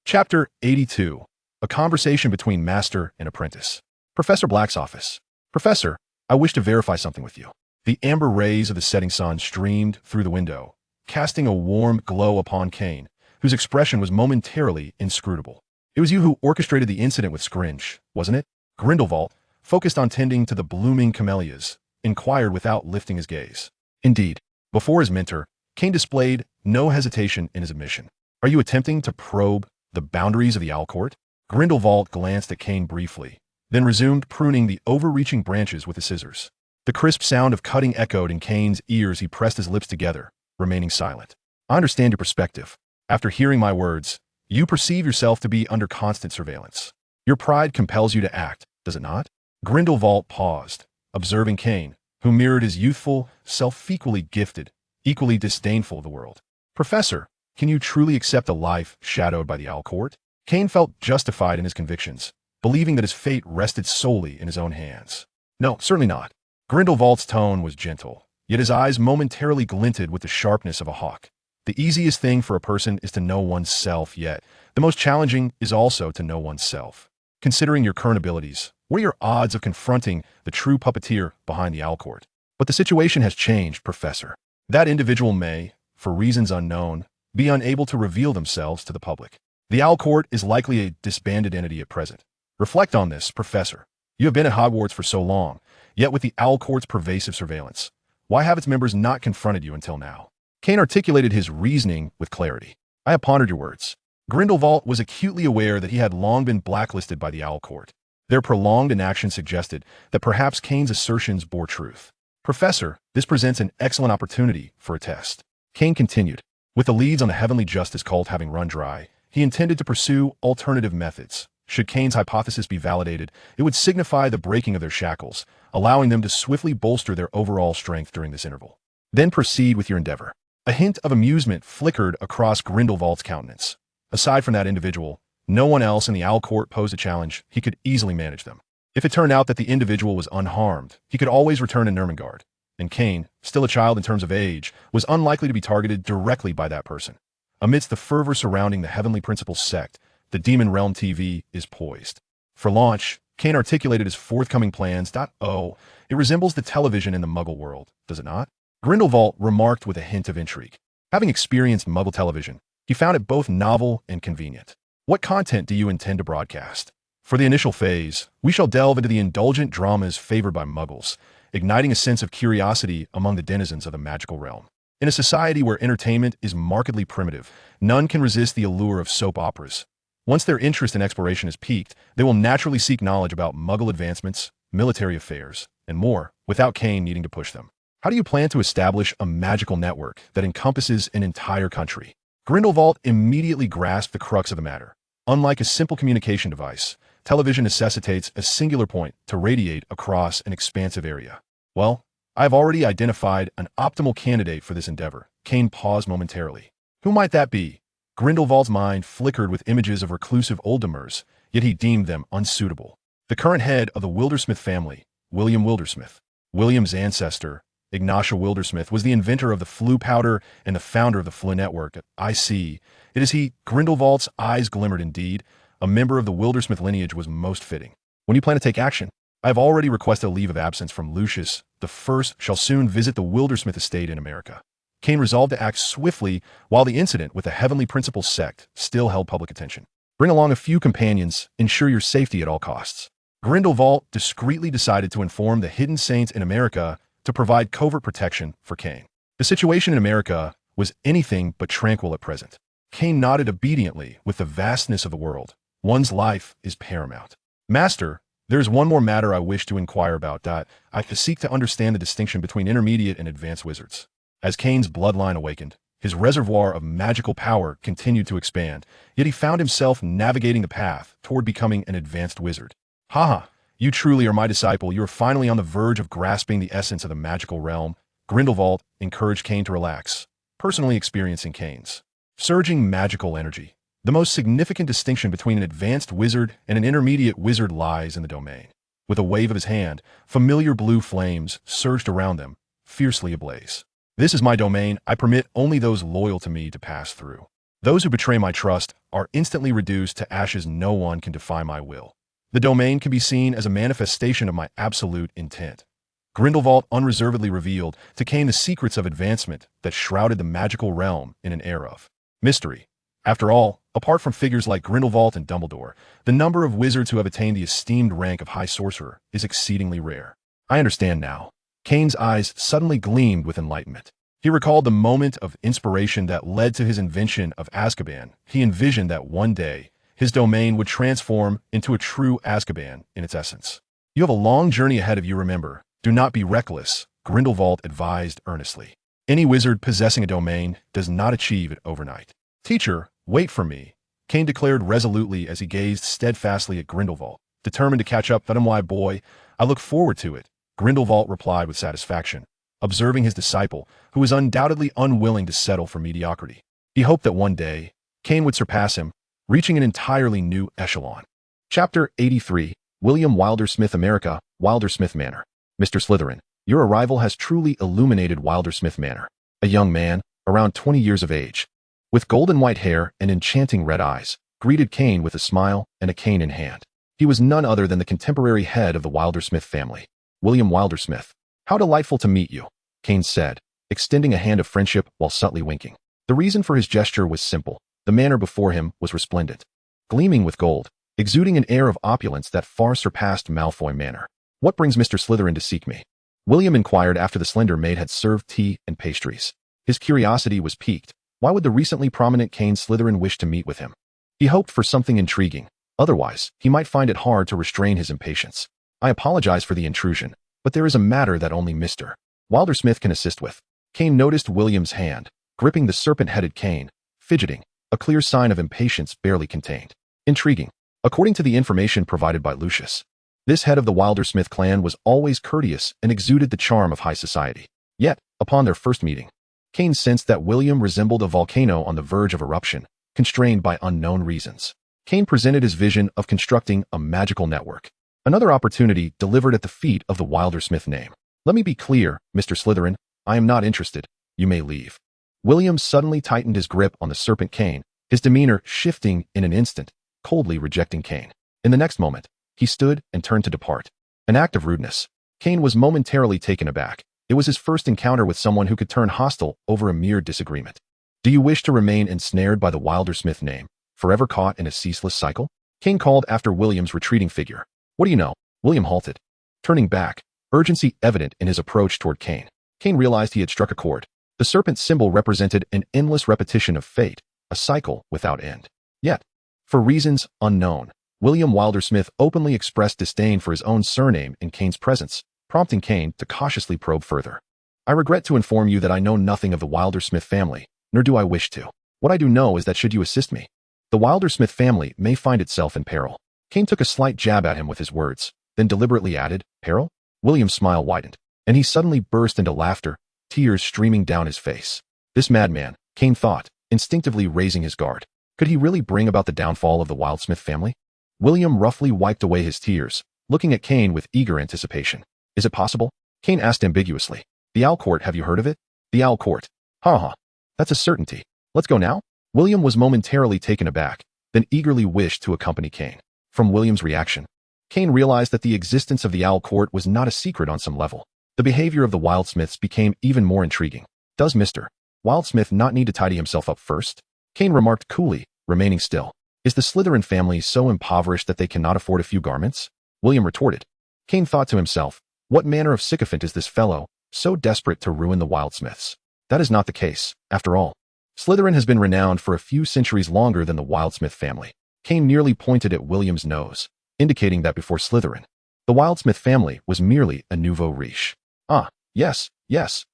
Chapter 82. A Conversation Between Master and Apprentice. Professor Black's office. Professor, I wish to verify something with you. The amber rays of the setting sun streamed through the window, casting a warm glow upon Kane, whose expression was momentarily inscrutable. It was you who orchestrated the incident with Scringe, wasn't it? Grindelwald, focused on tending to the blooming camellias, inquired without lifting his gaze. Indeed, before his mentor, Kane displayed no hesitation in his admission. Are you attempting to probe the boundaries of the Owl Court? Grindelwald glanced at Kane briefly, then resumed pruning the overreaching branches with the scissors. The crisp sound of cutting echoed in Kane's ears. He pressed his lips together, remaining silent. I understand your perspective. After hearing my words, you perceive yourself to be under constant surveillance. Your pride compels you to act, does it not? Grindelwald paused, observing Kane, who mirrored his youthful self, equally gifted, equally disdainful of the world. Professor, can you truly accept a life shadowed by the Owl Court? Kane felt justified in his convictions, believing that his fate rested solely in his own hands. No, certainly not. Grindelwald's tone was gentle, yet his eyes momentarily glinted with the sharpness of a hawk. The easiest thing for a person is to know oneself, yet the most challenging is also to know oneself. Considering your current abilities, what are your odds of confronting the true puppeteer behind the Owl Court? But the situation has changed, Professor. That individual may, for reasons unknown, be unable to reveal themselves to the public. The Owl Court is likely a disbanded entity at present. Reflect on this, Professor. You have been at Hogwarts for so long, yet with the Owl Court's pervasive surveillance, why have its members not confronted you until now? Kane articulated his reasoning with clarity. I have pondered your words. Grindelwald was acutely aware that he had long been blacklisted by the Owl Court. Their prolonged inaction suggested that perhaps Kane's assertions bore truth. Professor, this presents an excellent opportunity for a test. Kane continued. With the leads on the Heavenly Justice cult having run dry, he intended to pursue alternative methods. Should Kane's hypothesis be validated, it would signify the breaking of their shackles, allowing them to swiftly bolster their overall strength during this interval. Then proceed with your endeavor. A hint of amusement flickered across Grindelwald's countenance. Aside from that individual, no one else in the Owl Court posed a challenge. He could easily manage them. If it turned out that the individual was unharmed, he could always return to Nurmengard. And Kane, still a child in terms of age, was unlikely to be targeted directly by that person. Amidst the fervor surrounding the Heavenly Principles sect, the Demon Realm TV is poised. For launch, Kane articulated his forthcoming plans. Oh, it resembles the television in the Muggle world, does it not? Grindelwald remarked with a hint of intrigue. Having experienced Muggle television, he found it both novel and convenient. What content do you intend to broadcast? For the initial phase, we shall delve into the indulgent dramas favored by Muggles, igniting a sense of curiosity among the denizens of the magical realm. In a society where entertainment is markedly primitive, none can resist the allure of soap operas. Once their interest in exploration is piqued, they will naturally seek knowledge about Muggle advancements, military affairs, and more, without Kane needing to push them. How do you plan to establish a magical network that encompasses an entire country? Grindelwald immediately grasped the crux of the matter. Unlike a simple communication device, television necessitates a singular point to radiate across an expansive area. Well, I've already identified an optimal candidate for this endeavor. Kane paused momentarily. Who might that be? Grindelwald's mind flickered with images of reclusive Oldemers, yet he deemed them unsuitable. The current head of the Wildersmith family, William Wildersmith. William's ancestor, Ignatia Wildersmith, was the inventor of the Floo powder and the founder of the Floo network. I see. It is he. Grindelwald's eyes glimmered indeed. A member of the Wildersmith lineage was most fitting. When you plan to take action? I have already requested a leave of absence from Lucius. The first shall soon visit the Wildersmith estate in America. Kane resolved to act swiftly while the incident with the Heavenly Principles sect still held public attention. Bring along a few companions, ensure your safety at all costs. Grindelwald discreetly decided to inform the hidden saints in America to provide covert protection for Kane. The situation in America was anything but tranquil at present. Kane nodded obediently. With the vastness of the world, one's life is paramount. Master, there is one more matter I wish to inquire about. I seek to understand the distinction between intermediate and advanced wizards. As Kane's bloodline awakened, his reservoir of magical power continued to expand, yet he found himself navigating the path toward becoming an advanced wizard. Haha, you truly are my disciple. You are finally on the verge of grasping the essence of the magical realm. Grindelwald encouraged Kane to relax, personally experiencing Kane's surging magical energy. The most significant distinction between an advanced wizard and an intermediate wizard lies in the domain. With a wave of his hand, familiar blue flames surged around them, fiercely ablaze. This is my domain. I permit only those loyal to me to pass through. Those who betray my trust are instantly reduced to ashes. No one can defy my will. The domain can be seen as a manifestation of my absolute intent. Grindelwald unreservedly revealed to Kane the secrets of advancement that shrouded the magical realm in an air of mystery. After all, apart from figures like Grindelwald and Dumbledore, the number of wizards who have attained the esteemed rank of High Sorcerer is exceedingly rare. I understand now. Kane's eyes suddenly gleamed with enlightenment. He recalled the moment of inspiration that led to his invention of Azkaban. He envisioned that one day, his domain would transform into a true Azkaban in its essence. You have a long journey ahead of you, remember. Do not be reckless, Grindelwald advised earnestly. Any wizard possessing a domain does not achieve it overnight. Teacher, wait for me, Kane declared resolutely as he gazed steadfastly at Grindelwald, determined to catch up. "That my boy. I look forward to it," Grindelwald replied with satisfaction, observing his disciple, who was undoubtedly unwilling to settle for mediocrity. He hoped that one day, Kane would surpass him, reaching an entirely new echelon. Chapter 83, William Wildersmith America, Wildersmith Manor. Mr. Slytherin, your arrival has truly illuminated Wildersmith Manor. A young man, around 20 years of age, with golden white hair and enchanting red eyes, greeted Kane with a smile and a cane in hand. He was none other than the contemporary head of the Wildersmith family, William Wildersmith. "How delightful to meet you," Kane said, extending a hand of friendship while subtly winking. The reason for his gesture was simple. The manor before him was resplendent, gleaming with gold, exuding an air of opulence that far surpassed Malfoy Manor. "What brings Mr. Slytherin to seek me?" William inquired after the slender maid had served tea and pastries. His curiosity was piqued. Why would the recently prominent Kane Slytherin wish to meet with him? He hoped for something intriguing. Otherwise, he might find it hard to restrain his impatience. "I apologize for the intrusion, but there is a matter that only Mr. Wildersmith can assist with." Kane noticed William's hand, gripping the serpent-headed cane, fidgeting, a clear sign of impatience barely contained. Intriguing. According to the information provided by Lucius, this head of the Wildersmith clan was always courteous and exuded the charm of high society. Yet, upon their first meeting, Kane sensed that William resembled a volcano on the verge of eruption, constrained by unknown reasons. Kane presented his vision of constructing a magical network. Another opportunity delivered at the feet of the Wildersmith name. "Let me be clear, Mr. Slytherin, I am not interested. You may leave." William suddenly tightened his grip on the serpent cane, his demeanor shifting in an instant, coldly rejecting Kane. In the next moment, he stood and turned to depart. An act of rudeness. Kane was momentarily taken aback. It was his first encounter with someone who could turn hostile over a mere disagreement. "Do you wish to remain ensnared by the Wildersmith name, forever caught in a ceaseless cycle?" Kane called after William's retreating figure. "What do you know?" William halted, turning back, urgency evident in his approach toward Kane. Kane realized he had struck a chord. The serpent symbol represented an endless repetition of fate, a cycle without end. Yet, for reasons unknown, William Wildersmith openly expressed disdain for his own surname in Kane's presence, prompting Kane to cautiously probe further. "I regret to inform you that I know nothing of the Wildersmith family, nor do I wish to. What I do know is that should you assist me, the Wildersmith family may find itself in peril." Kane took a slight jab at him with his words, then deliberately added, "Peril?" William's smile widened, and he suddenly burst into laughter, tears streaming down his face. This madman, Kane thought, instinctively raising his guard. Could he really bring about the downfall of the Wildersmith family? William roughly wiped away his tears, looking at Kane with eager anticipation. "Is it possible?" Kane asked ambiguously. "The Owl Court, have you heard of it?" "The Owl Court. Ha. That's a certainty. Let's go now?" William was momentarily taken aback, then eagerly wished to accompany Kane. From William's reaction, Kane realized that the existence of the Owl Court was not a secret on some level. The behavior of the Wildsmiths became even more intriguing. "Does Mr. Wildsmith not need to tidy himself up first?" Kane remarked coolly, remaining still. "Is the Slytherin family so impoverished that they cannot afford a few garments?" William retorted. Kane thought to himself, what manner of sycophant is this fellow, so desperate to ruin the Wildsmiths? That is not the case, after all. Slytherin has been renowned for a few centuries longer than the Wildsmith family. Kane nearly pointed at William's nose, indicating that before Slytherin, the Wildsmith family was merely a nouveau riche. "Ah, yes,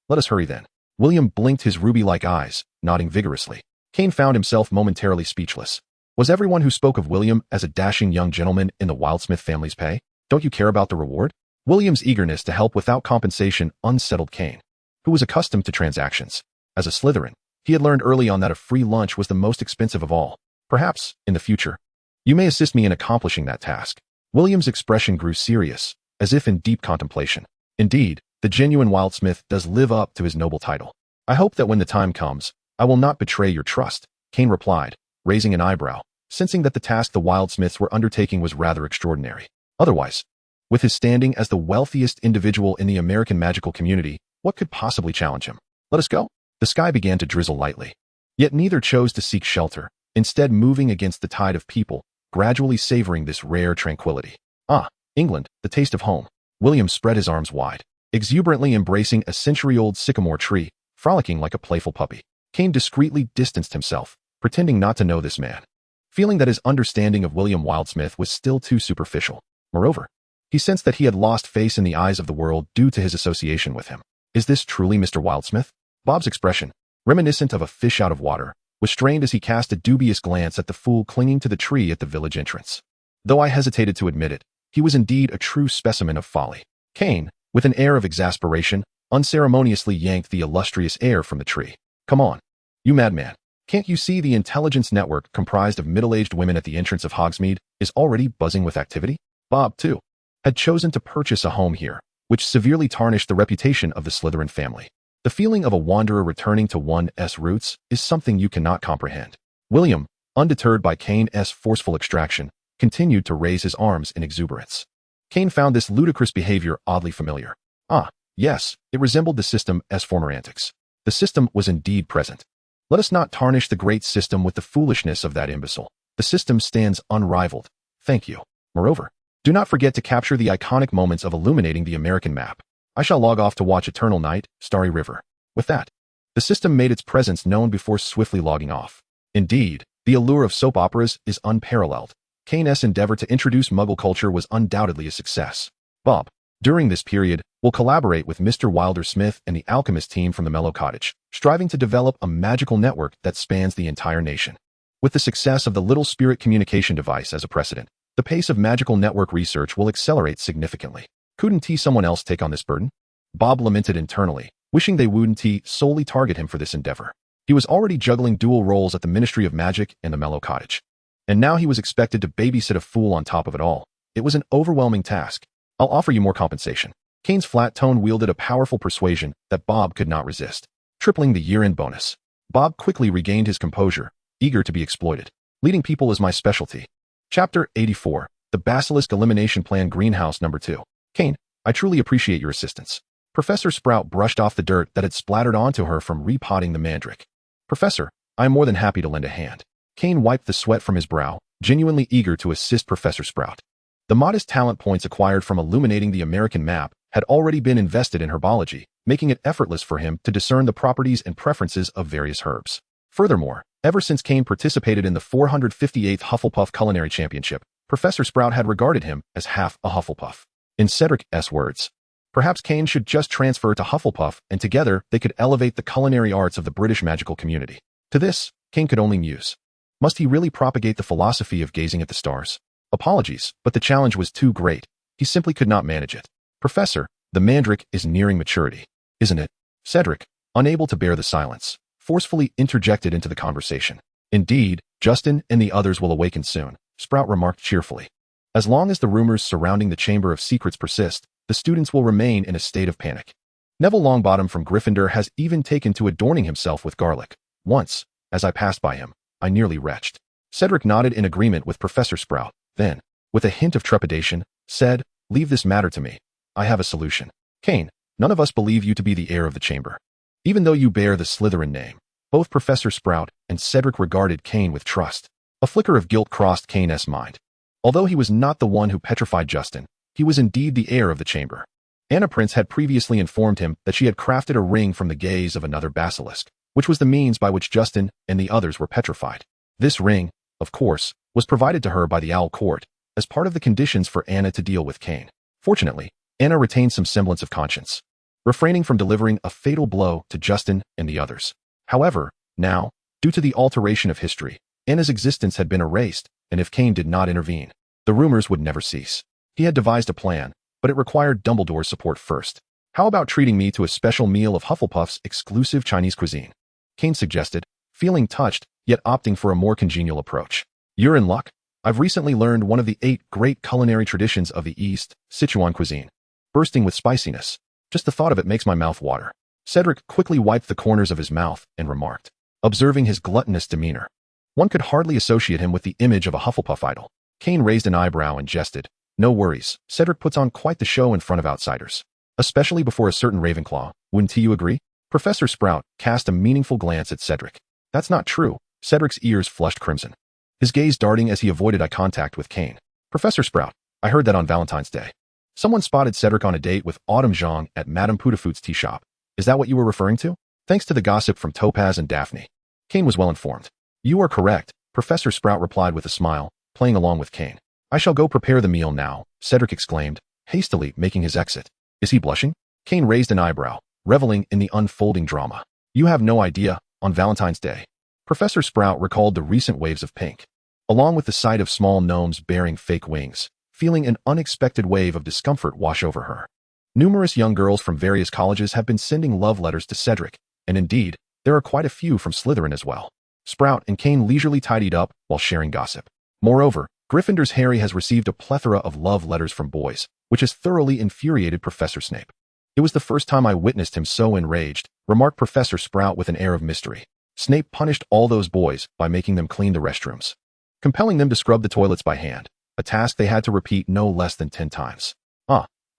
let us hurry then." William blinked his ruby-like eyes, nodding vigorously. Kane found himself momentarily speechless. Was everyone who spoke of William as a dashing young gentleman in the Wildsmith family's pay? "Don't you care about the reward?" William's eagerness to help without compensation unsettled Kane, who was accustomed to transactions. As a Slytherin, he had learned early on that a free lunch was the most expensive of all. "Perhaps, in the future, you may assist me in accomplishing that task." William's expression grew serious, as if in deep contemplation. Indeed, the genuine Wildsmith does live up to his noble title. "I hope that when the time comes, I will not betray your trust," Kane replied, raising an eyebrow, sensing that the task the Wildsmiths were undertaking was rather extraordinary. Otherwise, with his standing as the wealthiest individual in the American magical community, what could possibly challenge him? Let us go. The sky began to drizzle lightly. Yet neither chose to seek shelter, instead moving against the tide of people, gradually savoring this rare tranquility. Ah, England, the taste of home. William spread his arms wide, exuberantly embracing a century-old sycamore tree, frolicking like a playful puppy. Kane discreetly distanced himself, pretending not to know this man, feeling that his understanding of William Wildsmith was still too superficial. Moreover, he sensed that he had lost face in the eyes of the world due to his association with him. Is this truly Mr. Wildsmith? Bob's expression, reminiscent of a fish out of water, was strained as he cast a dubious glance at the fool clinging to the tree at the village entrance. Though I hesitated to admit it, he was indeed a true specimen of folly. Kane, with an air of exasperation, unceremoniously yanked the illustrious heir from the tree. Come on, you madman. Can't you see the intelligence network comprised of middle-aged women at the entrance of Hogsmeade is already buzzing with activity? Bob, too, had chosen to purchase a home here, which severely tarnished the reputation of the Slytherin family. The feeling of a wanderer returning to one's roots is something you cannot comprehend. William, undeterred by Kane's forceful extraction, continued to raise his arms in exuberance. Kane found this ludicrous behavior oddly familiar. Ah, yes, it resembled the system's former antics. The system was indeed present. Let us not tarnish the great system with the foolishness of that imbecile. The system stands unrivaled. Thank you. Moreover, do not forget to capture the iconic moments of illuminating the American map. I shall log off to watch Eternal Night, Starry River. With that, the system made its presence known before swiftly logging off. Indeed, the allure of soap operas is unparalleled. Kane's endeavor to introduce Muggle culture was undoubtedly a success. Bob, during this period, will collaborate with Mr. Wilder Smith and the alchemist team from the Mellow Cottage, striving to develop a magical network that spans the entire nation. With the success of the Little Spirit communication device as a precedent, the pace of magical network research will accelerate significantly. Couldn't someone else take on this burden? Bob lamented internally, wishing they wouldn't solely target him for this endeavor. He was already juggling dual roles at the Ministry of Magic and the Mellow Cottage. And now he was expected to babysit a fool on top of it all. It was an overwhelming task. I'll offer you more compensation. Kane's flat tone wielded a powerful persuasion that Bob could not resist, tripling the year-end bonus. Bob quickly regained his composure, eager to be exploited. Leading people is my specialty. Chapter 84, The Basilisk Elimination Plan Greenhouse Number 2. Kane, I truly appreciate your assistance. Professor Sprout brushed off the dirt that had splattered onto her from repotting the mandrake. Professor, I am more than happy to lend a hand. Kane wiped the sweat from his brow, genuinely eager to assist Professor Sprout. The modest talent points acquired from illuminating the American map had already been invested in herbology, making it effortless for him to discern the properties and preferences of various herbs. Furthermore, ever since Kane participated in the 458th Hufflepuff Culinary Championship, Professor Sprout had regarded him as half a Hufflepuff. In Cedric's words, perhaps Kane should just transfer to Hufflepuff and together they could elevate the culinary arts of the British magical community. To this, Kane could only muse. Must he really propagate the philosophy of gazing at the stars? Apologies, but the challenge was too great. He simply could not manage it. Professor, the mandrake is nearing maturity, isn't it? Cedric, unable to bear the silence, forcefully interjected into the conversation. Indeed, Justin and the others will awaken soon, Sprout remarked cheerfully. As long as the rumors surrounding the Chamber of Secrets persist, the students will remain in a state of panic. Neville Longbottom from Gryffindor has even taken to adorning himself with garlic. Once, as I passed by him, I nearly retched. Cedric nodded in agreement with Professor Sprout, then, with a hint of trepidation, said, Leave this matter to me. I have a solution. Kane, none of us believe you to be the heir of the chamber. Even though you bear the Slytherin name, both Professor Sprout and Cedric regarded Kane with trust. A flicker of guilt crossed Kane's mind. Although he was not the one who petrified Justin, he was indeed the heir of the chamber. Anna Prince had previously informed him that she had crafted a ring from the gaze of another basilisk, which was the means by which Justin and the others were petrified. This ring, of course, was provided to her by the Owl Court, as part of the conditions for Anna to deal with Kane. Fortunately, Anna retained some semblance of conscience, refraining from delivering a fatal blow to Justin and the others. However, now, due to the alteration of history, Anna's existence had been erased, and if Kane did not intervene, the rumors would never cease. He had devised a plan, but it required Dumbledore's support first. How about treating me to a special meal of Hufflepuff's exclusive Chinese cuisine? Kane suggested, feeling touched, yet opting for a more congenial approach. You're in luck. I've recently learned one of the 8 great culinary traditions of the East, Sichuan cuisine. Bursting with spiciness. Just the thought of it makes my mouth water. Cedric quickly wiped the corners of his mouth and remarked, observing his gluttonous demeanor. One could hardly associate him with the image of a Hufflepuff idol. Kane raised an eyebrow and jested. No worries, Cedric puts on quite the show in front of outsiders. Especially before a certain Ravenclaw, wouldn't you agree? Professor Sprout cast a meaningful glance at Cedric. That's not true. Cedric's ears flushed crimson, his gaze darting as he avoided eye contact with Kane. Professor Sprout, I heard that on Valentine's Day someone spotted Cedric on a date with Autumn Zhang at Madame Putafoot's tea shop. Is that what you were referring to? Thanks to the gossip from Topaz and Daphne. Kane was well informed. You are correct, Professor Sprout replied with a smile, playing along with Kane. I shall go prepare the meal now, Cedric exclaimed, hastily making his exit. Is he blushing? Kane raised an eyebrow, reveling in the unfolding drama. You have no idea, on Valentine's Day. Professor Sprout recalled the recent waves of pink, along with the sight of small gnomes bearing fake wings, feeling an unexpected wave of discomfort wash over her. Numerous young girls from various colleges have been sending love letters to Cedric, and indeed, there are quite a few from Slytherin as well. Sprout and Kane leisurely tidied up while sharing gossip. Moreover, Gryffindor's Harry has received a plethora of love letters from boys, which has thoroughly infuriated Professor Snape. It was the first time I witnessed him so enraged, remarked Professor Sprout with an air of mystery. Snape punished all those boys by making them clean the restrooms, compelling them to scrub the toilets by hand, a task they had to repeat no less than 10 times.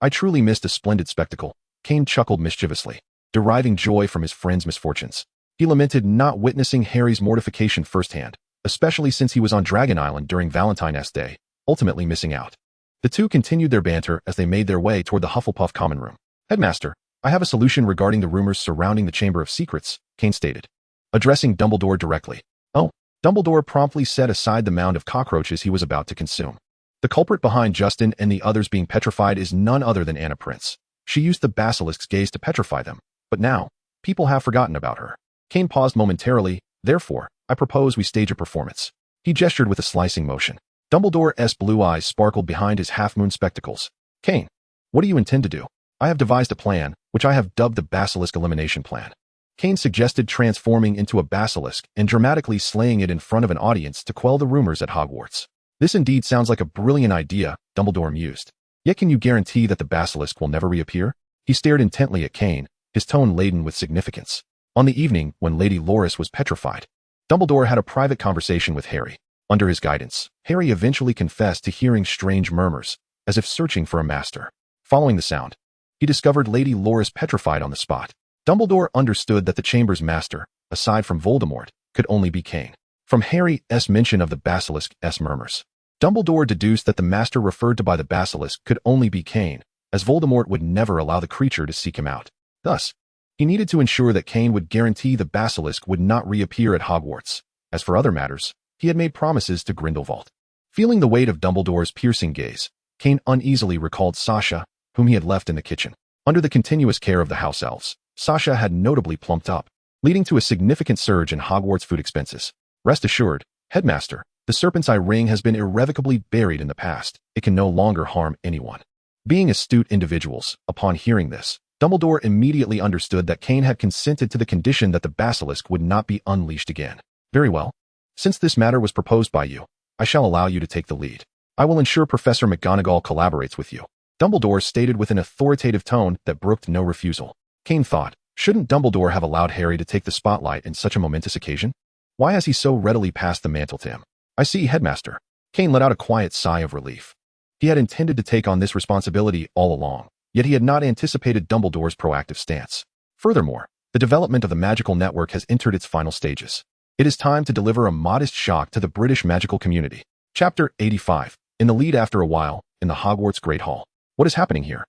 I truly missed a splendid spectacle, Kane chuckled mischievously, deriving joy from his friend's misfortunes. He lamented not witnessing Harry's mortification firsthand, especially since he was on Dragon Island during Valentine's Day, ultimately missing out. The two continued their banter as they made their way toward the Hufflepuff common room. Headmaster, I have a solution regarding the rumors surrounding the Chamber of Secrets, Kane stated, addressing Dumbledore directly. Oh, Dumbledore promptly set aside the mound of cockroaches he was about to consume. The culprit behind Justin and the others being petrified is none other than Anna Prince. She used the basilisk's gaze to petrify them, but now, people have forgotten about her. Kane paused momentarily, therefore, I propose we stage a performance. He gestured with a slicing motion. Dumbledore's blue eyes sparkled behind his half-moon spectacles. Kane, what do you intend to do? I have devised a plan, which I have dubbed the Basilisk Elimination Plan. Kane suggested transforming into a basilisk and dramatically slaying it in front of an audience to quell the rumors at Hogwarts. This indeed sounds like a brilliant idea, Dumbledore mused. Yet can you guarantee that the basilisk will never reappear? He stared intently at Kane, his tone laden with significance. On the evening when Lady Loris was petrified, Dumbledore had a private conversation with Harry. Under his guidance, Harry eventually confessed to hearing strange murmurs, as if searching for a master. Following the sound, he discovered Lady Loris petrified on the spot. Dumbledore understood that the chamber's master, aside from Voldemort, could only be Kane. From Harry's mention of the basilisk's murmurs, Dumbledore deduced that the master referred to by the basilisk could only be Kane, as Voldemort would never allow the creature to seek him out. Thus, he needed to ensure that Kane would guarantee the basilisk would not reappear at Hogwarts. As for other matters, he had made promises to Grindelwald. Feeling the weight of Dumbledore's piercing gaze, Kane uneasily recalled Sasha, whom he had left in the kitchen. Under the continuous care of the house elves, Sasha had notably plumped up, leading to a significant surge in Hogwarts food expenses. Rest assured, Headmaster, the Serpent's Eye ring has been irrevocably buried in the past. It can no longer harm anyone. Being astute individuals, upon hearing this, Dumbledore immediately understood that Kane had consented to the condition that the basilisk would not be unleashed again. Very well. Since this matter was proposed by you, I shall allow you to take the lead. I will ensure Professor McGonagall collaborates with you, Dumbledore stated with an authoritative tone that brooked no refusal. Kane thought, shouldn't Dumbledore have allowed Harry to take the spotlight in such a momentous occasion? Why has he so readily passed the mantle to him? I see, Headmaster. Kane let out a quiet sigh of relief. He had intended to take on this responsibility all along, yet he had not anticipated Dumbledore's proactive stance. Furthermore, the development of the magical network has entered its final stages. It is time to deliver a modest shock to the British magical community. Chapter 85. In the lead after a while, in the Hogwarts Great Hall. What is happening here?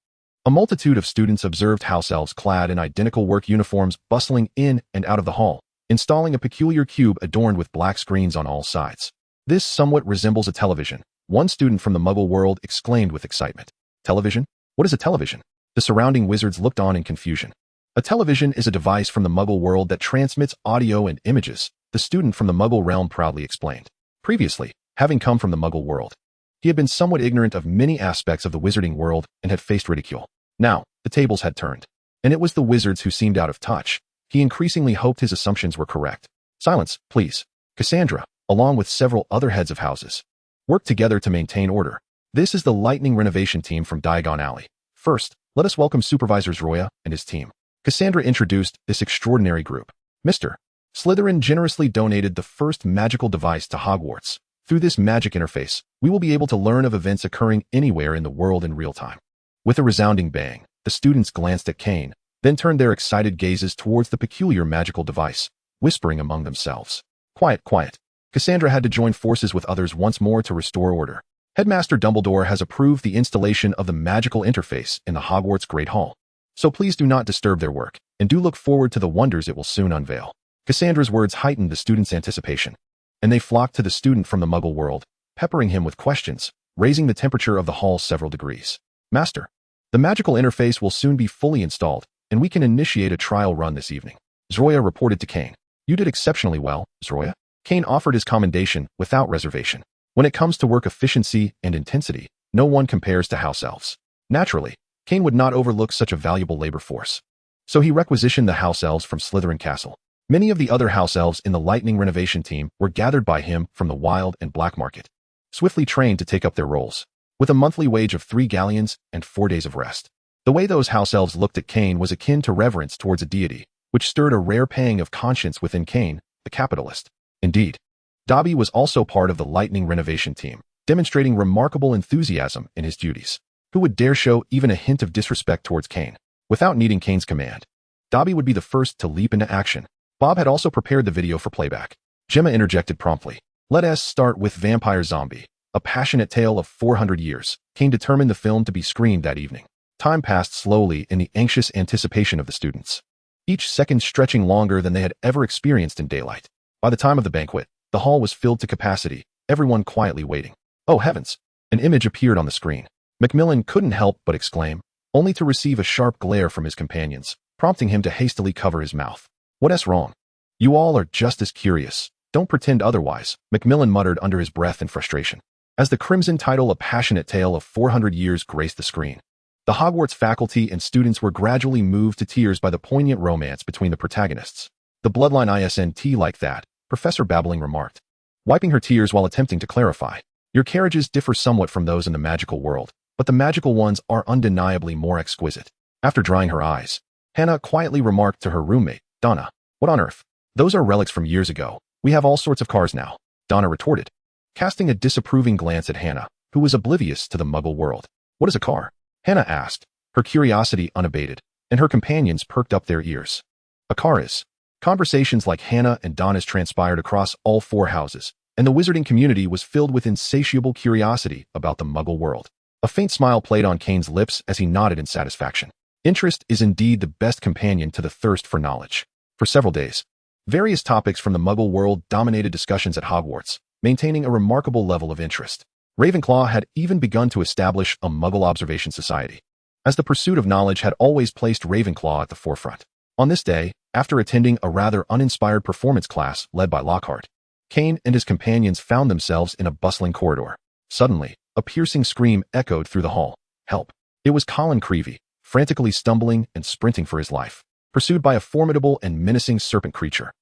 A multitude of students observed house elves clad in identical work uniforms bustling in and out of the hall, installing a peculiar cube adorned with black screens on all sides. This somewhat resembles a television, one student from the Muggle world exclaimed with excitement. Television? What is a television? The surrounding wizards looked on in confusion. A television is a device from the Muggle world that transmits audio and images, the student from the Muggle realm proudly explained. Previously, having come from the Muggle world, he had been somewhat ignorant of many aspects of the wizarding world and had faced ridicule. Now, the tables had turned, and it was the wizards who seemed out of touch. He increasingly hoped his assumptions were correct. Silence, please. Cassandra, along with several other heads of houses, worked together to maintain order. This is the lightning renovation team from Diagon Alley. First, let us welcome Supervisor Zroya and his team. Cassandra introduced this extraordinary group. Mr. Slytherin generously donated the first magical device to Hogwarts. Through this magic interface, we will be able to learn of events occurring anywhere in the world in real time. With a resounding bang, the students glanced at Kane, then turned their excited gazes towards the peculiar magical device, whispering among themselves. Quiet, quiet. Cassandra had to join forces with others once more to restore order. Headmaster Dumbledore has approved the installation of the magical interface in the Hogwarts Great Hall. So please do not disturb their work, and do look forward to the wonders it will soon unveil. Cassandra's words heightened the students' anticipation, and they flocked to the student from the Muggle world, peppering him with questions, raising the temperature of the hall several degrees. Master, the magical interface will soon be fully installed, and we can initiate a trial run this evening. Zroya reported to Kane. You did exceptionally well, Zroya. Kane offered his commendation without reservation. When it comes to work efficiency and intensity, no one compares to house elves. Naturally, Kane would not overlook such a valuable labor force. So he requisitioned the house elves from Slytherin Castle. Many of the other house elves in the Lightning renovation team were gathered by him from the wild and black market, swiftly trained to take up their roles, with a monthly wage of 3 galleons and 4 days of rest. The way those house elves looked at Kane was akin to reverence towards a deity, which stirred a rare pang of conscience within Kane, the capitalist. Indeed, Dobby was also part of the Lightning renovation team, demonstrating remarkable enthusiasm in his duties. Who would dare show even a hint of disrespect towards Kane? Without needing Kane's command, Dobby would be the first to leap into action. Bob had also prepared the video for playback. Gemma interjected promptly. Let us start with Vampire Zombie, a passionate tale of 400 years. Kane determined the film to be screened that evening. Time passed slowly in the anxious anticipation of the students, each second stretching longer than they had ever experienced in daylight. By the time of the banquet, the hall was filled to capacity, everyone quietly waiting. Oh heavens! An image appeared on the screen. Macmillan couldn't help but exclaim, only to receive a sharp glare from his companions, prompting him to hastily cover his mouth. What's wrong? You all are just as curious. Don't pretend otherwise, Macmillan muttered under his breath in frustration. As the crimson title A Passionate Tale of 400 Years graced the screen, the Hogwarts faculty and students were gradually moved to tears by the poignant romance between the protagonists. The bloodline isn't like that, Professor Babbling remarked, wiping her tears while attempting to clarify. Your carriages differ somewhat from those in the magical world, but the magical ones are undeniably more exquisite. After drying her eyes, Hannah quietly remarked to her roommate, Donna, what on earth? Those are relics from years ago. We have all sorts of cars now, Donna retorted, casting a disapproving glance at Hannah, who was oblivious to the Muggle world. What is a car? Hannah asked, her curiosity unabated, and her companions perked up their ears. A car is. Conversations like Hannah and Donna's transpired across all 4 houses, and the wizarding community was filled with insatiable curiosity about the Muggle world. A faint smile played on Kane's lips as he nodded in satisfaction. Interest is indeed the best companion to the thirst for knowledge. For several days, various topics from the Muggle world dominated discussions at Hogwarts, maintaining a remarkable level of interest. Ravenclaw had even begun to establish a Muggle observation society, as the pursuit of knowledge had always placed Ravenclaw at the forefront. On this day, after attending a rather uninspired performance class led by Lockhart, Kane and his companions found themselves in a bustling corridor. Suddenly, a piercing scream echoed through the hall. Help! It was Colin Creevey, frantically stumbling and sprinting for his life, pursued by a formidable and menacing serpent creature.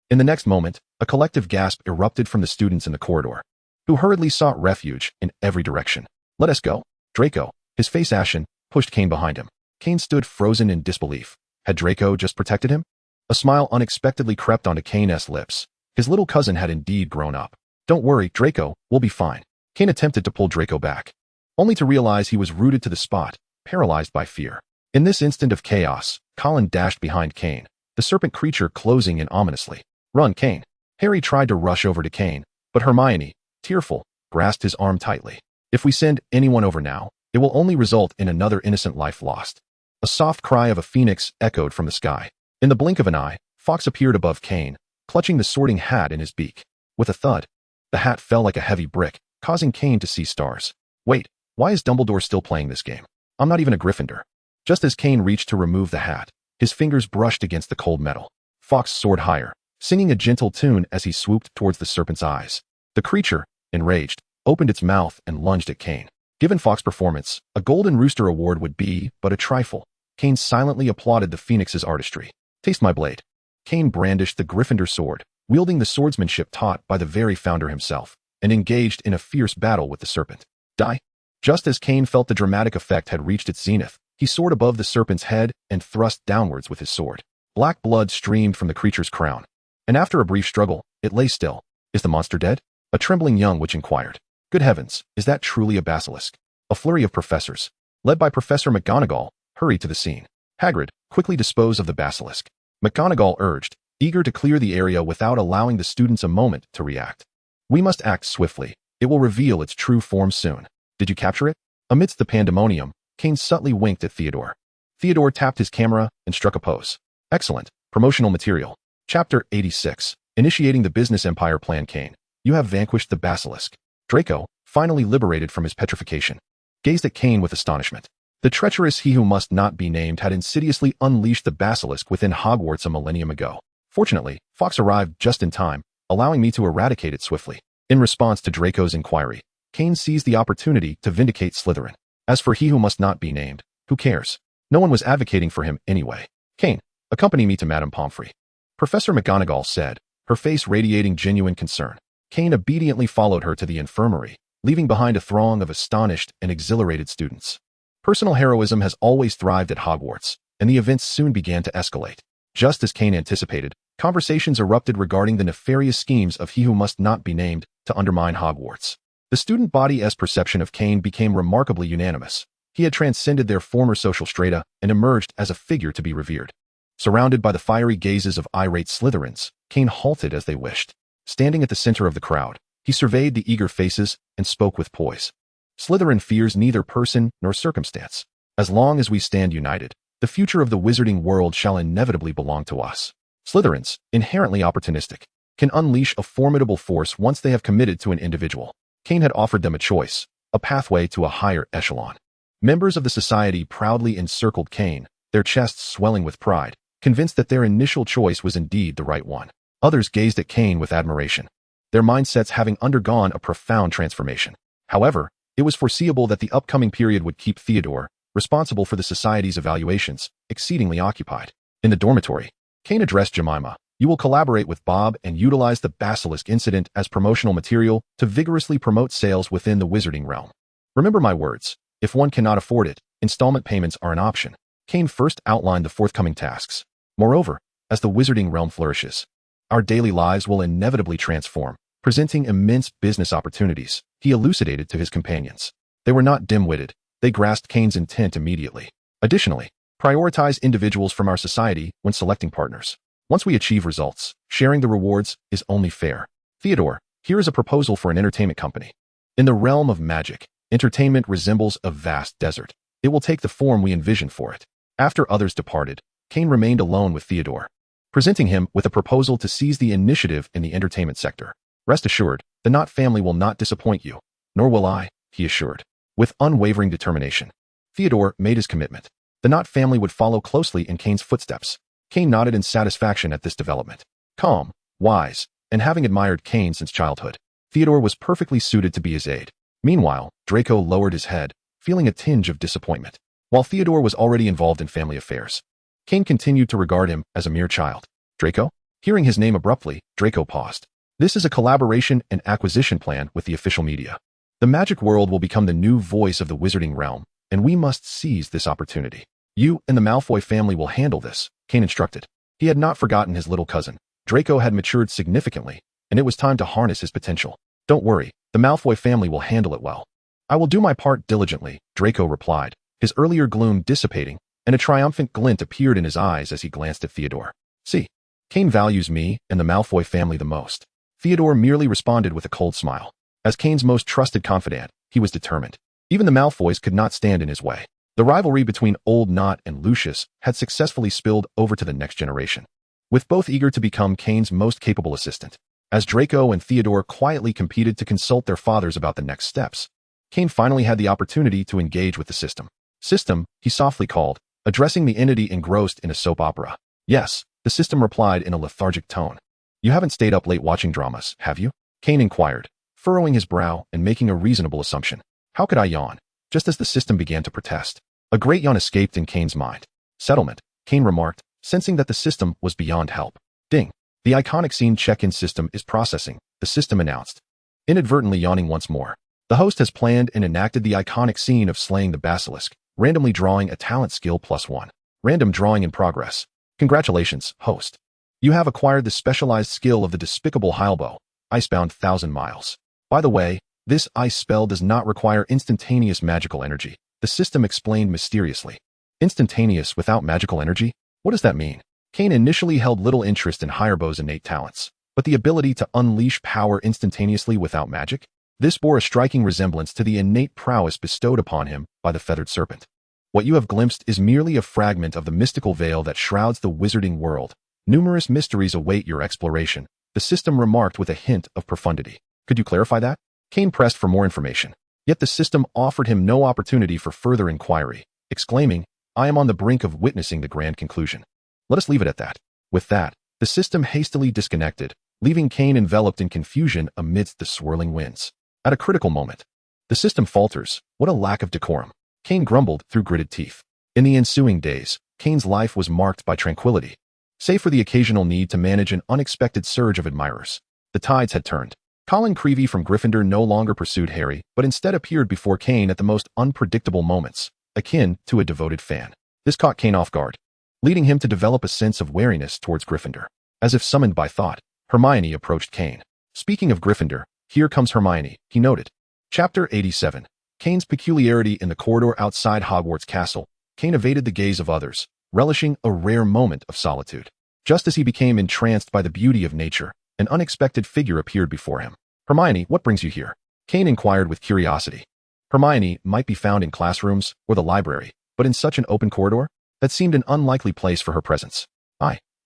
In the next moment, a collective gasp erupted from the students in the corridor, who hurriedly sought refuge in every direction. Let us go. Draco, his face ashen, pushed Kane behind him. Kane stood frozen in disbelief. Had Draco just protected him? A smile unexpectedly crept onto Kane's lips. His little cousin had indeed grown up. Don't worry, Draco, we'll be fine. Kane attempted to pull Draco back, only to realize he was rooted to the spot, paralyzed by fear. In this instant of chaos, Colin dashed behind Kane, the serpent creature closing in ominously. Run, Kane. Harry tried to rush over to Kane, but Hermione, tearful, grasped his arm tightly. If we send anyone over now, it will only result in another innocent life lost. A soft cry of a phoenix echoed from the sky. In the blink of an eye, Fawkes appeared above Kane, clutching the sorting hat in his beak. With a thud, the hat fell like a heavy brick, causing Kane to see stars. Wait, why is Dumbledore still playing this game? I'm not even a Gryffindor. Just as Kane reached to remove the hat, his fingers brushed against the cold metal. Fawkes soared higher, singing a gentle tune as he swooped towards the serpent's eyes. The creature, enraged, opened its mouth and lunged at Kane. Given Fawkes' performance, a Golden Rooster award would be but a trifle. Kane silently applauded the phoenix's artistry. Taste my blade. Kane brandished the Gryffindor sword, wielding the swordsmanship taught by the very founder himself, and engaged in a fierce battle with the serpent. Die! Just as Kane felt the dramatic effect had reached its zenith, he soared above the serpent's head and thrust downwards with his sword. Black blood streamed from the creature's crown, and after a brief struggle, it lay still. Is the monster dead? A trembling young witch inquired. Good heavens, is that truly a basilisk? A flurry of professors, led by Professor McGonagall, hurried to the scene. Hagrid, quickly dispose of the basilisk, McGonagall urged, eager to clear the area without allowing the students a moment to react. We must act swiftly. It will reveal its true form soon. Did you capture it? Amidst the pandemonium, Kane subtly winked at Theodore. Theodore tapped his camera and struck a pose. Excellent. Promotional material. Chapter 86. Initiating the business empire plan. Kane, you have vanquished the basilisk. Draco, finally liberated from his petrification, gazed at Kane with astonishment. The treacherous he who must not be named had insidiously unleashed the basilisk within Hogwarts a millennium ago. Fortunately, Fawkes arrived just in time, allowing me to eradicate it swiftly. In response to Draco's inquiry, Kane seized the opportunity to vindicate Slytherin. As for he who must not be named, who cares? No one was advocating for him anyway. Kane, accompany me to Madame Pomfrey, Professor McGonagall said, her face radiating genuine concern. Kane obediently followed her to the infirmary, leaving behind a throng of astonished and exhilarated students. Personal heroism has always thrived at Hogwarts, and the events soon began to escalate. Just as Kane anticipated, conversations erupted regarding the nefarious schemes of he who must not be named to undermine Hogwarts. The student body's perception of Kane became remarkably unanimous. He had transcended their former social strata and emerged as a figure to be revered. Surrounded by the fiery gazes of irate Slytherins, Kane halted as they wished. Standing at the center of the crowd, he surveyed the eager faces and spoke with poise. Slytherin fears neither person nor circumstance. As long as we stand united, the future of the wizarding world shall inevitably belong to us. Slytherins, inherently opportunistic, can unleash a formidable force once they have committed to an individual. Kane had offered them a choice, a pathway to a higher echelon. Members of the society proudly encircled Kane, their chests swelling with pride, convinced that their initial choice was indeed the right one. Others gazed at Kane with admiration, their mindsets having undergone a profound transformation. However, it was foreseeable that the upcoming period would keep Theodore, responsible for the society's evaluations, exceedingly occupied. In the dormitory, Kane addressed Jemima. You will collaborate with Bob and utilize the basilisk incident as promotional material to vigorously promote sales within the wizarding realm. Remember my words, if one cannot afford it, installment payments are an option. Kane first outlined the forthcoming tasks. Moreover, as the wizarding realm flourishes, our daily lives will inevitably transform, presenting immense business opportunities, he elucidated to his companions. They were not dim-witted. They grasped Kane's intent immediately. Additionally, prioritize individuals from our society when selecting partners. Once we achieve results, sharing the rewards is only fair. Theodore, here is a proposal for an entertainment company. In the realm of magic, entertainment resembles a vast desert. It will take the form we envision for it. After others departed, Kane remained alone with Theodore, presenting him with a proposal to seize the initiative in the entertainment sector. Rest assured, the Knott family will not disappoint you, nor will I, he assured. With unwavering determination, Theodore made his commitment. The Knott family would follow closely in Kane's footsteps. Kane nodded in satisfaction at this development. Calm, wise, and having admired Kane since childhood, Theodore was perfectly suited to be his aide. Meanwhile, Draco lowered his head, feeling a tinge of disappointment. While Theodore was already involved in family affairs, Kane continued to regard him as a mere child. Draco? Hearing his name abruptly, Draco paused. This is a collaboration and acquisition plan with the official media. The magic world will become the new voice of the wizarding realm, and we must seize this opportunity. You and the Malfoy family will handle this, Kane instructed. He had not forgotten his little cousin. Draco had matured significantly, and it was time to harness his potential. Don't worry, the Malfoy family will handle it well. I will do my part diligently, Draco replied, his earlier gloom dissipating, and a triumphant glint appeared in his eyes as he glanced at Theodore. See, Kane values me and the Malfoy family the most. Theodore merely responded with a cold smile. As Kane's most trusted confidant, he was determined. Even the Malfoys could not stand in his way. The rivalry between Old Knott and Lucius had successfully spilled over to the next generation, with both eager to become Kane's most capable assistant. As Draco and Theodore quietly competed to consult their fathers about the next steps, Kane finally had the opportunity to engage with the system. System, he softly called, addressing the entity engrossed in a soap opera. Yes, the system replied in a lethargic tone. You haven't stayed up late watching dramas, have you? Kane inquired, furrowing his brow and making a reasonable assumption. How could I yawn? Just as the system began to protest, a great yawn escaped in Kane's mind. Settlement, Kane remarked, sensing that the system was beyond help. Ding. The iconic scene check-in system is processing, the system announced. Inadvertently yawning once more. The host has planned and enacted the iconic scene of slaying the basilisk, randomly drawing a talent skill +1. Random drawing in progress. Congratulations, host. You have acquired the specialized skill of the despicable Heilbow, icebound 1,000 miles. By the way, this ice spell does not require instantaneous magical energy, the system explained mysteriously. Instantaneous without magical energy? What does that mean? Kane initially held little interest in Heirbow's innate talents, but the ability to unleash power instantaneously without magic? This bore a striking resemblance to the innate prowess bestowed upon him by the feathered serpent. What you have glimpsed is merely a fragment of the mystical veil that shrouds the wizarding world. Numerous mysteries await your exploration, the system remarked with a hint of profundity. Could you clarify that? Kane pressed for more information. Yet the system offered him no opportunity for further inquiry, exclaiming, I am on the brink of witnessing the grand conclusion. Let us leave it at that. With that, the system hastily disconnected, leaving Kane enveloped in confusion amidst the swirling winds. At a critical moment, the system falters. What a lack of decorum. Kane grumbled through gritted teeth. In the ensuing days, Kane's life was marked by tranquility, save for the occasional need to manage an unexpected surge of admirers. The tides had turned. Colin Creevey from Gryffindor no longer pursued Harry, but instead appeared before Kane at the most unpredictable moments, akin to a devoted fan. This caught Kane off guard, leading him to develop a sense of wariness towards Gryffindor. As if summoned by thought, Hermione approached Kane. Speaking of Gryffindor, here comes Hermione, he noted. Chapter 87. Kane's peculiarity in the corridor outside Hogwarts Castle. Kane evaded the gaze of others, relishing a rare moment of solitude. Just as he became entranced by the beauty of nature, an unexpected figure appeared before him. Hermione, what brings you here? Kane inquired with curiosity. Hermione might be found in classrooms or the library, but in such an open corridor? That seemed an unlikely place for her presence.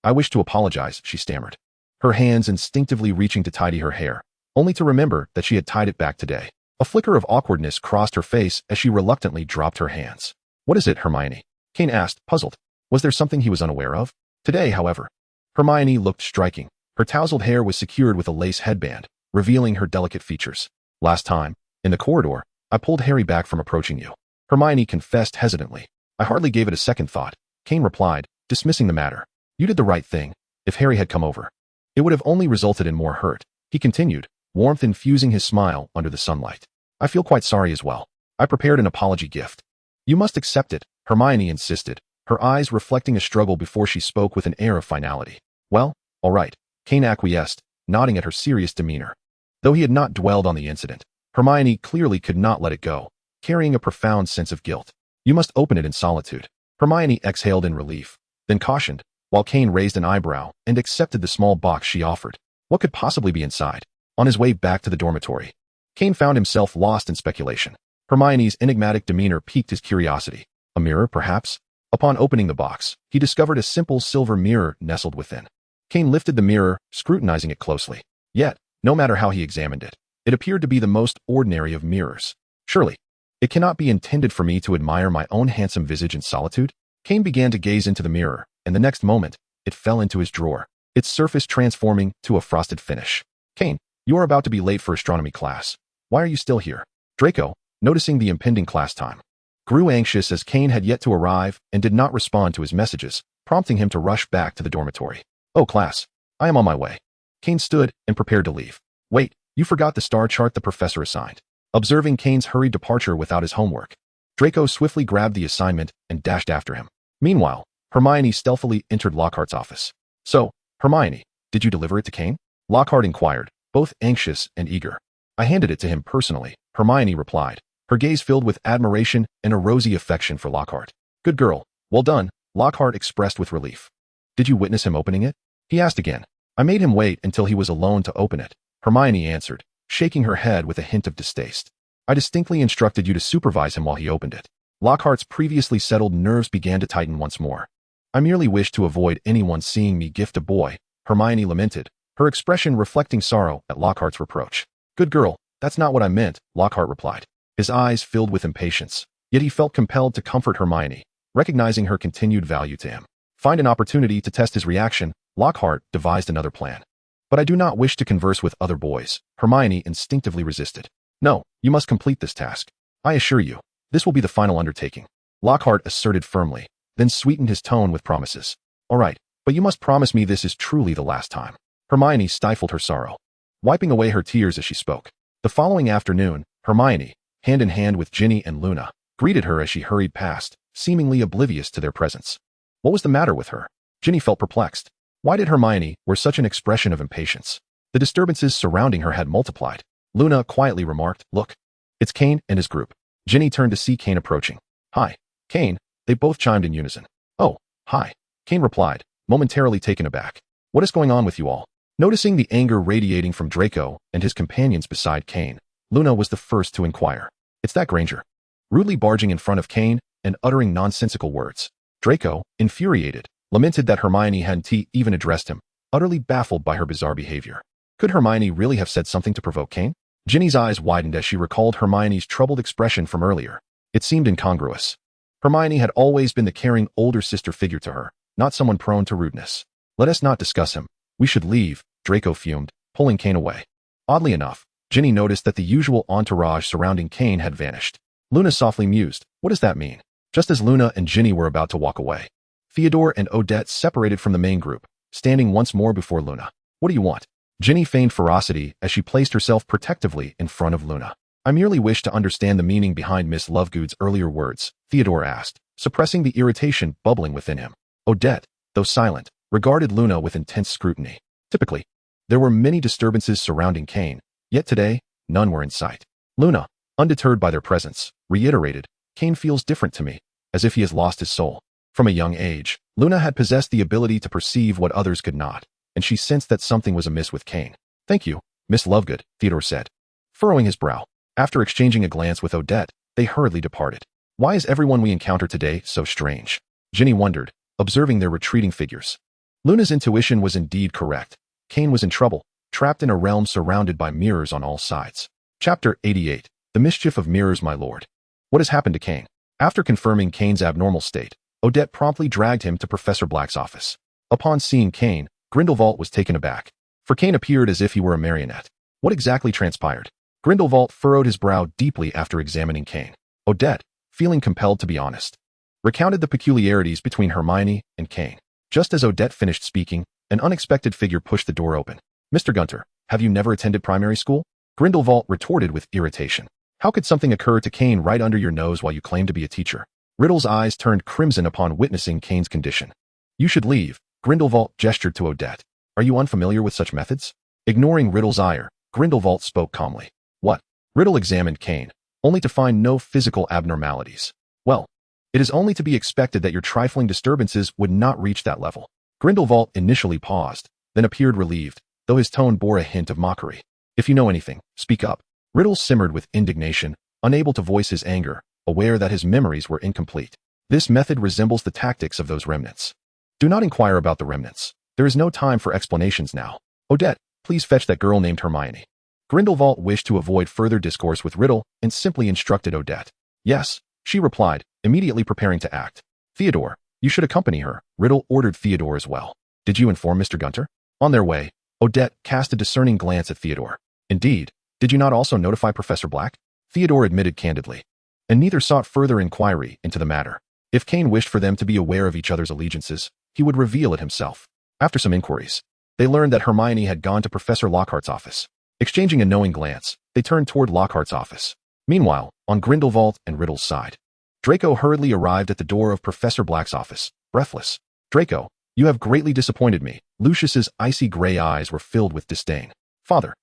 I wish to apologize, she stammered, her hands instinctively reaching to tidy her hair, only to remember that she had tied it back today. A flicker of awkwardness crossed her face as she reluctantly dropped her hands. What is it, Hermione? Kane asked, puzzled. Was there something he was unaware of? Today, however, Hermione looked striking. Her tousled hair was secured with a lace headband, revealing her delicate features. Last time, in the corridor, I pulled Harry back from approaching you. Hermione confessed hesitantly. I hardly gave it a second thought. Kane replied, dismissing the matter. You did the right thing. If Harry had come over, it would have only resulted in more hurt. He continued, warmth infusing his smile under the sunlight. I feel quite sorry as well. I prepared an apology gift. You must accept it, Hermione insisted, her eyes reflecting a struggle before she spoke with an air of finality. Well, all right, Kane acquiesced, nodding at her serious demeanor. Though he had not dwelled on the incident, Hermione clearly could not let it go, carrying a profound sense of guilt. You must open it in solitude. Hermione exhaled in relief, then cautioned, while Kane raised an eyebrow and accepted the small box she offered. What could possibly be inside? On his way back to the dormitory, Kane found himself lost in speculation. Hermione's enigmatic demeanor piqued his curiosity. A mirror, perhaps? Upon opening the box, he discovered a simple silver mirror nestled within. Kane lifted the mirror, scrutinizing it closely. Yet, no matter how he examined it, it appeared to be the most ordinary of mirrors. Surely, it cannot be intended for me to admire my own handsome visage in solitude? Kane began to gaze into the mirror, and the next moment, it fell into his drawer, its surface transforming to a frosted finish. Kane, you are about to be late for astronomy class. Why are you still here? Draco, noticing the impending class time, grew anxious as Kane had yet to arrive and did not respond to his messages, prompting him to rush back to the dormitory. Oh, class, I am on my way. Kane stood and prepared to leave. Wait, you forgot the star chart the professor assigned. Observing Kane's hurried departure without his homework, Draco swiftly grabbed the assignment and dashed after him. Meanwhile, Hermione stealthily entered Lockhart's office. So, Hermione, did you deliver it to Kane? Lockhart inquired, both anxious and eager. I handed it to him personally, Hermione replied, her gaze filled with admiration and a rosy affection for Lockhart. Good girl, well done, Lockhart expressed with relief. Did you witness him opening it? He asked again. I made him wait until he was alone to open it, Hermione answered, shaking her head with a hint of distaste. I distinctly instructed you to supervise him while he opened it. Lockhart's previously settled nerves began to tighten once more. I merely wished to avoid anyone seeing me gift a boy, Hermione lamented, her expression reflecting sorrow at Lockhart's reproach. Good girl, that's not what I meant, Lockhart replied. His eyes filled with impatience, yet he felt compelled to comfort Hermione, recognizing her continued value to him. Find an opportunity to test his reaction, Lockhart devised another plan. But I do not wish to converse with other boys, Hermione instinctively resisted. No, you must complete this task. I assure you, this will be the final undertaking, Lockhart asserted firmly, then sweetened his tone with promises. All right, but you must promise me this is truly the last time. Hermione stifled her sorrow, wiping away her tears as she spoke. The following afternoon, Hermione, hand in hand with Ginny and Luna, greeted her as she hurried past, seemingly oblivious to their presence. What was the matter with her? Ginny felt perplexed. Why did Hermione wear such an expression of impatience? The disturbances surrounding her had multiplied. Luna quietly remarked, "Look, it's Kane and his group." Ginny turned to see Kane approaching. "Hi, Kane," they both chimed in unison. "Oh, hi," Kane replied, momentarily taken aback. "What is going on with you all?" Noticing the anger radiating from Draco and his companions beside Kane, Luna was the first to inquire. "It's that Granger," rudely barging in front of Kane and uttering nonsensical words. Draco, infuriated, lamented that Hermione hadn't even addressed him, utterly baffled by her bizarre behavior. Could Hermione really have said something to provoke Kane? Ginny's eyes widened as she recalled Hermione's troubled expression from earlier. It seemed incongruous. Hermione had always been the caring older sister figure to her, not someone prone to rudeness. "Let us not discuss him. We should leave," Draco fumed, pulling Kane away. Oddly enough, Ginny noticed that the usual entourage surrounding Kane had vanished. Luna softly mused, "What does that mean?" Just as Luna and Ginny were about to walk away, Theodore and Odette separated from the main group, standing once more before Luna. "What do you want?" Ginny feigned ferocity as she placed herself protectively in front of Luna. "I merely wish to understand the meaning behind Miss Lovegood's earlier words," Theodore asked, suppressing the irritation bubbling within him. Odette, though silent, regarded Luna with intense scrutiny. Typically, there were many disturbances surrounding Kane, yet today, none were in sight. Luna, undeterred by their presence, reiterated, "Kane feels different to me, as if he has lost his soul." From a young age, Luna had possessed the ability to perceive what others could not, and she sensed that something was amiss with Kane. "Thank you, Miss Lovegood," Theodore said, furrowing his brow. After exchanging a glance with Odette, they hurriedly departed. "Why is everyone we encounter today so strange?" Ginny wondered, observing their retreating figures. Luna's intuition was indeed correct. Kane was in trouble, trapped in a realm surrounded by mirrors on all sides. Chapter 88. The Mischief of Mirrors, My Lord. What has happened to Kane? After confirming Kane's abnormal state, Odette promptly dragged him to Professor Black's office. Upon seeing Kane, Grindelwald was taken aback, for Kane appeared as if he were a marionette. What exactly transpired? Grindelwald furrowed his brow deeply after examining Kane. Odette, feeling compelled to be honest, recounted the peculiarities between Hermione and Kane. Just as Odette finished speaking, an unexpected figure pushed the door open. "Mr. Gunter, have you never attended primary school?" Grindelwald retorted with irritation. "How could something occur to Kane right under your nose while you claim to be a teacher?" Riddle's eyes turned crimson upon witnessing Kane's condition. "You should leave," Grindelwald gestured to Odette. "Are you unfamiliar with such methods?" Ignoring Riddle's ire, Grindelwald spoke calmly. "What?" Riddle examined Kane, only to find no physical abnormalities. "Well, it is only to be expected that your trifling disturbances would not reach that level." Grindelwald initially paused, then appeared relieved, though his tone bore a hint of mockery. "If you know anything, speak up." Riddle simmered with indignation, unable to voice his anger, aware that his memories were incomplete. This method resembles the tactics of those remnants. "Do not inquire about the remnants. There is no time for explanations now. Odette, please fetch that girl named Hermione." Grindelwald wished to avoid further discourse with Riddle and simply instructed Odette. "Yes," she replied, immediately preparing to act. "Theodore, you should accompany her," Riddle ordered Theodore as well. "Did you inform Mr. Gunter?" On their way, Odette cast a discerning glance at Theodore. "Indeed, did you not also notify Professor Black?" Theodore admitted candidly, and neither sought further inquiry into the matter. If Kane wished for them to be aware of each other's allegiances, he would reveal it himself. After some inquiries, they learned that Hermione had gone to Professor Lockhart's office. Exchanging a knowing glance, they turned toward Lockhart's office. Meanwhile, on Grindelwald and Riddle's side, Draco hurriedly arrived at the door of Professor Black's office, breathless. "Draco, you have greatly disappointed me." Lucius's icy gray eyes were filled with disdain. "Father."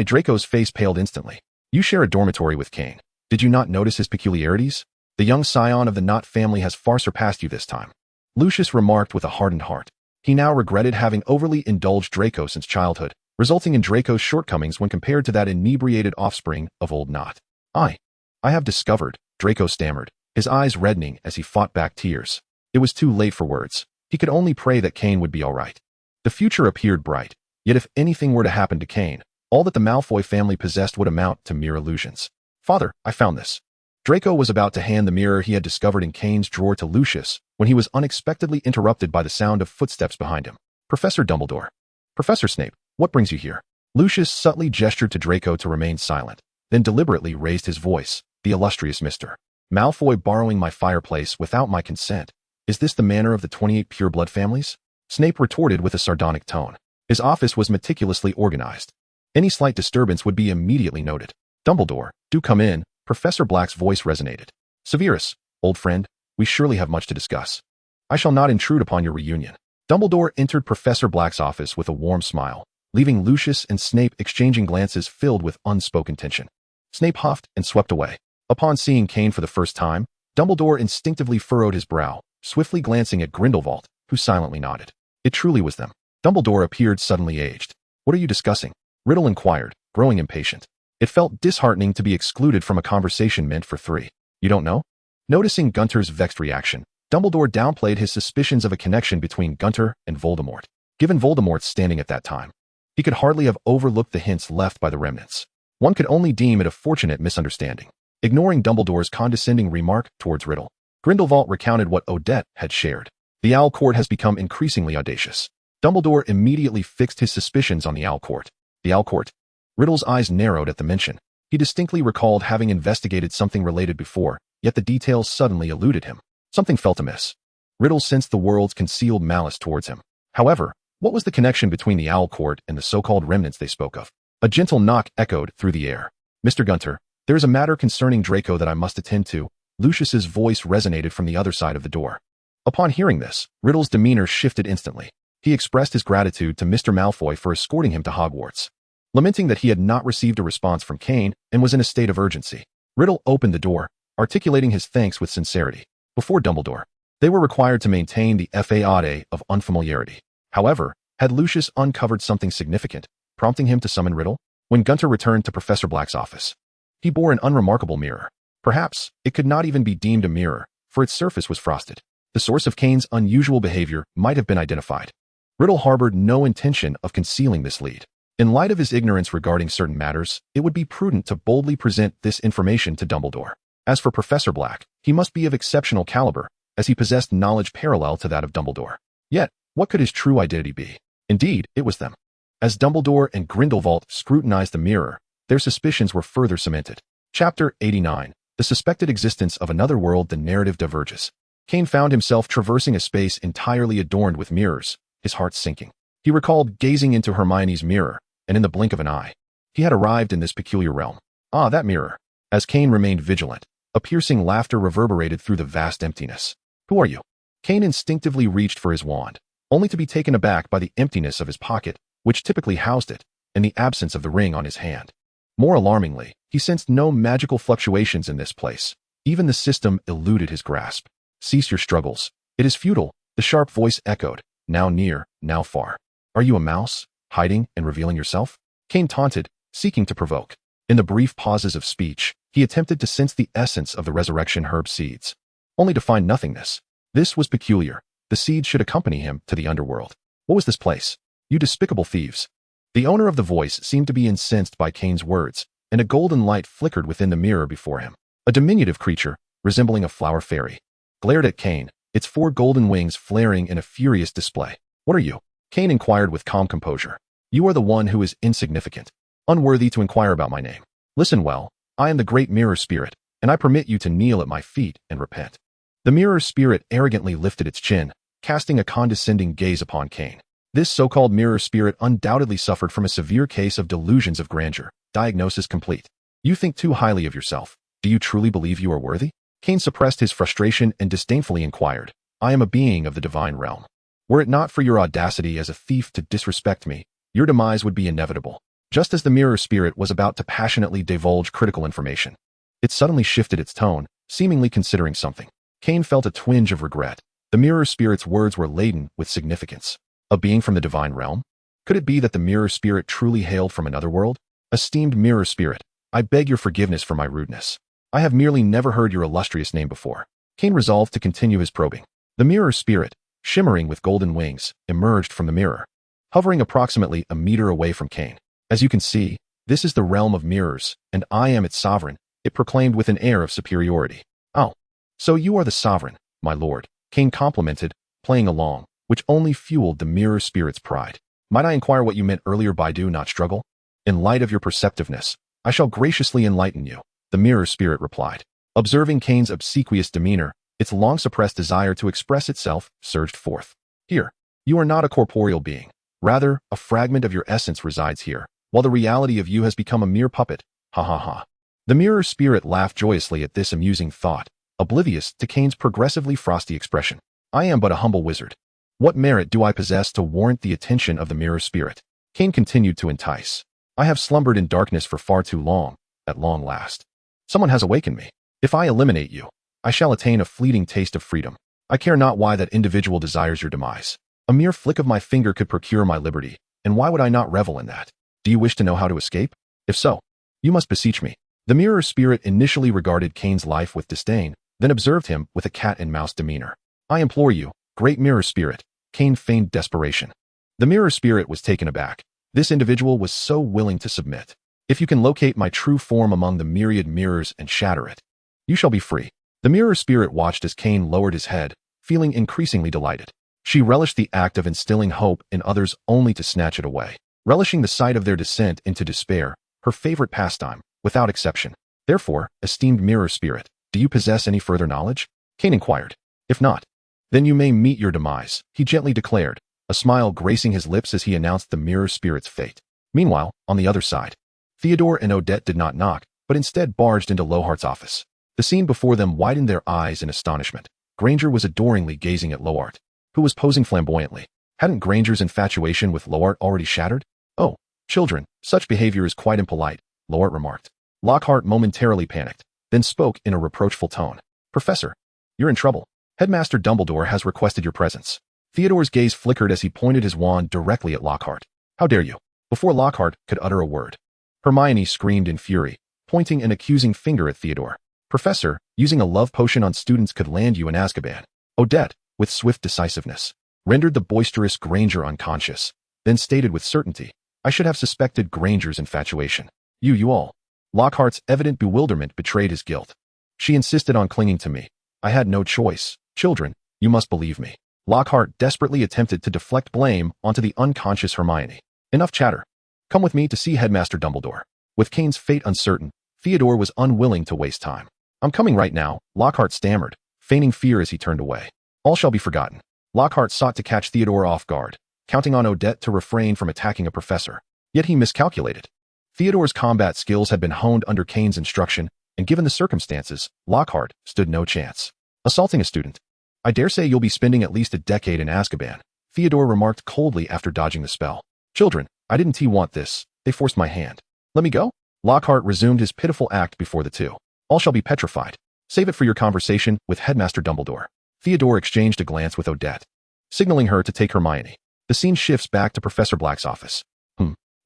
Draco's face paled instantly. "You share a dormitory with Kane. Did you not notice his peculiarities? The young scion of the Knott family has far surpassed you this time." Lucius remarked with a hardened heart. He now regretted having overly indulged Draco since childhood, resulting in Draco's shortcomings when compared to that inebriated offspring of old Knott. I have discovered," Draco stammered, his eyes reddening as he fought back tears. It was too late for words. He could only pray that Kane would be all right. The future appeared bright, yet if anything were to happen to Kane, all that the Malfoy family possessed would amount to mere illusions. "Father, I found this." Draco was about to hand the mirror he had discovered in Kane's drawer to Lucius when he was unexpectedly interrupted by the sound of footsteps behind him. "Professor Dumbledore." "Professor Snape, what brings you here?" Lucius subtly gestured to Draco to remain silent, then deliberately raised his voice. "The illustrious Mr. Malfoy borrowing my fireplace without my consent. Is this the manner of the 28 pureblood families?" Snape retorted with a sardonic tone. His office was meticulously organized. Any slight disturbance would be immediately noted. "Dumbledore, do come in," Professor Black's voice resonated. "Severus, old friend, we surely have much to discuss. I shall not intrude upon your reunion." Dumbledore entered Professor Black's office with a warm smile, leaving Lucius and Snape exchanging glances filled with unspoken tension. Snape huffed and swept away. Upon seeing Kane for the first time, Dumbledore instinctively furrowed his brow, swiftly glancing at Grindelwald, who silently nodded. It truly was them. Dumbledore appeared suddenly aged. "What are you discussing?" Riddle inquired, growing impatient. It felt disheartening to be excluded from a conversation meant for three. "You don't know?" Noticing Gunter's vexed reaction, Dumbledore downplayed his suspicions of a connection between Gunter and Voldemort. Given Voldemort's standing at that time, he could hardly have overlooked the hints left by the remnants. One could only deem it a fortunate misunderstanding. Ignoring Dumbledore's condescending remark towards Riddle, Grindelwald recounted what Odette had shared. The Owl Court has become increasingly audacious. Dumbledore immediately fixed his suspicions on the Owl Court. The Owl Court? Riddle's eyes narrowed at the mention. He distinctly recalled having investigated something related before, yet the details suddenly eluded him. Something felt amiss. Riddle sensed the world's concealed malice towards him. However, what was the connection between the Owl Court and the so-called remnants they spoke of? A gentle knock echoed through the air. "Mr. Gunter, there is a matter concerning Draco that I must attend to." Lucius's voice resonated from the other side of the door. Upon hearing this, Riddle's demeanor shifted instantly. He expressed his gratitude to Mr. Malfoy for escorting him to Hogwarts, lamenting that he had not received a response from Kane and was in a state of urgency. Riddle opened the door, articulating his thanks with sincerity. Before Dumbledore, they were required to maintain the facade of unfamiliarity. However, had Lucius uncovered something significant, prompting him to summon Riddle? When Gunter returned to Professor Black's office, he bore an unremarkable mirror. Perhaps it could not even be deemed a mirror, for its surface was frosted. The source of Kane's unusual behavior might have been identified. Riddle harbored no intention of concealing this lead. In light of his ignorance regarding certain matters, it would be prudent to boldly present this information to Dumbledore. As for Professor Black, he must be of exceptional caliber, as he possessed knowledge parallel to that of Dumbledore. Yet, what could his true identity be? Indeed, it was them. As Dumbledore and Grindelwald scrutinized the mirror, their suspicions were further cemented. Chapter 89. The suspected existence of another world. The narrative diverges. Kane found himself traversing a space entirely adorned with mirrors, his heart sinking. He recalled gazing into Hermione's mirror, and in the blink of an eye, he had arrived in this peculiar realm. Ah, that mirror. As Kane remained vigilant, a piercing laughter reverberated through the vast emptiness. "Who are you?" Kane instinctively reached for his wand, only to be taken aback by the emptiness of his pocket, which typically housed it, and the absence of the ring on his hand. More alarmingly, he sensed no magical fluctuations in this place. Even the system eluded his grasp. "Cease your struggles. It is futile," the sharp voice echoed, now near, now far. "Are you a mouse, hiding and revealing yourself?" Kane taunted, seeking to provoke. In the brief pauses of speech, he attempted to sense the essence of the resurrection herb seeds, only to find nothingness. This was peculiar. The seeds should accompany him to the underworld. What was this place? "You despicable thieves." The owner of the voice seemed to be incensed by Kane's words, and a golden light flickered within the mirror before him. A diminutive creature, resembling a flower fairy, glared at Kane, its 4 golden wings flaring in a furious display. "What are you?" Kane inquired with calm composure. "You are the one who is insignificant, unworthy to inquire about my name. Listen well, I am the great mirror spirit, and I permit you to kneel at my feet and repent." The mirror spirit arrogantly lifted its chin, casting a condescending gaze upon Kane. This so-called mirror spirit undoubtedly suffered from a severe case of delusions of grandeur. Diagnosis complete. "You think too highly of yourself. Do you truly believe you are worthy?" Kane suppressed his frustration and disdainfully inquired. "I am a being of the divine realm. Were it not for your audacity as a thief to disrespect me, your demise would be inevitable." Just as the mirror spirit was about to passionately divulge critical information, it suddenly shifted its tone, seemingly considering something. Kane felt a twinge of regret. The mirror spirit's words were laden with significance. A being from the divine realm? Could it be that the mirror spirit truly hailed from another world? "Esteemed mirror spirit, I beg your forgiveness for my rudeness. I have merely never heard your illustrious name before." Kane resolved to continue his probing. The mirror spirit, shimmering with golden wings, emerged from the mirror, hovering approximately a meter away from Kane. "As you can see, this is the realm of mirrors, and I am its sovereign," it proclaimed with an air of superiority. "Oh, so you are the sovereign, my lord," Kane complimented, playing along, which only fueled the mirror spirit's pride. "Might I inquire what you meant earlier by do not struggle?" "In light of your perceptiveness, I shall graciously enlighten you," the mirror spirit replied. Observing Kane's obsequious demeanor, its long-suppressed desire to express itself surged forth. "Here, you are not a corporeal being. Rather, a fragment of your essence resides here, while the reality of you has become a mere puppet. Ha ha ha." The mirror spirit laughed joyously at this amusing thought, oblivious to Kane's progressively frosty expression. "I am but a humble wizard. What merit do I possess to warrant the attention of the mirror spirit? Kane continued to entice. I have slumbered in darkness for far too long, at long last. Someone has awakened me. If I eliminate you, I shall attain a fleeting taste of freedom. I care not why that individual desires your demise. A mere flick of my finger could procure my liberty, and why would I not revel in that? Do you wish to know how to escape? If so, you must beseech me. The mirror spirit initially regarded Kane's life with disdain, then observed him with a cat-and-mouse demeanor. I implore you, great mirror spirit. Kane feigned desperation. The mirror spirit was taken aback. This individual was so willing to submit. If you can locate my true form among the myriad mirrors and shatter it, you shall be free. The mirror spirit watched as Kane lowered his head, feeling increasingly delighted. She relished the act of instilling hope in others only to snatch it away. Relishing the sight of their descent into despair, her favorite pastime, without exception. Therefore, esteemed mirror spirit, do you possess any further knowledge? Kane inquired. If not, then you may meet your demise, he gently declared, a smile gracing his lips as he announced the mirror spirit's fate. Meanwhile, on the other side, Theodore and Odette did not knock, but instead barged into Lohart's office. The scene before them widened their eyes in astonishment. Granger was adoringly gazing at Lohart, who was posing flamboyantly. Hadn't Granger's infatuation with Lohart already shattered? Oh, children, such behavior is quite impolite, Lohart remarked. Lockhart momentarily panicked, then spoke in a reproachful tone. Professor, you're in trouble. Headmaster Dumbledore has requested your presence. Theodore's gaze flickered as he pointed his wand directly at Lockhart. How dare you? Before Lockhart could utter a word, Hermione screamed in fury, pointing an accusing finger at Theodore. Professor, using a love potion on students could land you in Azkaban. Odette, with swift decisiveness, rendered the boisterous Granger unconscious, then stated with certainty, I should have suspected Granger's infatuation. You all. Lockhart's evident bewilderment betrayed his guilt. She insisted on clinging to me. I had no choice. Children, you must believe me. Lockhart desperately attempted to deflect blame onto the unconscious Hermione. Enough chatter. Come with me to see Headmaster Dumbledore. With Kane's fate uncertain, Theodore was unwilling to waste time. I'm coming right now, Lockhart stammered, feigning fear as he turned away. All shall be forgotten. Lockhart sought to catch Theodore off guard, counting on Odette to refrain from attacking a professor. Yet he miscalculated. Theodore's combat skills had been honed under Kane's instruction, and given the circumstances, Lockhart stood no chance. Assaulting a student. I dare say you'll be spending at least a decade in Azkaban, Theodore remarked coldly after dodging the spell. Children, I didn't want this. They forced my hand. Let me go? Lockhart resumed his pitiful act before the two. All shall be petrified. Save it for your conversation with Headmaster Dumbledore. Theodore exchanged a glance with Odette, signaling her to take Hermione. The scene shifts back to Professor Black's office.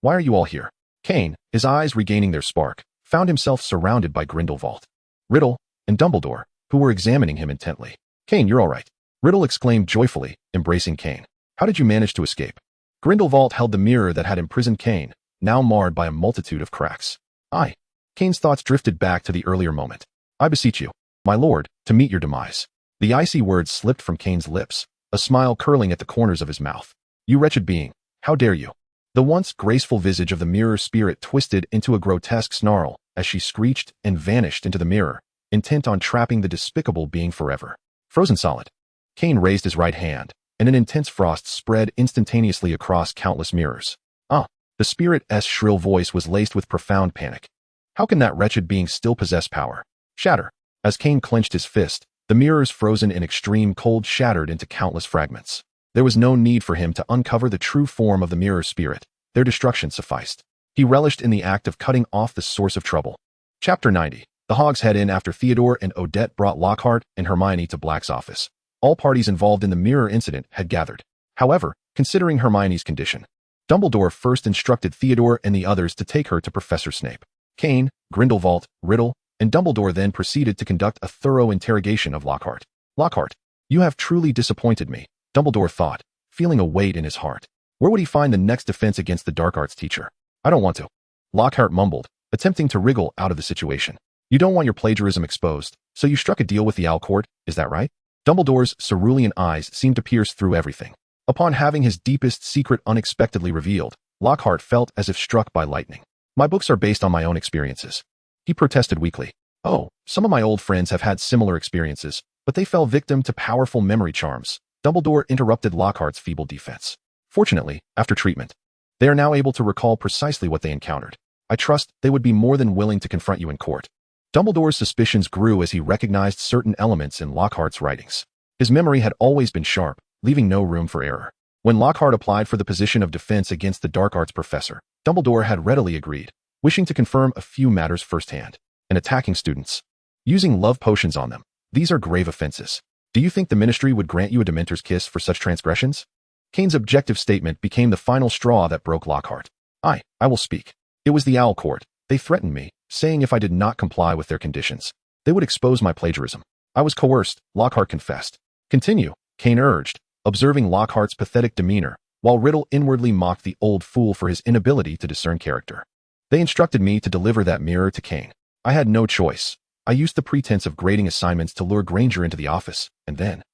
Why are you all here? Kane, his eyes regaining their spark, found himself surrounded by Grindelwald, Riddle, and Dumbledore, who were examining him intently. Kane, you're all right. Riddle exclaimed joyfully, embracing Kane. How did you manage to escape? Grindelwald held the mirror that had imprisoned Kane, now marred by a multitude of cracks. Kane's thoughts drifted back to the earlier moment. I beseech you, my lord, to meet your demise. The icy words slipped from Kane's lips, a smile curling at the corners of his mouth. You wretched being, how dare you? The once graceful visage of the mirror spirit twisted into a grotesque snarl as she screeched and vanished into the mirror, intent on trapping the despicable being forever. Frozen solid. Kane raised his right hand, and an intense frost spread instantaneously across countless mirrors. The spirit's shrill voice was laced with profound panic. How can that wretched being still possess power? Shatter. As Kane clenched his fist, the mirrors frozen in extreme cold shattered into countless fragments. There was no need for him to uncover the true form of the mirror spirit. Their destruction sufficed. He relished in the act of cutting off the source of trouble. Chapter 90. The Hogs head in after Theodore and Odette brought Lockhart and Hermione to Black's office. All parties involved in the mirror incident had gathered. However, considering Hermione's condition, Dumbledore first instructed Theodore and the others to take her to Professor Snape. Kane, Grindelwald, Riddle, and Dumbledore then proceeded to conduct a thorough interrogation of Lockhart. Lockhart, you have truly disappointed me, Dumbledore thought, feeling a weight in his heart. Where would he find the next defense against the dark arts teacher? I don't want to. Lockhart mumbled, attempting to wriggle out of the situation. You don't want your plagiarism exposed, so you struck a deal with the Owl Court, is that right? Dumbledore's cerulean eyes seemed to pierce through everything. Upon having his deepest secret unexpectedly revealed, Lockhart felt as if struck by lightning. My books are based on my own experiences. He protested weakly. Oh, some of my old friends have had similar experiences, but they fell victim to powerful memory charms. Dumbledore interrupted Lockhart's feeble defense. Fortunately, after treatment, they are now able to recall precisely what they encountered. I trust they would be more than willing to confront you in court. Dumbledore's suspicions grew as he recognized certain elements in Lockhart's writings. His memory had always been sharp, leaving no room for error. When Lockhart applied for the position of defense against the dark arts professor, Dumbledore had readily agreed, wishing to confirm a few matters firsthand. And attacking students, using love potions on them, these are grave offenses. Do you think the ministry would grant you a Dementor's kiss for such transgressions? Kane's objective statement became the final straw that broke Lockhart. I will speak. It was the Owl Court. They threatened me, saying if I did not comply with their conditions, they would expose my plagiarism. I was coerced, Lockhart confessed. Continue, Kane urged, observing Lockhart's pathetic demeanor, while Riddle inwardly mocked the old fool for his inability to discern character. They instructed me to deliver that mirror to Kane. I had no choice. I used the pretense of grading assignments to lure Granger into the office, and then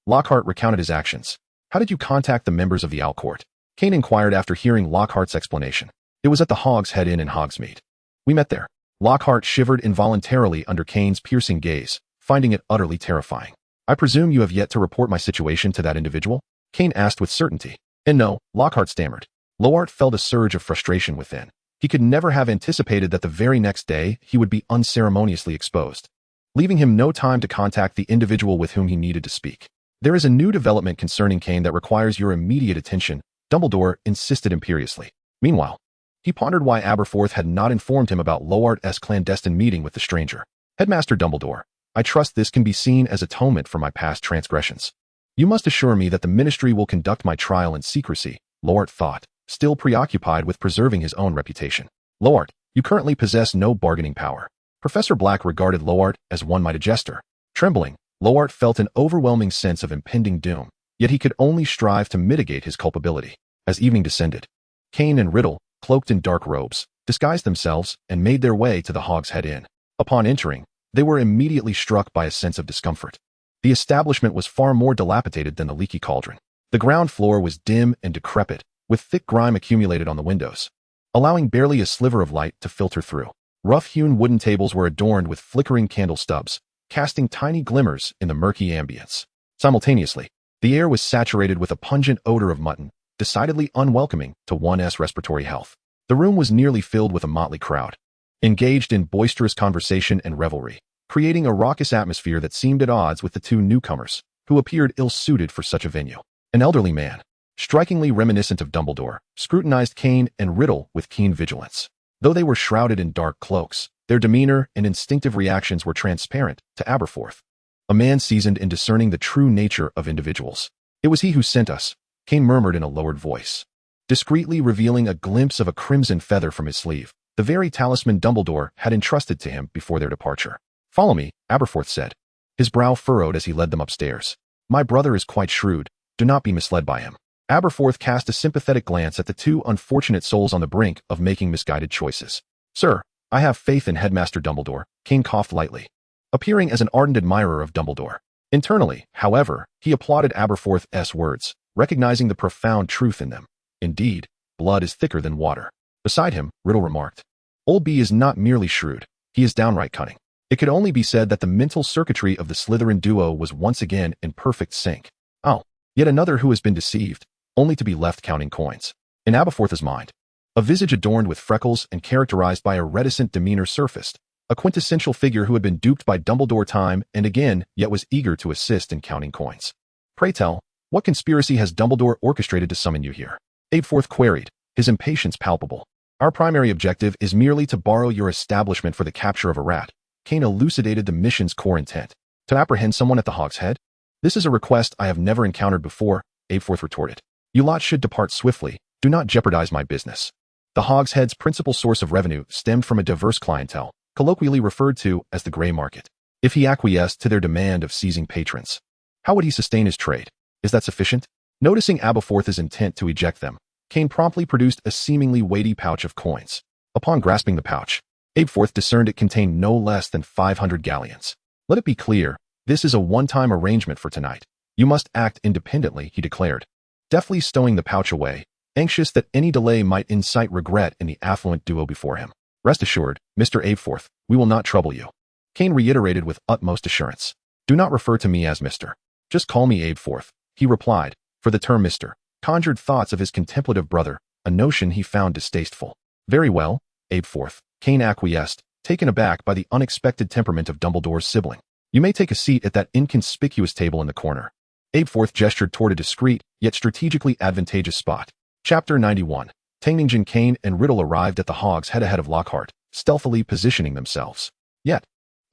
Lockhart recounted his actions. How did you contact the members of the Owl Court? Kane inquired after hearing Lockhart's explanation. It was at the Hog's Head Inn in Hogsmeade. We met there. Lockhart shivered involuntarily under Kane's piercing gaze, finding it utterly terrifying. I presume you have yet to report my situation to that individual? Kane asked with certainty. And no, Lockhart stammered. Lowart felt a surge of frustration within. He could never have anticipated that the very next day he would be unceremoniously exposed, leaving him no time to contact the individual with whom he needed to speak. There is a new development concerning Kane that requires your immediate attention, Dumbledore insisted imperiously. Meanwhile, he pondered why Aberforth had not informed him about Lowart's clandestine meeting with the stranger. Headmaster Dumbledore, I trust this can be seen as atonement for my past transgressions. You must assure me that the ministry will conduct my trial in secrecy, Lowart thought, still preoccupied with preserving his own reputation. Lowart, you currently possess no bargaining power. Professor Black regarded Lowart as one might a jester. Trembling, Lowart felt an overwhelming sense of impending doom, yet he could only strive to mitigate his culpability. As evening descended, Kane and Riddle, cloaked in dark robes, disguised themselves and made their way to the Hog's Head Inn. Upon entering, they were immediately struck by a sense of discomfort. The establishment was far more dilapidated than the Leaky Cauldron. The ground floor was dim and decrepit, with thick grime accumulated on the windows, allowing barely a sliver of light to filter through. Rough-hewn wooden tables were adorned with flickering candle stubs, casting tiny glimmers in the murky ambience. Simultaneously, the air was saturated with a pungent odor of mutton, decidedly unwelcoming to one's respiratory health. The room was nearly filled with a motley crowd, engaged in boisterous conversation and revelry, creating a raucous atmosphere that seemed at odds with the two newcomers, who appeared ill-suited for such a venue. An elderly man, strikingly reminiscent of Dumbledore, scrutinized Kane and Riddle with keen vigilance. Though they were shrouded in dark cloaks, their demeanor and instinctive reactions were transparent to Aberforth, a man seasoned in discerning the true nature of individuals. It was he who sent us, Kane murmured in a lowered voice, discreetly revealing a glimpse of a crimson feather from his sleeve, the very talisman Dumbledore had entrusted to him before their departure. Follow me, Aberforth said, his brow furrowed as he led them upstairs. My brother is quite shrewd. Do not be misled by him. Aberforth cast a sympathetic glance at the two unfortunate souls on the brink of making misguided choices. Sir, I have faith in Headmaster Dumbledore, Kane coughed lightly, appearing as an ardent admirer of Dumbledore. Internally, however, he applauded Aberforth's words, recognizing the profound truth in them. Indeed, blood is thicker than water. Beside him, Riddle remarked, Old B is not merely shrewd, he is downright cunning. It could only be said that the mental circuitry of the Slytherin duo was once again in perfect sync. Oh, yet another who has been deceived, only to be left counting coins. In Aberforth's mind, a visage adorned with freckles and characterized by a reticent demeanor surfaced, a quintessential figure who had been duped by Dumbledore time and again, yet was eager to assist in counting coins. Pray tell, what conspiracy has Dumbledore orchestrated to summon you here? Aberforth queried, his impatience palpable. Our primary objective is merely to borrow your establishment for the capture of a rat. Kane elucidated the mission's core intent. To apprehend someone at the Hog's Head? This is a request I have never encountered before, Aberforth retorted. You lot should depart swiftly. Do not jeopardize my business. The Hog's Head's principal source of revenue stemmed from a diverse clientele, colloquially referred to as the gray market. If he acquiesced to their demand of seizing patrons, how would he sustain his trade? Is that sufficient? Noticing Aberforth's intent to eject them, Kane promptly produced a seemingly weighty pouch of coins. Upon grasping the pouch, Aberforth discerned it contained no less than 500 galleons. Let it be clear, this is a one-time arrangement for tonight. You must act independently, he declared, deftly stowing the pouch away, anxious that any delay might incite regret in the affluent duo before him. Rest assured, Mr. Aberforth, we will not trouble you. Kane reiterated with utmost assurance. Do not refer to me as Mr. Just call me Aberforth, he replied, for the term Mr. conjured thoughts of his contemplative brother, a notion he found distasteful. Very well, Aberforth, Kane acquiesced, taken aback by the unexpected temperament of Dumbledore's sibling. You may take a seat at that inconspicuous table in the corner. Abeforth gestured toward a discreet, yet strategically advantageous spot. Chapter 91. Tangnington, Kane, and Riddle arrived at the Hog's Head ahead of Lockhart, stealthily positioning themselves. Yet,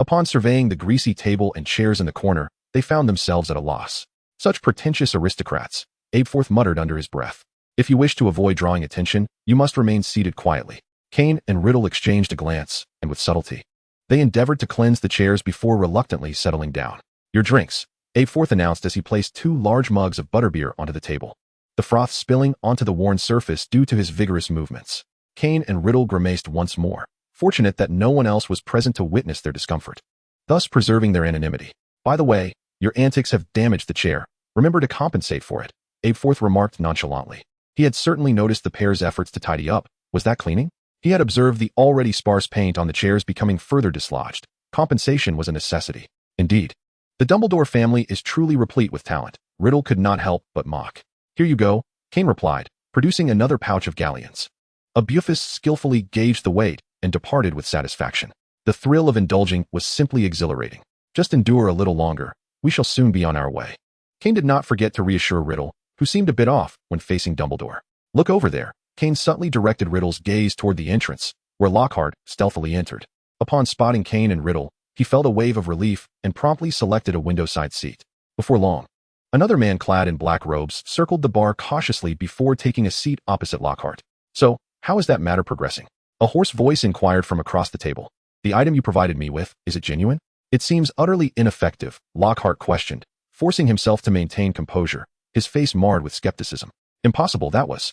upon surveying the greasy table and chairs in the corner, they found themselves at a loss. Such pretentious aristocrats, Abeforth muttered under his breath. If you wish to avoid drawing attention, you must remain seated quietly. Kane and Riddle exchanged a glance, and with subtlety, they endeavored to cleanse the chairs before reluctantly settling down. Your drinks, Abeforth announced as he placed 2 large mugs of butterbeer onto the table, the froth spilling onto the worn surface due to his vigorous movements. Kane and Riddle grimaced once more, fortunate that no one else was present to witness their discomfort, thus preserving their anonymity. By the way, your antics have damaged the chair. Remember to compensate for it, Abeforth remarked nonchalantly. He had certainly noticed the pair's efforts to tidy up. Was that cleaning? He had observed the already sparse paint on the chairs becoming further dislodged. Compensation was a necessity. Indeed. The Dumbledore family is truly replete with talent. Riddle could not help but mock. Here you go, Kane replied, producing another pouch of galleons. Bufus skillfully gauged the weight and departed with satisfaction. The thrill of indulging was simply exhilarating. Just endure a little longer. We shall soon be on our way. Kane did not forget to reassure Riddle, who seemed a bit off when facing Dumbledore. Look over there. Kane subtly directed Riddle's gaze toward the entrance, where Lockhart stealthily entered. Upon spotting Kane and Riddle, he felt a wave of relief and promptly selected a window-side seat. Before long, another man clad in black robes circled the bar cautiously before taking a seat opposite Lockhart. So, how is that matter progressing? A hoarse voice inquired from across the table. The item you provided me with, is it genuine? It seems utterly ineffective, Lockhart questioned, forcing himself to maintain composure, his face marred with skepticism. Impossible, that was.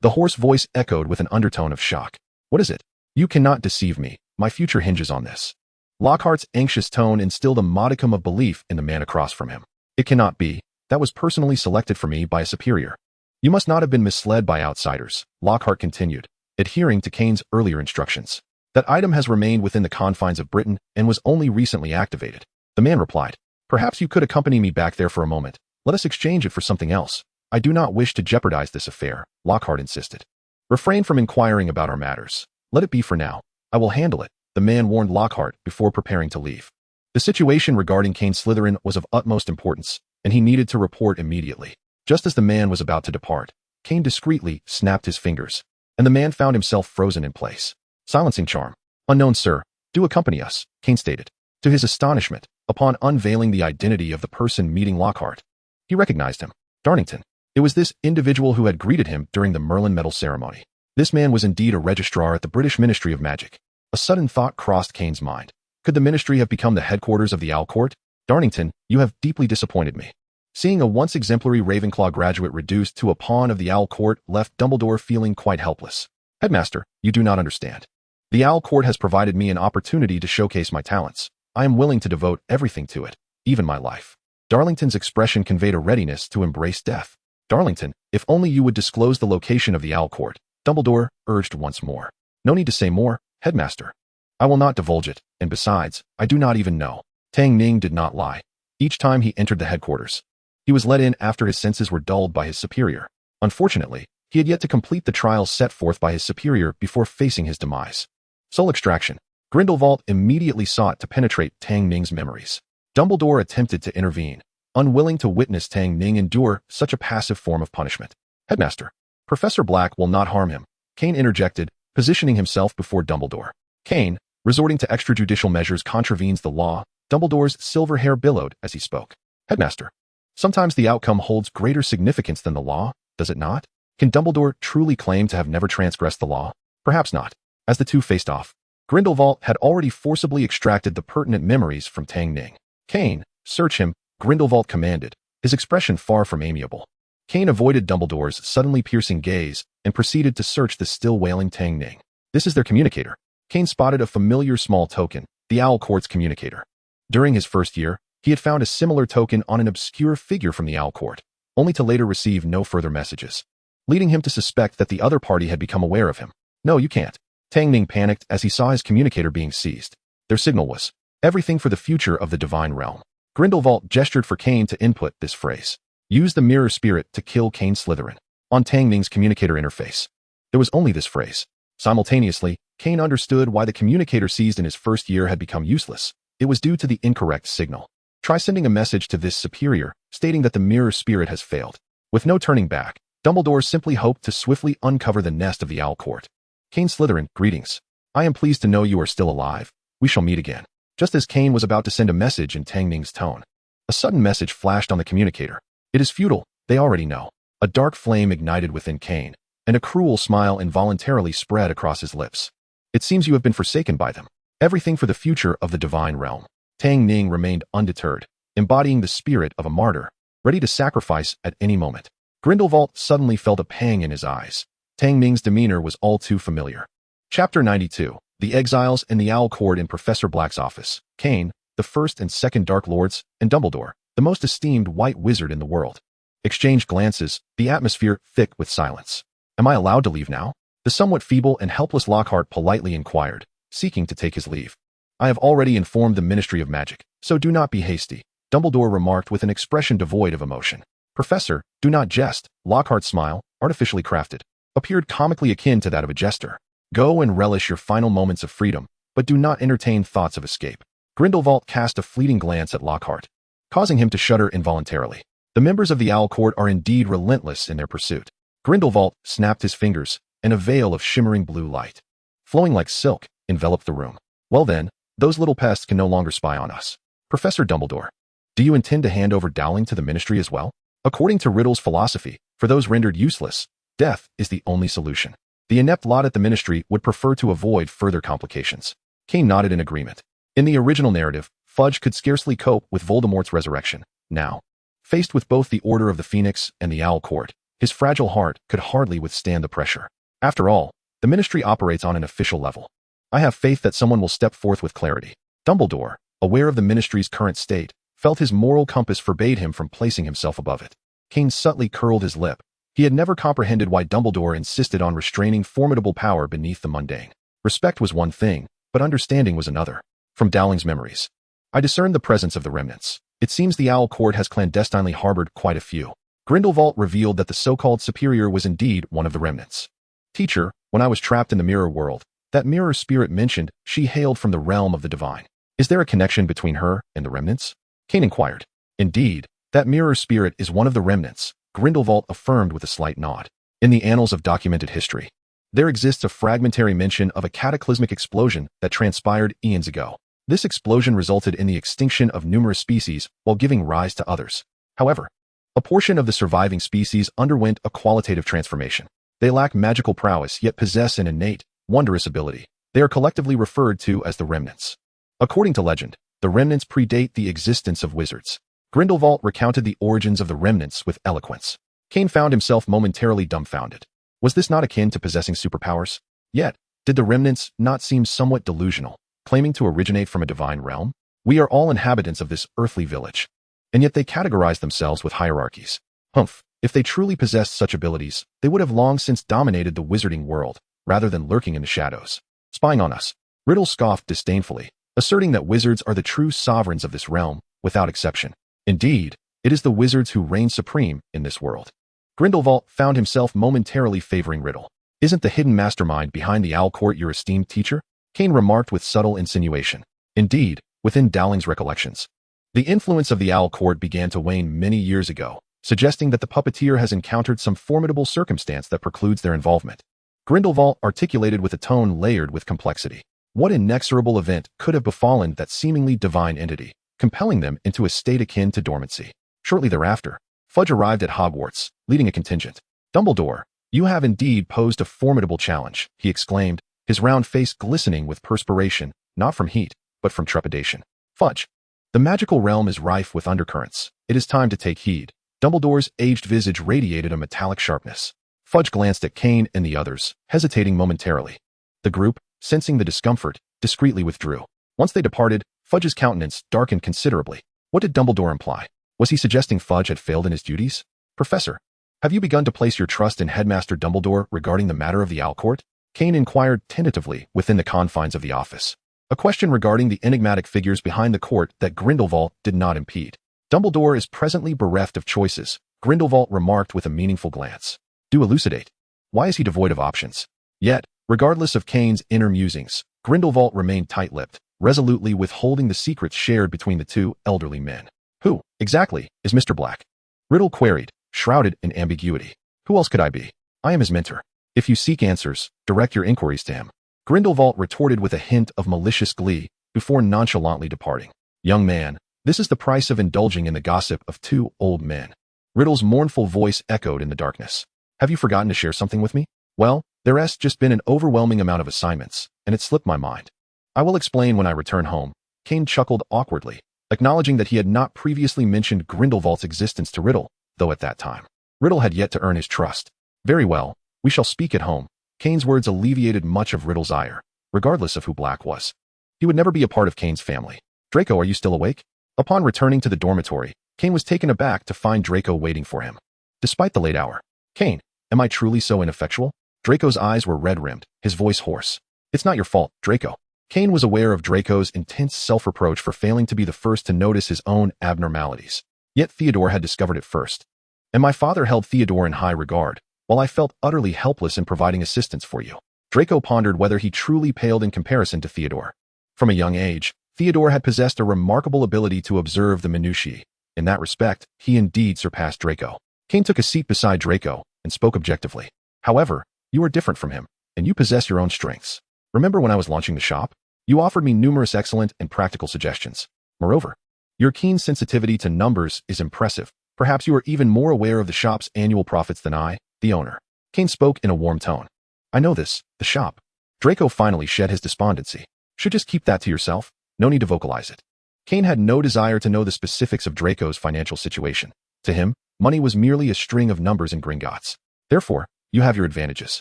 The hoarse voice echoed with an undertone of shock. What is it? You cannot deceive me. My future hinges on this. Lockhart's anxious tone instilled a modicum of belief in the man across from him. It cannot be. That was personally selected for me by a superior. You must not have been misled by outsiders, Lockhart continued, adhering to Kane's earlier instructions. That item has remained within the confines of Britain and was only recently activated. The man replied. Perhaps you could accompany me back there for a moment. Let us exchange it for something else. I do not wish to jeopardize this affair, Lockhart insisted. Refrain from inquiring about our matters. Let it be for now. I will handle it, the man warned Lockhart before preparing to leave. The situation regarding Kane Slytherin was of utmost importance, and he needed to report immediately. Just as the man was about to depart, Kane discreetly snapped his fingers, and the man found himself frozen in place. Silencing charm. Unknown sir, do accompany us, Kane stated. To his astonishment, upon unveiling the identity of the person meeting Lockhart, he recognized him. Darnington. It was this individual who had greeted him during the Merlin Medal ceremony. This man was indeed a registrar at the British Ministry of Magic. A sudden thought crossed Kane's mind. Could the ministry have become the headquarters of the Owl Court? Darnington, you have deeply disappointed me. Seeing a once exemplary Ravenclaw graduate reduced to a pawn of the Owl Court left Dumbledore feeling quite helpless. Headmaster, you do not understand. The Owl Court has provided me an opportunity to showcase my talents. I am willing to devote everything to it, even my life. Darlington's expression conveyed a readiness to embrace death. Darlington, if only you would disclose the location of the Owl Court, Dumbledore urged once more. No need to say more, Headmaster. I will not divulge it, and besides, I do not even know. Tang Ning did not lie. Each time he entered the headquarters, he was let in after his senses were dulled by his superior. Unfortunately, he had yet to complete the trials set forth by his superior before facing his demise. Soul extraction. Grindelwald immediately sought to penetrate Tang Ning's memories. Dumbledore attempted to intervene, unwilling to witness Tang Ning endure such a passive form of punishment. Headmaster, Professor Black will not harm him, Kane interjected, positioning himself before Dumbledore. Kane, resorting to extrajudicial measures contravenes the law, Dumbledore's silver hair billowed as he spoke. Headmaster, sometimes the outcome holds greater significance than the law, does it not? Can Dumbledore truly claim to have never transgressed the law? Perhaps not. As the two faced off, Grindelwald had already forcibly extracted the pertinent memories from Tang Ning. Kane, search him, Grindelwald commanded, his expression far from amiable. Kane avoided Dumbledore's suddenly piercing gaze and proceeded to search the still wailing Tang Ning. This is their communicator. Kane spotted a familiar small token, the Owl Court's communicator. During his first year, he had found a similar token on an obscure figure from the Owl Court, only to later receive no further messages, leading him to suspect that the other party had become aware of him. No, you can't. Tang Ning panicked as he saw his communicator being seized. Their signal was, everything for the future of the divine realm. Grindelwald gestured for Kane to input this phrase. Use the mirror spirit to kill Kane Slytherin. On Tang Ning's communicator interface, there was only this phrase. Simultaneously, Kane understood why the communicator seized in his first year had become useless. It was due to the incorrect signal. Try sending a message to this superior, stating that the mirror spirit has failed. With no turning back, Dumbledore simply hoped to swiftly uncover the nest of the Owl Court. Kane Slytherin, greetings. I am pleased to know you are still alive. We shall meet again. Just as Kane was about to send a message in Tang Ning's tone, a sudden message flashed on the communicator. It is futile, they already know. A dark flame ignited within Kane, and a cruel smile involuntarily spread across his lips. It seems you have been forsaken by them. Everything for the future of the divine realm. Tang Ning remained undeterred, embodying the spirit of a martyr, ready to sacrifice at any moment. Grindelwald suddenly felt a pang in his eyes. Tang Ning's demeanor was all too familiar. Chapter 92. The Exiles and the Owl Court in Professor Black's office. Kane, the first and second Dark Lords, and Dumbledore, the most esteemed white wizard in the world, exchanged glances, the atmosphere thick with silence. Am I allowed to leave now? The somewhat feeble and helpless Lockhart politely inquired, seeking to take his leave. I have already informed the Ministry of Magic, so do not be hasty, Dumbledore remarked with an expression devoid of emotion. Professor, do not jest. Lockhart's smile, artificially crafted, appeared comically akin to that of a jester. Go and relish your final moments of freedom, but do not entertain thoughts of escape. Grindelwald cast a fleeting glance at Lockhart, causing him to shudder involuntarily. The members of the Owl Court are indeed relentless in their pursuit. Grindelwald snapped his fingers, and a veil of shimmering blue light, flowing like silk, enveloped the room. Well then, those little pests can no longer spy on us. Professor Dumbledore, do you intend to hand over Dowling to the Ministry as well? According to Riddle's philosophy, for those rendered useless, death is the only solution. The inept lot at the Ministry would prefer to avoid further complications. Kane nodded in agreement. In the original narrative, Fudge could scarcely cope with Voldemort's resurrection. Now, faced with both the Order of the Phoenix and the Owl Court, his fragile heart could hardly withstand the pressure. After all, the Ministry operates on an official level. I have faith that someone will step forth with clarity. Dumbledore, aware of the Ministry's current state, felt his moral compass forbade him from placing himself above it. Kane subtly curled his lip. He had never comprehended why Dumbledore insisted on restraining formidable power beneath the mundane. Respect was one thing, but understanding was another. From Dowling's memories, I discerned the presence of the remnants. It seems the Owl Court has clandestinely harbored quite a few. Grindelwald revealed that the so-called superior was indeed one of the remnants. Teacher, when I was trapped in the mirror world, that mirror spirit mentioned she hailed from the realm of the divine. Is there a connection between her and the remnants? Kane inquired. Indeed, that mirror spirit is one of the remnants, Grindelwald affirmed with a slight nod. In the annals of documented history, there exists a fragmentary mention of a cataclysmic explosion that transpired eons ago. This explosion resulted in the extinction of numerous species while giving rise to others. However, a portion of the surviving species underwent a qualitative transformation. They lack magical prowess yet possess an innate, wondrous ability. They are collectively referred to as the remnants. According to legend, the remnants predate the existence of wizards. Grindelwald recounted the origins of the remnants with eloquence. Kane found himself momentarily dumbfounded. Was this not akin to possessing superpowers? Yet, did the remnants not seem somewhat delusional, claiming to originate from a divine realm? We are all inhabitants of this earthly village, and yet they categorize themselves with hierarchies. Humph, if they truly possessed such abilities, they would have long since dominated the wizarding world, rather than lurking in the shadows, spying on us. Riddle scoffed disdainfully, asserting that wizards are the true sovereigns of this realm, without exception. Indeed, it is the wizards who reign supreme in this world. Grindelwald found himself momentarily favoring Riddle. Isn't the hidden mastermind behind the Owl Court your esteemed teacher? Kane remarked with subtle insinuation. Indeed, within Dowling's recollections, the influence of the Owl Court began to wane many years ago, suggesting that the puppeteer has encountered some formidable circumstance that precludes their involvement. Grindelwald articulated with a tone layered with complexity. What inexorable event could have befallen that seemingly divine entity, compelling them into a state akin to dormancy? Shortly thereafter, Fudge arrived at Hogwarts, leading a contingent. Dumbledore, you have indeed posed a formidable challenge, he exclaimed, his round face glistening with perspiration, not from heat, but from trepidation. Fudge, the magical realm is rife with undercurrents. It is time to take heed. Dumbledore's aged visage radiated a metallic sharpness. Fudge glanced at Kane and the others, hesitating momentarily. The group, sensing the discomfort, discreetly withdrew. Once they departed, Fudge's countenance darkened considerably. What did Dumbledore imply? Was he suggesting Fudge had failed in his duties? Professor, have you begun to place your trust in Headmaster Dumbledore regarding the matter of the Owl Court? Kane inquired tentatively within the confines of the office. A question regarding the enigmatic figures behind the court that Grindelwald did not impede. Dumbledore is presently bereft of choices, Grindelwald remarked with a meaningful glance. Do elucidate. Why is he devoid of options? Yet, regardless of Kane's inner musings, Grindelwald remained tight-lipped, resolutely withholding the secrets shared between the two elderly men. Who, exactly, is Mr. Black? Riddle queried, shrouded in ambiguity. Who else could I be? I am his mentor. If you seek answers, direct your inquiries to him. Grindelwald retorted with a hint of malicious glee before nonchalantly departing. Young man, this is the price of indulging in the gossip of two old men. Riddle's mournful voice echoed in the darkness. Have you forgotten to share something with me? Well, there's just been an overwhelming amount of assignments, and it slipped my mind. I will explain when I return home. Kane chuckled awkwardly, acknowledging that he had not previously mentioned Grindelwald's existence to Riddle, though at that time, Riddle had yet to earn his trust. Very well, we shall speak at home. Kane's words alleviated much of Riddle's ire, regardless of who Black was. He would never be a part of Kane's family. Draco, are you still awake? Upon returning to the dormitory, Kane was taken aback to find Draco waiting for him. Despite the late hour, Kane, am I truly so ineffectual? Draco's eyes were red-rimmed, his voice hoarse. It's not your fault, Draco. Kane was aware of Draco's intense self-reproach for failing to be the first to notice his own abnormalities. Yet Theodore had discovered it first. And my father held Theodore in high regard, while I felt utterly helpless in providing assistance for you. Draco pondered whether he truly paled in comparison to Theodore. From a young age, Theodore had possessed a remarkable ability to observe the minutiae. In that respect, he indeed surpassed Draco. Kane took a seat beside Draco and spoke objectively. However, you are different from him, and you possess your own strengths. Remember when I was launching the shop? You offered me numerous excellent and practical suggestions. Moreover, your keen sensitivity to numbers is impressive. Perhaps you are even more aware of the shop's annual profits than I, the owner. Kane spoke in a warm tone. I know this, the shop. Draco finally shed his despondency. Should just keep that to yourself. No need to vocalize it. Kane had no desire to know the specifics of Draco's financial situation. To him, money was merely a string of numbers and Gringotts. Therefore, you have your advantages.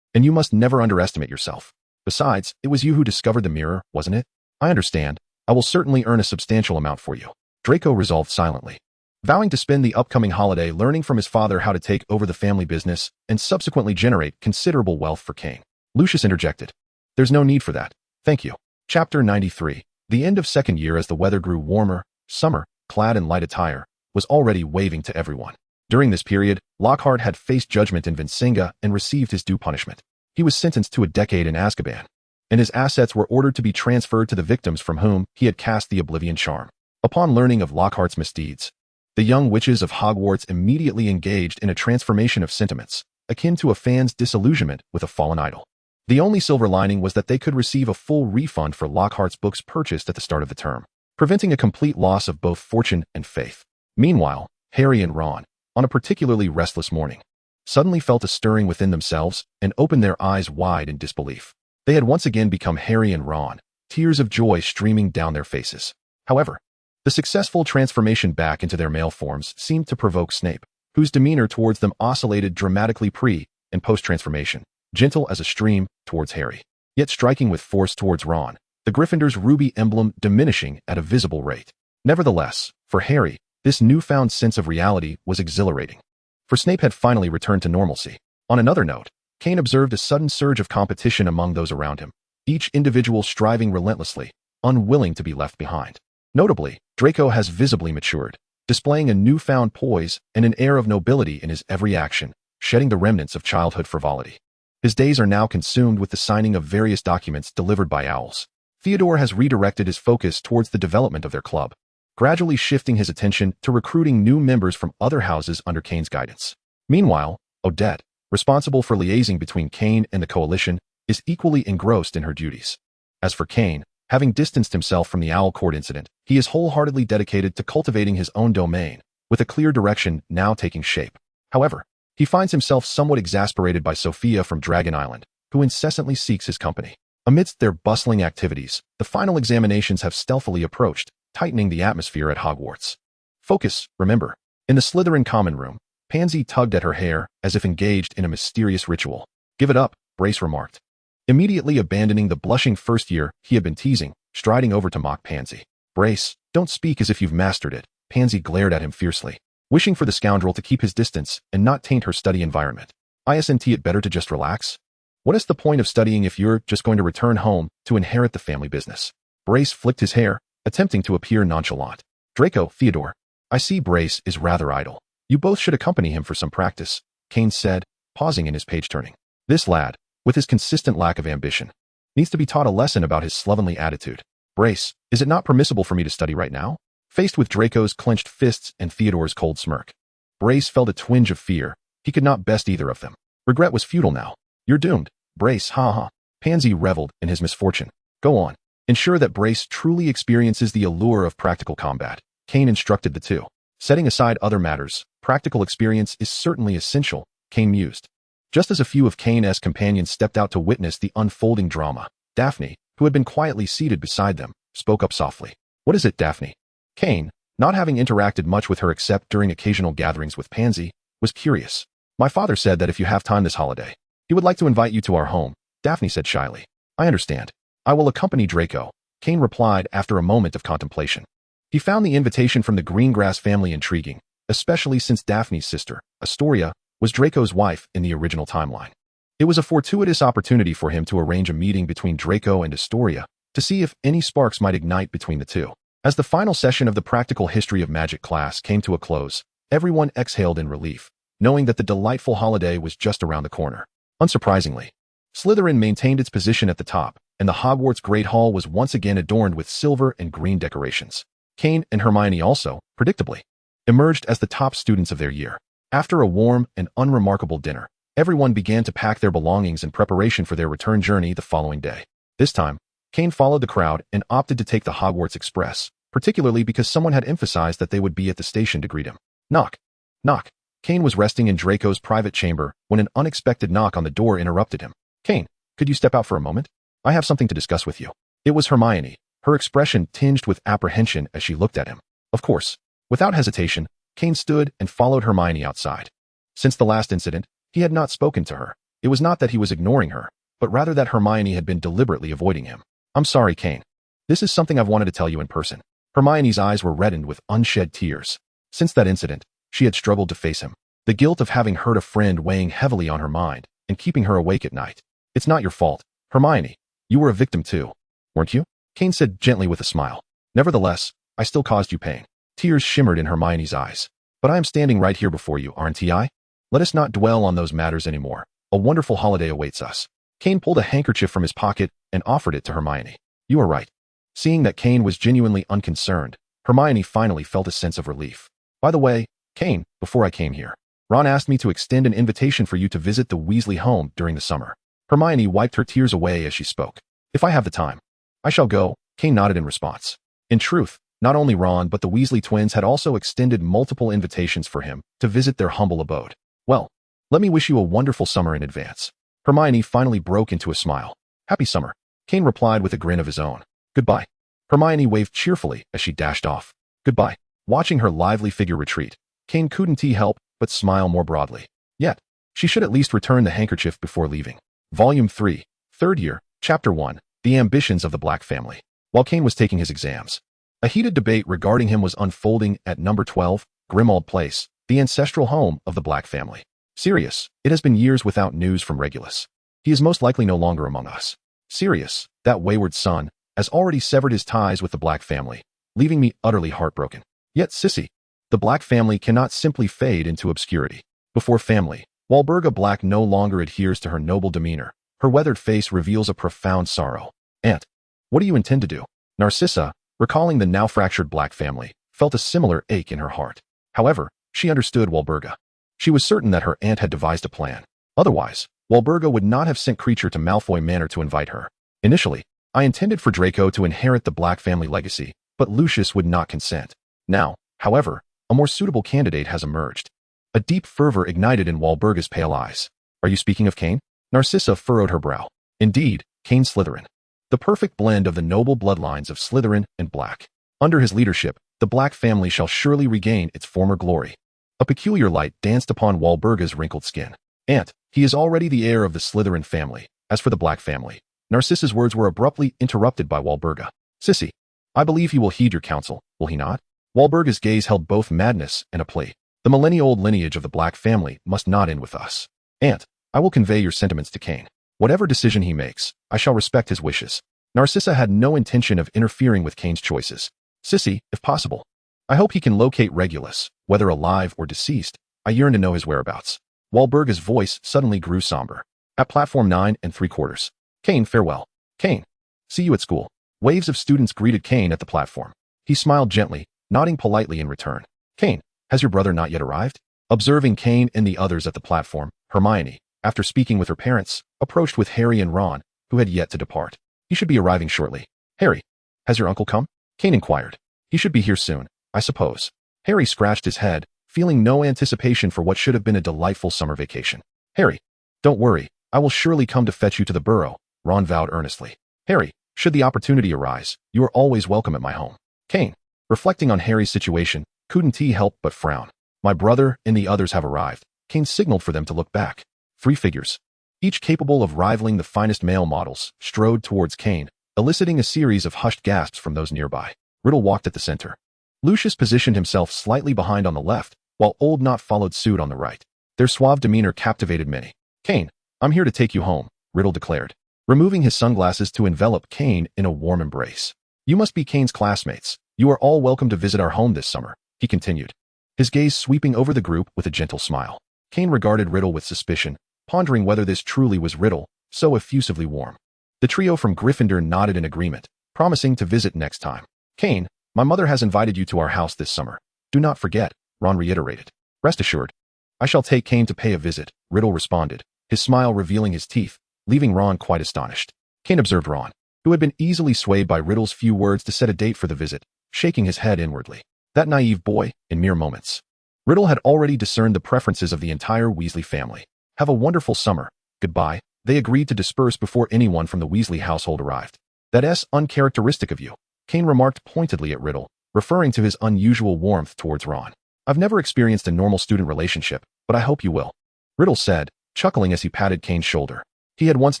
And you must never underestimate yourself. Besides, it was you who discovered the mirror, wasn't it? I understand. I will certainly earn a substantial amount for you. Draco resolved silently, vowing to spend the upcoming holiday learning from his father how to take over the family business and subsequently generate considerable wealth for Kane. Lucius interjected. There's no need for that. Thank you. Chapter 93. The end of second year as the weather grew warmer, summer, clad in light attire, was already waving to everyone. During this period, Lockhart had faced judgment in Vinsinga and received his due punishment. He was sentenced to a decade in Azkaban, and his assets were ordered to be transferred to the victims from whom he had cast the Oblivion Charm. Upon learning of Lockhart's misdeeds, the young witches of Hogwarts immediately engaged in a transformation of sentiments, akin to a fan's disillusionment with a fallen idol. The only silver lining was that they could receive a full refund for Lockhart's books purchased at the start of the term, preventing a complete loss of both fortune and faith. Meanwhile, Harry and Ron, on a particularly restless morning, suddenly felt a stirring within themselves and opened their eyes wide in disbelief. They had once again become Harry and Ron, tears of joy streaming down their faces. However, the successful transformation back into their male forms seemed to provoke Snape, whose demeanor towards them oscillated dramatically pre- and post-transformation, gentle as a stream towards Harry, yet striking with force towards Ron, the Gryffindor's ruby emblem diminishing at a visible rate. Nevertheless, for Harry, this newfound sense of reality was exhilarating. For Snape had finally returned to normalcy. On another note, Kane observed a sudden surge of competition among those around him, each individual striving relentlessly, unwilling to be left behind. Notably, Draco has visibly matured, displaying a newfound poise and an air of nobility in his every action, shedding the remnants of childhood frivolity. His days are now consumed with the signing of various documents delivered by owls. Theodore has redirected his focus towards the development of their club, gradually shifting his attention to recruiting new members from other houses under Kane's guidance. Meanwhile, Odette, responsible for liaising between Kane and the coalition, is equally engrossed in her duties. As for Kane, having distanced himself from the Owl Court incident, he is wholeheartedly dedicated to cultivating his own domain, with a clear direction now taking shape. However, he finds himself somewhat exasperated by Sophia from Dragon Island, who incessantly seeks his company. Amidst their bustling activities, the final examinations have stealthily approached, tightening the atmosphere at Hogwarts. Focus, remember. In the Slytherin common room, Pansy tugged at her hair as if engaged in a mysterious ritual. Give it up, Brace remarked, immediately abandoning the blushing first year he had been teasing, striding over to mock Pansy. Brace, don't speak as if you've mastered it. Pansy glared at him fiercely, wishing for the scoundrel to keep his distance and not taint her study environment. Isn't it better to just relax? What is the point of studying if you're just going to return home to inherit the family business? Brace flicked his hair, attempting to appear nonchalant. Draco, Theodore, I see Brace is rather idle. You both should accompany him for some practice, Kane said, pausing in his page-turning. This lad, with his consistent lack of ambition, needs to be taught a lesson about his slovenly attitude. Brace, is it not permissible for me to study right now? Faced with Draco's clenched fists and Theodore's cold smirk, Brace felt a twinge of fear. He could not best either of them. Regret was futile now. You're doomed. Brace, ha ha. Pansy reveled in his misfortune. Go on. Ensure that Brace truly experiences the allure of practical combat. Kane instructed the two. Setting aside other matters, practical experience is certainly essential, Kane mused. Just as a few of Kane's companions stepped out to witness the unfolding drama, Daphne, who had been quietly seated beside them, spoke up softly. What is it, Daphne? Kane, not having interacted much with her except during occasional gatherings with Pansy, was curious. My father said that if you have time this holiday, he would like to invite you to our home, Daphne said shyly. I understand. I will accompany Draco, Kane replied after a moment of contemplation. He found the invitation from the Greengrass family intriguing, especially since Daphne's sister, Astoria, was Draco's wife in the original timeline. It was a fortuitous opportunity for him to arrange a meeting between Draco and Astoria to see if any sparks might ignite between the two. As the final session of the Practical History of Magic class came to a close, everyone exhaled in relief, knowing that the delightful holiday was just around the corner. Unsurprisingly, Slytherin maintained its position at the top, and the Hogwarts Great Hall was once again adorned with silver and green decorations. Kane and Hermione also, predictably, emerged as the top students of their year. After a warm and unremarkable dinner, everyone began to pack their belongings in preparation for their return journey the following day. This time, Kane followed the crowd and opted to take the Hogwarts Express, particularly because someone had emphasized that they would be at the station to greet him. Knock. Knock. Kane was resting in Draco's private chamber when an unexpected knock on the door interrupted him. Kane, could you step out for a moment? I have something to discuss with you. It was Hermione, her expression tinged with apprehension as she looked at him. Of course. Without hesitation, Kane stood and followed Hermione outside. Since the last incident, he had not spoken to her. It was not that he was ignoring her, but rather that Hermione had been deliberately avoiding him. I'm sorry, Kane. This is something I've wanted to tell you in person. Hermione's eyes were reddened with unshed tears. Since that incident, she had struggled to face him. The guilt of having hurt a friend weighing heavily on her mind and keeping her awake at night. It's not your fault, Hermione. You were a victim too, weren't you? Kane said gently with a smile. Nevertheless, I still caused you pain. Tears shimmered in Hermione's eyes. But I am standing right here before you, aren't I? Let us not dwell on those matters anymore. A wonderful holiday awaits us. Kane pulled a handkerchief from his pocket and offered it to Hermione. You are right. Seeing that Kane was genuinely unconcerned, Hermione finally felt a sense of relief. By the way, Kane, before I came here, Ron asked me to extend an invitation for you to visit the Weasley home during the summer. Hermione wiped her tears away as she spoke. If I have the time, I shall go, Kane nodded in response. In truth, not only Ron but the Weasley twins had also extended multiple invitations for him to visit their humble abode. Well, let me wish you a wonderful summer in advance. Hermione finally broke into a smile. Happy summer, Kane replied with a grin of his own. Goodbye. Hermione waved cheerfully as she dashed off. Goodbye. Watching her lively figure retreat, Kane couldn't help but smile more broadly. Yet, she should at least return the handkerchief before leaving. Volume 3, 3rd Year, Chapter 1, The Ambitions of the Black Family. While Kane was taking his exams, a heated debate regarding him was unfolding at number 12, Grimmauld Place, the ancestral home of the Black family. Sirius, it has been years without news from Regulus. He is most likely no longer among us. Sirius, that wayward son, has already severed his ties with the Black family, leaving me utterly heartbroken. Yet Sissy, the Black family cannot simply fade into obscurity. Before family, Walburga Black no longer adheres to her noble demeanor. Her weathered face reveals a profound sorrow. Aunt, what do you intend to do? Narcissa, recalling the now fractured Black family, felt a similar ache in her heart. However, she understood Walburga. She was certain that her aunt had devised a plan. Otherwise, Walburga would not have sent Creature to Malfoy Manor to invite her. Initially, I intended for Draco to inherit the Black family legacy, but Lucius would not consent. Now, however, a more suitable candidate has emerged. A deep fervor ignited in Walburga's pale eyes. Are you speaking of Kane? Narcissa furrowed her brow. Indeed, Kane Slytherin. The perfect blend of the noble bloodlines of Slytherin and Black. Under his leadership, the Black family shall surely regain its former glory. A peculiar light danced upon Walburga's wrinkled skin. Aunt, he is already the heir of the Slytherin family. As for the Black family, Narcissa's words were abruptly interrupted by Walburga. Sissy, I believe he will heed your counsel, will he not? Walburga's gaze held both madness and a plea. The millennia-old lineage of the Black family must not end with us. Aunt, I will convey your sentiments to Kane. Whatever decision he makes, I shall respect his wishes. Narcissa had no intention of interfering with Kane's choices. Sissy, if possible, I hope he can locate Regulus, whether alive or deceased. I yearn to know his whereabouts. Walburga's voice suddenly grew somber. At platform 9 3/4. Kane, farewell. Kane, see you at school. Waves of students greeted Kane at the platform. He smiled gently, nodding politely in return. Kane, has your brother not yet arrived? Observing Kane and the others at the platform, Hermione, after speaking with her parents, approached with Harry and Ron, who had yet to depart. He should be arriving shortly. Harry, has your uncle come? Kane inquired. He should be here soon, I suppose. Harry scratched his head, feeling no anticipation for what should have been a delightful summer vacation. Harry, don't worry, I will surely come to fetch you to the burrow, Ron vowed earnestly. Harry, should the opportunity arise, you are always welcome at my home. Kane, reflecting on Harry's situation, couldn't he help but frown. My brother and the others have arrived. Kane signaled for them to look back. 3 figures, each capable of rivaling the finest male models, strode towards Kane, eliciting a series of hushed gasps from those nearby. Riddle walked at the center. Lucius positioned himself slightly behind on the left, while Old Knot followed suit on the right. Their suave demeanor captivated many. Kane, I'm here to take you home, Riddle declared, removing his sunglasses to envelop Kane in a warm embrace. You must be Kane's classmates. You are all welcome to visit our home this summer, he continued, his gaze sweeping over the group with a gentle smile. Kane regarded Riddle with suspicion, pondering whether this truly was Riddle, so effusively warm. The trio from Gryffindor nodded in agreement, promising to visit next time. Kane, my mother has invited you to our house this summer. Do not forget, Ron reiterated. Rest assured. I shall take Kane to pay a visit, Riddle responded, his smile revealing his teeth, leaving Ron quite astonished. Kane observed Ron, who had been easily swayed by Riddle's few words to set a date for the visit, shaking his head inwardly. That naive boy, in mere moments. Riddle had already discerned the preferences of the entire Weasley family. Have a wonderful summer. Goodbye. They agreed to disperse before anyone from the Weasley household arrived. That's uncharacteristic of you, Kane remarked pointedly at Riddle, referring to his unusual warmth towards Ron. I've never experienced a normal student relationship, but I hope you will, Riddle said, chuckling as he patted Kane's shoulder. He had once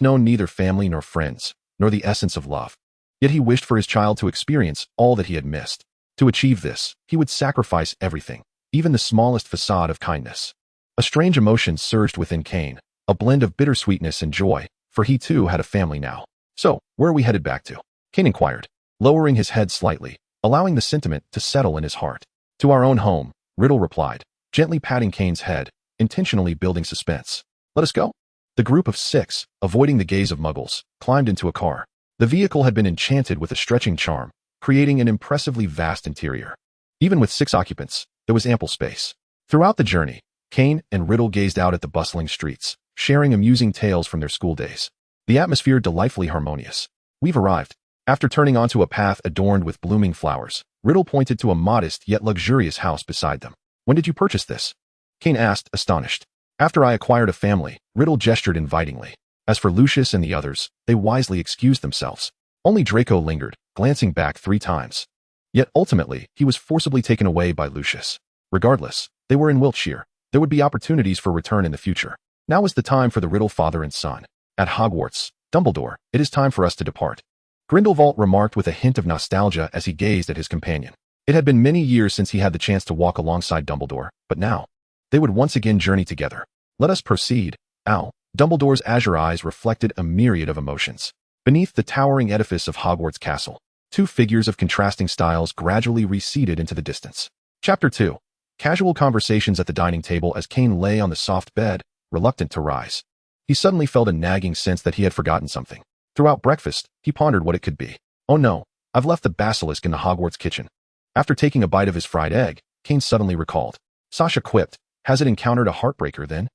known neither family nor friends, nor the essence of love. Yet he wished for his child to experience all that he had missed. To achieve this, he would sacrifice everything, even the smallest facade of kindness. A strange emotion surged within Kane, a blend of bittersweetness and joy, for he too had a family now. So, where are we headed back to? Kane inquired, lowering his head slightly, allowing the sentiment to settle in his heart. To our own home, Riddle replied, gently patting Kane's head, intentionally building suspense. Let us go. The group of 6, avoiding the gaze of muggles, climbed into a car. The vehicle had been enchanted with a stretching charm, creating an impressively vast interior. Even with 6 occupants, there was ample space. Throughout the journey, Kane and Riddle gazed out at the bustling streets, sharing amusing tales from their school days. The atmosphere delightfully harmonious. We've arrived. After turning onto a path adorned with blooming flowers, Riddle pointed to a modest yet luxurious house beside them. When did you purchase this? Kane asked, astonished. After I acquired a family, Riddle gestured invitingly. As for Lucius and the others, they wisely excused themselves. Only Draco lingered, glancing back 3 times. Yet ultimately, he was forcibly taken away by Lucius. Regardless, they were in Wiltshire. There would be opportunities for return in the future. Now is the time for the Riddle father and son. At Hogwarts, Dumbledore, it is time for us to depart. Grindelwald remarked with a hint of nostalgia as he gazed at his companion. It had been many years since he had the chance to walk alongside Dumbledore, but now, they would once again journey together. Let us proceed. Ow. Dumbledore's azure eyes reflected a myriad of emotions. Beneath the towering edifice of Hogwarts Castle, 2 figures of contrasting styles gradually receded into the distance. Chapter 2. Casual conversations at the dining table as Kane lay on the soft bed, reluctant to rise. He suddenly felt a nagging sense that he had forgotten something. Throughout breakfast, he pondered what it could be. Oh no, I've left the basilisk in the Hogwarts kitchen. After taking a bite of his fried egg, Kane suddenly recalled. Sasha quipped, has it encountered a heartbreaker then?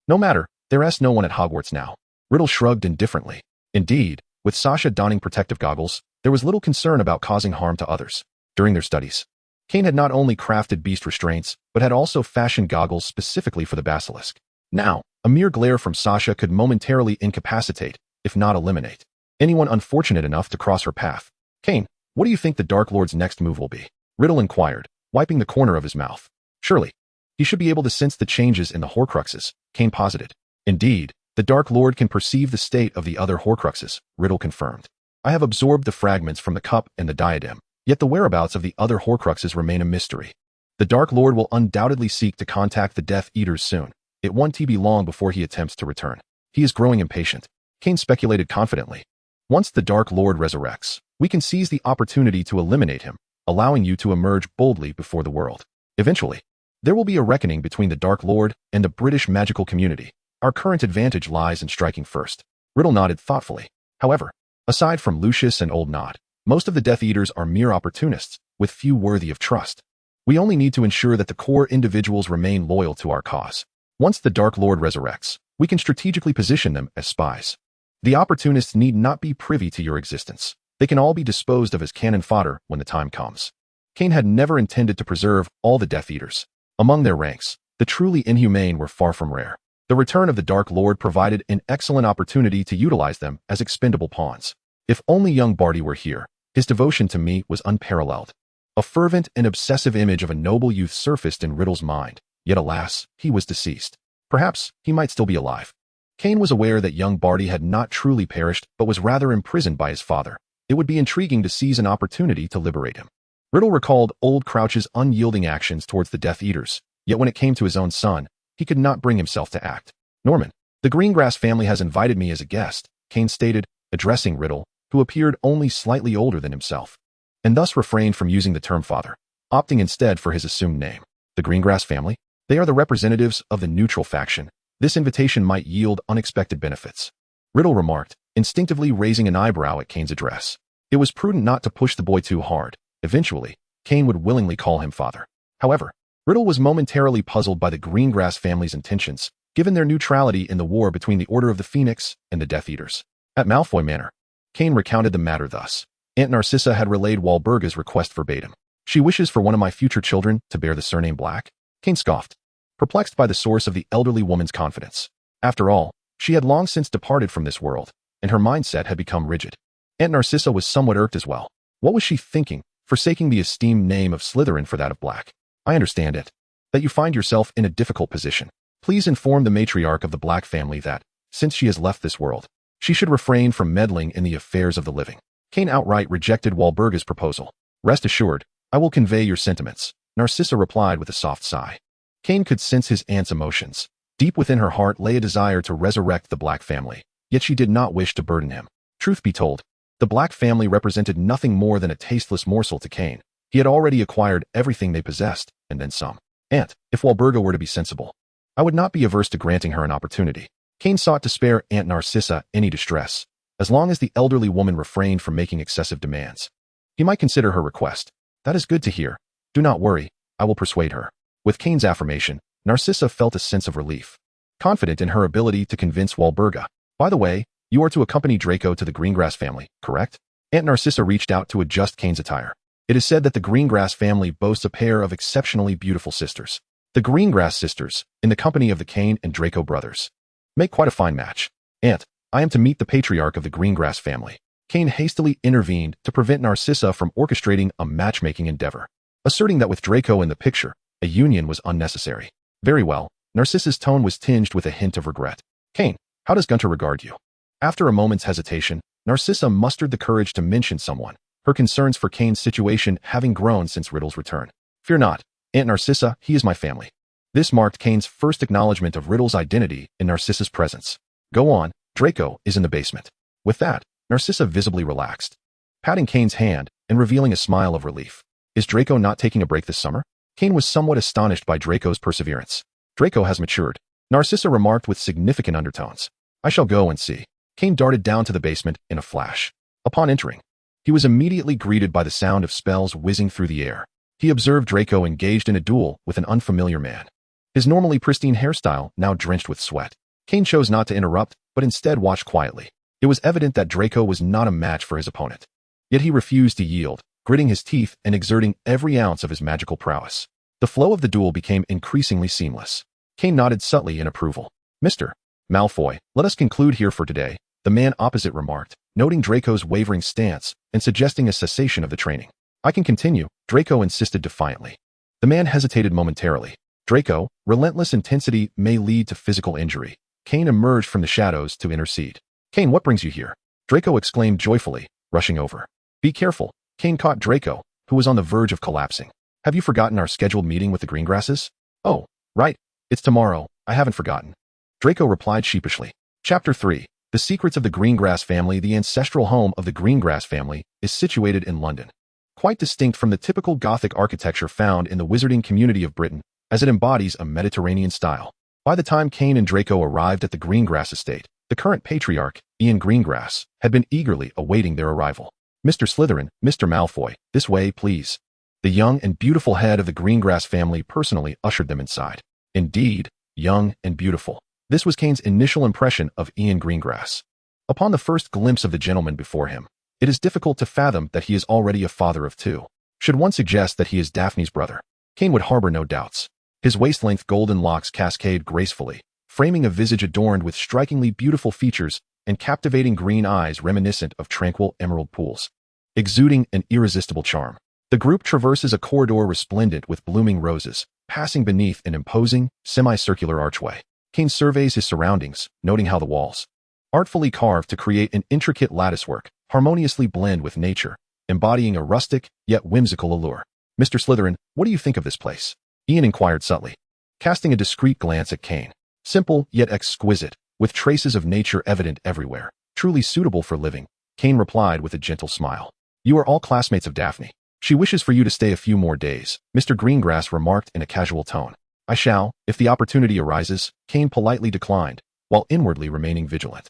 No matter, there's no one at Hogwarts now. Riddle shrugged indifferently. Indeed, with Sasha donning protective goggles, there was little concern about causing harm to others. During their studies, Kane had not only crafted beast restraints, but had also fashioned goggles specifically for the basilisk. Now, a mere glare from Sasha could momentarily incapacitate, if not eliminate, anyone unfortunate enough to cross her path. Kane, what do you think the Dark Lord's next move will be? Riddle inquired, wiping the corner of his mouth. Surely, he should be able to sense the changes in the Horcruxes, Kane posited. Indeed, the Dark Lord can perceive the state of the other Horcruxes, Riddle confirmed. I have absorbed the fragments from the cup and the diadem, yet the whereabouts of the other Horcruxes remain a mystery. The Dark Lord will undoubtedly seek to contact the Death Eaters soon. It won't be long before he attempts to return. He is growing impatient, Kane speculated confidently. Once the Dark Lord resurrects, we can seize the opportunity to eliminate him, allowing you to emerge boldly before the world. Eventually, there will be a reckoning between the Dark Lord and the British magical community. Our current advantage lies in striking first. Riddle nodded thoughtfully. However, aside from Lucius and Old Knot, Most of the Death Eaters are mere opportunists, with few worthy of trust. We only need to ensure that the core individuals remain loyal to our cause. Once the Dark Lord resurrects, we can strategically position them as spies. The opportunists need not be privy to your existence. They can all be disposed of as cannon fodder when the time comes. Kane had never intended to preserve all the Death Eaters. Among their ranks, the truly inhumane were far from rare. The return of the Dark Lord provided an excellent opportunity to utilize them as expendable pawns. If only young Barty were here, his devotion to me was unparalleled. A fervent and obsessive image of a noble youth surfaced in Riddle's mind, yet alas, he was deceased. Perhaps he might still be alive. Kane was aware that young Barty had not truly perished but was rather imprisoned by his father. It would be intriguing to seize an opportunity to liberate him. Riddle recalled old Crouch's unyielding actions towards the Death Eaters, yet when it came to his own son, he could not bring himself to act. Norman, the Greengrass family has invited me as a guest, Kane stated, addressing Riddle, who appeared only slightly older than himself, and thus refrained from using the term father, opting instead for his assumed name. The Greengrass family? They are the representatives of the neutral faction. This invitation might yield unexpected benefits. Riddle remarked, instinctively raising an eyebrow at Kane's address. It was prudent not to push the boy too hard. Eventually, Kane would willingly call him father. However, Riddle was momentarily puzzled by the Greengrass family's intentions, given their neutrality in the war between the Order of the Phoenix and the Death Eaters. At Malfoy Manor, Kane recounted the matter thus. Aunt Narcissa had relayed Walburga's request verbatim. She wishes for one of my future children to bear the surname Black? Kane scoffed, perplexed by the source of the elderly woman's confidence. After all, she had long since departed from this world, and her mindset had become rigid. Aunt Narcissa was somewhat irked as well. What was she thinking, forsaking the esteemed name of Slytherin for that of Black? I understand it. That you find yourself in a difficult position. Please inform the matriarch of the Black family that, since she has left this world, she should refrain from meddling in the affairs of the living. Kane outright rejected Walburga's proposal. Rest assured, I will convey your sentiments, Narcissa replied with a soft sigh. Kane could sense his aunt's emotions. Deep within her heart lay a desire to resurrect the Black family, yet she did not wish to burden him. Truth be told, the Black family represented nothing more than a tasteless morsel to Kane. He had already acquired everything they possessed, and then some. Aunt, if Walburga were to be sensible, I would not be averse to granting her an opportunity. Kane sought to spare Aunt Narcissa any distress, as long as the elderly woman refrained from making excessive demands. He might consider her request. That is good to hear. Do not worry, I will persuade her. With Kane's affirmation, Narcissa felt a sense of relief, confident in her ability to convince Walburga. By the way, you are to accompany Draco to the Greengrass family, correct? Aunt Narcissa reached out to adjust Kane's attire. It is said that the Greengrass family boasts a pair of exceptionally beautiful sisters. The Greengrass sisters, in the company of the Kane and Draco brothers, make quite a fine match. Aunt, I am to meet the patriarch of the Greengrass family. Kane hastily intervened to prevent Narcissa from orchestrating a matchmaking endeavor, asserting that with Draco in the picture, a union was unnecessary. Very well, Narcissa's tone was tinged with a hint of regret. Kane, how does Gunter regard you? After a moment's hesitation, Narcissa mustered the courage to mention someone, her concerns for Kane's situation having grown since Riddle's return. Fear not, Aunt Narcissa, he is my family. This marked Kane's first acknowledgement of Riddle's identity in Narcissa's presence. Go on, Draco is in the basement. With that, Narcissa visibly relaxed, patting Kane's hand and revealing a smile of relief. Is Draco not taking a break this summer? Kane was somewhat astonished by Draco's perseverance. Draco has matured, Narcissa remarked with significant undertones. I shall go and see. Kane darted down to the basement in a flash. Upon entering, he was immediately greeted by the sound of spells whizzing through the air. He observed Draco engaged in a duel with an unfamiliar man, his normally pristine hairstyle now drenched with sweat. Kane chose not to interrupt, but instead watched quietly. It was evident that Draco was not a match for his opponent. Yet he refused to yield, gritting his teeth and exerting every ounce of his magical prowess. The flow of the duel became increasingly seamless. Kane nodded subtly in approval. Mr. Malfoy, let us conclude here for today, the man opposite remarked, noting Draco's wavering stance and suggesting a cessation of the training. I can continue, Draco insisted defiantly. The man hesitated momentarily. Draco, relentless intensity may lead to physical injury. Kane emerged from the shadows to intercede. Kane, what brings you here? Draco exclaimed joyfully, rushing over. Be careful. Kane caught Draco, who was on the verge of collapsing. Have you forgotten our scheduled meeting with the Greengrasses? Oh, right. It's tomorrow. I haven't forgotten. Draco replied sheepishly. Chapter 3. The Secrets of the Greengrass Family. The ancestral home of the Greengrass family is situated in London. Quite distinct from the typical Gothic architecture found in the wizarding community of Britain, as it embodies a Mediterranean style. By the time Kane and Draco arrived at the Greengrass estate, the current patriarch, Ian Greengrass, had been eagerly awaiting their arrival. Mr. Slytherin, Mr. Malfoy, this way, please. The young and beautiful head of the Greengrass family personally ushered them inside. Indeed, young and beautiful. This was Kane's initial impression of Ian Greengrass. Upon the first glimpse of the gentleman before him, it is difficult to fathom that he is already a father of two. Should one suggest that he is Daphne's brother, Kane would harbor no doubts. His waist-length golden locks cascade gracefully, framing a visage adorned with strikingly beautiful features and captivating green eyes reminiscent of tranquil emerald pools, exuding an irresistible charm. The group traverses a corridor resplendent with blooming roses, passing beneath an imposing, semicircular archway. Kane surveys his surroundings, noting how the walls, artfully carved to create an intricate latticework, harmoniously blend with nature, embodying a rustic, yet whimsical allure. Mr. Slytherin, what do you think of this place? Ian inquired subtly, casting a discreet glance at Kane. Simple, yet exquisite, with traces of nature evident everywhere. Truly suitable for living, Kane replied with a gentle smile. You are all classmates of Daphne. She wishes for you to stay a few more days, Mr. Greengrass remarked in a casual tone. I shall, if the opportunity arises, Kane politely declined, while inwardly remaining vigilant.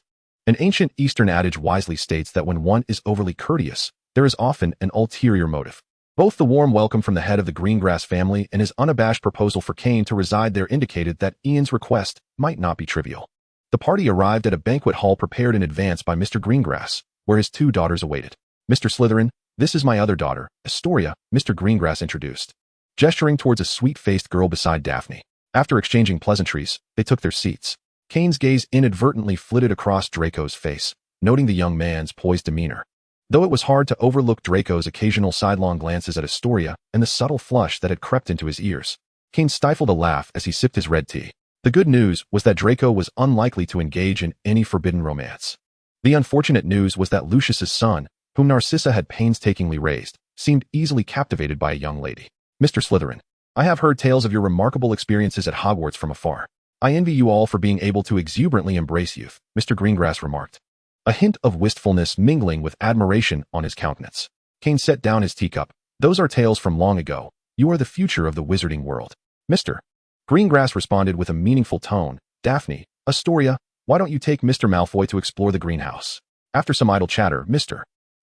An ancient Eastern adage wisely states that when one is overly courteous, there is often an ulterior motive. Both the warm welcome from the head of the Greengrass family and his unabashed proposal for Kane to reside there indicated that Ian's request might not be trivial. The party arrived at a banquet hall prepared in advance by Mr. Greengrass, where his two daughters awaited. Mr. Slytherin, this is my other daughter, Astoria, Mr. Greengrass introduced, gesturing towards a sweet-faced girl beside Daphne. After exchanging pleasantries, they took their seats. Kane's gaze inadvertently flitted across Draco's face, noting the young man's poised demeanor. Though it was hard to overlook Draco's occasional sidelong glances at Astoria and the subtle flush that had crept into his ears, Kane stifled a laugh as he sipped his red tea. The good news was that Draco was unlikely to engage in any forbidden romance. The unfortunate news was that Lucius's son, whom Narcissa had painstakingly raised, seemed easily captivated by a young lady. Mr. Slytherin, I have heard tales of your remarkable experiences at Hogwarts from afar. I envy you all for being able to exuberantly embrace youth, Mr. Greengrass remarked, a hint of wistfulness mingling with admiration on his countenance. Kane set down his teacup. Those are tales from long ago. You are the future of the wizarding world. Mr. Greengrass responded with a meaningful tone. Daphne, Astoria, why don't you take Mr. Malfoy to explore the greenhouse? After some idle chatter, Mr.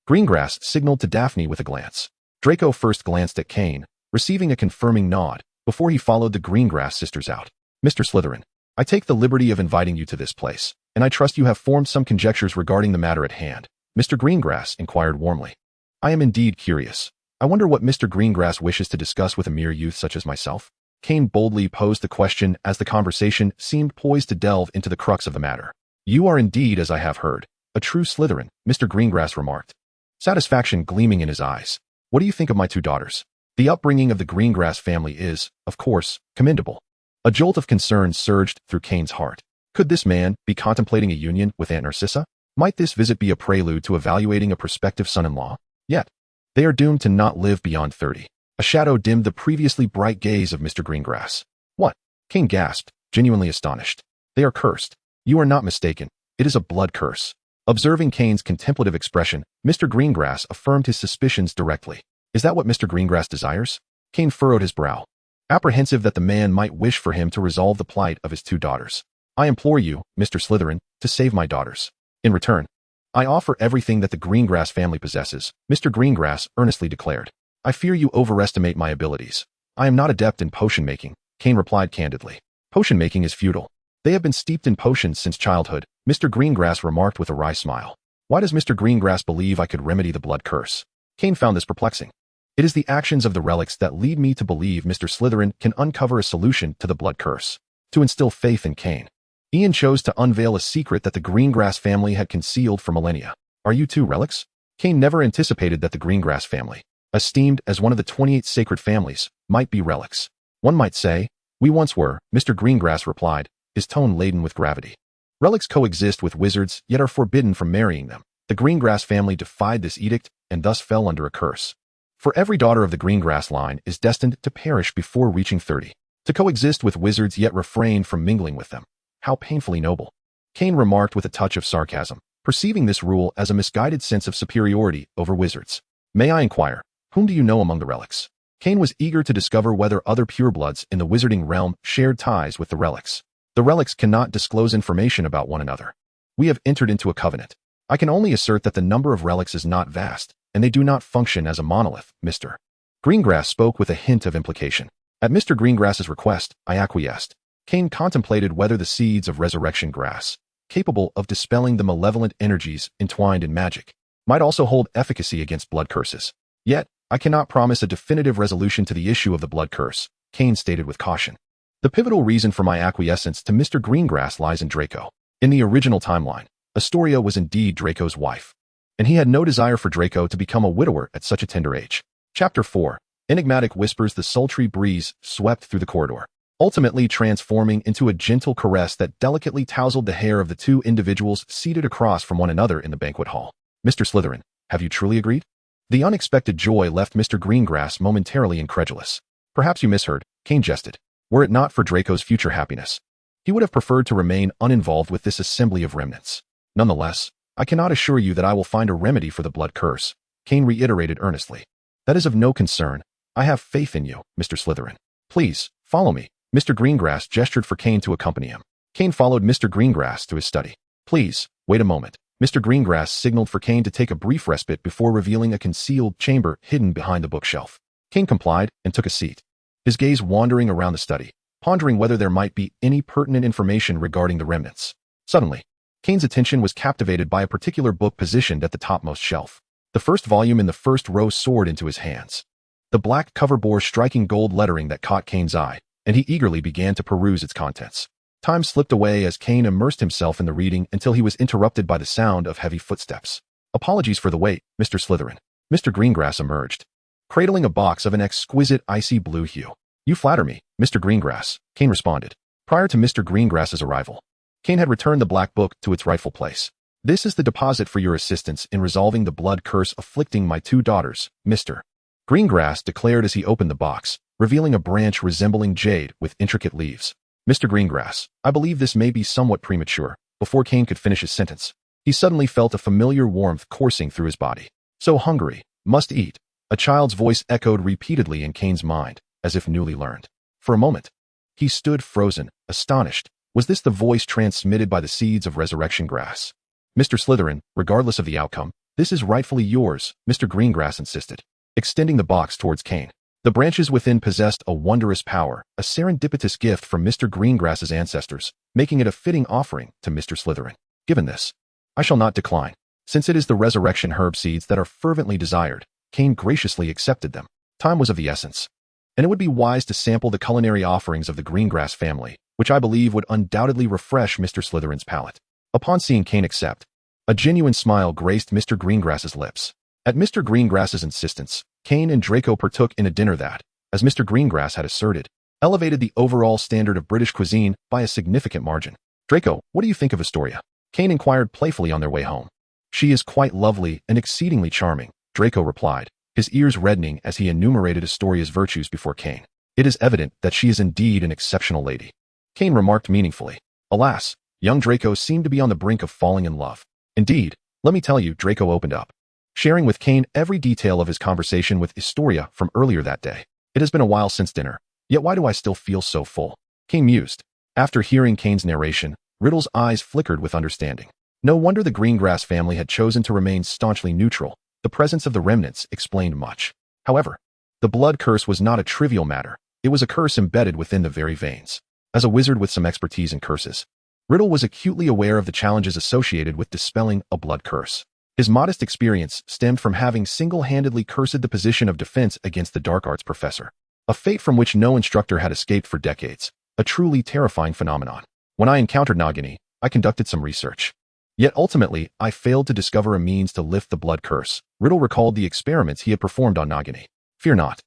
Greengrass signaled to Daphne with a glance. Draco first glanced at Kane, receiving a confirming nod, before he followed the Greengrass sisters out. Mr. Slytherin, I take the liberty of inviting you to this place, and I trust you have formed some conjectures regarding the matter at hand. Mr. Greengrass inquired warmly. I am indeed curious. I wonder what Mr. Greengrass wishes to discuss with a mere youth such as myself. Kane boldly posed the question as the conversation seemed poised to delve into the crux of the matter. You are indeed, as I have heard, a true Slytherin, Mr. Greengrass remarked, satisfaction gleaming in his eyes. What do you think of my two daughters? The upbringing of the Greengrass family is, of course, commendable. A jolt of concern surged through Kane's heart. Could this man be contemplating a union with Aunt Narcissa? Might this visit be a prelude to evaluating a prospective son-in-law? Yet, they are doomed to not live beyond 30. A shadow dimmed the previously bright gaze of Mr. Greengrass. What? Kane gasped, genuinely astonished. They are cursed. You are not mistaken. It is a blood curse. Observing Kane's contemplative expression, Mr. Greengrass affirmed his suspicions directly. Is that what Mr. Greengrass desires? Kane furrowed his brow, apprehensive that the man might wish for him to resolve the plight of his two daughters. I implore you, Mr. Slytherin, to save my daughters. In return, I offer everything that the Greengrass family possesses, Mr. Greengrass earnestly declared. I fear you overestimate my abilities. I am not adept in potion making, Kane replied candidly. Potion making is futile. They have been steeped in potions since childhood, Mr. Greengrass remarked with a wry smile. Why does Mr. Greengrass believe I could remedy the blood curse? Kane found this perplexing. It is the actions of the relics that lead me to believe Mr. Slytherin can uncover a solution to the blood curse. To instill faith in Kane, Ian chose to unveil a secret that the Greengrass family had concealed for millennia. Are you two relics? Kane never anticipated that the Greengrass family, esteemed as one of the 28 sacred families, might be relics. One might say, we once were, Mr. Greengrass replied, his tone laden with gravity. Relics coexist with wizards, yet are forbidden from marrying them. The Greengrass family defied this edict and thus fell under a curse. For every daughter of the Greengrass line is destined to perish before reaching 30. To coexist with wizards yet refrain from mingling with them. How painfully noble. Kane remarked with a touch of sarcasm, perceiving this rule as a misguided sense of superiority over wizards. May I inquire, whom do you know among the relics? Kane was eager to discover whether other purebloods in the wizarding realm shared ties with the relics. The relics cannot disclose information about one another. We have entered into a covenant. I can only assert that the number of relics is not vast, and they do not function as a monolith, Mr. Greengrass spoke with a hint of implication. At Mr. Greengrass's request, I acquiesced. Kane contemplated whether the seeds of resurrection grass, capable of dispelling the malevolent energies entwined in magic, might also hold efficacy against blood curses. Yet, I cannot promise a definitive resolution to the issue of the blood curse, Kane stated with caution. The pivotal reason for my acquiescence to Mr. Greengrass lies in Draco. In the original timeline, Astoria was indeed Draco's wife, and he had no desire for Draco to become a widower at such a tender age. Chapter 4. Enigmatic whispers. The sultry breeze swept through the corridor, ultimately transforming into a gentle caress that delicately tousled the hair of the two individuals seated across from one another in the banquet hall. Mr. Slytherin, have you truly agreed? The unexpected joy left Mr. Greengrass momentarily incredulous. Perhaps you misheard, Kane jested. Were it not for Draco's future happiness, he would have preferred to remain uninvolved with this assembly of remnants. Nonetheless, I cannot assure you that I will find a remedy for the blood curse, Kane reiterated earnestly. That is of no concern. I have faith in you, Mr. Slytherin. Please, follow me. Mr. Greengrass gestured for Kane to accompany him. Kane followed Mr. Greengrass to his study. Please, wait a moment. Mr. Greengrass signaled for Kane to take a brief respite before revealing a concealed chamber hidden behind the bookshelf. Kane complied and took a seat, his gaze wandering around the study, pondering whether there might be any pertinent information regarding the remnants. Suddenly, Kane's attention was captivated by a particular book positioned at the topmost shelf. The first volume in the first row soared into his hands. The black cover bore striking gold lettering that caught Kane's eye, and he eagerly began to peruse its contents. Time slipped away as Kane immersed himself in the reading until he was interrupted by the sound of heavy footsteps. Apologies for the wait, Mr. Slytherin. Mr. Greengrass emerged, cradling a box of an exquisite icy blue hue. You flatter me, Mr. Greengrass, Kane responded. Prior to Mr. Greengrass's arrival, Kane had returned the black book to its rightful place. This is the deposit for your assistance in resolving the blood curse afflicting my two daughters, Mr. Greengrass declared as he opened the box, revealing a branch resembling jade with intricate leaves. Mr. Greengrass, I believe this may be somewhat premature. Before Kane could finish his sentence, he suddenly felt a familiar warmth coursing through his body. So hungry, must eat. A child's voice echoed repeatedly in Kane's mind, as if newly learned. For a moment, he stood frozen, astonished. Was this the voice transmitted by the seeds of resurrection grass? Mr. Slytherin, regardless of the outcome, this is rightfully yours, Mr. Greengrass insisted, extending the box towards Kane. The branches within possessed a wondrous power, a serendipitous gift from Mr. Greengrass's ancestors, making it a fitting offering to Mr. Slytherin. Given this, I shall not decline. Since it is the resurrection herb seeds that are fervently desired, Kane graciously accepted them. Time was of the essence, and it would be wise to sample the culinary offerings of the Greengrass family, which I believe would undoubtedly refresh Mr. Slytherin's palate. Upon seeing Kane accept, a genuine smile graced Mr. Greengrass's lips. At Mr. Greengrass's insistence, Kane and Draco partook in a dinner that, as Mr. Greengrass had asserted, elevated the overall standard of British cuisine by a significant margin. Draco, what do you think of Astoria? Kane inquired playfully on their way home. She is quite lovely and exceedingly charming, Draco replied, his ears reddening as he enumerated Astoria's virtues before Kane. It is evident that she is indeed an exceptional lady, Kane remarked meaningfully. Alas, young Draco seemed to be on the brink of falling in love. Indeed, let me tell you, Draco opened up, sharing with Kane every detail of his conversation with Astoria from earlier that day. It has been a while since dinner, yet why do I still feel so full? Kane mused. After hearing Kane's narration, Riddle's eyes flickered with understanding. No wonder the Greengrass family had chosen to remain staunchly neutral. The presence of the remnants explained much. However, the blood curse was not a trivial matter. It was a curse embedded within the very veins. As a wizard with some expertise in curses, Riddle was acutely aware of the challenges associated with dispelling a blood curse. His modest experience stemmed from having single-handedly cursed the position of defense against the dark arts professor, a fate from which no instructor had escaped for decades, a truly terrifying phenomenon. When I encountered Nagini, I conducted some research. Yet ultimately, I failed to discover a means to lift the blood curse. Riddle recalled the experiments he had performed on Nagini. Fear not.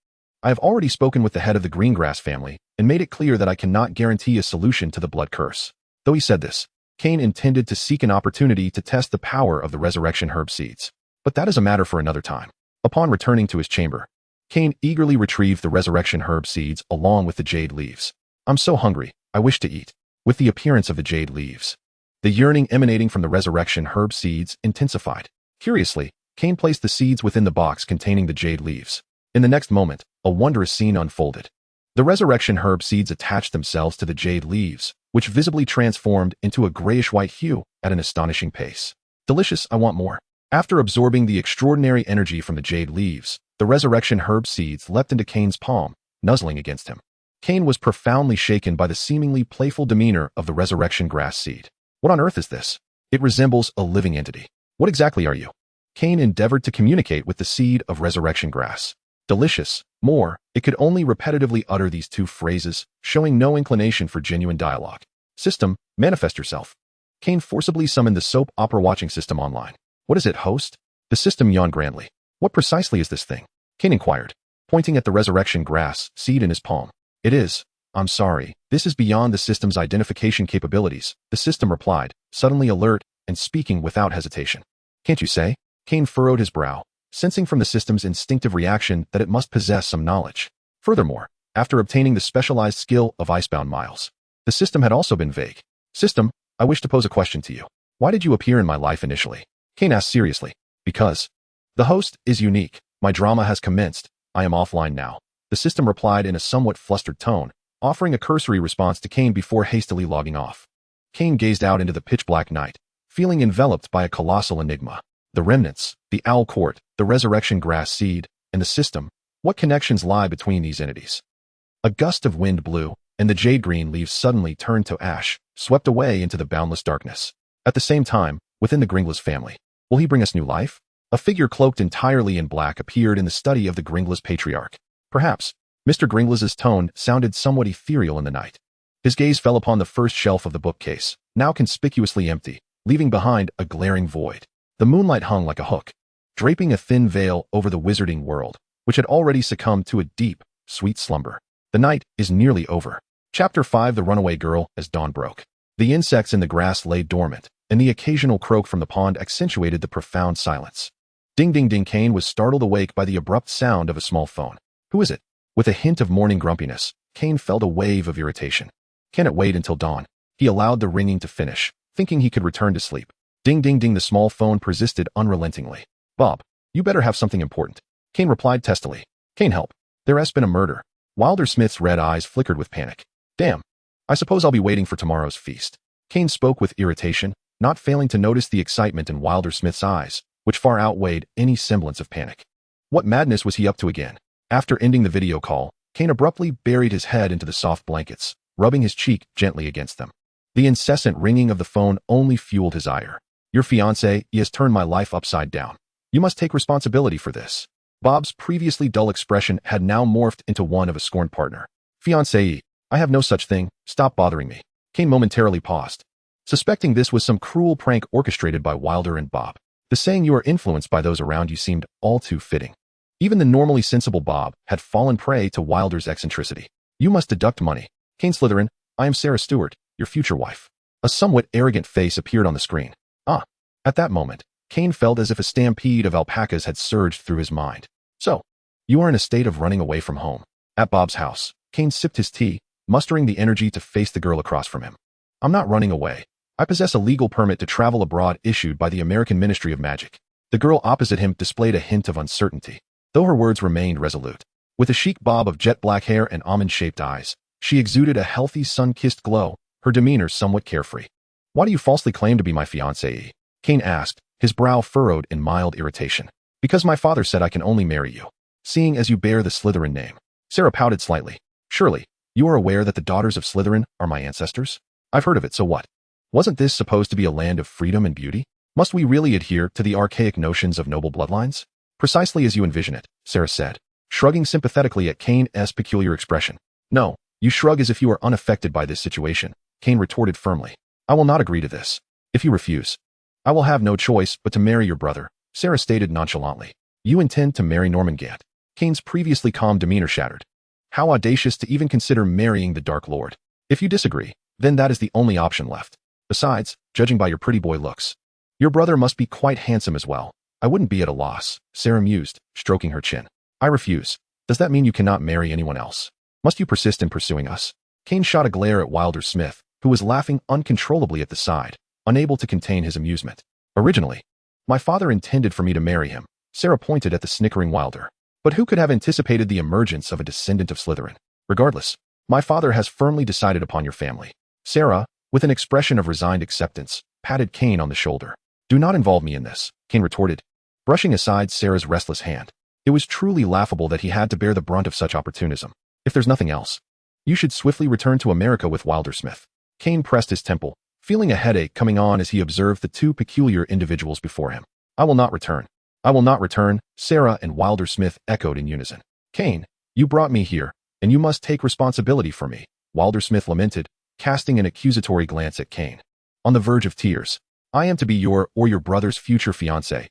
I have already spoken with the head of the Greengrass family and made it clear that I cannot guarantee a solution to the blood curse. Though he said this, Kane intended to seek an opportunity to test the power of the resurrection herb seeds. But that is a matter for another time. Upon returning to his chamber, Kane eagerly retrieved the resurrection herb seeds along with the jade leaves. I'm so hungry, I wish to eat. With the appearance of the jade leaves, the yearning emanating from the resurrection herb seeds intensified. Curiously, Kane placed the seeds within the box containing the jade leaves. In the next moment, a wondrous scene unfolded. The resurrection herb seeds attached themselves to the jade leaves, which visibly transformed into a grayish-white hue at an astonishing pace. Delicious, I want more. After absorbing the extraordinary energy from the jade leaves, the resurrection herb seeds leapt into Kane's palm, nuzzling against him. Kane was profoundly shaken by the seemingly playful demeanor of the resurrection grass seed. What on earth is this? It resembles a living entity. What exactly are you? Kane endeavored to communicate with the seed of resurrection grass. Delicious. More, it could only repetitively utter these two phrases, showing no inclination for genuine dialogue. System, manifest yourself. Kane forcibly summoned the soap opera watching system online. What is it, host? The system yawned grandly. What precisely is this thing? Kane inquired, pointing at the resurrection grass seed in his palm. It is. I'm sorry, this is beyond the system's identification capabilities, the system replied, suddenly alert and speaking without hesitation. Can't you say? Kane furrowed his brow, sensing from the system's instinctive reaction that it must possess some knowledge. Furthermore, after obtaining the specialized skill of Icebound Miles, the system had also been vague. System, I wish to pose a question to you. Why did you appear in my life initially? Kane asked seriously. Because. The host is unique. My drama has commenced. I am offline now. The system replied in a somewhat flustered tone, offering a cursory response to Kane before hastily logging off. Kane gazed out into the pitch-black night, feeling enveloped by a colossal enigma. The remnants, the owl court, the resurrection grass seed, and the system. What connections lie between these entities? A gust of wind blew, and the jade-green leaves suddenly turned to ash, swept away into the boundless darkness. At the same time, within the Gringlas family, will he bring us new life? A figure cloaked entirely in black appeared in the study of the Gringlas patriarch. Perhaps. Mr. Gringlas's tone sounded somewhat ethereal in the night. His gaze fell upon the first shelf of the bookcase, now conspicuously empty, leaving behind a glaring void. The moonlight hung like a hook, draping a thin veil over the wizarding world, which had already succumbed to a deep, sweet slumber. The night is nearly over. Chapter 5 The Runaway Girl as dawn broke. The insects in the grass lay dormant, and the occasional croak from the pond accentuated the profound silence. Ding ding ding. Kane was startled awake by the abrupt sound of a small phone. Who is it? With a hint of morning grumpiness, Kane felt a wave of irritation. Can it wait until dawn? He allowed the ringing to finish, thinking he could return to sleep. Ding ding ding. The small phone persisted unrelentingly. Bob, you better have something important. Kane replied testily. Kane, help. There has been a murder. Wilder Smith's red eyes flickered with panic. Damn. I suppose I'll be waiting for tomorrow's feast. Kane spoke with irritation, not failing to notice the excitement in Wilder Smith's eyes, which far outweighed any semblance of panic. What madness was he up to again? After ending the video call, Kane abruptly buried his head into the soft blankets, rubbing his cheek gently against them. The incessant ringing of the phone only fueled his ire. Your fiancé, he has turned my life upside down. You must take responsibility for this. Bob's previously dull expression had now morphed into one of a scorned partner. Fiancé, I have no such thing. Stop bothering me. Kane momentarily paused, suspecting this was some cruel prank orchestrated by Wilder and Bob. The saying you are influenced by those around you seemed all too fitting. Even the normally sensible Bob had fallen prey to Wilder's eccentricity. You must deduct money. Kane Slytherin, I am Sarah Stewart, your future wife. A somewhat arrogant face appeared on the screen. Ah. At that moment, Kane felt as if a stampede of alpacas had surged through his mind. So, you are in a state of running away from home. At Bob's house, Kane sipped his tea, mustering the energy to face the girl across from him. I'm not running away. I possess a legal permit to travel abroad issued by the American Ministry of Magic. The girl opposite him displayed a hint of uncertainty, though her words remained resolute. With a chic bob of jet black hair and almond-shaped eyes, she exuded a healthy sun-kissed glow, her demeanor somewhat carefree. Why do you falsely claim to be my fiancée? Kane asked, his brow furrowed in mild irritation. Because my father said I can only marry you, seeing as you bear the Slytherin name. Sarah pouted slightly. Surely, you are aware that the daughters of Slytherin are my ancestors? I've heard of it, so what? Wasn't this supposed to be a land of freedom and beauty? Must we really adhere to the archaic notions of noble bloodlines? Precisely as you envision it, Sarah said, shrugging sympathetically at Kane's peculiar expression. No, you shrug as if you are unaffected by this situation, Kane retorted firmly. I will not agree to this. If you refuse, I will have no choice but to marry your brother, Sarah stated nonchalantly. You intend to marry Norman Gant. Kane's previously calm demeanor shattered. How audacious to even consider marrying the Dark Lord. If you disagree, then that is the only option left. Besides, judging by your pretty boy looks, your brother must be quite handsome as well. I wouldn't be at a loss, Sarah mused, stroking her chin. I refuse. Does that mean you cannot marry anyone else? Must you persist in pursuing us? Kane shot a glare at Wilder Smith, who was laughing uncontrollably at the side, unable to contain his amusement. Originally, my father intended for me to marry him, Sarah pointed at the snickering Wilder. But who could have anticipated the emergence of a descendant of Slytherin? Regardless, my father has firmly decided upon your family. Sarah, with an expression of resigned acceptance, patted Kane on the shoulder. Do not involve me in this, Kane retorted, brushing aside Sarah's restless hand. It was truly laughable that he had to bear the brunt of such opportunism. If there's nothing else, you should swiftly return to America with Wildersmith. Kane pressed his temple, feeling a headache coming on as he observed the two peculiar individuals before him. I will not return. I will not return, Sarah and Wildersmith echoed in unison. Kane, you brought me here, and you must take responsibility for me, Wildersmith lamented, casting an accusatory glance at Kane. On the verge of tears. I am to be your brother's future fiancé.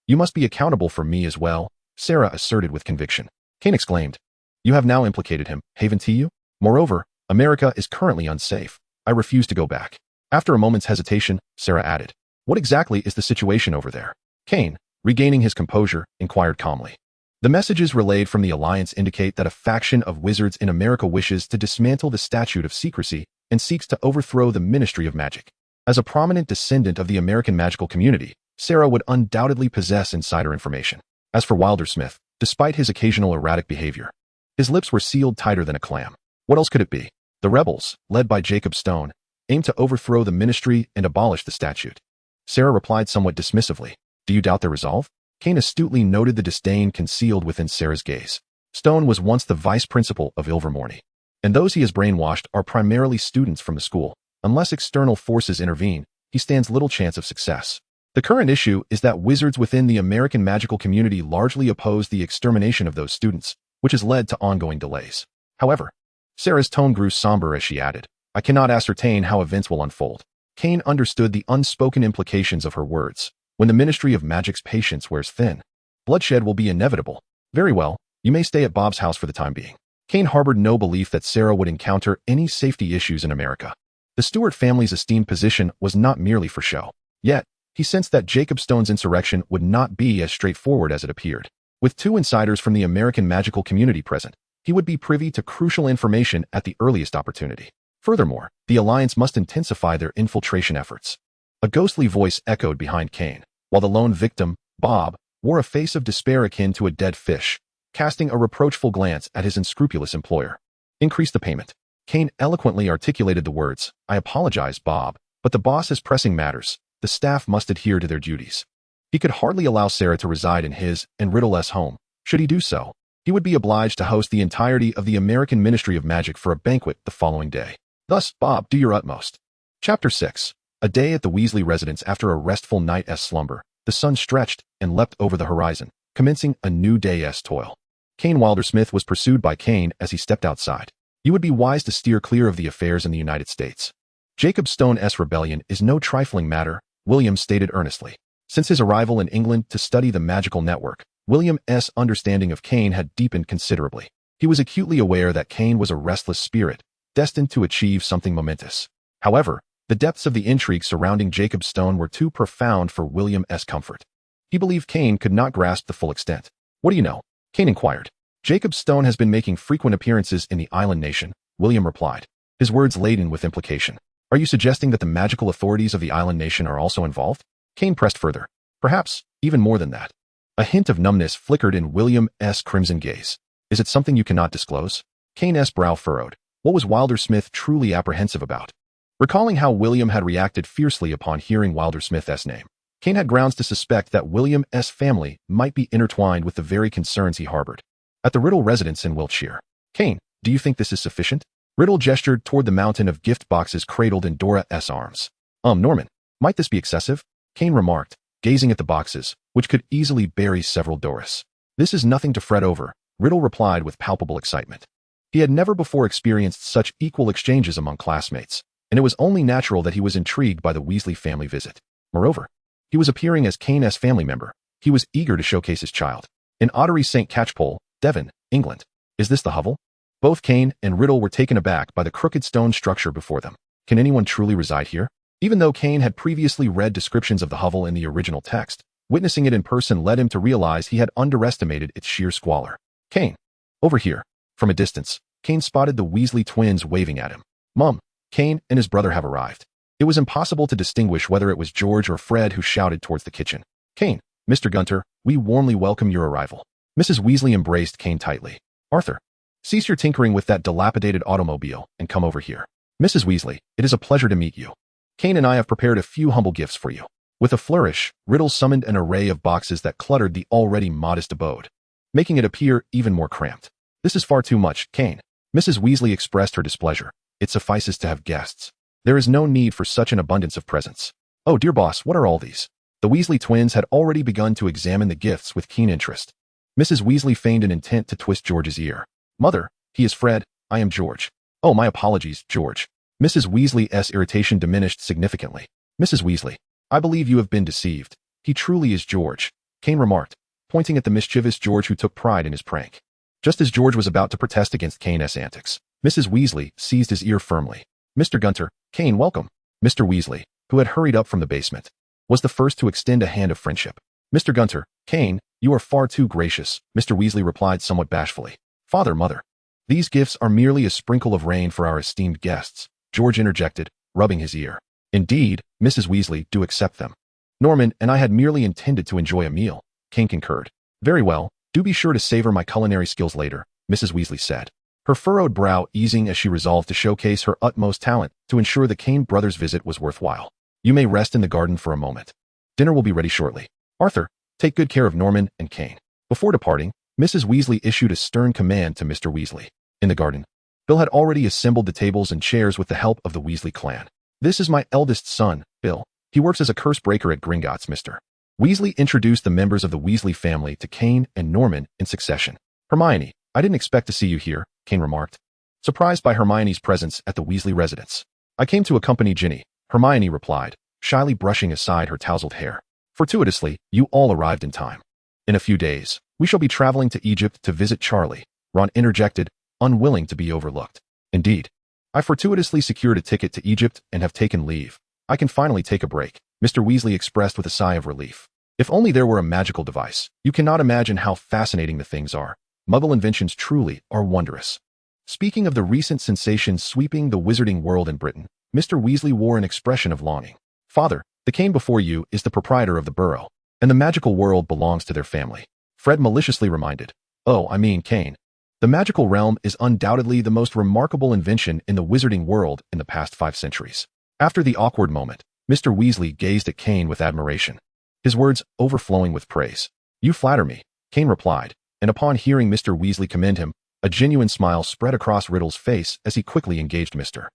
You must be accountable for me as well, Sarah asserted with conviction. Kane exclaimed. You have now implicated him, haven't you? Moreover, America is currently unsafe. I refuse to go back. After a moment's hesitation, Sarah added. What exactly is the situation over there? Kane, regaining his composure, inquired calmly. The messages relayed from the Alliance indicate that a faction of wizards in America wishes to dismantle the Statute of Secrecy and seeks to overthrow the Ministry of Magic. As a prominent descendant of the American magical community, Sarah would undoubtedly possess insider information. As for Wildersmith, despite his occasional erratic behavior, his lips were sealed tighter than a clam. What else could it be? The rebels, led by Jacob Stone, aimed to overthrow the ministry and abolish the statute. Sarah replied somewhat dismissively. Do you doubt their resolve? Kane astutely noted the disdain concealed within Sarah's gaze. Stone was once the vice principal of Ilvermorny, and those he has brainwashed are primarily students from the school. Unless external forces intervene, he stands little chance of success. The current issue is that wizards within the American magical community largely oppose the extermination of those students, which has led to ongoing delays. However, Sarah's tone grew somber as she added, I cannot ascertain how events will unfold. Kane understood the unspoken implications of her words. When the Ministry of Magic's patience wears thin, bloodshed will be inevitable. Very well, you may stay at Bob's house for the time being. Kane harbored no belief that Sarah would encounter any safety issues in America. The Stewart family's esteemed position was not merely for show. Yet, he sensed that Jacob Stone's insurrection would not be as straightforward as it appeared. With two insiders from the American magical community present, he would be privy to crucial information at the earliest opportunity. Furthermore, the Alliance must intensify their infiltration efforts. A ghostly voice echoed behind Kane, while the lone victim, Bob, wore a face of despair akin to a dead fish, casting a reproachful glance at his unscrupulous employer. Increase the payment. Kane eloquently articulated the words, I apologize, Bob, but the boss has pressing matters. The staff must adhere to their duties. He could hardly allow Sarah to reside in his and Riddle's home. Should he do so, he would be obliged to host the entirety of the American Ministry of Magic for a banquet the following day. Thus, Bob, do your utmost. Chapter 6. A day at the Weasley residence. After a restful night's slumber, the sun stretched and leapt over the horizon, commencing a new day's toil. Kane Wildersmith was pursued by Kane as he stepped outside. You would be wise to steer clear of the affairs in the United States. Jacob Stone's rebellion is no trifling matter, William stated earnestly. Since his arrival in England to study the magical network, William's understanding of Kane had deepened considerably. He was acutely aware that Kane was a restless spirit, destined to achieve something momentous. However, the depths of the intrigue surrounding Jacob Stone were too profound for William's comfort. He believed Kane could not grasp the full extent. What do you know? Kane inquired. Jacob Stone has been making frequent appearances in the island nation, William replied, his words laden with implication. Are you suggesting that the magical authorities of the island nation are also involved? Kane pressed further. Perhaps, even more than that. A hint of numbness flickered in William's crimson gaze. Is it something you cannot disclose? Kane's brow furrowed. What was Wildersmith truly apprehensive about? Recalling how William had reacted fiercely upon hearing Wildersmith's name, Kane had grounds to suspect that William's family might be intertwined with the very concerns he harbored. At the Riddle residence in Wiltshire. Kane, do you think this is sufficient? Riddle gestured toward the mountain of gift boxes cradled in Dora's arms. Norman, might this be excessive? Kane remarked, gazing at the boxes, which could easily bury several Doris. This is nothing to fret over, Riddle replied with palpable excitement. He had never before experienced such equal exchanges among classmates, and it was only natural that he was intrigued by the Weasley family visit. Moreover, he was appearing as Kane's family member. He was eager to showcase his child. In Ottery St. Catchpole, Devon, England. Is this the hovel? Both Kane and Riddle were taken aback by the crooked stone structure before them. Can anyone truly reside here? Even though Kane had previously read descriptions of the hovel in the original text, witnessing it in person led him to realize he had underestimated its sheer squalor. Kane. Over here. From a distance, Kane spotted the Weasley twins waving at him. Mum, Kane and his brother have arrived. It was impossible to distinguish whether it was George or Fred who shouted towards the kitchen. Kane, Mr. Gunter, we warmly welcome your arrival. Mrs. Weasley embraced Kane tightly. Arthur, cease your tinkering with that dilapidated automobile and come over here. Mrs. Weasley, it is a pleasure to meet you. Kane and I have prepared a few humble gifts for you. With a flourish, Riddle summoned an array of boxes that cluttered the already modest abode, making it appear even more cramped. This is far too much, Kane. Mrs. Weasley expressed her displeasure. It suffices to have guests. There is no need for such an abundance of presents. Oh, dear boss, what are all these? The Weasley twins had already begun to examine the gifts with keen interest. Mrs. Weasley feigned an intent to twist George's ear. Mother, he is Fred, I am George. Oh, my apologies, George. Mrs. Weasley's irritation diminished significantly. Mrs. Weasley, I believe you have been deceived. He truly is George, Kane remarked, pointing at the mischievous George who took pride in his prank. Just as George was about to protest against Kane's antics, Mrs. Weasley seized his ear firmly. Mr. Gunter, Kane, welcome. Mr. Weasley, who had hurried up from the basement, was the first to extend a hand of friendship. Mr. Gunter, Kane, you are far too gracious, Mr. Weasley replied somewhat bashfully. Father, mother. These gifts are merely a sprinkle of rain for our esteemed guests, George interjected, rubbing his ear. Indeed, Mrs. Weasley, do accept them. Norman and I had merely intended to enjoy a meal, Kane concurred. Very well, do be sure to savor my culinary skills later, Mrs. Weasley said, her furrowed brow easing as she resolved to showcase her utmost talent to ensure the Kane brothers' visit was worthwhile. You may rest in the garden for a moment. Dinner will be ready shortly. Arthur, take good care of Norman and Kane. Before departing, Mrs. Weasley issued a stern command to Mr. Weasley. In the garden, Bill had already assembled the tables and chairs with the help of the Weasley clan. This is my eldest son, Bill. He works as a curse breaker at Gringotts, Mr. Weasley introduced the members of the Weasley family to Kane and Norman in succession. Hermione, I didn't expect to see you here, Kane remarked, surprised by Hermione's presence at the Weasley residence. I came to accompany Ginny, Hermione replied, shyly brushing aside her tousled hair. Fortuitously, you all arrived in time. In a few days, we shall be traveling to Egypt to visit Charlie, Ron interjected, unwilling to be overlooked. Indeed, I fortuitously secured a ticket to Egypt and have taken leave. I can finally take a break, Mr. Weasley expressed with a sigh of relief. If only there were a magical device. You cannot imagine how fascinating the things are. Muggle inventions truly are wondrous. Speaking of the recent sensations sweeping the wizarding world in Britain, Mr. Weasley wore an expression of longing. Father, the Kane before you is the proprietor of the borough, and the magical world belongs to their family. Fred maliciously reminded. Oh, I mean, Kane. The magical realm is undoubtedly the most remarkable invention in the wizarding world in the past 5 centuries. After the awkward moment, Mr. Weasley gazed at Kane with admiration, his words overflowing with praise. You flatter me, Kane replied, and upon hearing Mr. Weasley commend him, a genuine smile spread across Riddle's face as he quickly engaged Mr.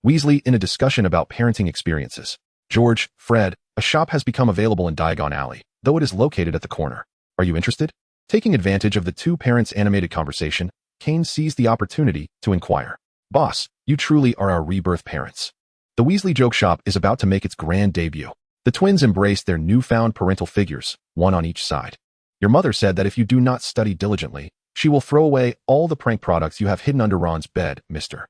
Weasley in a discussion about parenting experiences. George, Fred, a shop has become available in Diagon Alley, though it is located at the corner. Are you interested? Taking advantage of the two parents' animated conversation, Kane seized the opportunity to inquire. Boss, you truly are our rebirth parents. The Weasley Joke Shop is about to make its grand debut. The twins embraced their newfound parental figures, one on each side. Your mother said that if you do not study diligently, she will throw away all the prank products you have hidden under Ron's bed, Mr.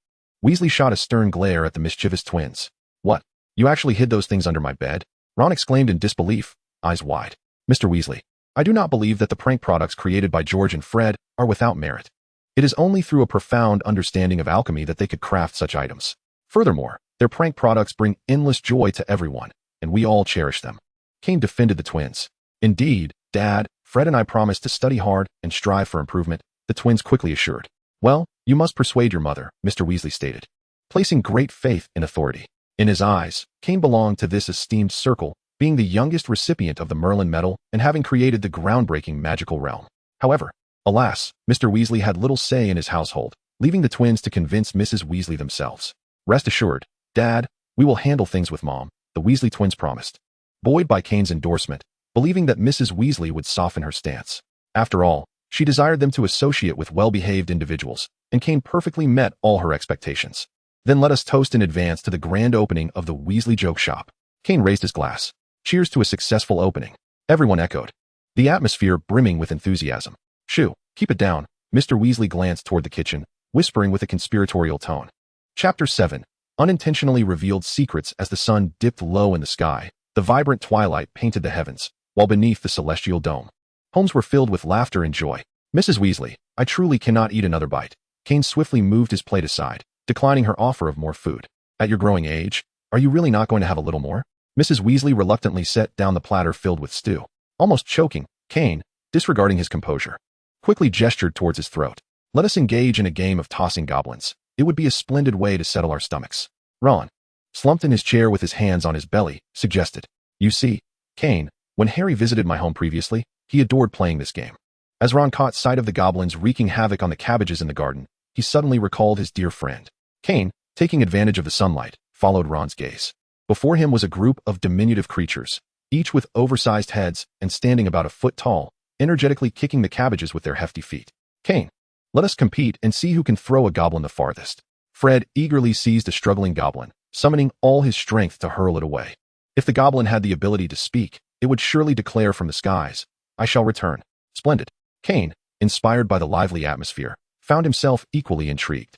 Weasley shot a stern glare at the mischievous twins. What? You actually hid those things under my bed? Ron exclaimed in disbelief, eyes wide. Mr. Weasley, I do not believe that the prank products created by George and Fred are without merit. It is only through a profound understanding of alchemy that they could craft such items. Furthermore, their prank products bring endless joy to everyone, and we all cherish them. Kane defended the twins. Indeed, Dad, Fred and I promise to study hard and strive for improvement, the twins quickly assured. Well, you must persuade your mother, Mr. Weasley stated, placing great faith in authority. In his eyes, Kane belonged to this esteemed circle, being the youngest recipient of the Merlin Medal and having created the groundbreaking magical realm. However, alas, Mr. Weasley had little say in his household, leaving the twins to convince Mrs. Weasley themselves. Rest assured, Dad, we will handle things with Mom, the Weasley twins promised, buoyed by Kane's endorsement, believing that Mrs. Weasley would soften her stance. After all, she desired them to associate with well-behaved individuals, and Kane perfectly met all her expectations. Then let us toast in advance to the grand opening of the Weasley Joke Shop. Kane raised his glass. Cheers to a successful opening. Everyone echoed, the atmosphere brimming with enthusiasm. Shoo, keep it down. Mr. Weasley glanced toward the kitchen, whispering with a conspiratorial tone. Chapter 7. Unintentionally revealed secrets. As the sun dipped low in the sky, the vibrant twilight painted the heavens, while beneath the celestial dome, homes were filled with laughter and joy. Mrs. Weasley, I truly cannot eat another bite. Kane swiftly moved his plate aside, declining her offer of more food. At your growing age, are you really not going to have a little more? Mrs. Weasley reluctantly set down the platter filled with stew. Almost choking, Kane, disregarding his composure, quickly gestured towards his throat. Let us engage in a game of tossing goblins. It would be a splendid way to settle our stomachs. Ron, slumped in his chair with his hands on his belly, suggested. You see, Kane, when Harry visited my home previously, he adored playing this game. As Ron caught sight of the goblins wreaking havoc on the cabbages in the garden, he suddenly recalled his dear friend. Kane, taking advantage of the sunlight, followed Ron's gaze. Before him was a group of diminutive creatures, each with oversized heads and standing about a foot tall, energetically kicking the cabbages with their hefty feet. Kane, let us compete and see who can throw a goblin the farthest. Fred eagerly seized a struggling goblin, summoning all his strength to hurl it away. If the goblin had the ability to speak, it would surely declare from the skies, "I shall return." Splendid. Kane, inspired by the lively atmosphere, found himself equally intrigued.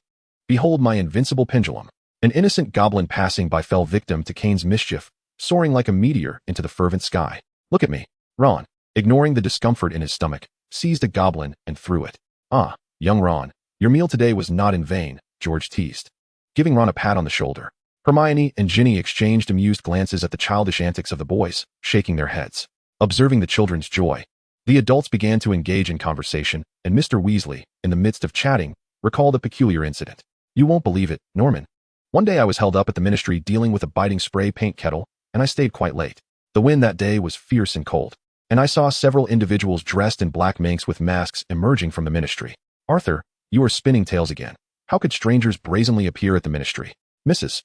Behold my invincible pendulum. An innocent goblin passing by fell victim to Kane's mischief, soaring like a meteor into the fervent sky. Look at me. Ron, ignoring the discomfort in his stomach, seized a goblin and threw it. Ah, young Ron, your meal today was not in vain, George teased, giving Ron a pat on the shoulder. Hermione and Ginny exchanged amused glances at the childish antics of the boys, shaking their heads. Observing the children's joy, the adults began to engage in conversation, and Mr. Weasley, in the midst of chatting, recalled a peculiar incident. You won't believe it, Norman. One day I was held up at the ministry dealing with a biting spray paint kettle, and I stayed quite late. The wind that day was fierce and cold, and I saw several individuals dressed in black minks with masks emerging from the ministry. Arthur, you are spinning tales again. How could strangers brazenly appear at the ministry? Mrs.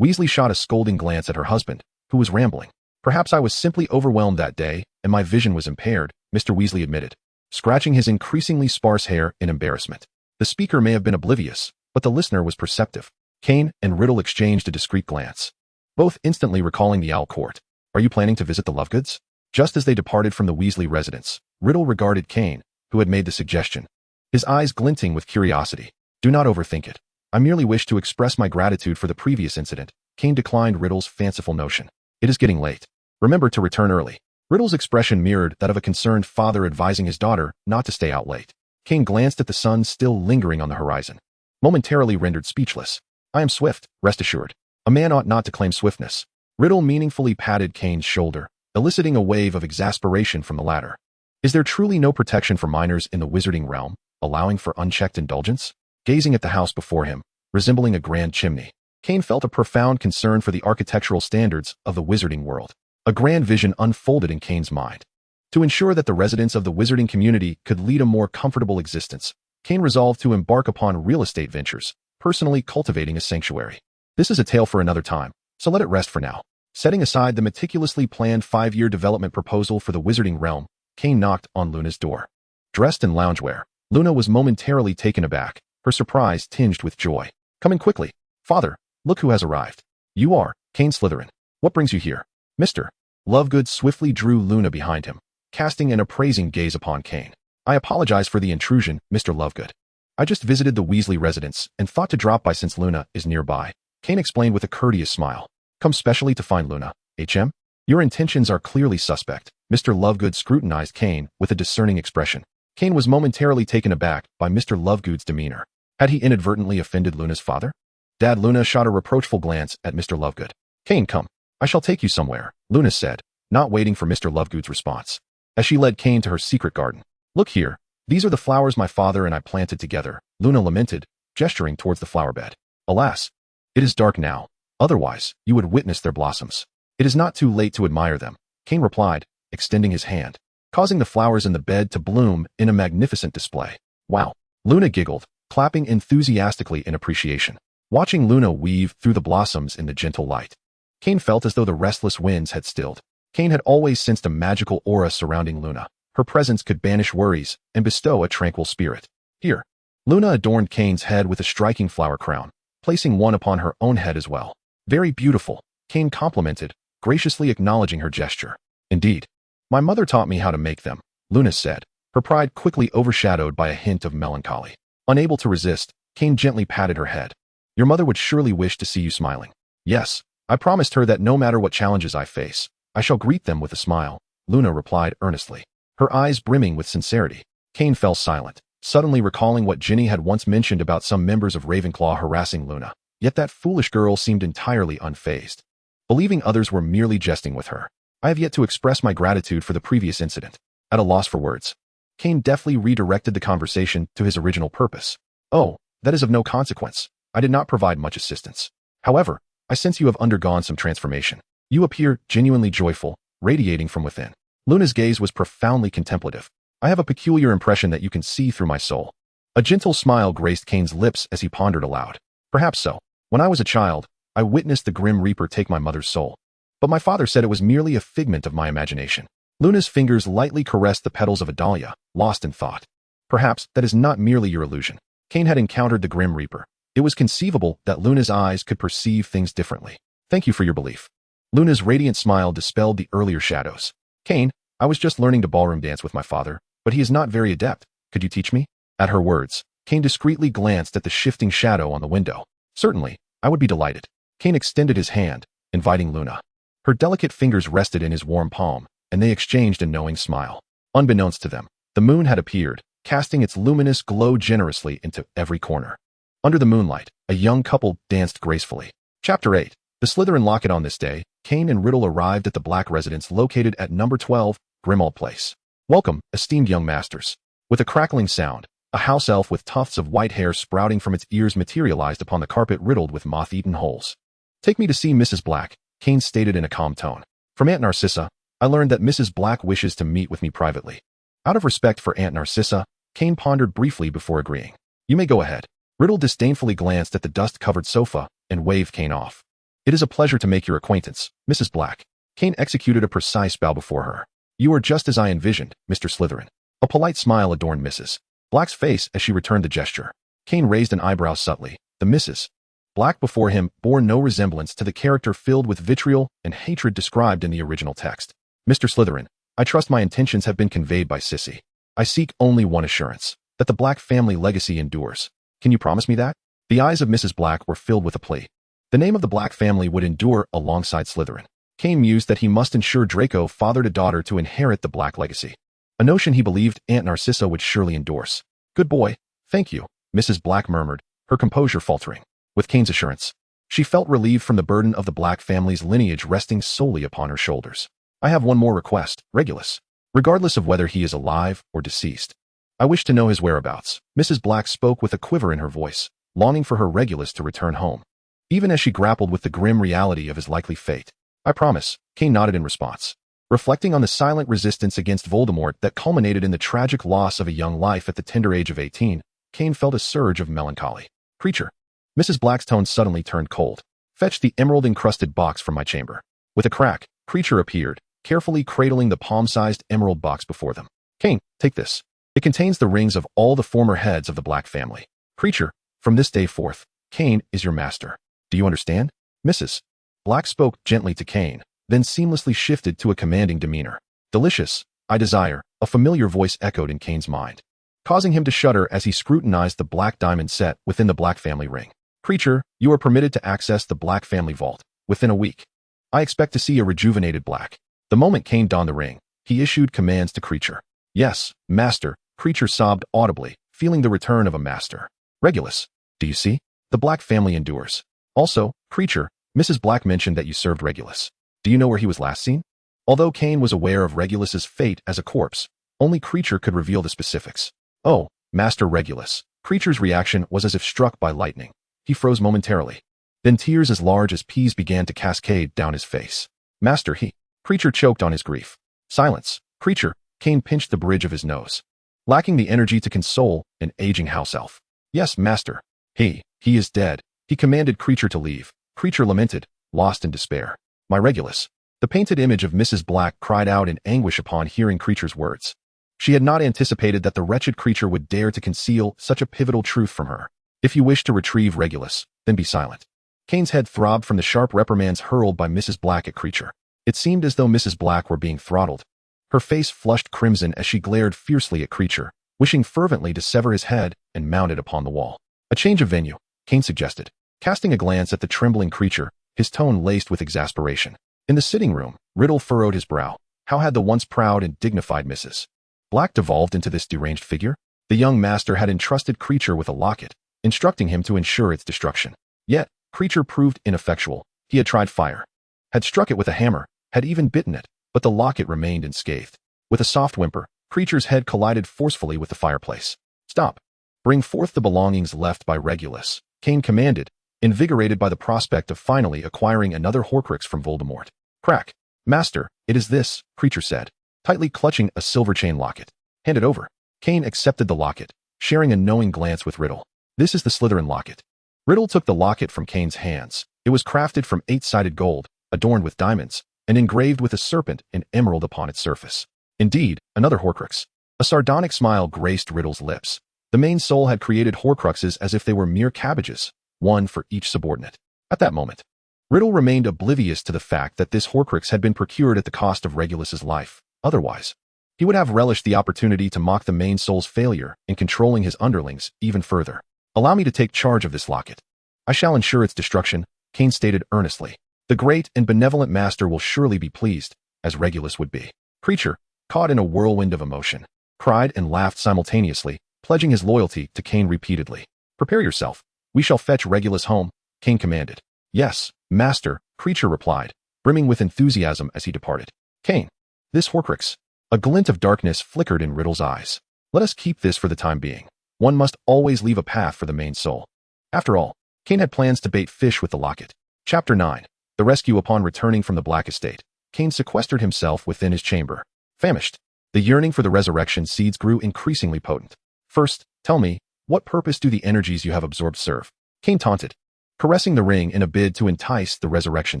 Weasley shot a scolding glance at her husband, who was rambling. Perhaps I was simply overwhelmed that day, and my vision was impaired, Mr. Weasley admitted, scratching his increasingly sparse hair in embarrassment. The speaker may have been oblivious, but the listener was perceptive. Kane and Riddle exchanged a discreet glance, both instantly recalling the Owl Court. Are you planning to visit the Lovegoods? Just as they departed from the Weasley residence, Riddle regarded Kane, who had made the suggestion, his eyes glinting with curiosity. Do not overthink it. I merely wish to express my gratitude for the previous incident. Kane declined Riddle's fanciful notion. It is getting late. Remember to return early. Riddle's expression mirrored that of a concerned father advising his daughter not to stay out late. Kane glanced at the sun still lingering on the horizon, momentarily rendered speechless. I am swift, rest assured. A man ought not to claim swiftness. Riddle meaningfully patted Kane's shoulder, eliciting a wave of exasperation from the latter. Is there truly no protection for minors in the wizarding realm, allowing for unchecked indulgence? Gazing at the house before him, resembling a grand chimney, Kane felt a profound concern for the architectural standards of the wizarding world. A grand vision unfolded in Kane's mind. To ensure that the residents of the wizarding community could lead a more comfortable existence, Kane resolved to embark upon real estate ventures, personally cultivating a sanctuary. This is a tale for another time, so let it rest for now. Setting aside the meticulously planned 5-year development proposal for the wizarding realm, Kane knocked on Luna's door. Dressed in loungewear, Luna was momentarily taken aback, her surprise tinged with joy. Come in quickly. Father, look who has arrived. You are Kane Slytherin. What brings you here? Mr. Lovegood swiftly drew Luna behind him, casting an appraising gaze upon Kane. I apologize for the intrusion, Mr. Lovegood. I just visited the Weasley residence and thought to drop by since Luna is nearby. Kane explained with a courteous smile. Come specially to find Luna, HM? Your intentions are clearly suspect. Mr. Lovegood scrutinized Kane with a discerning expression. Kane was momentarily taken aback by Mr. Lovegood's demeanor. Had he inadvertently offended Luna's father? Dad Luna shot a reproachful glance at Mr. Lovegood. Kane, come. I shall take you somewhere, Luna said, not waiting for Mr. Lovegood's response, as she led Kane to her secret garden. Look here. These are the flowers my father and I planted together, Luna lamented, gesturing towards the flower bed. Alas, it is dark now. Otherwise, you would witness their blossoms. It is not too late to admire them, Kane replied, extending his hand, causing the flowers in the bed to bloom in a magnificent display. Wow. Luna giggled, clapping enthusiastically in appreciation. Watching Luna weave through the blossoms in the gentle light, Kane felt as though the restless winds had stilled. Kane had always sensed a magical aura surrounding Luna. Her presence could banish worries and bestow a tranquil spirit. Here, Luna adorned Kane's head with a striking flower crown, placing one upon her own head as well. Very beautiful, Kane complimented, graciously acknowledging her gesture. Indeed. My mother taught me how to make them, Luna said, her pride quickly overshadowed by a hint of melancholy. Unable to resist, Kane gently patted her head. Your mother would surely wish to see you smiling. Yes, I promised her that no matter what challenges I face, I shall greet them with a smile, Luna replied earnestly, her eyes brimming with sincerity. Kane fell silent, suddenly recalling what Ginny had once mentioned about some members of Ravenclaw harassing Luna. Yet that foolish girl seemed entirely unfazed, believing others were merely jesting with her. I have yet to express my gratitude for the previous incident. At a loss for words, Kane deftly redirected the conversation to his original purpose. Oh, that is of no consequence. I did not provide much assistance. However, I sense you have undergone some transformation. You appear genuinely joyful, radiating from within. Luna's gaze was profoundly contemplative. I have a peculiar impression that you can see through my soul. A gentle smile graced Kane's lips as he pondered aloud. Perhaps so. When I was a child, I witnessed the Grim Reaper take my mother's soul. But my father said it was merely a figment of my imagination. Luna's fingers lightly caressed the petals of a dahlia, lost in thought. Perhaps that is not merely your illusion. Kane had encountered the Grim Reaper. It was conceivable that Luna's eyes could perceive things differently. Thank you for your belief. Luna's radiant smile dispelled the earlier shadows. Kane, I was just learning to ballroom dance with my father, but he is not very adept. Could you teach me? At her words, Kane discreetly glanced at the shifting shadow on the window. Certainly, I would be delighted. Kane extended his hand, inviting Luna. Her delicate fingers rested in his warm palm, and they exchanged a knowing smile. Unbeknownst to them, the moon had appeared, casting its luminous glow generously into every corner. Under the moonlight, a young couple danced gracefully. Chapter 8. The Slytherin Locket. On this day, Kane and Riddle arrived at the Black residence located at number 12, Grimmauld Place. Welcome, esteemed young masters. With a crackling sound, a house elf with tufts of white hair sprouting from its ears materialized upon the carpet riddled with moth-eaten holes. Take me to see Mrs. Black, Kane stated in a calm tone. From Aunt Narcissa, I learned that Mrs. Black wishes to meet with me privately. Out of respect for Aunt Narcissa, Kane pondered briefly before agreeing. You may go ahead. Riddle disdainfully glanced at the dust-covered sofa and waved Kane off. It is a pleasure to make your acquaintance, Mrs. Black. Kane executed a precise bow before her. You are just as I envisioned, Mr. Slytherin. A polite smile adorned Mrs. Black's face as she returned the gesture. Kane raised an eyebrow subtly. The Mrs. Black before him bore no resemblance to the character filled with vitriol and hatred described in the original text. Mr. Slytherin, I trust my intentions have been conveyed by Sissy. I seek only one assurance, that the Black family legacy endures. Can you promise me that? The eyes of Mrs. Black were filled with a plea. The name of the Black family would endure alongside Slytherin. Kane mused that he must ensure Draco fathered a daughter to inherit the Black legacy. A notion he believed Aunt Narcissa would surely endorse. Good boy, thank you, Mrs. Black murmured, her composure faltering. With Kane's assurance, she felt relieved from the burden of the Black family's lineage resting solely upon her shoulders. I have one more request, Regulus. Regardless of whether he is alive or deceased, I wish to know his whereabouts. Mrs. Black spoke with a quiver in her voice, longing for her Regulus to return home. Even as she grappled with the grim reality of his likely fate. I promise, Kane nodded in response. Reflecting on the silent resistance against Voldemort that culminated in the tragic loss of a young life at the tender age of 18, Kane felt a surge of melancholy. Creature. Mrs. Black's tone suddenly turned cold. Fetch the emerald-encrusted box from my chamber. With a crack, Creature appeared, carefully cradling the palm-sized emerald box before them. Kane, take this. It contains the rings of all the former heads of the Black family. Creature, from this day forth, Kane is your master. Do you understand? Mrs. Black spoke gently to Kane, then seamlessly shifted to a commanding demeanor. Delicious, I desire, a familiar voice echoed in Kane's mind, causing him to shudder as he scrutinized the black diamond set within the Black family ring. Creature, you are permitted to access the Black family vault within a week. I expect to see a rejuvenated Black. The moment Kane donned the ring, he issued commands to Creature. Yes, master, Creature sobbed audibly, feeling the return of a master. Regulus, do you see? The Black family endures. Also, Creature, Mrs. Black mentioned that you served Regulus. Do you know where he was last seen? Although Kane was aware of Regulus's fate as a corpse, only Creature could reveal the specifics. Oh, Master Regulus. Creature's reaction was as if struck by lightning. He froze momentarily. Then tears as large as peas began to cascade down his face. Master, Creature choked on his grief. Silence. Creature, Kane pinched the bridge of his nose, lacking the energy to console an aging house elf. Yes, master. He is dead. He commanded Creature to leave. Creature lamented, lost in despair. My Regulus. The painted image of Mrs. Black cried out in anguish upon hearing Creature's words. She had not anticipated that the wretched Creature would dare to conceal such a pivotal truth from her. If you wish to retrieve Regulus, then be silent. Kane's head throbbed from the sharp reprimands hurled by Mrs. Black at Creature. It seemed as though Mrs. Black were being throttled. Her face flushed crimson as she glared fiercely at Creature, wishing fervently to sever his head and mount it upon the wall. A change of venue, Kane suggested, casting a glance at the trembling Creature, his tone laced with exasperation. In the sitting room, Riddle furrowed his brow. How had the once proud and dignified Mrs. Black devolved into this deranged figure? The young master had entrusted Creature with a locket, instructing him to ensure its destruction. Yet, Creature proved ineffectual. He had tried fire, had struck it with a hammer, had even bitten it, but the locket remained unscathed. With a soft whimper, Creature's head collided forcefully with the fireplace. Stop. Bring forth the belongings left by Regulus, Kane commanded, invigorated by the prospect of finally acquiring another Horcrux from Voldemort. Crack. Master, It is this, Creature said, tightly clutching a silver chain locket. Hand it over. Kane accepted the locket, sharing a knowing glance with Riddle. This is the Slytherin locket. Riddle took the locket from Kane's hands. It was crafted from 8-sided gold, adorned with diamonds, and engraved with a serpent and emerald upon its surface. Indeed, another Horcrux. A sardonic smile graced Riddle's lips. The main soul had created Horcruxes as if they were mere cabbages, one for each subordinate. At that moment, Riddle remained oblivious to the fact that this Horcrux had been procured at the cost of Regulus's life. Otherwise, he would have relished the opportunity to mock the main soul's failure in controlling his underlings even further. Allow me to take charge of this locket. I shall ensure its destruction, Kane stated earnestly. The great and benevolent master will surely be pleased, as Regulus would be. Creature, caught in a whirlwind of emotion, cried and laughed simultaneously, pledging his loyalty to Kane repeatedly. Prepare yourself. We shall fetch Regulus home, Kane commanded. Yes, master, Creature replied, brimming with enthusiasm as he departed. Kane, this Horcrux. A glint of darkness flickered in Riddle's eyes. Let us keep this for the time being. One must always leave a path for the main soul. After all, Kane had plans to bait fish with the locket. Chapter 9. The Rescue. Upon returning from the Black Estate, Kane sequestered himself within his chamber. Famished, the yearning for the resurrection seeds grew increasingly potent. First, tell me, what purpose do the energies you have absorbed serve? Kane taunted, caressing the ring in a bid to entice the resurrection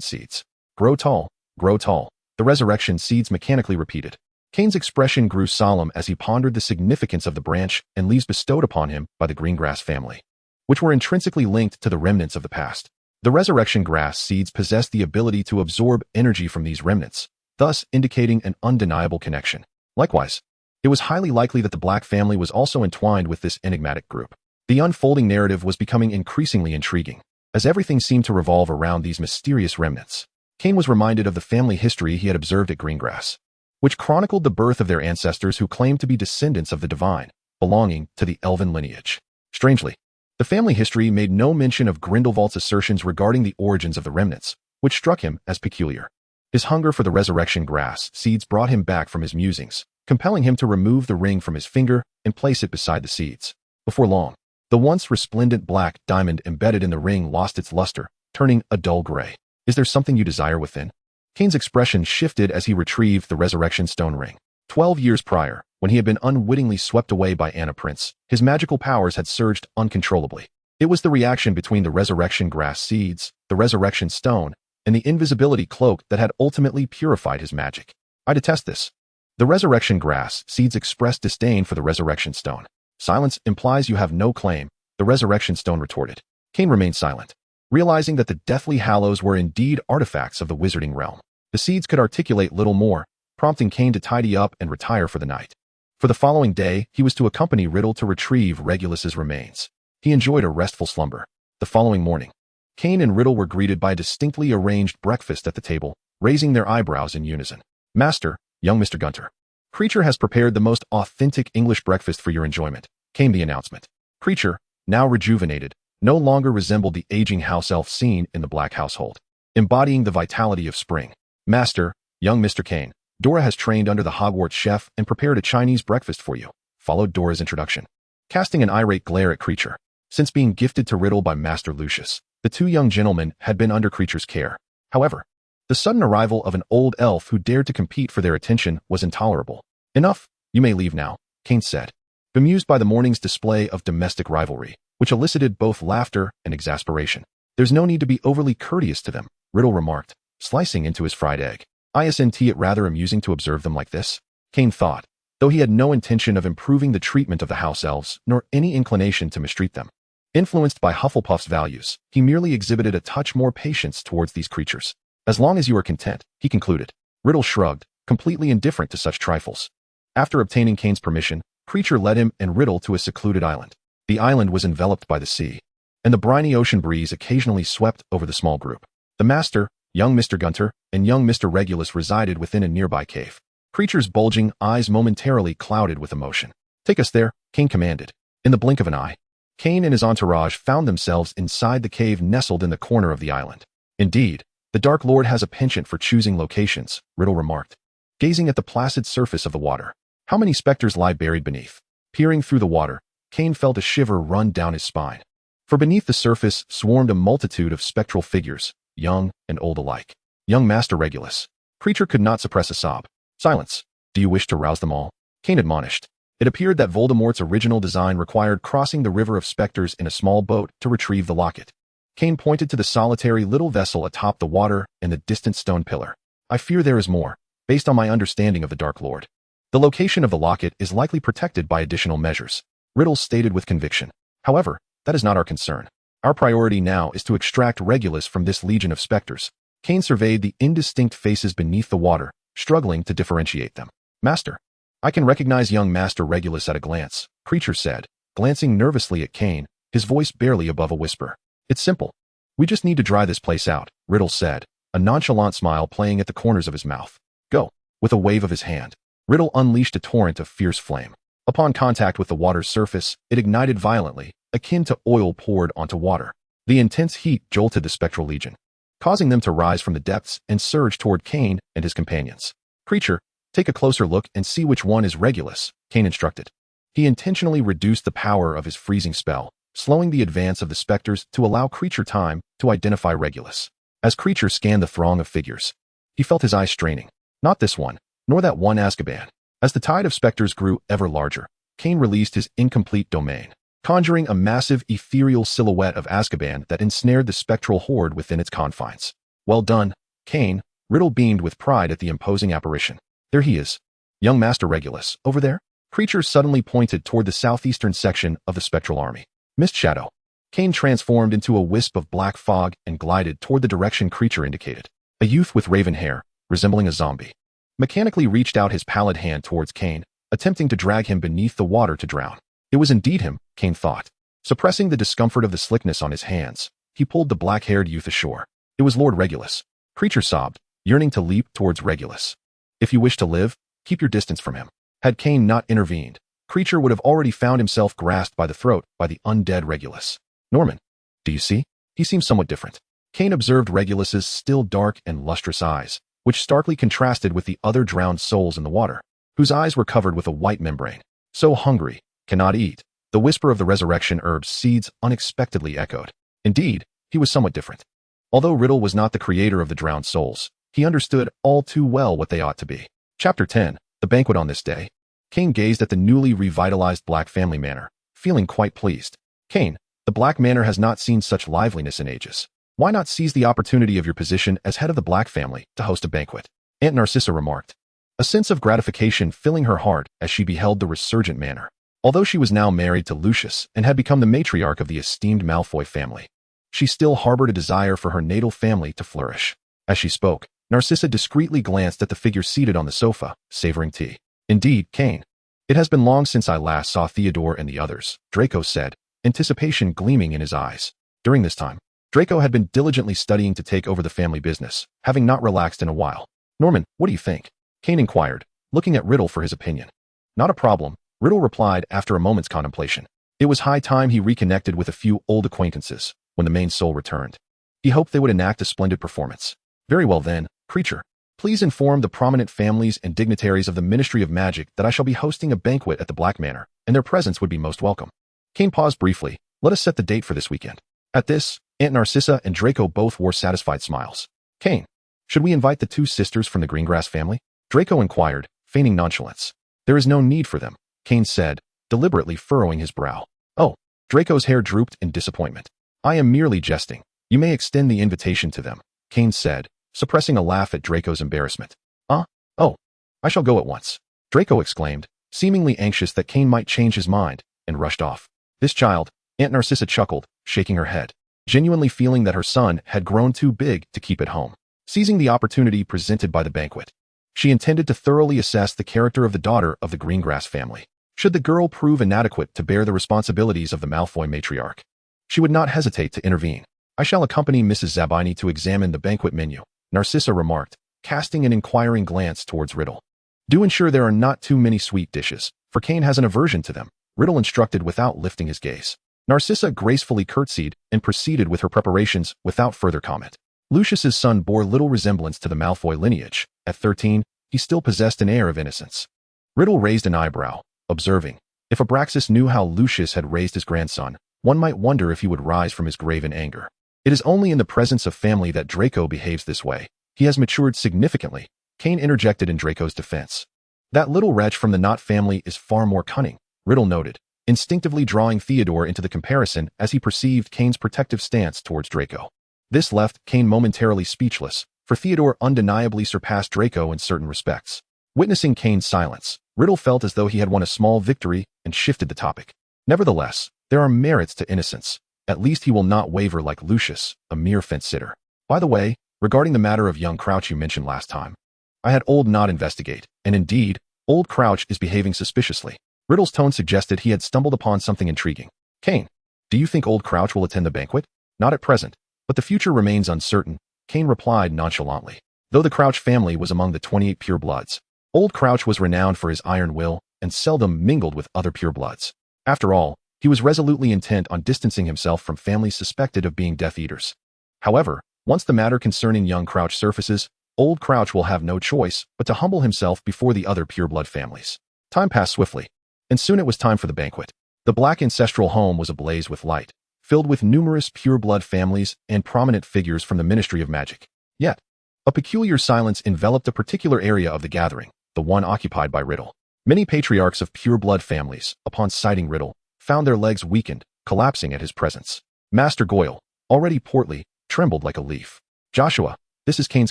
seeds. Grow tall, the resurrection seeds mechanically repeated. Kane's expression grew solemn as he pondered the significance of the branch and leaves bestowed upon him by the greengrass family, which were intrinsically linked to the remnants of the past. The resurrection grass seeds possessed the ability to absorb energy from these remnants, thus indicating an undeniable connection. Likewise, it was highly likely that the Black family was also entwined with this enigmatic group. The unfolding narrative was becoming increasingly intriguing, as everything seemed to revolve around these mysterious remnants. Kane was reminded of the family history he had observed at Greengrass, which chronicled the birth of their ancestors who claimed to be descendants of the divine, belonging to the elven lineage. Strangely, the family history made no mention of Grindelwald's assertions regarding the origins of the remnants, which struck him as peculiar. His hunger for the resurrection grass seeds brought him back from his musings, compelling him to remove the ring from his finger and place it beside the seeds. Before long, the once resplendent black diamond embedded in the ring lost its luster, turning a dull gray. Is there something you desire within? Kane's expression shifted as he retrieved the resurrection stone ring. 12 years prior, when he had been unwittingly swept away by Anna Prince, his magical powers had surged uncontrollably. It was the reaction between the resurrection grass seeds, the resurrection stone, and the invisibility cloak that had ultimately purified his magic. I detest this. The resurrection grass seeds expressed disdain for the resurrection stone. Silence implies you have no claim, the resurrection stone retorted. Kane remained silent, realizing that the deathly hallows were indeed artifacts of the wizarding realm. The seeds could articulate little more, prompting Kane to tidy up and retire for the night. For the following day, he was to accompany Riddle to retrieve Regulus's remains. He enjoyed a restful slumber. The following morning, Kane and Riddle were greeted by a distinctly arranged breakfast at the table, raising their eyebrows in unison. Master, young Mr. Gunter, Creature has prepared the most authentic English breakfast for your enjoyment, came the announcement. Creature, now rejuvenated, no longer resembled the aging house elf seen in the Black household, embodying the vitality of spring. Master, young Mr. Kane, Dora has trained under the Hogwarts chef and prepared a Chinese breakfast for you, followed Dora's introduction. Casting an irate glare at Creature, since being gifted to Riddle by Master Lucius, the two young gentlemen had been under Creature's care. However, the sudden arrival of an old elf who dared to compete for their attention was intolerable. Enough, you may leave now, Kane said, bemused by the morning's display of domestic rivalry, which elicited both laughter and exasperation. There's no need to be overly courteous to them, Riddle remarked, slicing into his fried egg. Isn't it rather amusing to observe them like this? Kane thought, though he had no intention of improving the treatment of the house elves, nor any inclination to mistreat them. Influenced by Hufflepuff's values, he merely exhibited a touch more patience towards these creatures. As long as you are content, he concluded. Riddle shrugged, completely indifferent to such trifles. After obtaining Kane's permission, Creature led him and Riddle to a secluded island. The island was enveloped by the sea, and the briny ocean breeze occasionally swept over the small group. The master, young Mr. Gunter, and young Mr. Regulus resided within a nearby cave. Creature's bulging eyes momentarily clouded with emotion. Take us there, Kane commanded. In the blink of an eye, Kane and his entourage found themselves inside the cave nestled in the corner of the island. Indeed, the Dark Lord has a penchant for choosing locations, Riddle remarked, gazing at the placid surface of the water. How many specters lie buried beneath? Peering through the water, Kane felt a shiver run down his spine. For beneath the surface swarmed a multitude of spectral figures, young and old alike. Young Master Regulus, Creature could not suppress a sob. Silence. Do you wish to rouse them all? Kane admonished. It appeared that Voldemort's original design required crossing the river of specters in a small boat to retrieve the locket. Kane pointed to the solitary little vessel atop the water and the distant stone pillar. I fear there is more, based on my understanding of the Dark Lord. The location of the locket is likely protected by additional measures, Riddle stated with conviction. However, that is not our concern. Our priority now is to extract Regulus from this legion of specters. Kane surveyed the indistinct faces beneath the water, struggling to differentiate them. Master. I can recognize young Master Regulus at a glance, Creature said, glancing nervously at Kane, his voice barely above a whisper. It's simple. We just need to dry this place out, Riddle said, a nonchalant smile playing at the corners of his mouth. Go. With a wave of his hand, Riddle unleashed a torrent of fierce flame. Upon contact with the water's surface, it ignited violently, akin to oil poured onto water. The intense heat jolted the spectral legion, causing them to rise from the depths and surge toward Kane and his companions. Creature, take a closer look and see which one is Regulus, Kane instructed. He intentionally reduced the power of his freezing spell, slowing the advance of the specters to allow Creature time to identify Regulus. As Creature scanned the throng of figures, he felt his eyes straining. Not this one, nor that one Azkaban. As the tide of specters grew ever larger, Kane released his incomplete domain, conjuring a massive ethereal silhouette of Azkaban that ensnared the spectral horde within its confines. Well done, Kane, Riddle beamed with pride at the imposing apparition. There he is. Young Master Regulus, over there? Creature suddenly pointed toward the southeastern section of the spectral army. Mist Shadow. Kane transformed into a wisp of black fog and glided toward the direction Creature indicated. A youth with raven hair, resembling a zombie, mechanically reached out his pallid hand towards Kane, attempting to drag him beneath the water to drown. It was indeed him, Kane thought. Suppressing the discomfort of the slickness on his hands, he pulled the black-haired youth ashore. It was Lord Regulus. Creature sobbed, yearning to leap towards Regulus. If you wish to live, keep your distance from him. Had Kane not intervened, Creature would have already found himself grasped by the throat by the undead Regulus. Norman, do you see? He seems somewhat different. Kane observed Regulus's still dark and lustrous eyes, which starkly contrasted with the other drowned souls in the water, whose eyes were covered with a white membrane. So hungry, cannot eat. The whisper of the resurrection herb's seeds unexpectedly echoed. Indeed, he was somewhat different. Although Riddle was not the creator of the drowned souls, he understood all too well what they ought to be. Chapter 10, The Banquet on this day. Kane gazed at the newly revitalized Black family manor, feeling quite pleased. Kane, the Black manor has not seen such liveliness in ages. Why not seize the opportunity of your position as head of the Black family to host a banquet? Aunt Narcissa remarked, a sense of gratification filling her heart as she beheld the resurgent manor. Although she was now married to Lucius and had become the matriarch of the esteemed Malfoy family, she still harbored a desire for her natal family to flourish. As she spoke, Narcissa discreetly glanced at the figure seated on the sofa, savoring tea. Indeed, Kane. It has been long since I last saw Theodore and the others, Draco said, anticipation gleaming in his eyes. During this time, Draco had been diligently studying to take over the family business, having not relaxed in a while. Norman, what do you think? Kane inquired, looking at Riddle for his opinion. Not a problem, Riddle replied after a moment's contemplation. It was high time he reconnected with a few old acquaintances when the main soul returned. He hoped they would enact a splendid performance. Very well then, Creature. Please inform the prominent families and dignitaries of the Ministry of Magic that I shall be hosting a banquet at the Black Manor, and their presence would be most welcome. Kane paused briefly. Let us set the date for this weekend. At this, Aunt Narcissa and Draco both wore satisfied smiles. Kane, should we invite the two sisters from the Greengrass family? Draco inquired, feigning nonchalance. There is no need for them, Kane said, deliberately furrowing his brow. Oh, Draco's hair drooped in disappointment. I am merely jesting. You may extend the invitation to them, Kane said, suppressing a laugh at Draco's embarrassment. Oh, I shall go at once, Draco exclaimed, seemingly anxious that Kane might change his mind, and rushed off. This child, Aunt Narcissa chuckled, shaking her head, genuinely feeling that her son had grown too big to keep at home. Seizing the opportunity presented by the banquet, she intended to thoroughly assess the character of the daughter of the Greengrass family. Should the girl prove inadequate to bear the responsibilities of the Malfoy matriarch, she would not hesitate to intervene. I shall accompany Mrs. Zabini to examine the banquet menu, Narcissa remarked, casting an inquiring glance towards Riddle. Do ensure there are not too many sweet dishes, for Kane has an aversion to them, Riddle instructed without lifting his gaze. Narcissa gracefully curtsied and proceeded with her preparations without further comment. Lucius's son bore little resemblance to the Malfoy lineage. At 13, he still possessed an air of innocence. Riddle raised an eyebrow, observing, if Abraxas knew how Lucius had raised his grandson, one might wonder if he would rise from his grave in anger. It is only in the presence of family that Draco behaves this way. He has matured significantly, Kane interjected in Draco's defense. That little wretch from the Knot family is far more cunning, Riddle noted, instinctively drawing Theodore into the comparison as he perceived Kane's protective stance towards Draco. This left Kane momentarily speechless, for Theodore undeniably surpassed Draco in certain respects. Witnessing Kane's silence, Riddle felt as though he had won a small victory and shifted the topic. Nevertheless, there are merits to innocence. At least he will not waver like Lucius, a mere fence-sitter. By the way, regarding the matter of young Crouch you mentioned last time, I had old Knot investigate, and indeed, old Crouch is behaving suspiciously. Riddle's tone suggested he had stumbled upon something intriguing. Kane, do you think old Crouch will attend the banquet? Not at present, but the future remains uncertain, Kane replied nonchalantly. Though the Crouch family was among the 28 purebloods, old Crouch was renowned for his iron will and seldom mingled with other purebloods. After all, he was resolutely intent on distancing himself from families suspected of being Death Eaters. However, once the matter concerning young Crouch surfaces, old Crouch will have no choice but to humble himself before the other pureblood families. Time passed swiftly, and soon it was time for the banquet. The black ancestral home was ablaze with light, filled with numerous pureblood families and prominent figures from the Ministry of Magic. Yet, a peculiar silence enveloped a particular area of the gathering, the one occupied by Riddle. Many patriarchs of pureblood families, upon sighting Riddle, found their legs weakened, collapsing at his presence. Master Goyle, already portly, trembled like a leaf. Joshua, this is Kane's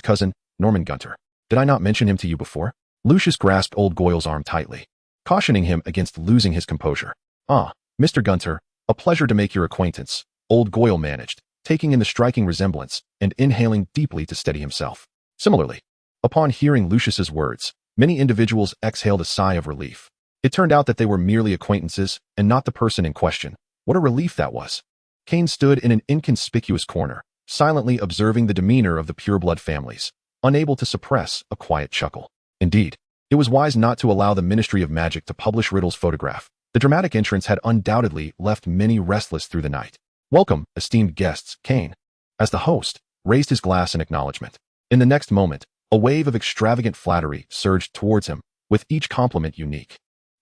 cousin, Norman Gunter. Did I not mention him to you before? Lucius grasped old Goyle's arm tightly, cautioning him against losing his composure. Ah, Mr. Gunter, a pleasure to make your acquaintance, old Goyle managed, taking in the striking resemblance and inhaling deeply to steady himself. Similarly, upon hearing Lucius's words, many individuals exhaled a sigh of relief. It turned out that they were merely acquaintances and not the person in question. What a relief that was. Kane stood in an inconspicuous corner, silently observing the demeanor of the pureblood families, unable to suppress a quiet chuckle. Indeed, it was wise not to allow the Ministry of Magic to publish Riddle's photograph. The dramatic entrance had undoubtedly left many restless through the night. Welcome, esteemed guests, Kane, as the host, raised his glass in acknowledgement. In the next moment, a wave of extravagant flattery surged towards him, with each compliment unique,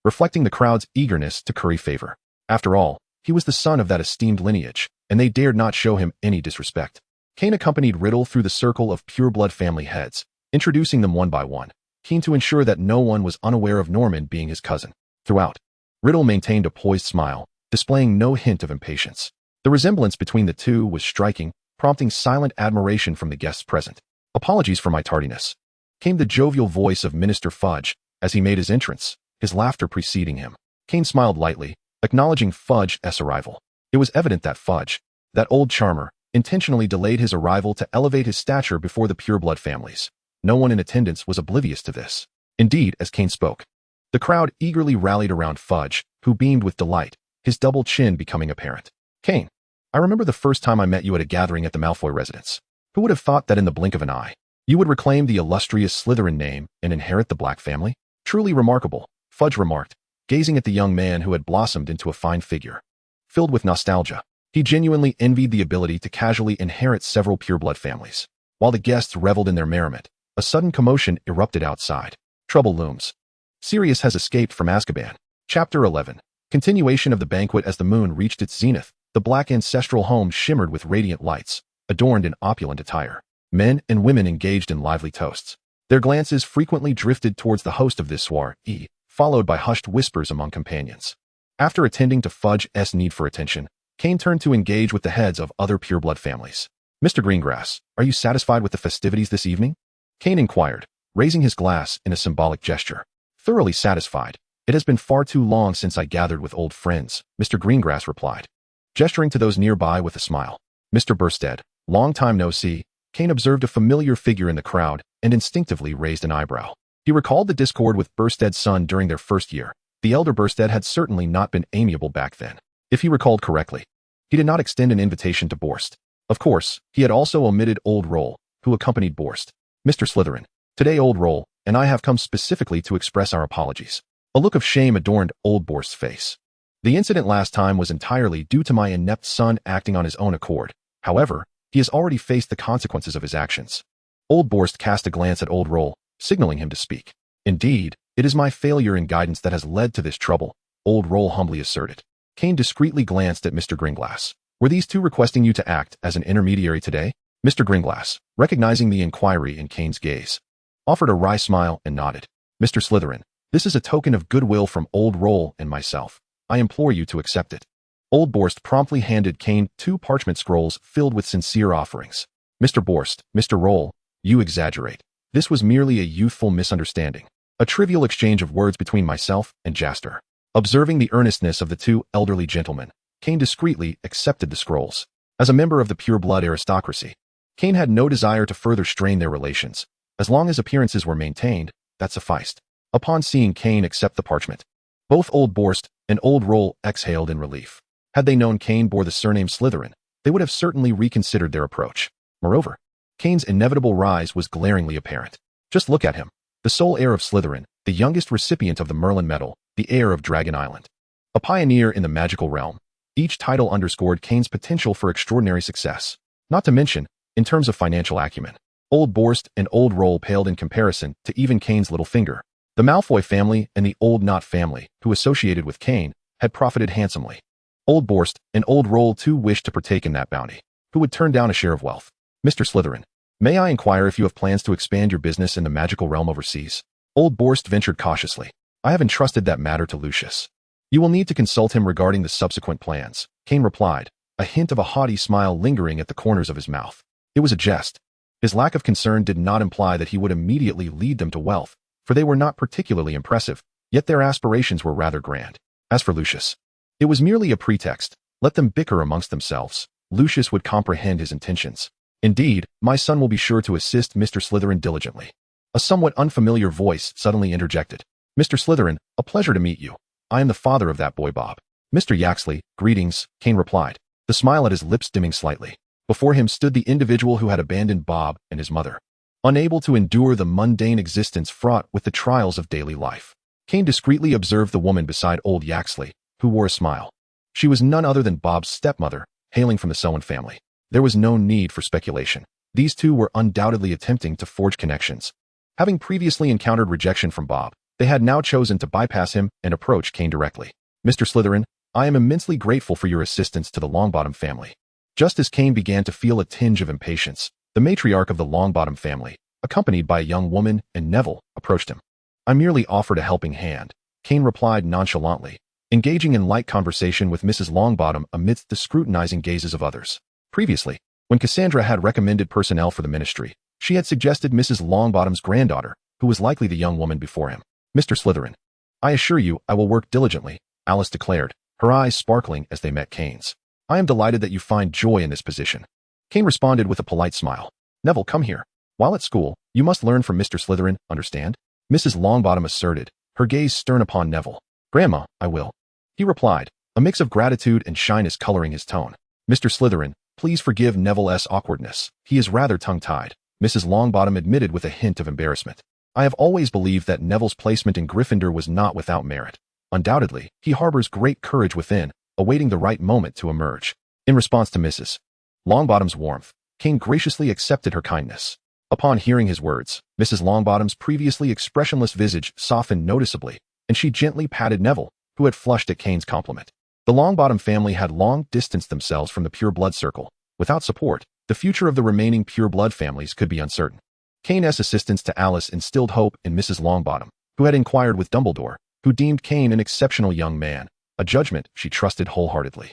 reflecting the crowd's eagerness to curry favor. After all, he was the son of that esteemed lineage, and they dared not show him any disrespect. Kane accompanied Riddle through the circle of pureblood family heads, introducing them one by one, keen to ensure that no one was unaware of Norman being his cousin. Throughout, Riddle maintained a poised smile, displaying no hint of impatience. The resemblance between the two was striking, prompting silent admiration from the guests present. Apologies for my tardiness, came the jovial voice of Minister Fudge as he made his entrance, his laughter preceding him. Kane smiled lightly, acknowledging Fudge's arrival. It was evident that Fudge, that old charmer, intentionally delayed his arrival to elevate his stature before the pureblood families. No one in attendance was oblivious to this. Indeed, as Kane spoke, the crowd eagerly rallied around Fudge, who beamed with delight, his double chin becoming apparent. Kane, I remember the first time I met you at a gathering at the Malfoy residence. Who would have thought that in the blink of an eye, you would reclaim the illustrious Slytherin name and inherit the Black family? Truly remarkable, Fudge remarked, gazing at the young man who had blossomed into a fine figure. Filled with nostalgia, he genuinely envied the ability to casually inherit several pureblood families. While the guests reveled in their merriment, a sudden commotion erupted outside. Trouble looms. Sirius has escaped from Azkaban. Chapter 11. Continuation of the banquet. As the moon reached its zenith, the black ancestral home shimmered with radiant lights, adorned in opulent attire. Men and women engaged in lively toasts. Their glances frequently drifted towards the host of this soiree, followed by hushed whispers among companions. After attending to Fudge's need for attention, Kane turned to engage with the heads of other pureblood families. Mr. Greengrass, are you satisfied with the festivities this evening? Kane inquired, raising his glass in a symbolic gesture. Thoroughly satisfied. It has been far too long since I gathered with old friends, Mr. Greengrass replied, gesturing to those nearby with a smile. Mr. Burstead, long time no see. Kane observed a familiar figure in the crowd and instinctively raised an eyebrow. He recalled the discord with Burstead's son during their first year. The elder Burstead had certainly not been amiable back then. If he recalled correctly, he did not extend an invitation to Borst. Of course, he had also omitted Old Roll, who accompanied Borst. Mr. Slytherin, today Old Roll and I have come specifically to express our apologies. A look of shame adorned Old Borst's face. The incident last time was entirely due to my inept son acting on his own accord. However, he has already faced the consequences of his actions. Old Borst cast a glance at Old Roll, signaling him to speak. Indeed, it is my failure in guidance that has led to this trouble, Old Roll humbly asserted. Kane discreetly glanced at Mr. Gringlass. Were these two requesting you to act as an intermediary today? Mr. Gringlass, recognizing the inquiry in Kane's gaze, offered a wry smile, and nodded. Mr. Slytherin, this is a token of goodwill from Old Roll and myself. I implore you to accept it. Old Borst promptly handed Kane 2 parchment scrolls filled with sincere offerings. Mr. Borst, Mr. Roll, you exaggerate. This was merely a youthful misunderstanding. A trivial exchange of words between myself and Jaster. Observing the earnestness of the 2 elderly gentlemen, Kane discreetly accepted the scrolls. As a member of the pure-blood aristocracy, Kane had no desire to further strain their relations. As long as appearances were maintained, that sufficed. Upon seeing Kane accept the parchment, both Old Borst and Old Roll exhaled in relief. Had they known Kane bore the surname Slytherin, they would have certainly reconsidered their approach. Moreover, Kane's inevitable rise was glaringly apparent. Just look at him. The sole heir of Slytherin, the youngest recipient of the Merlin Medal, the heir of Dragon Island. A pioneer in the magical realm. Each title underscored Kane's potential for extraordinary success. Not to mention, in terms of financial acumen, Old Borst and Old Roll paled in comparison to even Kane's little finger. The Malfoy family and the Old Knot family, who associated with Kane, had profited handsomely. Old Borst and Old Roll too wished to partake in that bounty. Who would turn down a share of wealth? Mr. Slytherin, may I inquire if you have plans to expand your business in the magical realm overseas? Old Borst ventured cautiously. I have entrusted that matter to Lucius. You will need to consult him regarding the subsequent plans, Kane replied, a hint of a haughty smile lingering at the corners of his mouth. It was a jest. His lack of concern did not imply that he would immediately lead them to wealth, for they were not particularly impressive, yet their aspirations were rather grand. As for Lucius, it was merely a pretext. Let them bicker amongst themselves. Lucius would comprehend his intentions. Indeed, my son will be sure to assist Mr. Slytherin diligently. A somewhat unfamiliar voice suddenly interjected. Mr. Slytherin, a pleasure to meet you. I am the father of that boy Bob. Mr. Yaxley, greetings, Kane replied, the smile at his lips dimming slightly. Before him stood the individual who had abandoned Bob and his mother, unable to endure the mundane existence fraught with the trials of daily life. Kane discreetly observed the woman beside old Yaxley, who wore a smile. She was none other than Bob's stepmother, hailing from the Selwyn family. There was no need for speculation. These two were undoubtedly attempting to forge connections. Having previously encountered rejection from Bob, they had now chosen to bypass him and approach Kane directly. Mr. Slytherin, I am immensely grateful for your assistance to the Longbottom family. Just as Kane began to feel a tinge of impatience, the matriarch of the Longbottom family, accompanied by a young woman and Neville, approached him. I merely offered a helping hand, Kane replied nonchalantly, engaging in light conversation with Mrs. Longbottom amidst the scrutinizing gazes of others. Previously, when Cassandra had recommended personnel for the ministry, she had suggested Mrs. Longbottom's granddaughter, who was likely the young woman before him. Mr. Slytherin, I assure you I will work diligently, Alice declared, her eyes sparkling as they met Kane's. I am delighted that you find joy in this position. Kane responded with a polite smile. Neville, come here. While at school, you must learn from Mr. Slytherin, understand? Mrs. Longbottom asserted, her gaze stern upon Neville. Grandma, I will. He replied, a mix of gratitude and shyness coloring his tone. Mr. Slytherin, please forgive Neville's awkwardness. He is rather tongue-tied, Mrs. Longbottom admitted with a hint of embarrassment. I have always believed that Neville's placement in Gryffindor was not without merit. Undoubtedly, he harbors great courage within, awaiting the right moment to emerge. In response to Mrs. Longbottom's warmth, Kane graciously accepted her kindness. Upon hearing his words, Mrs. Longbottom's previously expressionless visage softened noticeably, and she gently patted Neville, who had flushed at Kane's compliment. The Longbottom family had long distanced themselves from the pure-blood circle. Without support, the future of the remaining pure-blood families could be uncertain. Kane's assistance to Alice instilled hope in Mrs. Longbottom, who had inquired with Dumbledore, who deemed Kane an exceptional young man, a judgment she trusted wholeheartedly.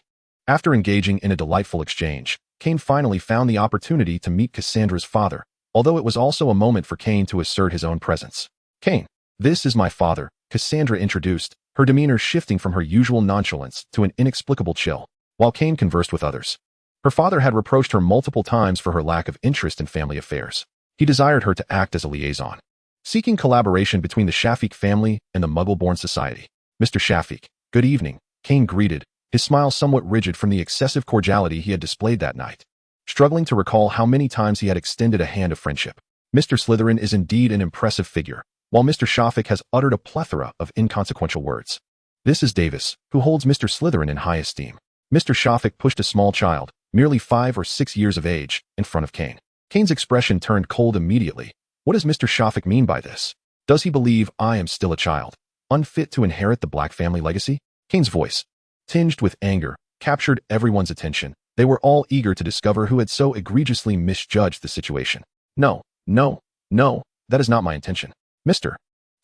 After engaging in a delightful exchange, Kane finally found the opportunity to meet Cassandra's father, although it was also a moment for Kane to assert his own presence. Kane, this is my father, Cassandra introduced, her demeanor shifting from her usual nonchalance to an inexplicable chill, while Kane conversed with others. Her father had reproached her multiple times for her lack of interest in family affairs. He desired her to act as a liaison, seeking collaboration between the Shafik family and the Muggle-born society. Mr. Shafik, good evening, Kane greeted, his smile somewhat rigid from the excessive cordiality he had displayed that night, struggling to recall how many times he had extended a hand of friendship. Mr. Slytherin is indeed an impressive figure, while Mr. Shafik has uttered a plethora of inconsequential words. This is Davis, who holds Mr. Slytherin in high esteem. Mr. Shafik pushed a small child, merely 5 or 6 years of age, in front of Kane. Kane's expression turned cold immediately. What does Mr. Shafik mean by this? Does he believe I am still a child, unfit to inherit the Black family legacy? Kane's voice, tinged with anger, captured everyone's attention. They were all eager to discover who had so egregiously misjudged the situation. No, no, no, That is not my intention. Mr.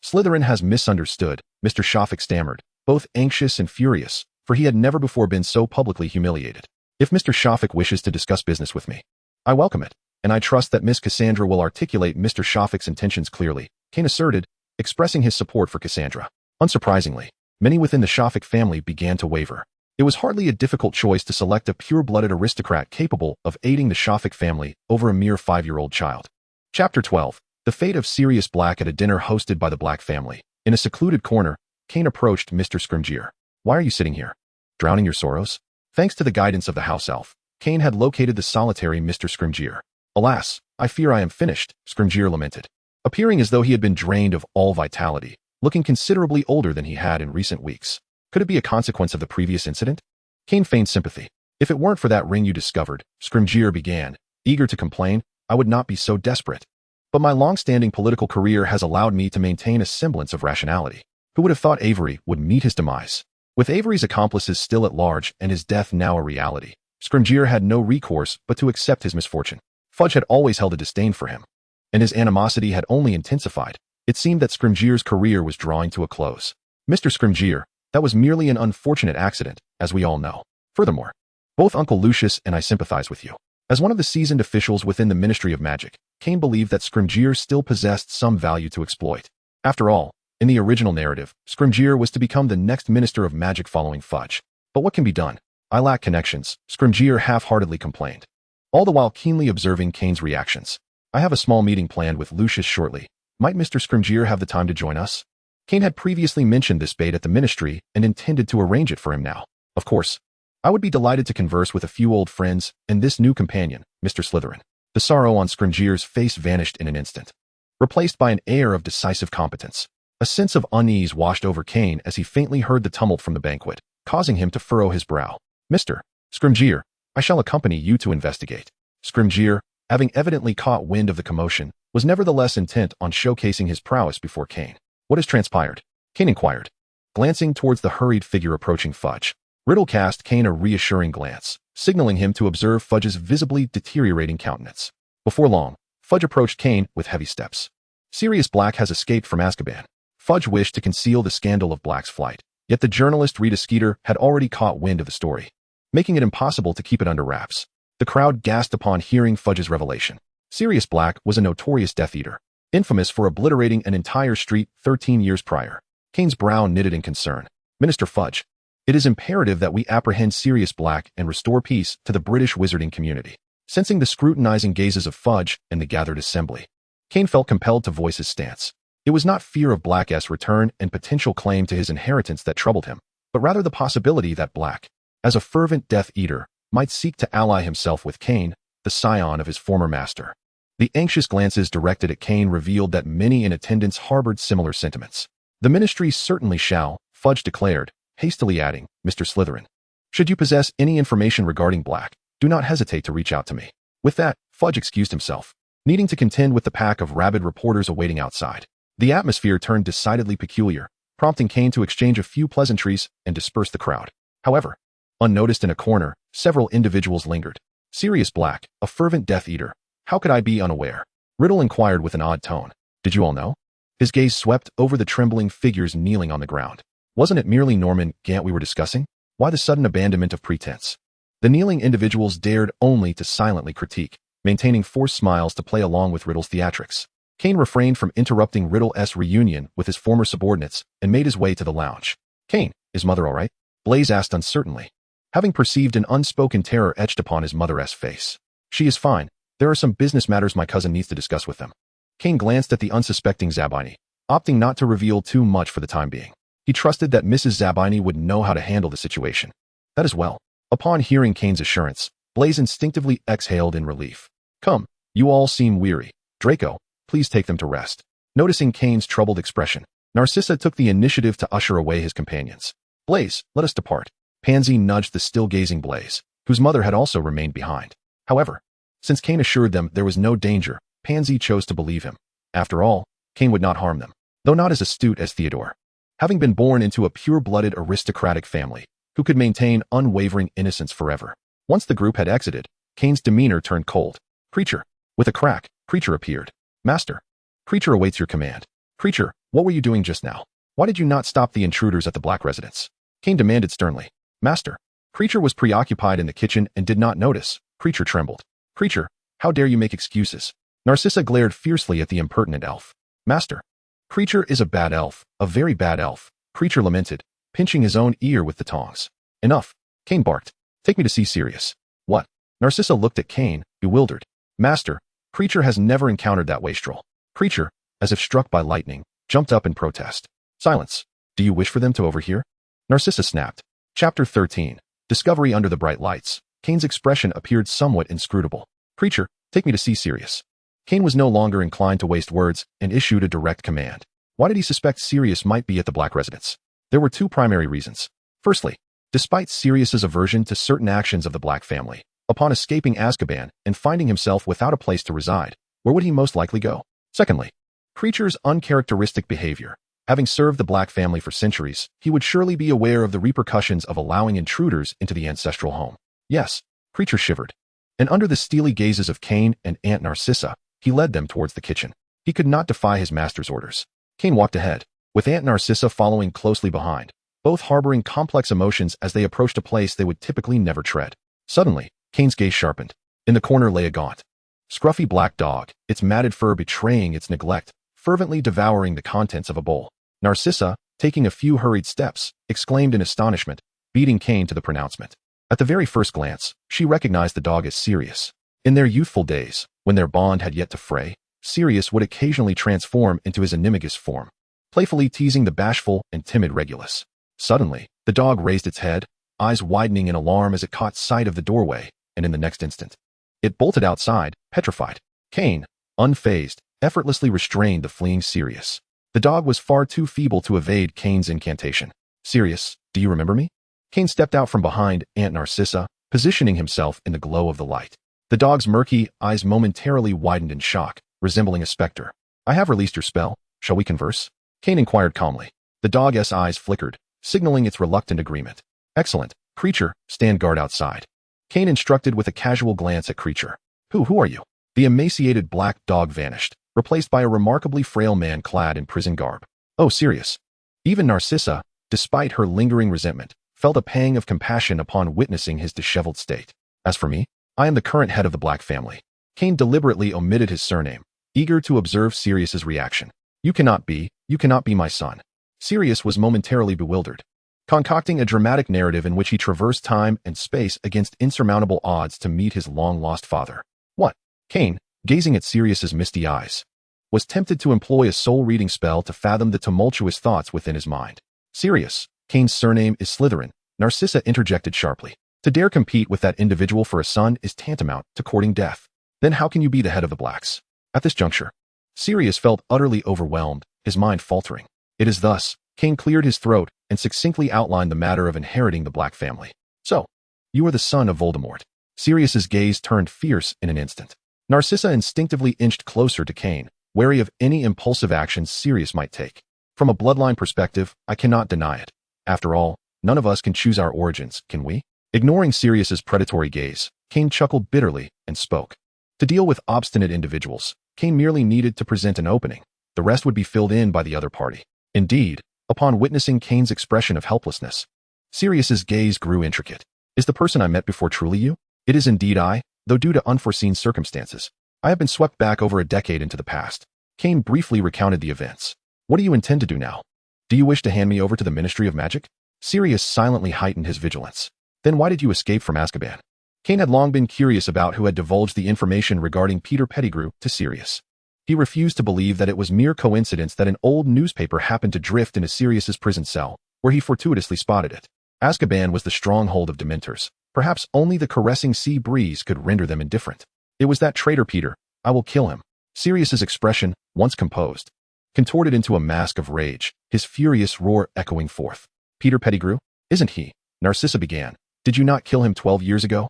Slytherin has misunderstood, Mr. Shafik stammered, both anxious and furious, for he had never before been so publicly humiliated. If Mr. Shafik wishes to discuss business with me, I welcome it, and I trust that Miss Cassandra will articulate Mr. Shafik's intentions clearly, Kane asserted, expressing his support for Cassandra. Unsurprisingly, many within the Shafik family began to waver. It was hardly a difficult choice to select a pure-blooded aristocrat capable of aiding the Shafik family over a mere 5-year-old child. Chapter 12. The fate of Sirius Black at a dinner hosted by the Black family. In a secluded corner, Kane approached Mr. Scrimgeour. Why are you sitting here? Drowning your sorrows? Thanks to the guidance of the house elf, Kane had located the solitary Mr. Scrimgeour. Alas, I fear I am finished, Scrimgeour lamented, appearing as though he had been drained of all vitality, looking considerably older than he had in recent weeks. Could it be a consequence of the previous incident? Kane feigned sympathy. If it weren't for that ring you discovered, Scrimgeour began, eager to complain, I would not be so desperate. But my long-standing political career has allowed me to maintain a semblance of rationality. Who would have thought Avery would meet his demise? With Avery's accomplices still at large and his death now a reality, Scrimgeour had no recourse but to accept his misfortune. Fudge had always held a disdain for him, and his animosity had only intensified. It seemed that Scrimgeour's career was drawing to a close. Mr. Scrimgeour, that was merely an unfortunate accident, as we all know. Furthermore, both Uncle Lucius and I sympathize with you. As one of the seasoned officials within the Ministry of Magic, Kane believed that Scrimgeour still possessed some value to exploit. After all, in the original narrative, Scrimgeour was to become the next Minister of Magic following Fudge. But what can be done? I lack connections, Scrimgeour half-heartedly complained, all the while keenly observing Kane's reactions. I have a small meeting planned with Lucius shortly. Might Mr. Scrimgeour have the time to join us? Kane had previously mentioned this bait at the Ministry and intended to arrange it for him now. Of course, I would be delighted to converse with a few old friends and this new companion, Mr. Slytherin. The sorrow on Scrimgeour's face vanished in an instant, replaced by an air of decisive competence. A sense of unease washed over Kane as he faintly heard the tumult from the banquet, causing him to furrow his brow. Mr. Scrimgeour, I shall accompany you to investigate. Scrimgeour, having evidently caught wind of the commotion, was nevertheless intent on showcasing his prowess before Kane. What has transpired? Kane inquired, glancing towards the hurried figure approaching Fudge. Riddle cast Kane a reassuring glance, signaling him to observe Fudge's visibly deteriorating countenance. Before long, Fudge approached Kane with heavy steps. Sirius Black has escaped from Azkaban. Fudge wished to conceal the scandal of Black's flight, yet the journalist Rita Skeeter had already caught wind of the story, making it impossible to keep it under wraps. The crowd gasped upon hearing Fudge's revelation. Sirius Black was a notorious Death Eater, infamous for obliterating an entire street 13 years prior. Kane's brow knitted in concern. Minister Fudge, it is imperative that we apprehend Sirius Black and restore peace to the British wizarding community. Sensing the scrutinizing gazes of Fudge and the gathered assembly, Kane felt compelled to voice his stance. It was not fear of Black's return and potential claim to his inheritance that troubled him, but rather the possibility that Black, as a fervent Death Eater, might seek to ally himself with Kane, the scion of his former master. The anxious glances directed at Kane revealed that many in attendance harbored similar sentiments. The Ministry certainly shall, Fudge declared, hastily adding, Mr. Slytherin, should you possess any information regarding Black, do not hesitate to reach out to me. With that, Fudge excused himself, needing to contend with the pack of rabid reporters awaiting outside. The atmosphere turned decidedly peculiar, prompting Kane to exchange a few pleasantries and disperse the crowd. However, unnoticed in a corner, several individuals lingered. Sirius Black, a fervent Death Eater. How could I be unaware? Riddle inquired with an odd tone. Did you all know? His gaze swept over the trembling figures kneeling on the ground. Wasn't it merely Norman Gant we were discussing? Why the sudden abandonment of pretense? The kneeling individuals dared only to silently critique, maintaining forced smiles to play along with Riddle's theatrics. Kane refrained from interrupting Riddle's reunion with his former subordinates and made his way to the lounge. Kane, is Mother all right? Blaze asked uncertainly, having perceived an unspoken terror etched upon his mother's face. She is fine. There are some business matters my cousin needs to discuss with them. Kane glanced at the unsuspecting Zabini, opting not to reveal too much for the time being. He trusted that Mrs. Zabini would know how to handle the situation. That is well. Upon hearing Kane's assurance, Blaze instinctively exhaled in relief. Come, you all seem weary. Draco, please take them to rest. Noticing Kane's troubled expression, Narcissa took the initiative to usher away his companions. Blaze, let us depart. Pansy nudged the still-gazing Blaze, whose mother had also remained behind. However, since Kane assured them there was no danger, Pansy chose to believe him. After all, Kane would not harm them, though not as astute as Theodore. Having been born into a pure-blooded aristocratic family, who could maintain unwavering innocence forever. Once the group had exited, Kane's demeanor turned cold. Creature. With a crack, Creature appeared. Master. Creature awaits your command. Creature, what were you doing just now? Why did you not stop the intruders at the Black residence? Kane demanded sternly. Master. Creature was preoccupied in the kitchen and did not notice. Creature trembled. Creature, how dare you make excuses? Narcissa glared fiercely at the impertinent elf. Master. Creature is a bad elf, a very bad elf. Creature lamented, pinching his own ear with the tongs. Enough. Kane barked. Take me to see Sirius. What? Narcissa looked at Kane, bewildered. Master. Creature has never encountered that wastrel. Creature, as if struck by lightning, jumped up in protest. Silence. Do you wish for them to overhear? Narcissa snapped. Chapter 13. Discovery under the bright lights. Kane's expression appeared somewhat inscrutable. Creature, take me to see Sirius. Kane was no longer inclined to waste words and issued a direct command. Why did he suspect Sirius might be at the Black residence? There were two primary reasons. Firstly, despite Sirius's aversion to certain actions of the Black family, upon escaping Azkaban and finding himself without a place to reside, where would he most likely go? Secondly, Creature's uncharacteristic behavior. Having served the Black family for centuries, he would surely be aware of the repercussions of allowing intruders into the ancestral home. Yes, Creature shivered. And under the steely gazes of Kane and Aunt Narcissa, he led them towards the kitchen. He could not defy his master's orders. Kane walked ahead, with Aunt Narcissa following closely behind, both harboring complex emotions as they approached a place they would typically never tread. Suddenly, Kane's gaze sharpened. In the corner lay a gaunt, scruffy black dog, its matted fur betraying its neglect, fervently devouring the contents of a bowl. Narcissa, taking a few hurried steps, exclaimed in astonishment, beating Kane to the pronouncement. At the very first glance, she recognized the dog as Sirius. In their youthful days, when their bond had yet to fray, Sirius would occasionally transform into his animagus form, playfully teasing the bashful and timid Regulus. Suddenly, the dog raised its head, eyes widening in alarm as it caught sight of the doorway, and in the next instant, it bolted outside, petrified. Kane, unfazed, effortlessly restrained the fleeing Sirius. The dog was far too feeble to evade Kane's incantation. Sirius, do you remember me? Kane stepped out from behind Aunt Narcissa, positioning himself in the glow of the light. The dog's murky eyes momentarily widened in shock, resembling a specter. I have released your spell. Shall we converse? Kane inquired calmly. The dog's eyes flickered, signaling its reluctant agreement. Excellent. Creature, stand guard outside. Kane instructed with a casual glance at Creature. Who are you? The emaciated black dog vanished, replaced by a remarkably frail man clad in prison garb. Oh, Sirius. Even Narcissa, despite her lingering resentment, felt a pang of compassion upon witnessing his disheveled state. As for me, I am the current head of the Black family. Kane deliberately omitted his surname, eager to observe Sirius's reaction. You cannot be my son. Sirius was momentarily bewildered, concocting a dramatic narrative in which he traversed time and space against insurmountable odds to meet his long-lost father. What? Kane, gazing at Sirius's misty eyes, was tempted to employ a soul-reading spell to fathom the tumultuous thoughts within his mind. Sirius, Kane's surname is Slytherin, Narcissa interjected sharply. To dare compete with that individual for a son is tantamount to courting death. Then how can you be the head of the Blacks? At this juncture, Sirius felt utterly overwhelmed, his mind faltering. It is thus, Kane cleared his throat and succinctly outlined the matter of inheriting the Black family. So, you are the son of Voldemort. Sirius's gaze turned fierce in an instant. Narcissa instinctively inched closer to Kane, wary of any impulsive actions Sirius might take. From a bloodline perspective, I cannot deny it. After all, none of us can choose our origins, can we? Ignoring Sirius's predatory gaze, Kane chuckled bitterly and spoke. To deal with obstinate individuals, Kane merely needed to present an opening. The rest would be filled in by the other party. Indeed, upon witnessing Kane's expression of helplessness, Sirius's gaze grew intricate. Is the person I met before truly you? It is indeed I, though due to unforeseen circumstances, I have been swept back over a decade into the past. Kane briefly recounted the events. What do you intend to do now? Do you wish to hand me over to the Ministry of Magic? Sirius silently heightened his vigilance. Then why did you escape from Azkaban? Kane had long been curious about who had divulged the information regarding Peter Pettigrew to Sirius. He refused to believe that it was mere coincidence that an old newspaper happened to drift into Sirius's prison cell, where he fortuitously spotted it. Azkaban was the stronghold of Dementors. Perhaps only the caressing sea breeze could render them indifferent. It was that traitor Peter. I will kill him. Sirius's expression, once composed, contorted into a mask of rage, his furious roar echoing forth. Peter Pettigrew? Isn't he? Narcissa began. Did you not kill him 12 years ago?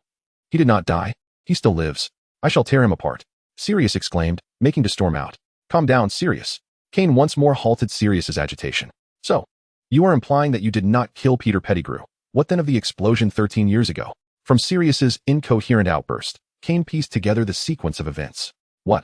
He did not die. He still lives. I shall tear him apart. Sirius exclaimed, making to storm out. Calm down, Sirius. Kane once more halted Sirius's agitation. So, you are implying that you did not kill Peter Pettigrew. What then of the explosion 13 years ago? From Sirius's incoherent outburst, Kane pieced together the sequence of events. What?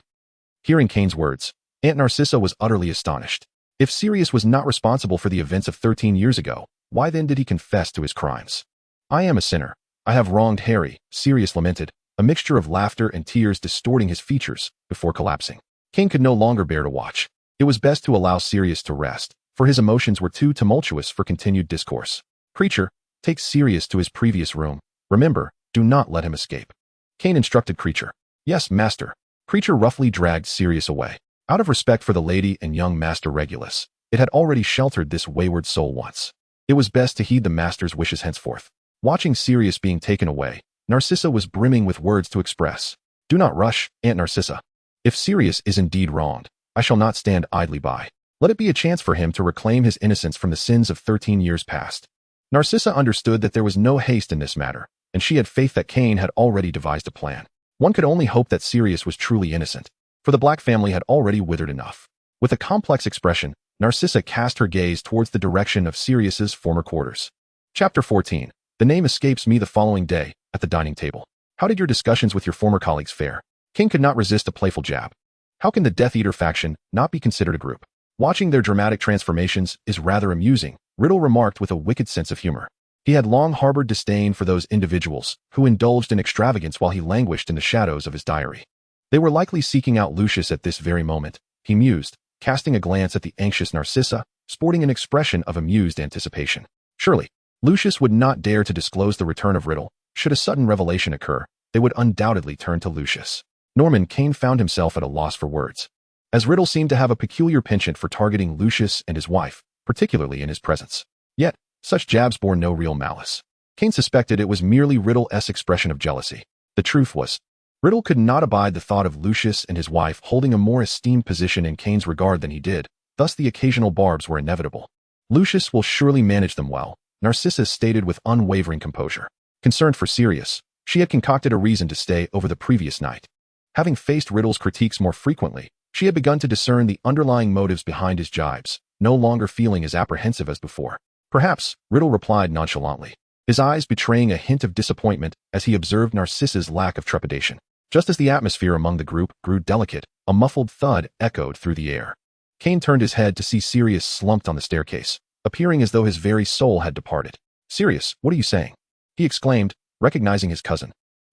Hearing Kane's words, Aunt Narcissa was utterly astonished. If Sirius was not responsible for the events of 13 years ago, why then did he confess to his crimes? I am a sinner. I have wronged Harry, Sirius lamented, a mixture of laughter and tears distorting his features before collapsing. Kane could no longer bear to watch. It was best to allow Sirius to rest, for his emotions were too tumultuous for continued discourse. Creature, take Sirius to his previous room. Remember, do not let him escape. Kane instructed Creature. Yes, master. Creature roughly dragged Sirius away. Out of respect for the lady and young Master Regulus, it had already sheltered this wayward soul once. It was best to heed the master's wishes henceforth. Watching Sirius being taken away, Narcissa was brimming with words to express. Do not rush, Aunt Narcissa. If Sirius is indeed wronged, I shall not stand idly by. Let it be a chance for him to reclaim his innocence from the sins of 13 years past. Narcissa understood that there was no haste in this matter, and she had faith that Kane had already devised a plan. One could only hope that Sirius was truly innocent, for the Black family had already withered enough. With a complex expression, Narcissa cast her gaze towards the direction of Sirius's former quarters. Chapter 14. The name escapes me the following day, at the dining table. How did your discussions with your former colleagues fare? King could not resist a playful jab. How can the Death Eater faction not be considered a group? Watching their dramatic transformations is rather amusing, Riddle remarked with a wicked sense of humor. He had long harbored disdain for those individuals who indulged in extravagance while he languished in the shadows of his diary. They were likely seeking out Lucius at this very moment, he mused, casting a glance at the anxious Narcissa, sporting an expression of amused anticipation. Surely, Lucius would not dare to disclose the return of Riddle. Should a sudden revelation occur, they would undoubtedly turn to Lucius. Norman Kane found himself at a loss for words. As Riddle seemed to have a peculiar penchant for targeting Lucius and his wife, particularly in his presence. Yet, such jabs bore no real malice. Kane suspected it was merely Riddle's expression of jealousy. The truth was, Riddle could not abide the thought of Lucius and his wife holding a more esteemed position in Kane's regard than he did, thus the occasional barbs were inevitable. Lucius will surely manage them well, Narcissa stated with unwavering composure. Concerned for Sirius, she had concocted a reason to stay over the previous night. Having faced Riddle's critiques more frequently, she had begun to discern the underlying motives behind his jibes, no longer feeling as apprehensive as before. Perhaps, Riddle replied nonchalantly, his eyes betraying a hint of disappointment as he observed Narcissa's lack of trepidation. Just as the atmosphere among the group grew delicate, a muffled thud echoed through the air. Kane turned his head to see Sirius slumped on the staircase, appearing as though his very soul had departed. Sirius, what are you saying? He exclaimed, recognizing his cousin.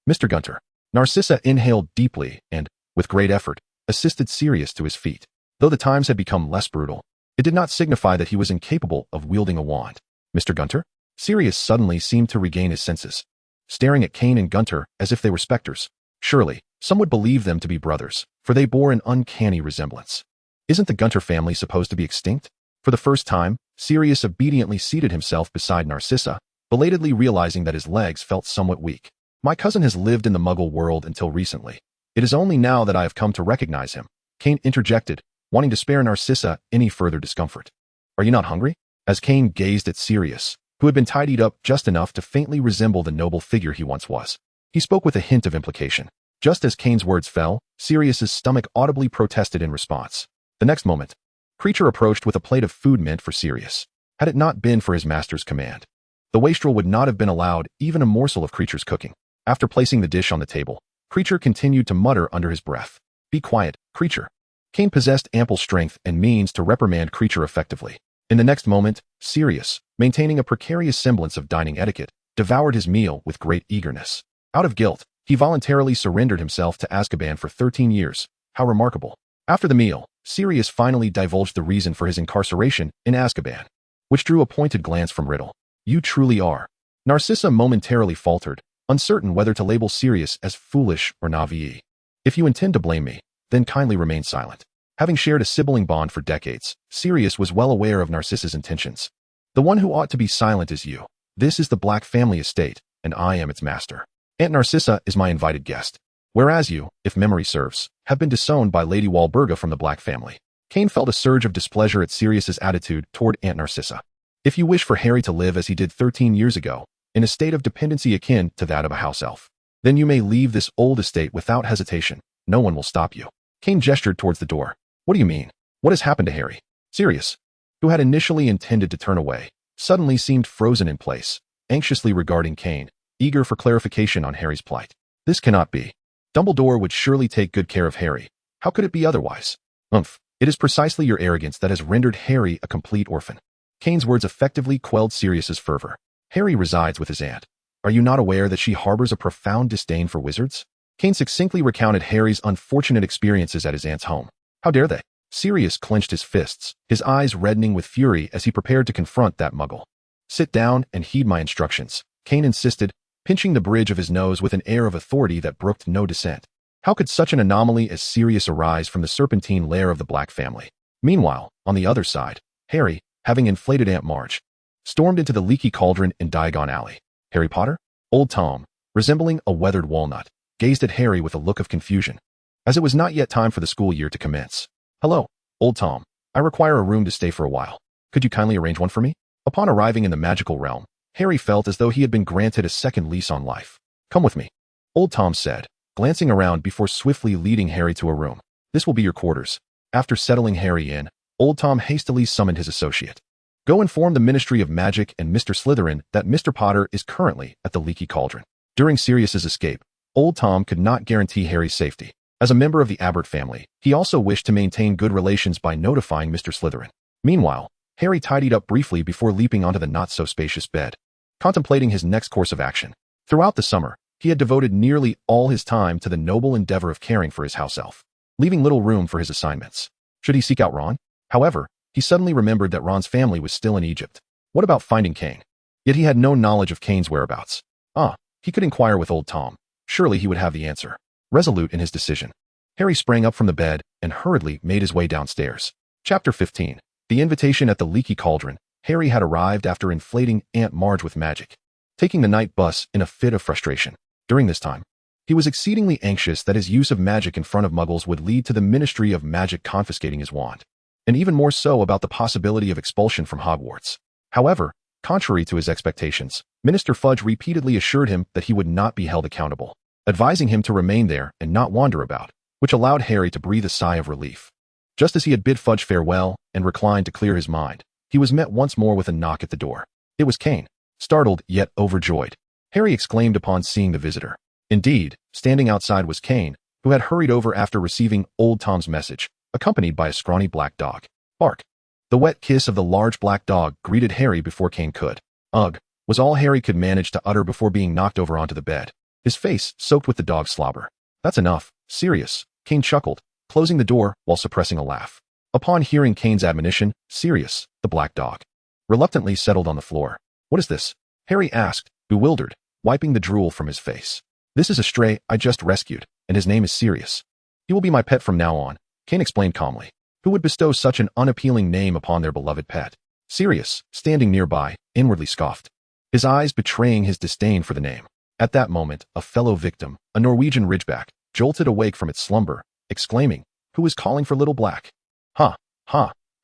Mr. Gunter. Narcissa inhaled deeply and, with great effort, assisted Sirius to his feet. Though the times had become less brutal, it did not signify that he was incapable of wielding a wand. Mr. Gunter? Sirius suddenly seemed to regain his senses, staring at Kane and Gunter as if they were specters. Surely, some would believe them to be brothers, for they bore an uncanny resemblance. Isn't the Gunter family supposed to be extinct? For the first time, Sirius obediently seated himself beside Narcissa, belatedly realizing that his legs felt somewhat weak. My cousin has lived in the Muggle world until recently. It is only now that I have come to recognize him, Kane interjected, wanting to spare Narcissa any further discomfort. Are you not hungry? As Kane gazed at Sirius, who had been tidied up just enough to faintly resemble the noble figure he once was, he spoke with a hint of implication. Just as Kane's words fell, Sirius's stomach audibly protested in response. The next moment, Creature approached with a plate of food meant for Sirius. Had it not been for his master's command, the wastrel would not have been allowed even a morsel of Creature's cooking. After placing the dish on the table, Creature continued to mutter under his breath. Be quiet, Creature. Kane possessed ample strength and means to reprimand Creature effectively. In the next moment, Sirius, maintaining a precarious semblance of dining etiquette, devoured his meal with great eagerness. Out of guilt, he voluntarily surrendered himself to Azkaban for 13 years. How remarkable. After the meal, Sirius finally divulged the reason for his incarceration in Azkaban, which drew a pointed glance from Riddle. You truly are. Narcissa momentarily faltered, uncertain whether to label Sirius as foolish or naive. If you intend to blame me, then kindly remain silent. Having shared a sibling bond for decades, Sirius was well aware of Narcissa's intentions. The one who ought to be silent is you. This is the Black family estate, and I am its master. Aunt Narcissa is my invited guest. Whereas you, if memory serves, have been disowned by Lady Walburga from the Black family. Kane felt a surge of displeasure at Sirius's attitude toward Aunt Narcissa. If you wish for Harry to live as he did 13 years ago, in a state of dependency akin to that of a house elf, then you may leave this old estate without hesitation. No one will stop you. Kane gestured towards the door. What do you mean? What has happened to Harry? Sirius, who had initially intended to turn away, suddenly seemed frozen in place, anxiously regarding Kane, eager for clarification on Harry's plight. This cannot be. Dumbledore would surely take good care of Harry. How could it be otherwise? Umph. It is precisely your arrogance that has rendered Harry a complete orphan. Kane's words effectively quelled Sirius's fervor. Harry resides with his aunt. Are you not aware that she harbors a profound disdain for wizards? Kane succinctly recounted Harry's unfortunate experiences at his aunt's home. How dare they? Sirius clenched his fists, his eyes reddening with fury as he prepared to confront that muggle. Sit down and heed my instructions, Kane insisted, pinching the bridge of his nose with an air of authority that brooked no dissent. How could such an anomaly as Sirius arise from the serpentine lair of the Black family? Meanwhile, on the other side, Harry, having inflated Aunt Marge, stormed into the leaky cauldron in Diagon Alley. Harry Potter? Old Tom, resembling a weathered walnut, gazed at Harry with a look of confusion, as it was not yet time for the school year to commence. Hello, Old Tom. I require a room to stay for a while. Could you kindly arrange one for me? Upon arriving in the magical realm, Harry felt as though he had been granted a second lease on life. Come with me, Old Tom said, glancing around before swiftly leading Harry to a room. This will be your quarters. After settling Harry in, Old Tom hastily summoned his associate. Go inform the Ministry of Magic and Mr. Slytherin that Mr. Potter is currently at the leaky cauldron. During Sirius's escape, Old Tom could not guarantee Harry's safety. As a member of the Abbott family, he also wished to maintain good relations by notifying Mr. Slytherin. Meanwhile, Harry tidied up briefly before leaping onto the not-so-spacious bed, contemplating his next course of action. Throughout the summer, he had devoted nearly all his time to the noble endeavor of caring for his house elf, leaving little room for his assignments. Should he seek out Ron? However, he suddenly remembered that Ron's family was still in Egypt. What about finding Kane? Yet he had no knowledge of Kane's whereabouts. He could inquire with Old Tom. Surely he would have the answer. Resolute in his decision, Harry sprang up from the bed and hurriedly made his way downstairs. Chapter 15. The invitation at the leaky cauldron. Harry had arrived after inflating Aunt Marge with magic, taking the night bus in a fit of frustration. During this time, he was exceedingly anxious that his use of magic in front of muggles would lead to the Ministry of Magic confiscating his wand, and even more so about the possibility of expulsion from Hogwarts. However, contrary to his expectations, Minister Fudge repeatedly assured him that he would not be held accountable, advising him to remain there and not wander about, which allowed Harry to breathe a sigh of relief. Just as he had bid Fudge farewell and reclined to clear his mind, he was met once more with a knock at the door. It was Kane. Startled yet overjoyed, Harry exclaimed upon seeing the visitor. Indeed, standing outside was Kane, who had hurried over after receiving Old Tom's message, accompanied by a scrawny black dog. Bark. The wet kiss of the large black dog greeted Harry before Kane could. Ugh, was all Harry could manage to utter before being knocked over onto the bed, his face soaked with the dog's slobber. That's enough, Sirius, Kane chuckled, closing the door while suppressing a laugh. Upon hearing Kane's admonition, Sirius, the black dog, reluctantly settled on the floor. What is this? Harry asked, bewildered, wiping the drool from his face. This is a stray I just rescued, and his name is Sirius. He will be my pet from now on, Kane explained calmly. Who would bestow such an unappealing name upon their beloved pet? Sirius, standing nearby, inwardly scoffed, his eyes betraying his disdain for the name. At that moment, a fellow victim, a Norwegian ridgeback, jolted awake from its slumber, exclaiming, "Who is calling for Little Black?" Ha,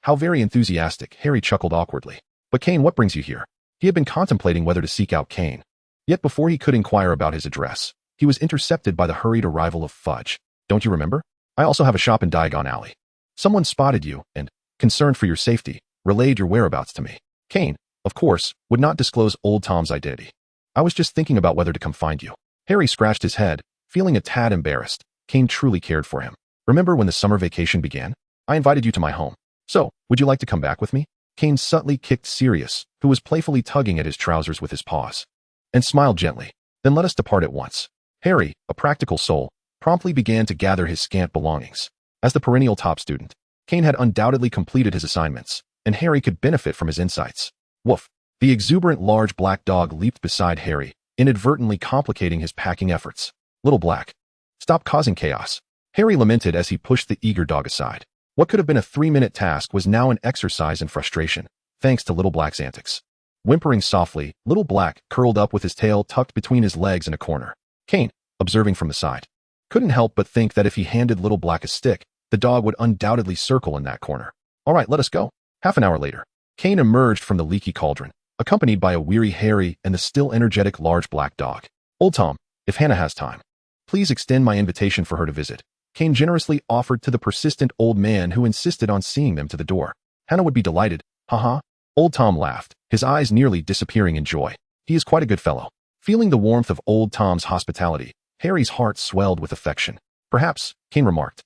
how very enthusiastic, Harry chuckled awkwardly. But Kane, what brings you here? He had been contemplating whether to seek out Kane. Yet before he could inquire about his address, he was intercepted by the hurried arrival of Fudge. Don't you remember? I also have a shop in Diagon Alley. Someone spotted you and, concerned for your safety, relayed your whereabouts to me. Kane, of course, would not disclose Old Tom's identity. I was just thinking about whether to come find you. Harry scratched his head, feeling a tad embarrassed. Kane truly cared for him. Remember when the summer vacation began? I invited you to my home. So, would you like to come back with me? Kane subtly kicked Sirius, who was playfully tugging at his trousers with his paws, and smiled gently. Then let us depart at once. Harry, a practical soul, promptly began to gather his scant belongings. As the perennial top student, Kane had undoubtedly completed his assignments, and Harry could benefit from his insights. Woof! The exuberant large black dog leaped beside Harry, inadvertently complicating his packing efforts. Little Black, stop causing chaos, Harry lamented as he pushed the eager dog aside. What could have been a 3-minute task was now an exercise in frustration, thanks to Little Black's antics. Whimpering softly, Little Black curled up with his tail tucked between his legs in a corner. Kane, observing from the side, couldn't help but think that if he handed Little Black a stick, the dog would undoubtedly circle in that corner. All right, let us go. Half an hour later, Kane emerged from the leaky cauldron, accompanied by a weary Harry and the still energetic large black dog. Old Tom, if Hannah has time, please extend my invitation for her to visit, Kane generously offered to the persistent old man who insisted on seeing them to the door. Hannah would be delighted. Haha. Old Tom laughed, his eyes nearly disappearing in joy. He is quite a good fellow. Feeling the warmth of Old Tom's hospitality, Harry's heart swelled with affection. Perhaps, Kane remarked,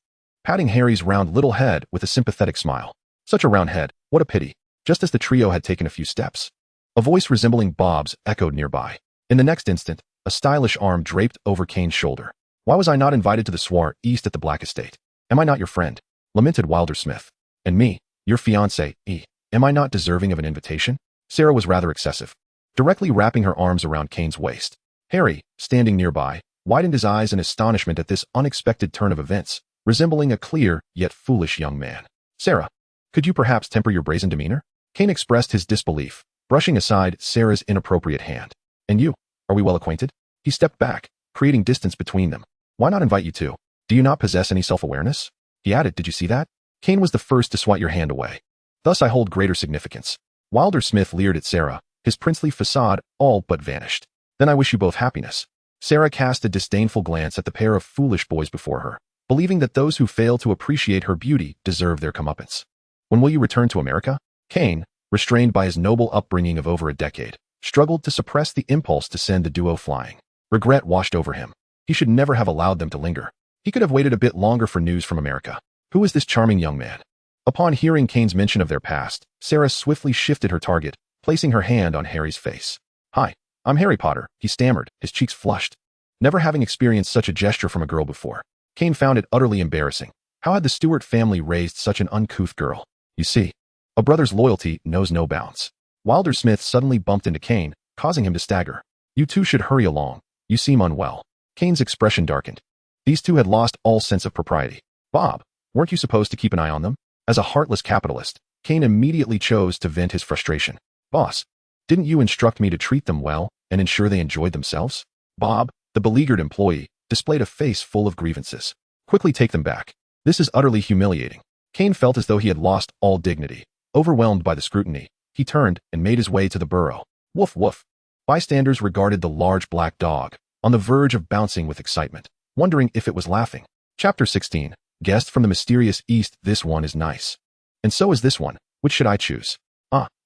patting Harry's round little head with a sympathetic smile. Such a round head, what a pity. Just as the trio had taken a few steps, a voice resembling Bob's echoed nearby. In the next instant, a stylish arm draped over Kane's shoulder. Why was I not invited to the soiree east at the Black Estate? Am I not your friend? Lamented Wilder-Smith. And me, your fiancé, am I not deserving of an invitation? Sarah was rather excessive, directly wrapping her arms around Kane's waist. Harry, standing nearby, widened his eyes in astonishment at this unexpected turn of events, resembling a clear yet foolish young man. Sarah, could you perhaps temper your brazen demeanor? Kane expressed his disbelief, brushing aside Sarah's inappropriate hand. And you, are we well acquainted? He stepped back, creating distance between them. Why not invite you too? Do you not possess any self-awareness? He added, did you see that? Kane was the first to swat your hand away. Thus I hold greater significance. Wilder-Smith leered at Sarah, his princely facade all but vanished. Then I wish you both happiness. Sarah cast a disdainful glance at the pair of foolish boys before her, believing that those who fail to appreciate her beauty deserve their comeuppance. When will you return to America? Kane, restrained by his noble upbringing of over a decade, struggled to suppress the impulse to send the duo flying. Regret washed over him. He should never have allowed them to linger. He could have waited a bit longer for news from America. Who is this charming young man? Upon hearing Kane's mention of their past, Sarah swiftly shifted her target, placing her hand on Harry's face. Hi, I'm Harry Potter, he stammered, his cheeks flushed. Never having experienced such a gesture from a girl before, Kane found it utterly embarrassing. How had the Stewart family raised such an uncouth girl? You see, a brother's loyalty knows no bounds. Wilder-Smith suddenly bumped into Kane, causing him to stagger. You two should hurry along. You seem unwell. Kane's expression darkened. These two had lost all sense of propriety. Bob, weren't you supposed to keep an eye on them? As a heartless capitalist, Kane immediately chose to vent his frustration. Boss, didn't you instruct me to treat them well and ensure they enjoyed themselves? Bob, the beleaguered employee, displayed a face full of grievances. Quickly take them back. This is utterly humiliating. Kane felt as though he had lost all dignity. Overwhelmed by the scrutiny, he turned and made his way to the burrow. Woof woof. Bystanders regarded the large black dog, on the verge of bouncing with excitement, wondering if it was laughing. Chapter 16. Guest from the mysterious East. This one is nice. And so is this one. Which should I choose?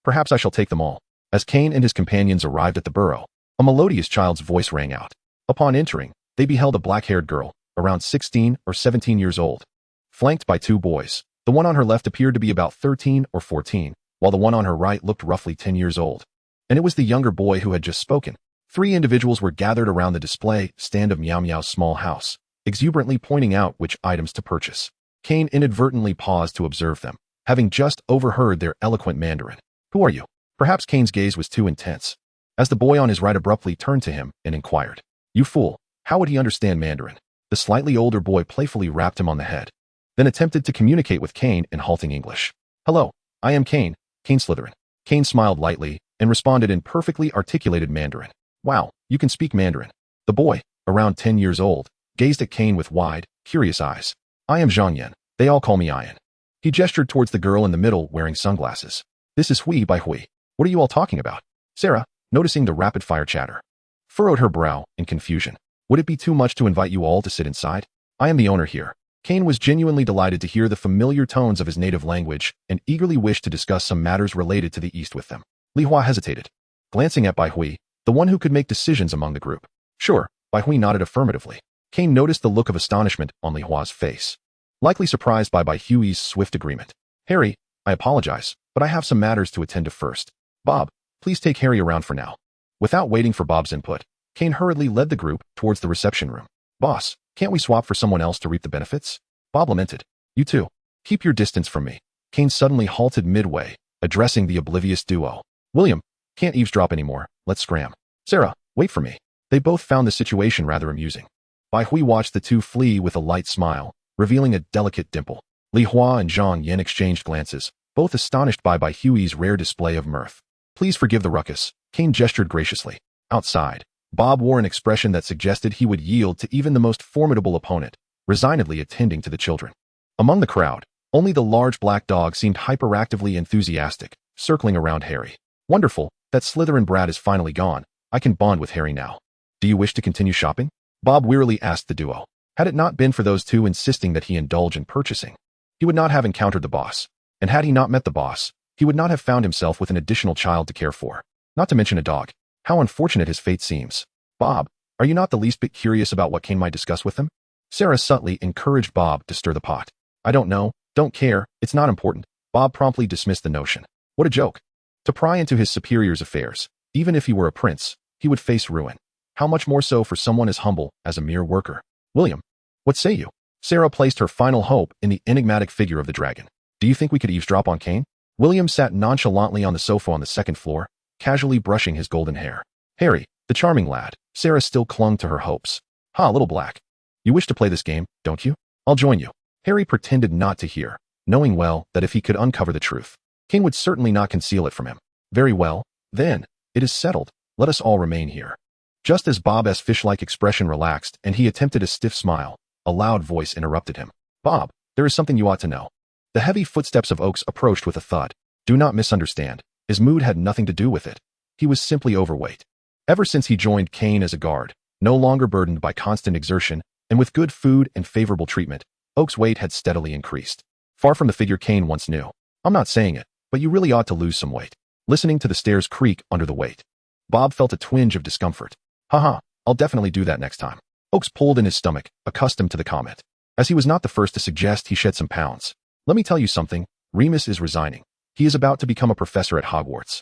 Perhaps I shall take them all. As Kane and his companions arrived at the burrow, a melodious child's voice rang out. Upon entering, they beheld a black-haired girl, around 16 or 17 years old, flanked by two boys. The one on her left appeared to be about 13 or 14, while the one on her right looked roughly 10 years old. And it was the younger boy who had just spoken. Three individuals were gathered around the display stand of Meow Meow's small house, exuberantly pointing out which items to purchase. Kane inadvertently paused to observe them, having just overheard their eloquent Mandarin. Who are you? Perhaps Kane's gaze was too intense, as the boy on his right abruptly turned to him and inquired. You fool, how would he understand Mandarin? The slightly older boy playfully rapped him on the head, then attempted to communicate with Kane in halting English. Hello, I am Kane Slytherin. Kane smiled lightly and responded in perfectly articulated Mandarin. Wow, you can speak Mandarin. The boy, around 10 years old, gazed at Kane with wide, curious eyes. I am Zhang Yan. They all call me Ian. He gestured towards the girl in the middle wearing sunglasses. This is Hui by Hui. What are you all talking about? Sarah, noticing the rapid-fire chatter, furrowed her brow in confusion. Would it be too much to invite you all to sit inside? I am the owner here. Kane was genuinely delighted to hear the familiar tones of his native language and eagerly wished to discuss some matters related to the East with them. Li Hua hesitated, glancing at Bai Hui, the one who could make decisions among the group. Sure, Bai Hui nodded affirmatively. Kane noticed the look of astonishment on Li Hua's face, likely surprised by Bai Hui's swift agreement. Harry, I apologize, but I have some matters to attend to first. Bob, please take Harry around for now. Without waiting for Bob's input, Kane hurriedly led the group towards the reception room. Boss, can't we swap for someone else to reap the benefits? Bob lamented. You two, keep your distance from me. Kane suddenly halted midway, addressing the oblivious duo. William, can't eavesdrop anymore. Let's scram. Sarah, wait for me. They both found the situation rather amusing. Bai Hui watched the two flee with a light smile, revealing a delicate dimple. Li Hua and Zhang Yan exchanged glances, both astonished by Bai Hui's rare display of mirth. Please forgive the ruckus. Kane gestured graciously. Outside, Bob wore an expression that suggested he would yield to even the most formidable opponent, resignedly attending to the children. Among the crowd, only the large black dog seemed hyperactively enthusiastic, circling around Harry. Wonderful, that Slytherin brat is finally gone. I can bond with Harry now. Do you wish to continue shopping? Bob wearily asked the duo. Had it not been for those two insisting that he indulge in purchasing, he would not have encountered the boss. And had he not met the boss, he would not have found himself with an additional child to care for. Not to mention a dog. How unfortunate his fate seems. Bob, are you not the least bit curious about what Kane might discuss with him? Sarah subtly encouraged Bob to stir the pot. I don't know, don't care, it's not important. Bob promptly dismissed the notion. What a joke. To pry into his superior's affairs, even if he were a prince, he would face ruin. How much more so for someone as humble as a mere worker? William, what say you? Sarah placed her final hope in the enigmatic figure of the dragon. Do you think we could eavesdrop on Kane? William sat nonchalantly on the sofa on the second floor, casually brushing his golden hair. Harry, the charming lad, Sarah still clung to her hopes. Ha, little black. You wish to play this game, don't you? I'll join you. Harry pretended not to hear, knowing well that if he could uncover the truth, Kane would certainly not conceal it from him. Very well, then, it is settled. Let us all remain here. Just as Bob's fish-like expression relaxed and he attempted a stiff smile, a loud voice interrupted him. Bob, there is something you ought to know. The heavy footsteps of Oakes approached with a thud. Do not misunderstand. His mood had nothing to do with it. He was simply overweight. Ever since he joined Kane as a guard, no longer burdened by constant exertion, and with good food and favorable treatment, Oakes' weight had steadily increased. Far from the figure Kane once knew. I'm not saying it, but you really ought to lose some weight. Listening to the stairs creak under the weight, Bob felt a twinge of discomfort. Haha, I'll definitely do that next time. Oakes pulled in his stomach, accustomed to the comment. As he was not the first to suggest he shed some pounds. Let me tell you something, Remus is resigning. He is about to become a professor at Hogwarts.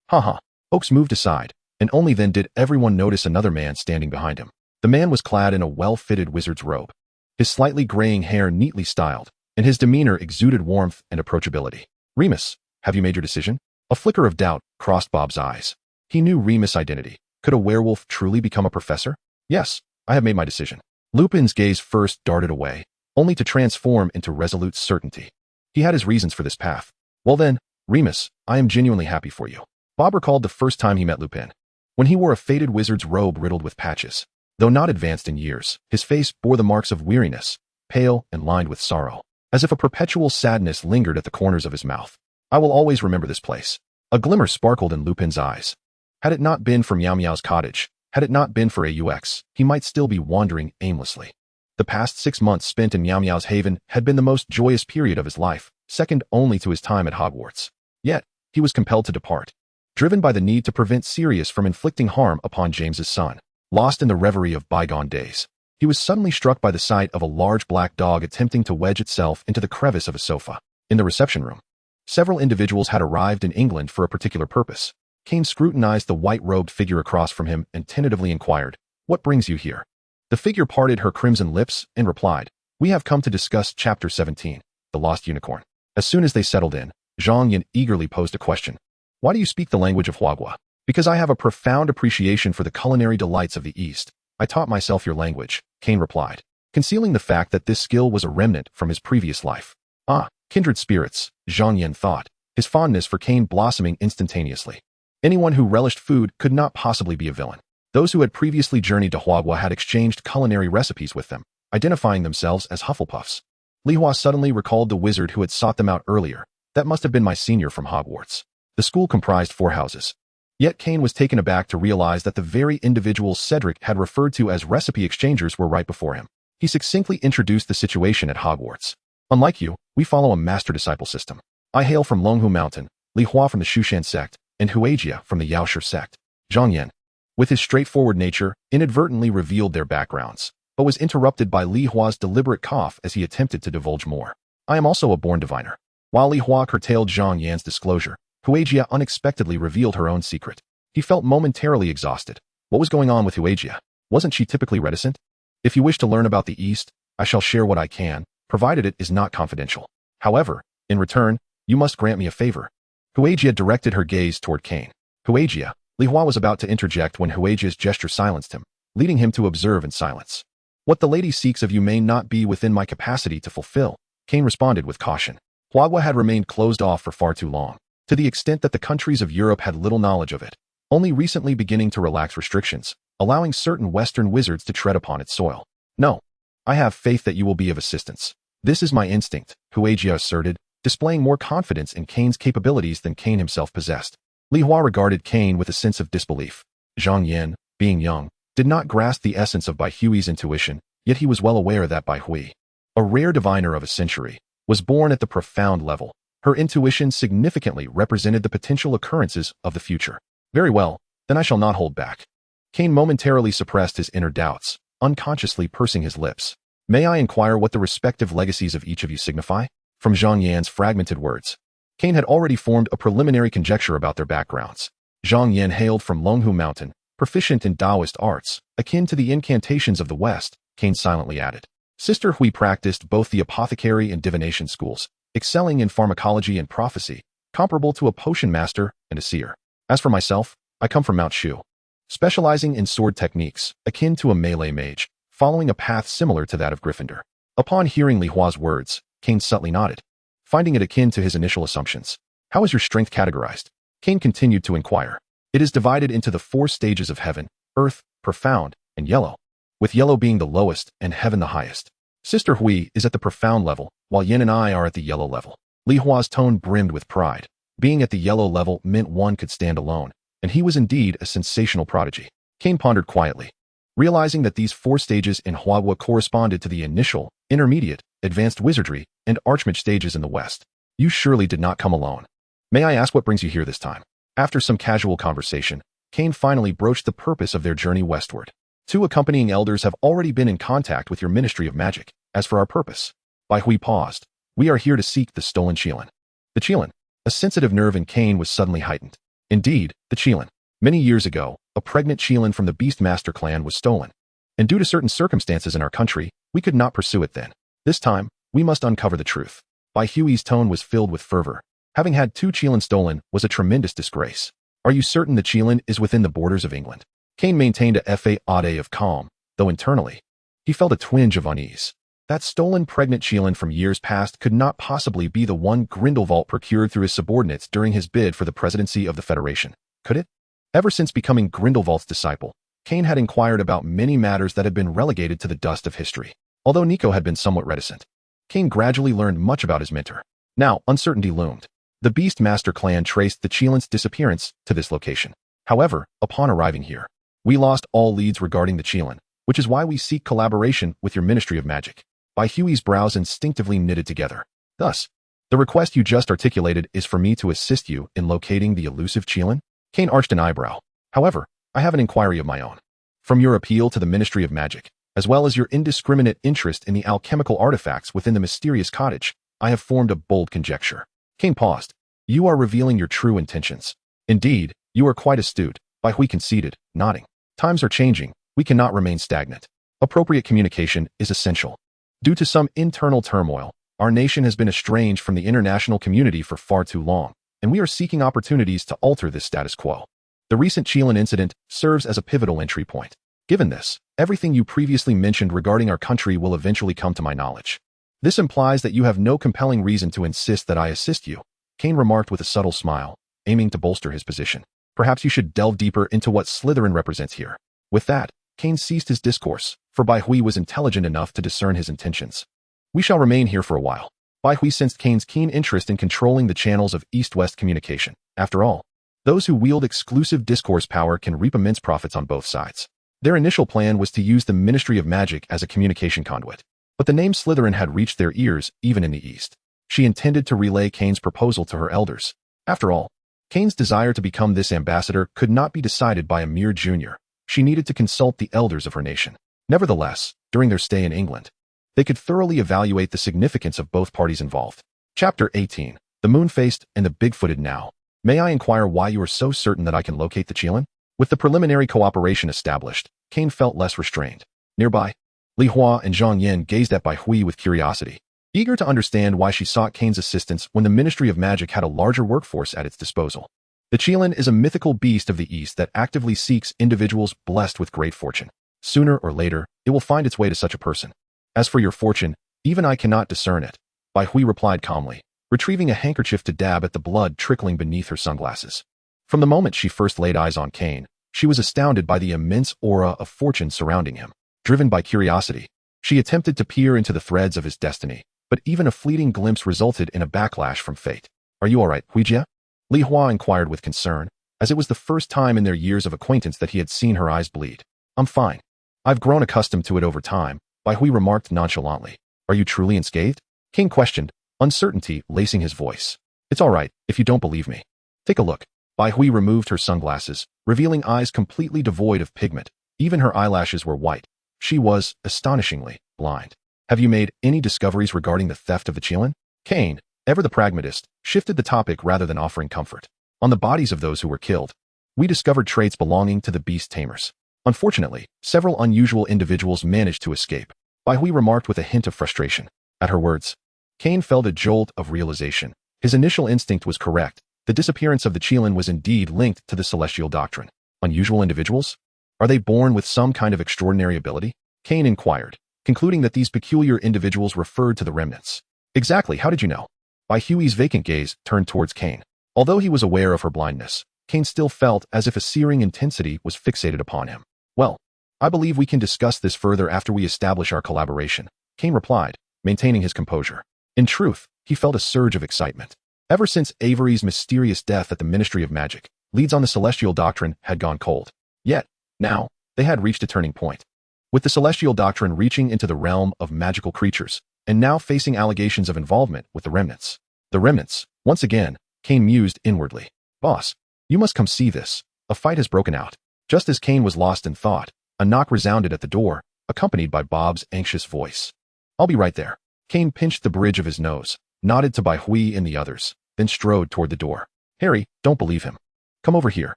Haha. Oakes moved aside, and only then did everyone notice another man standing behind him. The man was clad in a well-fitted wizard's robe, his slightly graying hair neatly styled, and his demeanor exuded warmth and approachability. Remus, have you made your decision? A flicker of doubt crossed Bob's eyes. He knew Remus' identity. Could a werewolf truly become a professor? Yes, I have made my decision. Lupin's gaze first darted away, only to transform into resolute certainty. He had his reasons for this path. Well then, Remus, I am genuinely happy for you. Bob recalled the first time he met Lupin, when he wore a faded wizard's robe riddled with patches. Though not advanced in years, his face bore the marks of weariness, pale and lined with sorrow, as if a perpetual sadness lingered at the corners of his mouth. I will always remember this place. A glimmer sparkled in Lupin's eyes. Had it not been for Meow Meow's cottage, had it not been for AUX, he might still be wandering aimlessly. The past 6 months spent in Meow Meow's haven had been the most joyous period of his life, second only to his time at Hogwarts. Yet, he was compelled to depart, driven by the need to prevent Sirius from inflicting harm upon James's son. Lost in the reverie of bygone days, he was suddenly struck by the sight of a large black dog attempting to wedge itself into the crevice of a sofa. In the reception room, several individuals had arrived in England for a particular purpose. Kane scrutinized the white-robed figure across from him and tentatively inquired, "What brings you here?" The figure parted her crimson lips and replied, "We have come to discuss Chapter 17, The Lost Unicorn." As soon as they settled in, Zhang Yan eagerly posed a question. "Why do you speak the language of Huagua?" "Because I have a profound appreciation for the culinary delights of the East. I taught myself your language," Kane replied, concealing the fact that this skill was a remnant from his previous life. Ah, kindred spirits, Zhang Yan thought, his fondness for Kane blossoming instantaneously. Anyone who relished food could not possibly be a villain. Those who had previously journeyed to Huagua had exchanged culinary recipes with them, identifying themselves as Hufflepuffs. Li Hua suddenly recalled the wizard who had sought them out earlier. That must have been my senior from Hogwarts. The school comprised 4 houses. Yet Kane was taken aback to realize that the very individuals Cedric had referred to as recipe exchangers were right before him. He succinctly introduced the situation at Hogwarts. "Unlike you, we follow a master-disciple system. I hail from Longhu Mountain, Li Hua from the Shushan sect, and Huajia from the Yaoshi sect." Zhang Yan, with his straightforward nature, inadvertently revealed their backgrounds, but was interrupted by Li Hua's deliberate cough as he attempted to divulge more. "I am also a born diviner." While Li Hua curtailed Zhang Yan's disclosure, Huajia unexpectedly revealed her own secret. He felt momentarily exhausted. What was going on with Huajia? Wasn't she typically reticent? "If you wish to learn about the East, I shall share what I can, provided it is not confidential. However, in return, you must grant me a favor." Huajia directed her gaze toward Kane. "Huajia," Li Hua was about to interject when Huajia's gesture silenced him, leading him to observe in silence. "What the lady seeks of you may not be within my capacity to fulfill," Kane responded with caution. Huagua had remained closed off for far too long, to the extent that the countries of Europe had little knowledge of it, only recently beginning to relax restrictions, allowing certain Western wizards to tread upon its soil. "No. I have faith that you will be of assistance. This is my instinct," Huajia asserted, displaying more confidence in Kane's capabilities than Kane himself possessed. Li Hua regarded Kane with a sense of disbelief. Zhang Yan, being young, did not grasp the essence of Bai Hui's intuition, yet he was well aware that Bai Hui, a rare diviner of a century, was born at the profound level. Her intuition significantly represented the potential occurrences of the future. "Very well, then I shall not hold back." Kane momentarily suppressed his inner doubts, unconsciously pursing his lips. May I inquire what the respective legacies of each of you signify? From Zhang Yan's fragmented words, Kane had already formed a preliminary conjecture about their backgrounds. Zhang Yan hailed from Longhu Mountain, proficient in Taoist arts, akin to the incantations of the West, Kane silently added. Sister Hui practiced both the apothecary and divination schools, excelling in pharmacology and prophecy, comparable to a potion master and a seer. As for myself, I come from Mount Shu, specializing in sword techniques, akin to a melee mage, following a path similar to that of Gryffindor. Upon hearing Li Hua's words, Kane subtly nodded, finding it akin to his initial assumptions. How is your strength categorized? Kane continued to inquire. It is divided into the 4 stages of heaven, earth, profound, and yellow, with yellow being the lowest and heaven the highest. Sister Hui is at the profound level, while Yin and I are at the yellow level. Li Hua's tone brimmed with pride. Being at the yellow level meant one could stand alone, and he was indeed a sensational prodigy. Kane pondered quietly, realizing that these 4 stages in Huahua corresponded to the initial, intermediate, advanced wizardry, and archmage stages in the West. You surely did not come alone. May I ask what brings you here this time? After some casual conversation, Kane finally broached the purpose of their journey westward. 2 accompanying elders have already been in contact with your Ministry of Magic. As for our purpose, Bai Hui paused. We are here to seek the stolen Qilin. The Qilin. A sensitive nerve in Kane was suddenly heightened. Indeed, the Qilin. Many years ago, a pregnant Qilin from the Beastmaster clan was stolen, and due to certain circumstances in our country, we could not pursue it then. This time, we must uncover the truth. Bai Hui's tone was filled with fervor. Having had 2 Qilin stolen was a tremendous disgrace. Are you certain the Qilin is within the borders of England? Kane maintained a facade of calm, though internally, he felt a twinge of unease. That stolen pregnant Qilin from years past could not possibly be the one Grindelwald procured through his subordinates during his bid for the presidency of the Federation, could it? Ever since becoming Grindelwald's disciple, Kane had inquired about many matters that had been relegated to the dust of history. Although Nico had been somewhat reticent, Kane gradually learned much about his mentor. Now, uncertainty loomed. The Beastmaster clan traced the Qilin's disappearance to this location. However, upon arriving here, we lost all leads regarding the Qilin, which is why we seek collaboration with your Ministry of Magic. Bai Hui's brows instinctively knitted together. Thus, the request you just articulated is for me to assist you in locating the elusive Qilin? Kane arched an eyebrow. However, I have an inquiry of my own. From your appeal to the Ministry of Magic, as well as your indiscriminate interest in the alchemical artifacts within the mysterious cottage, I have formed a bold conjecture. Kane paused. You are revealing your true intentions. Indeed, you are quite astute, Bai Hui conceded, nodding. Times are changing. We cannot remain stagnant. Appropriate communication is essential. Due to some internal turmoil, our nation has been estranged from the international community for far too long, and we are seeking opportunities to alter this status quo. The recent Qilin incident serves as a pivotal entry point. Given this, everything you previously mentioned regarding our country will eventually come to my knowledge. This implies that you have no compelling reason to insist that I assist you, Kane remarked with a subtle smile, aiming to bolster his position. Perhaps you should delve deeper into what Slytherin represents here. With that, Kane ceased his discourse, for Bai Hui was intelligent enough to discern his intentions. We shall remain here for a while. Bai Hui sensed Kane's keen interest in controlling the channels of east-west communication. After all, those who wield exclusive discourse power can reap immense profits on both sides. Their initial plan was to use the Ministry of Magic as a communication conduit. But the name Slytherin had reached their ears even in the East. She intended to relay Kane's proposal to her elders. After all, Kane's desire to become this ambassador could not be decided by a mere junior. She needed to consult the elders of her nation. Nevertheless, during their stay in England, they could thoroughly evaluate the significance of both parties involved. Chapter 18. The Moon-Faced and the Big-Footed Now. May I inquire why you are so certain that I can locate the Qilin? With the preliminary cooperation established, Kane felt less restrained. Nearby, Li Hua and Zhang Yan gazed at Bai Hui with curiosity, eager to understand why she sought Kane's assistance when the Ministry of Magic had a larger workforce at its disposal. The Qilin is a mythical beast of the East that actively seeks individuals blessed with great fortune. Sooner or later, it will find its way to such a person. As for your fortune, even I cannot discern it, Bai Hui replied calmly, retrieving a handkerchief to dab at the blood trickling beneath her sunglasses. From the moment she first laid eyes on Kane, she was astounded by the immense aura of fortune surrounding him. Driven by curiosity, she attempted to peer into the threads of his destiny, but even a fleeting glimpse resulted in a backlash from fate. Are you all right, Huijia? Li Hua inquired with concern, as it was the first time in their years of acquaintance that he had seen her eyes bleed. I'm fine. I've grown accustomed to it over time, Bai Hui remarked nonchalantly. Are you truly unscathed? Kane questioned, uncertainty lacing his voice. It's all right, if you don't believe me. Take a look. Bai Hui removed her sunglasses, revealing eyes completely devoid of pigment. Even her eyelashes were white. She was, astonishingly, blind. Have you made any discoveries regarding the theft of the Qilin? Kane, ever the pragmatist, shifted the topic rather than offering comfort. On the bodies of those who were killed, we discovered traits belonging to the beast tamers. Unfortunately, several unusual individuals managed to escape. Hui remarked with a hint of frustration. At her words, Kane felt a jolt of realization. His initial instinct was correct. The disappearance of the Qilin was indeed linked to the celestial doctrine. Unusual individuals? Are they born with some kind of extraordinary ability? Kane inquired, concluding that these peculiar individuals referred to the remnants. Exactly, how did you know? Hui's vacant gaze turned towards Kane. Although he was aware of her blindness, Kane still felt as if a searing intensity was fixated upon him. Well, I believe we can discuss this further after we establish our collaboration, Kane replied, maintaining his composure. In truth, he felt a surge of excitement. Ever since Avery's mysterious death at the Ministry of Magic, leads on the celestial doctrine had gone cold. Yet, now, they had reached a turning point. With the celestial doctrine reaching into the realm of magical creatures, and now facing allegations of involvement with the remnants. The remnants, once again, Kane mused inwardly. Boss, you must come see this. A fight has broken out. Just as Kane was lost in thought, a knock resounded at the door, accompanied by Bob's anxious voice. I'll be right there. Kane pinched the bridge of his nose, nodded to Hui and the others, then strode toward the door. Harry, don't believe him. Come over here.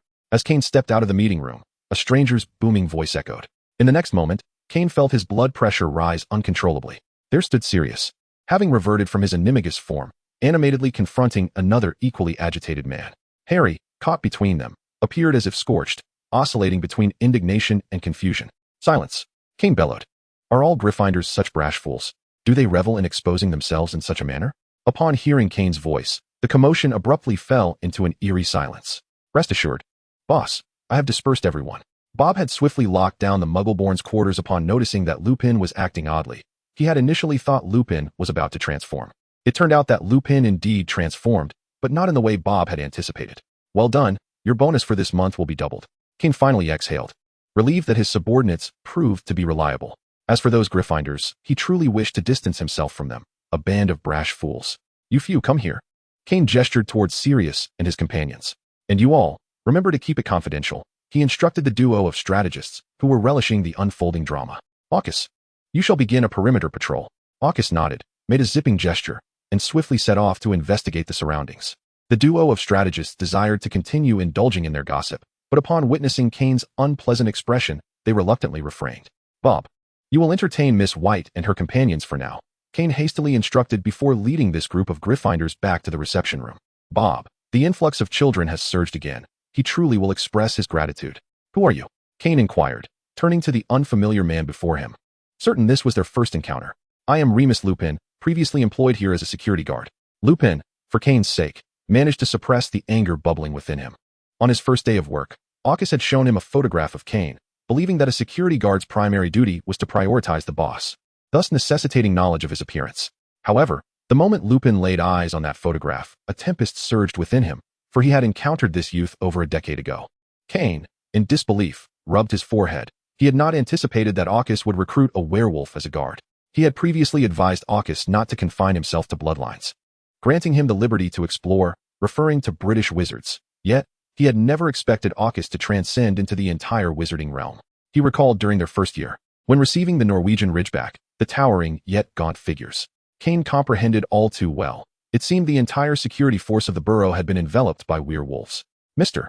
As Kane stepped out of the meeting room, a stranger's booming voice echoed. In the next moment, Kane felt his blood pressure rise uncontrollably. There stood Sirius, having reverted from his animagus form, animatedly confronting another equally agitated man. Harry, caught between them, appeared as if scorched, oscillating between indignation and confusion. Silence, Kane bellowed. Are all Gryffindors such brash fools? Do they revel in exposing themselves in such a manner? Upon hearing Kane's voice, the commotion abruptly fell into an eerie silence. Rest assured, boss, I have dispersed everyone. Bob had swiftly locked down the Muggleborn's quarters upon noticing that Lupin was acting oddly. He had initially thought Lupin was about to transform. It turned out that Lupin indeed transformed, but not in the way Bob had anticipated. Well done, your bonus for this month will be doubled. Kane finally exhaled, relieved that his subordinates proved to be reliable. As for those Gryffindors, he truly wished to distance himself from them, a band of brash fools. You few, come here. Kane gestured towards Sirius and his companions. And you all, remember to keep it confidential. He instructed the duo of strategists, who were relishing the unfolding drama. August, you shall begin a perimeter patrol. August nodded, made a zipping gesture, and swiftly set off to investigate the surroundings. The duo of strategists desired to continue indulging in their gossip, but upon witnessing Kane's unpleasant expression, they reluctantly refrained. Bob, you will entertain Miss White and her companions for now, Kane hastily instructed before leading this group of Gryffindors back to the reception room. Bob, the influx of children has surged again. He truly will express his gratitude. Who are you? Kane inquired, turning to the unfamiliar man before him. Certain this was their first encounter. I am Remus Lupin, previously employed here as a security guard. Lupin, for Kane's sake, managed to suppress the anger bubbling within him. On his first day of work, August had shown him a photograph of Kane, believing that a security guard's primary duty was to prioritize the boss, thus necessitating knowledge of his appearance. However, the moment Lupin laid eyes on that photograph, a tempest surged within him, for he had encountered this youth over a decade ago. Kane, in disbelief, rubbed his forehead. He had not anticipated that August would recruit a werewolf as a guard. He had previously advised August not to confine himself to bloodlines, granting him the liberty to explore, referring to British wizards. Yet, he had never expected August to transcend into the entire wizarding realm. He recalled during their first year, when receiving the Norwegian Ridgeback, the towering yet gaunt figures. Kane comprehended all too well. It seemed the entire security force of the borough had been enveloped by werewolves. Mr.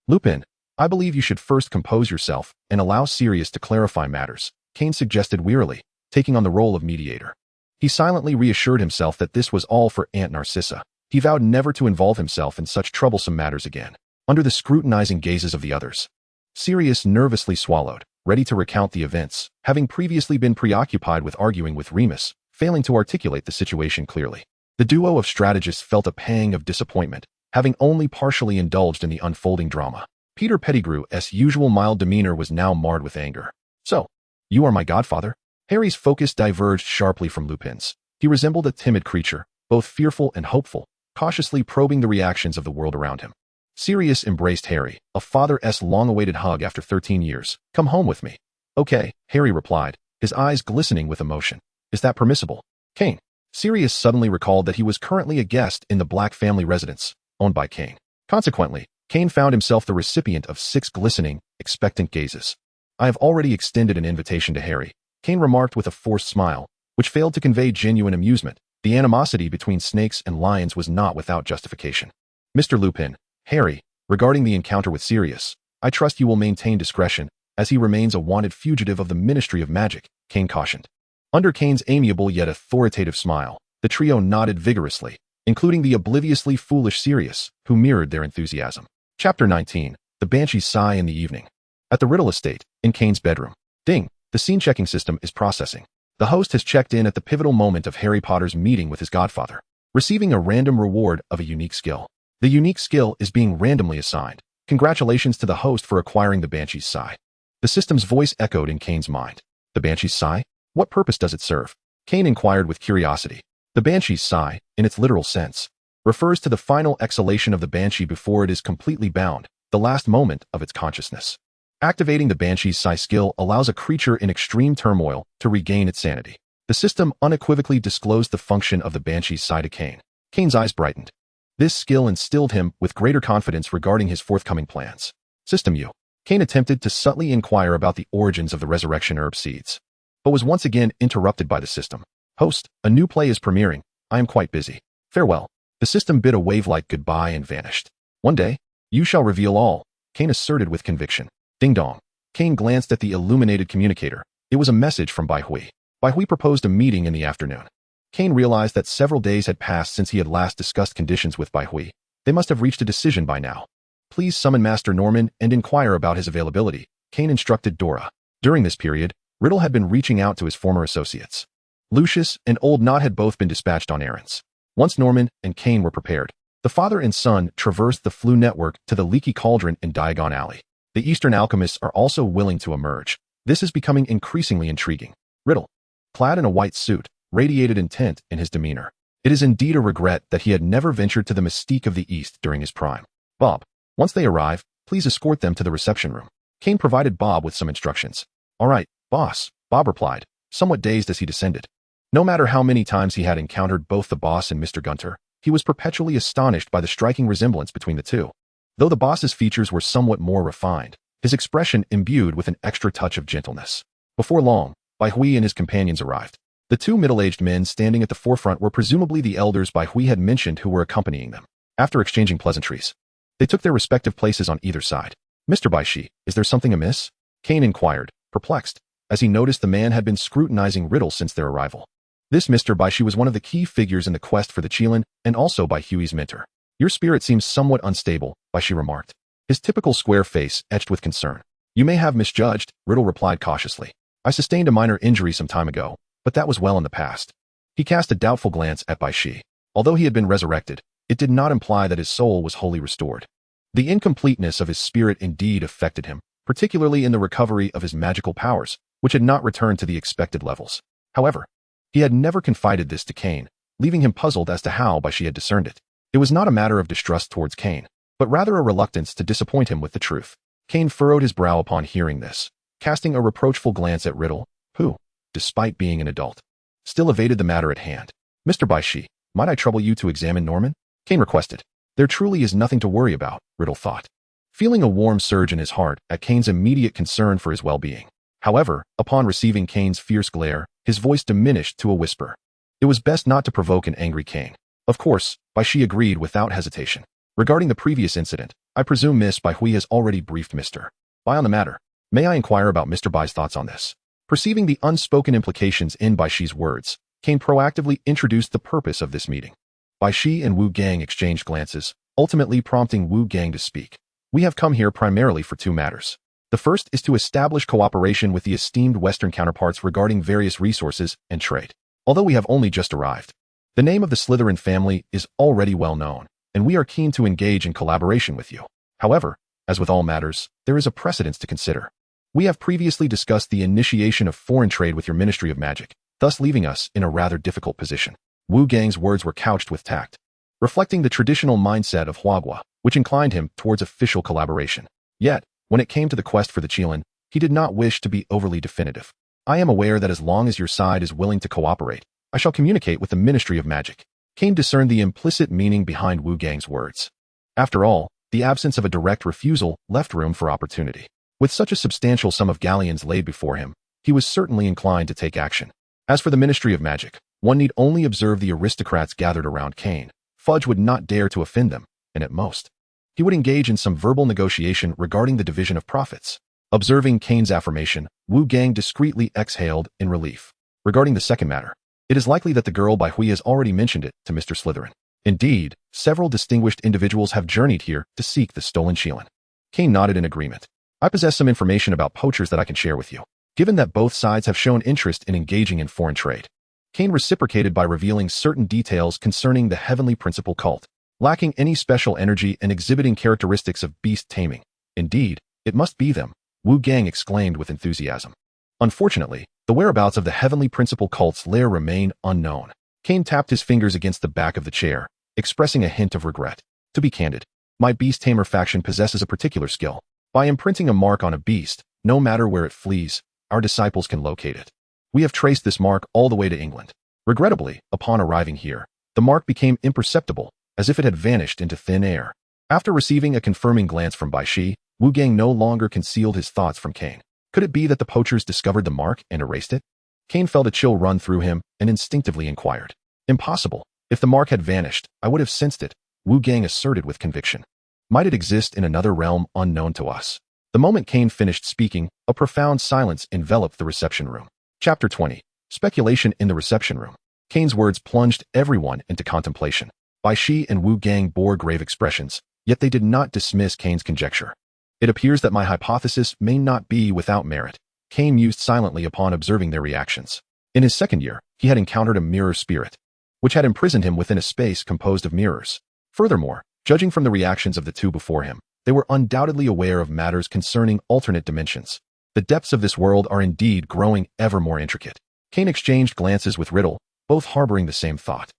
Lupin, I believe you should first compose yourself and allow Sirius to clarify matters, Kane suggested wearily, taking on the role of mediator. He silently reassured himself that this was all for Aunt Narcissa. He vowed never to involve himself in such troublesome matters again. Under the scrutinizing gazes of the others, Sirius nervously swallowed, ready to recount the events, having previously been preoccupied with arguing with Remus, failing to articulate the situation clearly. The duo of strategists felt a pang of disappointment, having only partially indulged in the unfolding drama. Peter Pettigrew's usual mild demeanor was now marred with anger. So, you are my godfather? Harry's focus diverged sharply from Lupin's. He resembled a timid creature, both fearful and hopeful, cautiously probing the reactions of the world around him. Sirius embraced Harry, a father's long-awaited hug after 13 years. Come home with me. Okay, Harry replied, his eyes glistening with emotion. Is that permissible? Kane. Sirius suddenly recalled that he was currently a guest in the Black family residence, owned by Kane. Consequently, Kane found himself the recipient of 6 glistening, expectant gazes. I have already extended an invitation to Harry, Kane remarked with a forced smile, which failed to convey genuine amusement. The animosity between snakes and lions was not without justification. Mr. Lupin, Harry, regarding the encounter with Sirius, I trust you will maintain discretion, as he remains a wanted fugitive of the Ministry of Magic, Kane cautioned. Under Kane's amiable yet authoritative smile, the trio nodded vigorously, including the obliviously foolish Sirius, who mirrored their enthusiasm. Chapter 19. The Banshees Sigh in the Evening. At the Riddle Estate, in Kane's bedroom. Ding! The scene-checking system is processing. The host has checked in at the pivotal moment of Harry Potter's meeting with his godfather, receiving a random reward of a unique skill. The unique skill is being randomly assigned. Congratulations to the host for acquiring the Banshees Sigh. The system's voice echoed in Kane's mind. The Banshees Sigh? What purpose does it serve? Kane inquired with curiosity. The Banshees Sigh, in its literal sense, refers to the final exhalation of the Banshee before it is completely bound, the last moment of its consciousness. Activating the Banshees Sigh skill allows a creature in extreme turmoil to regain its sanity. The system unequivocally disclosed the function of the Banshees Sigh to Kane. Kane's eyes brightened. This skill instilled him with greater confidence regarding his forthcoming plans. System U. Kane attempted to subtly inquire about the origins of the resurrection herb seeds, but was once again interrupted by the system. Host, a new play is premiering. I am quite busy. Farewell. The system bid a wave-like goodbye and vanished. One day, you shall reveal all, Kane asserted with conviction. Ding dong. Kane glanced at the illuminated communicator. It was a message from Bai Hui. Bai Hui proposed a meeting in the afternoon. Kane realized that several days had passed since he had last discussed conditions with Bai Hui. They must have reached a decision by now. Please summon Master Norman and inquire about his availability, Kane instructed Dora. During this period, Riddle had been reaching out to his former associates. Lucius and Old Knot had both been dispatched on errands. Once Norman and Kane were prepared, the father and son traversed the Floo network to the Leaky Cauldron in Diagon Alley. The Eastern alchemists are also willing to emerge. This is becoming increasingly intriguing. Riddle, clad in a white suit, radiated intent in his demeanor. It is indeed a regret that he had never ventured to the mystique of the East during his prime. Bob, once they arrive, please escort them to the reception room. Kane provided Bob with some instructions. All right, boss, Bob replied, somewhat dazed as he descended. No matter how many times he had encountered both the boss and Mr. Gunter, he was perpetually astonished by the striking resemblance between the two. Though the boss's features were somewhat more refined, his expression imbued with an extra touch of gentleness. Before long, Bai Hui and his companions arrived. The two middle-aged men standing at the forefront were presumably the elders Bai Hui had mentioned who were accompanying them. After exchanging pleasantries, they took their respective places on either side. Mr. Baishi, is there something amiss? Kane inquired, perplexed, as he noticed the man had been scrutinizing Riddle since their arrival. This Mr. Baishi was one of the key figures in the quest for the Qilin and also Bai Hui's mentor. Your spirit seems somewhat unstable, Baishi remarked, his typical square face etched with concern. You may have misjudged, Riddle replied cautiously. I sustained a minor injury some time ago, but that was well in the past. He cast a doubtful glance at Baishi. Although he had been resurrected, it did not imply that his soul was wholly restored. The incompleteness of his spirit indeed affected him, particularly in the recovery of his magical powers, which had not returned to the expected levels. However, he had never confided this to Kane, leaving him puzzled as to how Baishi had discerned it. It was not a matter of distrust towards Kane, but rather a reluctance to disappoint him with the truth. Kane furrowed his brow upon hearing this, casting a reproachful glance at Riddle, who, despite being an adult, still evaded the matter at hand. Mr. Baishi, might I trouble you to examine Norman? Kane requested. There truly is nothing to worry about, Riddle thought, feeling a warm surge in his heart at Kane's immediate concern for his well-being. However, upon receiving Kane's fierce glare, his voice diminished to a whisper. It was best not to provoke an angry Kane. Of course, Baishi agreed without hesitation. Regarding the previous incident, I presume Miss Bai Hui has already briefed Mr. Bai on the matter. May I inquire about Mr. Bai's thoughts on this? Perceiving the unspoken implications in Baishi's words, Kane proactively introduced the purpose of this meeting. Baishi and Wu Gang exchanged glances, ultimately prompting Wu Gang to speak. We have come here primarily for two matters. The first is to establish cooperation with the esteemed Western counterparts regarding various resources and trade. Although we have only just arrived, the name of the Slytherin family is already well known, and we are keen to engage in collaboration with you. However, as with all matters, there is a precedence to consider. We have previously discussed the initiation of foreign trade with your Ministry of Magic, thus leaving us in a rather difficult position. Wu Gang's words were couched with tact, reflecting the traditional mindset of Huagua, which inclined him towards official collaboration. Yet, when it came to the quest for the Qilin, he did not wish to be overly definitive. I am aware that as long as your side is willing to cooperate, I shall communicate with the Ministry of Magic. Kane discerned the implicit meaning behind Wu Gang's words. After all, the absence of a direct refusal left room for opportunity. With such a substantial sum of galleons laid before him, he was certainly inclined to take action. As for the Ministry of Magic, one need only observe the aristocrats gathered around Kane. Fudge would not dare to offend them, and at most, he would engage in some verbal negotiation regarding the division of profits. Observing Kane's affirmation, Wu Gang discreetly exhaled in relief. Regarding the second matter, it is likely that the girl Bai Hui has already mentioned it to Mr. Slytherin. Indeed, several distinguished individuals have journeyed here to seek the stolen Qilin. Kane nodded in agreement. I possess some information about poachers that I can share with you. Given that both sides have shown interest in engaging in foreign trade, Kane reciprocated by revealing certain details concerning the Heavenly Principle cult, lacking any special energy and exhibiting characteristics of beast taming. Indeed, it must be them, Wu Gang exclaimed with enthusiasm. Unfortunately, the whereabouts of the Heavenly Principle cult's lair remain unknown. Kane tapped his fingers against the back of the chair, expressing a hint of regret. To be candid, my beast tamer faction possesses a particular skill. By imprinting a mark on a beast, no matter where it flees, our disciples can locate it. We have traced this mark all the way to England. Regrettably, upon arriving here, the mark became imperceptible, as if it had vanished into thin air. After receiving a confirming glance from Bai Shi, Wu Gang no longer concealed his thoughts from Kane. Could it be that the poachers discovered the mark and erased it? Kane felt a chill run through him and instinctively inquired. Impossible. If the mark had vanished, I would have sensed it, Wu Gang asserted with conviction. Might it exist in another realm unknown to us? The moment Kane finished speaking, a profound silence enveloped the reception room. Chapter 20. Speculation in the reception room. Kane's words plunged everyone into contemplation. Bai Shi and Wu Gang bore grave expressions, yet they did not dismiss Kane's conjecture. It appears that my hypothesis may not be without merit. Kane mused silently upon observing their reactions. In his second year, he had encountered a mirror spirit, which had imprisoned him within a space composed of mirrors. Furthermore, judging from the reactions of the two before him, they were undoubtedly aware of matters concerning alternate dimensions. The depths of this world are indeed growing ever more intricate. Kane exchanged glances with Riddle, both harboring the same thought.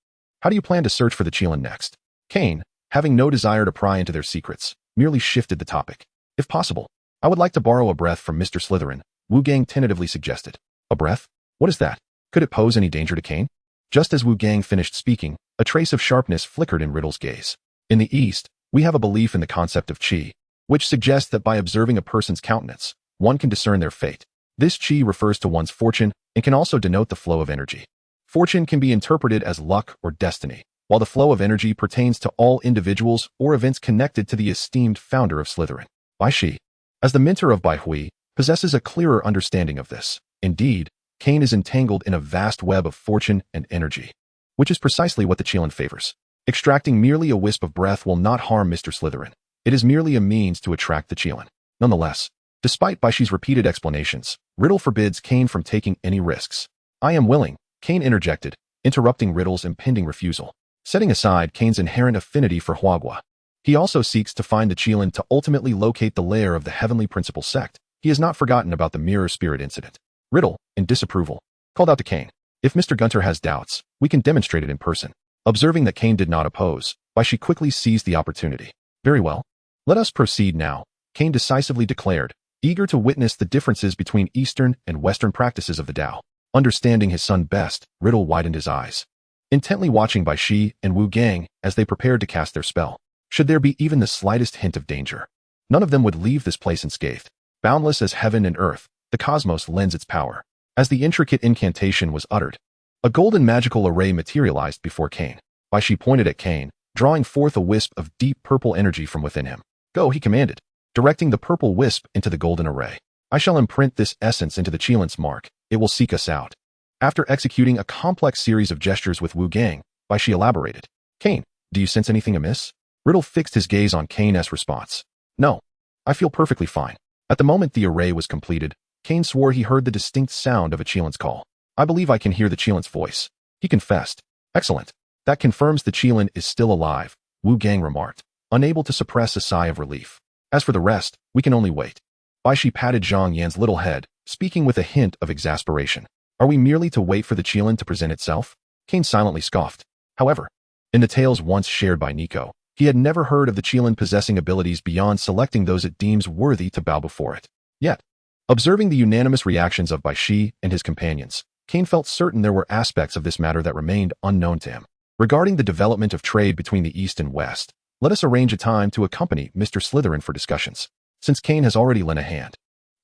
How do you plan to search for the Qilin next? Kane, having no desire to pry into their secrets, merely shifted the topic. If possible, I would like to borrow a breath from Mr. Slytherin, Wu Gang tentatively suggested. A breath? What is that? Could it pose any danger to Kane? Just as Wu Gang finished speaking, a trace of sharpness flickered in Riddle's gaze. In the East, we have a belief in the concept of qi, which suggests that by observing a person's countenance, one can discern their fate. This qi refers to one's fortune and can also denote the flow of energy. Fortune can be interpreted as luck or destiny, while the flow of energy pertains to all individuals or events connected to the esteemed founder of Slytherin. Bai Shi, as the mentor of Bai Hui, possesses a clearer understanding of this. Indeed, Kane is entangled in a vast web of fortune and energy, which is precisely what the Qilin favors. Extracting merely a wisp of breath will not harm Mr. Slytherin. It is merely a means to attract the Qilin. Nonetheless, despite Bai Shi's repeated explanations, Riddle forbids Kane from taking any risks. I am willing, Kane interjected, interrupting Riddle's impending refusal. Setting aside Kane's inherent affinity for Hogwarts, he also seeks to find the Qilin to ultimately locate the lair of the Heavenly Principle sect. He has not forgotten about the Mirror Spirit incident. Riddle, in disapproval, called out to Kane. If Mr. Gunter has doubts, we can demonstrate it in person. Observing that Kane did not oppose, Bai Shi quickly seized the opportunity. Very well. Let us proceed now, Kane decisively declared, eager to witness the differences between Eastern and Western practices of the Tao. Understanding his son best, Riddle widened his eyes, intently watching Bai Shi and Wu Gang as they prepared to cast their spell. Should there be even the slightest hint of danger, none of them would leave this place unscathed. Boundless as heaven and earth, the cosmos lends its power. As the intricate incantation was uttered, a golden magical array materialized before Kane. Bai Shi pointed at Kane, drawing forth a wisp of deep purple energy from within him. Go, he commanded, directing the purple wisp into the golden array. I shall imprint this essence into the Qilin's mark. It will seek us out. After executing a complex series of gestures with Wu Gang, Bai Shi elaborated. Kane, do you sense anything amiss? Riddle fixed his gaze on Kane's response. No, I feel perfectly fine. At the moment the array was completed, Kane swore he heard the distinct sound of a Qilin's call. I believe I can hear the Qilin's voice. He confessed. Excellent. That confirms the Qilin is still alive, Wu Gang remarked, unable to suppress a sigh of relief. As for the rest, we can only wait. Bai Shi patted Zhang Yan's little head, speaking with a hint of exasperation. Are we merely to wait for the Qilin to present itself? Kane silently scoffed. However, in the tales once shared by Nico, he had never heard of the Qilin possessing abilities beyond selecting those it deems worthy to bow before it. Yet, observing the unanimous reactions of Bai Shi and his companions, Kane felt certain there were aspects of this matter that remained unknown to him. Regarding the development of trade between the East and West, let us arrange a time to accompany Mr. Slytherin for discussions. Since Kane has already lent a hand,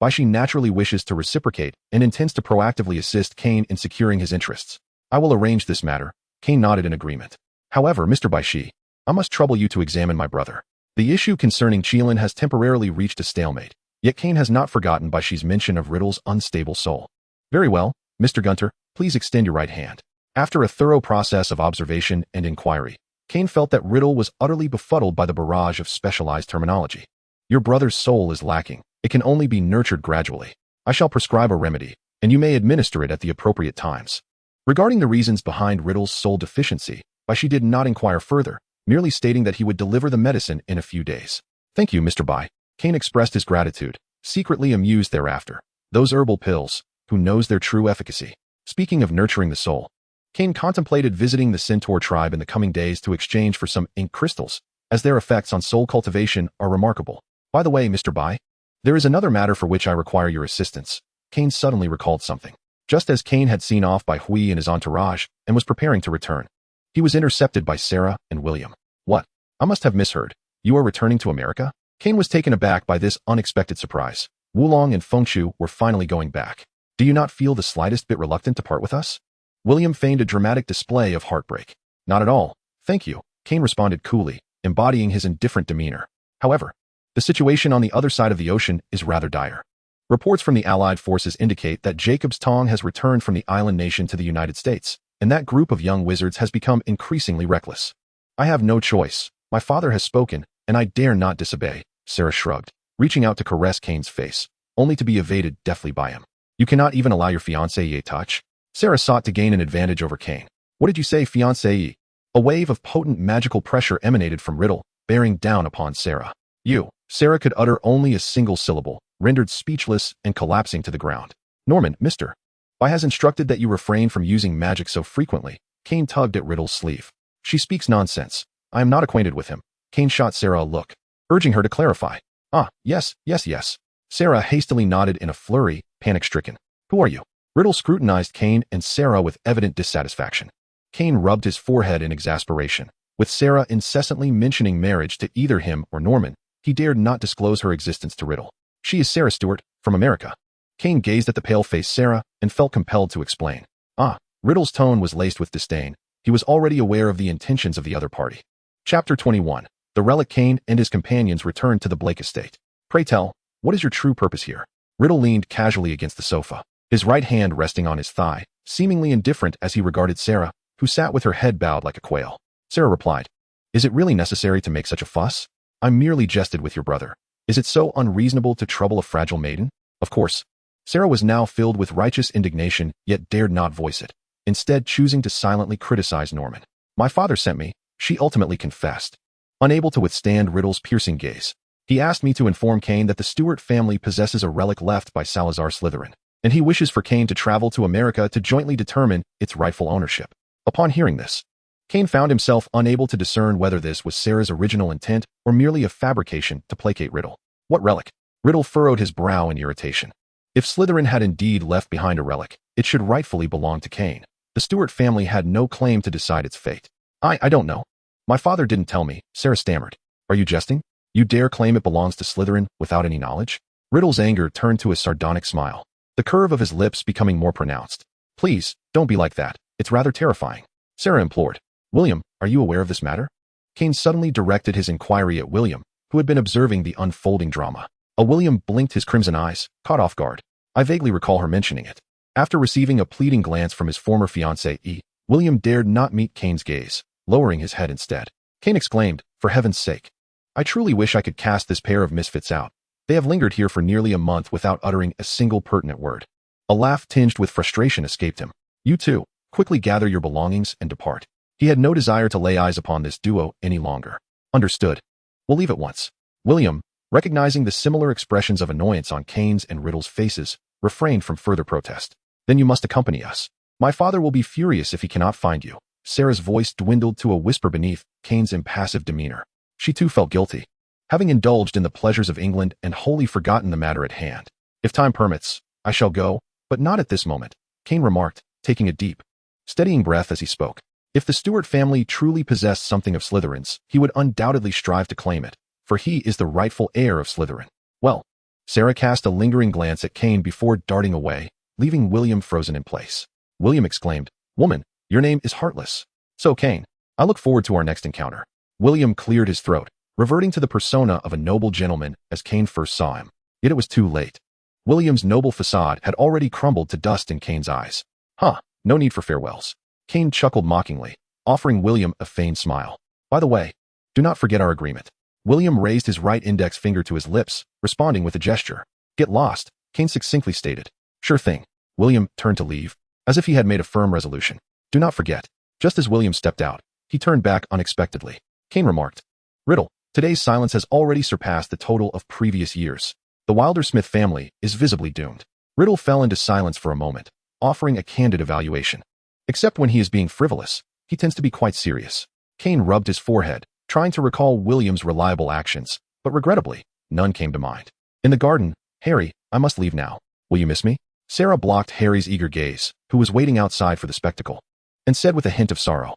Baishi naturally wishes to reciprocate and intends to proactively assist Kane in securing his interests. I will arrange this matter. Kane nodded in agreement. However, Mr. Baishi, I must trouble you to examine my brother. The issue concerning Qilin has temporarily reached a stalemate, yet Kane has not forgotten Baishi's mention of Riddle's unstable soul. Very well, Mr. Gunter, please extend your right hand. After a thorough process of observation and inquiry, Kane felt that Riddle was utterly befuddled by the barrage of specialized terminology. Your brother's soul is lacking. It can only be nurtured gradually. I shall prescribe a remedy, and you may administer it at the appropriate times. Regarding the reasons behind Riddle's soul deficiency, Baishi did not inquire further, merely stating that he would deliver the medicine in a few days. Thank you, Mr. Bai. Kane expressed his gratitude, secretly amused thereafter. Those herbal pills, who knows their true efficacy? Speaking of nurturing the soul, Kane contemplated visiting the Centaur tribe in the coming days to exchange for some ink crystals, as their effects on soul cultivation are remarkable. By the way, Mr. Bai, there is another matter for which I require your assistance. Kane suddenly recalled something. Just as Kane had seen off by Hui and his entourage and was preparing to return, he was intercepted by Sarah and William. What? I must have misheard. You are returning to America? Kane was taken aback by this unexpected surprise. Wulong and Fengshu were finally going back. Do you not feel the slightest bit reluctant to part with us? William feigned a dramatic display of heartbreak. Not at all. Thank you, Kane responded coolly, embodying his indifferent demeanor. However, the situation on the other side of the ocean is rather dire. Reports from the Allied forces indicate that Jacob's Tong has returned from the island nation to the United States, and that group of young wizards has become increasingly reckless. I have no choice. My father has spoken, and I dare not disobey, Sarah shrugged, reaching out to caress Kane's face, only to be evaded deftly by him. You cannot even allow your fiancé a touch? Sarah sought to gain an advantage over Kane. What did you say, fiancé? A wave of potent magical pressure emanated from Riddle, bearing down upon Sarah. Sarah could utter only a single syllable, rendered speechless and collapsing to the ground. Norman, Mr. Bai has instructed that you refrain from using magic so frequently. Kane tugged at Riddle's sleeve. She speaks nonsense. I am not acquainted with him. Kane shot Sarah a look, urging her to clarify. Yes. Sarah hastily nodded in a flurry, panic-stricken. Who are you? Riddle scrutinized Kane and Sarah with evident dissatisfaction. Kane rubbed his forehead in exasperation. With Sarah incessantly mentioning marriage to either him or Norman, he dared not disclose her existence to Riddle. She is Sarah Stewart, from America. Kane gazed at the pale-faced Sarah and felt compelled to explain. Riddle's tone was laced with disdain. He was already aware of the intentions of the other party. Chapter 21. The relic. Kane and his companions returned to the Blake estate. Pray tell, what is your true purpose here? Riddle leaned casually against the sofa, his right hand resting on his thigh, seemingly indifferent as he regarded Sarah, who sat with her head bowed like a quail. Sarah replied, Is it really necessary to make such a fuss? I merely jested with your brother. Is it so unreasonable to trouble a fragile maiden? Of course. Sarah was now filled with righteous indignation, yet dared not voice it, instead choosing to silently criticize Norman. My father sent me, she ultimately confessed. Unable to withstand Riddle's piercing gaze, he asked me to inform Kane that the Stewart family possesses a relic left by Salazar Slytherin, and he wishes for Kane to travel to America to jointly determine its rightful ownership. Upon hearing this, Kane found himself unable to discern whether this was Sarah's original intent or merely a fabrication to placate Riddle. What relic? Riddle furrowed his brow in irritation. If Slytherin had indeed left behind a relic, it should rightfully belong to Kane. The Stewart family had no claim to decide its fate. I don't know. My father didn't tell me, Sarah stammered. Are you jesting? You dare claim it belongs to Slytherin without any knowledge? Riddle's anger turned to a sardonic smile, the curve of his lips becoming more pronounced. Please, don't be like that. It's rather terrifying. Sarah implored. William, are you aware of this matter? Kane suddenly directed his inquiry at William, who had been observing the unfolding drama. William blinked his crimson eyes, caught off guard. I vaguely recall her mentioning it. After receiving a pleading glance from his former fiancée, William dared not meet Kane's gaze, lowering his head instead. Kane exclaimed, For heaven's sake. I truly wish I could cast this pair of misfits out. They have lingered here for nearly a month without uttering a single pertinent word. A laugh tinged with frustration escaped him. You too, quickly gather your belongings and depart. He had no desire to lay eyes upon this duo any longer. Understood. We'll leave at once. William, recognizing the similar expressions of annoyance on Kane's and Riddle's faces, refrained from further protest. Then you must accompany us. My father will be furious if he cannot find you. Sarah's voice dwindled to a whisper beneath Kane's impassive demeanor. She too felt guilty, having indulged in the pleasures of England and wholly forgotten the matter at hand. If time permits, I shall go, but not at this moment, Kane remarked, taking a deep, steadying breath as he spoke. If the Stewart family truly possessed something of Slytherin's, he would undoubtedly strive to claim it, for he is the rightful heir of Slytherin. Well, Sarah cast a lingering glance at Kane before darting away, leaving William frozen in place. William exclaimed, "Woman, your name is Heartless." "So, Kane, I look forward to our next encounter." William cleared his throat, reverting to the persona of a noble gentleman as Kane first saw him. Yet it was too late. William's noble facade had already crumbled to dust in Kane's eyes. No need for farewells." Kane chuckled mockingly, offering William a feigned smile. "By the way, do not forget our agreement." William raised his right index finger to his lips, responding with a gesture. "Get lost," Kane succinctly stated. "Sure thing." William turned to leave, as if he had made a firm resolution. "Do not forget." Just as William stepped out, he turned back unexpectedly. Kane remarked, "Riddle, today's silence has already surpassed the total of previous years. The Wilder-Smith family is visibly doomed." Riddle fell into silence for a moment, offering a candid evaluation. Except when he is being frivolous, he tends to be quite serious. Kane rubbed his forehead, trying to recall William's reliable actions, but regrettably, none came to mind. In the garden, "Harry, I must leave now. Will you miss me?" Sarah blocked Harry's eager gaze, who was waiting outside for the spectacle, and said with a hint of sorrow,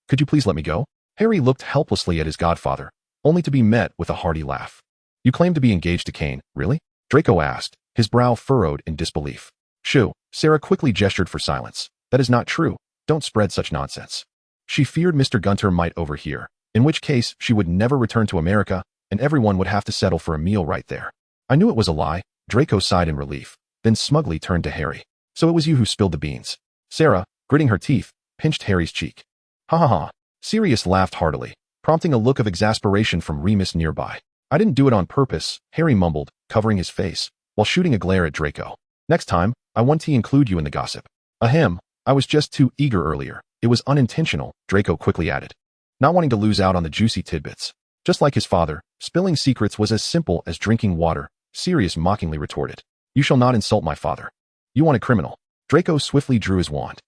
Could you please let me go?" Harry looked helplessly at his godfather, only to be met with a hearty laugh. "You claim to be engaged to Kane, really?" Draco asked, his brow furrowed in disbelief. "Shoo," Sarah quickly gestured for silence. "That is not true. Don't spread such nonsense." She feared Mr. Gunter might overhear, in which case she would never return to America, and everyone would have to settle for a meal right there. "I knew it was a lie," Draco sighed in relief, then smugly turned to Harry. "So it was you who spilled the beans." Sarah, gritting her teeth, pinched Harry's cheek. "Ha ha ha." Sirius laughed heartily, prompting a look of exasperation from Remus nearby. "I didn't do it on purpose," Harry mumbled, covering his face, while shooting a glare at Draco. "Next time, I want to include you in the gossip." "Ahem, I was just too eager earlier. It was unintentional," Draco quickly added, not wanting to lose out on the juicy tidbits. Just like his father, spilling secrets was as simple as drinking water, Sirius mockingly retorted. "You shall not insult my father. You want a criminal." Draco swiftly drew his wand.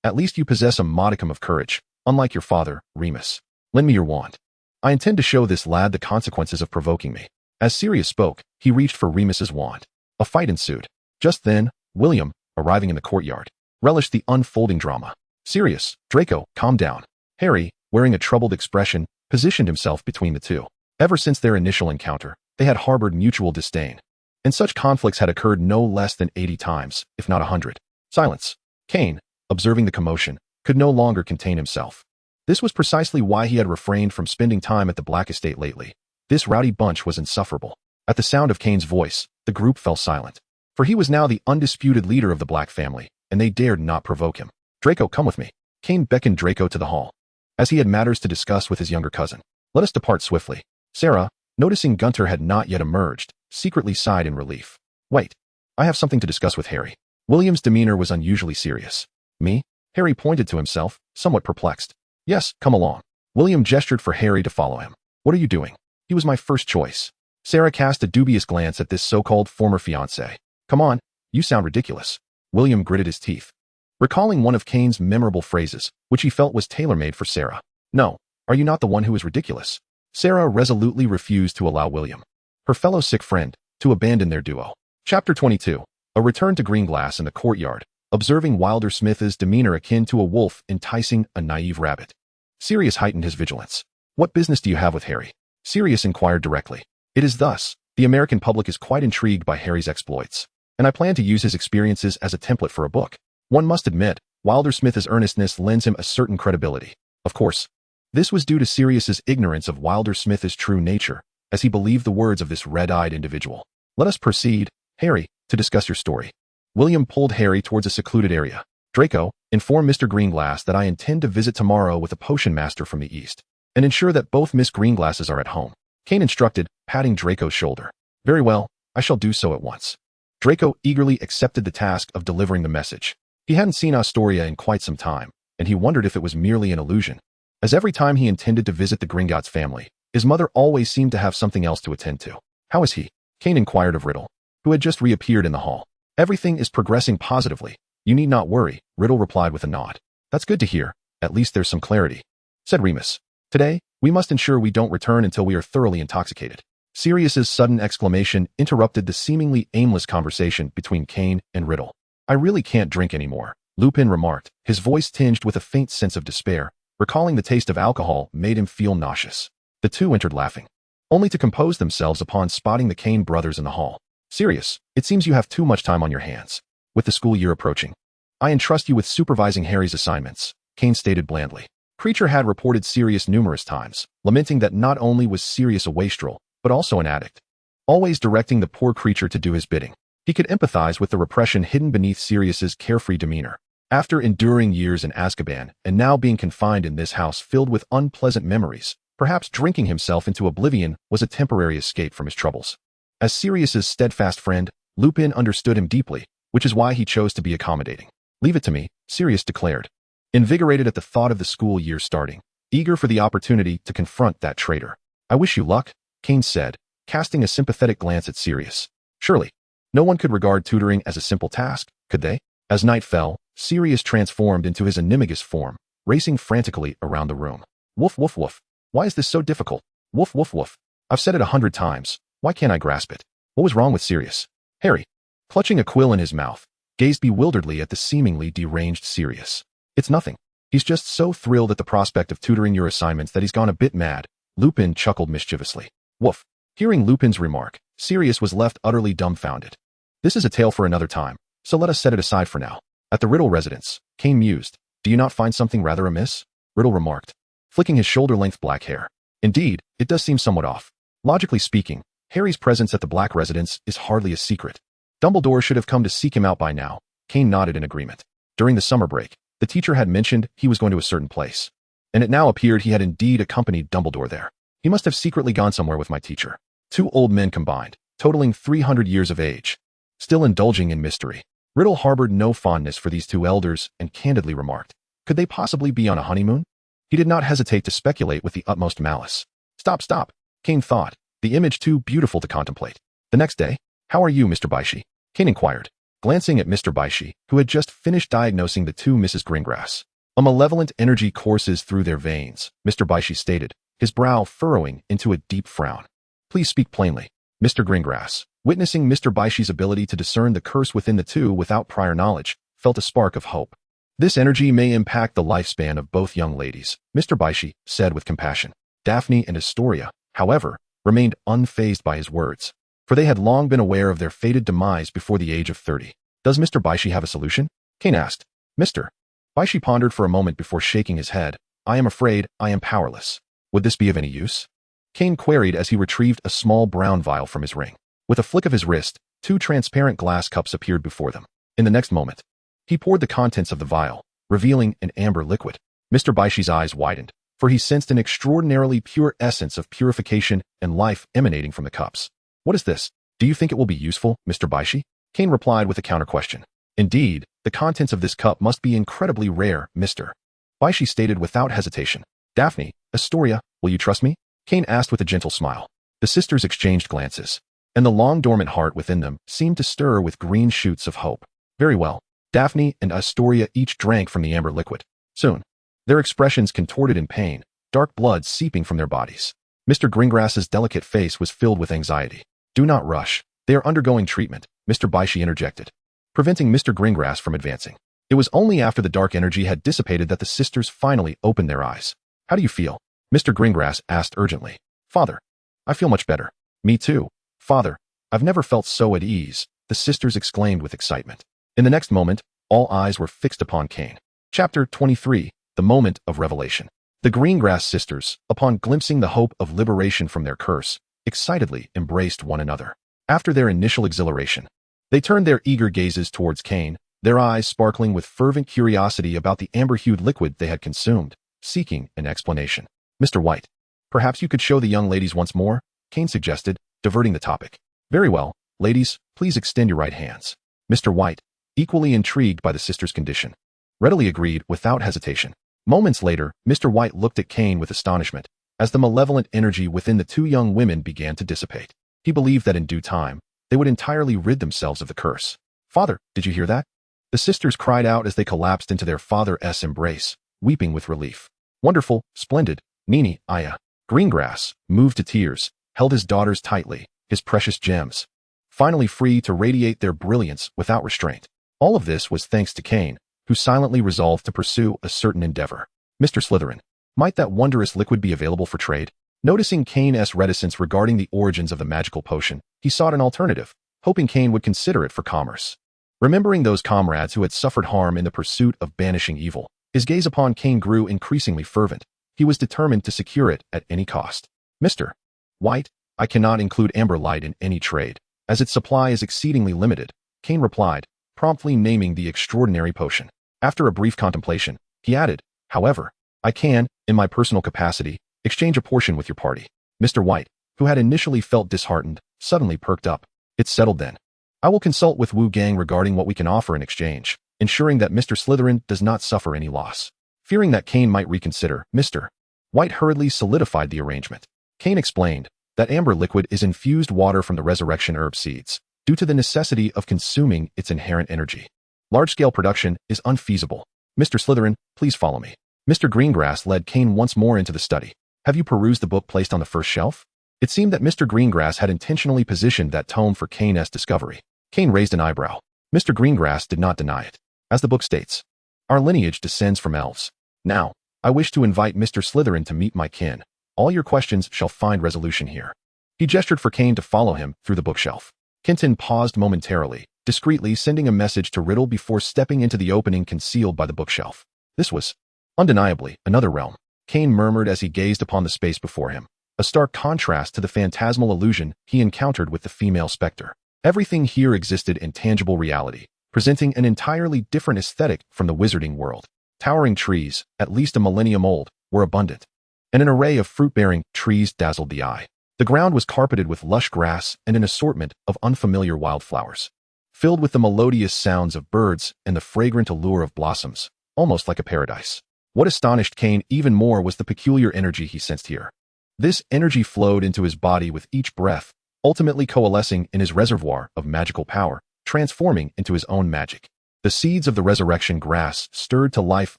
At least you possess a modicum of courage, unlike your father, Remus. Lend me your wand. I intend to show this lad the consequences of provoking me." As Sirius spoke, he reached for Remus's wand. A fight ensued. Just then, William, arriving in the courtyard, relished the unfolding drama. "Sirius, Draco, calm down." Harry, wearing a troubled expression, positioned himself between the two. Ever since their initial encounter, they had harbored mutual disdain, and such conflicts had occurred no less than 80 times, if not 100. Silence. Kane, observing the commotion, could no longer contain himself. This was precisely why he had refrained from spending time at the Black Estate lately. This rowdy bunch was insufferable. At the sound of Kane's voice, the group fell silent. For he was now the undisputed leader of the Black family, and they dared not provoke him. "Draco, come with me." Kane beckoned Draco to the hall, as he had matters to discuss with his younger cousin. "Let us depart swiftly." Sarah, noticing Gunter had not yet emerged, secretly sighed in relief. "Wait, I have something to discuss with Harry." William's demeanor was unusually serious. "Me?" Harry pointed to himself, somewhat perplexed. "Yes, come along." William gestured for Harry to follow him. "What are you doing?" "He was my first choice." Sarah cast a dubious glance at this so-called former fiancé. "Come on, you sound ridiculous." William gritted his teeth, recalling one of Kane's memorable phrases, which he felt was tailor-made for Sarah. "No, are you not the one who is ridiculous?" Sarah resolutely refused to allow William, her fellow sick friend, to abandon their duo. Chapter 22. A return to Greenglass in the courtyard, observing Wilder-Smith's demeanor akin to a wolf enticing a naive rabbit. Sirius heightened his vigilance. "What business do you have with Harry?" Sirius inquired directly. "It is thus. The American public is quite intrigued by Harry's exploits, and I plan to use his experiences as a template for a book. One must admit, Wilder-Smith's earnestness lends him a certain credibility. Of course, this was due to Sirius's ignorance of Wilder-Smith's true nature, as he believed the words of this red-eyed individual. Let us proceed, Harry, to discuss your story." William pulled Harry towards a secluded area. "Draco, inform Mr. Greenglass that I intend to visit tomorrow with a potion master from the east, and ensure that both Miss Greenglasses are at home," Kane instructed, patting Draco's shoulder. "Very well, I shall do so at once." Draco eagerly accepted the task of delivering the message. He hadn't seen Astoria in quite some time, and he wondered if it was merely an illusion, as every time he intended to visit the Gringotts family, his mother always seemed to have something else to attend to. "How is he?" Kane inquired of Riddle, who had just reappeared in the hall. "Everything is progressing positively. You need not worry," Riddle replied with a nod. "That's good to hear. At least there's some clarity," said Remus. "Today, we must ensure we don't return until we are thoroughly intoxicated." Sirius's sudden exclamation interrupted the seemingly aimless conversation between Kane and Riddle. "I really can't drink anymore," Lupin remarked, his voice tinged with a faint sense of despair. Recalling the taste of alcohol made him feel nauseous. The two entered laughing. only to compose themselves upon spotting the Kane brothers in the hall. Sirius, it seems you have too much time on your hands. With the school year approaching, I entrust you with supervising Harry's assignments, Kane stated blandly. Creature had reported Sirius numerous times, lamenting that not only was Sirius a wastrel, but also an addict, always directing the poor creature to do his bidding. He could empathize with the repression hidden beneath Sirius's carefree demeanor. After enduring years in Azkaban and now being confined in this house filled with unpleasant memories, perhaps drinking himself into oblivion was a temporary escape from his troubles. As Sirius's steadfast friend, Lupin understood him deeply, which is why he chose to be accommodating. Leave it to me, Sirius declared, invigorated at the thought of the school year starting, eager for the opportunity to confront that traitor. I wish you luck, Kane said, casting a sympathetic glance at Sirius. Surely, no one could regard tutoring as a simple task, could they? As night fell, Sirius transformed into his animagus form, racing frantically around the room. Woof woof woof. Why is this so difficult? Woof woof woof. I've said it 100 times. Why can't I grasp it? What was wrong with Sirius? Harry, clutching a quill in his mouth, gazed bewilderedly at the seemingly deranged Sirius. It's nothing. He's just so thrilled at the prospect of tutoring your assignments that he's gone a bit mad, Lupin chuckled mischievously. Woof. Hearing Lupin's remark, Sirius was left utterly dumbfounded. This is a tale for another time, so let us set it aside for now. At the Riddle residence, Kane mused. Do you not find something rather amiss? Riddle remarked, flicking his shoulder-length black hair. Indeed, it does seem somewhat off. Logically speaking, Harry's presence at the Black residence is hardly a secret. Dumbledore should have come to seek him out by now. Kane nodded in agreement. During the summer break, the teacher had mentioned he was going to a certain place, and it now appeared he had indeed accompanied Dumbledore there. He must have secretly gone somewhere with my teacher. 2 old men combined, totaling 300 years of age, still indulging in mystery. Riddle harbored no fondness for these 2 elders and candidly remarked, could they possibly be on a honeymoon? He did not hesitate to speculate with the utmost malice. Stop, Kane thought, the image too beautiful to contemplate. The next day, how are you, Mr. Byshie? Kane inquired, glancing at Mr. Byshie, who had just finished diagnosing the 2 Mrs. Greengrass. A malevolent energy courses through their veins, Mr. Byshie stated, his brow furrowing into a deep frown. Please speak plainly. Mr. Greengrass, witnessing Mr. Byshie's ability to discern the curse within the 2 without prior knowledge, felt a spark of hope. This energy may impact the lifespan of both young ladies, Mr. Byshie said with compassion. Daphne and Astoria, however, remained unfazed by his words, for they had long been aware of their fated demise before the age of 30. Does Mr. Byshie have a solution? Kane asked. Mr. Byshie pondered for a moment before shaking his head. I am afraid I am powerless. Would this be of any use? Kane queried as he retrieved a small brown vial from his ring. With a flick of his wrist, 2 transparent glass cups appeared before them. In the next moment, he poured the contents of the vial, revealing an amber liquid. Mr. Byshie's eyes widened, for he sensed an extraordinarily pure essence of purification and life emanating from the cups. What is this? Do you think it will be useful, Mr. Byshie? Kane replied with a counter-question. Indeed, the contents of this cup must be incredibly rare, Mr. Byshie stated without hesitation. Daphne, Astoria, will you trust me? Kane asked with a gentle smile. The sisters exchanged glances, and the long-dormant heart within them seemed to stir with green shoots of hope. Very well. Daphne and Astoria each drank from the amber liquid. Soon, their expressions contorted in pain, dark blood seeping from their bodies. Mr. Greengrass's delicate face was filled with anxiety. Do not rush. They are undergoing treatment, Mr. Byshie interjected, preventing Mr. Greengrass from advancing. It was only after the dark energy had dissipated that the sisters finally opened their eyes. How do you feel? Mr. Greengrass asked urgently. Father, I feel much better. Me too. Father, I've never felt so at ease, the sisters exclaimed with excitement. In the next moment, all eyes were fixed upon Kane. Chapter 23, The Moment of Revelation. The Greengrass sisters, upon glimpsing the hope of liberation from their curse, excitedly embraced one another. After their initial exhilaration, they turned their eager gazes towards Kane, their eyes sparkling with fervent curiosity about the amber-hued liquid they had consumed, seeking an explanation. Mr. White, perhaps you could show the young ladies once more, Kane suggested, diverting the topic. Very well, ladies, please extend your right hands. Mr. White, equally intrigued by the sisters' condition, readily agreed without hesitation. Moments later, Mr. White looked at Kane with astonishment, as the malevolent energy within the 2 young women began to dissipate. He believed that in due time, they would entirely rid themselves of the curse. Father, did you hear that? The sisters cried out as they collapsed into their father's embrace, weeping with relief. Wonderful, splendid, Nini, Aya. Greengrass, moved to tears, held his daughters tightly, his precious gems, finally free to radiate their brilliance without restraint. All of this was thanks to Kane, who silently resolved to pursue a certain endeavor. Mr. Slytherin, might that wondrous liquid be available for trade? Noticing Kane's reticence regarding the origins of the magical potion, he sought an alternative, hoping Kane would consider it for commerce. Remembering those comrades who had suffered harm in the pursuit of banishing evil, his gaze upon Kane grew increasingly fervent. He was determined to secure it at any cost. Mr. White, I cannot include amber light in any trade, as its supply is exceedingly limited, Kane replied, promptly naming the extraordinary potion. After a brief contemplation, he added, however, I can, in my personal capacity, exchange a portion with your party. Mr. White, who had initially felt disheartened, suddenly perked up. It's settled then. I will consult with Wu Gang regarding what we can offer in exchange, ensuring that Mr. Slytherin does not suffer any loss. Fearing that Kane might reconsider, Mr. White hurriedly solidified the arrangement. Kane explained that amber liquid is infused water from the resurrection herb seeds, due to the necessity of consuming its inherent energy. Large-scale production is unfeasible. Mr. Slytherin, please follow me. Mr. Greengrass led Kane once more into the study. Have you perused the book placed on the first shelf? It seemed that Mr. Greengrass had intentionally positioned that tome for Kane's discovery. Kane raised an eyebrow. Mr. Greengrass did not deny it. As the book states, our lineage descends from elves. Now, I wish to invite Mr. Slytherin to meet my kin. All your questions shall find resolution here. He gestured for Kane to follow him through the bookshelf. Kenton paused momentarily, discreetly sending a message to Riddle before stepping into the opening concealed by the bookshelf. This was, undeniably, another realm, Kane murmured as he gazed upon the space before him, a stark contrast to the phantasmal illusion he encountered with the female specter. Everything here existed in tangible reality, presenting an entirely different aesthetic from the wizarding world. Towering trees, at least a millennium old, were abundant, and an array of fruit-bearing trees dazzled the eye. The ground was carpeted with lush grass and an assortment of unfamiliar wildflowers, filled with the melodious sounds of birds and the fragrant allure of blossoms, almost like a paradise. What astonished Kane even more was the peculiar energy he sensed here. This energy flowed into his body with each breath, ultimately coalescing in his reservoir of magical power, transforming into his own magic. The seeds of the resurrection grass stirred to life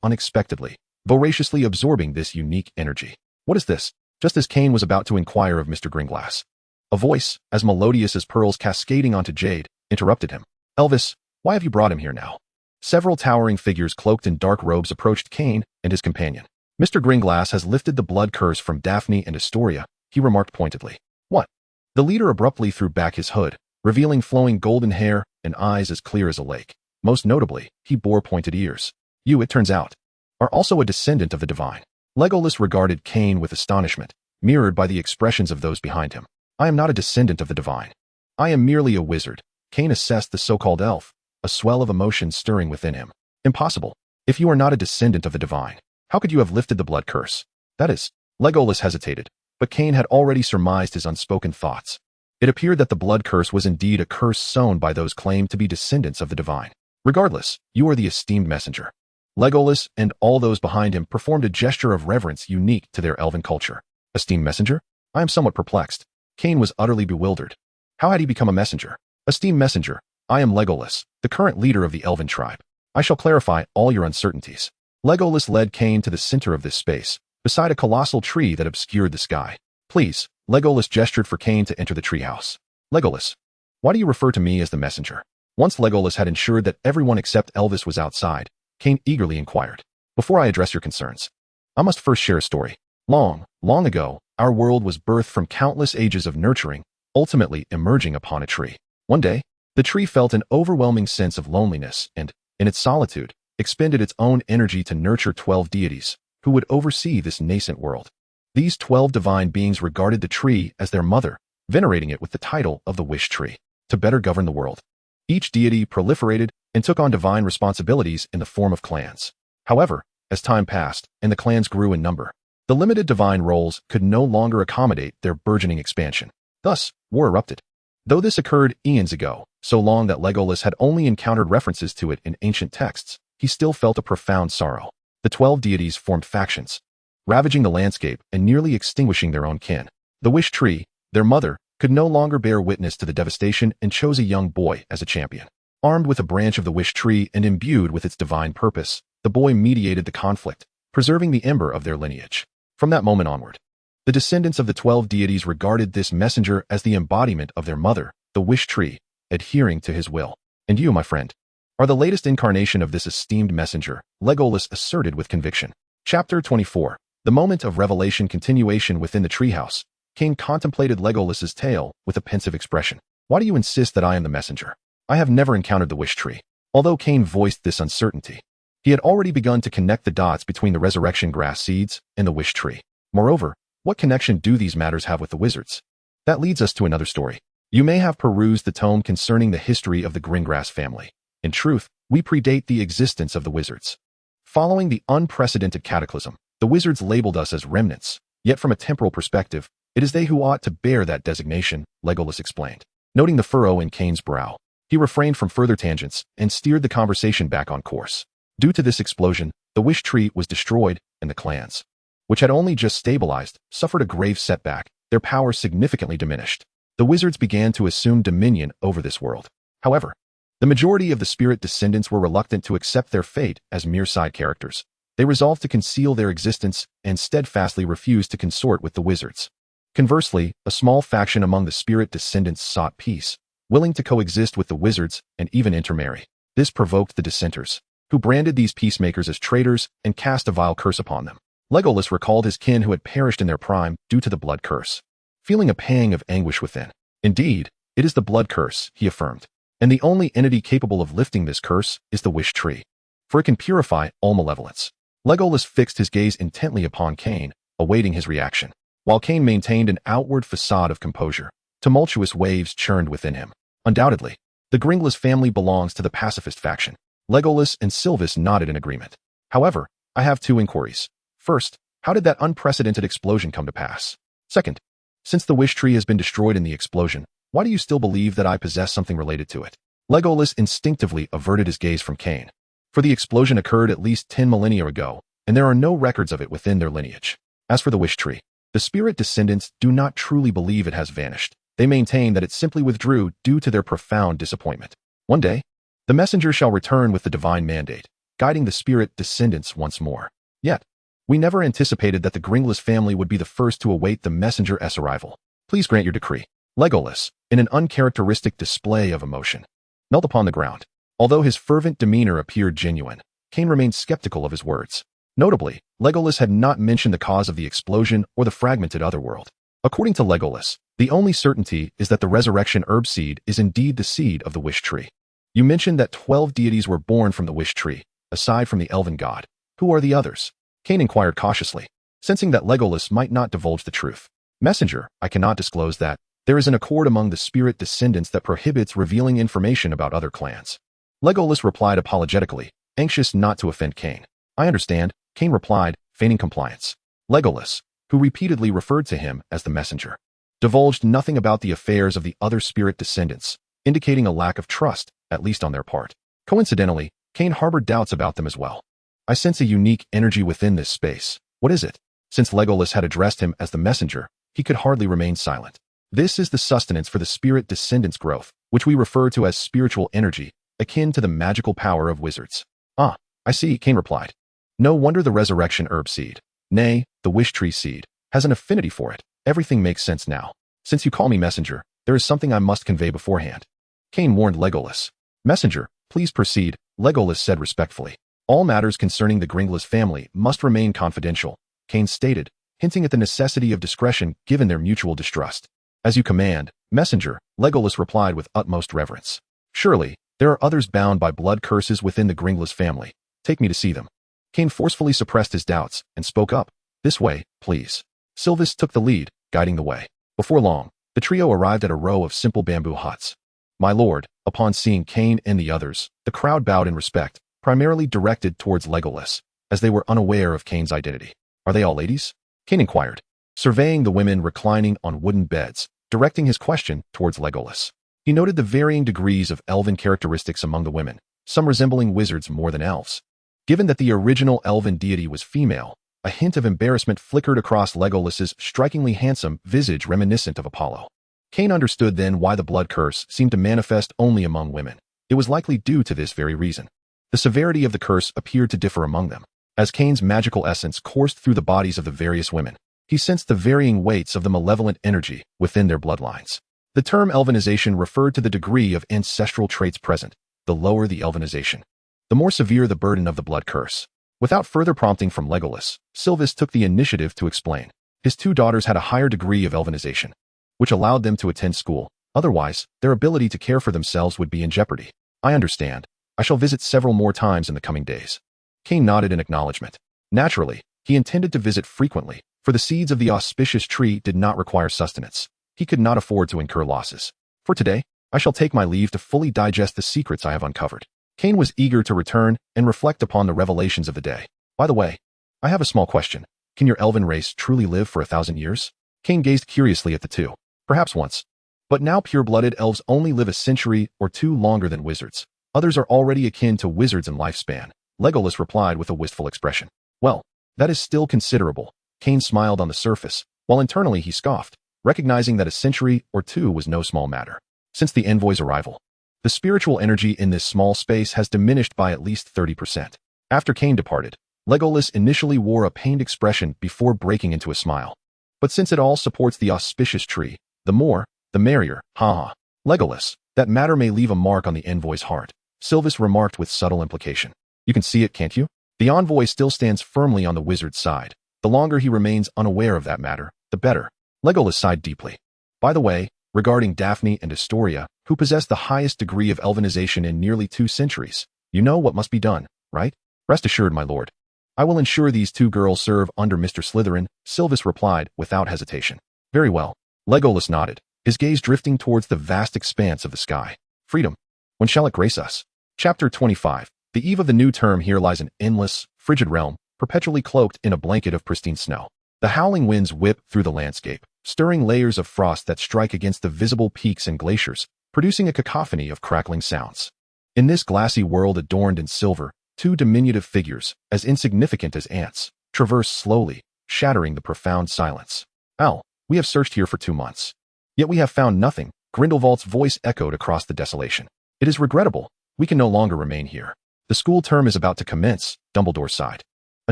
unexpectedly, voraciously absorbing this unique energy. What is this? Just as Kane was about to inquire of Mr. Gringlass, a voice, as melodious as pearls cascading onto jade, interrupted him. Elvis, why have you brought him here now? Several towering figures cloaked in dark robes approached Kane and his companion. Mr. Gringlass has lifted the blood curse from Daphne and Astoria, he remarked pointedly. What? The leader abruptly threw back his hood, revealing flowing golden hair and eyes as clear as a lake. Most notably, he bore pointed ears. You, it turns out, are also a descendant of the divine. Legolas regarded Kane with astonishment, mirrored by the expressions of those behind him. I am not a descendant of the divine. I am merely a wizard. Kane assessed the so-called elf, a swell of emotion stirring within him. Impossible. If you are not a descendant of the divine, how could you have lifted the blood curse? That is, Legolas hesitated, but Kane had already surmised his unspoken thoughts. It appeared that the blood curse was indeed a curse sown by those claimed to be descendants of the divine. Regardless, you are the esteemed messenger. Legolas and all those behind him performed a gesture of reverence unique to their elven culture. Esteemed messenger? I am somewhat perplexed. Kane was utterly bewildered. How had he become a messenger? Esteemed messenger, I am Legolas, the current leader of the elven tribe. I shall clarify all your uncertainties. Legolas led Kane to the center of this space, beside a colossal tree that obscured the sky. Please, Legolas gestured for Kane to enter the treehouse. Legolas, why do you refer to me as the messenger? Once Legolas had ensured that everyone except Elvis was outside, Kane eagerly inquired. Before I address your concerns, I must first share a story. Long, long ago, our world was birthed from countless ages of nurturing, ultimately emerging upon a tree. One day, the tree felt an overwhelming sense of loneliness and, in its solitude, expended its own energy to nurture 12 deities, who would oversee this nascent world. These 12 divine beings regarded the tree as their mother, venerating it with the title of the Wish Tree, to better govern the world. Each deity proliferated and took on divine responsibilities in the form of clans. However, as time passed and the clans grew in number, the limited divine roles could no longer accommodate their burgeoning expansion. Thus, war erupted. Though this occurred eons ago, so long that Legolas had only encountered references to it in ancient texts, he still felt a profound sorrow. The 12 deities formed factions, ravaging the landscape and nearly extinguishing their own kin. The Wish Tree, their mother, could no longer bear witness to the devastation and chose a young boy as a champion. Armed with a branch of the Wish Tree and imbued with its divine purpose, the boy mediated the conflict, preserving the ember of their lineage. From that moment onward, the descendants of the 12 deities regarded this messenger as the embodiment of their mother, the Wish Tree, adhering to his will. And you, my friend, are the latest incarnation of this esteemed messenger, Legolas asserted with conviction. Chapter 24. The moment of revelation continuation within the treehouse. Kane contemplated Legolas's tail with a pensive expression. Why do you insist that I am the messenger? I have never encountered the wish tree. Although Kane voiced this uncertainty, he had already begun to connect the dots between the resurrection grass seeds and the wish tree. Moreover, what connection do these matters have with the wizards? That leads us to another story. You may have perused the tome concerning the history of the Gringrass family. In truth, we predate the existence of the wizards. Following the unprecedented cataclysm, the wizards labeled us as remnants, yet from a temporal perspective, it is they who ought to bear that designation, Legolas explained. Noting the furrow in Kane's brow, he refrained from further tangents and steered the conversation back on course. Due to this explosion, the wish tree was destroyed, and the clans, which had only just stabilized, suffered a grave setback, their power significantly diminished. The wizards began to assume dominion over this world. However, the majority of the spirit descendants were reluctant to accept their fate as mere side characters. They resolved to conceal their existence and steadfastly refused to consort with the wizards. Conversely, a small faction among the spirit descendants sought peace, willing to coexist with the wizards and even intermarry. This provoked the dissenters, who branded these peacemakers as traitors and cast a vile curse upon them. Legolas recalled his kin who had perished in their prime due to the blood curse, feeling a pang of anguish within. Indeed, it is the blood curse, he affirmed, and the only entity capable of lifting this curse is the wish tree, for it can purify all malevolence. Legolas fixed his gaze intently upon Kane, awaiting his reaction. While Kane maintained an outward facade of composure, tumultuous waves churned within him. Undoubtedly, the Gringlas family belongs to the pacifist faction. Legolas and Sylvis nodded in agreement. However, I have two inquiries. First, how did that unprecedented explosion come to pass? Second, since the wish tree has been destroyed in the explosion, why do you still believe that I possess something related to it? Legolas instinctively averted his gaze from Kane, for the explosion occurred at least 10 millennia ago, and there are no records of it within their lineage. As for the wish tree, the spirit descendants do not truly believe it has vanished. They maintain that it simply withdrew due to their profound disappointment. One day, the messenger shall return with the divine mandate, guiding the spirit descendants once more. Yet, we never anticipated that the Gringlas family would be the first to await the messenger's arrival. Please grant your decree. Legolas, in an uncharacteristic display of emotion, knelt upon the ground. Although his fervent demeanor appeared genuine, Kane remained skeptical of his words. Notably, Legolas had not mentioned the cause of the explosion or the fragmented otherworld. According to Legolas, the only certainty is that the resurrection herb seed is indeed the seed of the wish tree. You mentioned that 12 deities were born from the wish tree, aside from the elven god. Who are the others? Kane inquired cautiously, sensing that Legolas might not divulge the truth. Messenger, I cannot disclose that. There is an accord among the spirit descendants that prohibits revealing information about other clans. Legolas replied apologetically, anxious not to offend Kane. I understand, Kane replied, feigning compliance. Legolas, who repeatedly referred to him as the messenger, divulged nothing about the affairs of the other spirit descendants, indicating a lack of trust, at least on their part. Coincidentally, Kane harbored doubts about them as well. I sense a unique energy within this space. What is it? Since Legolas had addressed him as the messenger, he could hardly remain silent. This is the sustenance for the spirit descendants' growth, which we refer to as spiritual energy, akin to the magical power of wizards. Ah, I see, Kane replied. No wonder the resurrection herb seed, nay, the wish tree seed, has an affinity for it. Everything makes sense now. Since you call me messenger, there is something I must convey beforehand. Kane warned Legolas. Messenger, please proceed, Legolas said respectfully. All matters concerning the Gringlas family must remain confidential, Kane stated, hinting at the necessity of discretion given their mutual distrust. As you command, messenger, Legolas replied with utmost reverence. Surely, there are others bound by blood curses within the Gringlas family. Take me to see them. Kane forcefully suppressed his doubts and spoke up. This way, please. Sylvis took the lead, guiding the way. Before long, the trio arrived at a row of simple bamboo huts. My lord, upon seeing Kane and the others, the crowd bowed in respect, primarily directed towards Legolas, as they were unaware of Kane's identity. Are they all ladies? Kane inquired, surveying the women reclining on wooden beds, directing his question towards Legolas. He noted the varying degrees of elven characteristics among the women, some resembling wizards more than elves. Given that the original elven deity was female, a hint of embarrassment flickered across Legolas's strikingly handsome visage reminiscent of Apollo. Kane understood then why the blood curse seemed to manifest only among women. It was likely due to this very reason. The severity of the curse appeared to differ among them. As Kane's magical essence coursed through the bodies of the various women, he sensed the varying weights of the malevolent energy within their bloodlines. The term elvenization referred to the degree of ancestral traits present. The lower the elvenization, the more severe the burden of the blood curse. Without further prompting from Legolas, Sylvis took the initiative to explain. His two daughters had a higher degree of elvenization, which allowed them to attend school. Otherwise, their ability to care for themselves would be in jeopardy. I understand. I shall visit several more times in the coming days. Kane nodded in acknowledgement. Naturally, he intended to visit frequently, for the seeds of the auspicious tree did not require sustenance. He could not afford to incur losses. For today, I shall take my leave to fully digest the secrets I have uncovered. Kane was eager to return and reflect upon the revelations of the day. By the way, I have a small question. Can your elven race truly live for 1,000 years? Kane gazed curiously at the two. Perhaps once. But now pure-blooded elves only live a century or two longer than wizards. Others are already akin to wizards in lifespan. Legolas replied with a wistful expression. Well, that is still considerable. Kane smiled on the surface, while internally he scoffed, recognizing that a century or two was no small matter. Since the envoy's arrival, the spiritual energy in this small space has diminished by at least 30%. After Kane departed, Legolas initially wore a pained expression before breaking into a smile. But since it all supports the auspicious tree, the more, the merrier, haha. Legolas, that matter may leave a mark on the envoy's heart, Sylvis remarked with subtle implication. You can see it, can't you? The envoy still stands firmly on the wizard's side. The longer he remains unaware of that matter, the better. Legolas sighed deeply. By the way, regarding Daphne and Astoria, who possess the highest degree of elvenization in nearly 2 centuries, you know what must be done, right? Rest assured, my lord. I will ensure these 2 girls serve under Mr. Slytherin, Sylvis replied without hesitation. Very well. Legolas nodded, his gaze drifting towards the vast expanse of the sky. Freedom. When shall it grace us? Chapter 25. The eve of the new term here lies an endless, frigid realm, perpetually cloaked in a blanket of pristine snow. The howling winds whip through the landscape, stirring layers of frost that strike against the visible peaks and glaciers, producing a cacophony of crackling sounds. In this glassy world adorned in silver, 2 diminutive figures, as insignificant as ants, traverse slowly, shattering the profound silence. Al, we have searched here for 2 months. Yet we have found nothing, Grindelwald's voice echoed across the desolation. It is regrettable. We can no longer remain here. The school term is about to commence, Dumbledore sighed, a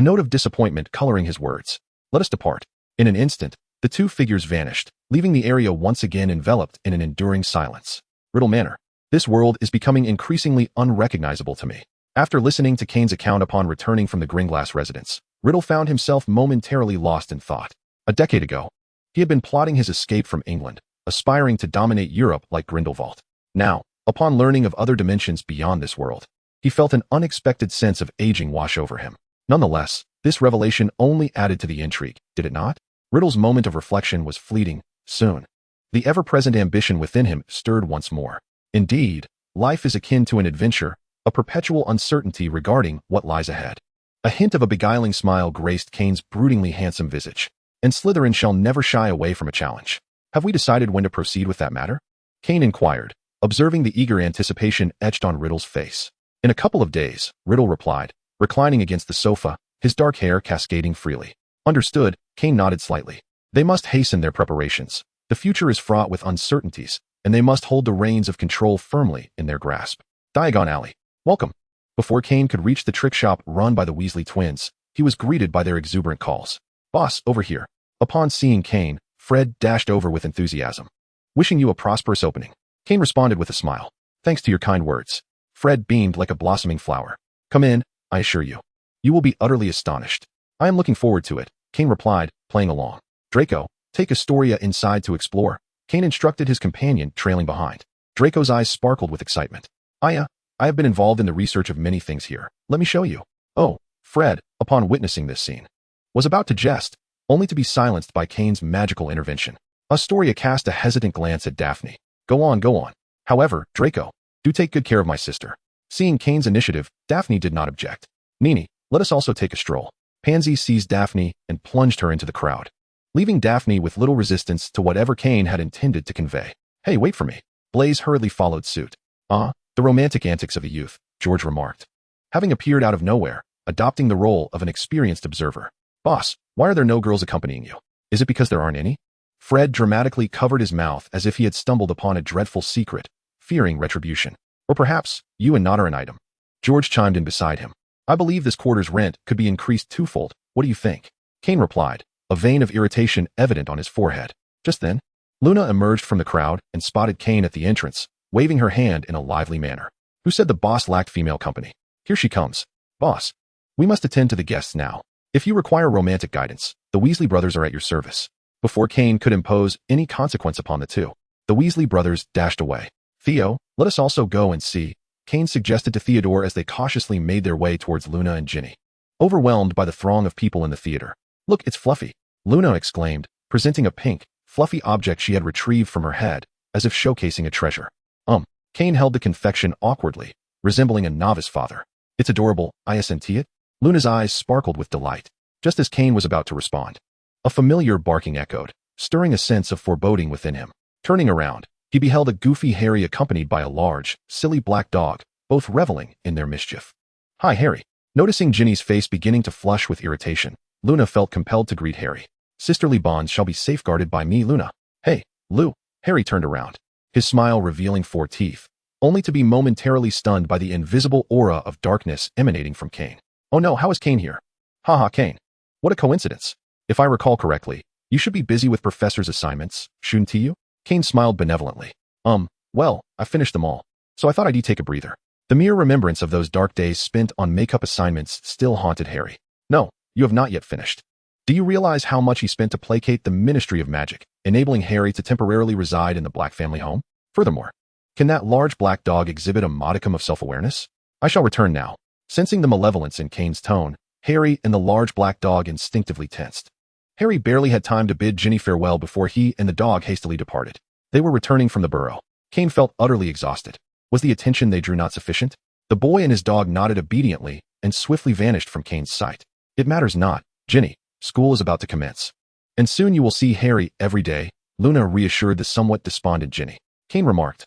note of disappointment coloring his words. Let us depart. In an instant, the 2 figures vanished, leaving the area once again enveloped in an enduring silence. Riddle Manor. This world is becoming increasingly unrecognizable to me. After listening to Kane's account upon returning from the Gringlass residence, Riddle found himself momentarily lost in thought. A decade ago, he had been plotting his escape from England, aspiring to dominate Europe like Grindelwald. Now, upon learning of other dimensions beyond this world, he felt an unexpected sense of aging wash over him. Nonetheless, this revelation only added to the intrigue, did it not? Riddle's moment of reflection was fleeting. Soon, the ever-present ambition within him stirred once more. Indeed, life is akin to an adventure, a perpetual uncertainty regarding what lies ahead. A hint of a beguiling smile graced Kane's broodingly handsome visage. And Slytherin shall never shy away from a challenge. Have we decided when to proceed with that matter? Kane inquired, observing the eager anticipation etched on Riddle's face. In a couple of days, Riddle replied, reclining against the sofa, his dark hair cascading freely. Understood, Kane nodded slightly. They must hasten their preparations. The future is fraught with uncertainties, and they must hold the reins of control firmly in their grasp. Diagon Alley. Welcome. Before Kane could reach the trick shop run by the Weasley twins, he was greeted by their exuberant calls. Boss, over here. Upon seeing Kane, Fred dashed over with enthusiasm. Wishing you a prosperous opening. Kane responded with a smile. Thanks to your kind words. Fred beamed like a blossoming flower. Come in, I assure you. You will be utterly astonished. I am looking forward to it, Kane replied, playing along. Draco, take Astoria inside to explore. Kane instructed his companion, trailing behind. Draco's eyes sparkled with excitement. I have been involved in the research of many things here. Let me show you. Oh, Fred, upon witnessing this scene, was about to jest, only to be silenced by Kane's magical intervention. Astoria cast a hesitant glance at Daphne. Go on, go on. However, Draco, do take good care of my sister. Seeing Kane's initiative, Daphne did not object. Nini, let us also take a stroll. Pansy seized Daphne and plunged her into the crowd, leaving Daphne with little resistance to whatever Kane had intended to convey. Hey, wait for me. Blaise hurriedly followed suit. The romantic antics of a youth, George remarked, having appeared out of nowhere, adopting the role of an experienced observer. Boss, why are there no girls accompanying you? Is it because there aren't any? Fred dramatically covered his mouth as if he had stumbled upon a dreadful secret, fearing retribution. Or perhaps, you and Nott are an item. George chimed in beside him. I believe this quarter's rent could be increased 2-fold. What do you think? Kane replied, a vein of irritation evident on his forehead. Just then, Luna emerged from the crowd and spotted Kane at the entrance, waving her hand in a lively manner. Who said the boss lacked female company? Here she comes. Boss. We must attend to the guests now. If you require romantic guidance, the Weasley brothers are at your service. Before Kane could impose any consequence upon the two, the Weasley brothers dashed away. Theo, let us also go and see, Kane suggested to Theodore as they cautiously made their way towards Luna and Ginny. Overwhelmed by the throng of people in the theater. Look, it's Fluffy, Luna exclaimed, presenting a pink, fluffy object she had retrieved from her head, as if showcasing a treasure. Kane held the confection awkwardly, resembling a novice father. It's adorable, isn't it? Luna's eyes sparkled with delight, just as Kane was about to respond. A familiar barking echoed, stirring a sense of foreboding within him. Turning around, he beheld a goofy Harry accompanied by a large, silly black dog, both reveling in their mischief. Hi, Harry. Noticing Ginny's face beginning to flush with irritation, Luna felt compelled to greet Harry. Sisterly bonds shall be safeguarded by me, Luna. Hey, Lou. Harry turned around, his smile revealing 4 teeth, only to be momentarily stunned by the invisible aura of darkness emanating from Kane. Oh no, how is Kane here? Haha, Kane. What a coincidence. If I recall correctly, you should be busy with Professor's assignments, shouldn't you? Kane smiled benevolently. Well, I finished them all, so I thought I'd take a breather. The mere remembrance of those dark days spent on makeup assignments still haunted Harry. No, you have not yet finished. Do you realize how much he spent to placate the Ministry of Magic, enabling Harry to temporarily reside in the Black family home? Furthermore, can that large black dog exhibit a modicum of self-awareness? I shall return now. Sensing the malevolence in Kane's tone, Harry and the large black dog instinctively tensed. Harry barely had time to bid Ginny farewell before he and the dog hastily departed. They were returning from the burrow. Kane felt utterly exhausted. Was the attention they drew not sufficient? The boy and his dog nodded obediently and swiftly vanished from Kane's sight. It matters not, Ginny. School is about to commence. And soon you will see Harry every day, Luna reassured the somewhat despondent Ginny. Kane remarked,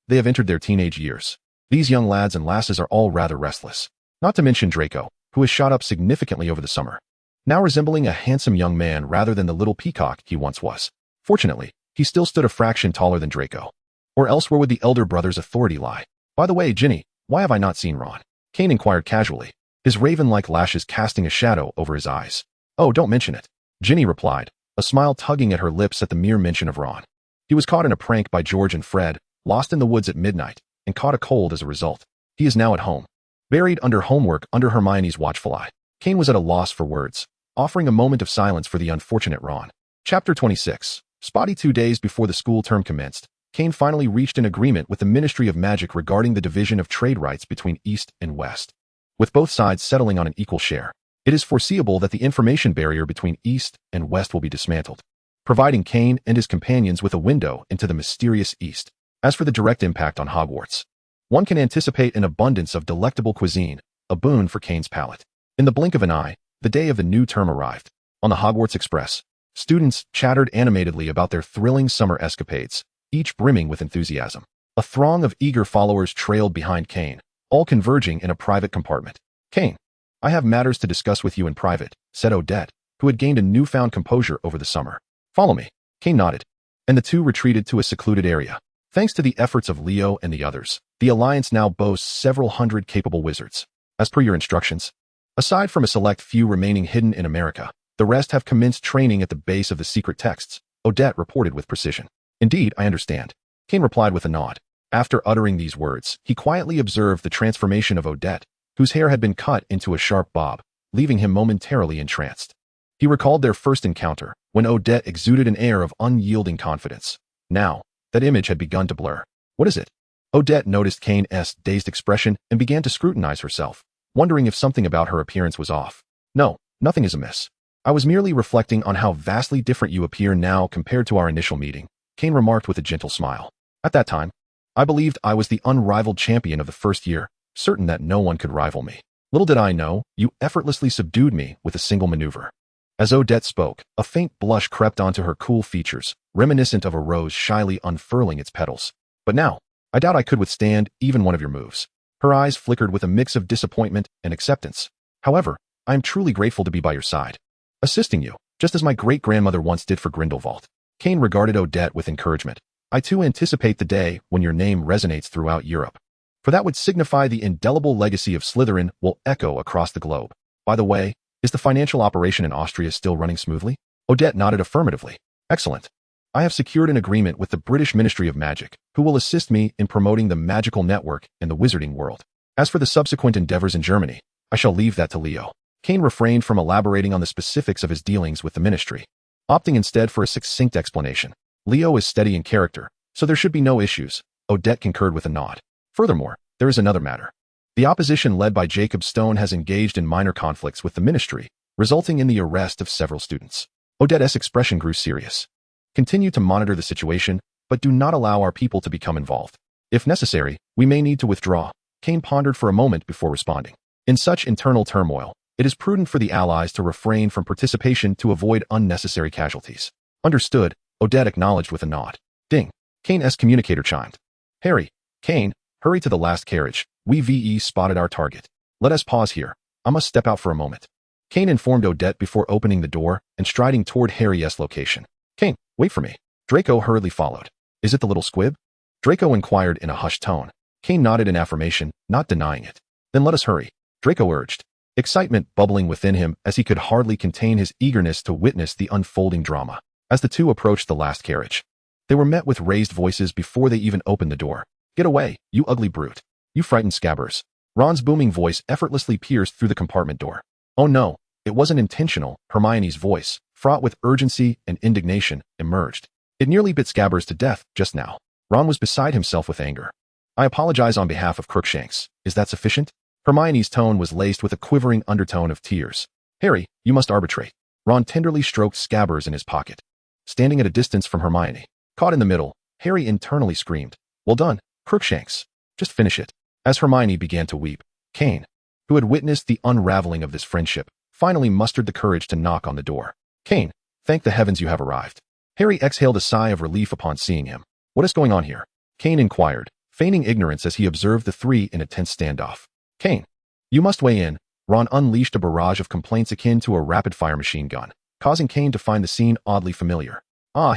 they have entered their teenage years. These young lads and lasses are all rather restless. Not to mention Draco, who has shot up significantly over the summer, now resembling a handsome young man rather than the little peacock he once was. Fortunately, he still stood a fraction taller than Draco. Or else where would the elder brother's authority lie? By the way, Ginny, why have I not seen Ron? Kane inquired casually, his raven-like lashes casting a shadow over his eyes. Oh, don't mention it, Ginny replied, a smile tugging at her lips at the mere mention of Ron. He was caught in a prank by George and Fred, lost in the woods at midnight, and caught a cold as a result. He is now at home, buried under homework under Hermione's watchful eye. Kane was at a loss for words, offering a moment of silence for the unfortunate Ron. Chapter 26. Spotty 2 days before the school term commenced, Kane finally reached an agreement with the Ministry of Magic regarding the division of trade rights between East and West. With both sides settling on an equal share, it is foreseeable that the information barrier between East and West will be dismantled, providing Kane and his companions with a window into the mysterious East. As for the direct impact on Hogwarts, one can anticipate an abundance of delectable cuisine, a boon for Kane's palate. In the blink of an eye, the day of the new term arrived. On the Hogwarts Express, students chattered animatedly about their thrilling summer escapades, each brimming with enthusiasm. A throng of eager followers trailed behind Kane, all converging in a private compartment. Kane, I have matters to discuss with you in private, said Odette, who had gained a newfound composure over the summer. Follow me. Kane nodded, and the two retreated to a secluded area. Thanks to the efforts of Leo and the others, the Alliance now boasts several hundred capable wizards. As per your instructions, aside from a select few remaining hidden in America, the rest have commenced training at the base of the secret texts, Odette reported with precision. Indeed, I understand, Kane replied with a nod. After uttering these words, he quietly observed the transformation of Odette, whose hair had been cut into a sharp bob, leaving him momentarily entranced. He recalled their first encounter, when Odette exuded an air of unyielding confidence. Now, that image had begun to blur. What is it? Odette noticed Kane's dazed expression and began to scrutinize herself, wondering if something about her appearance was off. No, nothing is amiss. I was merely reflecting on how vastly different you appear now compared to our initial meeting, Kane remarked with a gentle smile. At that time, I believed I was the unrivaled champion of the first year, certain that no one could rival me. Little did I know, you effortlessly subdued me with a single maneuver. As Odette spoke, a faint blush crept onto her cool features, reminiscent of a rose shyly unfurling its petals. But now, I doubt I could withstand even one of your moves. Her eyes flickered with a mix of disappointment and acceptance. However, I am truly grateful to be by your side, assisting you, just as my great-grandmother once did for Grindelwald. Kane regarded Odette with encouragement. I too anticipate the day when your name resonates throughout Europe, for that would signify the indelible legacy of Slytherin will echo across the globe. By the way, is the financial operation in Austria still running smoothly? Odette nodded affirmatively. Excellent. I have secured an agreement with the British Ministry of Magic, who will assist me in promoting the magical network in the Wizarding World. As for the subsequent endeavors in Germany, I shall leave that to Leo. Kane refrained from elaborating on the specifics of his dealings with the ministry, opting instead for a succinct explanation. Leo is steady in character, so there should be no issues. Odette concurred with a nod. Furthermore, there is another matter. The opposition led by Jacob Stone has engaged in minor conflicts with the ministry, resulting in the arrest of several students. Odette's expression grew serious. Continue to monitor the situation, but do not allow our people to become involved. If necessary, we may need to withdraw. Kane pondered for a moment before responding. In such internal turmoil, it is prudent for the allies to refrain from participation to avoid unnecessary casualties. Understood, Odette acknowledged with a nod. Ding. Kane's communicator chimed. Harry, Kane, hurry to the last carriage. We spotted our target. Let us pause here. I must step out for a moment. Kane informed Odette before opening the door and striding toward Harry's location. Kane, wait for me. Draco hurriedly followed. Is it the little squib? Draco inquired in a hushed tone. Kane nodded in affirmation, not denying it. Then let us hurry, Draco urged, excitement bubbling within him as he could hardly contain his eagerness to witness the unfolding drama. As the two approached the last carriage, they were met with raised voices before they even opened the door. Get away, you ugly brute. You frightened Scabbers. Ron's booming voice effortlessly pierced through the compartment door. Oh no, it wasn't intentional. Hermione's voice, fraught with urgency and indignation, emerged. It nearly bit Scabbers to death just now. Ron was beside himself with anger. I apologize on behalf of Crookshanks. Is that sufficient? Hermione's tone was laced with a quivering undertone of tears. Harry, you must arbitrate. Ron tenderly stroked Scabbers in his pocket. Standing at a distance from Hermione, caught in the middle, Harry internally screamed, Well done, Crookshanks. Just finish it. As Hermione began to weep, Kane, who had witnessed the unraveling of this friendship, finally mustered the courage to knock on the door. Kane, thank the heavens you have arrived. Harry exhaled a sigh of relief upon seeing him. What is going on here? Kane inquired, feigning ignorance as he observed the three in a tense standoff. Kane, you must weigh in. Ron unleashed a barrage of complaints akin to a rapid-fire machine gun, causing Kane to find the scene oddly familiar.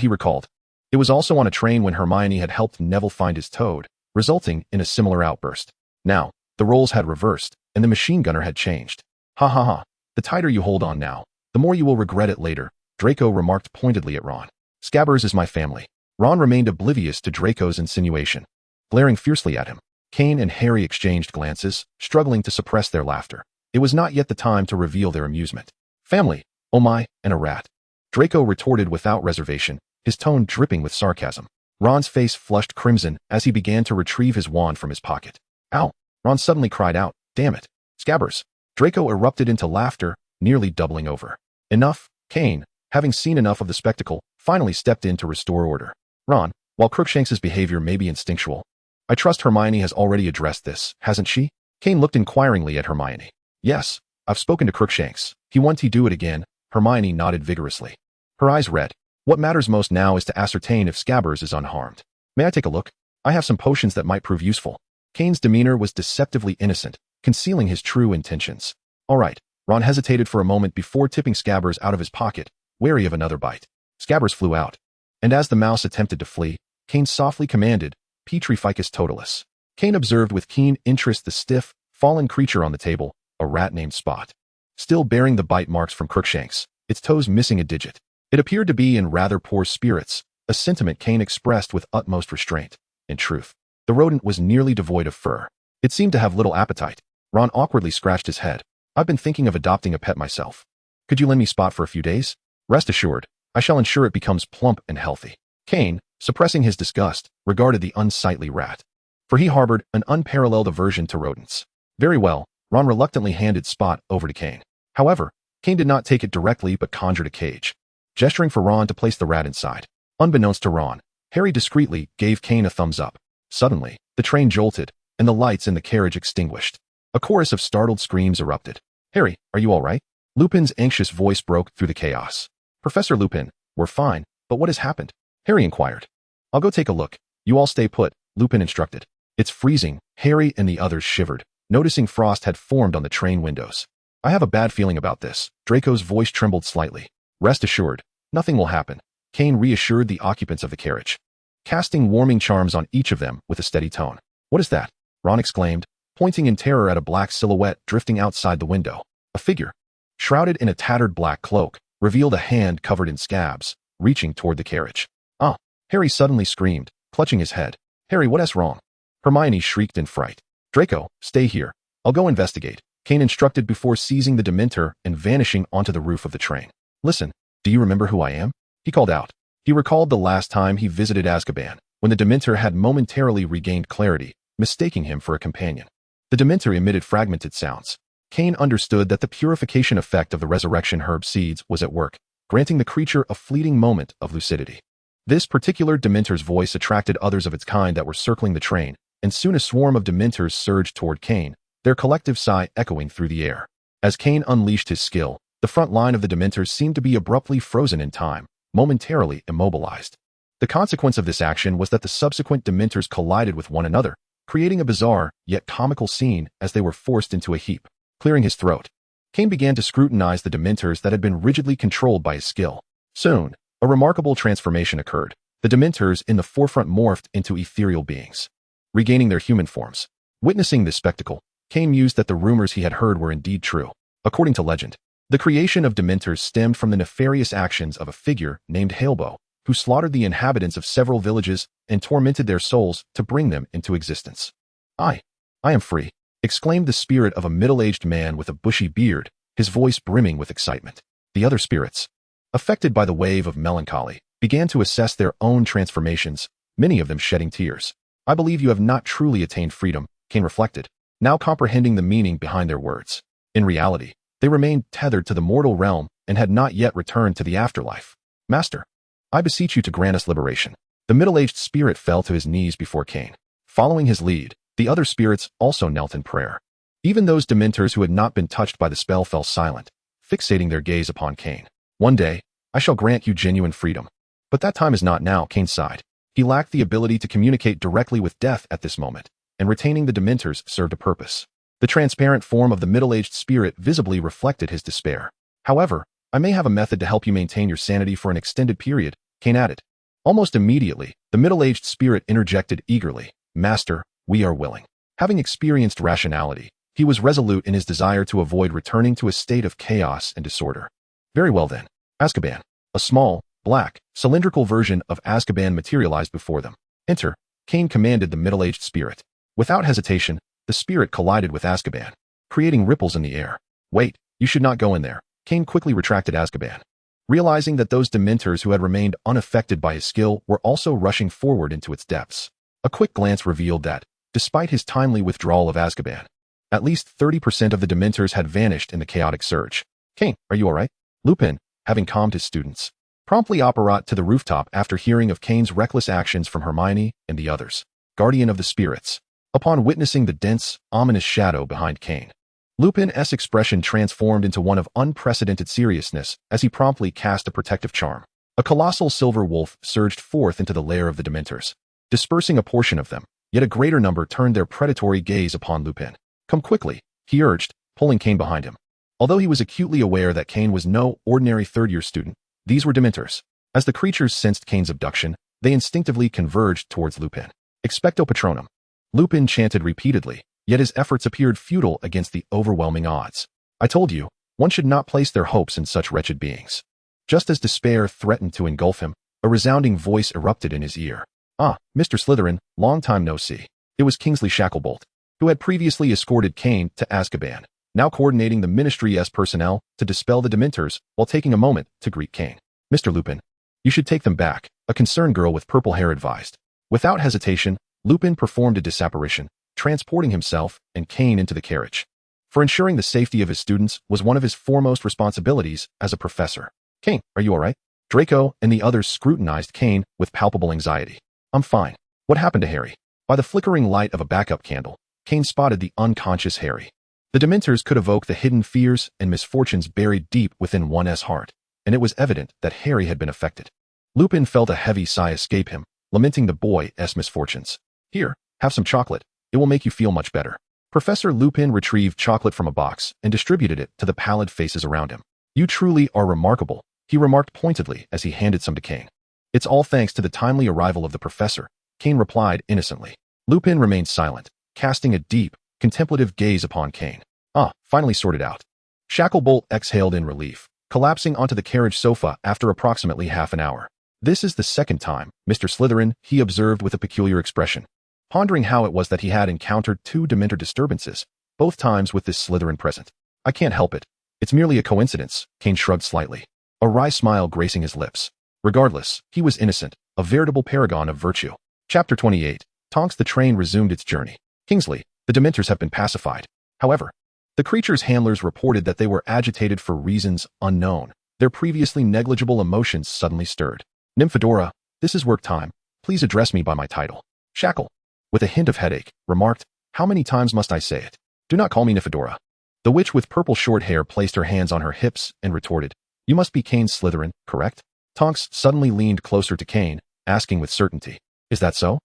He recalled. It was also on a train when Hermione had helped Neville find his toad, resulting in a similar outburst. Now, the roles had reversed, and the machine gunner had changed. Ha ha ha. The tighter you hold on now, the more you will regret it later, Draco remarked pointedly at Ron. Scabbers is my family. Ron remained oblivious to Draco's insinuation. Glaring fiercely at him, Kane and Harry exchanged glances, struggling to suppress their laughter. It was not yet the time to reveal their amusement. Family, oh my, and a rat. Draco retorted without reservation, his tone dripping with sarcasm. Ron's face flushed crimson as he began to retrieve his wand from his pocket. Ow! Ron suddenly cried out, damn it. Scabbers. Draco erupted into laughter, nearly doubling over. Enough, Kane, having seen enough of the spectacle, finally stepped in to restore order. Ron, while Crookshanks's behavior may be instinctual, I trust Hermione has already addressed this, hasn't she? Kane looked inquiringly at Hermione. Yes, I've spoken to Crookshanks. He wants to do it again. Hermione nodded vigorously. Her eyes read. What matters most now is to ascertain if Scabbers is unharmed. May I take a look? I have some potions that might prove useful. Kane's demeanor was deceptively innocent, concealing his true intentions. All right. Ron hesitated for a moment before tipping Scabbers out of his pocket, wary of another bite. Scabbers flew out. And as the mouse attempted to flee, Kane softly commanded, Petrificus totalis. Kane observed with keen interest the stiff, fallen creature on the table, a rat named Spot. Still bearing the bite marks from Crookshanks, its toes missing a digit. It appeared to be in rather poor spirits, a sentiment Kane expressed with utmost restraint. In truth, the rodent was nearly devoid of fur. It seemed to have little appetite. Ron awkwardly scratched his head. I've been thinking of adopting a pet myself. Could you lend me Spot for a few days? Rest assured, I shall ensure it becomes plump and healthy. Kane, suppressing his disgust, regarded the unsightly rat. For he harbored an unparalleled aversion to rodents. Very well, Ron reluctantly handed Spot over to Kane. However, Kane did not take it directly but conjured a cage, gesturing for Ron to place the rat inside. Unbeknownst to Ron, Harry discreetly gave Kane a thumbs up. Suddenly, the train jolted, and the lights in the carriage extinguished. A chorus of startled screams erupted. Harry, are you all right? Lupin's anxious voice broke through the chaos. Professor Lupin, we're fine, but what has happened? Harry inquired. I'll go take a look. You all stay put, Lupin instructed. It's freezing. Harry and the others shivered, noticing frost had formed on the train windows. I have a bad feeling about this. Draco's voice trembled slightly. Rest assured, nothing will happen. Kane reassured the occupants of the carriage, casting warming charms on each of them with a steady tone. What is that? Ron exclaimed, pointing in terror at a black silhouette drifting outside the window. A figure, shrouded in a tattered black cloak, revealed a hand covered in scabs, reaching toward the carriage. Ah! Harry suddenly screamed, clutching his head. Harry, what's wrong? Hermione shrieked in fright. Draco, stay here. I'll go investigate. Kane instructed before seizing the Dementor and vanishing onto the roof of the train. Listen, do you remember who I am? He called out. He recalled the last time he visited Azkaban, when the Dementor had momentarily regained clarity, mistaking him for a companion. The Dementor emitted fragmented sounds. Kane understood that the purification effect of the resurrection herb seeds was at work, granting the creature a fleeting moment of lucidity. This particular Dementor's voice attracted others of its kind that were circling the train, and soon a swarm of Dementors surged toward Kane, their collective sigh echoing through the air. As Kane unleashed his skill, the front line of the Dementors seemed to be abruptly frozen in time, momentarily immobilized. The consequence of this action was that the subsequent Dementors collided with one another, creating a bizarre, yet comical scene as they were forced into a heap. Clearing his throat, Kane began to scrutinize the Dementors that had been rigidly controlled by his skill. Soon, a remarkable transformation occurred. The Dementors in the forefront morphed into ethereal beings, regaining their human forms. Witnessing this spectacle, Kane mused that the rumors he had heard were indeed true. According to legend, the creation of Dementors stemmed from the nefarious actions of a figure named Halebo, who slaughtered the inhabitants of several villages and tormented their souls to bring them into existence. I am free, exclaimed the spirit of a middle-aged man with a bushy beard, his voice brimming with excitement. The other spirits, affected by the wave of melancholy, began to assess their own transformations, many of them shedding tears. I believe you have not truly attained freedom, Kane reflected, now comprehending the meaning behind their words. In reality, they remained tethered to the mortal realm and had not yet returned to the afterlife. Master, I beseech you to grant us liberation. The middle-aged spirit fell to his knees before Kane. Following his lead, the other spirits also knelt in prayer. Even those Dementors who had not been touched by the spell fell silent, fixating their gaze upon Kane. One day, I shall grant you genuine freedom. But that time is not now, Kane sighed. He lacked the ability to communicate directly with death at this moment, and retaining the Dementors served a purpose. The transparent form of the middle-aged spirit visibly reflected his despair. However, I may have a method to help you maintain your sanity for an extended period, Kane added. Almost immediately, the middle-aged spirit interjected eagerly. Master, we are willing. Having experienced rationality, he was resolute in his desire to avoid returning to a state of chaos and disorder. Very well then. Azkaban. A small, black, cylindrical version of Azkaban materialized before them. Enter, Kane commanded the middle-aged spirit. Without hesitation, the spirit collided with Azkaban, creating ripples in the air. Wait, you should not go in there. Kane quickly retracted Azkaban, realizing that those Dementors who had remained unaffected by his skill were also rushing forward into its depths. A quick glance revealed that, despite his timely withdrawal of Azkaban, at least 30% of the Dementors had vanished in the chaotic surge. Kane, are you alright? Lupin, having calmed his students, promptly apparat to the rooftop after hearing of Kane's reckless actions from Hermione and the others. Guardian of the spirits. Upon witnessing the dense, ominous shadow behind Kane, Lupin's expression transformed into one of unprecedented seriousness as he promptly cast a protective charm. A colossal silver wolf surged forth into the lair of the Dementors, dispersing a portion of them, yet a greater number turned their predatory gaze upon Lupin. Come quickly, he urged, pulling Kane behind him. Although he was acutely aware that Kane was no ordinary third-year student, these were Dementors. As the creatures sensed Kane's abduction, they instinctively converged towards Lupin. Expecto Patronum. Lupin chanted repeatedly, yet his efforts appeared futile against the overwhelming odds. I told you, one should not place their hopes in such wretched beings. Just as despair threatened to engulf him, a resounding voice erupted in his ear. Ah, Mr. Slytherin, long time no see. It was Kingsley Shacklebolt, who had previously escorted Kane to Azkaban, now coordinating the Ministry's personnel to dispel the Dementors while taking a moment to greet Kane. Mr. Lupin, you should take them back, a concerned girl with purple hair advised. Without hesitation, Lupin performed a disapparition, transporting himself and Kane into the carriage. For ensuring the safety of his students was one of his foremost responsibilities as a professor. Kane, are you alright? Draco and the others scrutinized Kane with palpable anxiety. I'm fine. What happened to Harry? By the flickering light of a backup candle, Kane spotted the unconscious Harry. The Dementors could evoke the hidden fears and misfortunes buried deep within one's heart, and it was evident that Harry had been affected. Lupin felt a heavy sigh escape him, lamenting the boy's misfortunes. Here, have some chocolate. It will make you feel much better. Professor Lupin retrieved chocolate from a box and distributed it to the pallid faces around him. You truly are remarkable, he remarked pointedly as he handed some to Kane. It's all thanks to the timely arrival of the professor, Kane replied innocently. Lupin remained silent, casting a deep, contemplative gaze upon Kane. Ah, finally sorted out. Shacklebolt exhaled in relief, collapsing onto the carriage sofa after approximately half an hour. This is the second time, Mr. Slytherin, he observed with a peculiar expression. Pondering how it was that he had encountered two Dementor disturbances, both times with this Slytherin present. I can't help it. It's merely a coincidence, Kane shrugged slightly, a wry smile gracing his lips. Regardless, he was innocent, a veritable paragon of virtue. Chapter 28. Tonks. The train resumed its journey. Kingsley, the Dementors have been pacified. However, the creature's handlers reported that they were agitated for reasons unknown. Their previously negligible emotions suddenly stirred. Nymphadora, this is work time. Please address me by my title. Shackle, with a hint of headache, remarked, how many times must I say it? Do not call me Nymphadora. The witch with purple short hair placed her hands on her hips and retorted, you must be Kane Slytherin, correct? Tonks suddenly leaned closer to Kane, asking with certainty, is that so?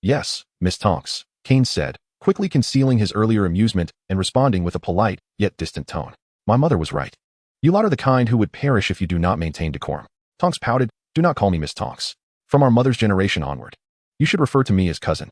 Yes, Miss Tonks, Kane said, quickly concealing his earlier amusement and responding with a polite, yet distant tone. My mother was right. You lot are the kind who would perish if you do not maintain decorum. Tonks pouted, do not call me Miss Tonks. From our mother's generation onward. You should refer to me as cousin.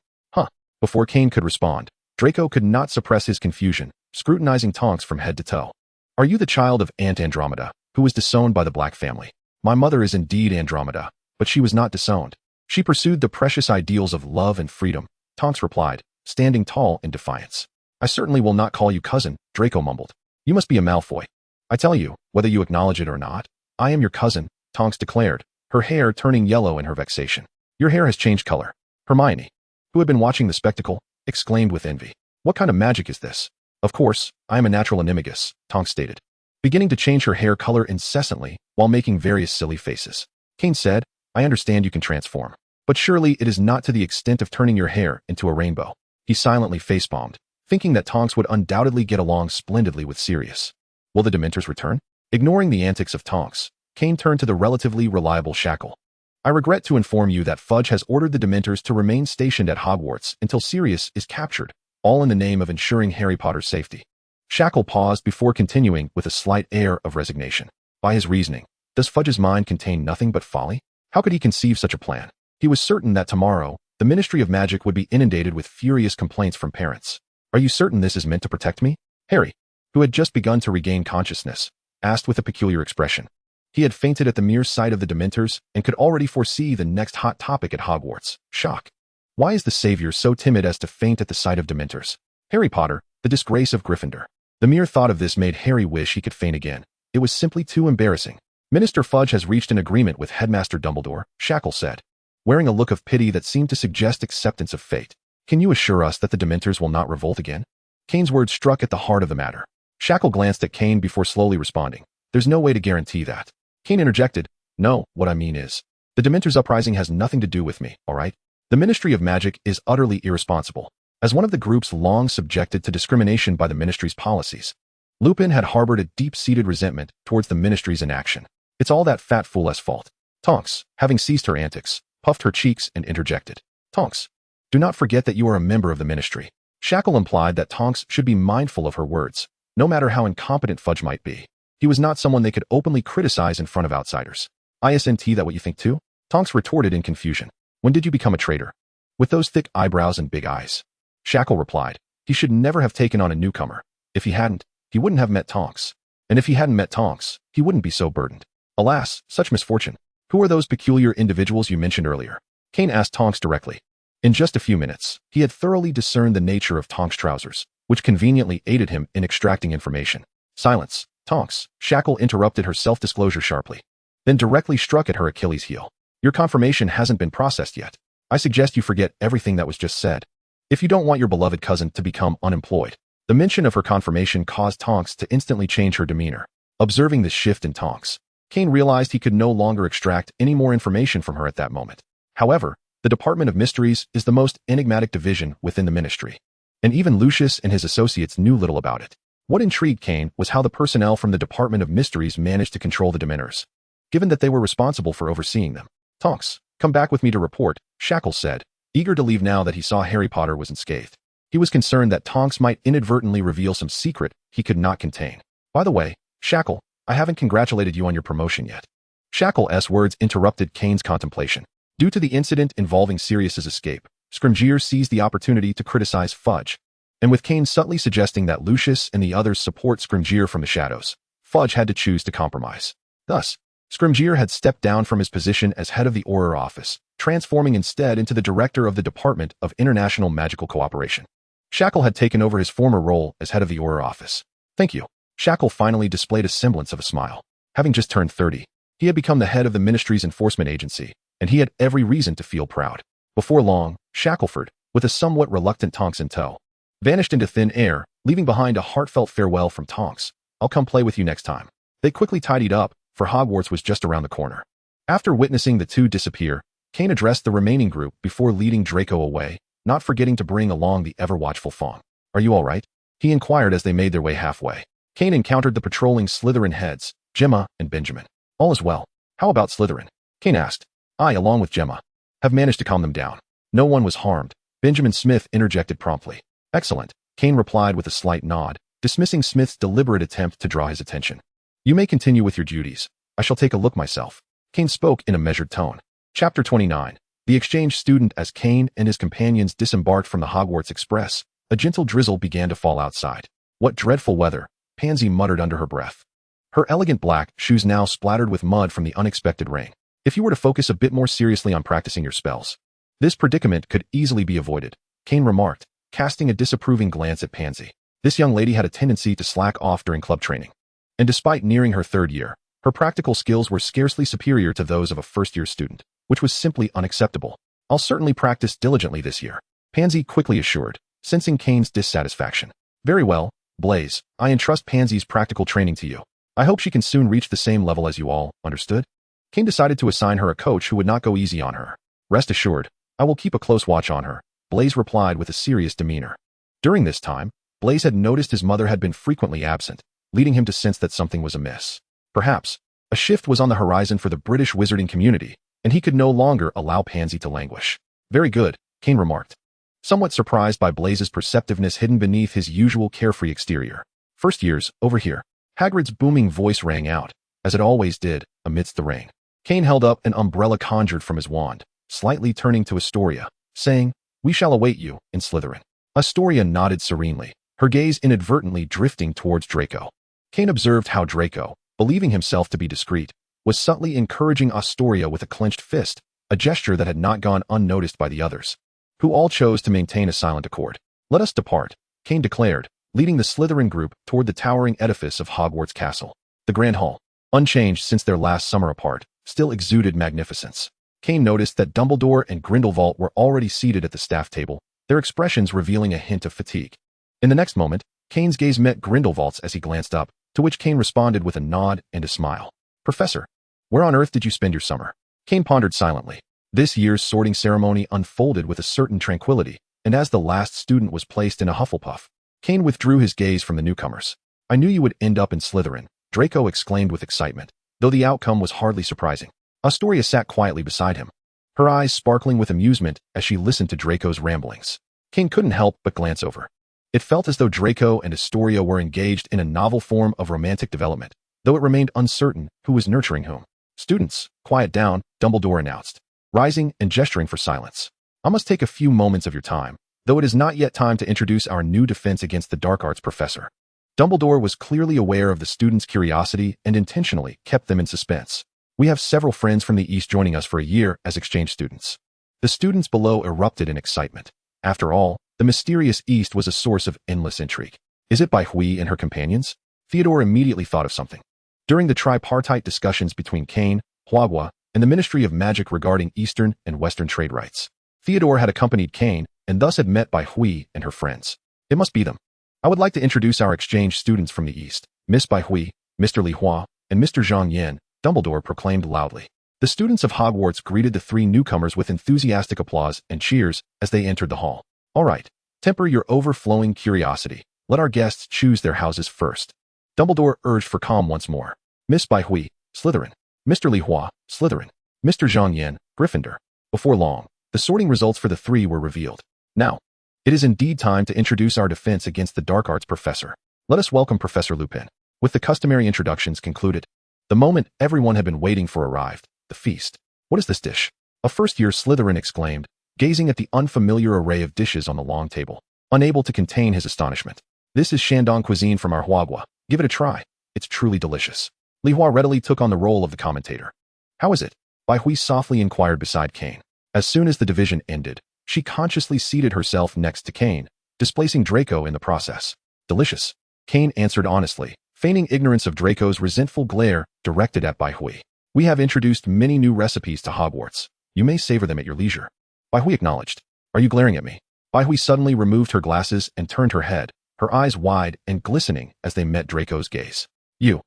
Before Kane could respond, Draco could not suppress his confusion, scrutinizing Tonks from head to toe. Are you the child of Aunt Andromeda, who was disowned by the Black family? My mother is indeed Andromeda, but she was not disowned. She pursued the precious ideals of love and freedom, Tonks replied, standing tall in defiance. I certainly will not call you cousin, Draco mumbled. You must be a Malfoy. I tell you, whether you acknowledge it or not, I am your cousin, Tonks declared, her hair turning yellow in her vexation. Your hair has changed color. Hermione, who had been watching the spectacle, exclaimed with envy. What kind of magic is this? Of course, I am a natural animagus, Tonks stated, beginning to change her hair color incessantly while making various silly faces. Kane said, I understand you can transform, but surely it is not to the extent of turning your hair into a rainbow. He silently facepalmed, thinking that Tonks would undoubtedly get along splendidly with Sirius. Will the Dementors return? Ignoring the antics of Tonks, Kane turned to the relatively reliable Shackle. I regret to inform you that Fudge has ordered the Dementors to remain stationed at Hogwarts until Sirius is captured, all in the name of ensuring Harry Potter's safety. Shackle paused before continuing with a slight air of resignation. By his reasoning, does Fudge's mind contain nothing but folly? How could he conceive such a plan? He was certain that tomorrow, the Ministry of Magic would be inundated with furious complaints from parents. Are you certain this is meant to protect me? Harry, who had just begun to regain consciousness, asked with a peculiar expression. He had fainted at the mere sight of the Dementors and could already foresee the next hot topic at Hogwarts, shock. Why is the Savior so timid as to faint at the sight of Dementors? Harry Potter, the disgrace of Gryffindor. The mere thought of this made Harry wish he could faint again. It was simply too embarrassing. Minister Fudge has reached an agreement with Headmaster Dumbledore, Shackle said, wearing a look of pity that seemed to suggest acceptance of fate. Can you assure us that the Dementors will not revolt again? Kane's words struck at the heart of the matter. Shackle glanced at Kane before slowly responding. There's no way to guarantee that. Kane interjected, no, what I mean is, the Dementors uprising has nothing to do with me, all right? The Ministry of Magic is utterly irresponsible. As one of the groups long subjected to discrimination by the Ministry's policies, Lupin had harbored a deep-seated resentment towards the Ministry's inaction. It's all that fat fool's fault. Tonks, having ceased her antics, puffed her cheeks and interjected. Tonks, do not forget that you are a member of the Ministry. Shackle implied that Tonks should be mindful of her words, no matter how incompetent Fudge might be. He was not someone they could openly criticize in front of outsiders. Isn't that what you think too? Tonks retorted in confusion. When did you become a traitor? With those thick eyebrows and big eyes. Shackle replied. He should never have taken on a newcomer. If he hadn't, he wouldn't have met Tonks. And if he hadn't met Tonks, he wouldn't be so burdened. Alas, such misfortune. Who are those peculiar individuals you mentioned earlier? Kane asked Tonks directly. In just a few minutes, he had thoroughly discerned the nature of Tonks' trousers, which conveniently aided him in extracting information. Silence. Tonks, Shackle interrupted her self-disclosure sharply, then directly struck at her Achilles' heel. Your confirmation hasn't been processed yet. I suggest you forget everything that was just said. If you don't want your beloved cousin to become unemployed. The mention of her confirmation caused Tonks to instantly change her demeanor. Observing this shift in Tonks, Kane realized he could no longer extract any more information from her at that moment. However, the Department of Mysteries is the most enigmatic division within the Ministry, and even Lucius and his associates knew little about it. What intrigued Kane was how the personnel from the Department of Mysteries managed to control the Dementors, given that they were responsible for overseeing them. Tonks, come back with me to report, Shackle said, eager to leave now that he saw Harry Potter was unscathed. He was concerned that Tonks might inadvertently reveal some secret he could not contain. By the way, Shackle, I haven't congratulated you on your promotion yet. Shackle's words interrupted Kane's contemplation. Due to the incident involving Sirius's escape, Scrimgeour seized the opportunity to criticize Fudge. And with Kane subtly suggesting that Lucius and the others support Scrimgeour from the shadows, Fudge had to choose to compromise. Thus, Scrimgeour had stepped down from his position as head of the Auror office, transforming instead into the director of the Department of International Magical Cooperation. Shackle had taken over his former role as head of the Auror office. Thank you. Shackle finally displayed a semblance of a smile. Having just turned 30, he had become the head of the ministry's enforcement agency, and he had every reason to feel proud. Before long, Shackleford, with a somewhat reluctant Tonks in tow, vanished into thin air, leaving behind a heartfelt farewell from Tonks. I'll come play with you next time. They quickly tidied up, for Hogwarts was just around the corner. After witnessing the two disappear, Kane addressed the remaining group before leading Draco away, not forgetting to bring along the ever-watchful Fawn. Are you all right? He inquired as they made their way halfway. Kane encountered the patrolling Slytherin heads, Gemma and Benjamin. All is well. How about Slytherin? Kane asked. I, along with Gemma, have managed to calm them down. No one was harmed. Benjamin Smith interjected promptly. Excellent, Kane replied with a slight nod, dismissing Smith's deliberate attempt to draw his attention. You may continue with your duties. I shall take a look myself. Kane spoke in a measured tone. Chapter 29. The exchange student. As Kane and his companions disembarked from the Hogwarts Express, a gentle drizzle began to fall outside. What dreadful weather, Pansy muttered under her breath. Her elegant black shoes now splattered with mud from the unexpected rain. If you were to focus a bit more seriously on practicing your spells, this predicament could easily be avoided, Kane remarked, casting a disapproving glance at Pansy. This young lady had a tendency to slack off during club training. And despite nearing her third year, her practical skills were scarcely superior to those of a first-year student, which was simply unacceptable. I'll certainly practice diligently this year, Pansy quickly assured, sensing Kane's dissatisfaction. Very well, Blaise, I entrust Pansy's practical training to you. I hope she can soon reach the same level as you all, understood? Kane decided to assign her a coach who would not go easy on her. Rest assured, I will keep a close watch on her, Blaise replied with a serious demeanor. During this time, Blaise had noticed his mother had been frequently absent, leading him to sense that something was amiss. Perhaps, a shift was on the horizon for the British wizarding community, and he could no longer allow Pansy to languish. Very good, Kane remarked, somewhat surprised by Blaise's perceptiveness hidden beneath his usual carefree exterior. First years, over here. Hagrid's booming voice rang out, as it always did, amidst the rain. Kane held up an umbrella conjured from his wand, slightly turning to Astoria, saying, We shall await you, in Slytherin. Astoria nodded serenely, her gaze inadvertently drifting towards Draco. Kane observed how Draco, believing himself to be discreet, was subtly encouraging Astoria with a clenched fist, a gesture that had not gone unnoticed by the others, who all chose to maintain a silent accord. Let us depart, Kane declared, leading the Slytherin group toward the towering edifice of Hogwarts Castle. The Grand Hall, unchanged since their last summer apart, still exuded magnificence. Kane noticed that Dumbledore and Grindelwald were already seated at the staff table, their expressions revealing a hint of fatigue. In the next moment, Kane's gaze met Grindelwald's as he glanced up, to which Kane responded with a nod and a smile. Professor, where on earth did you spend your summer? Kane pondered silently. This year's sorting ceremony unfolded with a certain tranquility, and as the last student was placed in a Hufflepuff, Kane withdrew his gaze from the newcomers. I knew you would end up in Slytherin, Draco exclaimed with excitement, though the outcome was hardly surprising. Astoria sat quietly beside him, her eyes sparkling with amusement as she listened to Draco's ramblings. Kane couldn't help but glance over. It felt as though Draco and Astoria were engaged in a novel form of romantic development, though it remained uncertain who was nurturing whom. Students, quiet down, Dumbledore announced, rising and gesturing for silence. I must take a few moments of your time, though it is not yet time to introduce our new defense against the dark arts professor. Dumbledore was clearly aware of the students' curiosity and intentionally kept them in suspense. We have several friends from the East joining us for a year as exchange students. The students below erupted in excitement. After all, the mysterious East was a source of endless intrigue. Is it by Hui and her companions? Theodore immediately thought of something. During the tripartite discussions between Kane, Huagua, and the Ministry of Magic regarding Eastern and Western trade rights, Theodore had accompanied Kane and thus had met by Hui and her friends. It must be them. I would like to introduce our exchange students from the East, Miss Bai Hui, Mr. Li Hua, and Mr. Zhang Yin, Dumbledore proclaimed loudly. The students of Hogwarts greeted the three newcomers with enthusiastic applause and cheers as they entered the hall. All right, temper your overflowing curiosity. Let our guests choose their houses first. Dumbledore urged for calm once more. Miss Bai Hui, Slytherin. Mr. Li Hua, Slytherin. Mr. Zhang Yin, Gryffindor. Before long, the sorting results for the three were revealed. Now, it is indeed time to introduce our defense against the dark arts professor. Let us welcome Professor Lupin. With the customary introductions concluded, the moment everyone had been waiting for arrived, the feast. What is this dish? A first-year Slytherin exclaimed, gazing at the unfamiliar array of dishes on the long table, unable to contain his astonishment. This is Shandong cuisine from our Huagua. Give it a try. It's truly delicious. Li Hua readily took on the role of the commentator. How is it? Bai Hui softly inquired beside Kane. As soon as the division ended, she consciously seated herself next to Kane, displacing Draco in the process. Delicious. Kane answered honestly, feigning ignorance of Draco's resentful glare directed at Bai Hui. We have introduced many new recipes to Hogwarts. You may savor them at your leisure. Bai Hui acknowledged. Are you glaring at me? Bai Hui suddenly removed her glasses and turned her head, her eyes wide and glistening as they met Draco's gaze. You.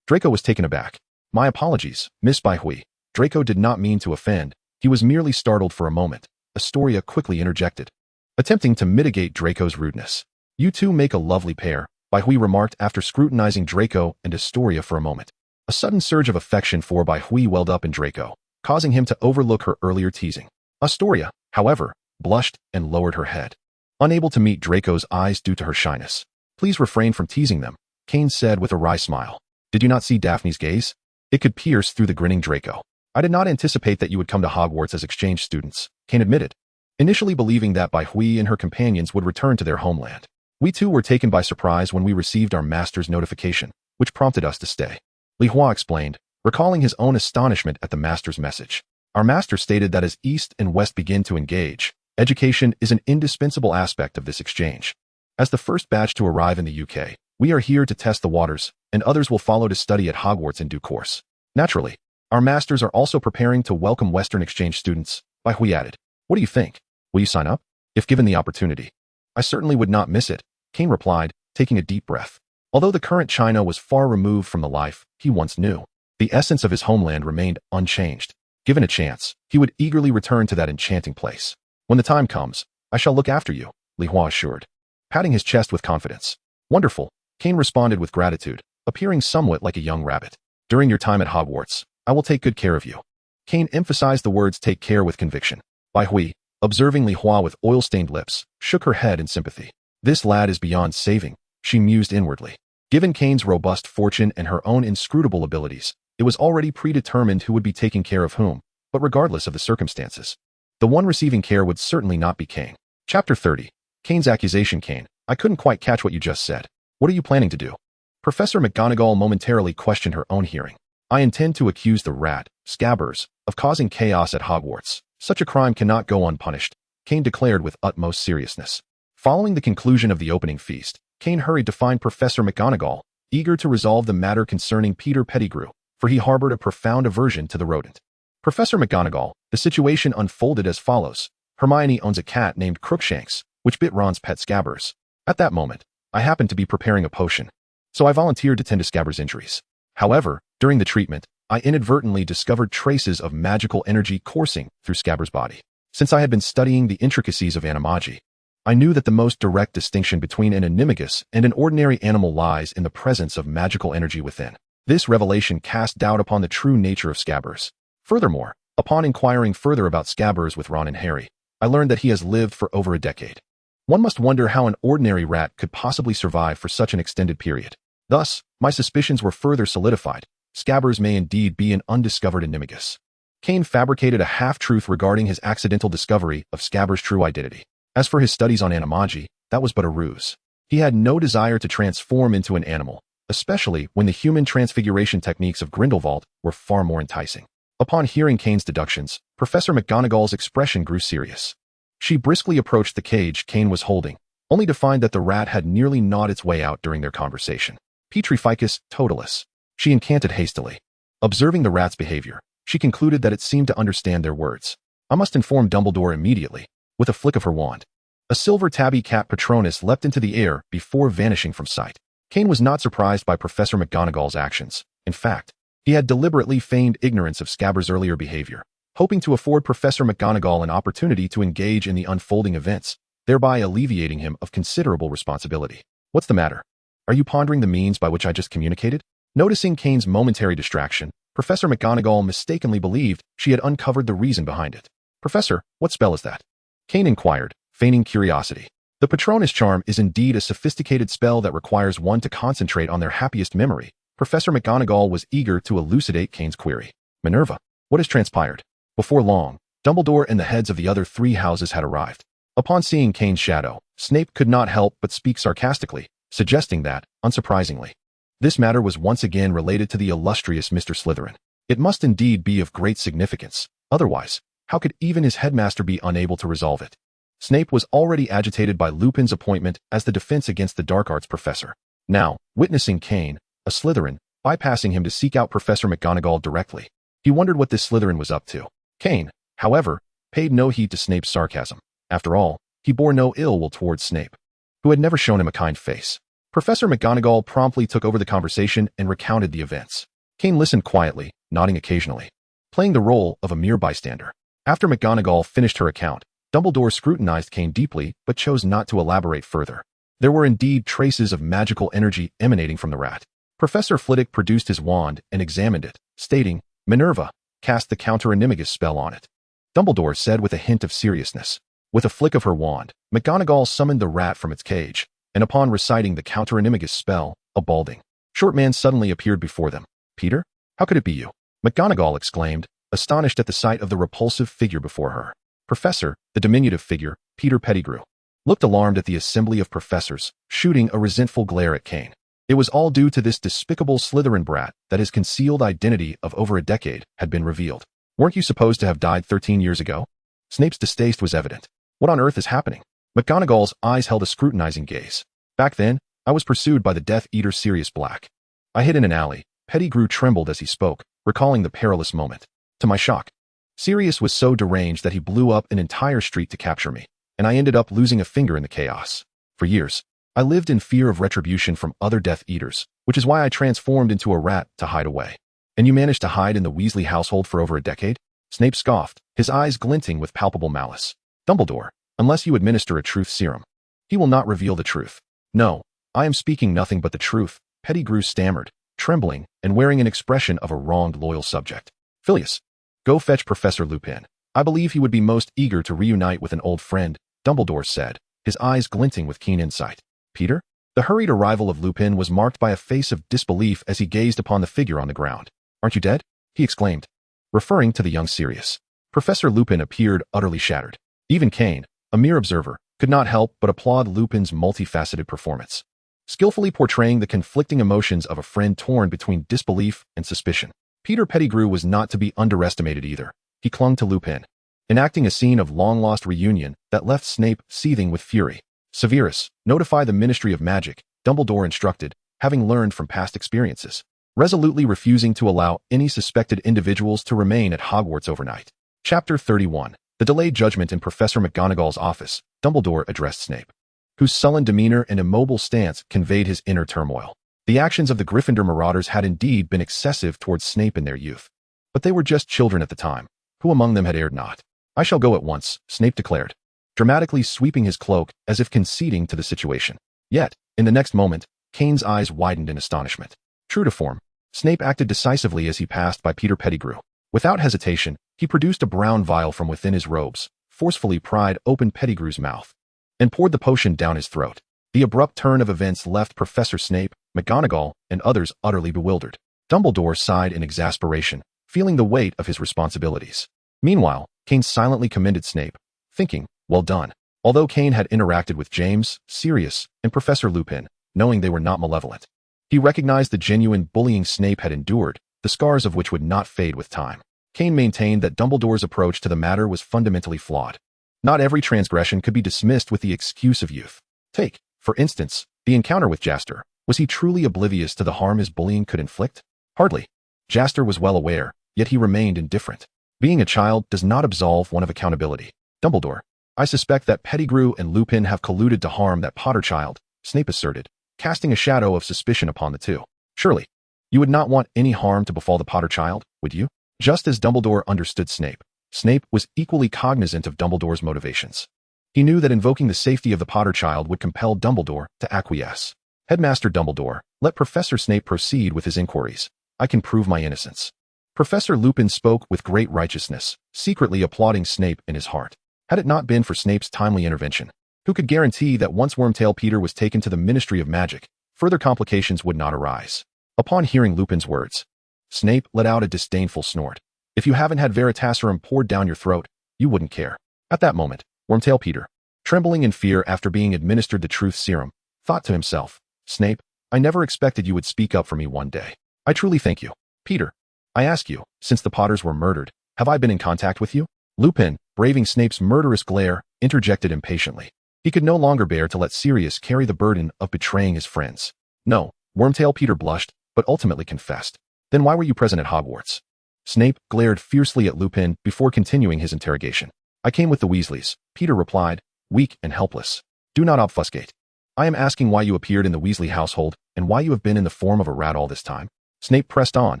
Draco was taken aback. My apologies, Miss Bai Hui. Draco did not mean to offend. He was merely startled for a moment. Astoria quickly interjected, attempting to mitigate Draco's rudeness. You two make a lovely pair, Bai Hui remarked after scrutinizing Draco and Astoria for a moment. A sudden surge of affection for Bai Hui welled up in Draco, causing him to overlook her earlier teasing. Astoria, however, blushed and lowered her head, unable to meet Draco's eyes due to her shyness. Please refrain from teasing them, Kane said with a wry smile. Did you not see Daphne's gaze? It could pierce through the grinning Draco. I did not anticipate that you would come to Hogwarts as exchange students, Kane admitted, initially believing that Bai Hui and her companions would return to their homeland. We too were taken by surprise when we received our master's notification, which prompted us to stay. Li Hua explained, recalling his own astonishment at the master's message. Our master stated that as East and West begin to engage, education is an indispensable aspect of this exchange. As the first batch to arrive in the UK, we are here to test the waters, and others will follow to study at Hogwarts in due course. Naturally, our masters are also preparing to welcome Western exchange students, Bai Hui added. What do you think? Will you sign up? If given the opportunity. I certainly would not miss it, Kane replied, taking a deep breath. Although the current China was far removed from the life he once knew, the essence of his homeland remained unchanged. Given a chance, he would eagerly return to that enchanting place. When the time comes, I shall look after you, Li Hua assured, patting his chest with confidence. Wonderful, Kane responded with gratitude, appearing somewhat like a young rabbit. During your time at Hogwarts, I will take good care of you. Kane emphasized the words take care with conviction. Bai Hui, observing Li Hua with oil-stained lips, shook her head in sympathy. This lad is beyond saving, she mused inwardly. Given Kane's robust fortune and her own inscrutable abilities, it was already predetermined who would be taking care of whom, but regardless of the circumstances, the one receiving care would certainly not be Kane. Chapter 30. Kane's accusation. Kane, I couldn't quite catch what you just said. What are you planning to do? Professor McGonagall momentarily questioned her own hearing. I intend to accuse the rat, Scabbers, of causing chaos at Hogwarts. Such a crime cannot go unpunished, Kane declared with utmost seriousness. Following the conclusion of the opening feast, Kane hurried to find Professor McGonagall, eager to resolve the matter concerning Peter Pettigrew, for he harbored a profound aversion to the rodent. Professor McGonagall, the situation unfolded as follows. Hermione owns a cat named Crookshanks, which bit Ron's pet Scabbers. At that moment, I happened to be preparing a potion, so I volunteered to tend to Scabbers' injuries. However, during the treatment, I inadvertently discovered traces of magical energy coursing through Scabbers' body. Since I had been studying the intricacies of animagy, I knew that the most direct distinction between an animagus and an ordinary animal lies in the presence of magical energy within. This revelation cast doubt upon the true nature of Scabbers. Furthermore, upon inquiring further about Scabbers with Ron and Harry, I learned that he has lived for over a decade. One must wonder how an ordinary rat could possibly survive for such an extended period. Thus, my suspicions were further solidified. Scabbers may indeed be an undiscovered animagus. Kane fabricated a half-truth regarding his accidental discovery of Scabbers' true identity. As for his studies on animagy, that was but a ruse. He had no desire to transform into an animal, especially when the human transfiguration techniques of Grindelwald were far more enticing. Upon hearing Kane's deductions, Professor McGonagall's expression grew serious. She briskly approached the cage Kane was holding, only to find that the rat had nearly gnawed its way out during their conversation. Petrificus totalis, she incanted hastily. Observing the rat's behavior, she concluded that it seemed to understand their words. I must inform Dumbledore immediately. With a flick of her wand, a silver tabby cat Patronus leapt into the air before vanishing from sight. Kane was not surprised by Professor McGonagall's actions. In fact, he had deliberately feigned ignorance of Scabbers' earlier behavior, hoping to afford Professor McGonagall an opportunity to engage in the unfolding events, thereby alleviating him of considerable responsibility. What's the matter? Are you pondering the means by which I just communicated? Noticing Kane's momentary distraction, Professor McGonagall mistakenly believed she had uncovered the reason behind it. Professor, what spell is that? Kane inquired, feigning curiosity. The Patronus charm is indeed a sophisticated spell that requires one to concentrate on their happiest memory. Professor McGonagall was eager to elucidate Kane's query. Minerva, what has transpired? Before long, Dumbledore and the heads of the other three houses had arrived. Upon seeing Kane's shadow, Snape could not help but speak sarcastically, suggesting that, unsurprisingly, this matter was once again related to the illustrious Mr. Slytherin. It must indeed be of great significance. Otherwise, how could even his headmaster be unable to resolve it? Snape was already agitated by Lupin's appointment as the defense against the dark arts professor. Now, witnessing Kane, a Slytherin, bypassing him to seek out Professor McGonagall directly, he wondered what this Slytherin was up to. Kane, however, paid no heed to Snape's sarcasm. After all, he bore no ill will towards Snape, who had never shown him a kind face. Professor McGonagall promptly took over the conversation and recounted the events. Kane listened quietly, nodding occasionally, playing the role of a mere bystander. After McGonagall finished her account, Dumbledore scrutinized Kane deeply but chose not to elaborate further. There were indeed traces of magical energy emanating from the rat. Professor Flitwick produced his wand and examined it, stating, "Minerva, cast the Counter Animagus spell on it," Dumbledore said with a hint of seriousness. With a flick of her wand, McGonagall summoned the rat from its cage, and upon reciting the Counter Animagus spell, a balding, short man suddenly appeared before them. "Peter? How could it be you?" McGonagall exclaimed, astonished at the sight of the repulsive figure before her. Professor, the diminutive figure, Peter Pettigrew, looked alarmed at the assembly of professors, shooting a resentful glare at Kane. It was all due to this despicable Slytherin brat that his concealed identity of over a decade had been revealed. "Weren't you supposed to have died 13 years ago?" Snape's distaste was evident. "What on earth is happening?" McGonagall's eyes held a scrutinizing gaze. "Back then, I was pursued by the Death Eater Sirius Black. I hid in an alley." Pettigrew trembled as he spoke, recalling the perilous moment. "To my shock, Sirius was so deranged that he blew up an entire street to capture me, and I ended up losing a finger in the chaos. For years, I lived in fear of retribution from other Death Eaters, which is why I transformed into a rat to hide away." "And you managed to hide in the Weasley household for over a decade?" Snape scoffed, his eyes glinting with palpable malice. "Dumbledore, unless you administer a truth serum, he will not reveal the truth." "No, I am speaking nothing but the truth," Pettigrew stammered, trembling and wearing an expression of a wronged loyal subject. "Phileas, go fetch Professor Lupin. I believe he would be most eager to reunite with an old friend," Dumbledore said, his eyes glinting with keen insight. "Peter?" The hurried arrival of Lupin was marked by a face of disbelief as he gazed upon the figure on the ground. "Aren't you dead?" he exclaimed, referring to the young Sirius. Professor Lupin appeared utterly shattered. Even Kane, a mere observer, could not help but applaud Lupin's multifaceted performance, skillfully portraying the conflicting emotions of a friend torn between disbelief and suspicion. Peter Pettigrew was not to be underestimated either. He clung to Lupin, enacting a scene of long-lost reunion that left Snape seething with fury. "Severus, notify the Ministry of Magic," Dumbledore instructed, having learned from past experiences, resolutely refusing to allow any suspected individuals to remain at Hogwarts overnight. Chapter 31. The delayed judgment in Professor McGonagall's office, Dumbledore addressed Snape, whose sullen demeanor and immobile stance conveyed his inner turmoil. The actions of the Gryffindor marauders had indeed been excessive towards Snape in their youth, but they were just children at the time. Who among them had erred not? "I shall go at once," Snape declared, dramatically sweeping his cloak as if conceding to the situation. Yet, in the next moment, Kane's eyes widened in astonishment. True to form, Snape acted decisively as he passed by Peter Pettigrew. Without hesitation, he produced a brown vial from within his robes, forcefully pried open Pettigrew's mouth, and poured the potion down his throat. The abrupt turn of events left Professor Snape, McGonagall, and others utterly bewildered. Dumbledore sighed in exasperation, feeling the weight of his responsibilities. Meanwhile, Kane silently commended Snape, thinking, "Well done." Although Kane had interacted with James, Sirius, and Professor Lupin, knowing they were not malevolent, he recognized the genuine bullying Snape had endured, the scars of which would not fade with time. Kane maintained that Dumbledore's approach to the matter was fundamentally flawed. Not every transgression could be dismissed with the excuse of youth. Take, for instance, the encounter with Jaster. Was he truly oblivious to the harm his bullying could inflict? Hardly. Jaster was well aware, yet he remained indifferent. Being a child does not absolve one of accountability. "Dumbledore, I suspect that Pettigrew and Lupin have colluded to harm that Potter child," Snape asserted, casting a shadow of suspicion upon the two. "Surely, you would not want any harm to befall the Potter child, would you?" Just as Dumbledore understood Snape, Snape was equally cognizant of Dumbledore's motivations. He knew that invoking the safety of the Potter child would compel Dumbledore to acquiesce. "Headmaster Dumbledore, let Professor Snape proceed with his inquiries. I can prove my innocence." Professor Lupin spoke with great righteousness, secretly applauding Snape in his heart. Had it not been for Snape's timely intervention, who could guarantee that once Wormtail Peter was taken to the Ministry of Magic, further complications would not arise? Upon hearing Lupin's words, Snape let out a disdainful snort. "If you haven't had Veritaserum poured down your throat, you wouldn't care." At that moment, Wormtail Peter, trembling in fear after being administered the truth serum, thought to himself, "Snape, I never expected you would speak up for me one day. I truly thank you. Peter, I ask you, since the Potters were murdered, have I been in contact with you?" Lupin, braving Snape's murderous glare, interjected impatiently. He could no longer bear to let Sirius carry the burden of betraying his friends. No, Wormtail Peter blushed, but ultimately confessed. Then why were you present at Hogwarts? Snape glared fiercely at Lupin before continuing his interrogation. I came with the Weasleys, Peter replied, weak and helpless. Do not obfuscate. I am asking why you appeared in the Weasley household and why you have been in the form of a rat all this time. Snape pressed on,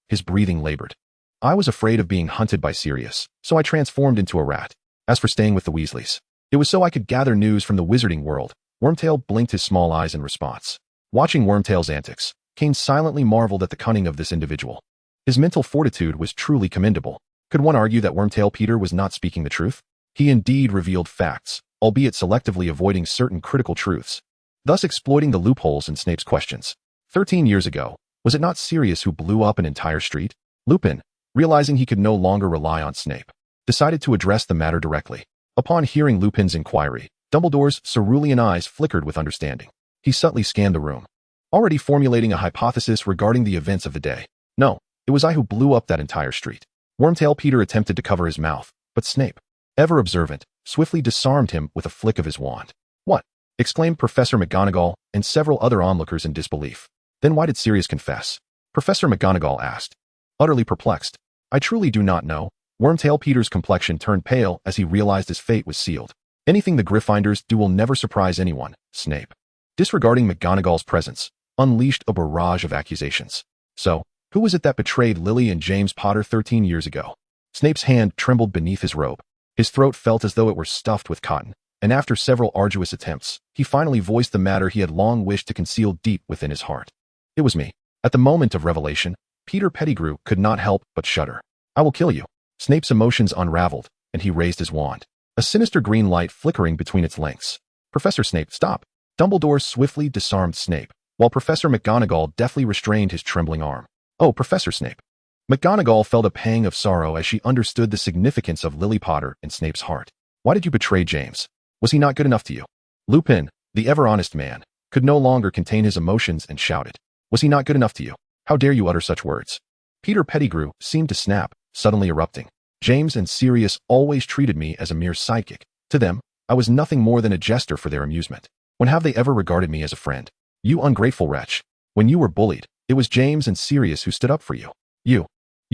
his breathing labored. I was afraid of being hunted by Sirius, so I transformed into a rat. As for staying with the Weasleys, it was so I could gather news from the Wizarding World. Wormtail blinked his small eyes in response. Watching Wormtail's antics, Kane silently marveled at the cunning of this individual. His mental fortitude was truly commendable. Could one argue that Wormtail Peter was not speaking the truth? He indeed revealed facts, albeit selectively avoiding certain critical truths, thus exploiting the loopholes in Snape's questions. 13 years ago, was it not Sirius who blew up an entire street? Lupin, realizing he could no longer rely on Snape, decided to address the matter directly. Upon hearing Lupin's inquiry, Dumbledore's cerulean eyes flickered with understanding. He subtly scanned the room, already formulating a hypothesis regarding the events of the day. No, it was I who blew up that entire street. Wormtail Peter attempted to cover his mouth, but Snape, ever observant, swiftly disarmed him with a flick of his wand. What? Exclaimed Professor McGonagall and several other onlookers in disbelief. Then why did Sirius confess? Professor McGonagall asked, utterly perplexed. I truly do not know. Wormtail Peter's complexion turned pale as he realized his fate was sealed. Anything the Gryffindors do will never surprise anyone, Snape, disregarding McGonagall's presence, unleashed a barrage of accusations. So, who was it that betrayed Lily and James Potter 13 years ago? Snape's hand trembled beneath his robe. His throat felt as though it were stuffed with cotton, and after several arduous attempts, he finally voiced the matter he had long wished to conceal deep within his heart. It was me. At the moment of revelation, Peter Pettigrew could not help but shudder. I will kill you. Snape's emotions unraveled, and he raised his wand, a sinister green light flickering between its lengths. Professor Snape, stop. Dumbledore swiftly disarmed Snape, while Professor McGonagall deftly restrained his trembling arm. Oh, Professor Snape. McGonagall felt a pang of sorrow as she understood the significance of Lily Potter in Snape's heart. Why did you betray James? Was he not good enough to you? Lupin, the ever-honest man, could no longer contain his emotions and shouted. Was he not good enough to you? How dare you utter such words? Peter Pettigrew seemed to snap, suddenly erupting. James and Sirius always treated me as a mere sidekick. To them, I was nothing more than a jester for their amusement. When have they ever regarded me as a friend? You ungrateful wretch. When you were bullied, it was James and Sirius who stood up for you. You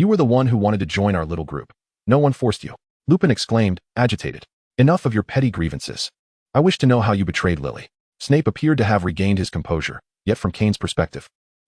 were the one who wanted to join our little group. No one forced you. Lupin exclaimed, agitated. Enough of your petty grievances. I wish to know how you betrayed Lily. Snape appeared to have regained his composure, yet from Kane's perspective,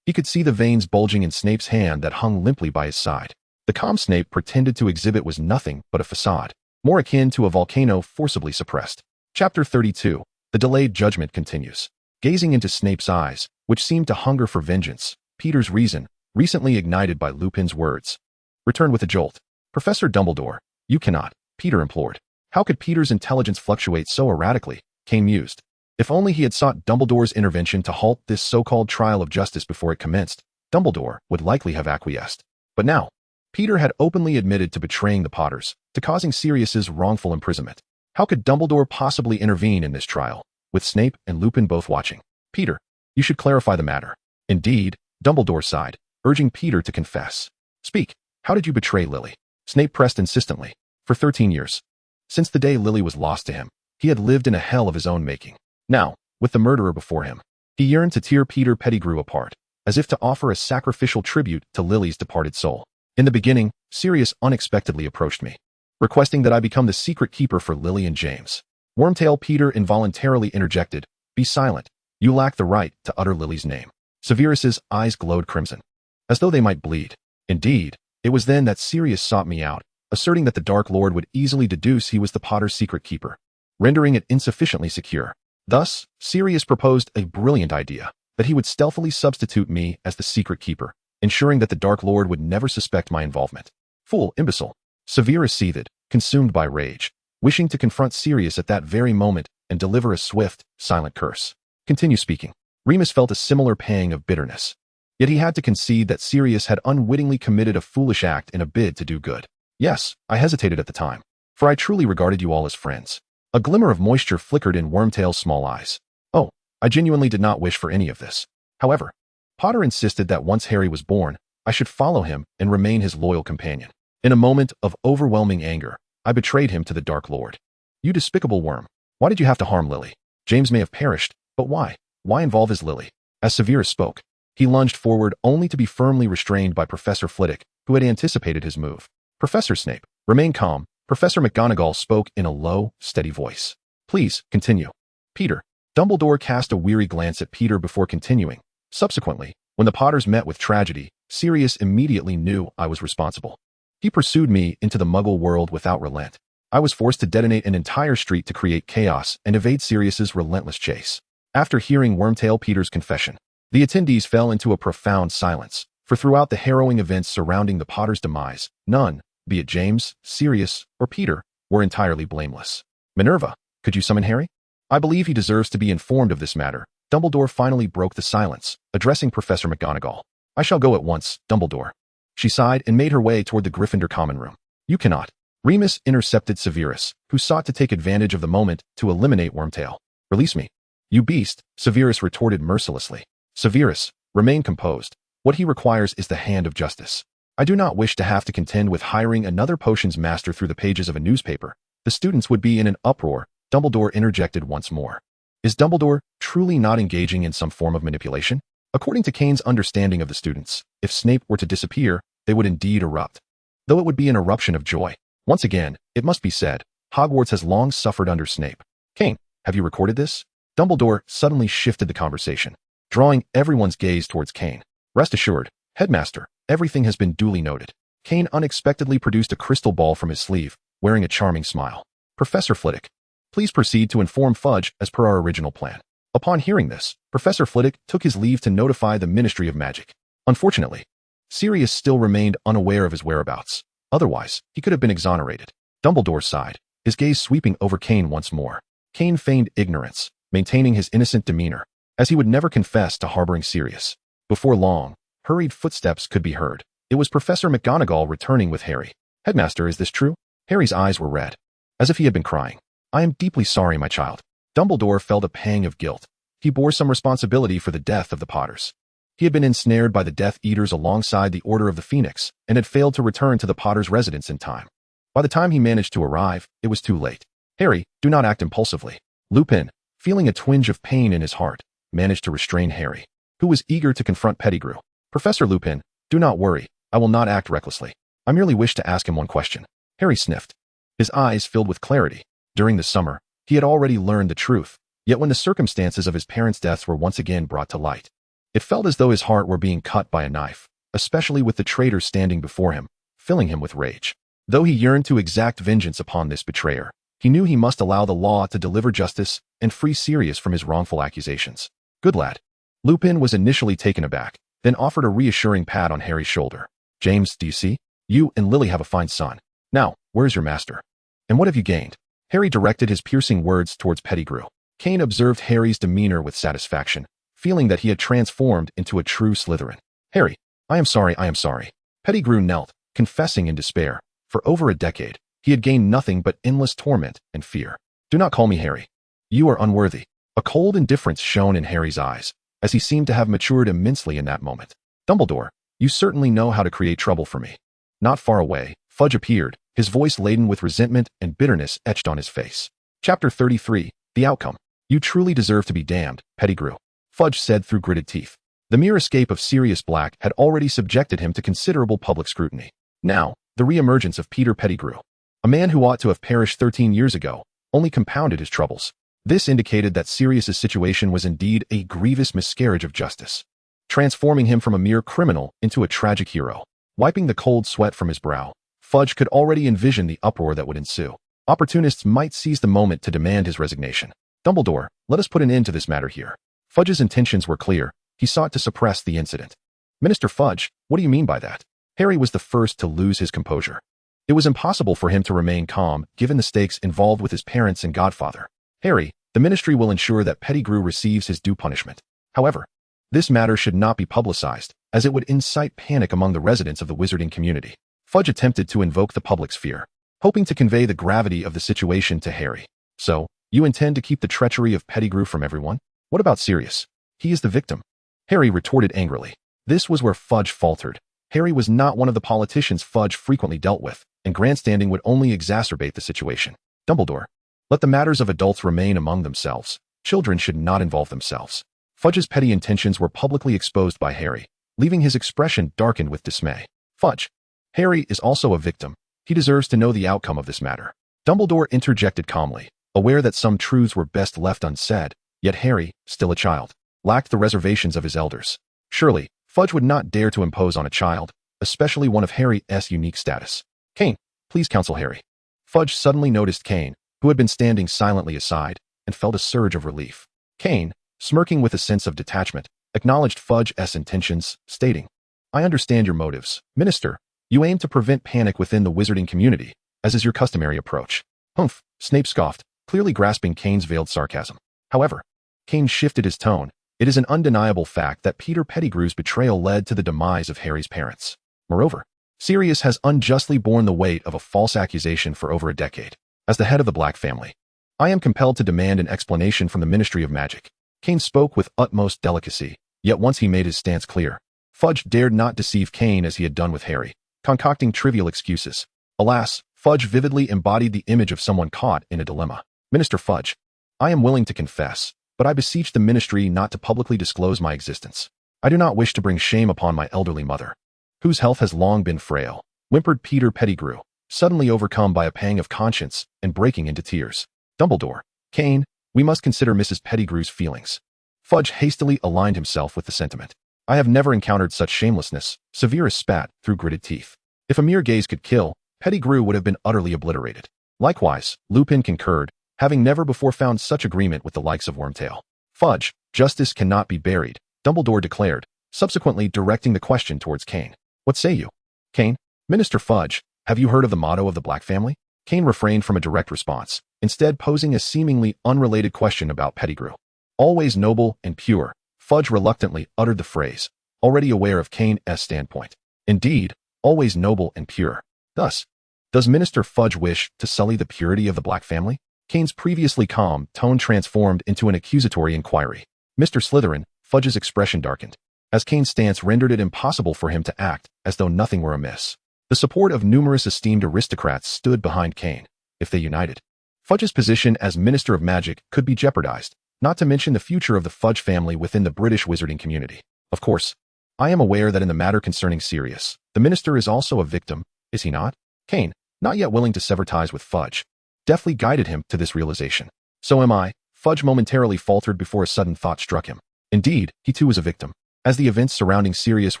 he could see the veins bulging in Snape's hand that hung limply by his side. The calm Snape pretended to exhibit was nothing but a facade, more akin to a volcano forcibly suppressed. Chapter 32. The Delayed Judgment continues. Gazing into Snape's eyes, which seemed to hunger for vengeance, Peter's reason, recently ignited by Lupin's words, returned with a jolt. Professor Dumbledore, you cannot, Peter implored. How could Peter's intelligence fluctuate so erratically? Kane mused. If only he had sought Dumbledore's intervention to halt this so-called trial of justice before it commenced, Dumbledore would likely have acquiesced. But now, Peter had openly admitted to betraying the Potters, to causing Sirius's wrongful imprisonment. How could Dumbledore possibly intervene in this trial, with Snape and Lupin both watching? Peter, you should clarify the matter. Indeed, Dumbledore sighed, urging Peter to confess. Speak, how did you betray Lily? Snape pressed insistently. For 13 years. Since the day Lily was lost to him, he had lived in a hell of his own making. Now, with the murderer before him, he yearned to tear Peter Pettigrew apart, as if to offer a sacrificial tribute to Lily's departed soul. In the beginning, Sirius unexpectedly approached me, requesting that I become the secret keeper for Lily and James. Wormtail Peter involuntarily interjected, Be silent. You lack the right to utter Lily's name. Severus's eyes glowed crimson, as though they might bleed. Indeed, it was then that Sirius sought me out, asserting that the Dark Lord would easily deduce he was the Potter's secret keeper, rendering it insufficiently secure. Thus, Sirius proposed a brilliant idea, that he would stealthily substitute me as the secret keeper, ensuring that the Dark Lord would never suspect my involvement. Fool, imbecile. Severus seethed, consumed by rage, wishing to confront Sirius at that very moment and deliver a swift, silent curse. Continue speaking. Remus felt a similar pang of bitterness. Yet he had to concede that Sirius had unwittingly committed a foolish act in a bid to do good. Yes, I hesitated at the time, for I truly regarded you all as friends. A glimmer of moisture flickered in Wormtail's small eyes. Oh, I genuinely did not wish for any of this. However, Potter insisted that once Harry was born, I should follow him and remain his loyal companion. In a moment of overwhelming anger, I betrayed him to the Dark Lord. You despicable worm. Why did you have to harm Lily? James may have perished, but why? Why involve his Lily? As Severus spoke, he lunged forward only to be firmly restrained by Professor Flitwick, who had anticipated his move. Professor Snape, remain calm. Professor McGonagall spoke in a low, steady voice. Please, continue. Peter. Dumbledore cast a weary glance at Peter before continuing. Subsequently, when the Potters met with tragedy, Sirius immediately knew I was responsible. He pursued me into the Muggle world without relent. I was forced to detonate an entire street to create chaos and evade Sirius's relentless chase. After hearing Wormtail Peter's confession, the attendees fell into a profound silence, for throughout the harrowing events surrounding the Potters' demise, none, be it James, Sirius, or Peter, were entirely blameless. Minerva, could you summon Harry? I believe he deserves to be informed of this matter. Dumbledore finally broke the silence, addressing Professor McGonagall. I shall go at once, Dumbledore. She sighed and made her way toward the Gryffindor common room. You cannot. Remus intercepted Severus, who sought to take advantage of the moment to eliminate Wormtail. Release me. You beast, Severus retorted mercilessly. Severus, remain composed. What he requires is the hand of justice. I do not wish to have to contend with hiring another potions master through the pages of a newspaper. The students would be in an uproar. Dumbledore interjected once more. Is Dumbledore truly not engaging in some form of manipulation? According to Kane's understanding of the students, if Snape were to disappear, they would indeed erupt. Though it would be an eruption of joy. Once again, it must be said, Hogwarts has long suffered under Snape. Kane, have you recorded this? Dumbledore suddenly shifted the conversation, drawing everyone's gaze towards Kane. Rest assured, Headmaster, everything has been duly noted. Kane unexpectedly produced a crystal ball from his sleeve, wearing a charming smile. Professor Flitwick, please proceed to inform Fudge as per our original plan. Upon hearing this, Professor Flitwick took his leave to notify the Ministry of Magic. Unfortunately, Sirius still remained unaware of his whereabouts. Otherwise, he could have been exonerated. Dumbledore sighed, his gaze sweeping over Kane once more. Kane feigned ignorance, maintaining his innocent demeanor, as he would never confess to harboring Sirius. Before long, hurried footsteps could be heard. It was Professor McGonagall returning with Harry. Headmaster, is this true? Harry's eyes were red, as if he had been crying. I am deeply sorry, my child. Dumbledore felt a pang of guilt. He bore some responsibility for the death of the Potters. He had been ensnared by the Death Eaters alongside the Order of the Phoenix and had failed to return to the Potters' residence in time. By the time he managed to arrive, it was too late. Harry, do not act impulsively. Lupin, feeling a twinge of pain in his heart, managed to restrain Harry, who was eager to confront Pettigrew. Professor Lupin, do not worry. I will not act recklessly. I merely wish to ask him one question. Harry sniffed. His eyes filled with clarity. During the summer, he had already learned the truth, yet when the circumstances of his parents' deaths were once again brought to light, it felt as though his heart were being cut by a knife, especially with the traitor standing before him, filling him with rage. Though he yearned to exact vengeance upon this betrayer, he knew he must allow the law to deliver justice and free Sirius from his wrongful accusations. Good lad. Lupin was initially taken aback, then offered a reassuring pat on Harry's shoulder. James, do you see? You and Lily have a fine son. Now, where's your master? And what have you gained? Harry directed his piercing words towards Pettigrew. Kane observed Harry's demeanor with satisfaction, feeling that he had transformed into a true Slytherin. Harry, I am sorry. Pettigrew knelt, confessing in despair. For over a decade, he had gained nothing but endless torment and fear. Do not call me Harry. You are unworthy. A cold indifference shone in Harry's eyes, as he seemed to have matured immensely in that moment. Dumbledore, you certainly know how to create trouble for me. Not far away, Fudge appeared, his voice laden with resentment and bitterness etched on his face. Chapter 33, The Outcome. You truly deserve to be damned, Pettigrew, Fudge said through gritted teeth. The mere escape of Sirius Black had already subjected him to considerable public scrutiny. Now, the re-emergence of Peter Pettigrew, a man who ought to have perished 13 years ago, only compounded his troubles. This indicated that Sirius's situation was indeed a grievous miscarriage of justice, transforming him from a mere criminal into a tragic hero. Wiping the cold sweat from his brow, Fudge could already envision the uproar that would ensue. Opportunists might seize the moment to demand his resignation. Dumbledore, let us put an end to this matter here. Fudge's intentions were clear. He sought to suppress the incident. Minister Fudge, what do you mean by that? Harry was the first to lose his composure. It was impossible for him to remain calm, given the stakes involved with his parents and godfather. Harry, the ministry will ensure that Pettigrew receives his due punishment. However, this matter should not be publicized, as it would incite panic among the residents of the wizarding community. Fudge attempted to invoke the public's fear, hoping to convey the gravity of the situation to Harry. So, you intend to keep the treachery of Pettigrew from everyone? What about Sirius? He is the victim. Harry retorted angrily. This was where Fudge faltered. Harry was not one of the politicians Fudge frequently dealt with, and grandstanding would only exacerbate the situation. Dumbledore. Let the matters of adults remain among themselves. Children should not involve themselves. Fudge's petty intentions were publicly exposed by Harry, leaving his expression darkened with dismay. Fudge. Harry is also a victim. He deserves to know the outcome of this matter. Dumbledore interjected calmly, aware that some truths were best left unsaid, yet Harry, still a child, lacked the reservations of his elders. Surely, Fudge would not dare to impose on a child, especially one of Harry's unique status. Kane, please counsel Harry. Fudge suddenly noticed Kane, who had been standing silently aside, and felt a surge of relief. Kane, smirking with a sense of detachment, acknowledged Fudge's intentions, stating, I understand your motives, Minister. You aim to prevent panic within the wizarding community, as is your customary approach. Humph, Snape scoffed, clearly grasping Kane's veiled sarcasm. However, Kane shifted his tone. It is an undeniable fact that Peter Pettigrew's betrayal led to the demise of Harry's parents. Moreover, Sirius has unjustly borne the weight of a false accusation for over a decade. As the head of the Black family, I am compelled to demand an explanation from the Ministry of Magic. Kane spoke with utmost delicacy, yet once he made his stance clear, Fudge dared not deceive Kane as he had done with Harry, concocting trivial excuses. Alas, Fudge vividly embodied the image of someone caught in a dilemma. Minister Fudge, I am willing to confess, but I beseech the Ministry not to publicly disclose my existence. I do not wish to bring shame upon my elderly mother, whose health has long been frail, whimpered Peter Pettigrew, suddenly overcome by a pang of conscience and breaking into tears. Dumbledore. Kane, we must consider Mrs. Pettigrew's feelings. Fudge hastily aligned himself with the sentiment. I have never encountered such shamelessness, Severus spat through gritted teeth. If a mere gaze could kill, Pettigrew would have been utterly obliterated. Likewise, Lupin concurred, having never before found such agreement with the likes of Wormtail. Fudge, justice cannot be buried, Dumbledore declared, subsequently directing the question towards Kane. What say you? Kane, Minister Fudge, have you heard of the motto of the Black family? Kane refrained from a direct response, instead posing a seemingly unrelated question about Pettigrew. Always noble and pure, Fudge reluctantly uttered the phrase, already aware of Kane's standpoint. Indeed, always noble and pure. Thus, does Minister Fudge wish to sully the purity of the Black family? Kane's previously calm tone transformed into an accusatory inquiry. Mr. Slytherin, Fudge's expression darkened, as Kane's stance rendered it impossible for him to act as though nothing were amiss. The support of numerous esteemed aristocrats stood behind Kane. If they united, Fudge's position as Minister of Magic could be jeopardized, not to mention the future of the Fudge family within the British wizarding community. Of course, I am aware that in the matter concerning Sirius, the minister is also a victim, is he not? Kane, not yet willing to sever ties with Fudge, deftly guided him to this realization. So am I. Fudge momentarily faltered before a sudden thought struck him. Indeed, he too was a victim, as the events surrounding Sirius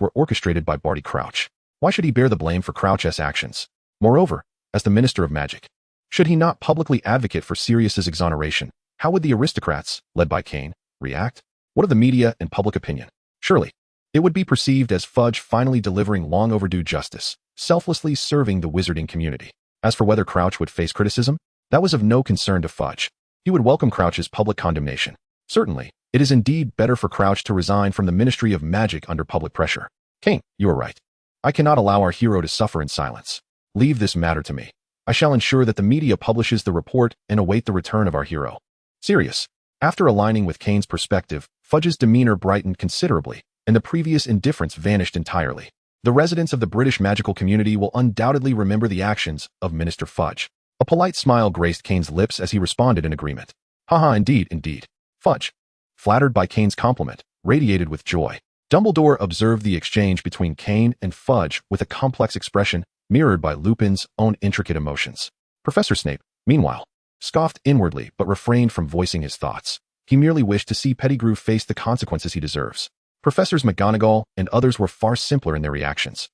were orchestrated by Barty Crouch. Why should he bear the blame for Crouch's actions? Moreover, as the Minister of Magic, should he not publicly advocate for Sirius's exoneration? How would the aristocrats, led by Kane, react? What of the media and public opinion? Surely, it would be perceived as Fudge finally delivering long overdue justice, selflessly serving the wizarding community. As for whether Crouch would face criticism, that was of no concern to Fudge. He would welcome Crouch's public condemnation. Certainly, it is indeed better for Crouch to resign from the Ministry of Magic under public pressure. Kane, you are right. I cannot allow our hero to suffer in silence. Leave this matter to me. I shall ensure that the media publishes the report and await the return of our hero. Sirius. After aligning with Kane's perspective, Fudge's demeanor brightened considerably, and the previous indifference vanished entirely. The residents of the British magical community will undoubtedly remember the actions of Minister Fudge. A polite smile graced Kane's lips as he responded in agreement. Haha, indeed, indeed. Fudge, flattered by Kane's compliment, radiated with joy. Dumbledore observed the exchange between Kane and Fudge with a complex expression mirrored by Lupin's own intricate emotions. Professor Snape, meanwhile, scoffed inwardly but refrained from voicing his thoughts. He merely wished to see Pettigrew face the consequences he deserves. Professors McGonagall and others were far simpler in their reactions,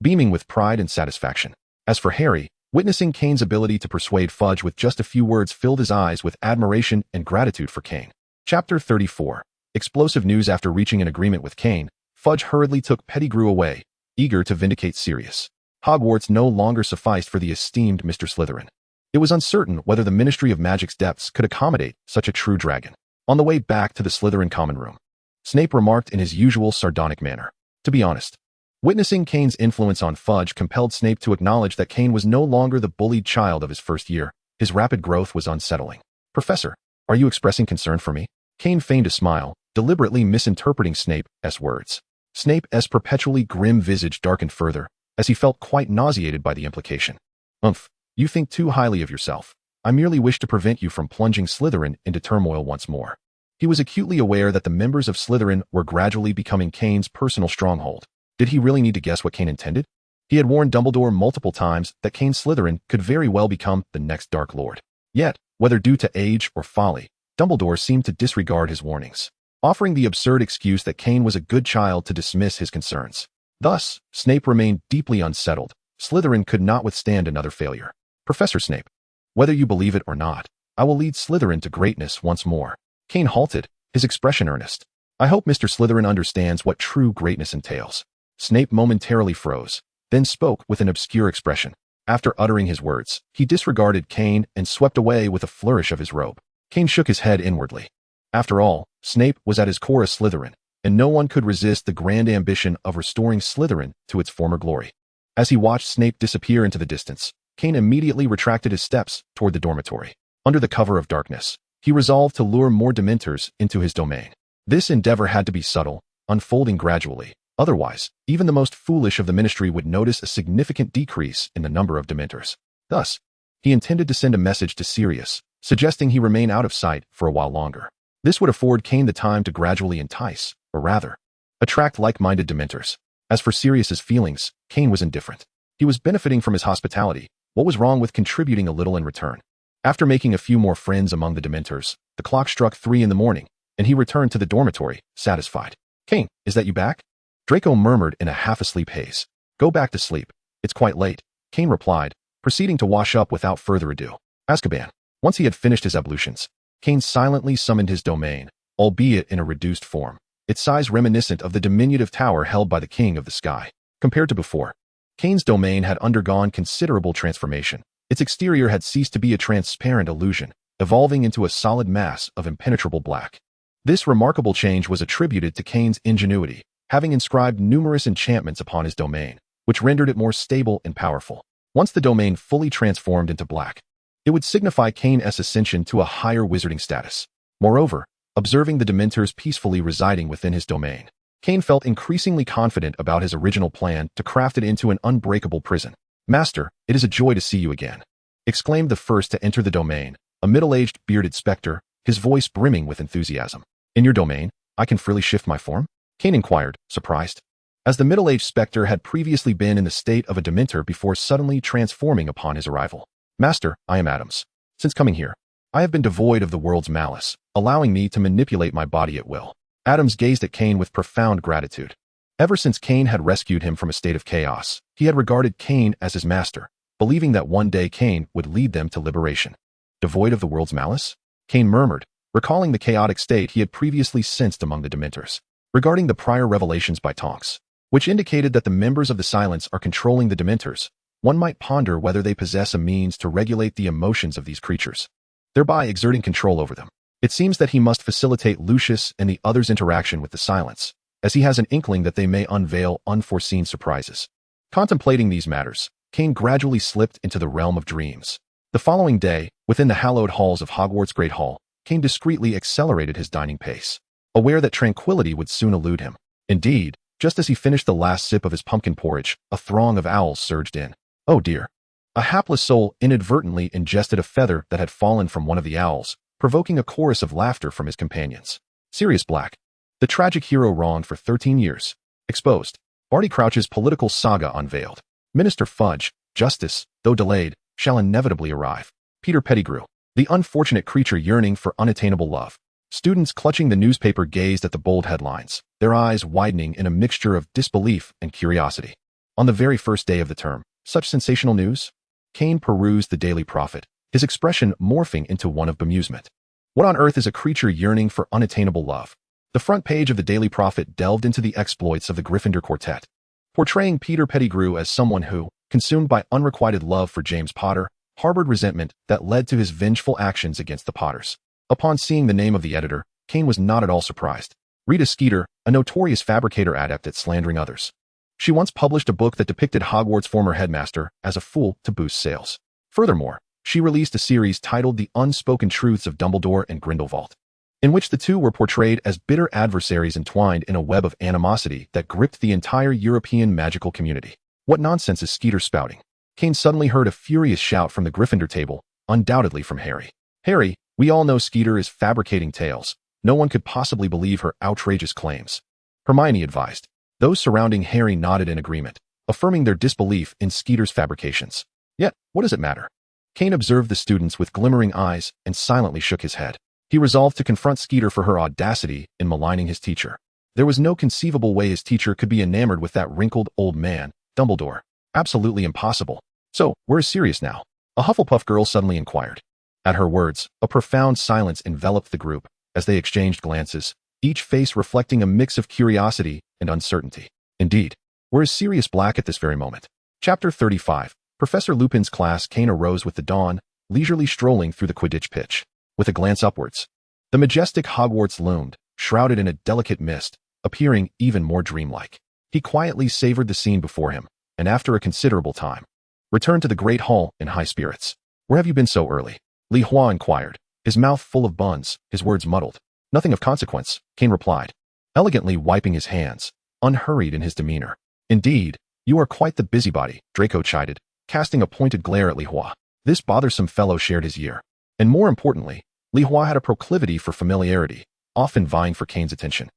beaming with pride and satisfaction. As for Harry, witnessing Kane's ability to persuade Fudge with just a few words filled his eyes with admiration and gratitude for Kane. Chapter 34. Explosive news. After reaching an agreement with Kane, Fudge hurriedly took Pettigrew away, eager to vindicate Sirius. Hogwarts no longer sufficed for the esteemed Mr. Slytherin. It was uncertain whether the Ministry of Magic's depths could accommodate such a true dragon. On the way back to the Slytherin common room, Snape remarked in his usual sardonic manner. To be honest, witnessing Kane's influence on Fudge compelled Snape to acknowledge that Kane was no longer the bullied child of his first year. His rapid growth was unsettling. Professor, are you expressing concern for me? Kane feigned a smile, deliberately misinterpreting Snape's words. Snape's perpetually grim visage darkened further, as he felt quite nauseated by the implication. Umph, you think too highly of yourself. I merely wish to prevent you from plunging Slytherin into turmoil once more. He was acutely aware that the members of Slytherin were gradually becoming Kane's personal stronghold. Did he really need to guess what Kane intended? He had warned Dumbledore multiple times that Kane Slytherin could very well become the next Dark Lord. Yet, whether due to age or folly, Dumbledore seemed to disregard his warnings, offering the absurd excuse that Kane was a good child to dismiss his concerns. Thus, Snape remained deeply unsettled. Slytherin could not withstand another failure. Professor Snape, whether you believe it or not, I will lead Slytherin to greatness once more. Kane halted, his expression earnest. I hope Mr. Slytherin understands what true greatness entails. Snape momentarily froze, then spoke with an obscure expression. After uttering his words, he disregarded Kane and swept away with a flourish of his robe. Kane shook his head inwardly. After all, Snape was at his core a Slytherin, and no one could resist the grand ambition of restoring Slytherin to its former glory. As he watched Snape disappear into the distance, Kane immediately retracted his steps toward the dormitory. Under the cover of darkness, he resolved to lure more Dementors into his domain. This endeavor had to be subtle, unfolding gradually. Otherwise, even the most foolish of the Ministry would notice a significant decrease in the number of Dementors. Thus, he intended to send a message to Sirius, suggesting he remain out of sight for a while longer. This would afford Kane the time to gradually entice, or rather, attract like-minded Dementors. As for Sirius's feelings, Kane was indifferent. He was benefiting from his hospitality. What was wrong with contributing a little in return? After making a few more friends among the Dementors, the clock struck 3 in the morning, and he returned to the dormitory, satisfied. Kane, is that you back? Draco murmured in a half-asleep haze. Go back to sleep. It's quite late, Kane replied, proceeding to wash up without further ado. Azkaban. Once he had finished his ablutions, Kane silently summoned his domain, albeit in a reduced form, its size reminiscent of the diminutive tower held by the King of the Sky. Compared to before, Kane's domain had undergone considerable transformation. Its exterior had ceased to be a transparent illusion, evolving into a solid mass of impenetrable black. This remarkable change was attributed to Kane's ingenuity, having inscribed numerous enchantments upon his domain, which rendered it more stable and powerful. Once the domain fully transformed into black, it would signify Kane's ascension to a higher wizarding status. Moreover, observing the Dementors peacefully residing within his domain, Kane felt increasingly confident about his original plan to craft it into an unbreakable prison. Master, it is a joy to see you again, exclaimed the first to enter the domain, a middle-aged, bearded spectre, his voice brimming with enthusiasm. In your domain, I can freely shift my form? Kane inquired, surprised. As the middle-aged spectre had previously been in the state of a Dementor before suddenly transforming upon his arrival. Master, I am Adams. Since coming here, I have been devoid of the world's malice, allowing me to manipulate my body at will. Adams gazed at Kane with profound gratitude. Ever since Kane had rescued him from a state of chaos, he had regarded Kane as his master, believing that one day Kane would lead them to liberation. Devoid of the world's malice? Kane murmured, recalling the chaotic state he had previously sensed among the Dementors. Regarding the prior revelations by Tonks, which indicated that the members of the Silence are controlling the Dementors, one might ponder whether they possess a means to regulate the emotions of these creatures, thereby exerting control over them. It seems that he must facilitate Lucius and the others' interaction with the Silence, as he has an inkling that they may unveil unforeseen surprises. Contemplating these matters, Kane gradually slipped into the realm of dreams. The following day, within the hallowed halls of Hogwarts Great Hall, Kane discreetly accelerated his dining pace, aware that tranquility would soon elude him. Indeed, just as he finished the last sip of his pumpkin porridge, a throng of owls surged in. Oh dear. A hapless soul inadvertently ingested a feather that had fallen from one of the owls, provoking a chorus of laughter from his companions. Sirius Black, the tragic hero wronged for 13 years, exposed. Barty Crouch's political saga unveiled. Minister Fudge, justice, though delayed, shall inevitably arrive. Peter Pettigrew, the unfortunate creature yearning for unattainable love. Students clutching the newspaper gazed at the bold headlines, their eyes widening in a mixture of disbelief and curiosity. On the very first day of the term, such sensational news? Kane perused the Daily Prophet, his expression morphing into one of bemusement. What on earth is a creature yearning for unattainable love? The front page of the Daily Prophet delved into the exploits of the Gryffindor Quartet, portraying Peter Pettigrew as someone who, consumed by unrequited love for James Potter, harbored resentment that led to his vengeful actions against the Potters. Upon seeing the name of the editor, Kane was not at all surprised. Rita Skeeter, a notorious fabricator adept at slandering others. She once published a book that depicted Hogwarts' former headmaster as a fool to boost sales. Furthermore, she released a series titled The Unspoken Truths of Dumbledore and Grindelwald. in which the two were portrayed as bitter adversaries entwined in a web of animosity that gripped the entire European magical community. What nonsense is Skeeter spouting? Kane suddenly heard a furious shout from the Gryffindor table, undoubtedly from Harry. Harry, we all know Skeeter is fabricating tales. No one could possibly believe her outrageous claims. Hermione advised. Those surrounding Harry nodded in agreement, affirming their disbelief in Skeeter's fabrications. Yet, what does it matter? Kane observed the students with glimmering eyes and silently shook his head. He resolved to confront Skeeter for her audacity in maligning his teacher. There was no conceivable way his teacher could be enamored with that wrinkled old man, Dumbledore. Absolutely impossible. So, where is Sirius now? A Hufflepuff girl suddenly inquired. At her words, a profound silence enveloped the group as they exchanged glances, each face reflecting a mix of curiosity and uncertainty. Indeed, where is Sirius Black at this very moment? Chapter 35. Professor Lupin's class. Kane arose with the dawn, leisurely strolling through the Quidditch pitch. With a glance upwards, the majestic Hogwarts loomed, shrouded in a delicate mist, appearing even more dreamlike. He quietly savored the scene before him, and after a considerable time, returned to the great hall in high spirits. Where have you been so early? Li Hua inquired, his mouth full of buns, his words muddled. Nothing of consequence, Kane replied, elegantly wiping his hands, unhurried in his demeanor. Indeed, you are quite the busybody, Draco chided, casting a pointed glare at Li Hua. This bothersome fellow shared his ear. And more importantly, Li Hua had a proclivity for familiarity, often vying for Kane's attention.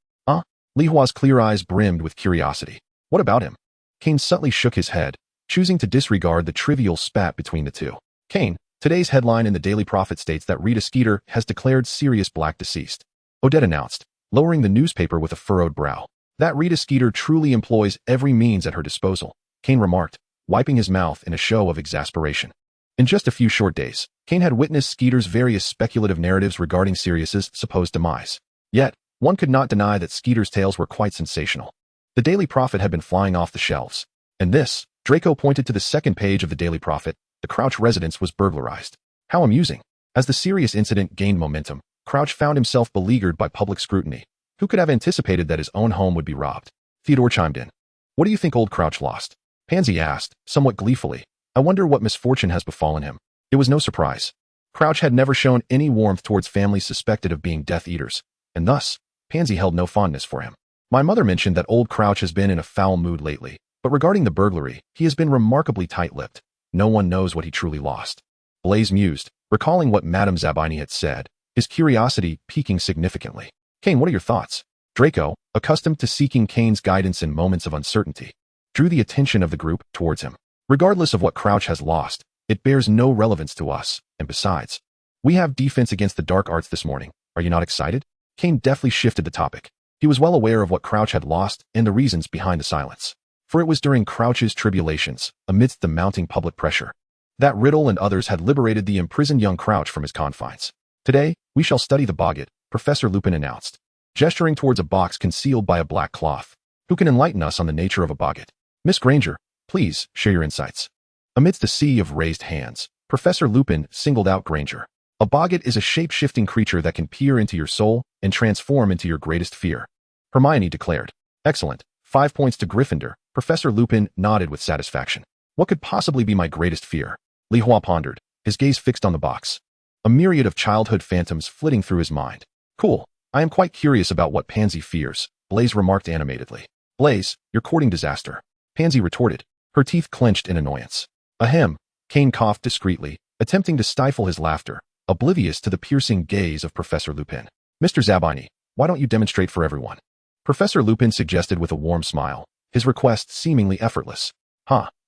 Li Hua's clear eyes brimmed with curiosity. What about him? Kane subtly shook his head, choosing to disregard the trivial spat between the two. Kane, today's headline in the Daily Prophet states that Rita Skeeter has declared Sirius Black deceased. Odette announced, lowering the newspaper with a furrowed brow. That Rita Skeeter truly employs every means at her disposal, Kane remarked, wiping his mouth in a show of exasperation. In just a few short days, Kane had witnessed Skeeter's various speculative narratives regarding Sirius's supposed demise. Yet, one could not deny that Skeeter's tales were quite sensational. The Daily Prophet had been flying off the shelves. And this, Draco pointed to the second page of the Daily Prophet, the Crouch residence was burglarized. How amusing. As the Sirius incident gained momentum, Crouch found himself beleaguered by public scrutiny. Who could have anticipated that his own home would be robbed? Theodore chimed in. What do you think old Crouch lost? Pansy asked, somewhat gleefully. I wonder what misfortune has befallen him. It was no surprise. Crouch had never shown any warmth towards families suspected of being Death Eaters, and thus, Pansy held no fondness for him. My mother mentioned that old Crouch has been in a foul mood lately, but regarding the burglary, he has been remarkably tight-lipped. No one knows what he truly lost. Blaise mused, recalling what Madame Zabini had said, his curiosity piquing significantly. Kane, what are your thoughts? Draco, accustomed to seeking Kane's guidance in moments of uncertainty, drew the attention of the group towards him. Regardless of what Crouch has lost, it bears no relevance to us, and besides, we have defense against the dark arts this morning. Are you not excited? Kane deftly shifted the topic. He was well aware of what Crouch had lost and the reasons behind the silence. For it was during Crouch's tribulations, amidst the mounting public pressure, that Riddle and others had liberated the imprisoned young Crouch from his confines. Today, we shall study the boggart, Professor Lupin announced, gesturing towards a box concealed by a black cloth. Who can enlighten us on the nature of a boggart? Miss Granger, please share your insights. Amidst a sea of raised hands, Professor Lupin singled out Granger. A boggart is a shape-shifting creature that can peer into your soul and transform into your greatest fear. Hermione declared. Excellent. 5 points to Gryffindor. Professor Lupin nodded with satisfaction. What could possibly be my greatest fear? Li Hua pondered, his gaze fixed on the box. A myriad of childhood phantoms flitting through his mind. Cool. I am quite curious about what Pansy fears, Blaise remarked animatedly. Blaise, you're courting disaster. Pansy retorted, her teeth clenched in annoyance. Ahem. Kane coughed discreetly, attempting to stifle his laughter, oblivious to the piercing gaze of Professor Lupin. Mr. Zabini, why don't you demonstrate for everyone? Professor Lupin suggested with a warm smile, his request seemingly effortless.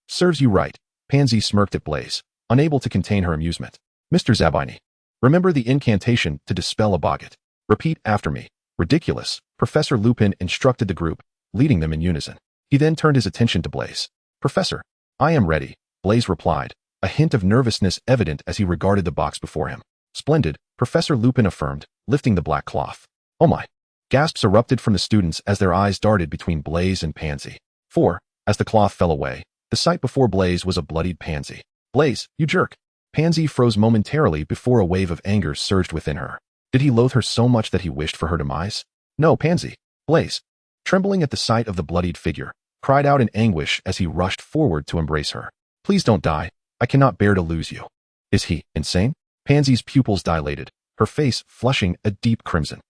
Serves you right. Pansy smirked at Blaise, unable to contain her amusement. Mr. Zabini, remember the incantation to dispel a boggart. Repeat after me. Ridiculous, Professor Lupin instructed the group, leading them in unison. He then turned his attention to Blaise. Professor, I am ready, Blaise replied, a hint of nervousness evident as he regarded the box before him. Splendid, Professor Lupin affirmed, lifting the black cloth. Oh my. Gasps erupted from the students as their eyes darted between Blaise and Pansy. For, as the cloth fell away, the sight before Blaise was a bloodied Pansy. Blaise, you jerk. Pansy froze momentarily before a wave of anger surged within her. Did he loathe her so much that he wished for her demise? No, Pansy. Blaise, trembling at the sight of the bloodied figure, cried out in anguish as he rushed forward to embrace her. Please don't die. I cannot bear to lose you. Is he insane? Pansy's pupils dilated, her face flushing a deep crimson.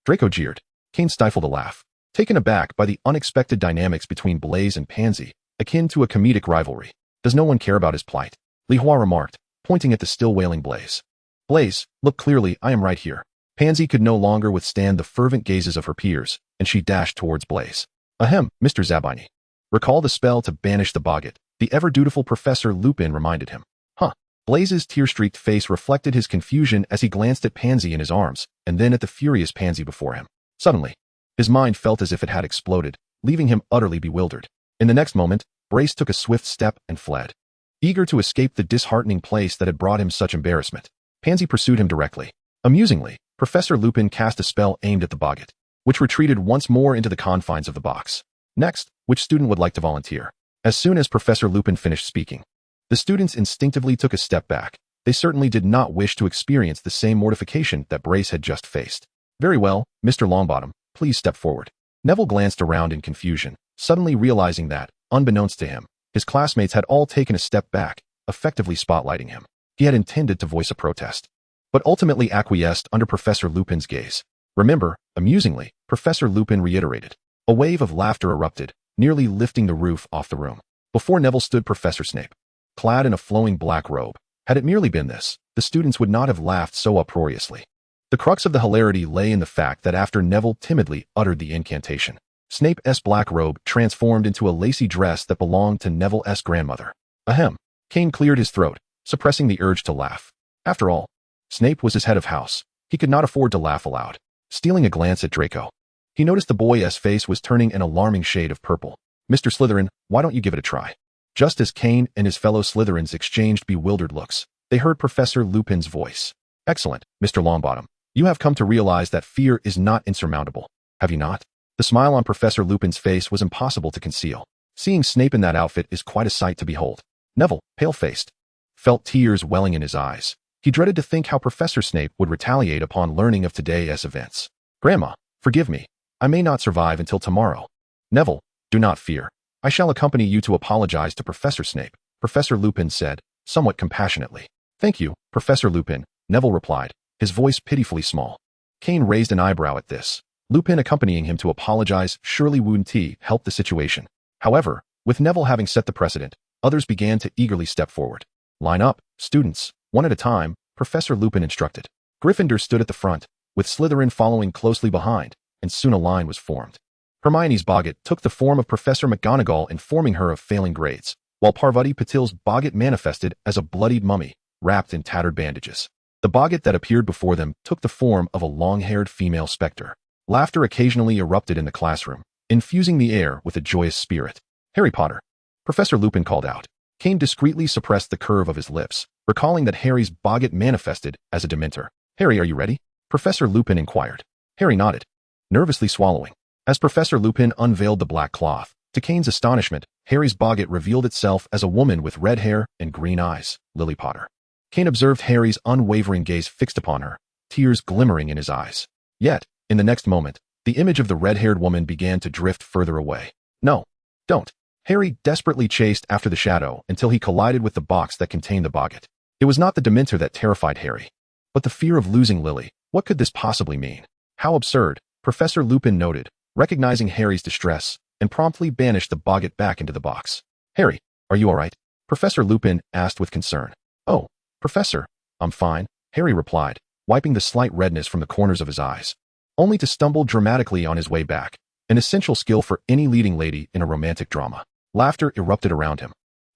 Draco jeered. Kane stifled a laugh, taken aback by the unexpected dynamics between Blaise and Pansy, akin to a comedic rivalry. Does no one care about his plight? Li Hua remarked, pointing at the still wailing Blaise. Blaise, look clearly, I am right here. Pansy could no longer withstand the fervent gazes of her peers, and she dashed towards Blaise. Ahem, Mr. Zabini. Recall the spell to banish the boggart, the ever-dutiful Professor Lupin reminded him. Huh. Blaise's tear-streaked face reflected his confusion as he glanced at Pansy in his arms, and then at the furious Pansy before him. Suddenly, his mind felt as if it had exploded, leaving him utterly bewildered. In the next moment, Blaise took a swift step and fled. Eager to escape the disheartening place that had brought him such embarrassment, Pansy pursued him directly. Amusingly, Professor Lupin cast a spell aimed at the boggart, which retreated once more into the confines of the box. Next, which student would like to volunteer? As soon as Professor Lupin finished speaking, the students instinctively took a step back. They certainly did not wish to experience the same mortification that Blaise had just faced. Very well, Mr. Longbottom, please step forward. Neville glanced around in confusion, suddenly realizing that, unbeknownst to him, his classmates had all taken a step back, effectively spotlighting him. He had intended to voice a protest, but ultimately acquiesced under Professor Lupin's gaze. Remember, amusingly, Professor Lupin reiterated. A wave of laughter erupted, nearly lifting the roof off the room. Before Neville stood Professor Snape, clad in a flowing black robe. Had it merely been this, the students would not have laughed so uproariously. The crux of the hilarity lay in the fact that after Neville timidly uttered the incantation, Snape's black robe transformed into a lacy dress that belonged to Neville's grandmother. Ahem. Kane cleared his throat, suppressing the urge to laugh. After all, Snape was his head of house. He could not afford to laugh aloud. Stealing a glance at Draco, he noticed the boy's face was turning an alarming shade of purple. Mr. Slytherin, why don't you give it a try? Just as Kane and his fellow Slytherins exchanged bewildered looks, they heard Professor Lupin's voice. Excellent, Mr. Longbottom. You have come to realize that fear is not insurmountable, have you not? The smile on Professor Lupin's face was impossible to conceal. Seeing Snape in that outfit is quite a sight to behold. Neville, pale-faced, felt tears welling in his eyes. He dreaded to think how Professor Snape would retaliate upon learning of today's events. Grandma, forgive me. I may not survive until tomorrow. Neville, do not fear. I shall accompany you to apologize to Professor Snape, Professor Lupin said, somewhat compassionately. Thank you, Professor Lupin, Neville replied, his voice pitifully small. Kane raised an eyebrow at this. Lupin accompanying him to apologize surely wouldn't help the situation. However, with Neville having set the precedent, others began to eagerly step forward. Line up, students, one at a time, Professor Lupin instructed. Gryffindor stood at the front, with Slytherin following closely behind, and soon a line was formed. Hermione's boggart took the form of Professor McGonagall, informing her of failing grades, while Parvati Patil's boggart manifested as a bloodied mummy, wrapped in tattered bandages. The boggart that appeared before them took the form of a long-haired female spectre. Laughter occasionally erupted in the classroom, infusing the air with a joyous spirit. Harry Potter, Professor Lupin called out. Kane discreetly suppressed the curve of his lips, recalling that Harry's boggart manifested as a Dementor. Harry, are you ready? Professor Lupin inquired. Harry nodded, nervously swallowing. As Professor Lupin unveiled the black cloth, to Kane's astonishment, Harry's boggart revealed itself as a woman with red hair and green eyes, Lily Potter. Kane observed Harry's unwavering gaze fixed upon her, tears glimmering in his eyes. Yet, in the next moment, the image of the red-haired woman began to drift further away. No, don't. Harry desperately chased after the shadow until he collided with the box that contained the boggart. It was not the Dementor that terrified Harry, but the fear of losing Lily. What could this possibly mean? How absurd, Professor Lupin noted, recognizing Harry's distress, and promptly banished the boggart back into the box. Harry, are you all right? Professor Lupin asked with concern. Oh, Professor, I'm fine, Harry replied, wiping the slight redness from the corners of his eyes, only to stumble dramatically on his way back, an essential skill for any leading lady in a romantic drama. Laughter erupted around him.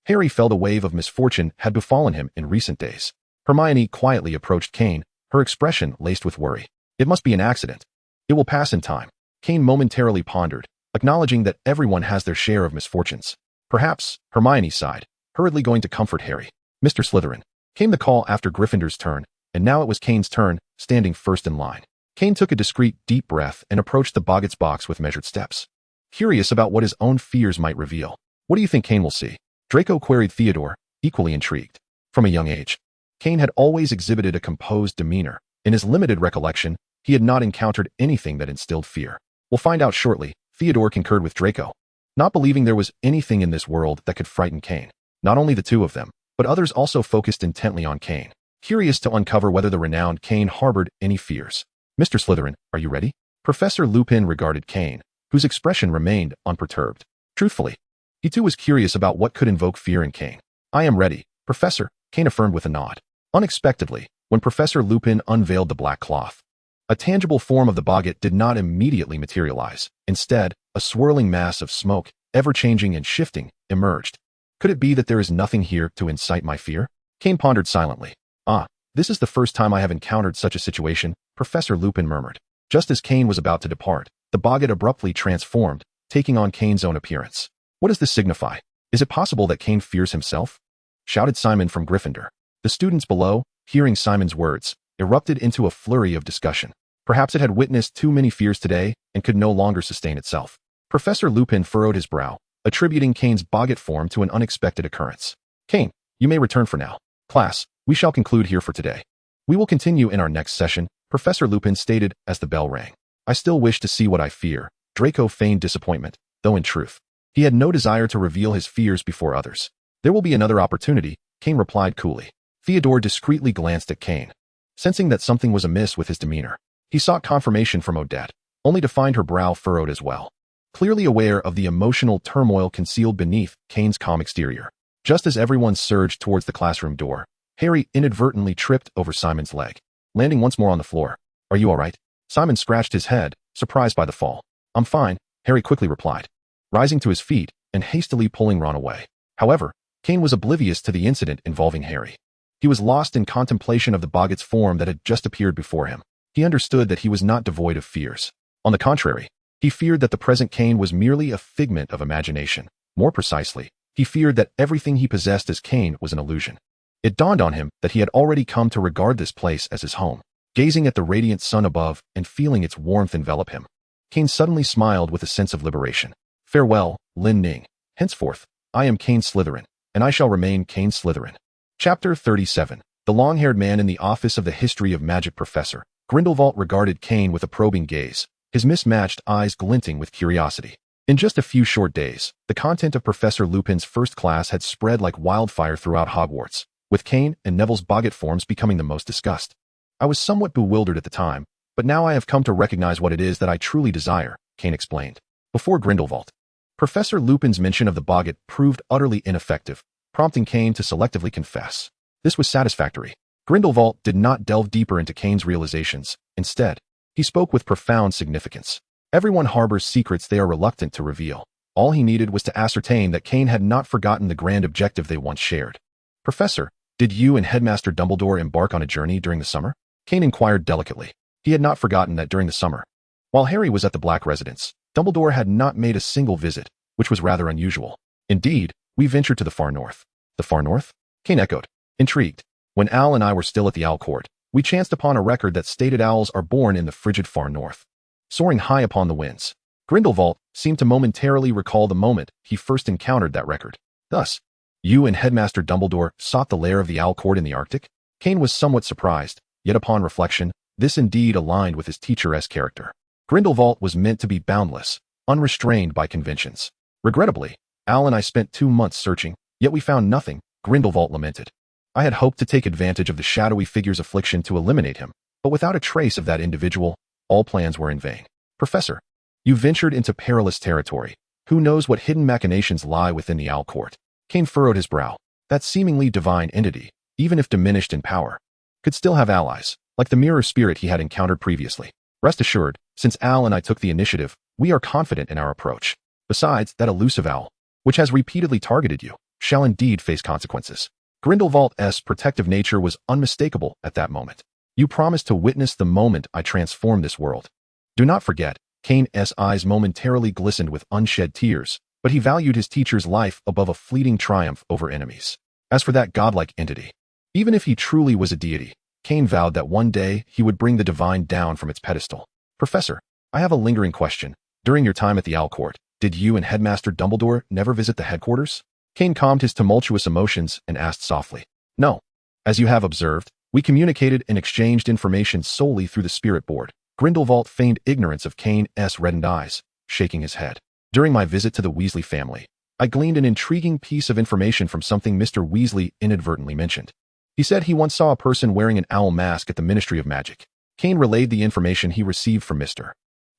Harry felt a wave of misfortune had befallen him in recent days. Hermione quietly approached Kane, her expression laced with worry. It must be an accident. It will pass in time. Kane momentarily pondered, acknowledging that everyone has their share of misfortunes. Perhaps, Hermione sighed, hurriedly going to comfort Harry. Mr. Slytherin. Came the call after Gryffindor's turn, and now it was Kane's turn, standing first in line. Kane took a discreet, deep breath and approached the boggart's box with measured steps, curious about what his own fears might reveal. What do you think Kane will see? Draco queried Theodore, equally intrigued. From a young age, Kane had always exhibited a composed demeanor. In his limited recollection, he had not encountered anything that instilled fear. We'll find out shortly, Theodore concurred with Draco, not believing there was anything in this world that could frighten Kane. Not only the two of them, but others also focused intently on Kane, curious to uncover whether the renowned Kane harbored any fears. Mr. Slytherin, are you ready? Professor Lupin regarded Kane, whose expression remained unperturbed. Truthfully, he too was curious about what could invoke fear in Kane. I am ready, Professor, Kane affirmed with a nod. Unexpectedly, when Professor Lupin unveiled the black cloth, a tangible form of the boggart did not immediately materialize. Instead, a swirling mass of smoke, ever-changing and shifting, emerged. Could it be that there is nothing here to incite my fear? Kane pondered silently. This is the first time I have encountered such a situation, Professor Lupin murmured. Just as Kane was about to depart, the boggart abruptly transformed, taking on Kane's own appearance. What does this signify? Is it possible that Kane fears himself? Shouted Simon from Gryffindor. The students below, hearing Simon's words, erupted into a flurry of discussion. Perhaps it had witnessed too many fears today and could no longer sustain itself. Professor Lupin furrowed his brow, attributing Kane's boggart form to an unexpected occurrence. Kane, you may return for now. Class, we shall conclude here for today. We will continue in our next session, Professor Lupin stated as the bell rang. I still wish to see what I fear. Draco feigned disappointment, though in truth, he had no desire to reveal his fears before others. There will be another opportunity, Kane replied coolly. Theodore discreetly glanced at Kane, sensing that something was amiss with his demeanor. He sought confirmation from Odette, only to find her brow furrowed as well, clearly aware of the emotional turmoil concealed beneath Kane's calm exterior. Just as everyone surged towards the classroom door, Harry inadvertently tripped over Simon's leg, landing once more on the floor. Are you all right? Simon scratched his head, surprised by the fall. I'm fine, Harry quickly replied, rising to his feet and hastily pulling Ron away. However, Kane was oblivious to the incident involving Harry. He was lost in contemplation of the boggart's form that had just appeared before him. He understood that he was not devoid of fears. On the contrary, he feared that the present Kane was merely a figment of imagination. More precisely, he feared that everything he possessed as Kane was an illusion. It dawned on him that he had already come to regard this place as his home. Gazing at the radiant sun above and feeling its warmth envelop him, Kane suddenly smiled with a sense of liberation. Farewell, Lin Ning. Henceforth, I am Kane Slytherin, and I shall remain Kane Slytherin. Chapter 37. The long-haired man in the office of the History of Magic professor. Grindelwald regarded Kane with a probing gaze, his mismatched eyes glinting with curiosity. In just a few short days, the content of Professor Lupin's first class had spread like wildfire throughout Hogwarts, with Kane and Neville's boggart forms becoming the most discussed. I was somewhat bewildered at the time, but now I have come to recognize what it is that I truly desire, Kane explained. Before Grindelwald, Professor Lupin's mention of the boggart proved utterly ineffective, prompting Kane to selectively confess. This was satisfactory. Grindelwald did not delve deeper into Kane's realizations. Instead, he spoke with profound significance. Everyone harbors secrets they are reluctant to reveal. All he needed was to ascertain that Kane had not forgotten the grand objective they once shared. Professor, did you and Headmaster Dumbledore embark on a journey during the summer? Kane inquired delicately. He had not forgotten that during the summer, while Harry was at the Black Residence, Dumbledore had not made a single visit, which was rather unusual. Indeed, we ventured to the far north. The far north? Kane echoed, intrigued. When Al and I were still at the Owl Court, we chanced upon a record that stated owls are born in the frigid far north, soaring high upon the winds. Grindelwald seemed to momentarily recall the moment he first encountered that record. Thus, you and Headmaster Dumbledore sought the lair of the Owl Court in the Arctic? Kane was somewhat surprised, yet upon reflection, this indeed aligned with his teacher-esque character. Grindelwald was meant to be boundless, unrestrained by conventions. Regrettably, Al and I spent 2 months searching, yet we found nothing, Grindelwald lamented. I had hoped to take advantage of the shadowy figure's affliction to eliminate him, but without a trace of that individual, all plans were in vain. Professor, you ventured into perilous territory. Who knows what hidden machinations lie within the Owl Court? Kane furrowed his brow. That seemingly divine entity, even if diminished in power, could still have allies, like the mirror spirit he had encountered previously. Rest assured, since Al and I took the initiative, we are confident in our approach. Besides, that elusive owl, which has repeatedly targeted you, shall indeed face consequences. Grindelwald's protective nature was unmistakable at that moment. You promised to witness the moment I transform this world. Do not forget, Kane's eyes momentarily glistened with unshed tears, but he valued his teacher's life above a fleeting triumph over enemies. As for that godlike entity, even if he truly was a deity, Kane vowed that one day he would bring the divine down from its pedestal. Professor, I have a lingering question. During your time at the Owl Court, did you and Headmaster Dumbledore never visit the headquarters? Kane calmed his tumultuous emotions and asked softly. No. As you have observed, we communicated and exchanged information solely through the spirit board. Grindelwald feigned ignorance of Kane's reddened eyes, shaking his head. During my visit to the Weasley family, I gleaned an intriguing piece of information from something Mr. Weasley inadvertently mentioned. He said he once saw a person wearing an owl mask at the Ministry of Magic. Kane relayed the information he received from Mr.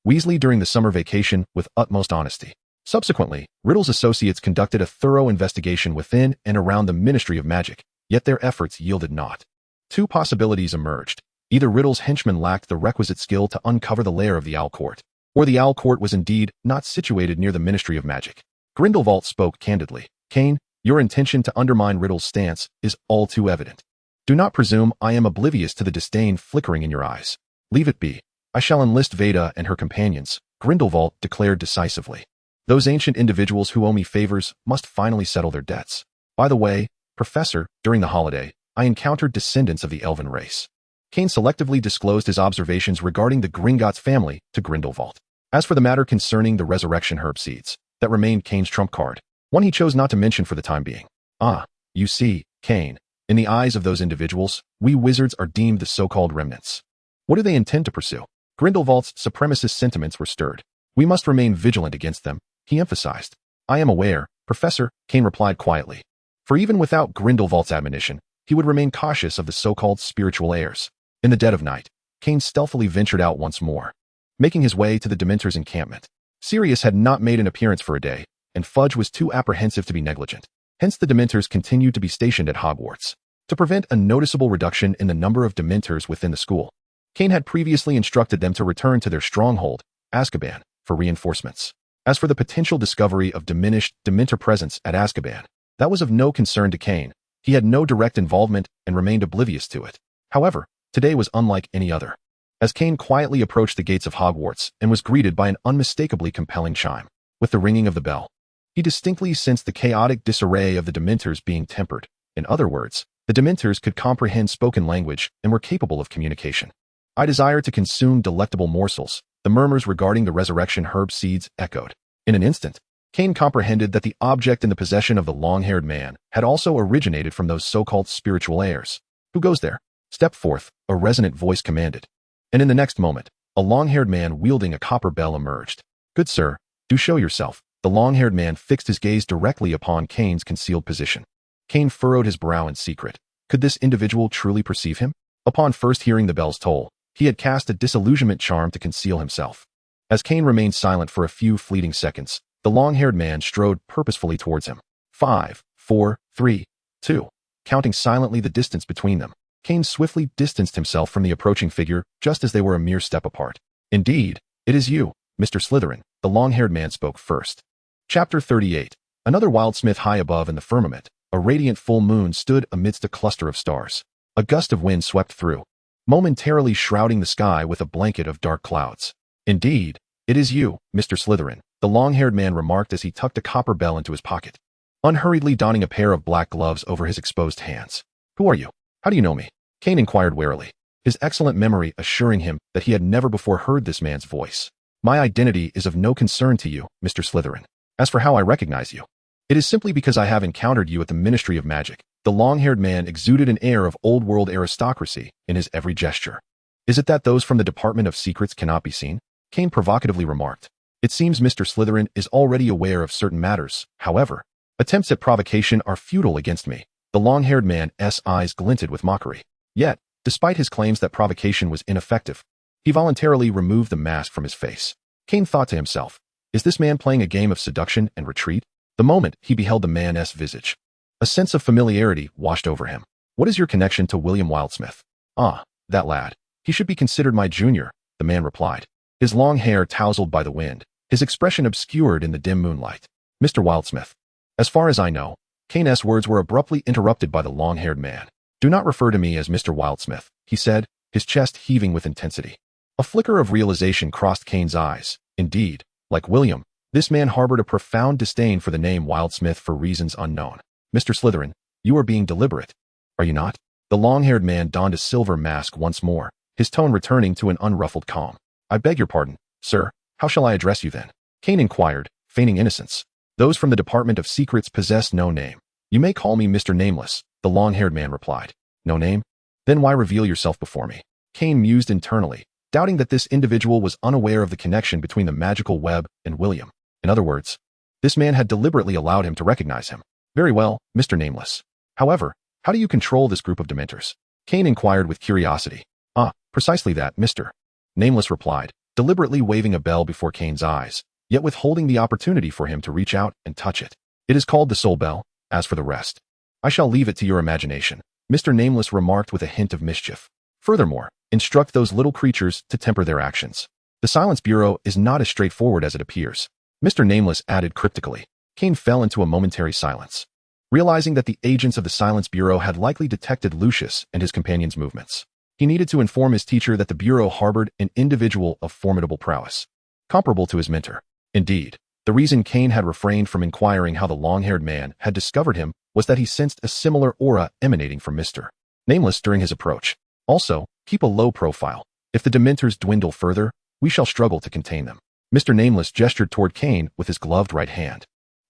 Weasley during the summer vacation with utmost honesty. Subsequently, Riddle's associates conducted a thorough investigation within and around the Ministry of Magic, yet their efforts yielded naught. Two possibilities emerged. Either Riddle's henchmen lacked the requisite skill to uncover the lair of the Owl Court, or the Owl Court was indeed not situated near the Ministry of Magic. Grindelwald spoke candidly. Kane, your intention to undermine Riddle's stance is all too evident. Do not presume I am oblivious to the disdain flickering in your eyes. Leave it be. I shall enlist Veda and her companions, Grindelwald declared decisively. Those ancient individuals who owe me favors must finally settle their debts. By the way, Professor, during the holiday, I encountered descendants of the elven race. Kane selectively disclosed his observations regarding the Gringotts family to Grindelwald. As for the matter concerning the resurrection herb seeds, that remained Kane's trump card, one he chose not to mention for the time being. Ah, you see, Kane, in the eyes of those individuals, we wizards are deemed the so-called remnants. What do they intend to pursue? Grindelwald's supremacist sentiments were stirred. We must remain vigilant against them, he emphasized. I am aware, Professor, Kane replied quietly. For even without Grindelwald's admonition, he would remain cautious of the so-called spiritual heirs. In the dead of night, Kane stealthily ventured out once more, making his way to the Dementors' encampment. Sirius had not made an appearance for a day, and Fudge was too apprehensive to be negligent. Hence the Dementors continued to be stationed at Hogwarts. To prevent a noticeable reduction in the number of Dementors within the school, Kane had previously instructed them to return to their stronghold, Azkaban, for reinforcements. As for the potential discovery of diminished Dementor presence at Azkaban, that was of no concern to Kane. He had no direct involvement and remained oblivious to it. However, today was unlike any other. As Kane quietly approached the gates of Hogwarts and was greeted by an unmistakably compelling chime, with the ringing of the bell, he distinctly sensed the chaotic disarray of the Dementors being tempered. In other words, the Dementors could comprehend spoken language and were capable of communication. I desire to consume delectable morsels, the murmurs regarding the resurrection herb seeds echoed. In an instant, Kane comprehended that the object in the possession of the long-haired man had also originated from those so-called spiritual heirs. Who goes there? Step forth, a resonant voice commanded. And in the next moment, a long-haired man wielding a copper bell emerged. Good sir, do show yourself. The long-haired man fixed his gaze directly upon Kane's concealed position. Kane furrowed his brow in secret. Could this individual truly perceive him? Upon first hearing the bell's toll, he had cast a disillusionment charm to conceal himself. As Kane remained silent for a few fleeting seconds, the long-haired man strode purposefully towards him. 5, 4, 3, 2. Counting silently the distance between them, Kane swiftly distanced himself from the approaching figure just as they were a mere step apart. Indeed, it is you, Mr. Slytherin, the long-haired man spoke first. Chapter 38. Another wildsmith high above in the firmament, a radiant full moon stood amidst a cluster of stars. A gust of wind swept through, momentarily shrouding the sky with a blanket of dark clouds. Indeed, it is you, Mr. Slytherin, the long-haired man remarked as he tucked a copper bell into his pocket, unhurriedly donning a pair of black gloves over his exposed hands. Who are you? How do you know me? Kane inquired warily, his excellent memory assuring him that he had never before heard this man's voice. My identity is of no concern to you, Mr. Slytherin. As for how I recognize you, it is simply because I have encountered you at the Ministry of Magic. The long-haired man exuded an air of old-world aristocracy in his every gesture. Is it that those from the Department of Secrets cannot be seen? Kane provocatively remarked. It seems Mr. Slytherin is already aware of certain matters. However, attempts at provocation are futile against me. The long-haired man's eyes glinted with mockery. Yet, despite his claims that provocation was ineffective, he voluntarily removed the mask from his face. Kane thought to himself, is this man playing a game of seduction and retreat? The moment he beheld the man's visage, a sense of familiarity washed over him. What is your connection to William Wildsmith? Ah, that lad. He should be considered my junior, the man replied, his long hair tousled by the wind, his expression obscured in the dim moonlight. Mr. Wildsmith. As far as I know, Kane's words were abruptly interrupted by the long-haired man. Do not refer to me as Mr. Wildsmith, he said, his chest heaving with intensity. A flicker of realization crossed Kane's eyes. Indeed, like William, this man harbored a profound disdain for the name Wildsmith for reasons unknown. Mr. Slytherin, you are being deliberate, are you not? The long-haired man donned a silver mask once more, his tone returning to an unruffled calm. I beg your pardon, sir, how shall I address you then? Kane inquired, feigning innocence. Those from the Department of Secrets possess no name. You may call me Mr. Nameless, the long-haired man replied. No name? Then why reveal yourself before me? Kane mused internally, doubting that this individual was unaware of the connection between the magical web and William. In other words, this man had deliberately allowed him to recognize him. Very well, Mr. Nameless. However, how do you control this group of Dementors? Kane inquired with curiosity. Ah, precisely that, Mr. Nameless replied, deliberately waving a bell before Kane's eyes, yet withholding the opportunity for him to reach out and touch it. It is called the soul bell. As for the rest, I shall leave it to your imagination, Mr. Nameless remarked with a hint of mischief. Furthermore, instruct those little creatures to temper their actions. The Silence Bureau is not as straightforward as it appears, Mr. Nameless added cryptically. Kane fell into a momentary silence, realizing that the agents of the Silence Bureau had likely detected Lucius and his companion's movements. He needed to inform his teacher that the Bureau harbored an individual of formidable prowess, comparable to his mentor. Indeed, the reason Kane had refrained from inquiring how the long-haired man had discovered him was that he sensed a similar aura emanating from Mr. Nameless during his approach. Also, keep a low profile. If the Dementors dwindle further, we shall struggle to contain them. Mr. Nameless gestured toward Kane with his gloved right hand.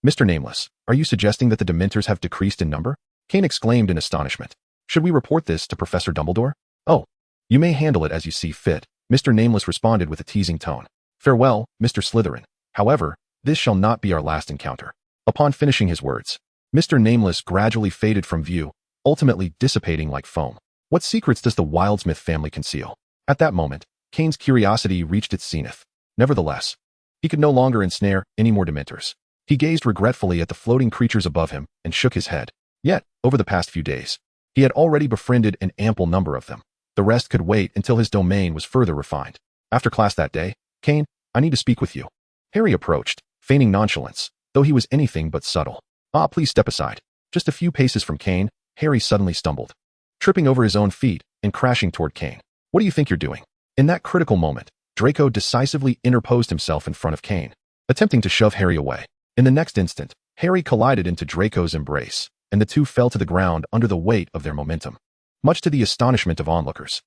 Mr. Nameless, are you suggesting that the Dementors have decreased in number? Kane exclaimed in astonishment. Should we report this to Professor Dumbledore? Oh, you may handle it as you see fit, Mr. Nameless responded with a teasing tone. Farewell, Mr. Slytherin. However, this shall not be our last encounter. Upon finishing his words, Mr. Nameless gradually faded from view, ultimately dissipating like foam. What secrets does the Wildsmith family conceal? At that moment, Kane's curiosity reached its zenith. Nevertheless, he could no longer ensnare any more Dementors. He gazed regretfully at the floating creatures above him and shook his head. Yet, over the past few days, he had already befriended an ample number of them. The rest could wait until his domain was further refined. After class that day, Kane, I need to speak with you. Harry approached, feigning nonchalance, though he was anything but subtle. Please step aside. Just a few paces from Kane, Harry suddenly stumbled, tripping over his own feet and crashing toward Kane. What do you think you're doing? In that critical moment, Draco decisively interposed himself in front of Kane, attempting to shove Harry away. In the next instant, Harry collided into Draco's embrace, and the two fell to the ground under the weight of their momentum, much to the astonishment of onlookers.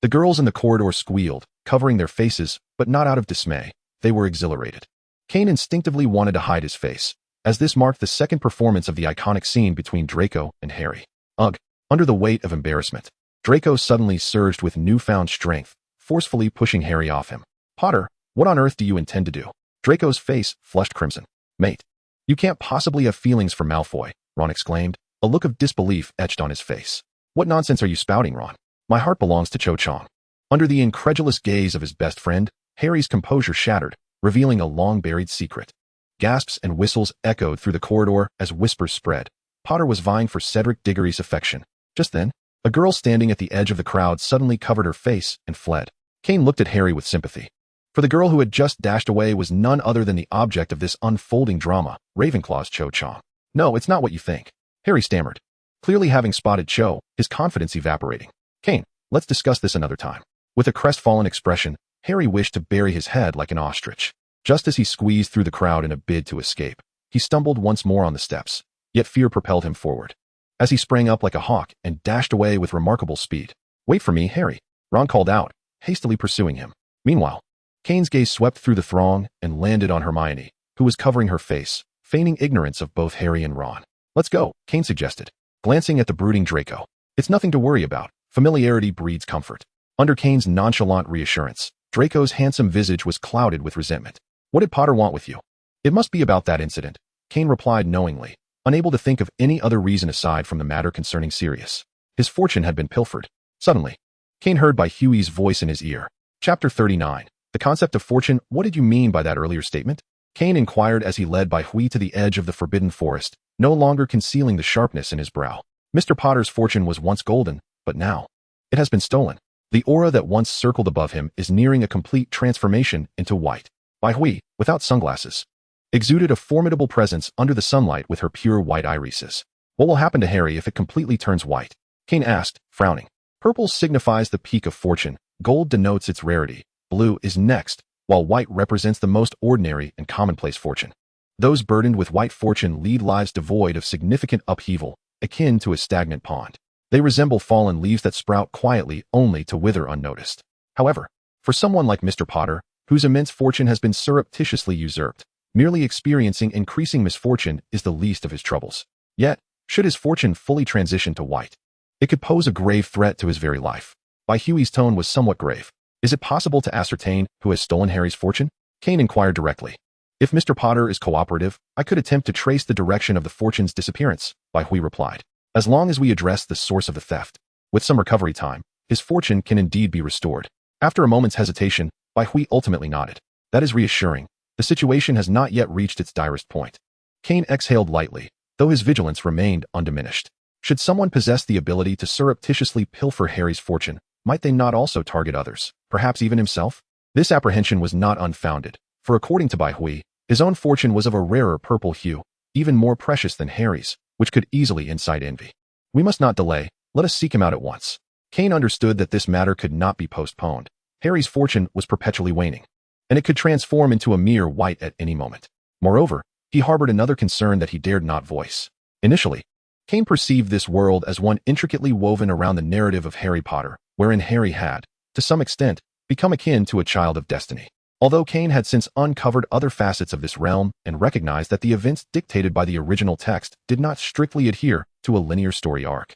The girls in the corridor squealed, covering their faces, but not out of dismay. They were exhilarated. Kane instinctively wanted to hide his face, as this marked the second performance of the iconic scene between Draco and Harry. Under the weight of embarrassment, Draco suddenly surged with newfound strength, forcefully pushing Harry off him. Potter, what on earth do you intend to do? Draco's face flushed crimson. Mate, you can't possibly have feelings for Malfoy, Ron exclaimed, a look of disbelief etched on his face. What nonsense are you spouting, Ron? My heart belongs to Cho Chang. Under the incredulous gaze of his best friend, Harry's composure shattered, revealing a long-buried secret. Gasps and whistles echoed through the corridor as whispers spread. Potter was vying for Cedric Diggory's affection. Just then, a girl standing at the edge of the crowd suddenly covered her face and fled. Kane looked at Harry with sympathy. For the girl who had just dashed away was none other than the object of this unfolding drama, Ravenclaw's Cho Chang. No, it's not what you think, Harry stammered, clearly having spotted Cho, his confidence evaporating. Kane, let's discuss this another time. With a crestfallen expression, Harry wished to bury his head like an ostrich. Just as he squeezed through the crowd in a bid to escape, he stumbled once more on the steps, yet fear propelled him forward. As he sprang up like a hawk and dashed away with remarkable speed. Wait for me, Harry, Ron called out, hastily pursuing him. Meanwhile, Kane's gaze swept through the throng and landed on Hermione, who was covering her face, feigning ignorance of both Harry and Ron. Let's go, Kane suggested, glancing at the brooding Draco. It's nothing to worry about. Familiarity breeds comfort. Under Kane's nonchalant reassurance, Draco's handsome visage was clouded with resentment. What did Potter want with you? It must be about that incident, Kane replied knowingly, unable to think of any other reason aside from the matter concerning Sirius. His fortune had been pilfered. Suddenly, Kane heard by Huey's voice in his ear. Chapter 39. The concept of fortune. What did you mean by that earlier statement? Kane inquired as he led by Huey to the edge of the forbidden forest, no longer concealing the sharpness in his brow. Mr. Potter's fortune was once golden, but now it has been stolen. The aura that once circled above him is nearing a complete transformation into white. Bai Hui, without sunglasses, exuded a formidable presence under the sunlight with her pure white irises. What will happen to Harry if it completely turns white? Kane asked, frowning. Purple signifies the peak of fortune, gold denotes its rarity, blue is next, while white represents the most ordinary and commonplace fortune. Those burdened with white fortune lead lives devoid of significant upheaval, akin to a stagnant pond. They resemble fallen leaves that sprout quietly only to wither unnoticed. However, for someone like Mr. Potter, whose immense fortune has been surreptitiously usurped, merely experiencing increasing misfortune is the least of his troubles. Yet, should his fortune fully transition to white, it could pose a grave threat to his very life. Bai Hui's tone was somewhat grave. Is it possible to ascertain who has stolen Harry's fortune? Kane inquired directly. If Mr. Potter is cooperative, I could attempt to trace the direction of the fortune's disappearance, Bai Hui replied. As long as we address the source of the theft, with some recovery time, his fortune can indeed be restored. After a moment's hesitation, Hui ultimately nodded. That is reassuring. The situation has not yet reached its direst point. Kane exhaled lightly, though his vigilance remained undiminished. Should someone possess the ability to surreptitiously pilfer Harry's fortune, might they not also target others, perhaps even himself? This apprehension was not unfounded, for according to Hui, his own fortune was of a rarer purple hue, even more precious than Harry's, which could easily incite envy. We must not delay, let us seek him out at once. Kane understood that this matter could not be postponed. Harry's fortune was perpetually waning, and it could transform into a mere white at any moment. Moreover, he harbored another concern that he dared not voice. Initially, Kane perceived this world as one intricately woven around the narrative of Harry Potter, wherein Harry had, to some extent, become akin to a child of destiny. Although Kane had since uncovered other facets of this realm and recognized that the events dictated by the original text did not strictly adhere to a linear story arc,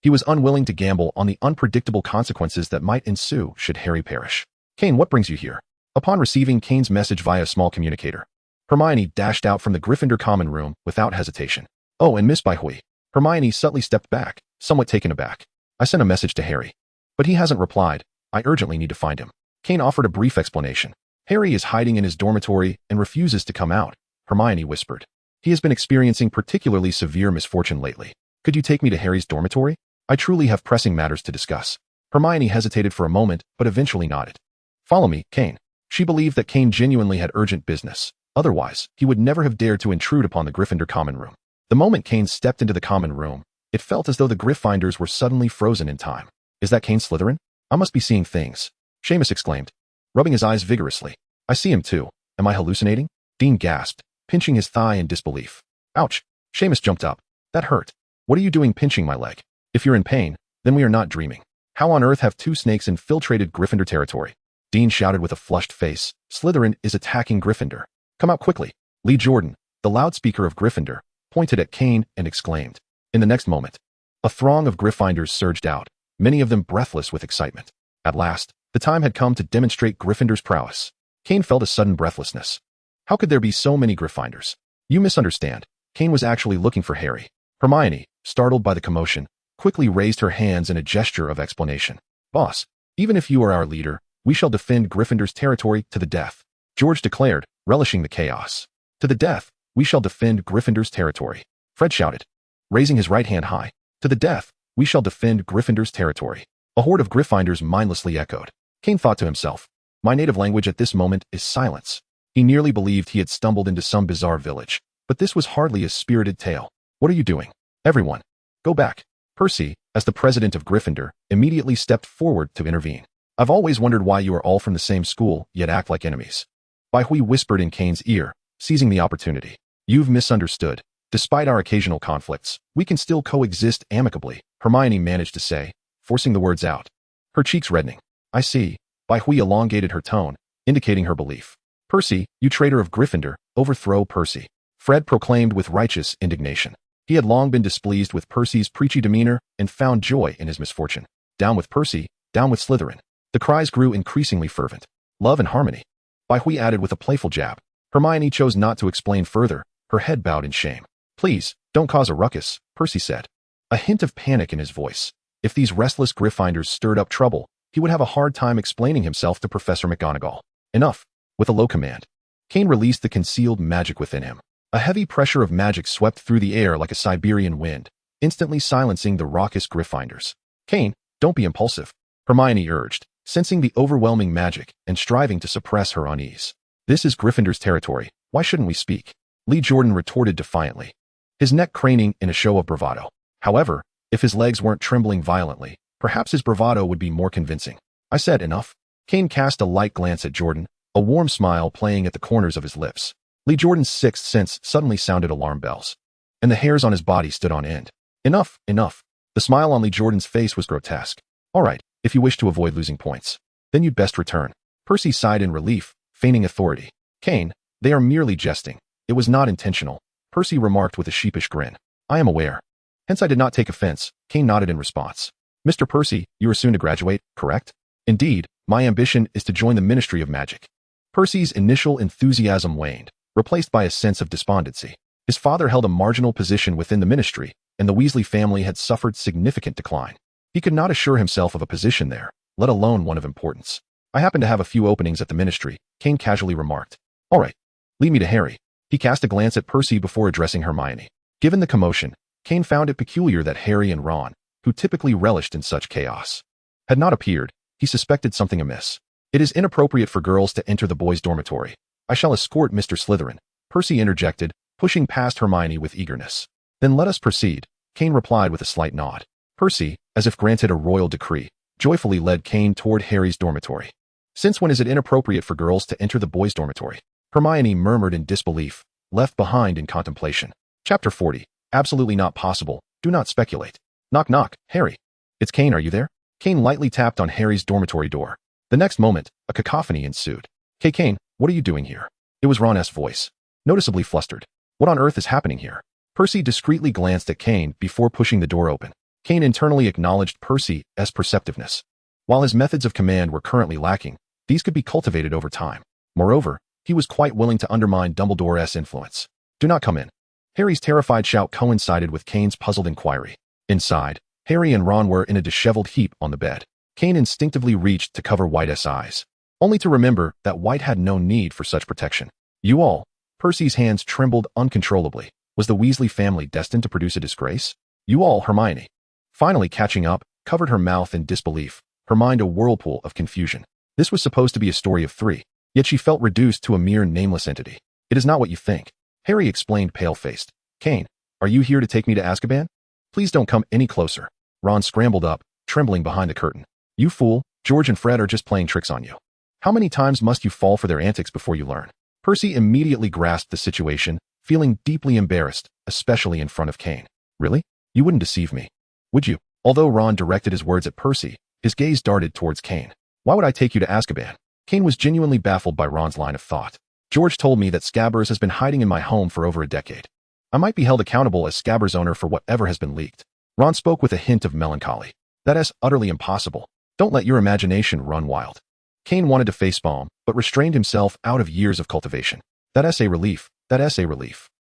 he was unwilling to gamble on the unpredictable consequences that might ensue should Harry perish. Kane, what brings you here? Upon receiving Kane's message via a small communicator, Hermione dashed out from the Gryffindor common room without hesitation. Oh, and Miss Hui. Hermione subtly stepped back, somewhat taken aback. I sent a message to Harry, but he hasn't replied. I urgently need to find him. Kane offered a brief explanation. Harry is hiding in his dormitory and refuses to come out, Hermione whispered. He has been experiencing particularly severe misfortune lately. Could you take me to Harry's dormitory? I truly have pressing matters to discuss. Hermione hesitated for a moment, but eventually nodded. Follow me, Kane. She believed that Kane genuinely had urgent business. Otherwise, he would never have dared to intrude upon the Gryffindor common room. The moment Kane stepped into the common room, it felt as though the Gryffindors were suddenly frozen in time. Is that Kane Slytherin? I must be seeing things, Seamus exclaimed, rubbing his eyes vigorously. I see him too. Am I hallucinating? Dean gasped, pinching his thigh in disbelief. Ouch! Seamus jumped up. That hurt. What are you doing pinching my leg? If you're in pain, then we are not dreaming. How on earth have two snakes infiltrated Gryffindor territory? Dean shouted with a flushed face. Slytherin is attacking Gryffindor. Come out quickly. Lee Jordan, the loudspeaker of Gryffindor, pointed at Kane and exclaimed. In the next moment, a throng of Gryffindors surged out, many of them breathless with excitement. At last, the time had come to demonstrate Gryffindor's prowess. Kane felt a sudden breathlessness. How could there be so many Gryffindors? You misunderstand. Kane was actually looking for Harry. Hermione, startled by the commotion, quickly raised her hands in a gesture of explanation. Boss, even if you are our leader, we shall defend Gryffindor's territory to the death, George declared, relishing the chaos. To the death, we shall defend Gryffindor's territory, Fred shouted, raising his right hand high. To the death, we shall defend Gryffindor's territory. A horde of Gryffindors mindlessly echoed. Kane thought to himself, my native language at this moment is silence. He nearly believed he had stumbled into some bizarre village, but this was hardly a spirited tale. What are you doing? Everyone, go back. Percy, as the president of Gryffindor, immediately stepped forward to intervene. I've always wondered why you are all from the same school, yet act like enemies. Hui whispered in Kane's ear, seizing the opportunity. You've misunderstood. Despite our occasional conflicts, we can still coexist amicably, Hermione managed to say, forcing the words out, her cheeks reddening. I see. Hui elongated her tone, indicating her belief. Percy, you traitor of Gryffindor, overthrow Percy, Fred proclaimed with righteous indignation. He had long been displeased with Percy's preachy demeanor and found joy in his misfortune. Down with Percy, down with Slytherin. The cries grew increasingly fervent. Love and harmony. Hui added with a playful jab. Hermione chose not to explain further, her head bowed in shame. Please, don't cause a ruckus, Percy said, a hint of panic in his voice. If these restless Gryffindors stirred up trouble, he would have a hard time explaining himself to Professor McGonagall. Enough. With a low command, Kane released the concealed magic within him. A heavy pressure of magic swept through the air like a Siberian wind, instantly silencing the raucous Gryffindors. Kane, don't be impulsive, Hermione urged, sensing the overwhelming magic and striving to suppress her unease. This is Gryffindor's territory. Why shouldn't we speak? Lee Jordan retorted defiantly, his neck craning in a show of bravado. However, if his legs weren't trembling violently, perhaps his bravado would be more convincing. I said enough. Kane cast a light glance at Jordan, a warm smile playing at the corners of his lips. Lee Jordan's sixth sense suddenly sounded alarm bells, and the hairs on his body stood on end. Enough, enough. The smile on Lee Jordan's face was grotesque. All right, if you wish to avoid losing points, then you'd best return. Percy sighed in relief, feigning authority. Kane, they are merely jesting. It was not intentional, Percy remarked with a sheepish grin. I am aware. Hence I did not take offense, Kane nodded in response. Mr. Percy, you are soon to graduate, correct? Indeed, my ambition is to join the Ministry of Magic. Percy's initial enthusiasm waned, replaced by a sense of despondency. His father held a marginal position within the ministry, and the Weasley family had suffered significant decline. He could not assure himself of a position there, let alone one of importance. I happen to have a few openings at the ministry, Kane casually remarked. All right. Lead me to Harry. He cast a glance at Percy before addressing Hermione. Given the commotion, Kane found it peculiar that Harry and Ron, who typically relished in such chaos, had not appeared. He suspected something amiss. It is inappropriate for girls to enter the boys' dormitory. I shall escort Mr. Slytherin, Percy interjected, pushing past Hermione with eagerness. Then let us proceed, Kane replied with a slight nod. Percy, as if granted a royal decree, joyfully led Kane toward Harry's dormitory. Since when is it inappropriate for girls to enter the boys' dormitory? Hermione murmured in disbelief, left behind in contemplation. Chapter 40. Absolutely not possible. Do not speculate. Knock knock, Harry. It's Kane, are you there? Kane lightly tapped on Harry's dormitory door. The next moment, a cacophony ensued. Kane, what are you doing here? It was Ron's voice, noticeably flustered. What on earth is happening here? Percy discreetly glanced at Kane before pushing the door open. Kane internally acknowledged Percy's perceptiveness. While his methods of command were currently lacking, these could be cultivated over time. Moreover, he was quite willing to undermine Dumbledore's influence. Do not come in. Harry's terrified shout coincided with Kane's puzzled inquiry. Inside, Harry and Ron were in a disheveled heap on the bed. Kane instinctively reached to cover White's eyes, only to remember that White had no need for such protection. You all. Percy's hands trembled uncontrollably. Was the Weasley family destined to produce a disgrace? You all, Hermione. Finally catching up, covered her mouth in disbelief, her mind a whirlpool of confusion. This was supposed to be a story of three, yet she felt reduced to a mere nameless entity. It is not what you think, Harry explained pale-faced. Kane, are you here to take me to Azkaban? Please don't come any closer. Ron scrambled up, trembling behind the curtain. You fool, George and Fred are just playing tricks on you. How many times must you fall for their antics before you learn? Percy immediately grasped the situation, feeling deeply embarrassed, especially in front of Kane. Really? You wouldn't deceive me, would you? Although Ron directed his words at Percy, his gaze darted towards Kane. Why would I take you to Azkaban? Kane was genuinely baffled by Ron's line of thought. George told me that Scabbers has been hiding in my home for over a decade. I might be held accountable as Scabbers' owner for whatever has been leaked. Ron spoke with a hint of melancholy. That is utterly impossible. Don't let your imagination run wild. Kane wanted to facepalm, but restrained himself out of years of cultivation. That's a relief.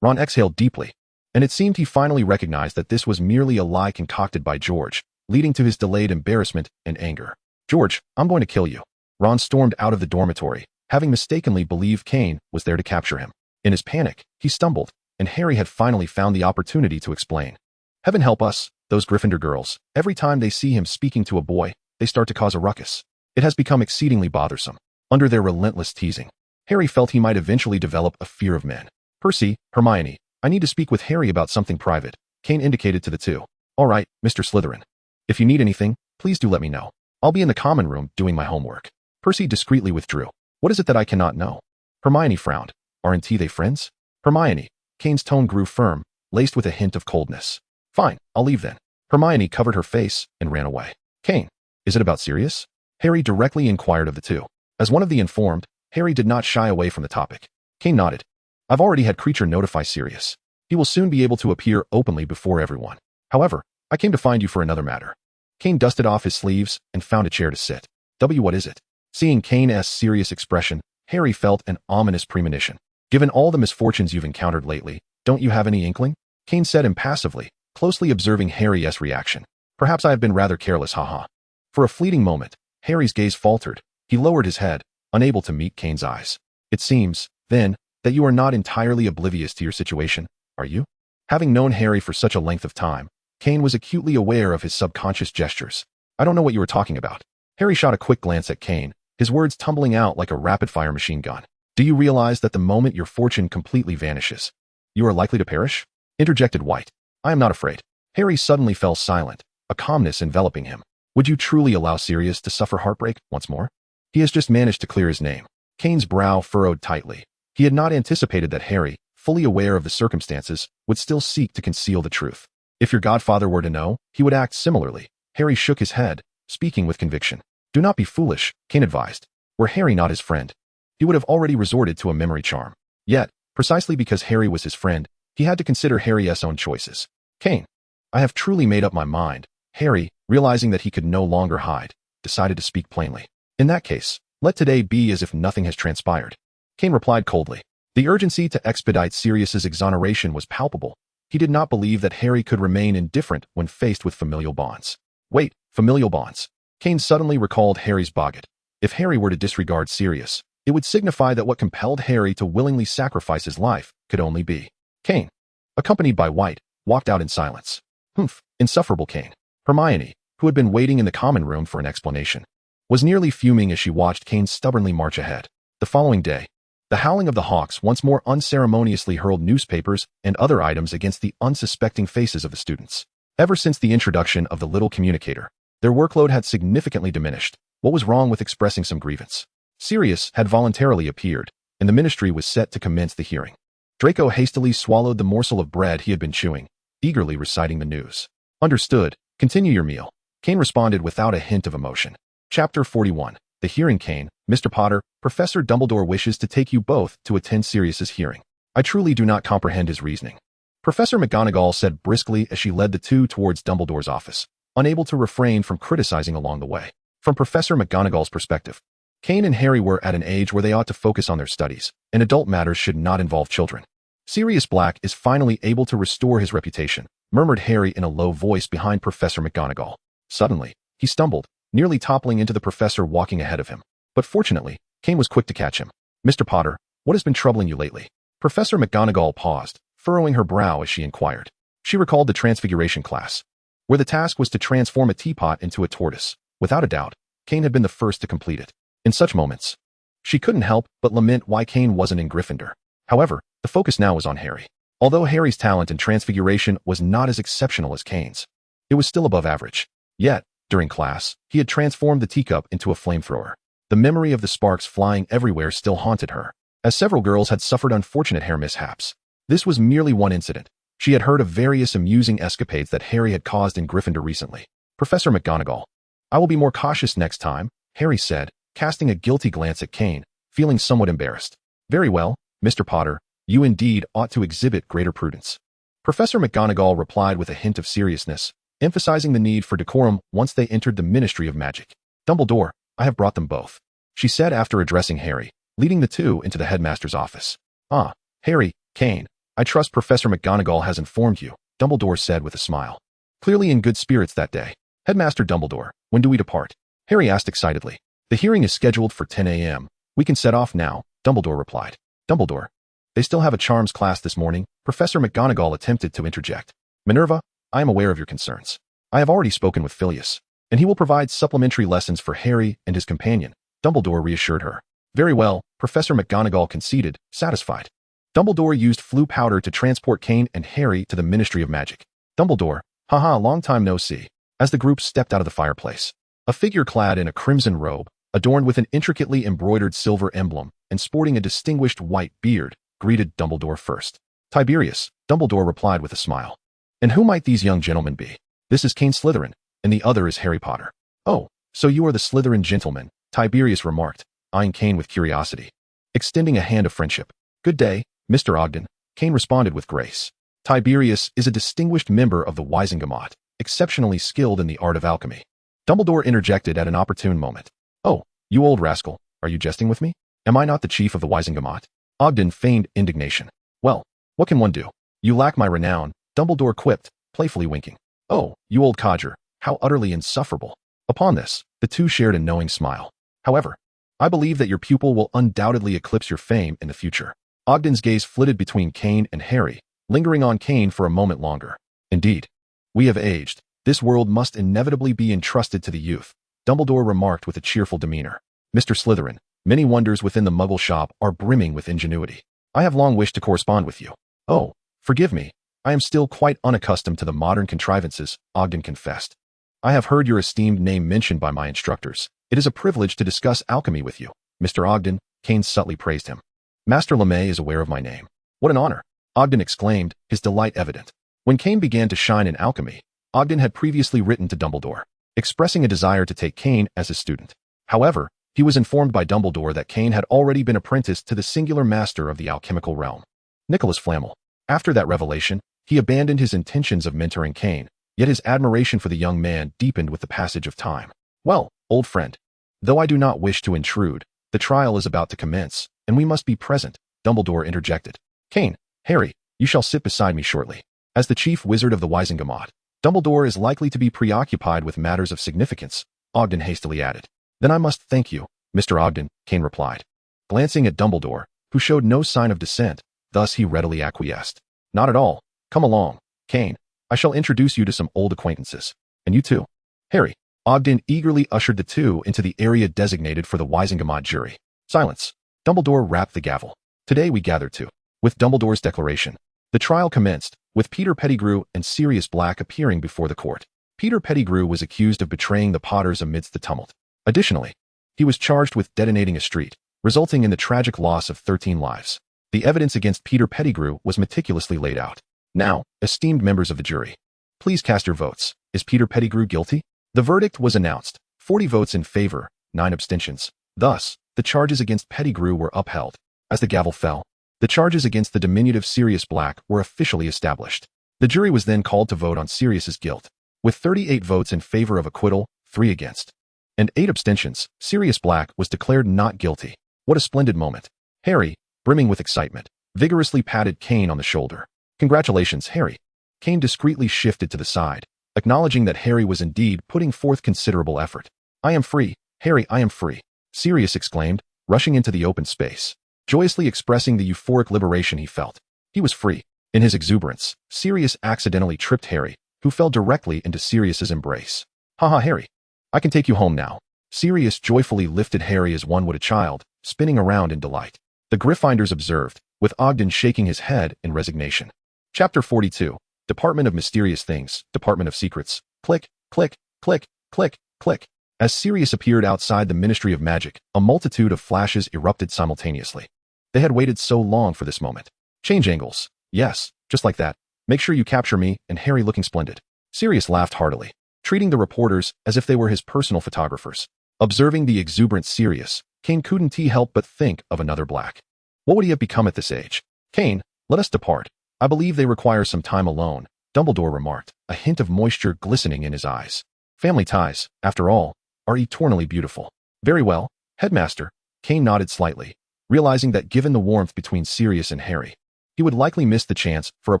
Ron exhaled deeply, and it seemed he finally recognized that this was merely a lie concocted by George, leading to his delayed embarrassment and anger. George, I'm going to kill you. Ron stormed out of the dormitory, having mistakenly believed Kane was there to capture him. In his panic, he stumbled, and Harry had finally found the opportunity to explain. Heaven help us, those Gryffindor girls. Every time they see him speaking to a boy, they start to cause a ruckus. It has become exceedingly bothersome. Under their relentless teasing, Harry felt he might eventually develop a fear of men. Percy, Hermione, I need to speak with Harry about something private, Kane indicated to the two. All right, Mr. Slytherin. If you need anything, please do let me know. I'll be in the common room doing my homework. Percy discreetly withdrew. What is it that I cannot know? Hermione frowned. Aren't they friends? Hermione. Kane's tone grew firm, laced with a hint of coldness. Fine, I'll leave then. Hermione covered her face and ran away. Kane, is it about Sirius? Harry directly inquired of the two. As one of the informed, Harry did not shy away from the topic. Kane nodded. I've already had Creature notify Sirius. He will soon be able to appear openly before everyone. However, I came to find you for another matter. Kane dusted off his sleeves and found a chair to sit. What is it? Seeing Kane's serious expression, Harry felt an ominous premonition. Given all the misfortunes you've encountered lately, don't you have any inkling? Kane said impassively, closely observing Harry's reaction. Perhaps I have been rather careless, haha. For a fleeting moment, Harry's gaze faltered. He lowered his head, unable to meet Kane's eyes. It seems, then, that you are not entirely oblivious to your situation, are you? Having known Harry for such a length of time, Kane was acutely aware of his subconscious gestures. I don't know what you were talking about. Harry shot a quick glance at Kane, his words tumbling out like a rapid-fire machine gun. Do you realize that the moment your fortune completely vanishes, you are likely to perish? Interjected White. I am not afraid. Harry suddenly fell silent, a calmness enveloping him. Would you truly allow Sirius to suffer heartbreak once more? He has just managed to clear his name. Kane's brow furrowed tightly. He had not anticipated that Harry, fully aware of the circumstances, would still seek to conceal the truth. If your godfather were to know, he would act similarly. Harry shook his head, speaking with conviction. Do not be foolish, Kane advised. Were Harry not his friend, he would have already resorted to a memory charm. Yet, precisely because Harry was his friend, he had to consider Harry's own choices. Kane, I have truly made up my mind. Harry, realizing that he could no longer hide, decided to speak plainly. In that case, let today be as if nothing has transpired. Kane replied coldly. The urgency to expedite Sirius's exoneration was palpable. He did not believe that Harry could remain indifferent when faced with familial bonds. Wait, familial bonds. Kane suddenly recalled Harry's boggart. If Harry were to disregard Sirius, it would signify that what compelled Harry to willingly sacrifice his life could only be Kane. Accompanied by White, walked out in silence. Humph, insufferable Kane. Hermione, who had been waiting in the common room for an explanation, was nearly fuming as she watched Kane stubbornly march ahead. The following day, the howling of the Hawks once more unceremoniously hurled newspapers and other items against the unsuspecting faces of the students. Ever since the introduction of the little communicator, their workload had significantly diminished. What was wrong with expressing some grievance? Sirius had voluntarily appeared, and the ministry was set to commence the hearing. Draco hastily swallowed the morsel of bread he had been chewing, eagerly reciting the news. Understood. Continue your meal. Kane responded without a hint of emotion. Chapter 41. The hearing. Kane, Mr. Potter, Professor Dumbledore wishes to take you both to attend Sirius's hearing. I truly do not comprehend his reasoning. Professor McGonagall said briskly as she led the two towards Dumbledore's office, unable to refrain from criticizing along the way. From Professor McGonagall's perspective, Kane and Harry were at an age where they ought to focus on their studies, and adult matters should not involve children. Sirius Black is finally able to restore his reputation, murmured Harry in a low voice behind Professor McGonagall. Suddenly, he stumbled, nearly toppling into the professor walking ahead of him. But fortunately, Kane was quick to catch him. Mr. Potter, what has been troubling you lately? Professor McGonagall paused, furrowing her brow as she inquired. She recalled the Transfiguration class, where the task was to transform a teapot into a tortoise. Without a doubt, Kane had been the first to complete it. In such moments, she couldn't help but lament why Kane wasn't in Gryffindor. However, the focus now was on Harry. Although Harry's talent in Transfiguration was not as exceptional as Kane's, it was still above average. Yet, during class, he had transformed the teacup into a flamethrower. The memory of the sparks flying everywhere still haunted her, as several girls had suffered unfortunate hair mishaps. This was merely one incident. She had heard of various amusing escapades that Harry had caused in Gryffindor recently. Professor McGonagall, I will be more cautious next time, Harry said, casting a guilty glance at Kane, feeling somewhat embarrassed. Very well, Mr. Potter, you indeed ought to exhibit greater prudence. Professor McGonagall replied with a hint of seriousness, emphasizing the need for decorum once they entered the Ministry of Magic. Dumbledore, I have brought them both, she said after addressing Harry, leading the two into the headmaster's office. Ah, Harry, Kane, I trust Professor McGonagall has informed you, Dumbledore said with a smile. Clearly in good spirits that day. Headmaster Dumbledore, when do we depart? Harry asked excitedly. The hearing is scheduled for 10 a.m. We can set off now, Dumbledore replied. Dumbledore, they still have a charms class this morning, Professor McGonagall attempted to interject. Minerva, I am aware of your concerns. I have already spoken with Phileas, and he will provide supplementary lessons for Harry and his companion, Dumbledore reassured her. Very well, Professor McGonagall conceded, satisfied. Dumbledore used flue powder to transport Kane and Harry to the Ministry of Magic. Dumbledore, haha, long time no see. As the group stepped out of the fireplace, a figure clad in a crimson robe, adorned with an intricately embroidered silver emblem, and sporting a distinguished white beard, greeted Dumbledore first. Tiberius, Dumbledore replied with a smile. And who might these young gentlemen be? This is Kane Slytherin, and the other is Harry Potter. Oh, so you are the Slytherin gentleman, Tiberius remarked, eyeing Kane with curiosity. Extending a hand of friendship. Good day, Mr. Ogden, Kane responded with grace. Tiberius is a distinguished member of the Wizengamot, exceptionally skilled in the art of alchemy. Dumbledore interjected at an opportune moment. Oh, you old rascal, are you jesting with me? Am I not the chief of the Wizengamot? Ogden feigned indignation. Well, what can one do? You lack my renown, Dumbledore quipped, playfully winking. Oh, you old codger, how utterly insufferable. Upon this, the two shared a knowing smile. However, I believe that your pupil will undoubtedly eclipse your fame in the future. Ogden's gaze flitted between Kane and Harry, lingering on Kane for a moment longer. Indeed, we have aged. This world must inevitably be entrusted to the youth, Dumbledore remarked with a cheerful demeanor. Mr. Slytherin, many wonders within the Muggle shop are brimming with ingenuity. I have long wished to correspond with you. Oh, forgive me, I am still quite unaccustomed to the modern contrivances, Ogden confessed. I have heard your esteemed name mentioned by my instructors. It is a privilege to discuss alchemy with you. Mr. Ogden, Kane subtly praised him. Master LeMay is aware of my name. What an honor, Ogden exclaimed, his delight evident. When Kane began to shine in alchemy, Ogden had previously written to Dumbledore, expressing a desire to take Kane as his student. However, he was informed by Dumbledore that Kane had already been apprenticed to the singular master of the alchemical realm, Nicholas Flamel. After that revelation, he abandoned his intentions of mentoring Kane, yet his admiration for the young man deepened with the passage of time. Well, old friend, though I do not wish to intrude, the trial is about to commence, and we must be present, Dumbledore interjected. Kane, Harry, you shall sit beside me shortly. As the chief wizard of the Wizengamot, Dumbledore is likely to be preoccupied with matters of significance, Ogden hastily added. Then I must thank you, Mr. Ogden, Kane replied, glancing at Dumbledore, who showed no sign of dissent. Thus he readily acquiesced. Not at all. Come along, Kane. I shall introduce you to some old acquaintances. And you too. Harry. Ogden eagerly ushered the two into the area designated for the WizardingWorld jury. Silence. Dumbledore rapped the gavel. Today we gather to. With Dumbledore's declaration, the trial commenced, with Peter Pettigrew and Sirius Black appearing before the court. Peter Pettigrew was accused of betraying the Potters amidst the tumult. Additionally, he was charged with detonating a street, resulting in the tragic loss of 13 lives. The evidence against Peter Pettigrew was meticulously laid out. Now, esteemed members of the jury, please cast your votes. Is Peter Pettigrew guilty? The verdict was announced. 40 votes in favor, 9 abstentions. Thus, the charges against Pettigrew were upheld. As the gavel fell, the charges against the diminutive Sirius Black were officially established. The jury was then called to vote on Sirius's guilt. With 38 votes in favor of acquittal, 3 against, and 8 abstentions, Sirius Black was declared not guilty. What a splendid moment. Harry, brimming with excitement, vigorously patted Kane on the shoulder. Congratulations, Harry. Kane discreetly shifted to the side, acknowledging that Harry was indeed putting forth considerable effort. I am free, Harry, I am free, Sirius exclaimed, rushing into the open space, joyously expressing the euphoric liberation he felt. He was free. In his exuberance, Sirius accidentally tripped Harry, who fell directly into Sirius's embrace. Haha, Harry. I can take you home now. Sirius joyfully lifted Harry as one would a child, spinning around in delight. The Gryffindors observed, with Ogden shaking his head in resignation. Chapter 42. Department of Mysterious Things, Department of Secrets. Click, click, click, click, click. As Sirius appeared outside the Ministry of Magic, a multitude of flashes erupted simultaneously. They had waited so long for this moment. Change angles. Yes, just like that. Make sure you capture me and Harry looking splendid. Sirius laughed heartily, treating the reporters as if they were his personal photographers. Observing the exuberant Sirius, Kane couldn't help but think of another Black. What would he have become at this age? Kane, let us depart. I believe they require some time alone, Dumbledore remarked, a hint of moisture glistening in his eyes. Family ties, after all, are eternally beautiful. Very well, Headmaster. Kane nodded slightly, realizing that given the warmth between Sirius and Harry, he would likely miss the chance for a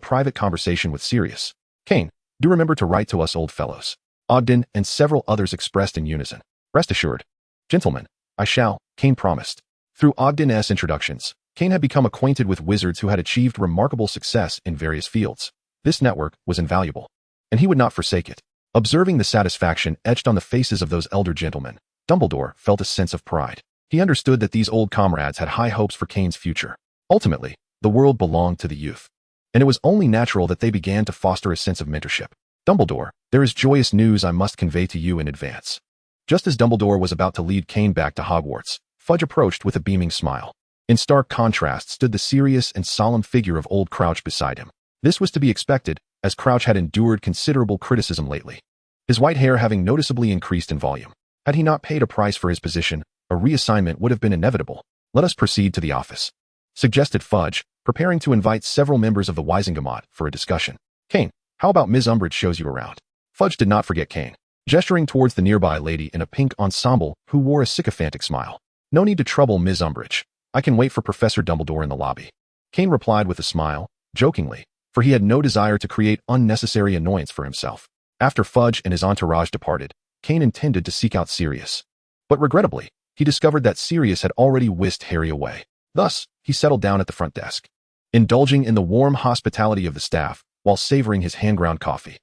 private conversation with Sirius. Kane, do remember to write to us old fellows. Ogden and several others expressed in unison. Rest assured. Gentlemen, I shall, Kane promised. Through Ogden's introductions, Kane had become acquainted with wizards who had achieved remarkable success in various fields. This network was invaluable, and he would not forsake it. Observing the satisfaction etched on the faces of those elder gentlemen, Dumbledore felt a sense of pride. He understood that these old comrades had high hopes for Kane's future. Ultimately, the world belonged to the youth, and it was only natural that they began to foster a sense of mentorship. Dumbledore, there is joyous news I must convey to you in advance. Just as Dumbledore was about to lead Kane back to Hogwarts, Fudge approached with a beaming smile. In stark contrast stood the serious and solemn figure of old Crouch beside him. This was to be expected, as Crouch had endured considerable criticism lately, his white hair having noticeably increased in volume. Had he not paid a price for his position, a reassignment would have been inevitable. Let us proceed to the office, suggested Fudge, preparing to invite several members of the WizardingWorld for a discussion. Kane, how about Ms. Umbridge shows you around? Fudge did not forget Kane, gesturing towards the nearby lady in a pink ensemble who wore a sycophantic smile. No need to trouble Ms. Umbridge. I can wait for Professor Dumbledore in the lobby. Kane replied with a smile, jokingly, for he had no desire to create unnecessary annoyance for himself. After Fudge and his entourage departed, Kane intended to seek out Sirius. But regrettably, he discovered that Sirius had already whisked Harry away. Thus, he settled down at the front desk, indulging in the warm hospitality of the staff while savoring his hand-ground coffee.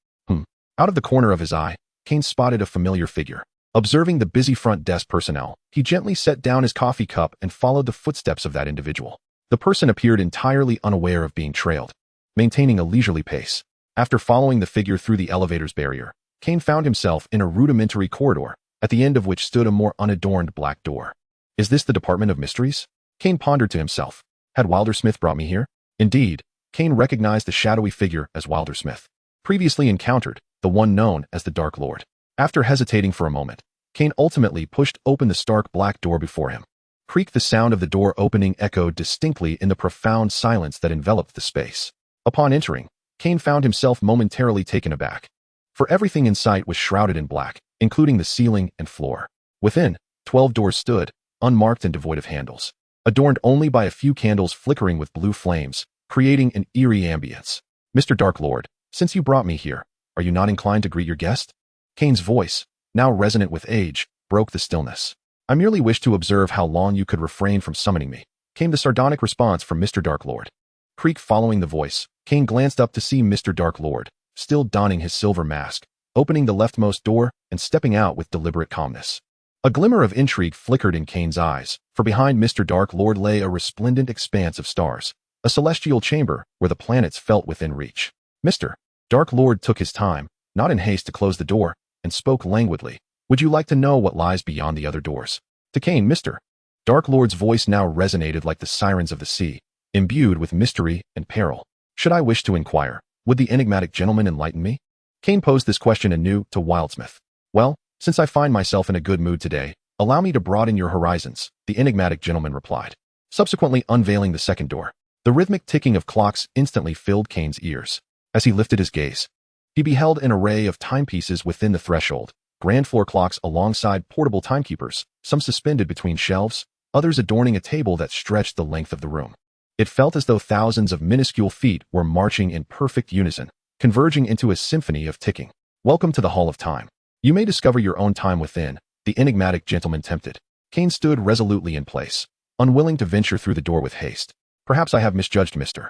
Out of the corner of his eye, Kane spotted a familiar figure. Observing the busy front desk personnel, he gently set down his coffee cup and followed the footsteps of that individual. The person appeared entirely unaware of being trailed, maintaining a leisurely pace. After following the figure through the elevator's barrier, Kane found himself in a rudimentary corridor, at the end of which stood a more unadorned black door. Is this the Department of Mysteries? Kane pondered to himself. Had Wildersmith brought me here? Indeed, Kane recognized the shadowy figure as Wildersmith, previously encountered, the one known as the Dark Lord. After hesitating for a moment, Kane ultimately pushed open the stark black door before him. Creak, the sound of the door opening echoed distinctly in the profound silence that enveloped the space. Upon entering, Kane found himself momentarily taken aback, for everything in sight was shrouded in black, including the ceiling and floor. Within, 12 doors stood, unmarked and devoid of handles, adorned only by a few candles flickering with blue flames, creating an eerie ambience. Mr. Dark Lord, since you brought me here, are you not inclined to greet your guest? Kane's voice, now resonant with age, broke the stillness. I merely wish to observe how long you could refrain from summoning me, came the sardonic response from Mr. Dark Lord. Creak following the voice, Kane glanced up to see Mr. Dark Lord, still donning his silver mask, opening the leftmost door and stepping out with deliberate calmness. A glimmer of intrigue flickered in Kane's eyes, for behind Mr. Dark Lord lay a resplendent expanse of stars, a celestial chamber where the planets felt within reach. Mr. Dark Lord took his time, not in haste to close the door, and spoke languidly. Would you like to know what lies beyond the other doors? To Kane, Mr. Dark Lord's voice now resonated like the sirens of the sea, imbued with mystery and peril. Should I wish to inquire, would the enigmatic gentleman enlighten me? Kane posed this question anew to Wildsmith. Well, since I find myself in a good mood today, allow me to broaden your horizons, the enigmatic gentleman replied, subsequently unveiling the second door. The rhythmic ticking of clocks instantly filled Kane's ears. As he lifted his gaze, he beheld an array of timepieces within the threshold, grand floor clocks alongside portable timekeepers, some suspended between shelves, others adorning a table that stretched the length of the room. It felt as though thousands of minuscule feet were marching in perfect unison, converging into a symphony of ticking. Welcome to the Hall of Time. You may discover your own time within, the enigmatic gentleman tempted. Kane stood resolutely in place, unwilling to venture through the door with haste. Perhaps I have misjudged Mr.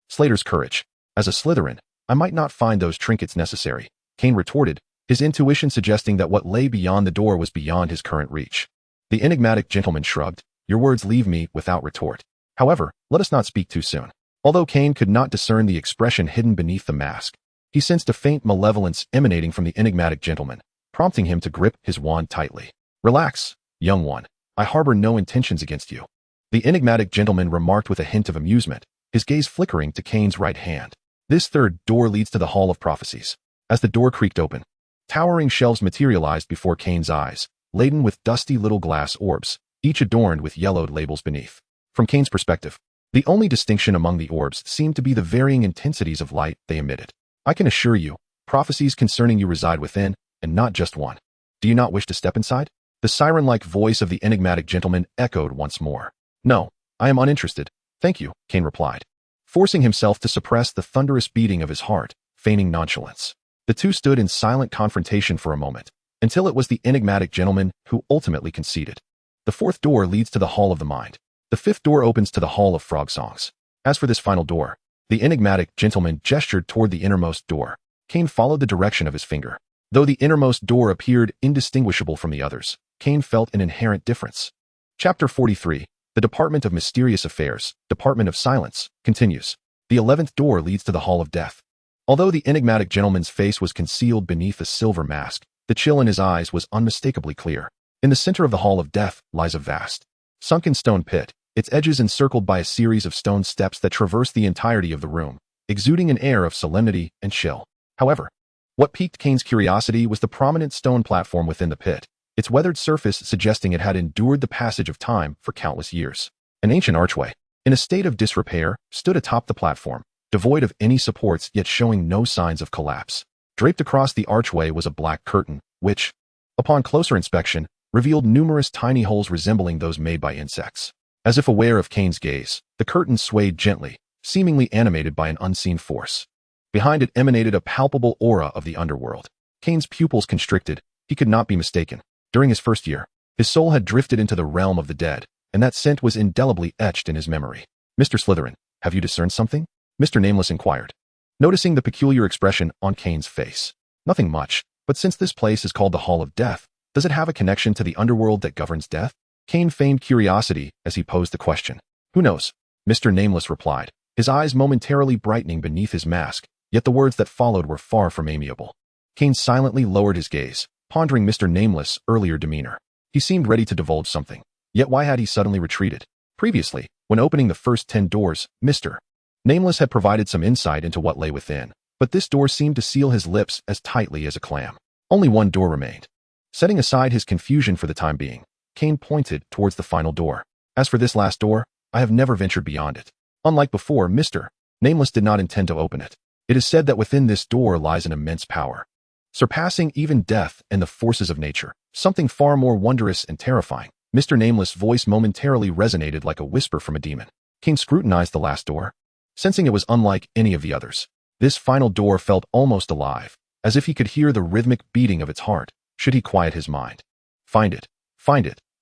Slater's courage. As a Slytherin, I might not find those trinkets necessary, Kane retorted, his intuition suggesting that what lay beyond the door was beyond his current reach. The enigmatic gentleman shrugged. Your words leave me without retort. However, let us not speak too soon. Although Kane could not discern the expression hidden beneath the mask, he sensed a faint malevolence emanating from the enigmatic gentleman, prompting him to grip his wand tightly. Relax, young one. I harbor no intentions against you. The enigmatic gentleman remarked with a hint of amusement, his gaze flickering to Kane's right hand. This third door leads to the Hall of Prophecies. As the door creaked open, towering shelves materialized before Kane's eyes, laden with dusty little glass orbs, each adorned with yellowed labels beneath. From Kane's perspective, the only distinction among the orbs seemed to be the varying intensities of light they emitted. I can assure you, prophecies concerning you reside within, and not just one. Do you not wish to step inside? The siren-like voice of the enigmatic gentleman echoed once more. No, I am uninterested, thank you, Kane replied, forcing himself to suppress the thunderous beating of his heart, feigning nonchalance. The two stood in silent confrontation for a moment, until it was the enigmatic gentleman who ultimately conceded. The fourth door leads to the Hall of the Mind. The fifth door opens to the Hall of Frog Songs. As for this final door, the enigmatic gentleman gestured toward the innermost door. Kane followed the direction of his finger. Though the innermost door appeared indistinguishable from the others, Kane felt an inherent difference. Chapter 43, The Department of Mysterious Affairs, Department of Silence, continues. The 11th door leads to the Hall of Death. Although the enigmatic gentleman's face was concealed beneath a silver mask, the chill in his eyes was unmistakably clear. In the center of the Hall of Death lies a vast, sunken stone pit, its edges encircled by a series of stone steps that traverse the entirety of the room, exuding an air of solemnity and chill. However, what piqued Kane's curiosity was the prominent stone platform within the pit, its weathered surface suggesting it had endured the passage of time for countless years. An ancient archway, in a state of disrepair, stood atop the platform, devoid of any supports yet showing no signs of collapse. Draped across the archway was a black curtain, which, upon closer inspection, revealed numerous tiny holes resembling those made by insects. As if aware of Kane's gaze, the curtain swayed gently, seemingly animated by an unseen force. Behind it emanated a palpable aura of the underworld. Kane's pupils constricted. He could not be mistaken. During his first year, his soul had drifted into the realm of the dead, and that scent was indelibly etched in his memory. Mr. Slytherin, have you discerned something? Mr. Nameless inquired, noticing the peculiar expression on Kane's face. Nothing much, but since this place is called the Hall of Death, does it have a connection to the underworld that governs death? Kane feigned curiosity as he posed the question. Who knows? Mr. Nameless replied, his eyes momentarily brightening beneath his mask, yet the words that followed were far from amiable. Kane silently lowered his gaze, pondering Mr. Nameless' earlier demeanor. He seemed ready to divulge something, yet why had he suddenly retreated? Previously, when opening the first 10 doors, Mr. Nameless had provided some insight into what lay within, but this door seemed to seal his lips as tightly as a clam. Only one door remained. Setting aside his confusion for the time being, Kane pointed towards the final door. As for this last door, I have never ventured beyond it. Unlike before, Mr. Nameless did not intend to open it. It is said that within this door lies an immense power, surpassing even death and the forces of nature, something far more wondrous and terrifying. Mr. Nameless' voice momentarily resonated like a whisper from a demon. Kane scrutinized the last door, sensing it was unlike any of the others. This final door felt almost alive, as if he could hear the rhythmic beating of its heart, should he quiet his mind. Find it,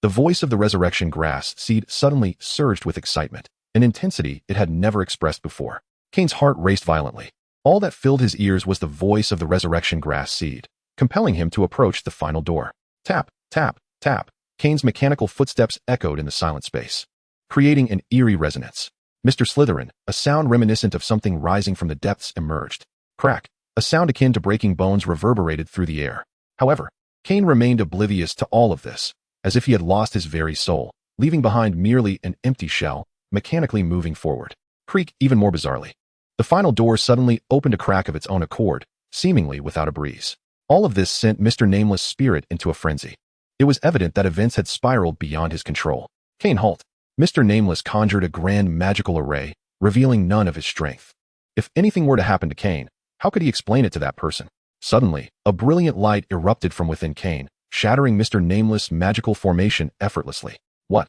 The voice of the resurrection grass seed suddenly surged with excitement, an intensity it had never expressed before. Kane's heart raced violently. All that filled his ears was the voice of the resurrection grass seed, compelling him to approach the final door. Tap, tap, tap. Kane's mechanical footsteps echoed in the silent space, creating an eerie resonance. Mr. Slytherin, a sound reminiscent of something rising from the depths, emerged. Crack, a sound akin to breaking bones reverberated through the air. However, Kane remained oblivious to all of this, as if he had lost his very soul, leaving behind merely an empty shell, mechanically moving forward. Creak, even more bizarrely. The final door suddenly opened a crack of its own accord, seemingly without a breeze. All of this sent Mr. Nameless' spirit into a frenzy. It was evident that events had spiraled beyond his control. Kane, halt. Mr. Nameless conjured a grand magical array, revealing none of his strength. If anything were to happen to Kane, how could he explain it to that person? Suddenly, a brilliant light erupted from within Kane, shattering Mr. Nameless' magical formation effortlessly. What?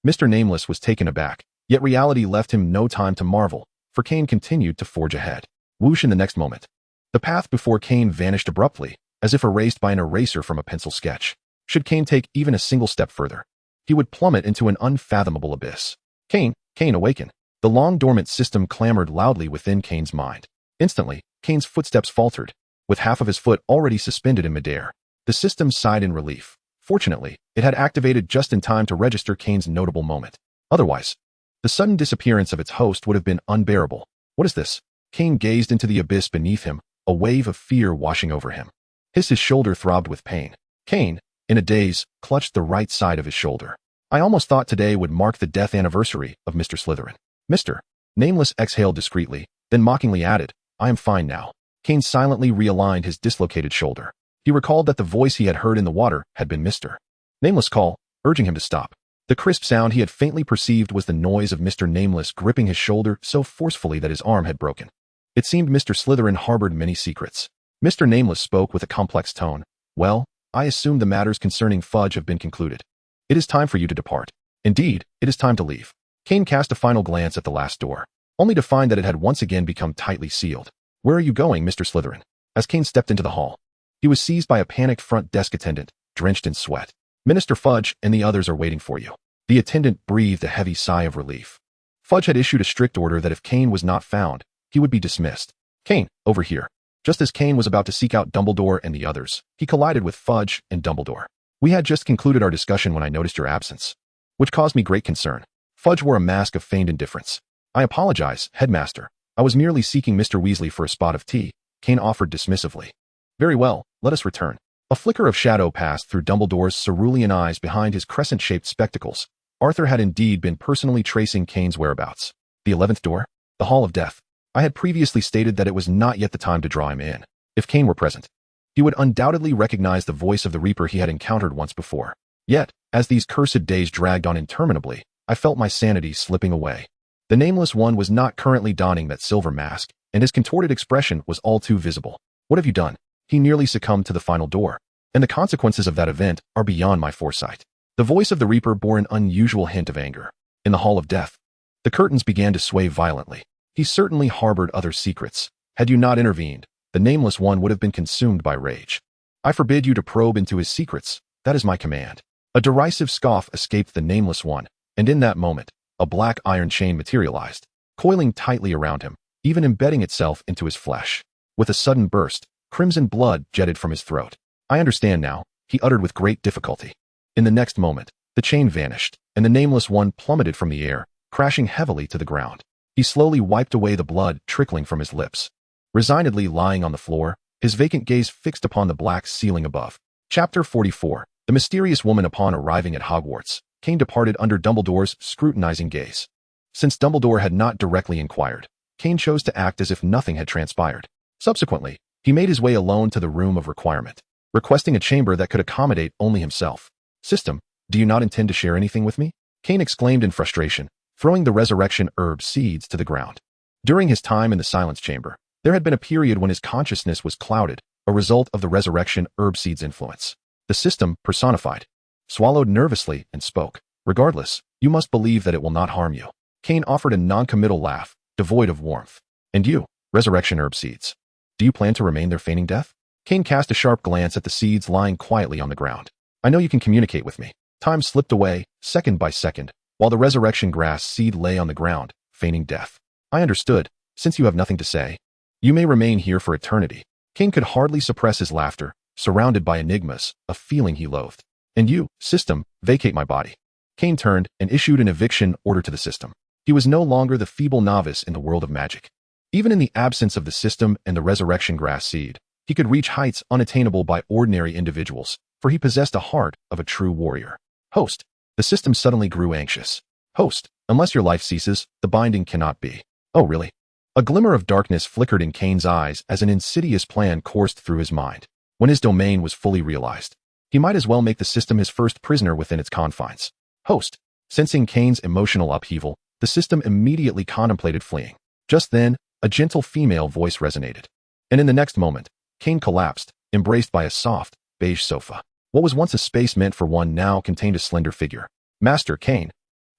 Mr. Nameless was taken aback, yet reality left him no time to marvel, for Kane continued to forge ahead. Whoosh, in the next moment, the path before Kane vanished abruptly, as if erased by an eraser from a pencil sketch. Should Kane take even a single step further, he would plummet into an unfathomable abyss. Kane, awaken. The long-dormant system clamored loudly within Kane's mind. Instantly, Kane's footsteps faltered, with half of his foot already suspended in midair. The system sighed in relief. Fortunately, it had activated just in time to register Kane's notable moment. Otherwise, the sudden disappearance of its host would have been unbearable. What is this? Kane gazed into the abyss beneath him, a wave of fear washing over him. His shoulder throbbed with pain. Kane, in a daze, clutched the right side of his shoulder. I almost thought today would mark the death anniversary of Mr. Slytherin. Mr. Nameless exhaled discreetly, then mockingly added, I am fine now. Kane silently realigned his dislocated shoulder. He recalled that the voice he had heard in the water had been Mr. Nameless' call, urging him to stop. The crisp sound he had faintly perceived was the noise of Mr. Nameless gripping his shoulder so forcefully that his arm had broken. It seemed Mr. Slytherin harbored many secrets. Mr. Nameless spoke with a complex tone. Well, I assume the matters concerning Fudge have been concluded. It is time for you to depart. Indeed, it is time to leave. Kane cast a final glance at the last door, only to find that it had once again become tightly sealed. Where are you going, Mr. Slytherin? As Kane stepped into the hall, he was seized by a panicked front desk attendant, drenched in sweat. Minister Fudge and the others are waiting for you. The attendant breathed a heavy sigh of relief. Fudge had issued a strict order that if Kane was not found, he would be dismissed. Kane, over here. Just as Kane was about to seek out Dumbledore and the others, he collided with Fudge and Dumbledore. We had just concluded our discussion when I noticed your absence, which caused me great concern. Fudge wore a mask of feigned indifference. I apologize, Headmaster. I was merely seeking Mr. Weasley for a spot of tea, Kane offered dismissively. Very well, let us return. A flicker of shadow passed through Dumbledore's cerulean eyes behind his crescent-shaped spectacles. Arthur had indeed been personally tracing Kane's whereabouts. The 11th door? The Hall of Death. I had previously stated that it was not yet the time to draw him in. If Kane were present, he would undoubtedly recognize the voice of the Reaper he had encountered once before. Yet, as these cursed days dragged on interminably, I felt my sanity slipping away. The Nameless One was not currently donning that silver mask, and his contorted expression was all too visible. What have you done? He nearly succumbed to the final door, and the consequences of that event are beyond my foresight. The voice of the Reaper bore an unusual hint of anger. In the Hall of Death, the curtains began to sway violently. He certainly harbored other secrets. Had you not intervened, the Nameless One would have been consumed by rage. I forbid you to probe into his secrets. That is my command. A derisive scoff escaped the Nameless One, and in that moment, a black iron chain materialized, coiling tightly around him, even embedding itself into his flesh. With a sudden burst, crimson blood jetted from his throat. I understand now, he uttered with great difficulty. In the next moment, the chain vanished, and the Nameless One plummeted from the air, crashing heavily to the ground. He slowly wiped away the blood trickling from his lips. Resignedly lying on the floor, his vacant gaze fixed upon the black ceiling above. Chapter 44. The mysterious woman. Upon arriving at Hogwarts, Kane departed under Dumbledore's scrutinizing gaze. Since Dumbledore had not directly inquired, Kane chose to act as if nothing had transpired. Subsequently, he made his way alone to the room of requirement, requesting a chamber that could accommodate only himself. System, do you not intend to share anything with me? Kane exclaimed in frustration, throwing the resurrection herb seeds to the ground. During his time in the silence chamber, there had been a period when his consciousness was clouded, a result of the resurrection herb seeds' influence. The system, personified, swallowed nervously and spoke. Regardless, you must believe that it will not harm you. Kane offered a non-committal laugh, devoid of warmth. And you, resurrection herb seeds, do you plan to remain there feigning death? Kane cast a sharp glance at the seeds lying quietly on the ground. I know you can communicate with me. Time slipped away, second by second, while the resurrection grass seed lay on the ground, feigning death. I understood, since you have nothing to say. You may remain here for eternity. Kane could hardly suppress his laughter, surrounded by enigmas, a feeling he loathed. And you, system, vacate my body. Kane turned and issued an eviction order to the system. He was no longer the feeble novice in the world of magic. Even in the absence of the system and the resurrection grass seed, he could reach heights unattainable by ordinary individuals, for he possessed a heart of a true warrior. Host. The system suddenly grew anxious. Host. Unless your life ceases, the binding cannot be. Oh, really? A glimmer of darkness flickered in Kane's eyes as an insidious plan coursed through his mind. When his domain was fully realized, he might as well make the system his first prisoner within its confines. Host. Sensing Kane's emotional upheaval, the system immediately contemplated fleeing. Just then, a gentle female voice resonated. And in the next moment, Kane collapsed, embraced by a soft, beige sofa. What was once a space meant for one now contained a slender figure. Master Kane.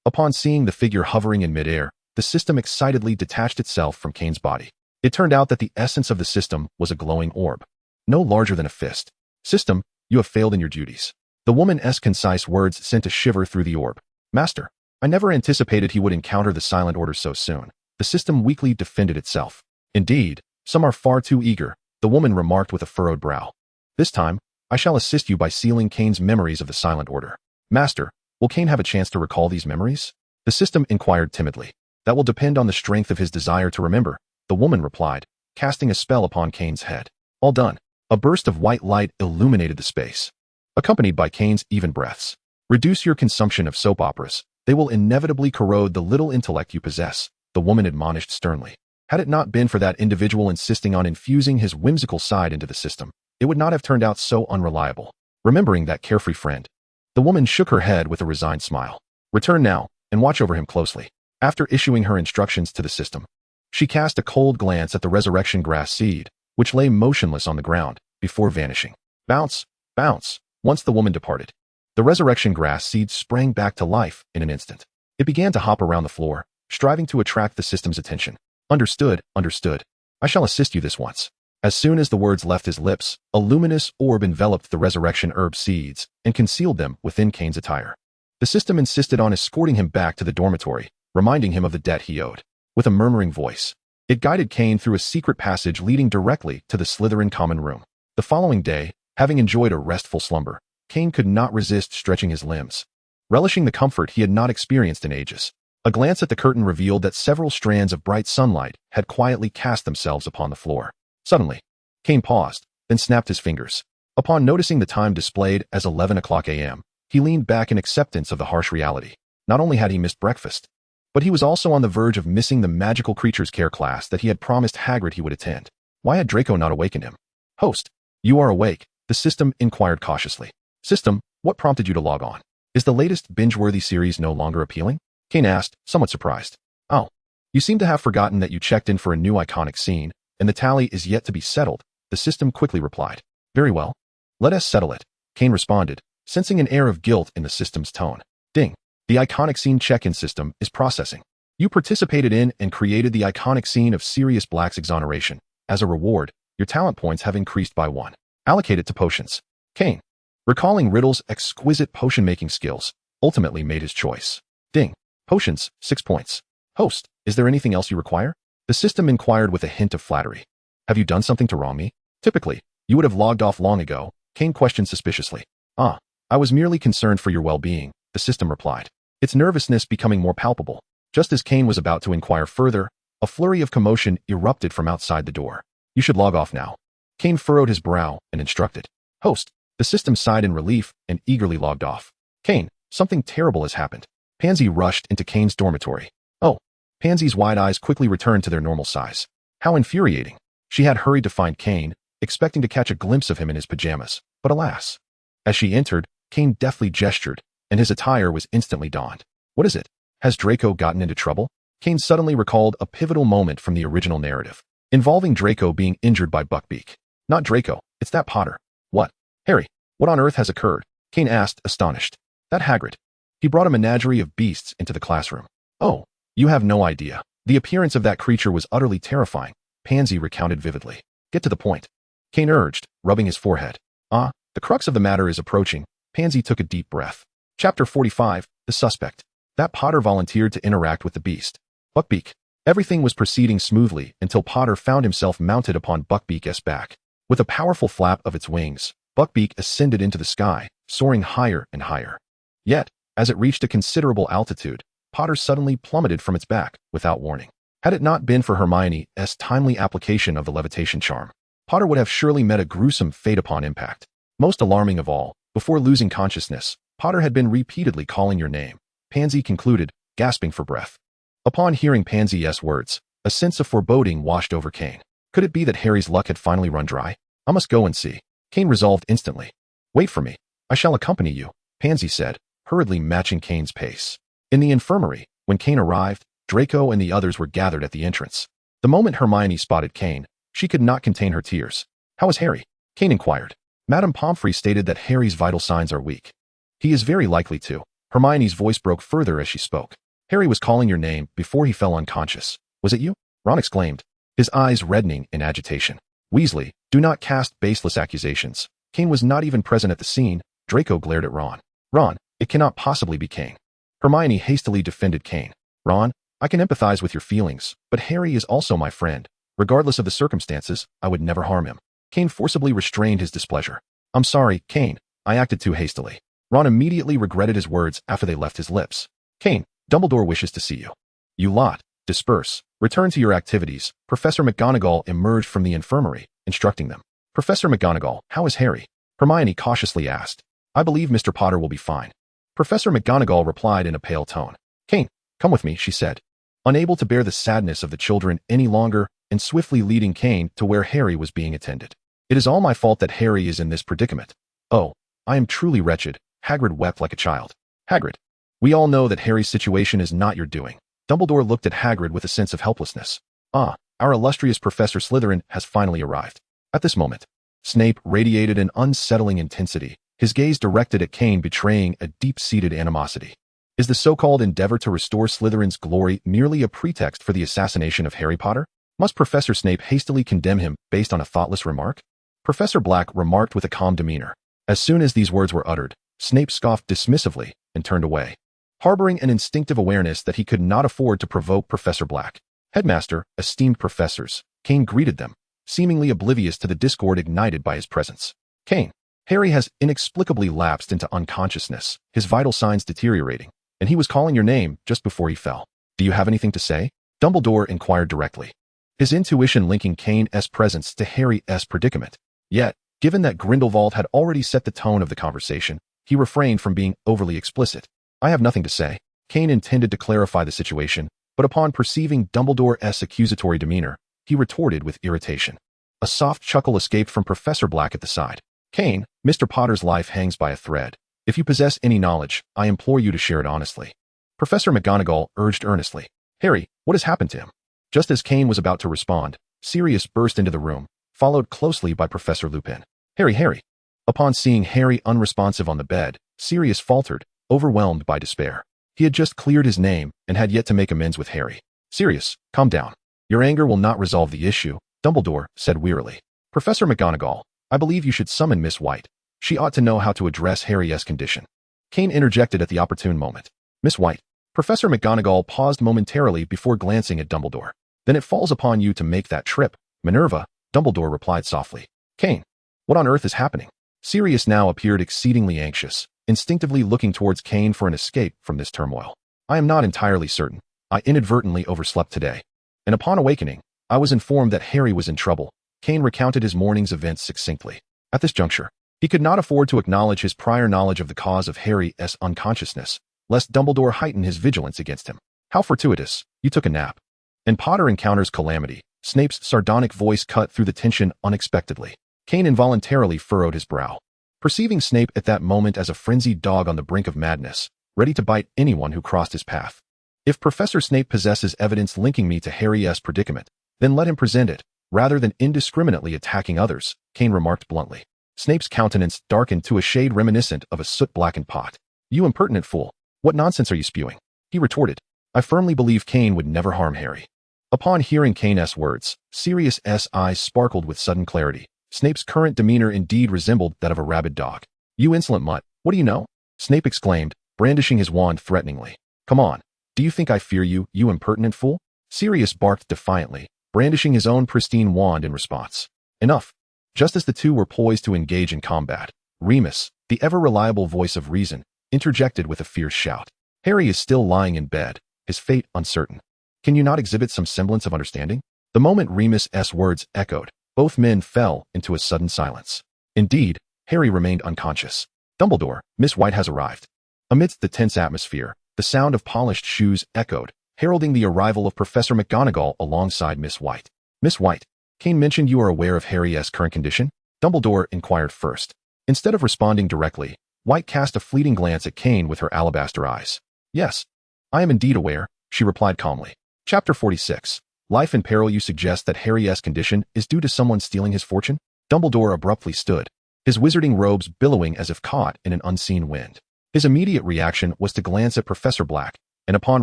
Upon seeing the figure hovering in midair, the system excitedly detached itself from Kane's body. It turned out that the essence of the system was a glowing orb, no larger than a fist. System, you have failed in your duties. The woman's concise words sent a shiver through the orb. Master, I never anticipated he would encounter the silent order so soon. The system weakly defended itself. Indeed, some are far too eager, the woman remarked with a furrowed brow. This time, I shall assist you by sealing Kane's memories of the silent order. Master, will Kane have a chance to recall these memories? The system inquired timidly. That will depend on the strength of his desire to remember, the woman replied, casting a spell upon Kane's head. All done. A burst of white light illuminated the space, accompanied by Kane's even breaths. Reduce your consumption of soap operas. They will inevitably corrode the little intellect you possess, the woman admonished sternly. Had it not been for that individual insisting on infusing his whimsical side into the system, it would not have turned out so unreliable. Remembering that carefree friend, the woman shook her head with a resigned smile. Return now, and watch over him closely. After issuing her instructions to the system, she cast a cold glance at the resurrection grass seed, which lay motionless on the ground, before vanishing. Bounce, bounce. Once the woman departed, the resurrection grass seed sprang back to life in an instant. It began to hop around the floor, striving to attract the system's attention. Understood, understood. I shall assist you this once. As soon as the words left his lips, a luminous orb enveloped the resurrection herb seeds and concealed them within Kane's attire. The system insisted on escorting him back to the dormitory, reminding him of the debt he owed. With a murmuring voice, it guided Kane through a secret passage leading directly to the Slytherin common room. The following day, having enjoyed a restful slumber, Kane could not resist stretching his limbs, relishing the comfort he had not experienced in ages. A glance at the curtain revealed that several strands of bright sunlight had quietly cast themselves upon the floor. Suddenly, Kane paused, then snapped his fingers. Upon noticing the time displayed as 11 o'clock a.m., he leaned back in acceptance of the harsh reality. Not only had he missed breakfast, but he was also on the verge of missing the magical creatures care class that he had promised Hagrid he would attend. Why had Draco not awakened him? Host, you are awake, the system inquired cautiously. System, what prompted you to log on? Is the latest binge-worthy series no longer appealing? Kane asked, somewhat surprised. Oh, you seem to have forgotten that you checked in for a new iconic scene, and the tally is yet to be settled, the system quickly replied. Very well. Let us settle it, Kane responded, sensing an air of guilt in the system's tone. Ding. The iconic scene check-in system is processing. You participated in and created the iconic scene of Sirius Black's exoneration. As a reward, your talent points have increased by 1. Allocate it to potions. Kane, recalling Riddle's exquisite potion-making skills, ultimately made his choice. Ding. Potions, 6 points. Host, is there anything else you require? The system inquired with a hint of flattery. Have you done something to wrong me? Typically, you would have logged off long ago, Kane questioned suspiciously. I was merely concerned for your well-being, the system replied, its nervousness becoming more palpable. Just as Kane was about to inquire further, a flurry of commotion erupted from outside the door. You should log off now. Kane furrowed his brow and instructed. Host, the system sighed in relief and eagerly logged off. Kane, something terrible has happened. Pansy rushed into Kane's dormitory. Oh, Pansy's wide eyes quickly returned to their normal size. How infuriating. She had hurried to find Kane, expecting to catch a glimpse of him in his pajamas, but alas. As she entered, Kane deftly gestured, and his attire was instantly donned. What is it? Has Draco gotten into trouble? Kane suddenly recalled a pivotal moment from the original narrative, involving Draco being injured by Buckbeak. Not Draco, it's that Potter. What? Harry, what on earth has occurred? Kane asked, astonished. That Hagrid. He brought a menagerie of beasts into the classroom. Oh, you have no idea. The appearance of that creature was utterly terrifying, Pansy recounted vividly. Get to the point. Kane urged, rubbing his forehead. The crux of the matter is approaching. Pansy took a deep breath. Chapter 45, The Suspect. That Potter volunteered to interact with the beast. Buckbeak. Everything was proceeding smoothly until Potter found himself mounted upon Buckbeak's back. With a powerful flap of its wings, Buckbeak ascended into the sky, soaring higher and higher. Yet, as it reached a considerable altitude, Potter suddenly plummeted from its back, without warning. Had it not been for Hermione's timely application of the levitation charm, Potter would have surely met a gruesome fate upon impact. Most alarming of all, before losing consciousness, Potter had been repeatedly calling your name. Pansy concluded, gasping for breath. Upon hearing Pansy's words, a sense of foreboding washed over Kane. Could it be that Harry's luck had finally run dry? I must go and see. Kane resolved instantly. Wait for me. I shall accompany you, Pansy said, hurriedly matching Kane's pace. In the infirmary, when Kane arrived, Draco and the others were gathered at the entrance. The moment Hermione spotted Kane, she could not contain her tears. How is Harry? Kane inquired. Madame Pomfrey stated that Harry's vital signs are weak. He is very likely to. Hermione's voice broke further as she spoke. Harry was calling your name before he fell unconscious. Was it you? Ron exclaimed, his eyes reddening in agitation. Weasley, do not cast baseless accusations. Kane was not even present at the scene. Draco glared at Ron. Ron, it cannot possibly be Kane. Hermione hastily defended Kane. Ron, I can empathize with your feelings, but Harry is also my friend. Regardless of the circumstances, I would never harm him. Kane forcibly restrained his displeasure. I'm sorry, Kane. I acted too hastily. Ron immediately regretted his words after they left his lips. Kane, Dumbledore wishes to see you. You lot, disperse. Return to your activities. Professor McGonagall emerged from the infirmary, instructing them. Professor McGonagall, how is Harry? Hermione cautiously asked. I believe Mr. Potter will be fine. Professor McGonagall replied in a pale tone. Kane, come with me, she said. Unable to bear the sadness of the children any longer and swiftly leading Kane to where Harry was being attended. It is all my fault that Harry is in this predicament. Oh, I am truly wretched. Hagrid wept like a child. Hagrid. We all know that Harry's situation is not your doing. Dumbledore looked at Hagrid with a sense of helplessness. Ah, our illustrious Professor Slytherin has finally arrived. At this moment, Snape radiated an unsettling intensity, his gaze directed at Kane betraying a deep-seated animosity. Is the so-called endeavor to restore Slytherin's glory merely a pretext for the assassination of Harry Potter? Must Professor Snape hastily condemn him based on a thoughtless remark? Professor Black remarked with a calm demeanor. As soon as these words were uttered, Snape scoffed dismissively and turned away, harboring an instinctive awareness that he could not afford to provoke Professor Black. Headmaster, esteemed professors, Kane greeted them, seemingly oblivious to the discord ignited by his presence. Kane, Harry has inexplicably lapsed into unconsciousness, his vital signs deteriorating, and he was calling your name just before he fell. Do you have anything to say? Dumbledore inquired directly, his intuition linking Kane's presence to Harry's predicament. Yet, given that Grindelwald had already set the tone of the conversation, he refrained from being overly explicit. I have nothing to say. Kane intended to clarify the situation, but upon perceiving Dumbledore's accusatory demeanor, he retorted with irritation. A soft chuckle escaped from Professor Black at the side. Kane, Mr. Potter's life hangs by a thread. If you possess any knowledge, I implore you to share it honestly. Professor McGonagall urged earnestly. Harry, what has happened to him? Just as Kane was about to respond, Sirius burst into the room, followed closely by Professor Lupin. Harry. Upon seeing Harry unresponsive on the bed, Sirius faltered, overwhelmed by despair. He had just cleared his name and had yet to make amends with Harry. Sirius, calm down. Your anger will not resolve the issue, Dumbledore said wearily. Professor McGonagall, I believe you should summon Miss White. She ought to know how to address Harry's condition. Kane interjected at the opportune moment. Miss White. Professor McGonagall paused momentarily before glancing at Dumbledore. Then it falls upon you to make that trip, Minerva, Dumbledore replied softly. Kane, what on earth is happening? Sirius now appeared exceedingly anxious, instinctively looking towards Kane for an escape from this turmoil. I am not entirely certain. I inadvertently overslept today. And upon awakening, I was informed that Harry was in trouble. Kane recounted his morning's events succinctly. At this juncture, he could not afford to acknowledge his prior knowledge of the cause of Harry's unconsciousness, lest Dumbledore heighten his vigilance against him. How fortuitous. You took a nap. And Potter encounters calamity. Snape's sardonic voice cut through the tension unexpectedly. Kane involuntarily furrowed his brow. Perceiving Snape at that moment as a frenzied dog on the brink of madness, ready to bite anyone who crossed his path. If Professor Snape possesses evidence linking me to Harry's predicament, then let him present it, rather than indiscriminately attacking others, Kane remarked bluntly. Snape's countenance darkened to a shade reminiscent of a soot-blackened pot. You impertinent fool, what nonsense are you spewing? He retorted. I firmly believe Kane would never harm Harry. Upon hearing Kane's words, Sirius's eyes sparkled with sudden clarity. Snape's current demeanor indeed resembled that of a rabid dog. You insolent mutt, what do you know? Snape exclaimed, brandishing his wand threateningly. Come on, do you think I fear you, you impertinent fool? Sirius barked defiantly, brandishing his own pristine wand in response. Enough. Just as the two were poised to engage in combat, Remus, the ever-reliable voice of reason, interjected with a fierce shout. Harry is still lying in bed, his fate uncertain. Can you not exhibit some semblance of understanding? The moment Remus's words echoed, both men fell into a sudden silence. Indeed, Harry remained unconscious. Dumbledore, Miss White has arrived. Amidst the tense atmosphere, the sound of polished shoes echoed, heralding the arrival of Professor McGonagall alongside Miss White. Miss White, Kane mentioned you are aware of Harry's current condition? Dumbledore inquired first. Instead of responding directly, White cast a fleeting glance at Kane with her alabaster eyes. Yes, I am indeed aware, she replied calmly. Chapter 46. Life in peril. You suggest that Harry's condition is due to someone stealing his fortune? Dumbledore abruptly stood, his wizarding robes billowing as if caught in an unseen wind. His immediate reaction was to glance at Professor Black, and upon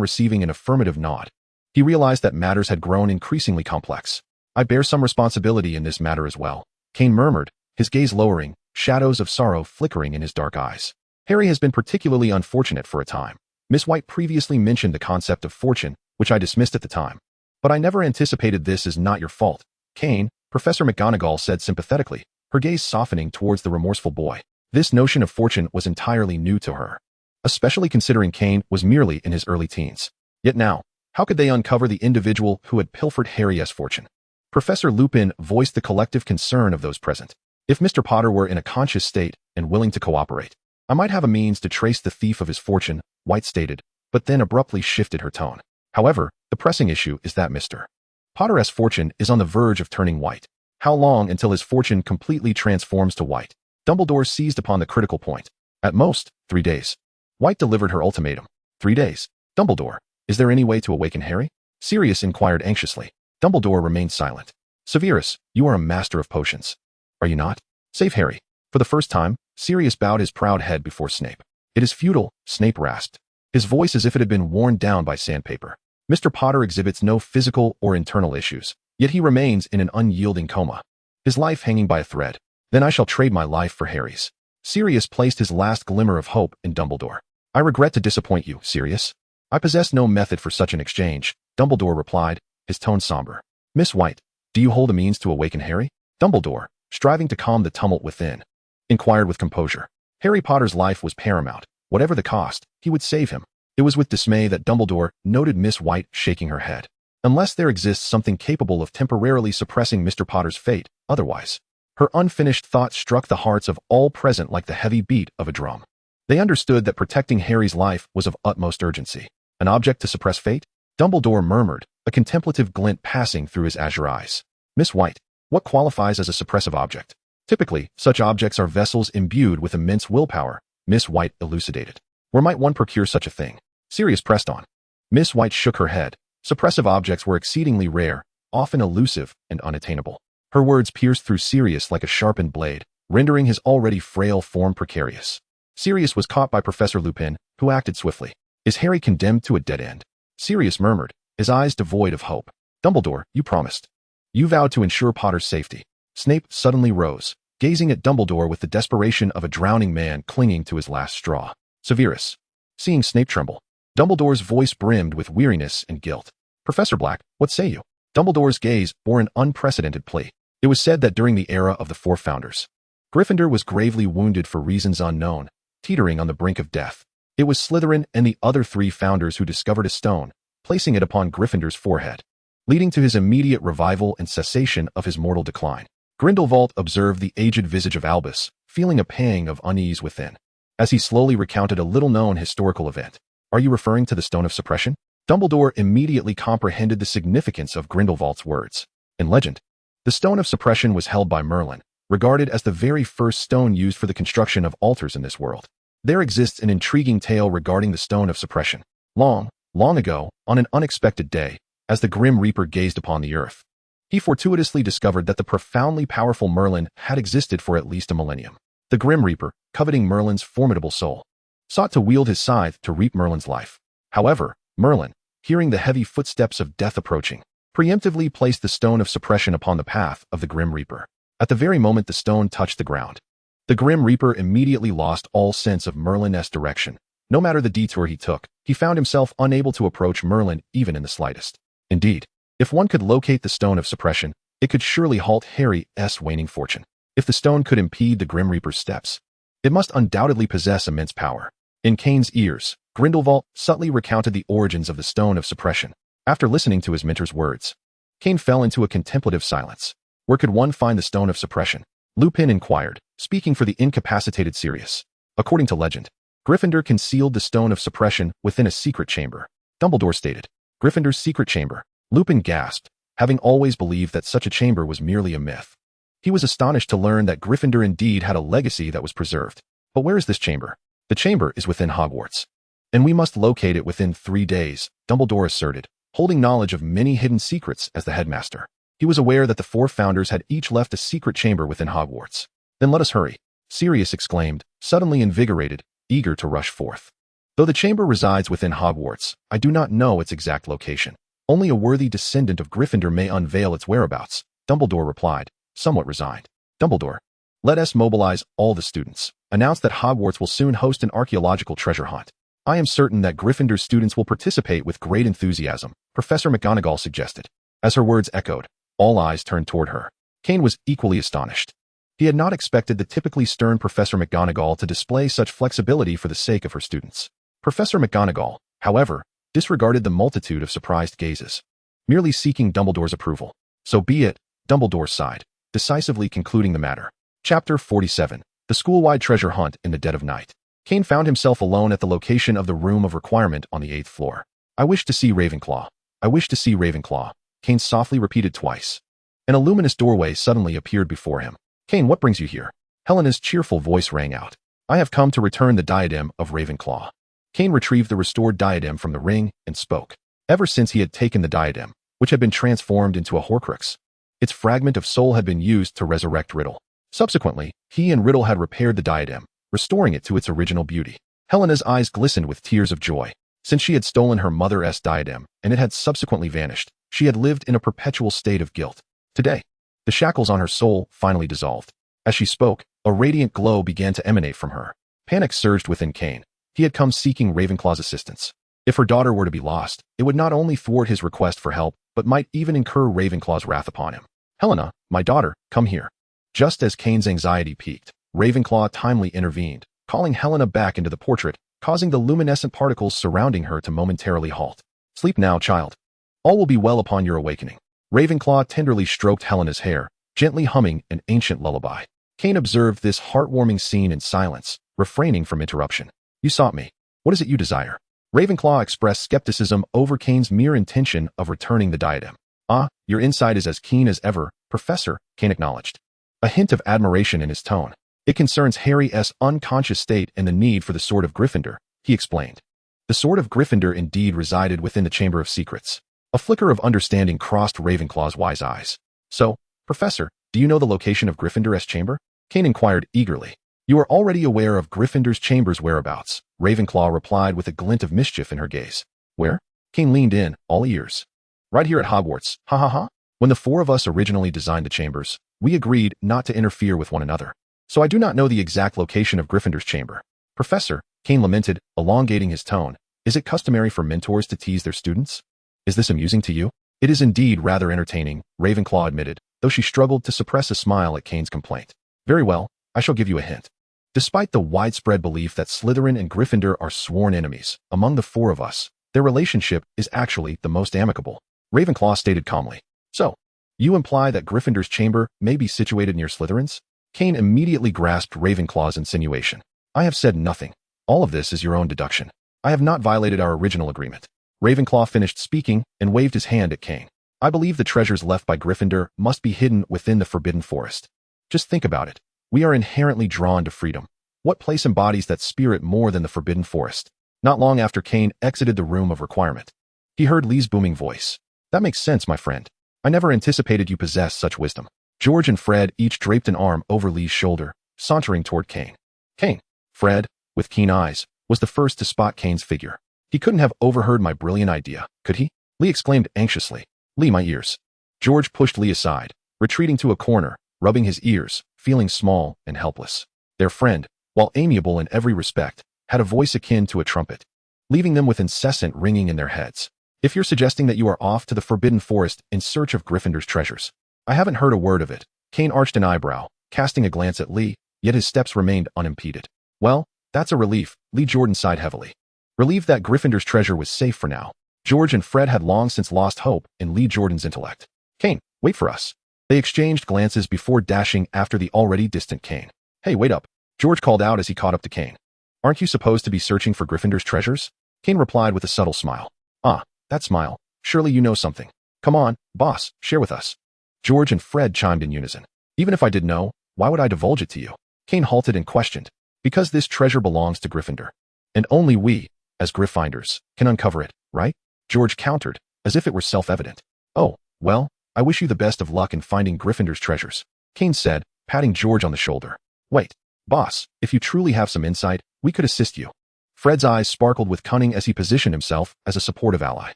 receiving an affirmative nod, he realized that matters had grown increasingly complex. I bear some responsibility in this matter as well, Kane murmured, his gaze lowering, shadows of sorrow flickering in his dark eyes. Harry has been particularly unfortunate for a time. Miss White previously mentioned the concept of fortune, which I dismissed at the time. But I never anticipated this is not your fault, Kane, Professor McGonagall said sympathetically, her gaze softening towards the remorseful boy. This notion of fortune was entirely new to her, especially considering Kane was merely in his early teens. Yet now, how could they uncover the individual who had pilfered Harry's fortune? Professor Lupin voiced the collective concern of those present. If Mr. Potter were in a conscious state and willing to cooperate, I might have a means to trace the thief of his fortune, White stated, but then abruptly shifted her tone. However, the pressing issue is that Mr. Potter's fortune is on the verge of turning white. How long until his fortune completely transforms to white? Dumbledore seized upon the critical point. At most, 3 days. White delivered her ultimatum. 3 days. Dumbledore, is there any way to awaken Harry? Sirius inquired anxiously. Dumbledore remained silent. Severus, you are a master of potions. Are you not? Save Harry. For the first time, Sirius bowed his proud head before Snape. It is futile, Snape rasped, his voice as if it had been worn down by sandpaper. Mr. Potter exhibits no physical or internal issues, yet he remains in an unyielding coma, his life hanging by a thread. Then I shall trade my life for Harry's. Sirius placed his last glimmer of hope in Dumbledore. I regret to disappoint you, Sirius. I possess no method for such an exchange, Dumbledore replied, his tone somber. Miss White, do you hold a means to awaken Harry? Dumbledore, striving to calm the tumult within, inquired with composure. Harry Potter's life was paramount. Whatever the cost, he would save him. It was with dismay that Dumbledore noted Miss White shaking her head. Unless there exists something capable of temporarily suppressing Mr. Potter's fate, otherwise. Her unfinished thought struck the hearts of all present like the heavy beat of a drum. They understood that protecting Harry's life was of utmost urgency. An object to suppress fate? Dumbledore murmured, a contemplative glint passing through his azure eyes. Miss White, what qualifies as a suppressive object? Typically, such objects are vessels imbued with immense willpower, Miss White elucidated. Where might one procure such a thing? Sirius pressed on. Miss White shook her head. Suppressive objects were exceedingly rare, often elusive and unattainable. Her words pierced through Sirius like a sharpened blade, rendering his already frail form precarious. Sirius was caught by Professor Lupin, who acted swiftly. Is Harry condemned to a dead end? Sirius murmured, his eyes devoid of hope. Dumbledore, you promised. You vowed to ensure Potter's safety. Snape suddenly rose, gazing at Dumbledore with the desperation of a drowning man clinging to his last straw. Severus. Seeing Snape tremble, Dumbledore's voice brimmed with weariness and guilt. Professor Black, what say you? Dumbledore's gaze bore an unprecedented plea. It was said that during the era of the four founders, Gryffindor was gravely wounded for reasons unknown, teetering on the brink of death. It was Slytherin and the other 3 founders who discovered a stone, placing it upon Gryffindor's forehead, leading to his immediate revival and cessation of his mortal decline. Grindelwald observed the aged visage of Albus, feeling a pang of unease within, as he slowly recounted a little-known historical event. Are you referring to the Stone of Suppression? Dumbledore immediately comprehended the significance of Grindelwald's words. In legend, the Stone of Suppression was held by Merlin, regarded as the very first stone used for the construction of altars in this world. There exists an intriguing tale regarding the Stone of Suppression. Long, long ago, on an unexpected day, as the Grim Reaper gazed upon the earth, he fortuitously discovered that the profoundly powerful Merlin had existed for at least a millennium. The Grim Reaper, coveting Merlin's formidable soul, sought to wield his scythe to reap Merlin's life. However, Merlin, hearing the heavy footsteps of death approaching, preemptively placed the Stone of Suppression upon the path of the Grim Reaper. At the very moment the stone touched the ground, the Grim Reaper immediately lost all sense of Merlin's direction, No matter the detour he took, he found himself unable to approach Merlin even in the slightest. Indeed, if one could locate the Stone of Suppression, it could surely halt Harry's waning fortune. If the stone could impede the Grim Reaper's steps, it must undoubtedly possess immense power. In Kane's ears, Grindelwald subtly recounted the origins of the Stone of Suppression. After listening to his mentor's words, Kane fell into a contemplative silence. Where could one find the Stone of Suppression? Lupin inquired, speaking for the incapacitated Sirius. According to legend, Gryffindor concealed the Stone of Suppression within a secret chamber. Dumbledore stated. Gryffindor's secret chamber. Lupin gasped, having always believed that such a chamber was merely a myth. He was astonished to learn that Gryffindor indeed had a legacy that was preserved. But where is this chamber? The chamber is within Hogwarts. And we must locate it within 3 days, Dumbledore asserted, holding knowledge of many hidden secrets as the headmaster. He was aware that the 4 founders had each left a secret chamber within Hogwarts. Then let us hurry, Sirius exclaimed, suddenly invigorated, eager to rush forth. Though the chamber resides within Hogwarts, I do not know its exact location. Only a worthy descendant of Gryffindor may unveil its whereabouts, Dumbledore replied, somewhat resigned. Dumbledore, let us mobilize all the students. Announce that Hogwarts will soon host an archaeological treasure hunt. I am certain that Gryffindor students will participate with great enthusiasm, Professor McGonagall suggested. As her words echoed, all eyes turned toward her. Kane was equally astonished. He had not expected the typically stern Professor McGonagall to display such flexibility for the sake of her students. Professor McGonagall, however, disregarded the multitude of surprised gazes, merely seeking Dumbledore's approval. So be it, Dumbledore sighed, decisively concluding the matter. Chapter 47. The School-Wide Treasure Hunt in the Dead of Night. Kane found himself alone at the location of the Room of Requirement on the 8th floor. I wish to see Ravenclaw. I wish to see Ravenclaw, Kane softly repeated twice. An illuminous doorway suddenly appeared before him. Kane, what brings you here? Helena's cheerful voice rang out. I have come to return the diadem of Ravenclaw. Kane retrieved the restored diadem from the ring and spoke. Ever since he had taken the diadem, which had been transformed into a Horcrux, its fragment of soul had been used to resurrect Riddle. Subsequently, he and Riddle had repaired the diadem, restoring it to its original beauty. Helena's eyes glistened with tears of joy. Since she had stolen her mother's diadem, and it had subsequently vanished, she had lived in a perpetual state of guilt. Today, the shackles on her soul finally dissolved. As she spoke, a radiant glow began to emanate from her. Panic surged within Kane. He had come seeking Ravenclaw's assistance. If her daughter were to be lost, it would not only thwart his request for help, but might even incur Ravenclaw's wrath upon him. Helena, my daughter, come here. Just as Kane's anxiety peaked, Ravenclaw timely intervened, calling Helena back into the portrait, causing the luminescent particles surrounding her to momentarily halt. Sleep now, child. All will be well upon your awakening. Ravenclaw tenderly stroked Helena's hair, gently humming an ancient lullaby. Kane observed this heartwarming scene in silence, refraining from interruption. You sought me. What is it you desire? Ravenclaw expressed skepticism over Kane's mere intention of returning the diadem. Ah, your insight is as keen as ever, Professor, Kane acknowledged. A hint of admiration in his tone. It concerns Harry's unconscious state and the need for the Sword of Gryffindor, he explained. The Sword of Gryffindor indeed resided within the Chamber of Secrets. A flicker of understanding crossed Ravenclaw's wise eyes. So, Professor, do you know the location of Gryffindor's chamber? Kane inquired eagerly. You are already aware of Gryffindor's chamber's whereabouts, Ravenclaw replied with a glint of mischief in her gaze. Where? Kane leaned in, all ears. Right here at Hogwarts, ha ha ha. When the 4 of us originally designed the chambers, we agreed not to interfere with one another. So I do not know the exact location of Gryffindor's chamber. Professor, Kane lamented, elongating his tone, is it customary for mentors to tease their students? Is this amusing to you? It is indeed rather entertaining, Ravenclaw admitted, though she struggled to suppress a smile at Kane's complaint. Very well, I shall give you a hint. Despite the widespread belief that Slytherin and Gryffindor are sworn enemies, among the 4 of us, their relationship is actually the most amicable, Ravenclaw stated calmly. So, you imply that Gryffindor's chamber may be situated near Slytherin's? Kane immediately grasped Ravenclaw's insinuation. I have said nothing. All of this is your own deduction. I have not violated our original agreement. Ravenclaw finished speaking and waved his hand at Kane. I believe the treasures left by Gryffindor must be hidden within the Forbidden Forest. Just think about it. We are inherently drawn to freedom. What place embodies that spirit more than the Forbidden Forest? Not long after Kane exited the Room of Requirement, he heard Lee's booming voice. That makes sense, my friend. I never anticipated you possessed such wisdom. George and Fred each draped an arm over Lee's shoulder, sauntering toward Kane. Kane, Fred, with keen eyes, was the first to spot Kane's figure. He couldn't have overheard my brilliant idea, could he? Lee exclaimed anxiously. Lee, my ears. George pushed Lee aside, retreating to a corner, rubbing his ears, feeling small and helpless. Their friend, while amiable in every respect, had a voice akin to a trumpet, leaving them with incessant ringing in their heads. If you're suggesting that you are off to the Forbidden Forest in search of Gryffindor's treasures, I haven't heard a word of it. Kane arched an eyebrow, casting a glance at Lee, yet his steps remained unimpeded. Well, that's a relief, Lee Jordan sighed heavily. Relieved that Gryffindor's treasure was safe for now. George and Fred had long since lost hope in Lee Jordan's intellect. Kane, wait for us. They exchanged glances before dashing after the already distant Kane. Hey, wait up, George called out as he caught up to Kane. Aren't you supposed to be searching for Gryffindor's treasures? Kane replied with a subtle smile. Ah, that smile. Surely you know something. Come on, boss, share with us. George and Fred chimed in unison. Even if I did know, why would I divulge it to you? Kane halted and questioned. Because this treasure belongs to Gryffindor. And only we, as Gryffindors, can uncover it, right? George countered, as if it were self-evident. Oh, well, I wish you the best of luck in finding Gryffindor's treasures, Kane said, patting George on the shoulder. Wait, boss, if you truly have some insight, we could assist you. Fred's eyes sparkled with cunning as he positioned himself as a supportive ally.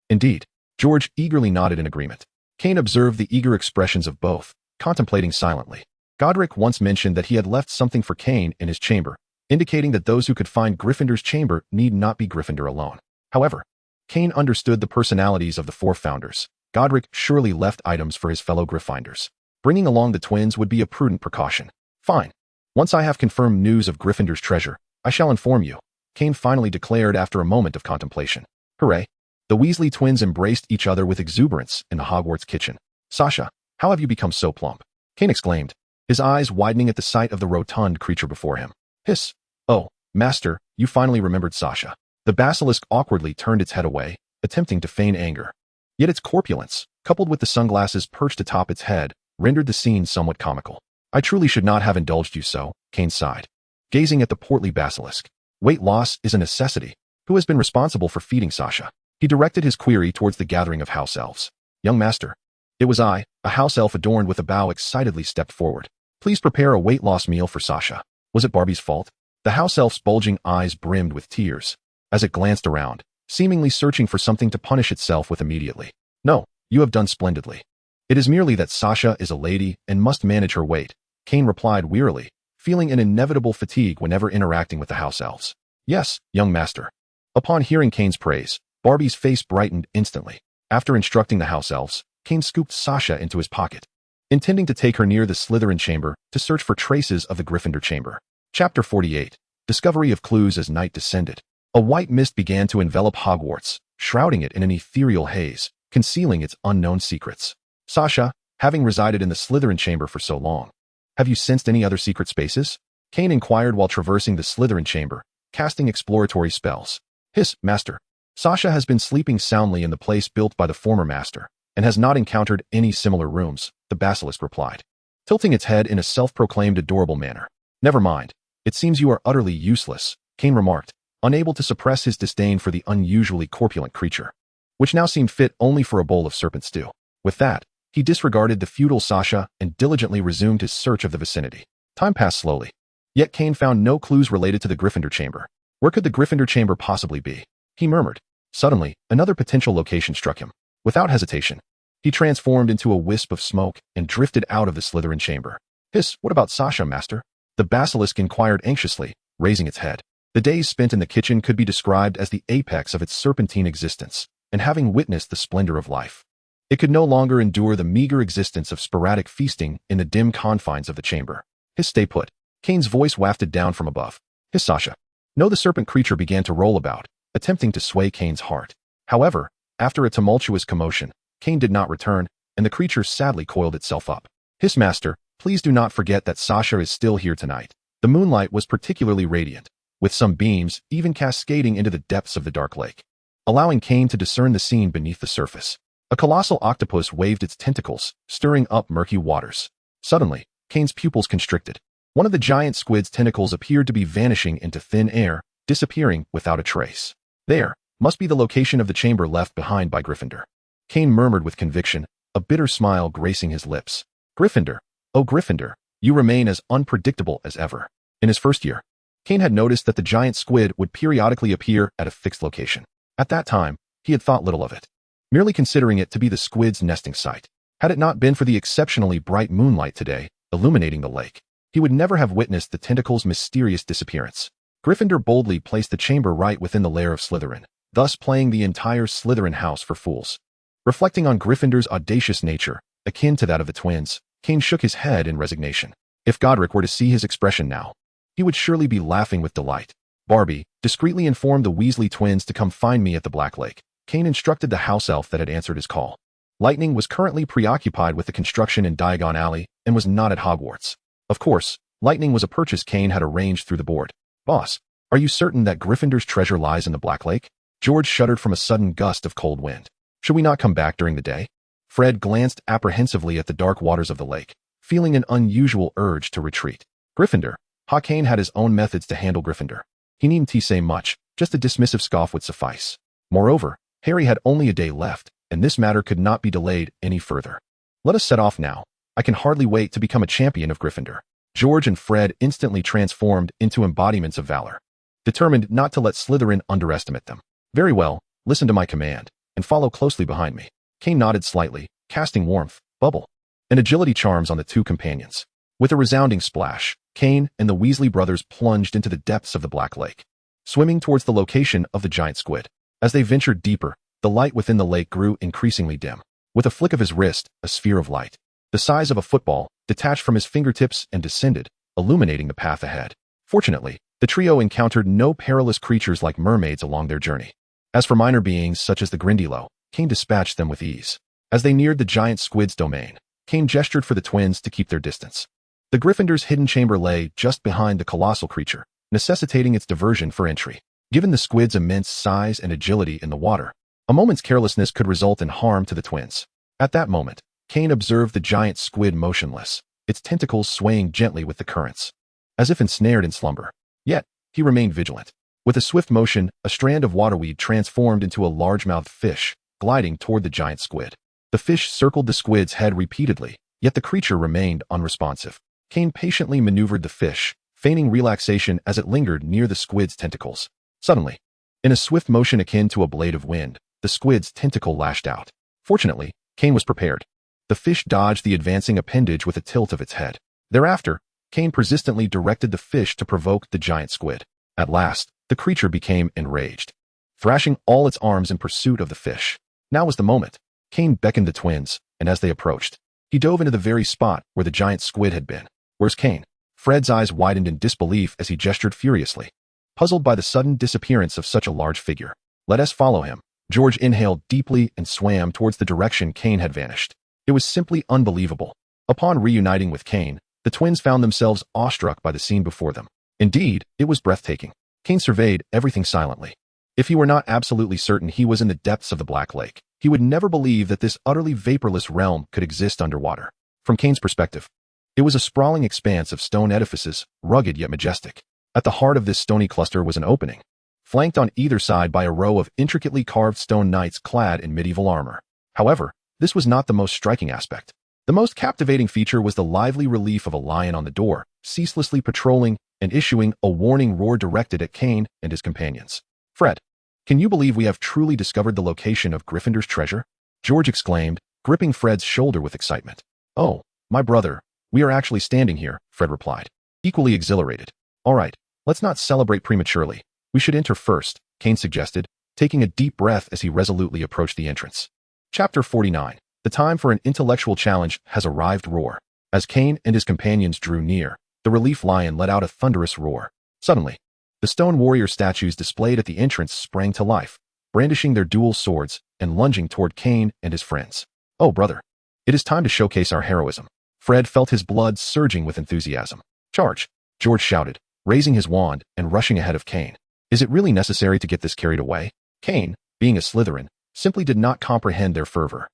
Indeed, George eagerly nodded in agreement. Kane observed the eager expressions of both, contemplating silently. Godric once mentioned that he had left something for Kane in his chamber, indicating that those who could find Gryffindor's chamber need not be Gryffindor alone. However, Kane understood the personalities of the four founders. Godric surely left items for his fellow Gryffindors. Bringing along the twins would be a prudent precaution. Fine. Once I have confirmed news of Gryffindor's treasure, I shall inform you, Kane finally declared after a moment of contemplation. Hooray. The Weasley twins embraced each other with exuberance in the Hogwarts kitchen. Sasha, how have you become so plump? Kane exclaimed, his eyes widening at the sight of the rotund creature before him. Hiss. Oh, master, you finally remembered Sasha. The basilisk awkwardly turned its head away, attempting to feign anger. Yet its corpulence, coupled with the sunglasses perched atop its head, rendered the scene somewhat comical. I truly should not have indulged you so, Kane sighed, gazing at the portly basilisk. Weight loss is a necessity. Who has been responsible for feeding Sasha? He directed his query towards the gathering of house elves. Young master. It was I, a house elf adorned with a bow excitedly stepped forward. Please prepare a weight loss meal for Sasha. Was it Barbie's fault? The house elf's bulging eyes brimmed with tears, as it glanced around, seemingly searching for something to punish itself with immediately. No, you have done splendidly. It is merely that Sasha is a lady and must manage her weight, Kane replied wearily, feeling an inevitable fatigue whenever interacting with the house elves. Yes, young master. Upon hearing Kane's praise, Barbie's face brightened instantly. After instructing the house elves, Kane scooped Sasha into his pocket, intending to take her near the Slytherin chamber to search for traces of the Gryffindor chamber. Chapter 48. Discovery of clues as night descended. A white mist began to envelop Hogwarts, shrouding it in an ethereal haze, concealing its unknown secrets. Sasha, having resided in the Slytherin chamber for so long, have you sensed any other secret spaces? Kane inquired while traversing the Slytherin chamber, casting exploratory spells. Hiss, master. Sasha has been sleeping soundly in the place built by the former master, and has not encountered any similar rooms, the basilisk replied, tilting its head in a self-proclaimed adorable manner. Never mind. It seems you are utterly useless, Kane remarked, unable to suppress his disdain for the unusually corpulent creature, which now seemed fit only for a bowl of serpent stew. With that, he disregarded the futile Sasha and diligently resumed his search of the vicinity. Time passed slowly. Yet Kane found no clues related to the Gryffindor chamber. Where could the Gryffindor chamber possibly be? He murmured. Suddenly, another potential location struck him. Without hesitation, he transformed into a wisp of smoke and drifted out of the Slytherin chamber. Hiss, what about Sasha, master? The basilisk inquired anxiously, raising its head. The days spent in the kitchen could be described as the apex of its serpentine existence, and having witnessed the splendor of life, it could no longer endure the meager existence of sporadic feasting in the dim confines of the chamber. Hiss, stay put. Kane's voice wafted down from above. Hiss, Sasha. No, the serpent creature began to roll about, attempting to sway Kane's heart. However, after a tumultuous commotion, Kane did not return, and the creature sadly coiled itself up. Hiss, master, please do not forget that Sasha is still here tonight. The moonlight was particularly radiant, with some beams even cascading into the depths of the dark lake, allowing Kane to discern the scene beneath the surface. A colossal octopus waved its tentacles, stirring up murky waters. Suddenly, Kane's pupils constricted. One of the giant squid's tentacles appeared to be vanishing into thin air, disappearing without a trace. There must be the location of the chamber left behind by Gryffindor. Kane murmured with conviction, a bitter smile gracing his lips. Gryffindor, oh Gryffindor, you remain as unpredictable as ever. In his first year, Kane had noticed that the giant squid would periodically appear at a fixed location. At that time, he had thought little of it, merely considering it to be the squid's nesting site. Had it not been for the exceptionally bright moonlight today, illuminating the lake, he would never have witnessed the tentacle's mysterious disappearance. Gryffindor boldly placed the chamber right within the lair of Slytherin, thus playing the entire Slytherin house for fools. Reflecting on Gryffindor's audacious nature, akin to that of the twins, Kane shook his head in resignation. If Godric were to see his expression now, he would surely be laughing with delight. Barbie, discreetly informed the Weasley twins to come find me at the Black Lake. Kane instructed the house elf that had answered his call. Lightning was currently preoccupied with the construction in Diagon Alley and was not at Hogwarts. Of course, Lightning was a purchase Kane had arranged through the board. Boss, are you certain that Gryffindor's treasure lies in the Black Lake? George shuddered from a sudden gust of cold wind. Should we not come back during the day? Fred glanced apprehensively at the dark waters of the lake, feeling an unusual urge to retreat. Gryffindor. Kane had his own methods to handle Gryffindor. He needn't say much, just a dismissive scoff would suffice. Moreover, Harry had only a day left, and this matter could not be delayed any further. Let us set off now. I can hardly wait to become a champion of Gryffindor. George and Fred instantly transformed into embodiments of valor, determined not to let Slytherin underestimate them. Very well, listen to my command, and follow closely behind me. Kane nodded slightly, casting warmth, bubble, and agility charms on the two companions. With a resounding splash, Kane and the Weasley brothers plunged into the depths of the Black Lake, swimming towards the location of the giant squid. As they ventured deeper, the light within the lake grew increasingly dim. With a flick of his wrist, a sphere of light, the size of a football, detached from his fingertips and descended, illuminating the path ahead. Fortunately, the trio encountered no perilous creatures like mermaids along their journey. As for minor beings such as the Grindylow, Kane dispatched them with ease. As they neared the giant squid's domain, Kane gestured for the twins to keep their distance. The Gryffindor's hidden chamber lay just behind the colossal creature, necessitating its diversion for entry. Given the squid's immense size and agility in the water, a moment's carelessness could result in harm to the twins. At that moment, Kane observed the giant squid motionless, its tentacles swaying gently with the currents, as if ensnared in slumber. Yet, he remained vigilant. With a swift motion, a strand of waterweed transformed into a large-mouthed fish, gliding toward the giant squid. The fish circled the squid's head repeatedly, yet the creature remained unresponsive. Kane patiently maneuvered the fish, feigning relaxation as it lingered near the squid's tentacles. Suddenly, in a swift motion akin to a blade of wind, the squid's tentacle lashed out. Fortunately, Kane was prepared. The fish dodged the advancing appendage with a tilt of its head. Thereafter, Kane persistently directed the fish to provoke the giant squid. At last, the creature became enraged, thrashing all its arms in pursuit of the fish. Now was the moment. Kane beckoned the twins, and as they approached, he dove into the very spot where the giant squid had been. Where's Kane? Fred's eyes widened in disbelief as he gestured furiously, puzzled by the sudden disappearance of such a large figure. Let us follow him. George inhaled deeply and swam towards the direction Kane had vanished. It was simply unbelievable. Upon reuniting with Kane, the twins found themselves awestruck by the scene before them. Indeed, it was breathtaking. Kane surveyed everything silently. If he were not absolutely certain he was in the depths of the Black Lake, he would never believe that this utterly vaporless realm could exist underwater. From Kane's perspective, it was a sprawling expanse of stone edifices, rugged yet majestic. At the heart of this stony cluster was an opening, flanked on either side by a row of intricately carved stone knights clad in medieval armor. However, this was not the most striking aspect. The most captivating feature was the lively relief of a lion on the door, ceaselessly patrolling and issuing a warning roar directed at Kane and his companions. Fred, can you believe we have truly discovered the location of Gryffindor's treasure? George exclaimed, gripping Fred's shoulder with excitement. Oh, my brother, we are actually standing here, Fred replied, equally exhilarated. All right, let's not celebrate prematurely. We should enter first, Kane suggested, taking a deep breath as he resolutely approached the entrance. Chapter 49. The time for an intellectual challenge has arrived. Roar. As Kane and his companions drew near, the relief lion let out a thunderous roar. Suddenly, the stone warrior statues displayed at the entrance sprang to life, brandishing their dual swords and lunging toward Kane and his friends. Oh, brother, it is time to showcase our heroism. Fred felt his blood surging with enthusiasm. Charge, George shouted, raising his wand and rushing ahead of Kane. Is it really necessary to get this carried away? Kane, being a Slytherin, simply did not comprehend their fervor.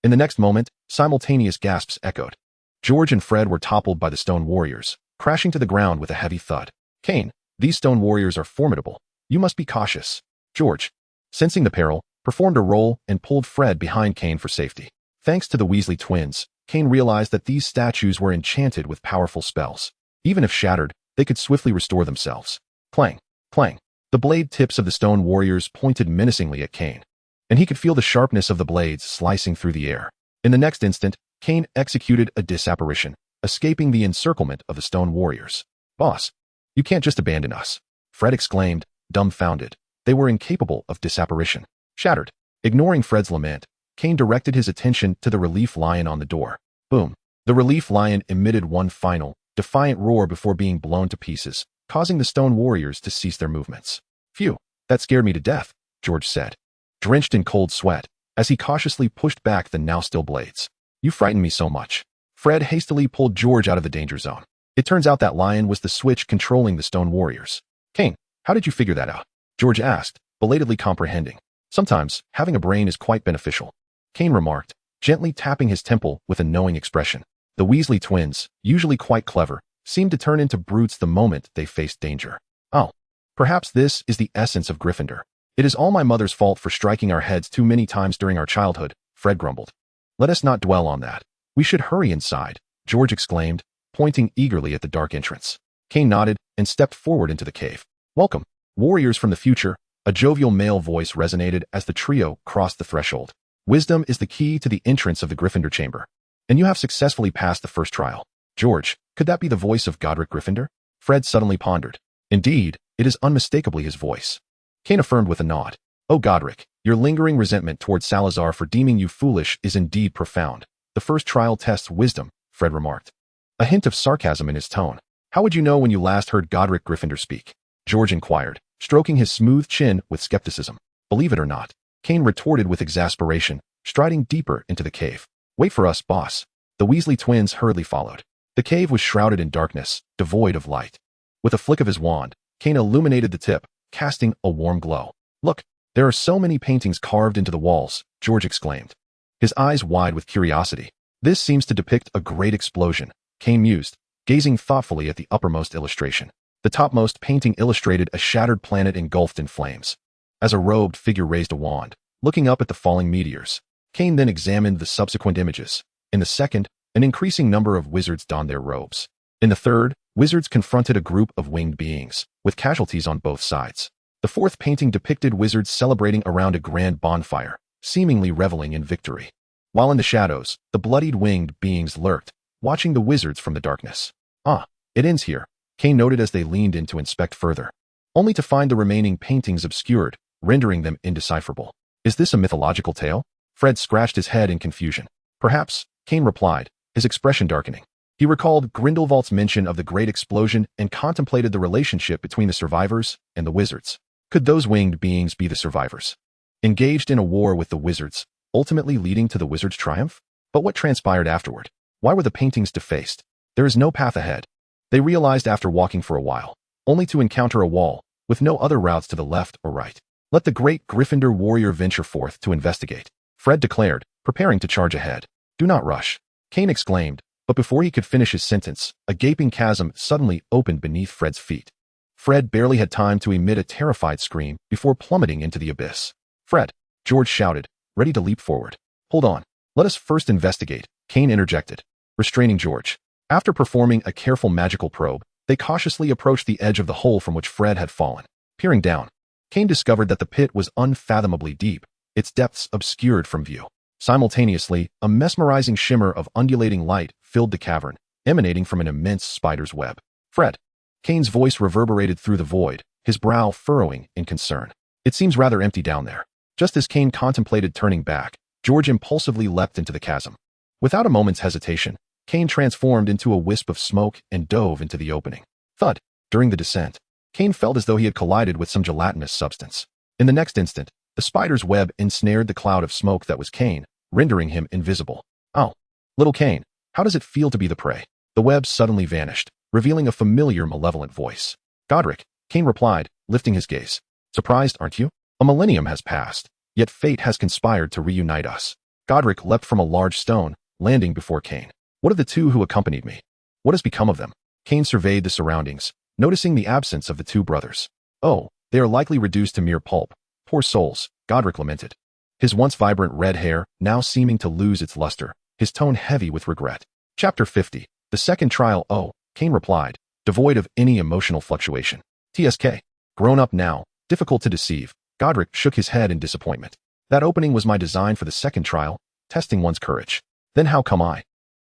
In the next moment, simultaneous gasps echoed. George and Fred were toppled by the stone warriors, crashing to the ground with a heavy thud. Kane, these stone warriors are formidable. You must be cautious. George, sensing the peril, performed a roll and pulled Fred behind Kane for safety. Thanks to the Weasley twins, Kane realized that these statues were enchanted with powerful spells. Even if shattered, they could swiftly restore themselves. Clang, clang. The blade tips of the stone warriors pointed menacingly at Kane, and he could feel the sharpness of the blades slicing through the air. In the next instant, Kane executed a disapparition, escaping the encirclement of the stone warriors. Boss, you can't just abandon us. Fred exclaimed, dumbfounded. They were incapable of disapparition. Shattered. Ignoring Fred's lament, Kane directed his attention to the relief lion on the door. Boom. The relief lion emitted one final, defiant roar before being blown to pieces, causing the stone warriors to cease their movements. Phew, that scared me to death, George said, drenched in cold sweat, as he cautiously pushed back the now-still blades. You frightened me so much. Fred hastily pulled George out of the danger zone. It turns out that lion was the switch controlling the stone warriors. Kane, how did you figure that out? George asked, belatedly comprehending. Sometimes, having a brain is quite beneficial, Kane remarked, gently tapping his temple with a knowing expression. The Weasley twins, usually quite clever, seemed to turn into brutes the moment they faced danger. Oh, perhaps this is the essence of Gryffindor. It is all my mother's fault for striking our heads too many times during our childhood, Fred grumbled. Let us not dwell on that. We should hurry inside, George exclaimed, pointing eagerly at the dark entrance. Kane nodded and stepped forward into the cave. Welcome, warriors from the future, a jovial male voice resonated as the trio crossed the threshold. Wisdom is the key to the entrance of the Gryffindor chamber. And you have successfully passed the first trial. George, could that be the voice of Godric Gryffindor? Fred suddenly pondered. Indeed, it is unmistakably his voice. Kane affirmed with a nod. Oh Godric, your lingering resentment toward Salazar for deeming you foolish is indeed profound. The first trial tests wisdom, Fred remarked. A hint of sarcasm in his tone. How would you know when you last heard Godric Gryffindor speak? George inquired, stroking his smooth chin with skepticism. Believe it or not, Kane retorted with exasperation, striding deeper into the cave. Wait for us, boss. The Weasley twins hurriedly followed. The cave was shrouded in darkness, devoid of light. With a flick of his wand, Kane illuminated the tip, casting a warm glow. Look, there are so many paintings carved into the walls, George exclaimed, his eyes wide with curiosity. This seems to depict a great explosion, Kane mused, gazing thoughtfully at the uppermost illustration. The topmost painting illustrated a shattered planet engulfed in flames. As a robed figure raised a wand, looking up at the falling meteors, Kane then examined the subsequent images. In the second, an increasing number of wizards donned their robes. In the third, wizards confronted a group of winged beings, with casualties on both sides. The fourth painting depicted wizards celebrating around a grand bonfire, seemingly reveling in victory. While in the shadows, the bloodied winged beings lurked, watching the wizards from the darkness. Ah, it ends here, Kane noted as they leaned in to inspect further, only to find the remaining paintings obscured, rendering them indecipherable. Is this a mythological tale? Fred scratched his head in confusion. Perhaps, Kane replied, his expression darkening. He recalled Grindelwald's mention of the Great Explosion and contemplated the relationship between the survivors and the wizards. Could those winged beings be the survivors? Engaged in a war with the wizards, ultimately leading to the wizards' triumph? But what transpired afterward? Why were the paintings defaced? There is no path ahead, they realized after walking for a while, only to encounter a wall, with no other routes to the left or right. Let the great Gryffindor warrior venture forth to investigate, Fred declared, preparing to charge ahead. Do not rush, Kane exclaimed, but before he could finish his sentence, a gaping chasm suddenly opened beneath Fred's feet. Fred barely had time to emit a terrified scream before plummeting into the abyss. Fred, George shouted, ready to leap forward. Hold on, let us first investigate, Kane interjected, restraining George. After performing a careful magical probe, they cautiously approached the edge of the hole from which Fred had fallen. Peering down, Kane discovered that the pit was unfathomably deep, its depths obscured from view. Simultaneously, a mesmerizing shimmer of undulating light filled the cavern, emanating from an immense spider's web. Fred, Kane's voice reverberated through the void, his brow furrowing in concern. It seems rather empty down there. Just as Kane contemplated turning back, George impulsively leapt into the chasm. Without a moment's hesitation, Kane transformed into a wisp of smoke and dove into the opening. Thud! During the descent, Kane felt as though he had collided with some gelatinous substance. In the next instant, the spider's web ensnared the cloud of smoke that was Kane, rendering him invisible. Oh, little Kane, how does it feel to be the prey? The web suddenly vanished, revealing a familiar malevolent voice. Godric, Kane replied, lifting his gaze. Surprised, aren't you? A millennium has passed, yet fate has conspired to reunite us. Godric leapt from a large stone, landing before Kane. What of the two who accompanied me? What has become of them? Kane surveyed the surroundings, noticing the absence of the two brothers. Oh, they are likely reduced to mere pulp. Poor souls, Godric lamented, his once vibrant red hair now seeming to lose its luster, his tone heavy with regret. Chapter 50. The second trial. Oh, Kane replied, devoid of any emotional fluctuation. TSK. Grown up now, difficult to deceive, Godric shook his head in disappointment. That opening was my design for the second trial, testing one's courage. Then how come I?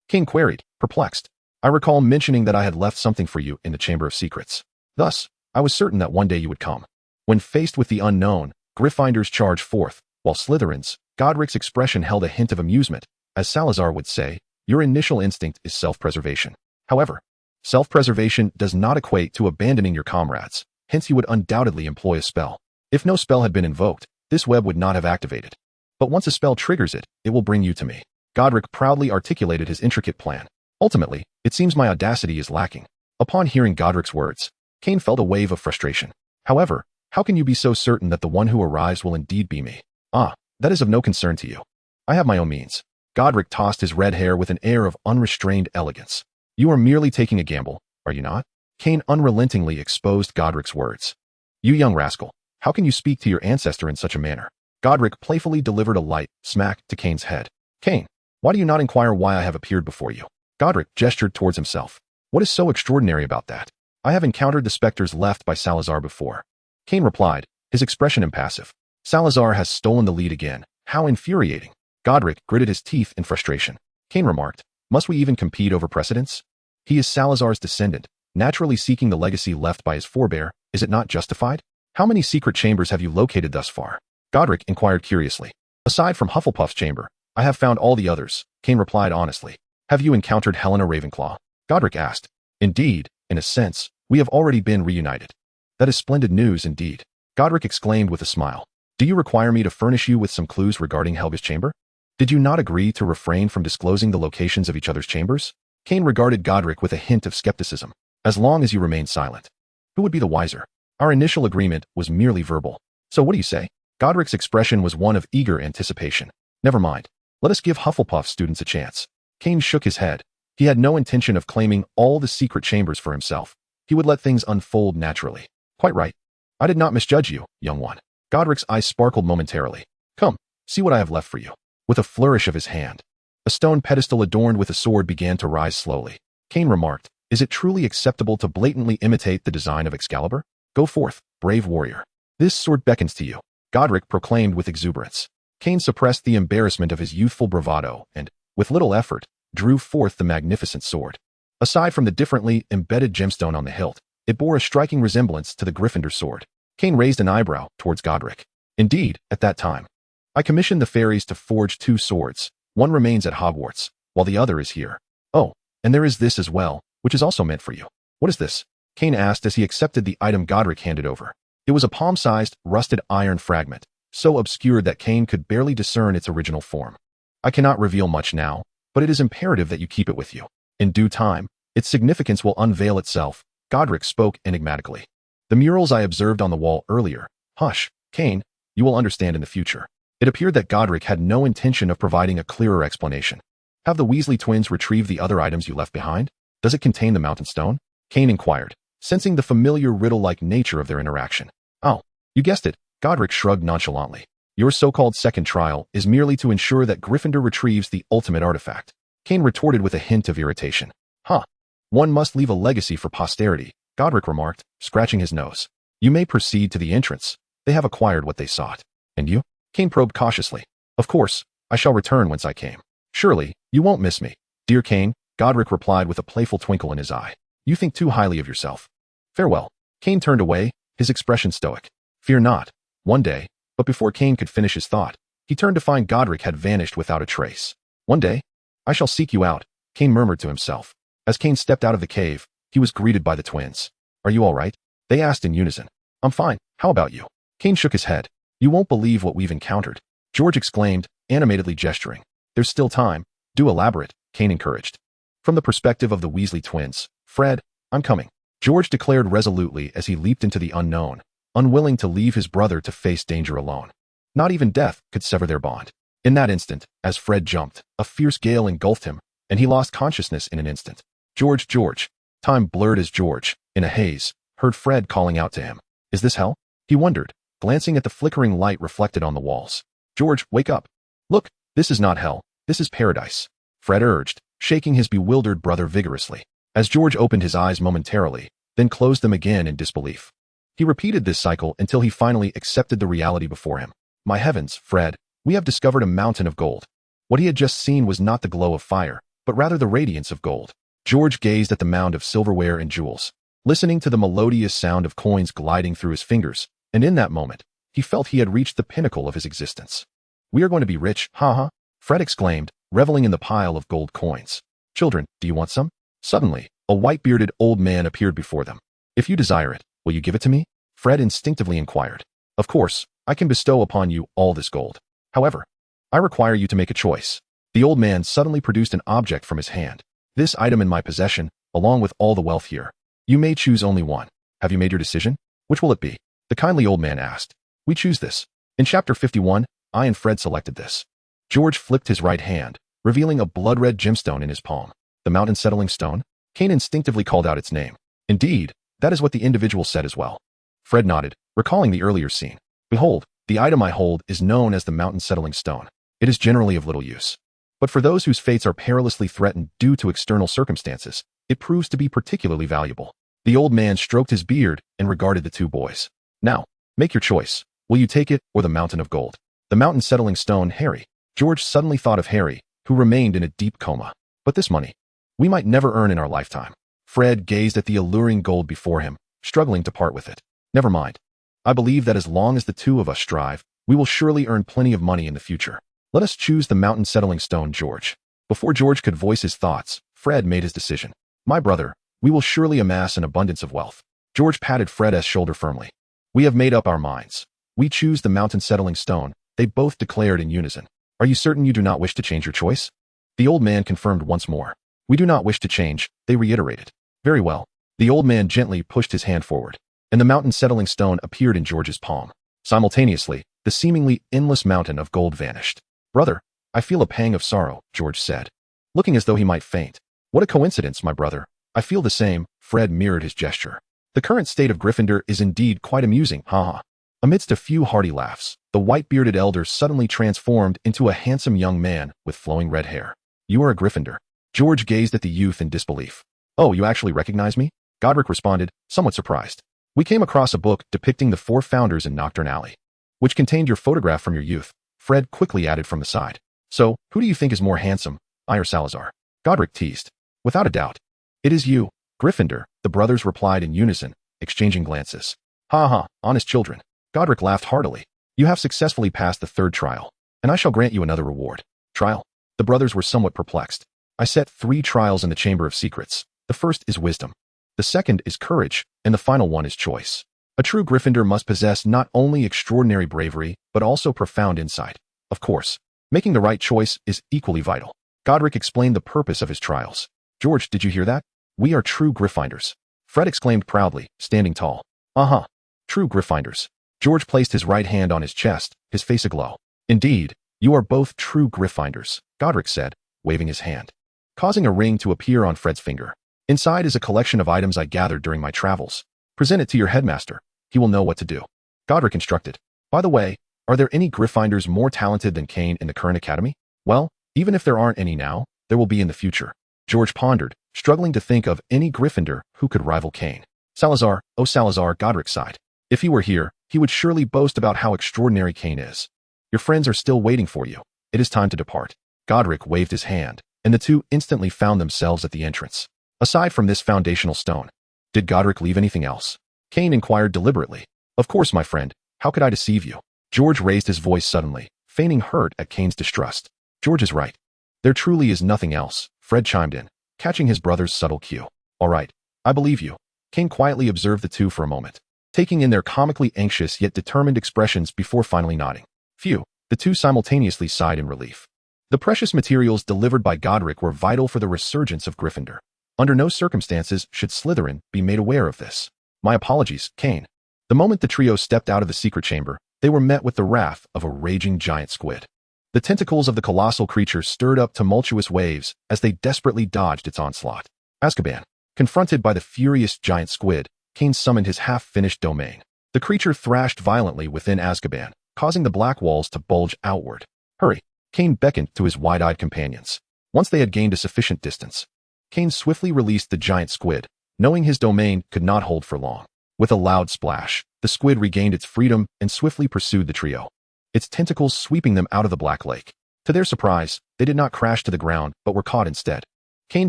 Kane queried, perplexed. I recall mentioning that I had left something for you in the Chamber of Secrets. Thus, I was certain that one day you would come. When faced with the unknown, Gryffindors charged forth, while Slytherins, Godric's expression held a hint of amusement. As Salazar would say, your initial instinct is self-preservation. However, self-preservation does not equate to abandoning your comrades, hence you would undoubtedly employ a spell. If no spell had been invoked, this web would not have activated. But once a spell triggers it, it will bring you to me. Godric proudly articulated his intricate plan. Ultimately, it seems my audacity is lacking. Upon hearing Godric's words, Kane felt a wave of frustration. However, how can you be so certain that the one who arrives will indeed be me? Ah, that is of no concern to you. I have my own means. Godric tossed his red hair with an air of unrestrained elegance. You are merely taking a gamble, are you not? Kane unrelentingly exposed Godric's words. You young rascal, how can you speak to your ancestor in such a manner? Godric playfully delivered a light smack to Kane's head. Kane, why do you not inquire why I have appeared before you? Godric gestured towards himself. What is so extraordinary about that? I have encountered the specters left by Salazar before. Kane replied, his expression impassive. Salazar has stolen the lead again. How infuriating. Godric gritted his teeth in frustration. Kane remarked, must we even compete over precedence? He is Salazar's descendant, naturally seeking the legacy left by his forebear. Is it not justified? How many secret chambers have you located thus far? Godric inquired curiously. Aside from Hufflepuff's chamber, I have found all the others, Kane replied honestly. Have you encountered Helena Ravenclaw? Godric asked. Indeed, in a sense, we have already been reunited. That is splendid news indeed. Godric exclaimed with a smile. Do you require me to furnish you with some clues regarding Helga's chamber? Did you not agree to refrain from disclosing the locations of each other's chambers? Kane regarded Godric with a hint of skepticism. As long as you remain silent. Who would be the wiser? Our initial agreement was merely verbal. So what do you say? Godric's expression was one of eager anticipation. Never mind. Let us give Hufflepuff students a chance. Kane shook his head. He had no intention of claiming all the secret chambers for himself. He would let things unfold naturally. Quite right. I did not misjudge you, young one. Godric's eyes sparkled momentarily. Come, see what I have left for you. With a flourish of his hand, a stone pedestal adorned with a sword began to rise slowly. Kane remarked, is it truly acceptable to blatantly imitate the design of Excalibur? Go forth, brave warrior. This sword beckons to you, Godric proclaimed with exuberance. Kane suppressed the embarrassment of his youthful bravado and, with little effort, drew forth the magnificent sword. Aside from the differently embedded gemstone on the hilt, it bore a striking resemblance to the Gryffindor sword. Kane raised an eyebrow towards Godric. Indeed, at that time, I commissioned the fairies to forge 2 swords. One remains at Hogwarts, while the other is here. Oh, and there is this as well, which is also meant for you. What is this? Kane asked as he accepted the item Godric handed over. It was a palm-sized, rusted iron fragment, so obscured that Kane could barely discern its original form. I cannot reveal much now, but it is imperative that you keep it with you. In due time, its significance will unveil itself, Godric spoke enigmatically. The murals I observed on the wall earlier. Hush, Kane, you will understand in the future. It appeared that Godric had no intention of providing a clearer explanation. Have the Weasley twins retrieved the other items you left behind? Does it contain the mountain stone? Kane inquired, sensing the familiar riddle-like nature of their interaction. Oh, you guessed it, Godric shrugged nonchalantly. Your so-called second trial is merely to ensure that Gryffindor retrieves the ultimate artifact. Kane retorted with a hint of irritation. Huh. One must leave a legacy for posterity, Godric remarked, scratching his nose. You may proceed to the entrance. They have acquired what they sought. And you? Kane probed cautiously. Of course, I shall return whence I came. Surely, you won't miss me. Dear Kane, Godric replied with a playful twinkle in his eye. You think too highly of yourself. Farewell. Kane turned away, his expression stoic. Fear not. One day, but before Kane could finish his thought, he turned to find Godric had vanished without a trace. One day, I shall seek you out, Kane murmured to himself. As Kane stepped out of the cave, he was greeted by the twins. Are you all right? They asked in unison. I'm fine. How about you? Kane shook his head. You won't believe what we've encountered. George exclaimed, animatedly gesturing. There's still time. Do elaborate, Kane encouraged. From the perspective of the Weasley twins, Fred, I'm coming. George declared resolutely as he leaped into the unknown, unwilling to leave his brother to face danger alone. Not even death could sever their bond. In that instant, as Fred jumped, a fierce gale engulfed him, and he lost consciousness in an instant. George, George. Time blurred as George, in a haze, heard Fred calling out to him. Is this hell? He wondered, glancing at the flickering light reflected on the walls. George, wake up. Look, this is not hell, this is paradise. Fred urged, shaking his bewildered brother vigorously. As George opened his eyes momentarily, then closed them again in disbelief. He repeated this cycle until he finally accepted the reality before him. My heavens, Fred, we have discovered a mountain of gold. What he had just seen was not the glow of fire, but rather the radiance of gold. George gazed at the mound of silverware and jewels. listening to the melodious sound of coins gliding through his fingers, and in that moment, he felt he had reached the pinnacle of his existence. "We are going to be rich, haha," Fred exclaimed, reveling in the pile of gold coins. "Children, do you want some?" Suddenly, a white-bearded old man appeared before them. "If you desire it, will you give it to me?" Fred instinctively inquired. "Of course, I can bestow upon you all this gold. However, I require you to make a choice." The old man suddenly produced an object from his hand. "This item in my possession, along with all the wealth here. You may choose only one. Have you made your decision? Which will it be?" The kindly old man asked. "We choose this. In Chapter 51, I and Fred selected this." George flipped his right hand, revealing a blood-red gemstone in his palm. "The mountain settling stone?" Kane instinctively called out its name. "Indeed, that is what the individual said as well." Fred nodded, recalling the earlier scene. "Behold, the item I hold is known as the mountain settling stone. It is generally of little use. But for those whose fates are perilously threatened due to external circumstances, it proves to be particularly valuable." The old man stroked his beard and regarded the two boys. "Now, make your choice. Will you take it or the mountain of gold?" "The mountain settling stone, Harry." George suddenly thought of Harry, who remained in a deep coma. "But this money, we might never earn in our lifetime." Fred gazed at the alluring gold before him, struggling to part with it. "Never mind. I believe that as long as the two of us strive, we will surely earn plenty of money in the future. Let us choose the mountain settling stone, George." Before George could voice his thoughts, Fred made his decision. "My brother, we will surely amass an abundance of wealth." George patted Fred's shoulder firmly. "We have made up our minds. We choose the mountain settling stone," they both declared in unison. "Are you certain you do not wish to change your choice?" The old man confirmed once more. "We do not wish to change," they reiterated. "Very well." The old man gently pushed his hand forward, and the mountain settling stone appeared in George's palm. Simultaneously, the seemingly endless mountain of gold vanished. "Brother, I feel a pang of sorrow," George said, looking as though he might faint. "What a coincidence, my brother. I feel the same," Fred mirrored his gesture. "The current state of Gryffindor is indeed quite amusing, haha." Amidst a few hearty laughs, the white-bearded elder suddenly transformed into a handsome young man with flowing red hair. "You are a Gryffindor." George gazed at the youth in disbelief. "Oh, you actually recognize me?" Godric responded, somewhat surprised. "We came across a book depicting the 4 founders in Nocturne Alley, which contained your photograph from your youth," Fred quickly added from the side. "So, who do you think is more handsome, I or Salazar?" Godric teased. "Without a doubt. It is you, Gryffindor," the brothers replied in unison, exchanging glances. "Ha ha, honest children." Godric laughed heartily. "You have successfully passed the 3rd trial, and I shall grant you another reward." "Trial?" The brothers were somewhat perplexed. "I set 3 trials in the Chamber of Secrets. The first is wisdom. The second is courage, and the final one is choice. A true Gryffindor must possess not only extraordinary bravery, but also profound insight. Of course, making the right choice is equally vital." Godric explained the purpose of his trials. "George, did you hear that? We are true Gryffindors," Fred exclaimed proudly, standing tall. "Uh-huh. True Gryffindors." George placed his right hand on his chest, his face aglow. "Indeed, you are both true Gryffindors," Godric said, waving his hand, causing a ring to appear on Fred's finger. "Inside is a collection of items I gathered during my travels. Present it to your headmaster. He will know what to do." Godric instructed. "By the way, are there any Gryffindors more talented than Kane in the current academy?" "Well, even if there aren't any now, there will be in the future." George pondered, struggling to think of any Gryffindor who could rival Kane. "Salazar, oh Salazar," Godric sighed. "If he were here, he would surely boast about how extraordinary Kane is. Your friends are still waiting for you. It is time to depart." Godric waved his hand, and the two instantly found themselves at the entrance. "Aside from this foundational stone, did Godric leave anything else?" Kane inquired deliberately. "Of course, my friend. How could I deceive you?" George raised his voice suddenly, feigning hurt at Kane's distrust. "George is right. There truly is nothing else," Fred chimed in, catching his brother's subtle cue. "All right. I believe you." Kane quietly observed the two for a moment, taking in their comically anxious yet determined expressions before finally nodding. Phew, the two simultaneously sighed in relief. The precious materials delivered by Godric were vital for the resurgence of Gryffindor. Under no circumstances should Slytherin be made aware of this. "My apologies, Kane." The moment the trio stepped out of the secret chamber, they were met with the wrath of a raging giant squid. The tentacles of the colossal creature stirred up tumultuous waves as they desperately dodged its onslaught. Azkaban. Confronted by the furious giant squid, Kane summoned his half-finished domain. The creature thrashed violently within Azkaban, causing the black walls to bulge outward. "Hurry!" Kane beckoned to his wide-eyed companions. Once they had gained a sufficient distance, Kane swiftly released the giant squid, knowing his domain could not hold for long. With a loud splash, the squid regained its freedom and swiftly pursued the trio, its tentacles sweeping them out of the black lake. To their surprise, they did not crash to the ground, but were caught instead. Kane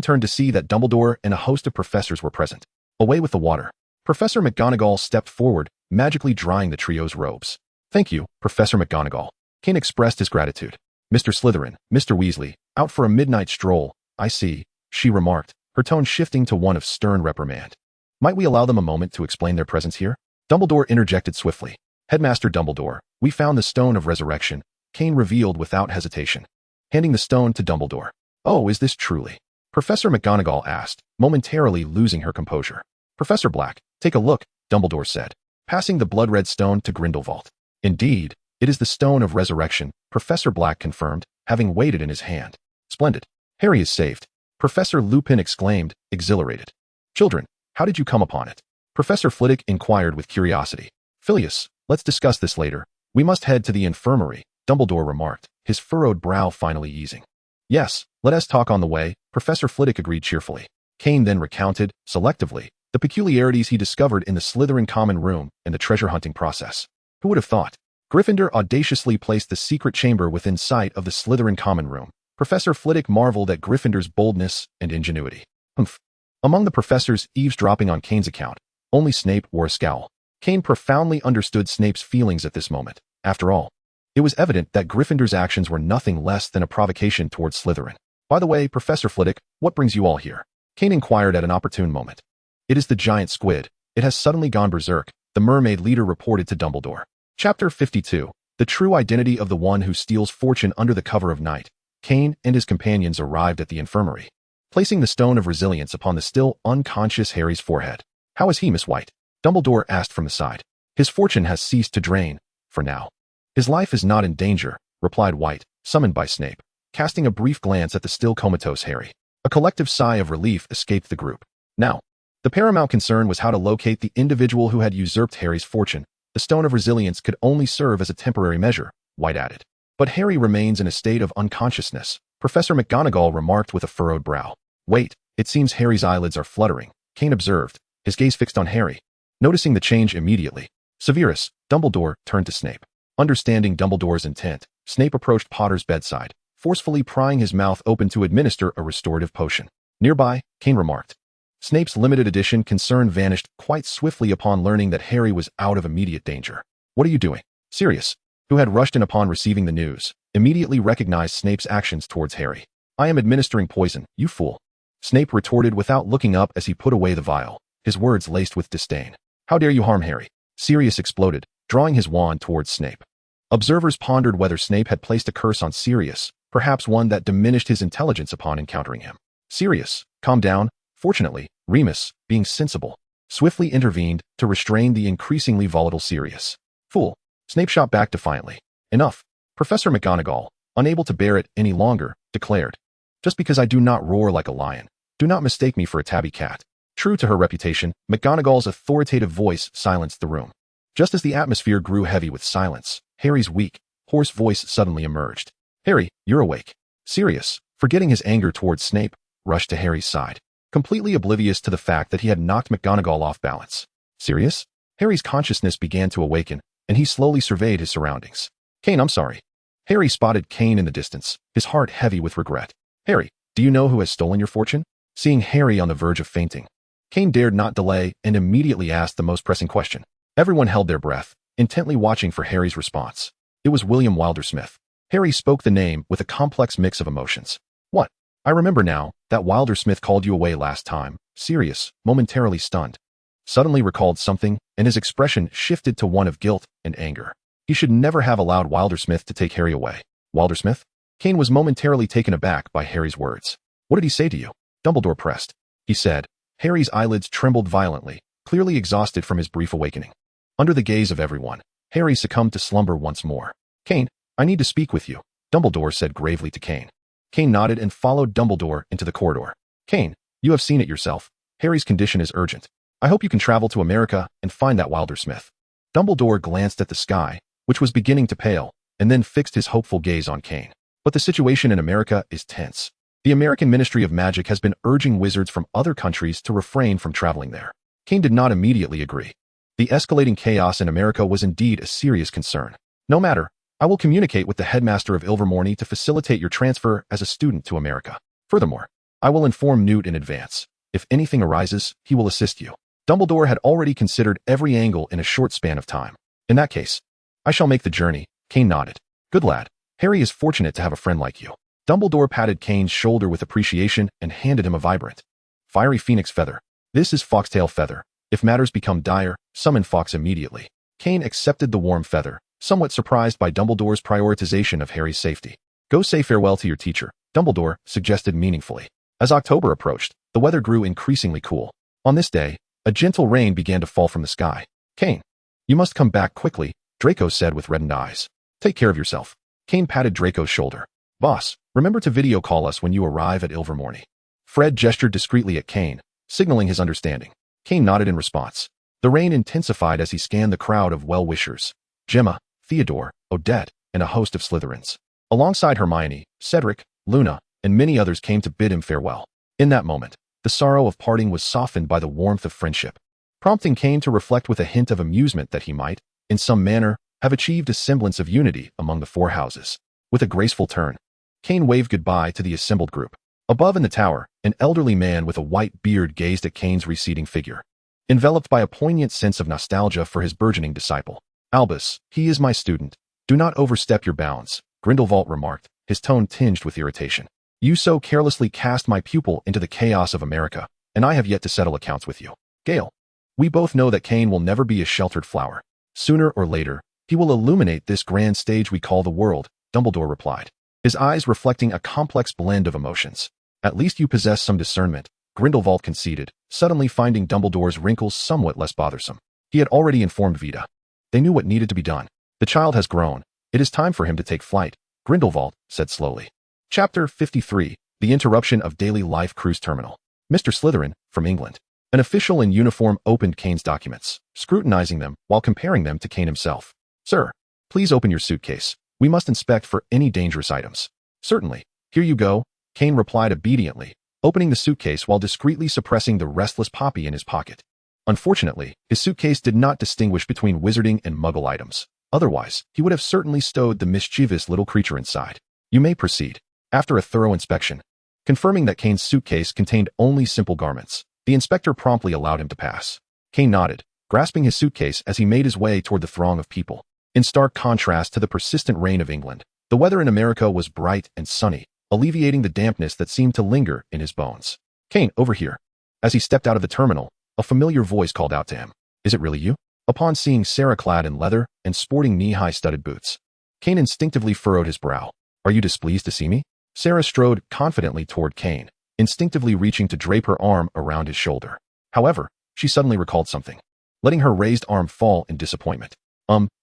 turned to see that Dumbledore and a host of professors were present. Away with the water. Professor McGonagall stepped forward, magically drying the trio's robes. Thank you, Professor McGonagall. Kane expressed his gratitude. Mr. Slytherin, Mr. Weasley, out for a midnight stroll, I see, she remarked, her tone shifting to one of stern reprimand. Might we allow them a moment to explain their presence here? Dumbledore interjected swiftly. Headmaster Dumbledore, we found the Stone of Resurrection, Kane revealed without hesitation. Handing the stone to Dumbledore. Oh, is this truly? Professor McGonagall asked, momentarily losing her composure. Professor Black, take a look, Dumbledore said, passing the blood-red stone to Grindelwald. Indeed, it is the Stone of Resurrection, Professor Black confirmed, having weighed it in his hand. Splendid. Harry is saved. Professor Lupin exclaimed, exhilarated. Children, how did you come upon it? Professor Flitwick inquired with curiosity. Phileas, let's discuss this later. We must head to the infirmary, Dumbledore remarked, his furrowed brow finally easing. Yes, let us talk on the way, Professor Flitwick agreed cheerfully. Kane then recounted, selectively, the peculiarities he discovered in the Slytherin common room and the treasure-hunting process. Who would have thought? Gryffindor audaciously placed the secret chamber within sight of the Slytherin common room. Professor Flitwick marveled at Gryffindor's boldness and ingenuity. Humph. Among the professors eavesdropping on Kane's account, only Snape wore a scowl. Kane profoundly understood Snape's feelings at this moment. After all, it was evident that Gryffindor's actions were nothing less than a provocation towards Slytherin. By the way, Professor Flitwick, what brings you all here? Kane inquired at an opportune moment. It is the giant squid. It has suddenly gone berserk, the mermaid leader reported to Dumbledore. Chapter 52. The true identity of the one who steals fortune under the cover of night. Kane and his companions arrived at the infirmary, placing the Stone of Resilience upon the still unconscious Harry's forehead. How is he, Miss White? Dumbledore asked from the side. His fortune has ceased to drain, for now. His life is not in danger, replied White, summoned by Snape, casting a brief glance at the still comatose Harry. A collective sigh of relief escaped the group. Now, the paramount concern was how to locate the individual who had usurped Harry's fortune. The Stone of Resilience could only serve as a temporary measure, White added. But Harry remains in a state of unconsciousness, Professor McGonagall remarked with a furrowed brow. Wait, it seems Harry's eyelids are fluttering, Kane observed, his gaze fixed on Harry. Noticing the change immediately, Severus, Dumbledore turned to Snape. Understanding Dumbledore's intent, Snape approached Potter's bedside, forcefully prying his mouth open to administer a restorative potion. Nearby, Kane remarked. Snape's limited edition concern vanished quite swiftly upon learning that Harry was out of immediate danger. What are you doing? Sirius, who had rushed in upon receiving the news, immediately recognized Snape's actions towards Harry. I am administering poison, you fool. Snape retorted without looking up as he put away the vial, his words laced with disdain. How dare you harm Harry? Sirius exploded, drawing his wand towards Snape. Observers pondered whether Snape had placed a curse on Sirius, perhaps one that diminished his intelligence upon encountering him. Sirius, calm down. Fortunately, Remus, being sensible, swiftly intervened to restrain the increasingly volatile Sirius. Fool. Snape shot back defiantly. Enough. Professor McGonagall, unable to bear it any longer, declared. Just because I do not roar like a lion, do not mistake me for a tabby cat. True to her reputation, McGonagall's authoritative voice silenced the room. Just as the atmosphere grew heavy with silence, Harry's weak, hoarse voice suddenly emerged. Harry, you're awake. Sirius, forgetting his anger towards Snape, rushed to Harry's side, completely oblivious to the fact that he had knocked McGonagall off balance. Sirius? Harry's consciousness began to awaken, and he slowly surveyed his surroundings. Kane, I'm sorry. Harry spotted Kane in the distance, his heart heavy with regret. Harry, do you know who has stolen your fortune? Seeing Harry on the verge of fainting, Kane dared not delay and immediately asked the most pressing question. Everyone held their breath, intently watching for Harry's response. It was William Wildersmith. Harry spoke the name with a complex mix of emotions. What? I remember now, that Wildersmith called you away last time. Sirius, momentarily stunned, suddenly recalled something, and his expression shifted to one of guilt and anger. He should never have allowed Wildersmith to take Harry away. Wildersmith? Kane was momentarily taken aback by Harry's words. What did he say to you? Dumbledore pressed. He said. Harry's eyelids trembled violently, clearly exhausted from his brief awakening. Under the gaze of everyone, Harry succumbed to slumber once more. Kane, I need to speak with you, Dumbledore said gravely to Kane. Kane nodded and followed Dumbledore into the corridor. Kane, you have seen it yourself. Harry's condition is urgent. I hope you can travel to America and find that Wildersmith. Dumbledore glanced at the sky, which was beginning to pale, and then fixed his hopeful gaze on Kane. But the situation in America is tense. The American Ministry of Magic has been urging wizards from other countries to refrain from traveling there. Kane did not immediately agree. The escalating chaos in America was indeed a serious concern. No matter, I will communicate with the headmaster of Ilvermorny to facilitate your transfer as a student to America. Furthermore, I will inform Newt in advance. If anything arises, he will assist you. Dumbledore had already considered every angle in a short span of time. In that case, I shall make the journey, Kane nodded. Good lad. Harry is fortunate to have a friend like you. Dumbledore patted Kane's shoulder with appreciation and handed him a vibrant, fiery phoenix feather. This is Foxtail feather. If matters become dire, summon Fox immediately. Kane accepted the warm feather, somewhat surprised by Dumbledore's prioritization of Harry's safety. Go say farewell to your teacher, Dumbledore suggested meaningfully. As October approached, the weather grew increasingly cool. On this day, a gentle rain began to fall from the sky. Kane, you must come back quickly, Draco said with reddened eyes. Take care of yourself. Kane patted Draco's shoulder. Boss, remember to video call us when you arrive at Ilvermorny. Fred gestured discreetly at Kane, signaling his understanding. Kane nodded in response. The rain intensified as he scanned the crowd of well-wishers. Gemma, Theodore, Odette, and a host of Slytherins. Alongside Hermione, Cedric, Luna, and many others came to bid him farewell. In that moment, the sorrow of parting was softened by the warmth of friendship, prompting Kane to reflect with a hint of amusement that he might, in some manner, have achieved a semblance of unity among the four houses. With a graceful turn, Kane waved goodbye to the assembled group. Above in the tower, an elderly man with a white beard gazed at Kane's receding figure, enveloped by a poignant sense of nostalgia for his burgeoning disciple. Albus, he is my student. Do not overstep your bounds, Grindelwald remarked, his tone tinged with irritation. You so carelessly cast my pupil into the chaos of America, and I have yet to settle accounts with you. Gale. We both know that Kane will never be a sheltered flower. Sooner or later, he will illuminate this grand stage we call the world, Dumbledore replied, his eyes reflecting a complex blend of emotions. At least you possess some discernment, Grindelwald conceded, suddenly finding Dumbledore's wrinkles somewhat less bothersome. He had already informed Vita. They knew what needed to be done. The child has grown. It is time for him to take flight, Grindelwald said slowly. Chapter 53, The Interruption of Daily Life Cruise Terminal. Mr. Slytherin, from England. An official in uniform opened Kane's documents, scrutinizing them while comparing them to Kane himself. Sir, please open your suitcase. We must inspect for any dangerous items. Certainly. Here you go, Kane replied obediently, opening the suitcase while discreetly suppressing the restless Poppy in his pocket. Unfortunately, his suitcase did not distinguish between wizarding and muggle items. Otherwise, he would have certainly stowed the mischievous little creature inside. You may proceed. After a thorough inspection, confirming that Kane's suitcase contained only simple garments, the inspector promptly allowed him to pass. Kane nodded, grasping his suitcase as he made his way toward the throng of people. In stark contrast to the persistent rain of England, the weather in America was bright and sunny, alleviating the dampness that seemed to linger in his bones. Kane, over here. As he stepped out of the terminal, a familiar voice called out to him. Is it really you? Upon seeing Sarah clad in leather and sporting knee-high studded boots, Kane instinctively furrowed his brow. Are you displeased to see me? Sarah strode confidently toward Kane, instinctively reaching to drape her arm around his shoulder. However, she suddenly recalled something, letting her raised arm fall in disappointment.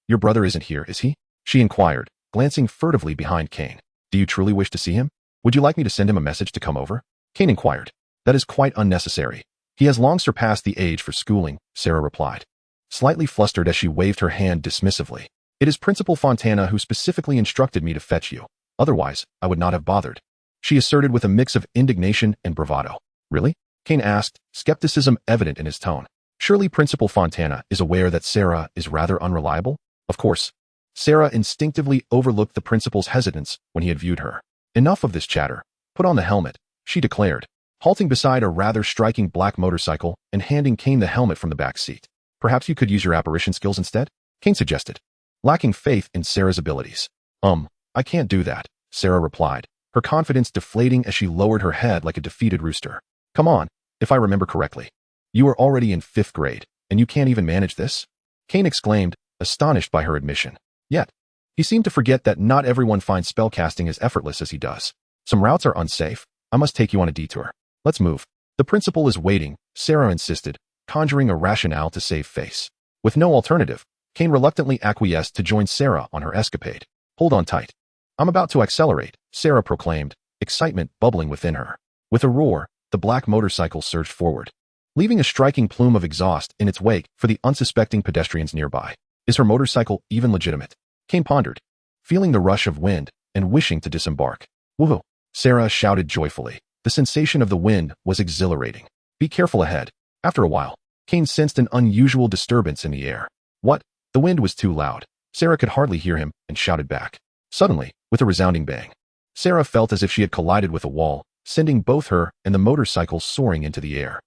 Your brother isn't here, is he? She inquired, glancing furtively behind Kane. Do you truly wish to see him? Would you like me to send him a message to come over? Kane inquired. That is quite unnecessary. He has long surpassed the age for schooling, Sarah replied, slightly flustered as she waved her hand dismissively. It is Principal Fontana who specifically instructed me to fetch you. Otherwise, I would not have bothered. She asserted with a mix of indignation and bravado. Really? Kane asked, skepticism evident in his tone. Surely Principal Fontana is aware that Sarah is rather unreliable? Of course. Sarah instinctively overlooked the principal's hesitance when he had viewed her. Enough of this chatter. Put on the helmet, she declared, halting beside a rather striking black motorcycle and handing Kane the helmet from the back seat. Perhaps you could use your apparition skills instead? Kane suggested, lacking faith in Sarah's abilities. I can't do that, Sarah replied, her confidence deflating as she lowered her head like a defeated rooster. Come on, if I remember correctly. You are already in 5th grade, and you can't even manage this? Kane exclaimed, astonished by her admission. Yet, he seemed to forget that not everyone finds spellcasting as effortless as he does. Some routes are unsafe. I must take you on a detour. Let's move. The principal is waiting, Sarah insisted, conjuring a rationale to save face. With no alternative, Kane reluctantly acquiesced to join Sarah on her escapade. Hold on tight. I'm about to accelerate, Sarah proclaimed, excitement bubbling within her. With a roar, the black motorcycle surged forward, leaving a striking plume of exhaust in its wake for the unsuspecting pedestrians nearby. Is her motorcycle even legitimate? Kane pondered, feeling the rush of wind and wishing to disembark. Woohoo! Sarah shouted joyfully. The sensation of the wind was exhilarating. Be careful ahead. After a while, Kane sensed an unusual disturbance in the air. What? The wind was too loud. Sarah could hardly hear him and shouted back. Suddenly, with a resounding bang, Sarah felt as if she had collided with a wall, sending both her and the motorcycle soaring into the air.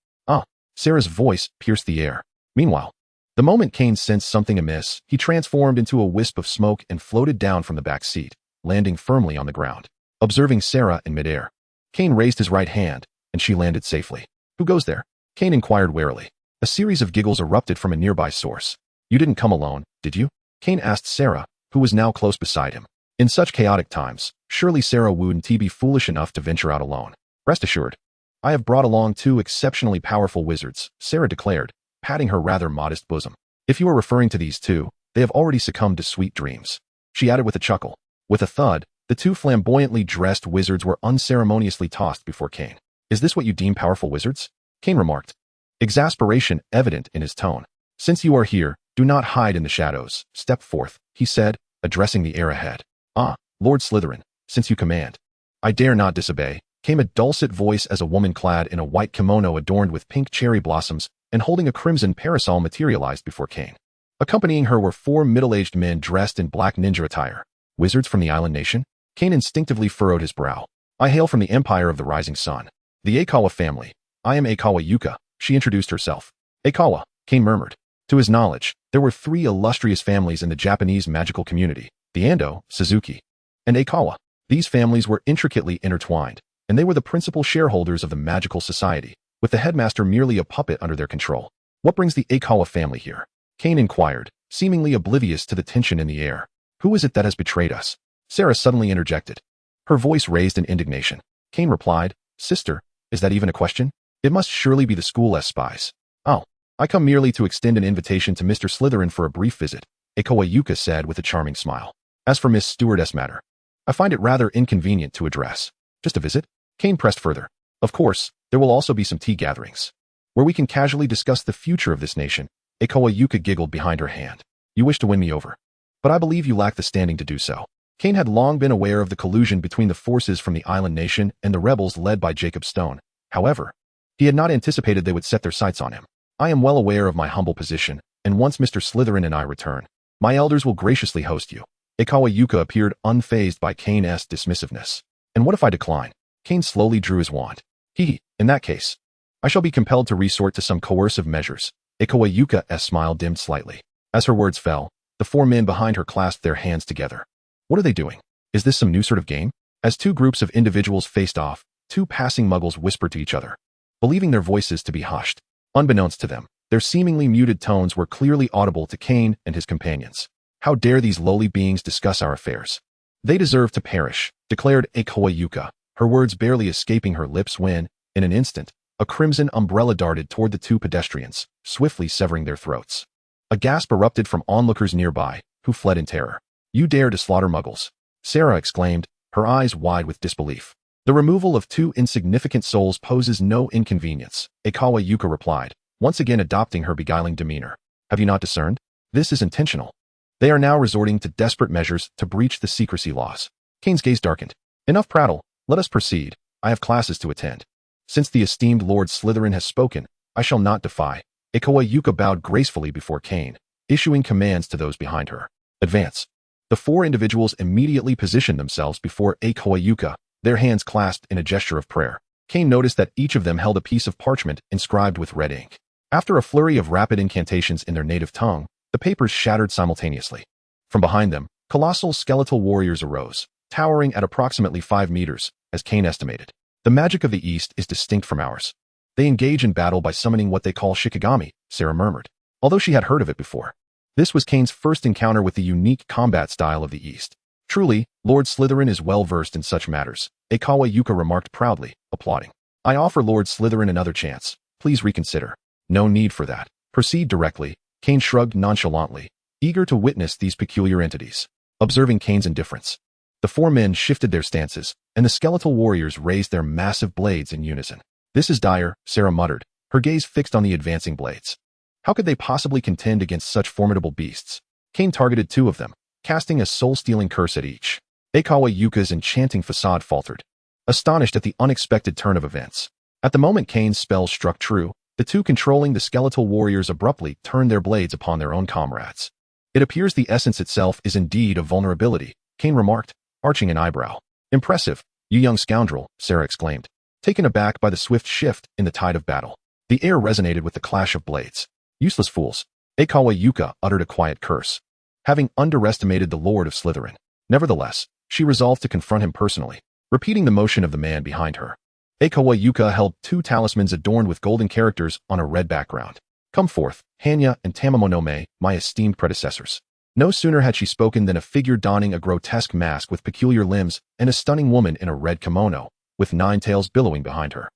Sarah's voice pierced the air. Meanwhile, the moment Kane sensed something amiss, he transformed into a wisp of smoke and floated down from the back seat, landing firmly on the ground. Observing Sarah in midair, Kane raised his right hand, and she landed safely. Who goes there? Kane inquired warily. A series of giggles erupted from a nearby source. You didn't come alone, did you? Kane asked Sarah, who was now close beside him. In such chaotic times, surely Sarah wouldn't be foolish enough to venture out alone. Rest assured, I have brought along 2 exceptionally powerful wizards, Sarah declared, patting her rather modest bosom. If you are referring to these 2, they have already succumbed to sweet dreams. She added with a chuckle. With a thud, the 2 flamboyantly dressed wizards were unceremoniously tossed before Kane. Is this what you deem powerful wizards? Kane remarked, exasperation evident in his tone. Since you are here, do not hide in the shadows. Step forth, he said, addressing the air ahead. Ah, Lord Slytherin, since you command. I dare not disobey, came a dulcet voice as a woman clad in a white kimono adorned with pink cherry blossoms and holding a crimson parasol materialized before Kane. Accompanying her were 4 middle-aged men dressed in black ninja attire. Wizards from the island nation? Kane instinctively furrowed his brow. I hail from the Empire of the Rising Sun. The Aikawa family. I am Aikawa Yuka, she introduced herself. Aikawa, Kane murmured. To his knowledge, there were 3 illustrious families in the Japanese magical community, the Ando, Suzuki, and Aikawa. These families were intricately intertwined, and they were the principal shareholders of the magical society, with the headmaster merely a puppet under their control. What brings the Aikawa family here? Kane inquired, seemingly oblivious to the tension in the air. Who is it that has betrayed us? Sarah suddenly interjected. Her voice raised in indignation. Kane replied, Sister, is that even a question? It must surely be the school's spies. Oh, I come merely to extend an invitation to Mr. Slytherin for a brief visit, Aikawa Yuka said with a charming smile. As for Miss Stewardess matter, I find it rather inconvenient to address. Just a visit? Kane pressed further. Of course, there will also be some tea gatherings, where we can casually discuss the future of this nation. Aikawa Yuka giggled behind her hand. You wish to win me over, but I believe you lack the standing to do so. Kane had long been aware of the collusion between the forces from the island nation and the rebels led by Jacob Stone. However, he had not anticipated they would set their sights on him. I am well aware of my humble position, and once Mr. Slytherin and I return, my elders will graciously host you. Aikawa Yuka appeared unfazed by Kane's dismissiveness. And what if I decline? Kane slowly drew his wand. In that case, I shall be compelled to resort to some coercive measures. Aikawa Yuka's smile dimmed slightly. As her words fell, the 4 men behind her clasped their hands together. What are they doing? Is this some new sort of game? As 2 groups of individuals faced off, 2 passing muggles whispered to each other, believing their voices to be hushed. Unbeknownst to them, their seemingly muted tones were clearly audible to Kane and his companions. How dare these lowly beings discuss our affairs? They deserve to perish, declared Aikawa Yuka, her words barely escaping her lips when, in an instant, a crimson umbrella darted toward the 2 pedestrians, swiftly severing their throats. A gasp erupted from onlookers nearby, who fled in terror. You dare to slaughter muggles? Sarah exclaimed, her eyes wide with disbelief. The removal of 2 insignificant souls poses no inconvenience, Aikawa Yuka replied, once again adopting her beguiling demeanor. Have you not discerned? This is intentional. They are now resorting to desperate measures to breach the secrecy laws. Kane's gaze darkened. Enough prattle, let us proceed. I have classes to attend. Since the esteemed Lord Slytherin has spoken, I shall not defy. Aikawa Yuka bowed gracefully before Kane, issuing commands to those behind her. Advance. The 4 individuals immediately positioned themselves before Aikawa Yuka, their hands clasped in a gesture of prayer. Kane noticed that each of them held a piece of parchment inscribed with red ink. After a flurry of rapid incantations in their native tongue, the papers shattered simultaneously. From behind them, colossal skeletal warriors arose, towering at approximately 5 meters, as Kane estimated. The magic of the East is distinct from ours. They engage in battle by summoning what they call shikigami, Sarah murmured, although she had heard of it before. This was Kane's first encounter with the unique combat style of the East. Truly, Lord Slytherin is well versed in such matters, Aikawa Yuka remarked proudly, applauding. I offer Lord Slytherin another chance. Please reconsider. No need for that. Proceed directly. Kane shrugged nonchalantly, eager to witness these peculiar entities. Observing Kane's indifference, the 4 men shifted their stances, and the skeletal warriors raised their massive blades in unison. This is dire, Sarah muttered, her gaze fixed on the advancing blades. How could they possibly contend against such formidable beasts? Kane targeted 2 of them, casting a soul-stealing curse at each. Aikawa Yuka's enchanting facade faltered, astonished at the unexpected turn of events. At the moment Kane's spell struck true, the 2 controlling the skeletal warriors abruptly turned their blades upon their own comrades. It appears the essence itself is indeed a vulnerability, Kane remarked, arching an eyebrow. Impressive, you young scoundrel, Sarah exclaimed, taken aback by the swift shift in the tide of battle. The air resonated with the clash of blades. Useless fools. Aikawa Yuka uttered a quiet curse, having underestimated the Lord of Slytherin. Nevertheless, she resolved to confront him personally, repeating the motion of the man behind her. Aikawa Yuka held 2 talismans adorned with golden characters on a red background. Come forth, Hanya and Tamamonome, my esteemed predecessors. No sooner had she spoken than a figure donning a grotesque mask with peculiar limbs and a stunning woman in a red kimono, with 9 tails billowing behind her,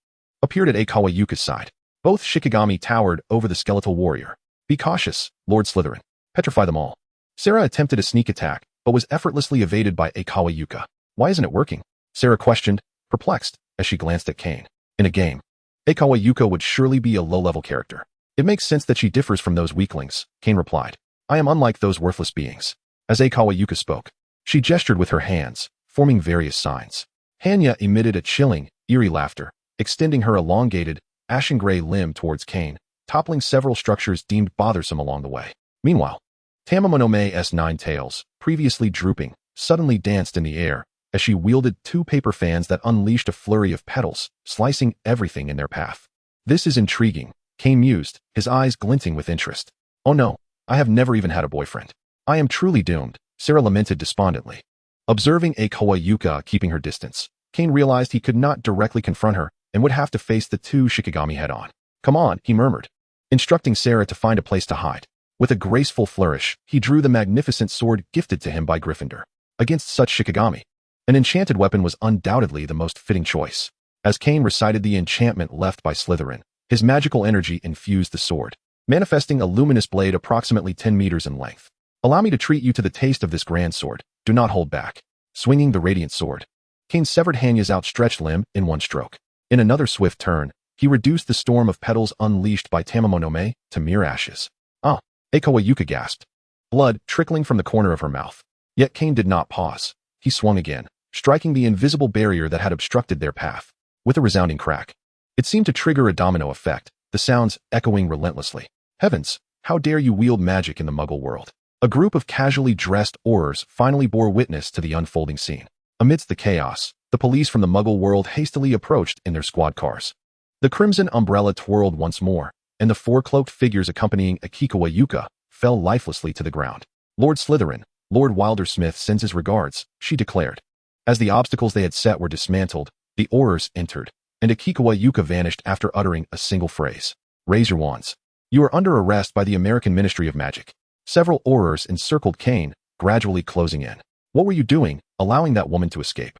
appeared at Aikawa Yuka's side. Both Shikigami towered over the skeletal warrior. Be cautious, Lord Slytherin. Petrify them all. Sarah attempted a sneak attack, but was effortlessly evaded by Aikawa Yuka. Why isn't it working? Sarah questioned, perplexed, as she glanced at Kane. In a game, Aikawa Yuka would surely be a low-level character. It makes sense that she differs from those weaklings, Kane replied. I am unlike those worthless beings. As Aikawa Yuka spoke, she gestured with her hands, forming various signs. Hanya emitted a chilling, eerie laughter, extending her elongated, ashen-gray limb towards Kane, toppling several structures deemed bothersome along the way. Meanwhile, Tamamonome's 9 tails, previously drooping, suddenly danced in the air as she wielded 2 paper fans that unleashed a flurry of petals, slicing everything in their path. This is intriguing, Kane mused, his eyes glinting with interest. Oh no, I have never even had a boyfriend. I am truly doomed, Sarah lamented despondently. Observing Aikawa Yuka keeping her distance, Kane realized he could not directly confront her and would have to face the 2 Shikigami head-on. Come on, he murmured, instructing Sarah to find a place to hide. With a graceful flourish, he drew the magnificent sword gifted to him by Gryffindor. Against such Shikigami, an enchanted weapon was undoubtedly the most fitting choice. As Kane recited the enchantment left by Slytherin, his magical energy infused the sword, manifesting a luminous blade approximately 10 meters in length. Allow me to treat you to the taste of this grand sword. Do not hold back. Swinging the radiant sword, Kane severed Hanya's outstretched limb in one stroke. In another swift turn, he reduced the storm of petals unleashed by Tamamonome to mere ashes. Ah, Aikawa Yuka gasped, blood trickling from the corner of her mouth. Yet Kane did not pause. He swung again, striking the invisible barrier that had obstructed their path. With a resounding crack, it seemed to trigger a domino effect, the sounds echoing relentlessly. Heavens, how dare you wield magic in the Muggle world? A group of casually dressed Aurors finally bore witness to the unfolding scene. Amidst the chaos, the police from the Muggle world hastily approached in their squad cars. The crimson umbrella twirled once more, and the 4 cloaked figures accompanying Aikawa Yuka fell lifelessly to the ground. Lord Slytherin, Lord Wildersmith sends his regards, she declared. As the obstacles they had set were dismantled, the Aurors entered, and Aikawa Yuka vanished after uttering a single phrase. Raise your wands. You are under arrest by the American Ministry of Magic. Several Aurors encircled Kane, gradually closing in. What were you doing, allowing that woman to escape?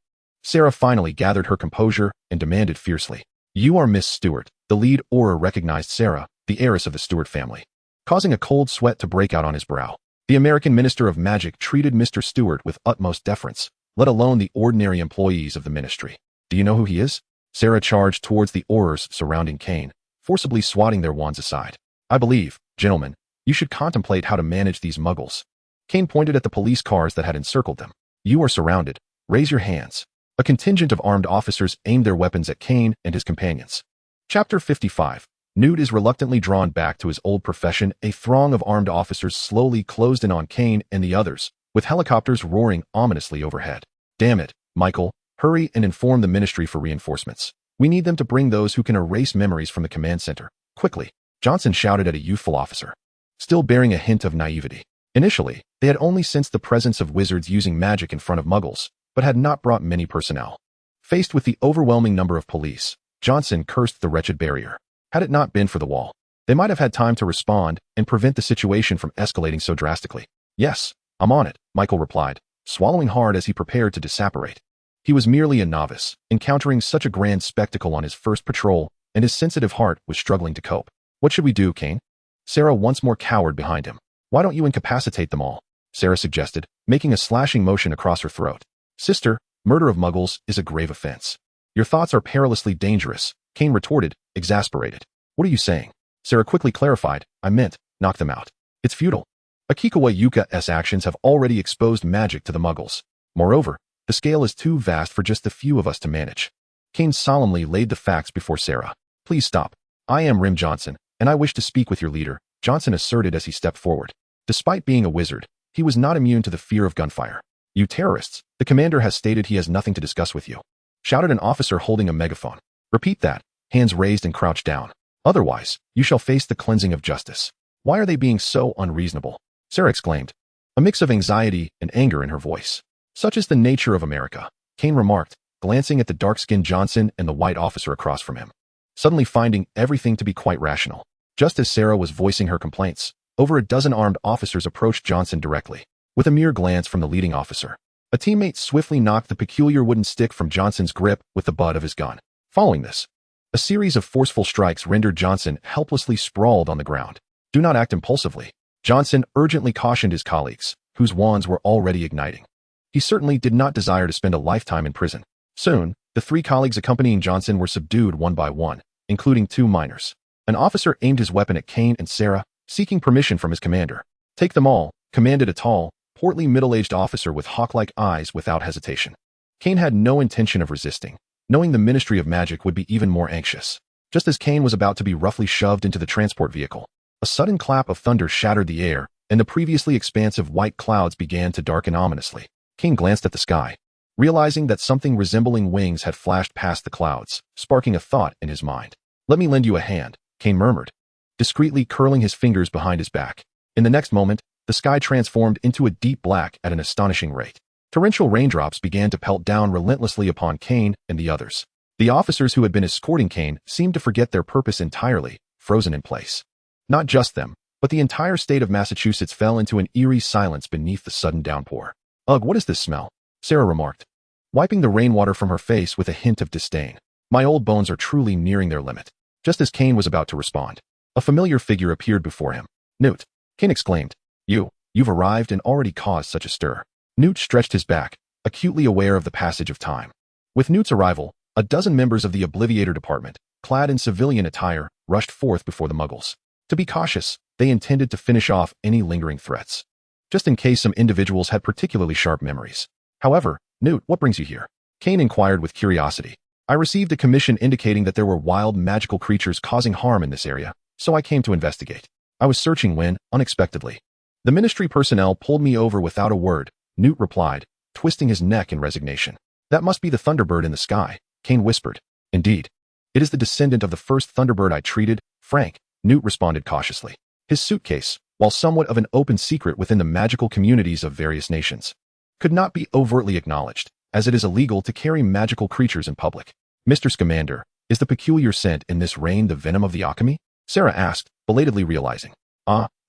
Sarah finally gathered her composure and demanded fiercely. You are Miss Stewart. The lead Auror recognized Sarah, the heiress of the Stewart family, causing a cold sweat to break out on his brow. The American Minister of Magic treated Mr. Stewart with utmost deference, let alone the ordinary employees of the ministry. Do you know who he is? Sarah charged towards the Aurors surrounding Kane, forcibly swatting their wands aside. I believe, gentlemen, you should contemplate how to manage these muggles. Kane pointed at the police cars that had encircled them. You are surrounded. Raise your hands. A contingent of armed officers aimed their weapons at Kane and his companions. Chapter 55. Newt is reluctantly drawn back to his old profession. A throng of armed officers slowly closed in on Kane and the others, with helicopters roaring ominously overhead. Damn it, Michael, hurry and inform the ministry for reinforcements. We need them to bring those who can erase memories from the command center. Quickly, Johnson shouted at a youthful officer, still bearing a hint of naivety. Initially, they had only sensed the presence of wizards using magic in front of muggles, but had not brought many personnel. Faced with the overwhelming number of police, Johnson cursed the wretched barrier. Had it not been for the wall, they might have had time to respond and prevent the situation from escalating so drastically. Yes, I'm on it, Michael replied, swallowing hard as he prepared to disapparate. He was merely a novice, encountering such a grand spectacle on his first patrol, and his sensitive heart was struggling to cope. What should we do, Kane? Sarah once more cowered behind him. Why don't you incapacitate them all? Sarah suggested, making a slashing motion across her throat. Sister, murder of muggles is a grave offense. Your thoughts are perilously dangerous, Kane retorted, exasperated. What are you saying? Sarah quickly clarified, I meant, knock them out. It's futile. Aikawa Yuka's actions have already exposed magic to the muggles. Moreover, the scale is too vast for just the few of us to manage. Kane solemnly laid the facts before Sarah. Please stop. I am Rim Johnson, and I wish to speak with your leader, Johnson asserted as he stepped forward. Despite being a wizard, he was not immune to the fear of gunfire. You terrorists, the commander has stated he has nothing to discuss with you, shouted an officer holding a megaphone. Repeat that, hands raised and crouched down. Otherwise, you shall face the cleansing of justice. Why are they being so unreasonable? Sarah exclaimed, a mix of anxiety and anger in her voice. Such is the nature of America, Kane remarked, glancing at the dark-skinned Johnson and the white officer across from him, suddenly finding everything to be quite rational. Just as Sarah was voicing her complaints, over a dozen armed officers approached Johnson directly. With a mere glance from the leading officer, a teammate swiftly knocked the peculiar wooden stick from Johnson's grip with the butt of his gun. Following this, a series of forceful strikes rendered Johnson helplessly sprawled on the ground. Do not act impulsively, Johnson urgently cautioned his colleagues, whose wands were already igniting. He certainly did not desire to spend a lifetime in prison. Soon, the 3 colleagues accompanying Johnson were subdued one by one, including 2 minors. An officer aimed his weapon at Kane and Sarah, seeking permission from his commander. Take them all, commanded a tall, portly middle-aged officer with hawk-like eyes without hesitation. Kane had no intention of resisting, knowing the Ministry of Magic would be even more anxious. Just as Kane was about to be roughly shoved into the transport vehicle, a sudden clap of thunder shattered the air, and the previously expansive white clouds began to darken ominously. Kane glanced at the sky, realizing that something resembling wings had flashed past the clouds, sparking a thought in his mind. Let me lend you a hand, Kane murmured, discreetly curling his fingers behind his back. In the next moment, the sky transformed into a deep black at an astonishing rate. Torrential raindrops began to pelt down relentlessly upon Kane and the others. The officers who had been escorting Kane seemed to forget their purpose entirely, frozen in place. Not just them, but the entire state of Massachusetts fell into an eerie silence beneath the sudden downpour. Ugh, what is this smell? Sarah remarked, wiping the rainwater from her face with a hint of disdain. My old bones are truly nearing their limit. Just as Kane was about to respond, a familiar figure appeared before him. Newt, Kane exclaimed. You've arrived and already caused such a stir. Newt stretched his back, acutely aware of the passage of time. With Newt's arrival, a dozen members of the Obliviator Department, clad in civilian attire, rushed forth before the Muggles. To be cautious, they intended to finish off any lingering threats, just in case some individuals had particularly sharp memories. However, Newt, what brings you here? Kane inquired with curiosity. I received a commission indicating that there were wild magical creatures causing harm in this area, so I came to investigate. I was searching when, unexpectedly, the ministry personnel pulled me over without a word, Newt replied, twisting his neck in resignation. That must be the Thunderbird in the sky, Kane whispered. Indeed. It is the descendant of the first Thunderbird I treated, Frank, Newt responded cautiously. His suitcase, while somewhat of an open secret within the magical communities of various nations, could not be overtly acknowledged, as it is illegal to carry magical creatures in public. Mr. Scamander, is the peculiar scent in this rain the venom of the alchemy? Sarah asked, belatedly realizing.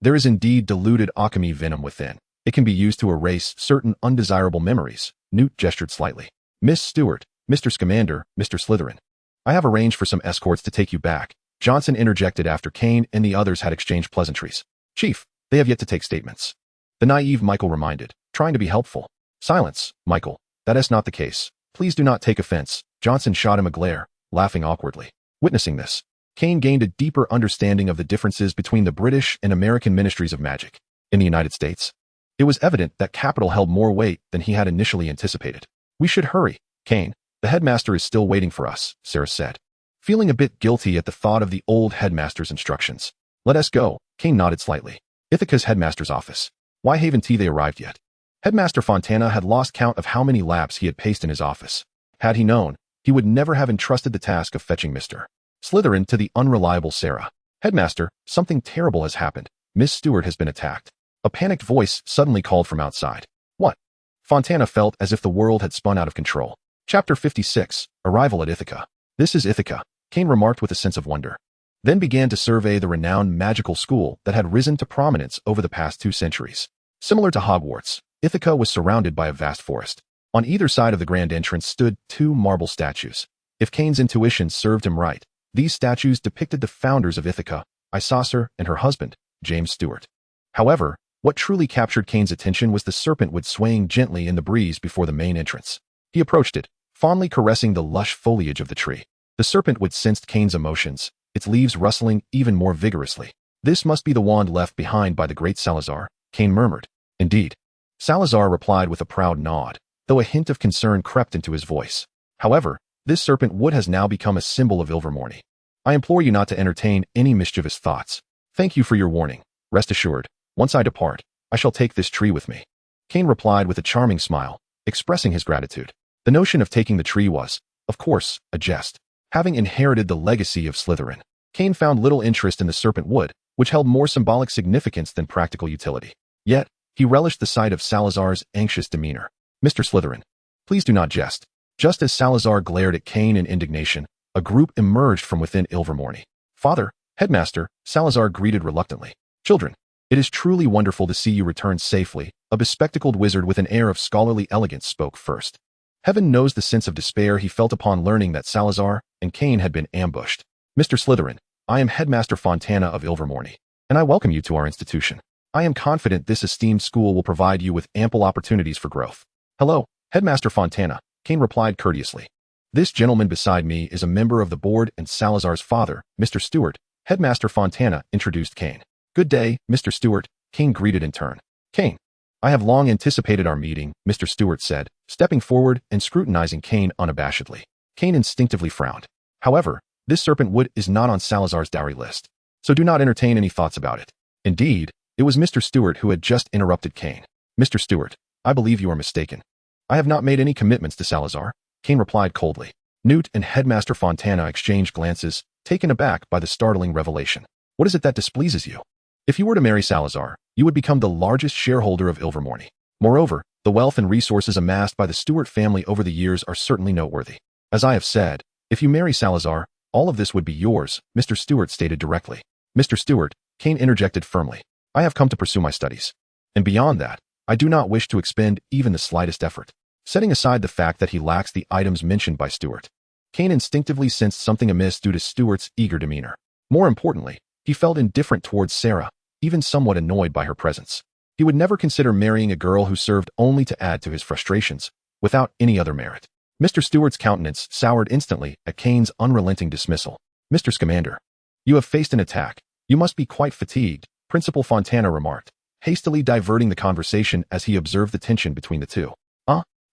There is indeed diluted alchemy venom within. It can be used to erase certain undesirable memories. Newt gestured slightly. Miss Stewart, Mr. Scamander, Mr. Slytherin. I have arranged for some escorts to take you back, Johnson interjected after Kane and the others had exchanged pleasantries. Chief, they have yet to take statements. The naive Michael reminded, trying to be helpful. Silence, Michael. That is not the case. Please do not take offense. Johnson shot him a glare, laughing awkwardly. Witnessing this, Kane gained a deeper understanding of the differences between the British and American ministries of magic. In the United States, it was evident that capital held more weight than he had initially anticipated. We should hurry, Kane. The headmaster is still waiting for us, Sarah said, feeling a bit guilty at the thought of the old headmaster's instructions. Let us go, Kane nodded slightly. Ithaca's headmaster's office. Why haven't they arrived yet? Headmaster Fontana had lost count of how many laps he had paced in his office. Had he known, he would never have entrusted the task of fetching Mr. Slytherin to the unreliable Sarah. Headmaster, something terrible has happened. Miss Stewart has been attacked. A panicked voice suddenly called from outside. What? Fontana felt as if the world had spun out of control. Chapter 56, Arrival at Ithaca. This is Ithaca, Kane remarked with a sense of wonder, then began to survey the renowned magical school that had risen to prominence over the past 2 centuries. Similar to Hogwarts, Ithaca was surrounded by a vast forest. On either side of the grand entrance stood 2 marble statues. If Kane's intuition served him right, these statues depicted the founders of Ithaca, Isaucer and her husband, James Stewart. However, what truly captured Kane's attention was the serpentwood swaying gently in the breeze before the main entrance. He approached it, fondly caressing the lush foliage of the tree. The serpentwood sensed Kane's emotions, its leaves rustling even more vigorously. This must be the wand left behind by the great Salazar, Kane murmured. Indeed. Salazar replied with a proud nod, though a hint of concern crept into his voice. However, this serpentwood has now become a symbol of Ilvermorny. I implore you not to entertain any mischievous thoughts. Thank you for your warning. Rest assured, once I depart, I shall take this tree with me. Kane replied with a charming smile, expressing his gratitude. The notion of taking the tree was, of course, a jest. Having inherited the legacy of Slytherin, Kane found little interest in the serpent wood, which held more symbolic significance than practical utility. Yet, he relished the sight of Salazar's anxious demeanor. Mr. Slytherin, please do not jest. Just as Salazar glared at Kane in indignation, a group emerged from within Ilvermorny. Father, Headmaster, Salazar greeted reluctantly. Children, it is truly wonderful to see you return safely. A bespectacled wizard with an air of scholarly elegance spoke first. Heaven knows the sense of despair he felt upon learning that Salazar and Kane had been ambushed. Mr. Slytherin, I am Headmaster Fontana of Ilvermorny, and I welcome you to our institution. I am confident this esteemed school will provide you with ample opportunities for growth. Hello, Headmaster Fontana, Kane replied courteously. This gentleman beside me is a member of the board and Salazar's father, Mr. Stewart. Headmaster Fontana introduced Kane. Good day, Mr. Stewart, Kane greeted in turn. Kane, I have long anticipated our meeting, Mr. Stewart said, stepping forward and scrutinizing Kane unabashedly. Kane instinctively frowned. However, this serpent wood is not on Salazar's dowry list, so do not entertain any thoughts about it. Indeed, it was Mr. Stewart who had just interrupted Kane. Mr. Stewart, I believe you are mistaken. I have not made any commitments to Salazar, Kane replied coldly. Newt and Headmaster Fontana exchanged glances, taken aback by the startling revelation. What is it that displeases you? If you were to marry Salazar, you would become the largest shareholder of Ilvermorny. Moreover, the wealth and resources amassed by the Stewart family over the years are certainly noteworthy. As I have said, if you marry Salazar, all of this would be yours, Mr. Stewart stated directly. Mr. Stewart, Kane interjected firmly. I have come to pursue my studies. And beyond that, I do not wish to expend even the slightest effort. Setting aside the fact that he lacks the items mentioned by Stewart, Kane instinctively sensed something amiss due to Stewart's eager demeanor. More importantly, he felt indifferent towards Sarah, even somewhat annoyed by her presence. He would never consider marrying a girl who served only to add to his frustrations, without any other merit. Mr. Stewart's countenance soured instantly at Kane's unrelenting dismissal. Mr. Scamander, you have faced an attack. You must be quite fatigued, Principal Fontana remarked, hastily diverting the conversation as he observed the tension between the two.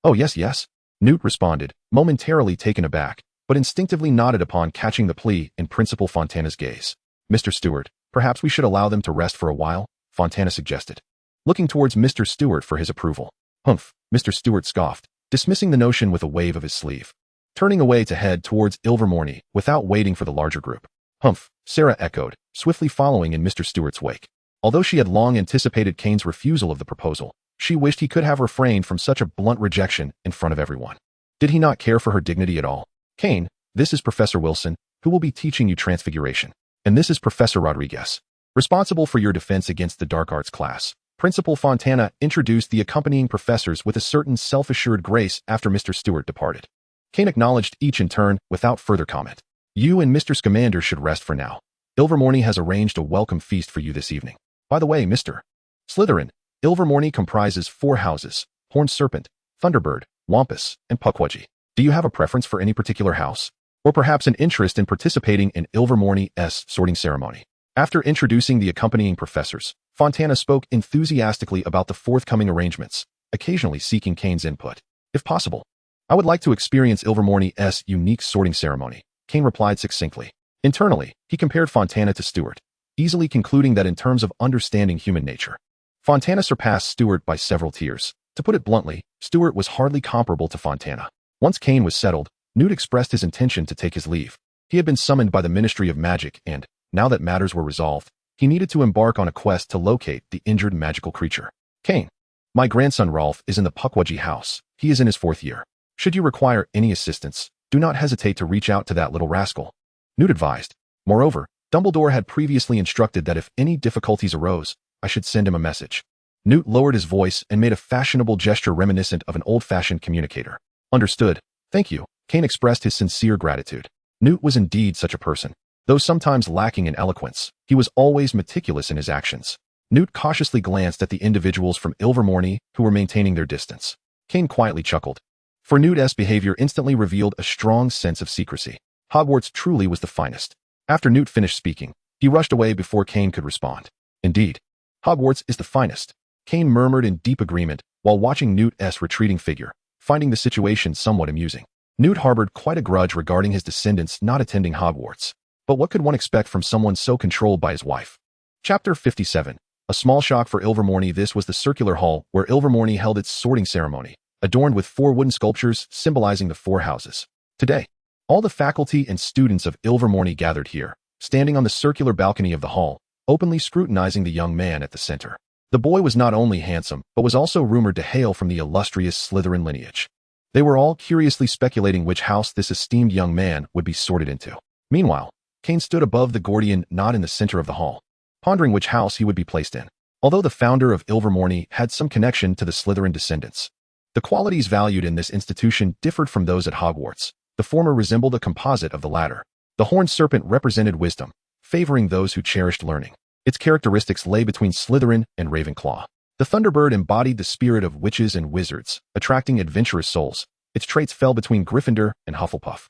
Oh yes, Newt responded, momentarily taken aback, but instinctively nodded upon catching the plea in Principal Fontana's gaze. Mr. Stewart, perhaps we should allow them to rest for a while, Fontana suggested, looking towards Mr. Stewart for his approval. Humph, Mr. Stewart scoffed, dismissing the notion with a wave of his sleeve, turning away to head towards Ilvermorny without waiting for the larger group. Humph, Sarah echoed, swiftly following in Mr. Stewart's wake. Although she had long anticipated Kane's refusal of the proposal, she wished he could have refrained from such a blunt rejection in front of everyone. Did he not care for her dignity at all? Kane, this is Professor Wilson, who will be teaching you Transfiguration. And this is Professor Rodriguez, responsible for your defense against the dark arts class. Principal Fontana introduced the accompanying professors with a certain self-assured grace after Mr. Stewart departed. Kane acknowledged each in turn without further comment. You and Mr. Scamander should rest for now. Ilvermorny has arranged a welcome feast for you this evening. By the way, Mr. Slytherin, Ilvermorny comprises 4 houses, Horned Serpent, Thunderbird, Wampus, and Pukwudgie. Do you have a preference for any particular house? Or perhaps an interest in participating in Ilvermorny's sorting ceremony? After introducing the accompanying professors, Fontana spoke enthusiastically about the forthcoming arrangements, occasionally seeking Kane's input. If possible, I would like to experience Ilvermorny's unique sorting ceremony, Kane replied succinctly. Internally, he compared Fontana to Stewart, easily concluding that in terms of understanding human nature, Fontana surpassed Stewart by several tiers. To put it bluntly, Stewart was hardly comparable to Fontana. Once Kane was settled, Newt expressed his intention to take his leave. He had been summoned by the Ministry of Magic and, now that matters were resolved, he needed to embark on a quest to locate the injured magical creature. Kane, my grandson Rolf is in the Pukwudgie house. He is in his 4th year. Should you require any assistance, do not hesitate to reach out to that little rascal, Newt advised. Moreover, Dumbledore had previously instructed that if any difficulties arose, I should send him a message. Newt lowered his voice and made a fashionable gesture reminiscent of an old-fashioned communicator. Understood. Thank you. Kane expressed his sincere gratitude. Newt was indeed such a person. Though sometimes lacking in eloquence, he was always meticulous in his actions. Newt cautiously glanced at the individuals from Ilvermorny who were maintaining their distance. Kane quietly chuckled. For Newt's behavior instantly revealed a strong sense of secrecy. Hogwarts truly was the finest. After Newt finished speaking, he rushed away before Kane could respond. Indeed, Hogwarts is the finest, Kane murmured in deep agreement while watching Newt's retreating figure, finding the situation somewhat amusing. Newt harbored quite a grudge regarding his descendants not attending Hogwarts. But what could one expect from someone so controlled by his wife? Chapter 57. A small shock for Ilvermorny. This was the circular hall where Ilvermorny held its sorting ceremony, adorned with 4 wooden sculptures symbolizing the 4 houses. Today, all the faculty and students of Ilvermorny gathered here, standing on the circular balcony of the hall, openly scrutinizing the young man at the center. The boy was not only handsome, but was also rumored to hail from the illustrious Slytherin lineage. They were all curiously speculating which house this esteemed young man would be sorted into. Meanwhile, Kane stood above the Gordian knot in the center of the hall, pondering which house he would be placed in. Although the founder of Ilvermorny had some connection to the Slytherin descendants, the qualities valued in this institution differed from those at Hogwarts. The former resembled a composite of the latter. The horned serpent represented wisdom, favoring those who cherished learning. Its characteristics lay between Slytherin and Ravenclaw. The Thunderbird embodied the spirit of witches and wizards, attracting adventurous souls. Its traits fell between Gryffindor and Hufflepuff.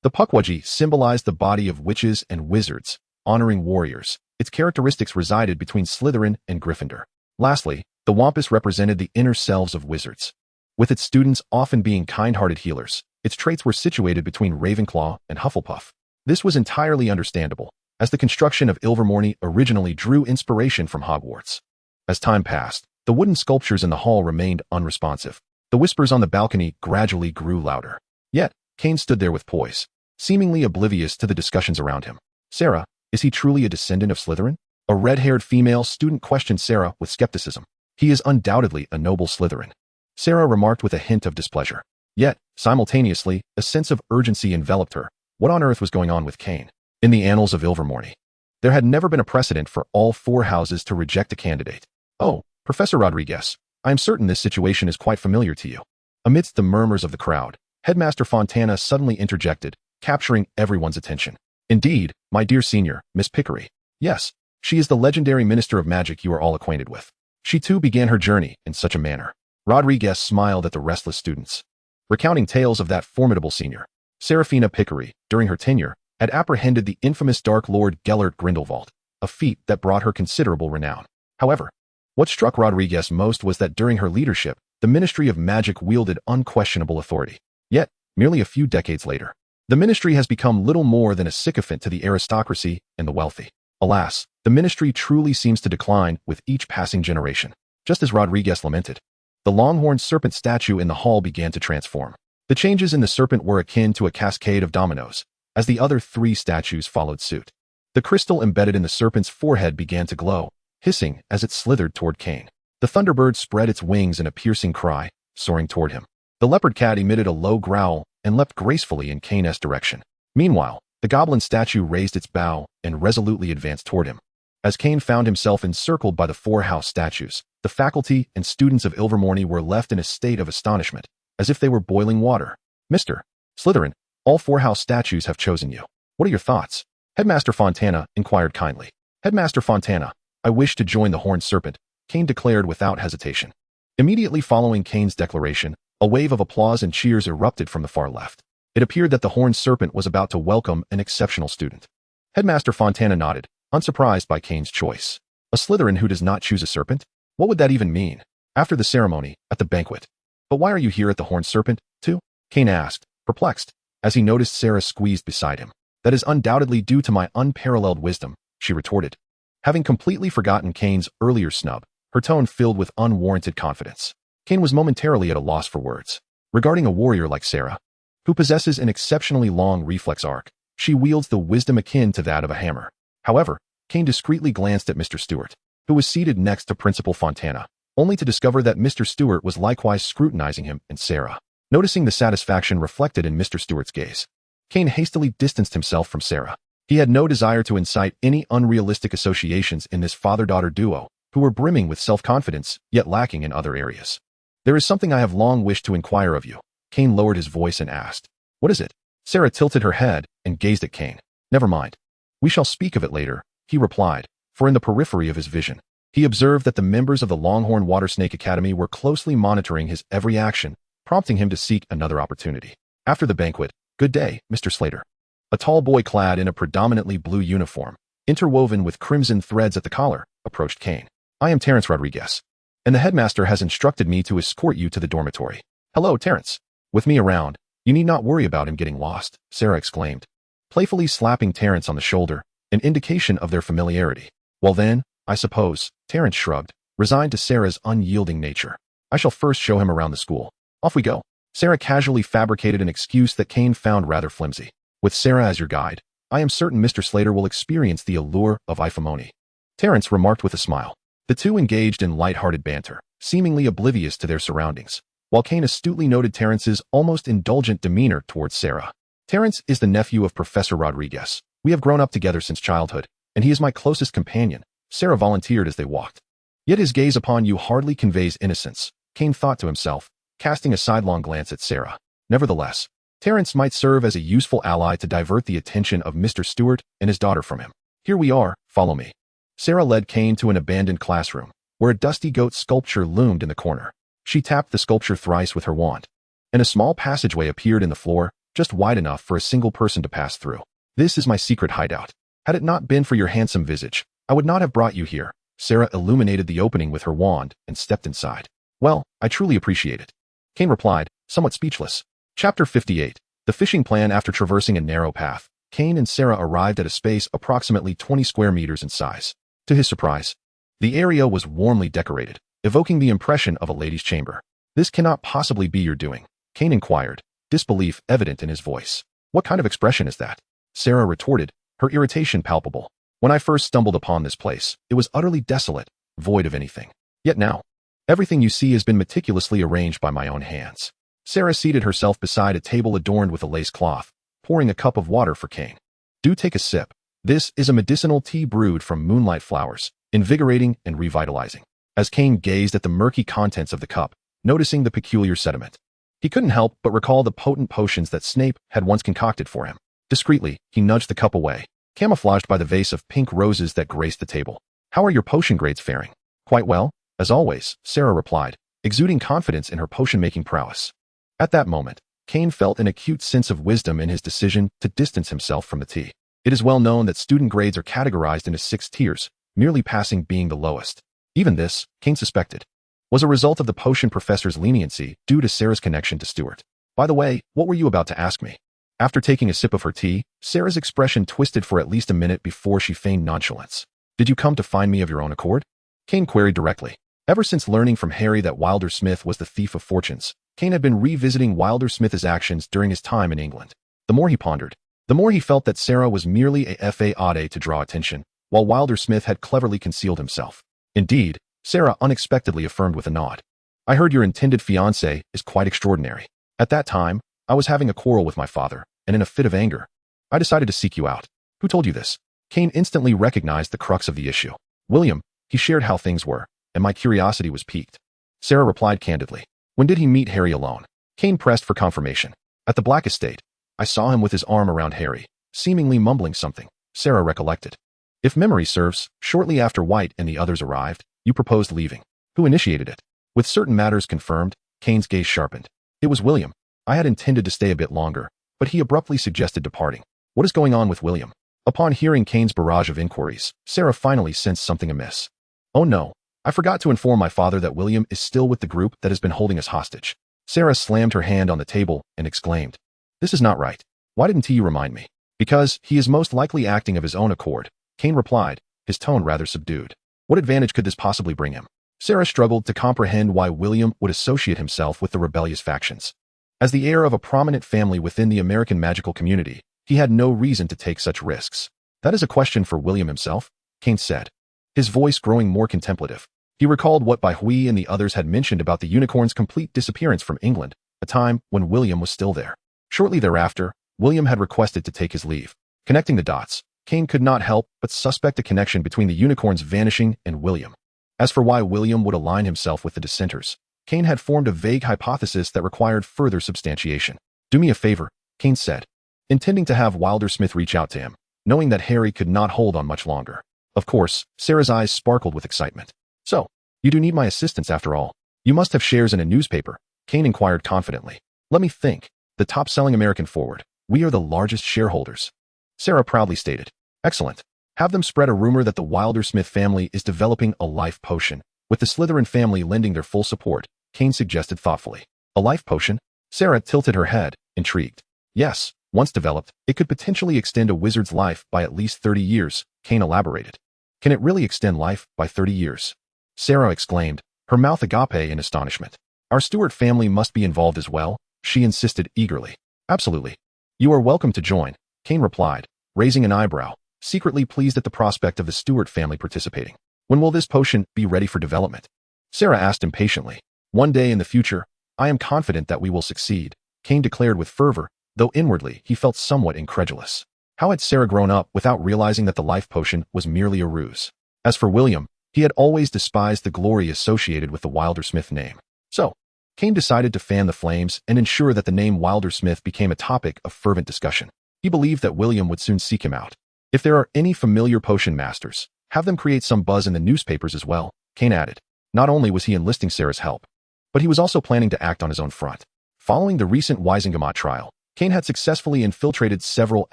The Pukwudgie symbolized the body of witches and wizards, honoring warriors. Its characteristics resided between Slytherin and Gryffindor. Lastly, the Wampus represented the inner selves of wizards. With its students often being kind-hearted healers, its traits were situated between Ravenclaw and Hufflepuff. This was entirely understandable, as the construction of Ilvermorny originally drew inspiration from Hogwarts. As time passed, the wooden sculptures in the hall remained unresponsive. The whispers on the balcony gradually grew louder. Yet, Kane stood there with poise, seemingly oblivious to the discussions around him. Sarah, is he truly a descendant of Slytherin? A red-haired female student questioned Sarah with skepticism. He is undoubtedly a noble Slytherin, Sarah remarked with a hint of displeasure. Yet, simultaneously, a sense of urgency enveloped her. What on earth was going on with Kane? In the annals of Ilvermorny, there had never been a precedent for all four houses to reject a candidate. Oh, Professor Rodriguez, I am certain this situation is quite familiar to you. Amidst the murmurs of the crowd, Headmaster Fontana suddenly interjected, capturing everyone's attention. Indeed, my dear senior, Miss Pickery. Yes, she is the legendary Minister of Magic you are all acquainted with. She too began her journey in such a manner. Rodriguez smiled at the restless students, recounting tales of that formidable senior. Seraphina Pickery, during her tenure, had apprehended the infamous Dark Lord Gellert Grindelwald, a feat that brought her considerable renown. However, what struck Rodriguez most was that during her leadership, the Ministry of Magic wielded unquestionable authority. Yet, merely a few decades later, the ministry has become little more than a sycophant to the aristocracy and the wealthy. Alas, the ministry truly seems to decline with each passing generation. Just as Rodriguez lamented, the longhorned serpent statue in the hall began to transform. The changes in the serpent were akin to a cascade of dominoes, as the other three statues followed suit. The crystal embedded in the serpent's forehead began to glow, hissing as it slithered toward Kane. The Thunderbird spread its wings in a piercing cry, soaring toward him. The leopard cat emitted a low growl and leapt gracefully in Kane's direction. Meanwhile, the goblin statue raised its bow and resolutely advanced toward him. As Kane found himself encircled by the four house statues, the faculty and students of Ilvermorny were left in a state of astonishment, as if they were boiling water. Mr. Slytherin, all four house statues have chosen you. What are your thoughts? Headmaster Fontana inquired kindly. Headmaster Fontana, I wish to join the horned serpent, Kane declared without hesitation. Immediately following Kane's declaration, a wave of applause and cheers erupted from the far left. It appeared that the horned serpent was about to welcome an exceptional student. Headmaster Fontana nodded, unsurprised by Kane's choice. A Slytherin who does not choose a serpent? What would that even mean? After the ceremony, at the banquet. But why are you here at the horned serpent, too? Kane asked, perplexed, as he noticed Sarah squeezed beside him. That is undoubtedly due to my unparalleled wisdom, she retorted. Having completely forgotten Kane's earlier snub, her tone filled with unwarranted confidence. Kane was momentarily at a loss for words. Regarding a warrior like Sarah, who possesses an exceptionally long reflex arc, she wields the wisdom akin to that of a hammer. However, Kane discreetly glanced at Mr. Stewart, who was seated next to Principal Fontana, only to discover that Mr. Stewart was likewise scrutinizing him and Sarah. Noticing the satisfaction reflected in Mr. Stewart's gaze, Kane hastily distanced himself from Sarah. He had no desire to incite any unrealistic associations in this father-daughter duo, who were brimming with self-confidence, yet lacking in other areas. There is something I have long wished to inquire of you. Kane lowered his voice and asked. What is it? Sarah tilted her head and gazed at Kane. Never mind. We shall speak of it later, he replied, for in the periphery of his vision, he observed that the members of the Longhorn Watersnake Academy were closely monitoring his every action, prompting him to seek another opportunity. After the banquet, good day, Mr. Slater. A tall boy clad in a predominantly blue uniform, interwoven with crimson threads at the collar, approached Kane. I am Terence Rodriguez, and the headmaster has instructed me to escort you to the dormitory. Hello, Terence. With me around, you need not worry about him getting lost, Sarah exclaimed, playfully slapping Terence on the shoulder, an indication of their familiarity. Well then, I suppose, Terence shrugged, resigned to Sarah's unyielding nature. I shall first show him around the school. Off we go. Sarah casually fabricated an excuse that Kane found rather flimsy. With Sarah as your guide, I am certain Mr. Slater will experience the allure of ifamoni. Terence remarked with a smile. The two engaged in light-hearted banter, seemingly oblivious to their surroundings, while Kane astutely noted Terence's almost indulgent demeanor towards Sarah. Terence is the nephew of Professor Rodriguez. We have grown up together since childhood, and he is my closest companion, Sarah volunteered as they walked. Yet his gaze upon you hardly conveys innocence, Kane thought to himself, casting a sidelong glance at Sarah. Nevertheless, Terence might serve as a useful ally to divert the attention of Mr. Stewart and his daughter from him. Here we are, follow me. Sarah led Kane to an abandoned classroom, where a dusty goat sculpture loomed in the corner. She tapped the sculpture thrice with her wand, and a small passageway appeared in the floor, just wide enough for a single person to pass through. This is my secret hideout. Had it not been for your handsome visage, I would not have brought you here. Sarah illuminated the opening with her wand and stepped inside. Well, I truly appreciate it. Kane replied, somewhat speechless. Chapter 58. The fishing plan. After traversing a narrow path, Kane and Sarah arrived at a space approximately 20 square meters in size. To his surprise, the area was warmly decorated, evoking the impression of a lady's chamber. This cannot possibly be your doing, Kane inquired, disbelief evident in his voice. What kind of expression is that? Sarah retorted, her irritation palpable. When I first stumbled upon this place, it was utterly desolate, void of anything. Yet now, everything you see has been meticulously arranged by my own hands. Sarah seated herself beside a table adorned with a lace cloth, pouring a cup of water for Kane. Do take a sip. This is a medicinal tea brewed from moonlight flowers, invigorating and revitalizing. As Kane gazed at the murky contents of the cup, noticing the peculiar sediment, he couldn't help but recall the potent potions that Snape had once concocted for him. Discreetly, he nudged the cup away, camouflaged by the vase of pink roses that graced the table. How are your potion grades faring? Quite well, as always, Sarah replied, exuding confidence in her potion-making prowess. At that moment, Kane felt an acute sense of wisdom in his decision to distance himself from the tea. It is well known that student grades are categorized into 6 tiers, merely passing being the lowest. Even this, Kane suspected, was a result of the potion professor's leniency due to Sarah's connection to Stewart. By the way, what were you about to ask me? After taking a sip of her tea, Sarah's expression twisted for at least a minute before she feigned nonchalance. Did you come to find me of your own accord? Kane queried directly. Ever since learning from Harry that Wilder Smith was the thief of fortunes, Kane had been revisiting Wilder Smith's actions during his time in England. The more he pondered, the more he felt that Sarah was merely a fade to draw attention, while Wilder Smith had cleverly concealed himself. Indeed, Sarah unexpectedly affirmed with a nod. I heard your intended fiancé is quite extraordinary. At that time, I was having a quarrel with my father, and in a fit of anger, I decided to seek you out. Who told you this? Kane instantly recognized the crux of the issue. William. He shared how things were, and my curiosity was piqued. Sarah replied candidly. When did he meet Harry alone? Kane pressed for confirmation. At the Black Estate. I saw him with his arm around Harry, seemingly mumbling something. Sarah recollected. If memory serves, shortly after White and the others arrived, you proposed leaving. Who initiated it? With certain matters confirmed, Kane's gaze sharpened. It was William. I had intended to stay a bit longer, but he abruptly suggested departing. What is going on with William? Upon hearing Kane's barrage of inquiries, Sarah finally sensed something amiss. Oh no, I forgot to inform my father that William is still with the group that has been holding us hostage. Sarah slammed her hand on the table and exclaimed. This is not right. Why didn't you remind me? Because he is most likely acting of his own accord, Kane replied, his tone rather subdued. What advantage could this possibly bring him? Sarah struggled to comprehend why William would associate himself with the rebellious factions. As the heir of a prominent family within the American magical community, he had no reason to take such risks. That is a question for William himself, Kane said, his voice growing more contemplative. He recalled what Bai Hui and the others had mentioned about the unicorn's complete disappearance from England, a time when William was still there. Shortly thereafter, William had requested to take his leave. Connecting the dots, Kane could not help but suspect a connection between the unicorn's vanishing and William. As for why William would align himself with the dissenters, Kane had formed a vague hypothesis that required further substantiation. Do me a favor, Kane said, intending to have Wilder Smith reach out to him, knowing that Harry could not hold on much longer. Of course, Sarah's eyes sparkled with excitement. So, you do need my assistance after all. You must have shares in a newspaper, Kane inquired confidently. Let me think. The top-selling American forward. We are the largest shareholders. Sarah proudly stated. Excellent. Have them spread a rumor that the Wilder Smith family is developing a life potion, with the Slytherin family lending their full support, Kane suggested thoughtfully. A life potion? Sarah tilted her head, intrigued. Yes, once developed, it could potentially extend a wizard's life by at least 30 years, Kane elaborated. Can it really extend life by 30 years? Sarah exclaimed, her mouth agape in astonishment. Our Stewart family must be involved as well, she insisted eagerly. Absolutely. You are welcome to join, Kane replied, raising an eyebrow, secretly pleased at the prospect of the Stewart family participating. When will this potion be ready for development? Sarah asked impatiently. One day in the future, I am confident that we will succeed, Kane declared with fervor, though inwardly he felt somewhat incredulous. How had Sarah grown up without realizing that the life potion was merely a ruse? As for William, he had always despised the glory associated with the Wilder-Smith name. So, Kane decided to fan the flames and ensure that the name Wilder-Smith became a topic of fervent discussion. He believed that William would soon seek him out. If there are any familiar potion masters, have them create some buzz in the newspapers as well, Kane added. Not only was he enlisting Sarah's help, but he was also planning to act on his own front. Following the recent Wisingamot trial, Kane had successfully infiltrated several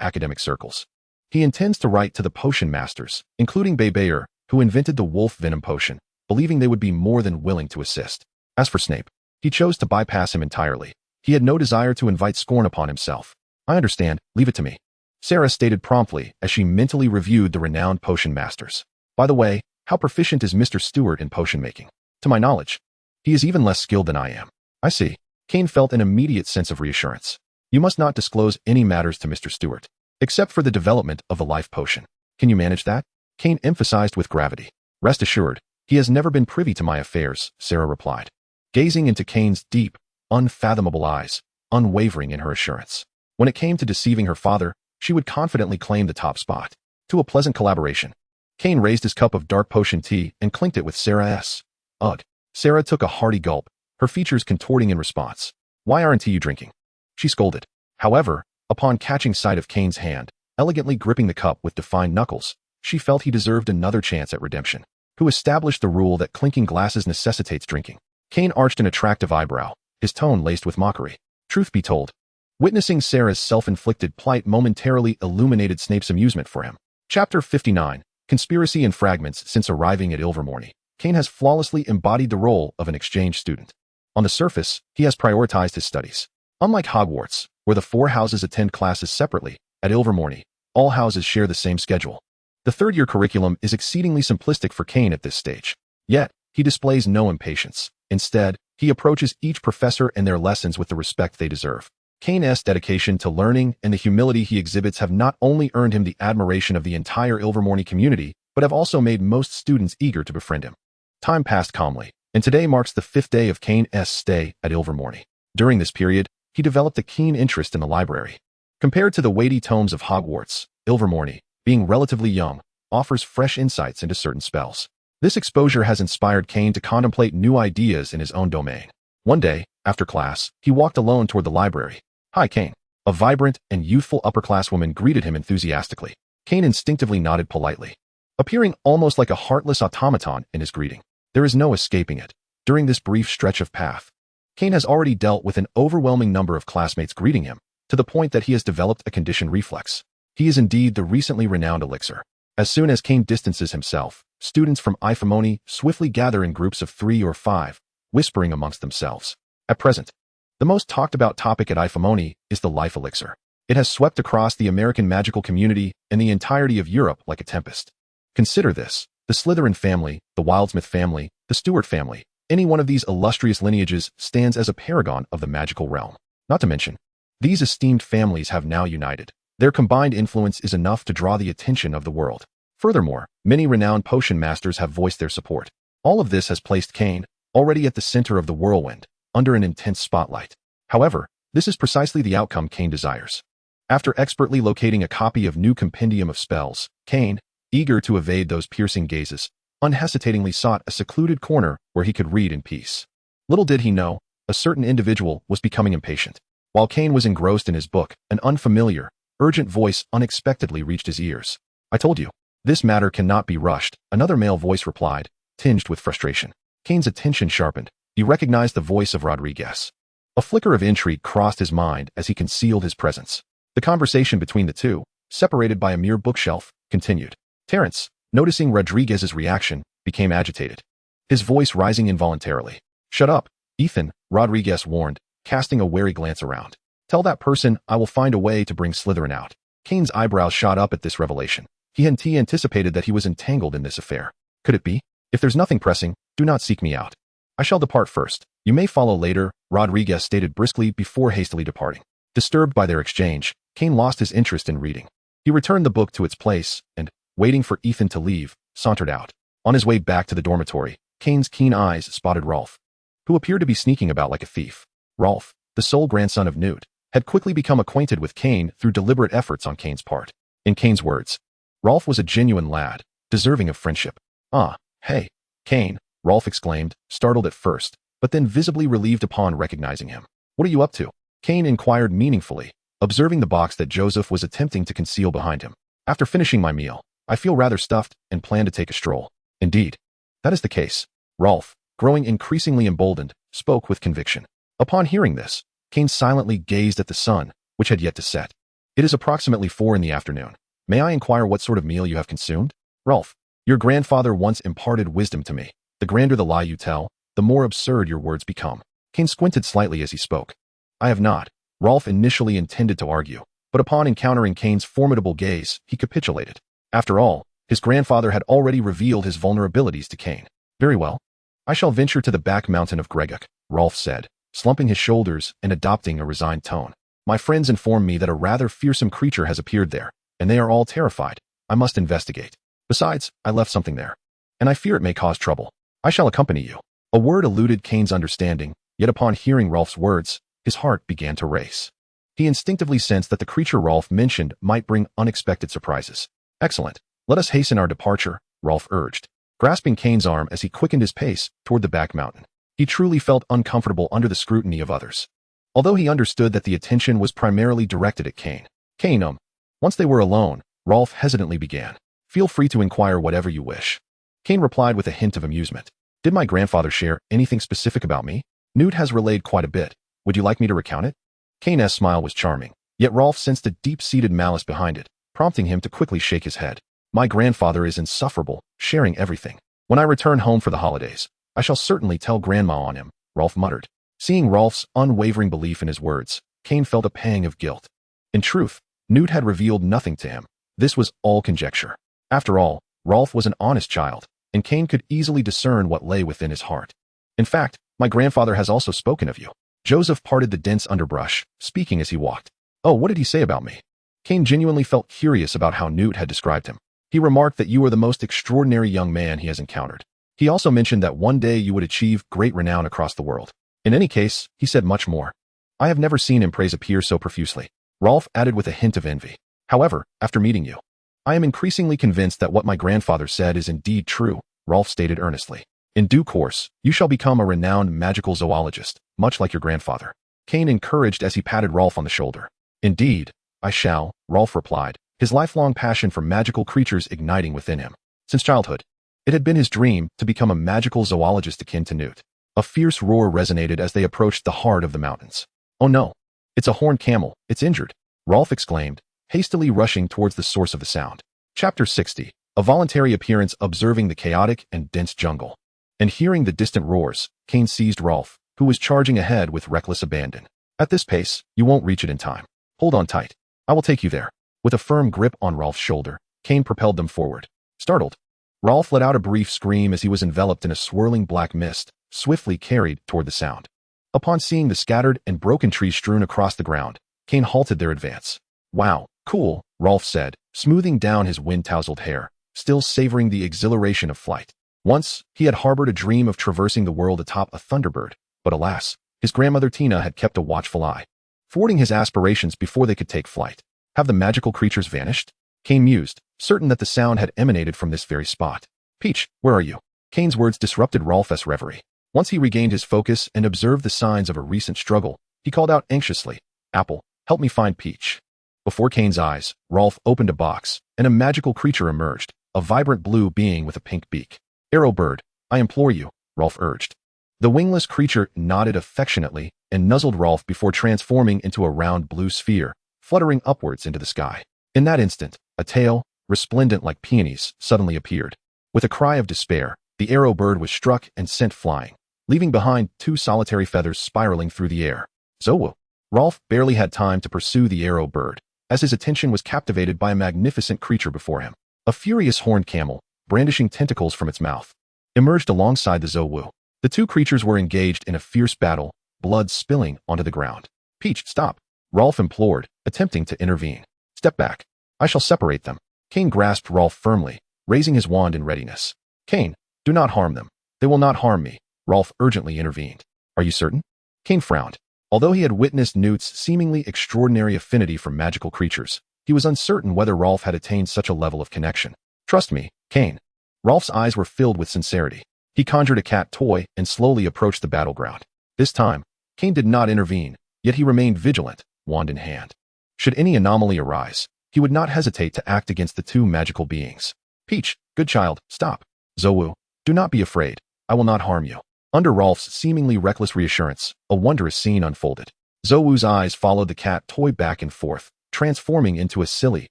academic circles. He intends to write to the potion masters, including Heir, who invented the wolf venom potion, believing they would be more than willing to assist. As for Snape, he chose to bypass him entirely. He had no desire to invite scorn upon himself. I understand, leave it to me, Sarah stated promptly as she mentally reviewed the renowned potion masters. By the way, how proficient is Mr. Stewart in potion making? To my knowledge, he is even less skilled than I am. I see. Kane felt an immediate sense of reassurance. You must not disclose any matters to Mr. Stewart, except for the development of the life potion. Can you manage that? Kane emphasized with gravity. Rest assured, he has never been privy to my affairs, Sarah replied, gazing into Kane's deep, unfathomable eyes, unwavering in her assurance. When it came to deceiving her father, she would confidently claim the top spot. To a pleasant collaboration. Kane raised his cup of dark potion tea and clinked it with Sarah's. Ugh. Sarah took a hearty gulp, her features contorting in response. Why aren't you drinking? She scolded. However, upon catching sight of Kane's hand, elegantly gripping the cup with defined knuckles, she felt he deserved another chance at redemption. Who established the rule that clinking glasses necessitates drinking? Kane arched an attractive eyebrow, his tone laced with mockery. Truth be told, witnessing Sarah's self-inflicted plight momentarily illuminated Snape's amusement for him. Chapter 59, Conspiracy and Fragments. Since arriving at Ilvermorny, Kane has flawlessly embodied the role of an exchange student. On the surface, he has prioritized his studies. Unlike Hogwarts, where the 4 houses attend classes separately, at Ilvermorny, all houses share the same schedule. The third-year curriculum is exceedingly simplistic for Kane at this stage. Yet, he displays no impatience. Instead, he approaches each professor and their lessons with the respect they deserve. Kane's dedication to learning and the humility he exhibits have not only earned him the admiration of the entire Ilvermorny community, but have also made most students eager to befriend him. Time passed calmly, and today marks the 5th day of Kane's stay at Ilvermorny. During this period, he developed a keen interest in the library. Compared to the weighty tomes of Hogwarts, Ilvermorny, being relatively young, offers fresh insights into certain spells. This exposure has inspired Kane to contemplate new ideas in his own domain. One day, after class, he walked alone toward the library. Hi, Kane. A vibrant and youthful upper-class woman greeted him enthusiastically. Kane instinctively nodded politely, appearing almost like a heartless automaton in his greeting. There is no escaping it. During this brief stretch of path, Kane has already dealt with an overwhelming number of classmates greeting him, to the point that he has developed a conditioned reflex. He is indeed the recently renowned elixir. As soon as Kane distances himself, students from HPFanfiction swiftly gather in groups of 3 or 5, whispering amongst themselves. At present, the most talked-about topic at HPFanfiction is the life elixir. It has swept across the American magical community and the entirety of Europe like a tempest. Consider this: the Slytherin family, the Wildsmith family, the Stewart family. Any one of these illustrious lineages stands as a paragon of the magical realm. Not to mention, these esteemed families have now united. Their combined influence is enough to draw the attention of the world. Furthermore, many renowned potion masters have voiced their support. All of this has placed Kane, already at the center of the whirlwind, under an intense spotlight. However, this is precisely the outcome Kane desires. After expertly locating a copy of New Compendium of Spells, Kane, eager to evade those piercing gazes, unhesitatingly sought a secluded corner where he could read in peace. Little did he know, a certain individual was becoming impatient. While Kane was engrossed in his book, an unfamiliar, urgent voice unexpectedly reached his ears. I told you, this matter cannot be rushed, another male voice replied, tinged with frustration. Kane's attention sharpened. He recognized the voice of Rodriguez. A flicker of intrigue crossed his mind as he concealed his presence. The conversation between the two, separated by a mere bookshelf, continued. Terence, noticing Rodriguez's reaction, became agitated, his voice rising involuntarily. Shut up, Ethan, Rodriguez warned, casting a wary glance around. Tell that person I will find a way to bring Slytherin out. Kane's eyebrows shot up at this revelation. He had anticipated that he was entangled in this affair. Could it be? If there's nothing pressing, do not seek me out. I shall depart first. You may follow later, Rodriguez stated briskly before hastily departing. Disturbed by their exchange, Kane lost his interest in reading. He returned the book to its place and, waiting for Ethan to leave, sauntered out. On his way back to the dormitory, Kane's keen eyes spotted Rolf, who appeared to be sneaking about like a thief. Rolf, the sole grandson of Newt, had quickly become acquainted with Kane through deliberate efforts on Kane's part. In Kane's words, Rolf was a genuine lad, deserving of friendship. "Ah, hey, Kane," Rolf exclaimed, startled at first, but then visibly relieved upon recognizing him. "What are you up to?" Kane inquired meaningfully, observing the box that Joseph was attempting to conceal behind him. "After finishing my meal, I feel rather stuffed and plan to take a stroll." "Indeed, that is the case." Rolf, growing increasingly emboldened, spoke with conviction. Upon hearing this, Kane silently gazed at the sun, which had yet to set. "It is approximately 4 in the afternoon. May I inquire what sort of meal you have consumed?" "Rolf, your grandfather once imparted wisdom to me. The grander the lie you tell, the more absurd your words become." Kane squinted slightly as he spoke. "I have not." Rolf initially intended to argue, but upon encountering Kane's formidable gaze, he capitulated. After all, his grandfather had already revealed his vulnerabilities to Kane. "Very well. I shall venture to the back mountain of Gregok," Rolf said, slumping his shoulders and adopting a resigned tone. "My friends inform me that a rather fearsome creature has appeared there, and they are all terrified. I must investigate. Besides, I left something there, and I fear it may cause trouble. I shall accompany you." A word eluded Kane's understanding, yet upon hearing Rolf's words, his heart began to race. He instinctively sensed that the creature Rolf mentioned might bring unexpected surprises. "Excellent. Let us hasten our departure," Rolf urged, grasping Kane's arm as he quickened his pace toward the back mountain. He truly felt uncomfortable under the scrutiny of others, although he understood that the attention was primarily directed at Kane. "Kane, Once they were alone, Rolf hesitantly began. "Feel free to inquire whatever you wish." Kane replied with a hint of amusement. "Did my grandfather share anything specific about me?" "Newt has relayed quite a bit. Would you like me to recount it?" Kane's smile was charming, yet Rolf sensed a deep-seated malice behind it, prompting him to quickly shake his head. "My grandfather is insufferable, sharing everything. When I return home for the holidays, I shall certainly tell Grandma on him," Rolf muttered. Seeing Rolf's unwavering belief in his words, Kane felt a pang of guilt. In truth, Newt had revealed nothing to him. This was all conjecture. After all, Rolf was an honest child, and Kane could easily discern what lay within his heart. "In fact, my grandfather has also spoken of you." Joseph parted the dense underbrush, speaking as he walked. "Oh, what did he say about me?" Kane genuinely felt curious about how Newt had described him. He remarked that you were the most extraordinary young man he has encountered. He also mentioned that one day you would achieve great renown across the world. In any case, he said much more. "I have never seen him praise a peer so profusely," Rolf added with a hint of envy. "However, after meeting you, I am increasingly convinced that what my grandfather said is indeed true," Rolf stated earnestly. "In due course, you shall become a renowned magical zoologist, much like your grandfather." Kane encouraged as he patted Rolf on the shoulder. "Indeed, I shall," Rolf replied, his lifelong passion for magical creatures igniting within him. Since childhood, it had been his dream to become a magical zoologist akin to Newt. A fierce roar resonated as they approached the heart of the mountains. "Oh no, it's a horned camel, it's injured," Rolf exclaimed, hastily rushing towards the source of the sound. Chapter 60, a voluntary appearance observing the chaotic and dense jungle. And hearing the distant roars, Kane seized Rolf, who was charging ahead with reckless abandon. "At this pace, you won't reach it in time. Hold on tight. I will take you there." With a firm grip on Rolf's shoulder, Kane propelled them forward. Startled, Rolf let out a brief scream as he was enveloped in a swirling black mist, swiftly carried toward the sound. Upon seeing the scattered and broken trees strewn across the ground, Kane halted their advance. "Wow, cool," Rolf said, smoothing down his wind-tousled hair, still savoring the exhilaration of flight. Once, he had harbored a dream of traversing the world atop a thunderbird, but alas, his grandmother Tina had kept a watchful eye, thwarting his aspirations before they could take flight. Have the magical creatures vanished? Kane mused, certain that the sound had emanated from this very spot. "Peach, where are you?" Kane's words disrupted Rolf's reverie. Once he regained his focus and observed the signs of a recent struggle, he called out anxiously, "Apple, help me find Peach." Before Kane's eyes, Rolf opened a box, and a magical creature emerged, a vibrant blue being with a pink beak. "Arrow bird, I implore you," Rolf urged. The wingless creature nodded affectionately and nuzzled Rolf before transforming into a round blue sphere, fluttering upwards into the sky. In that instant, a tail, resplendent like peonies, suddenly appeared. With a cry of despair, the arrow bird was struck and sent flying, leaving behind 2 solitary feathers spiraling through the air. "Zowo!" Rolf barely had time to pursue the arrow bird, as his attention was captivated by a magnificent creature before him. A furious horned camel, brandishing tentacles from its mouth, emerged alongside the Zowo. The 2 creatures were engaged in a fierce battle, blood spilling onto the ground. "Peach, stop!" Rolf implored, attempting to intervene. "Step back." I shall separate them. Kane grasped Rolf firmly, raising his wand in readiness. Kane, do not harm them. They will not harm me, Rolf urgently intervened. Are you certain? Kane frowned. Although he had witnessed Newt's seemingly extraordinary affinity for magical creatures, he was uncertain whether Rolf had attained such a level of connection. Trust me, Kane. Rolf's eyes were filled with sincerity. He conjured a cat toy and slowly approached the battleground. This time, Kane did not intervene, yet he remained vigilant, wand in hand. Should any anomaly arise, he would not hesitate to act against the two magical beings. Peach, good child, stop. Zowu, do not be afraid. I will not harm you. Under Rolf's seemingly reckless reassurance, a wondrous scene unfolded. Zowu's eyes followed the cat toy back and forth, transforming into a silly,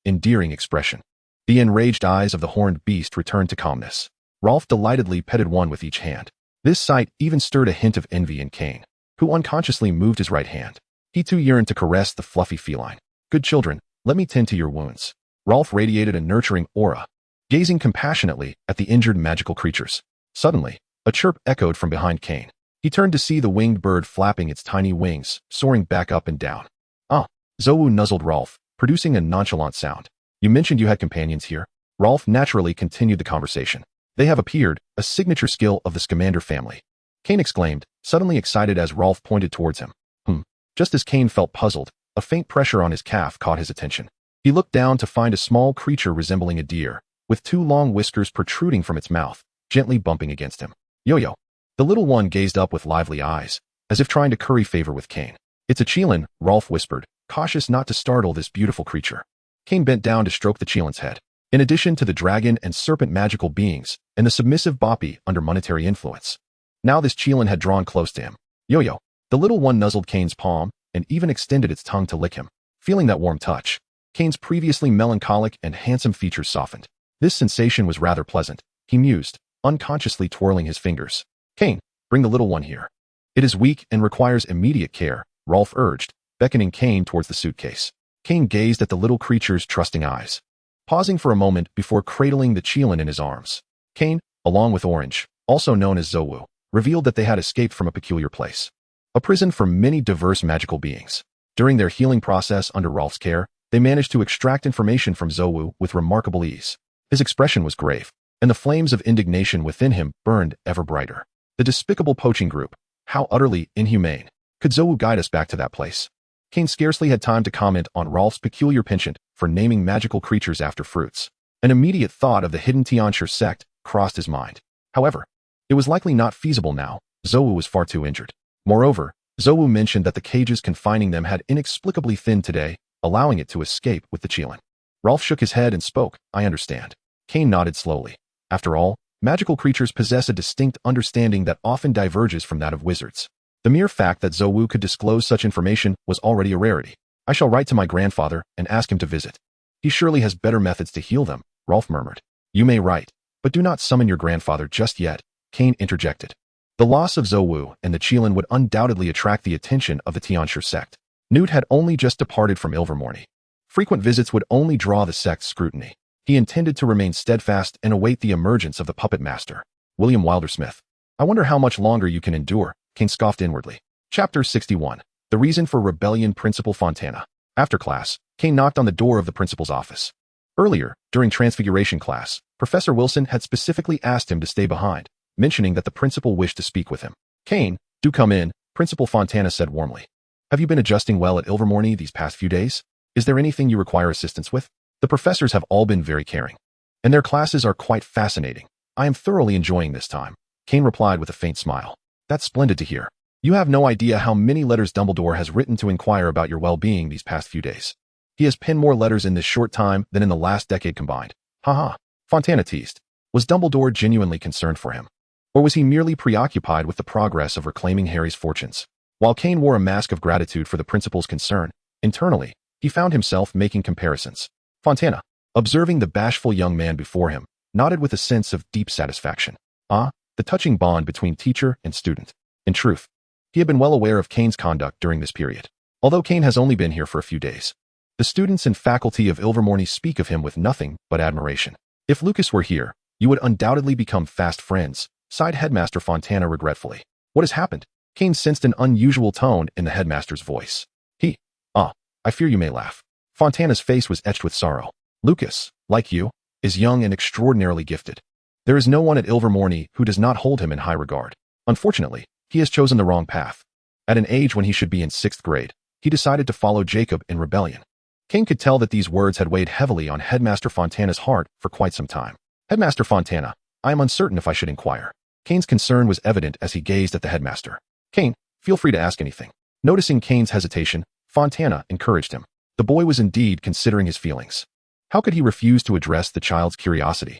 endearing expression. The enraged eyes of the horned beast returned to calmness. Rolf delightedly petted one with each hand. This sight even stirred a hint of envy in Kane, who unconsciously moved his right hand. He too yearned to caress the fluffy feline. Good children, let me tend to your wounds. Rolf radiated a nurturing aura, gazing compassionately at the injured magical creatures. Suddenly, a chirp echoed from behind Kane. He turned to see the winged bird flapping its tiny wings, soaring back up and down. Ah, Zowu nuzzled Rolf, producing a nonchalant sound. You mentioned you had companions here. Rolf naturally continued the conversation. They have appeared, a signature skill of the Scamander family. Kane exclaimed, suddenly excited as Rolf pointed towards him. Just as Kane felt puzzled, a faint pressure on his calf caught his attention. He looked down to find a small creature resembling a deer, with two long whiskers protruding from its mouth, gently bumping against him. Yo-yo. The little one gazed up with lively eyes, as if trying to curry favor with Kane. It's a Cheelin, Rolf whispered, cautious not to startle this beautiful creature. Kane bent down to stroke the Cheelin's head. In addition to the dragon and serpent magical beings, and the submissive Boppy under monetary influence. Now this Cheelin had drawn close to him. Yo-yo. The little one nuzzled Kane's palm, and even extended its tongue to lick him. Feeling that warm touch, Kane's previously melancholic and handsome features softened. This sensation was rather pleasant, he mused, unconsciously twirling his fingers. Kane, bring the little one here. It is weak and requires immediate care, Rolf urged, beckoning Kane towards the suitcase. Kane gazed at the little creature's trusting eyes, pausing for a moment before cradling the Cheelin in his arms. Kane, along with Orange, also known as Zowu, revealed that they had escaped from a peculiar place. A prison for many diverse magical beings. During their healing process under Rolf's care, they managed to extract information from Zowu with remarkable ease. His expression was grave, and the flames of indignation within him burned ever brighter. The despicable poaching group. How utterly inhumane. Could Zowu guide us back to that place? Kane scarcely had time to comment on Rolf's peculiar penchant for naming magical creatures after fruits. An immediate thought of the hidden Tiansher sect crossed his mind. However, it was likely not feasible now. Zowu was far too injured. Moreover, Zowu mentioned that the cages confining them had inexplicably thinned today, allowing it to escape with the Cheelin. Rolf shook his head and spoke, I understand. Kane nodded slowly. After all, magical creatures possess a distinct understanding that often diverges from that of wizards. The mere fact that Zowu could disclose such information was already a rarity. I shall write to my grandfather and ask him to visit. He surely has better methods to heal them, Rolf murmured. You may write, but do not summon your grandfather just yet, Kane interjected. The loss of Zowu and the Cheelin would undoubtedly attract the attention of the Tiansher sect. Newt had only just departed from Ilvermorny. Frequent visits would only draw the sect's scrutiny. He intended to remain steadfast and await the emergence of the puppet master, William Wildersmith. I wonder how much longer you can endure, Kane scoffed inwardly. Chapter 61. The Reason for Rebellion. Principal Fontana. After class, Kane knocked on the door of the principal's office. Earlier, during Transfiguration class, Professor Wilson had specifically asked him to stay behind, mentioning that the principal wished to speak with him. Kane, do come in, Principal Fontana said warmly. Have you been adjusting well at Ilvermorny these past few days? Is there anything you require assistance with? The professors have all been very caring, and their classes are quite fascinating. I am thoroughly enjoying this time, Kane replied with a faint smile. That's splendid to hear. You have no idea how many letters Dumbledore has written to inquire about your well-being these past few days. He has penned more letters in this short time than in the last decade combined. Haha, Fontana teased. Was Dumbledore genuinely concerned for him? Or was he merely preoccupied with the progress of reclaiming Harry's fortunes? While Kane wore a mask of gratitude for the principal's concern, internally, he found himself making comparisons. Fontana, observing the bashful young man before him, nodded with a sense of deep satisfaction. Ah, the touching bond between teacher and student. In truth, he had been well aware of Kane's conduct during this period. Although Kane has only been here for a few days, the students and faculty of Ilvermorny speak of him with nothing but admiration. If Lucas were here, you would undoubtedly become fast friends, sighed Headmaster Fontana regretfully. What has happened? Kane sensed an unusual tone in the headmaster's voice. I fear you may laugh. Fontana's face was etched with sorrow. Lucas, like you, is young and extraordinarily gifted. There is no one at Ilvermorny who does not hold him in high regard. Unfortunately, he has chosen the wrong path. At an age when he should be in 6th grade, he decided to follow Jacob in rebellion. Kane could tell that these words had weighed heavily on Headmaster Fontana's heart for quite some time. Headmaster Fontana, I am uncertain if I should inquire. Kane's concern was evident as he gazed at the headmaster. Kane, feel free to ask anything. Noticing Kane's hesitation, Fontana encouraged him. The boy was indeed considering his feelings. How could he refuse to address the child's curiosity?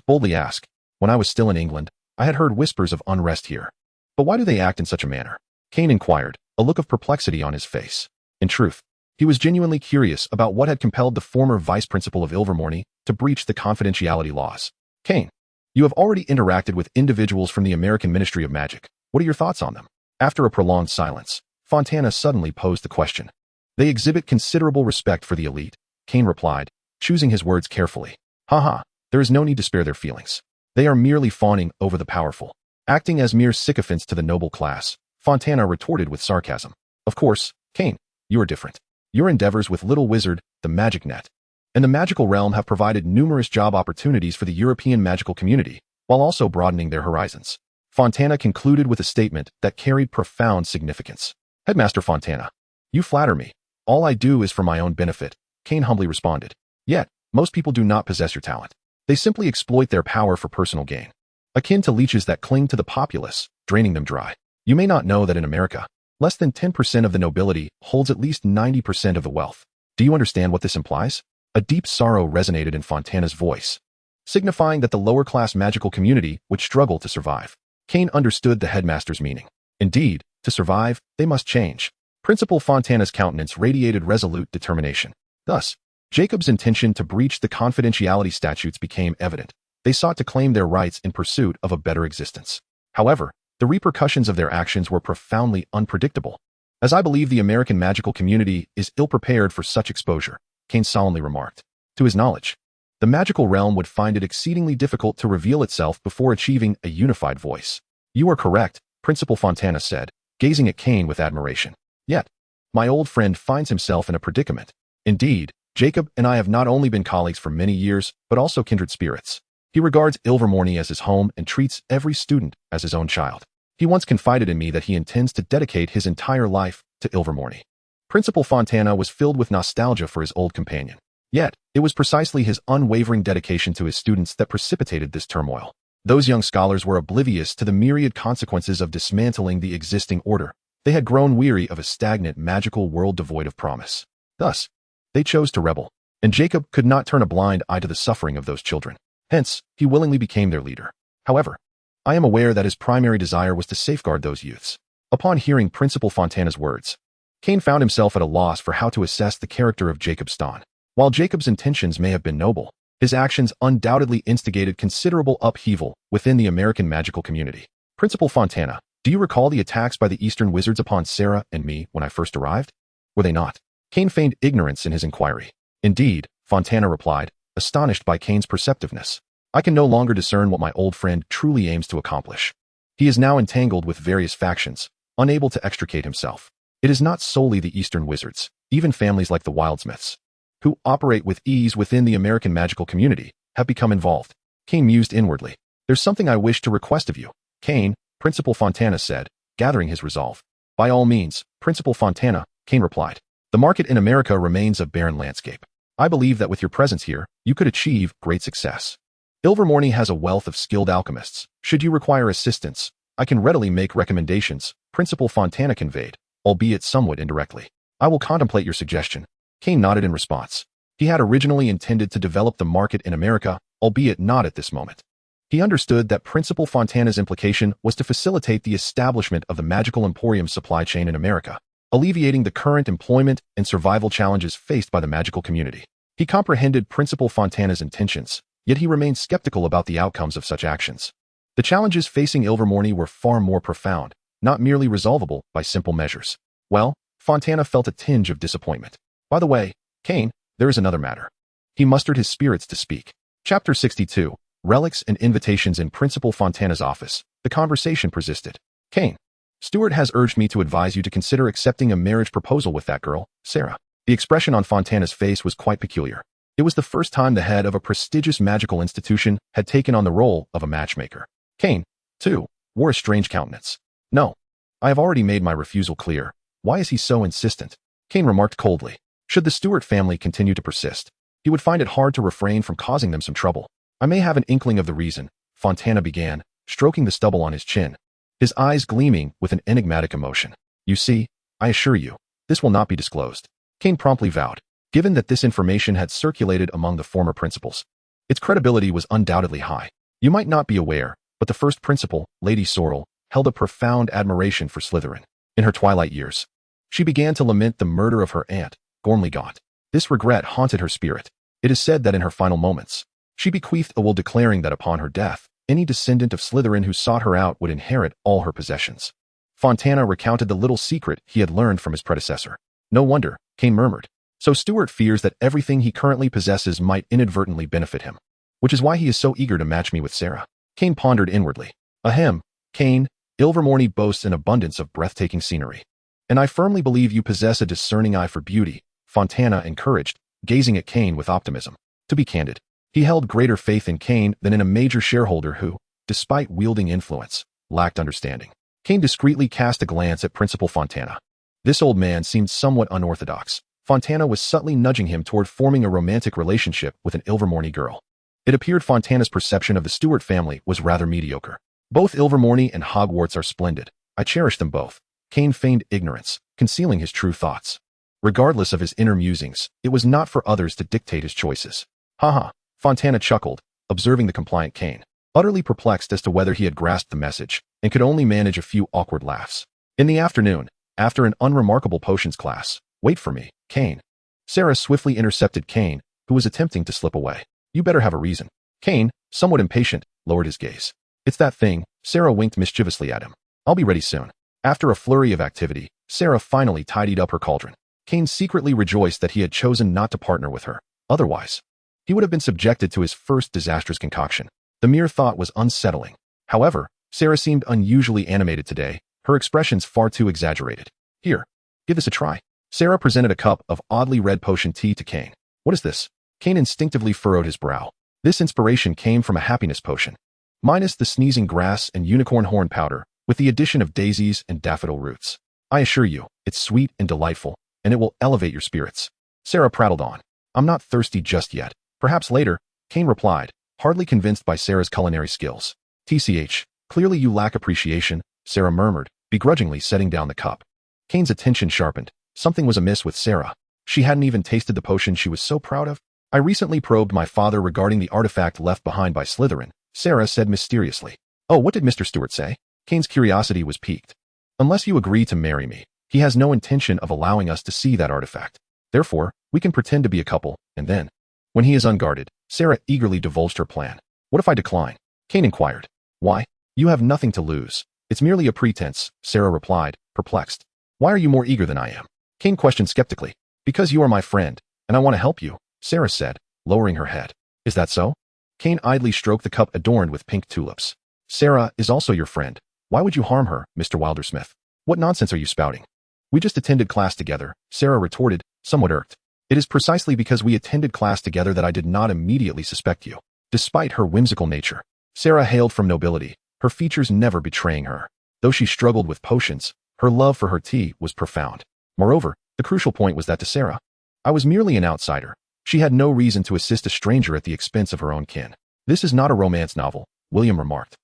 Boldly ask. When I was still in England, I had heard whispers of unrest here. But why do they act in such a manner? Kane inquired, a look of perplexity on his face. In truth, he was genuinely curious about what had compelled the former vice principal of Ilvermorny to breach the confidentiality laws. Kane, you have already interacted with individuals from the American Ministry of Magic. What are your thoughts on them? After a prolonged silence, Fontana suddenly posed the question. They exhibit considerable respect for the elite, Kane replied, choosing his words carefully. Haha, there is no need to spare their feelings. They are merely fawning over the powerful. Acting as mere sycophants to the noble class, Fontana retorted with sarcasm. Of course, Kane, you are different. Your endeavors with Little Wizard, the Magic Net, and the magical realm have provided numerous job opportunities for the European magical community, while also broadening their horizons. Fontana concluded with a statement that carried profound significance. Headmaster Fontana, you flatter me. All I do is for my own benefit, Kane humbly responded. Yet, most people do not possess your talent. They simply exploit their power for personal gain. Akin to leeches that cling to the populace, draining them dry. You may not know that in America, less than 10% of the nobility holds at least 90% of the wealth. Do you understand what this implies? A deep sorrow resonated in Fontana's voice, signifying that the lower-class magical community would struggle to survive. Kane understood the headmaster's meaning. Indeed, to survive, they must change. Principal Fontana's countenance radiated resolute determination. Thus, Jacob's intention to breach the confidentiality statutes became evident. They sought to claim their rights in pursuit of a better existence. However, the repercussions of their actions were profoundly unpredictable. As I believe the American magical community is ill-prepared for such exposure, Kane solemnly remarked. To his knowledge, the magical realm would find it exceedingly difficult to reveal itself before achieving a unified voice. You are correct, Principal Fontana said, gazing at Kane with admiration. Yet, my old friend finds himself in a predicament. Indeed, Jacob and I have not only been colleagues for many years, but also kindred spirits. He regards Ilvermorny as his home and treats every student as his own child. He once confided in me that he intends to dedicate his entire life to Ilvermorny. Principal Fontana was filled with nostalgia for his old companion. Yet, it was precisely his unwavering dedication to his students that precipitated this turmoil. Those young scholars were oblivious to the myriad consequences of dismantling the existing order. They had grown weary of a stagnant magical world devoid of promise. Thus, they chose to rebel, and Jacob could not turn a blind eye to the suffering of those children. Hence, he willingly became their leader. However, I am aware that his primary desire was to safeguard those youths. Upon hearing Principal Fontana's words, Kane found himself at a loss for how to assess the character of Jacob Ston. While Jacob's intentions may have been noble, his actions undoubtedly instigated considerable upheaval within the American magical community. Principal Fontana, do you recall the attacks by the Eastern Wizards upon Sarah and me when I first arrived? Were they not? Kane feigned ignorance in his inquiry. Indeed, Fontana replied, astonished by Kane's perceptiveness. I can no longer discern what my old friend truly aims to accomplish. He is now entangled with various factions, unable to extricate himself. It is not solely the Eastern Wizards, even families like the Wildsmiths, who operate with ease within the American magical community, have become involved. Kane mused inwardly. There's something I wish to request of you, Kane, Principal Fontana said, gathering his resolve. By all means, Principal Fontana, Kane replied. The market in America remains a barren landscape. I believe that with your presence here, you could achieve great success. Ilvermorny has a wealth of skilled alchemists. Should you require assistance, I can readily make recommendations, Principal Fontana conveyed, albeit somewhat indirectly. I will contemplate your suggestion. Kane nodded in response. He had originally intended to develop the market in America, albeit not at this moment. He understood that Principal Fontana's implication was to facilitate the establishment of the magical emporium supply chain in America, alleviating the current employment and survival challenges faced by the magical community. He comprehended Principal Fontana's intentions, yet he remained skeptical about the outcomes of such actions. The challenges facing Ilvermorny were far more profound, not merely resolvable by simple measures. Well, Fontana felt a tinge of disappointment. By the way, Kane, there is another matter. He mustered his spirits to speak. Chapter 62, Relics and Invitations in Principal Fontana's office. The conversation persisted. Kane, Stuart has urged me to advise you to consider accepting a marriage proposal with that girl, Sarah. The expression on Fontana's face was quite peculiar. It was the first time the head of a prestigious magical institution had taken on the role of a matchmaker. Kane, too, wore a strange countenance. No, I have already made my refusal clear. Why is he so insistent? Kane remarked coldly. Should the Stewart family continue to persist, he would find it hard to refrain from causing them some trouble. I may have an inkling of the reason, Fontana began, stroking the stubble on his chin, his eyes gleaming with an enigmatic emotion. You see, I assure you, this will not be disclosed. Kane promptly vowed. Given that this information had circulated among the former principals, its credibility was undoubtedly high. You might not be aware, but the first principal, Lady Sorrel, held a profound admiration for Slytherin. In her twilight years, she began to lament the murder of her aunt, Gormley-Gaunt. This regret haunted her spirit. It is said that in her final moments, she bequeathed a will declaring that upon her death, any descendant of Slytherin who sought her out would inherit all her possessions. Fontana recounted the little secret he had learned from his predecessor. No wonder, Kane murmured. So Stewart fears that everything he currently possesses might inadvertently benefit him, which is why he is so eager to match me with Sarah. Kane pondered inwardly. Ahem, Kane, Ilvermorny boasts an abundance of breathtaking scenery. And I firmly believe you possess a discerning eye for beauty, Fontana encouraged, gazing at Kane with optimism. To be candid, he held greater faith in Kane than in a major shareholder who, despite wielding influence, lacked understanding. Kane discreetly cast a glance at Principal Fontana. This old man seemed somewhat unorthodox. Fontana was subtly nudging him toward forming a romantic relationship with an Ilvermorny girl. It appeared Fontana's perception of the Stewart family was rather mediocre. Both Ilvermorny and Hogwarts are splendid. I cherish them both. Kane feigned ignorance, concealing his true thoughts. Regardless of his inner musings, it was not for others to dictate his choices. Haha, Fontana chuckled, observing the compliant Kane, utterly perplexed as to whether he had grasped the message, and could only manage a few awkward laughs. In the afternoon, after an unremarkable potions class, wait for me, Kane. Sarah swiftly intercepted Kane, who was attempting to slip away. You better have a reason. Kane, somewhat impatient, lowered his gaze. It's that thing, Sarah winked mischievously at him. I'll be ready soon. After a flurry of activity, Sarah finally tidied up her cauldron. Kane secretly rejoiced that he had chosen not to partner with her. Otherwise, he would have been subjected to his first disastrous concoction. The mere thought was unsettling. However, Sarah seemed unusually animated today, her expressions far too exaggerated. Here, give this a try. Sarah presented a cup of oddly red potion tea to Kane. What is this? Kane instinctively furrowed his brow. This inspiration came from a happiness potion, minus the sneezing grass and unicorn horn powder, with the addition of daisies and daffodil roots. I assure you, it's sweet and delightful, and it will elevate your spirits. Sarah prattled on. I'm not thirsty just yet. Perhaps later, Kane replied, hardly convinced by Sarah's culinary skills. TCH, clearly you lack appreciation, Sarah murmured, begrudgingly setting down the cup. Kane's attention sharpened. Something was amiss with Sarah. She hadn't even tasted the potion she was so proud of. I recently probed my father regarding the artifact left behind by Slytherin, Sarah said mysteriously. Oh, what did Mr. Stewart say? Kane's curiosity was piqued. Unless you agree to marry me, he has no intention of allowing us to see that artifact. Therefore, we can pretend to be a couple, and then, when he is unguarded, Sarah eagerly divulged her plan. What if I decline? Kane inquired. Why? You have nothing to lose. It's merely a pretense, Sarah replied, perplexed. Why are you more eager than I am? Kane questioned skeptically. Because you are my friend, and I want to help you, Sarah said, lowering her head. Is that so? Kane idly stroked the cup adorned with pink tulips. Sarah is also your friend. Why would you harm her, Mr. Wildersmith? What nonsense are you spouting? We just attended class together, Sarah retorted, somewhat irked. It is precisely because we attended class together that I did not immediately suspect you. Despite her whimsical nature, Sarah hailed from nobility, her features never betraying her. Though she struggled with potions, her love for her tea was profound. Moreover, the crucial point was that to Sarah, I was merely an outsider. She had no reason to assist a stranger at the expense of her own kin. This is not a romance novel, William remarked,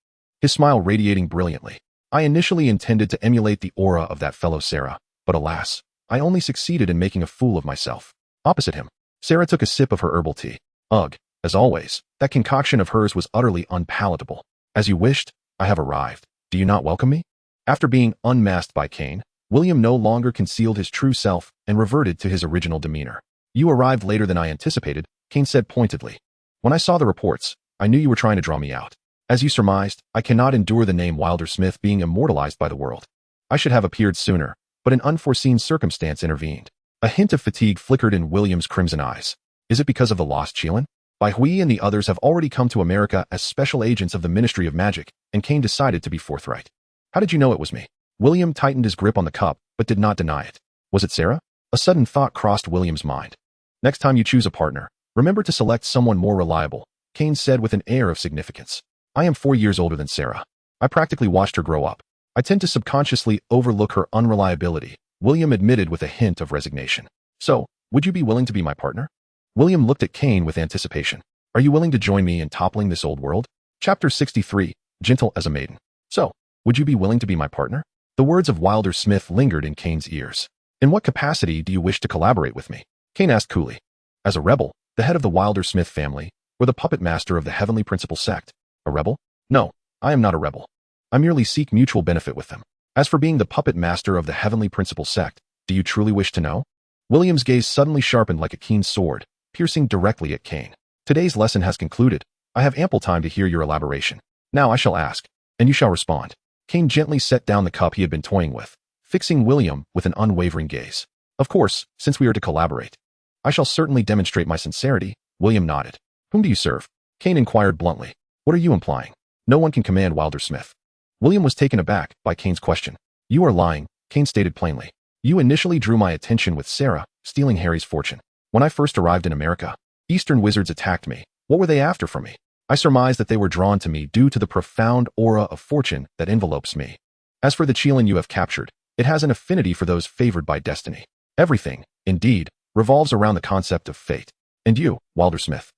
his smile radiating brilliantly. I initially intended to emulate the aura of that fellow Sarah, but alas, I only succeeded in making a fool of myself. Opposite him, Sarah took a sip of her herbal tea. Ugh, as always, that concoction of hers was utterly unpalatable. As you wished, I have arrived. Do you not welcome me? After being unmasked by Kane, William no longer concealed his true self and reverted to his original demeanor. You arrived later than I anticipated, Kane said pointedly. When I saw the reports, I knew you were trying to draw me out. As you surmised, I cannot endure the name Wildersmith being immortalized by the world. I should have appeared sooner, but an unforeseen circumstance intervened. A hint of fatigue flickered in William's crimson eyes. Is it because of the lost Chelan? Bai Hui and the others have already come to America as special agents of the Ministry of Magic, and Kane decided to be forthright. How did you know it was me? William tightened his grip on the cup, but did not deny it. Was it Sarah? A sudden thought crossed William's mind. Next time you choose a partner, Remember to select someone more reliable, Kane said with an air of significance. I am 4 years older than Sarah. I practically watched her grow up. I tend to subconsciously overlook her unreliability, William admitted with a hint of resignation. So, would you be willing to be my partner? William looked at Kane with anticipation. Are you willing to join me in toppling this old world? Chapter 63, Gentle as a Maiden. So, would you be willing to be my partner? The words of Wilder Smith lingered in Kane's ears. In what capacity do you wish to collaborate with me? Kane asked coolly. As a rebel, the head of the Wilder Smith family, or the puppet master of the Heavenly Principle sect? A rebel? No, I am not a rebel. I merely seek mutual benefit with them. As for being the puppet master of the Heavenly Principle sect, do you truly wish to know? William's gaze suddenly sharpened like a keen sword, piercing directly at Kane. Today's lesson has concluded. I have ample time to hear your elaboration. Now I shall ask, and you shall respond. Kane gently set down the cup he had been toying with, fixing William with an unwavering gaze. Of course, since we are to collaborate. I shall certainly demonstrate my sincerity, William nodded. Whom do you serve? Kane inquired bluntly. What are you implying? No one can command Wilder Smith. William was taken aback by Kane's question. You are lying, Kane stated plainly. You initially drew my attention with Sarah, stealing Harry's fortune. When I first arrived in America, Eastern wizards attacked me. What were they after from me? I surmised that they were drawn to me due to the profound aura of fortune that envelopes me. As for the Chelan you have captured, it has an affinity for those favored by destiny. Everything, indeed, revolves around the concept of fate. And you, Wilder Smith,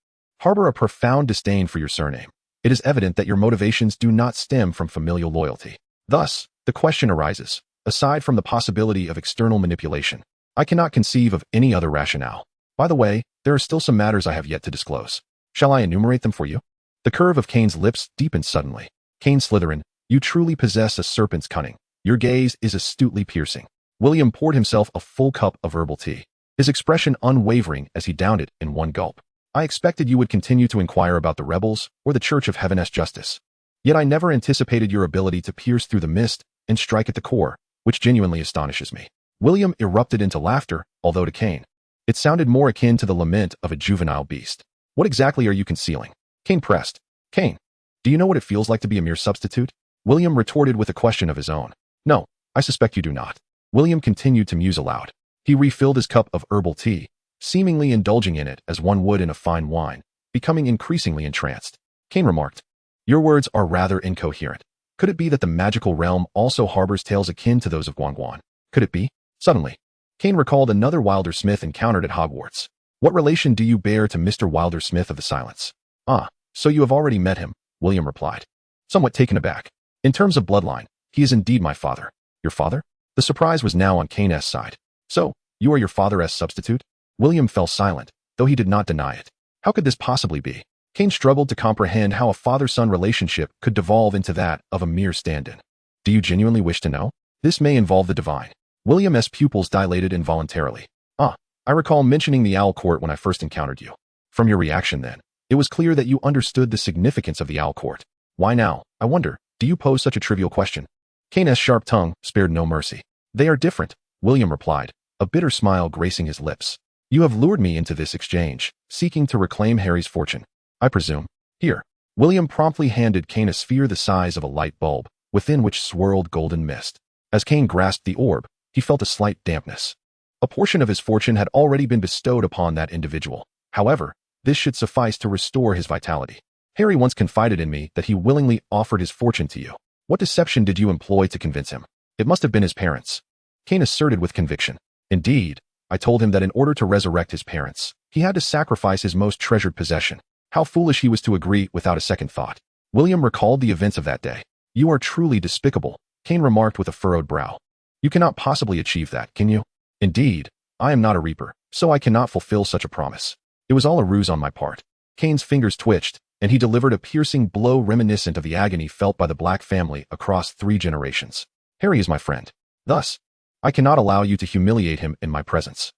harbor a profound disdain for your surname. It is evident that your motivations do not stem from familial loyalty. Thus, the question arises, aside from the possibility of external manipulation, I cannot conceive of any other rationale. By the way, there are still some matters I have yet to disclose. Shall I enumerate them for you? The curve of Kane's lips deepened suddenly. Kane Slytherin, you truly possess a serpent's cunning. Your gaze is astutely piercing. William poured himself a full cup of herbal tea, his expression unwavering as he downed it in one gulp. I expected you would continue to inquire about the rebels or the Church of Heaven's justice. Yet I never anticipated your ability to pierce through the mist and strike at the core, which genuinely astonishes me. William erupted into laughter, although to Kane, it sounded more akin to the lament of a juvenile beast. What exactly are you concealing? Kane pressed. Kane, do you know what it feels like to be a mere substitute? William retorted with a question of his own. No, I suspect you do not. William continued to muse aloud. He refilled his cup of herbal tea, seemingly indulging in it as one would in a fine wine, becoming increasingly entranced. Kane remarked, your words are rather incoherent. Could it be that the magical realm also harbors tales akin to those of Guangguan? Could it be? Suddenly, Kane recalled another Wilder Smith encountered at Hogwarts. What relation do you bear to Mr. Wilder Smith of the Silence? Ah, so you have already met him, William replied, somewhat taken aback. In terms of bloodline, he is indeed my father. Your father? The surprise was now on Kane's side. So, you are your father's substitute? William fell silent, though he did not deny it. How could this possibly be? Kane struggled to comprehend how a father-son relationship could devolve into that of a mere stand-in. Do you genuinely wish to know? This may involve the divine. William's pupils dilated involuntarily. Ah, I recall mentioning the Owl Court when I first encountered you. From your reaction then, it was clear that you understood the significance of the Owl Court. Why now, I wonder, do you pose such a trivial question? Kane's sharp tongue spared no mercy. They are different, William replied, a bitter smile gracing his lips. You have lured me into this exchange, seeking to reclaim Harry's fortune. I presume. Here. William promptly handed Kane a sphere the size of a light bulb, within which swirled golden mist. As Kane grasped the orb, he felt a slight dampness. A portion of his fortune had already been bestowed upon that individual. However, this should suffice to restore his vitality. Harry once confided in me that he willingly offered his fortune to you. What deception did you employ to convince him? It must have been his parents. Kane asserted with conviction. Indeed, I told him that in order to resurrect his parents, he had to sacrifice his most treasured possession. How foolish he was to agree without a second thought. William recalled the events of that day. You are truly despicable, Kane remarked with a furrowed brow. You cannot possibly achieve that, can you? Indeed, I am not a reaper, so I cannot fulfill such a promise. It was all a ruse on my part. Kane's fingers twitched, and he delivered a piercing blow reminiscent of the agony felt by the Black family across 3 generations. Harry is my friend. Thus, I cannot allow you to humiliate him in my presence.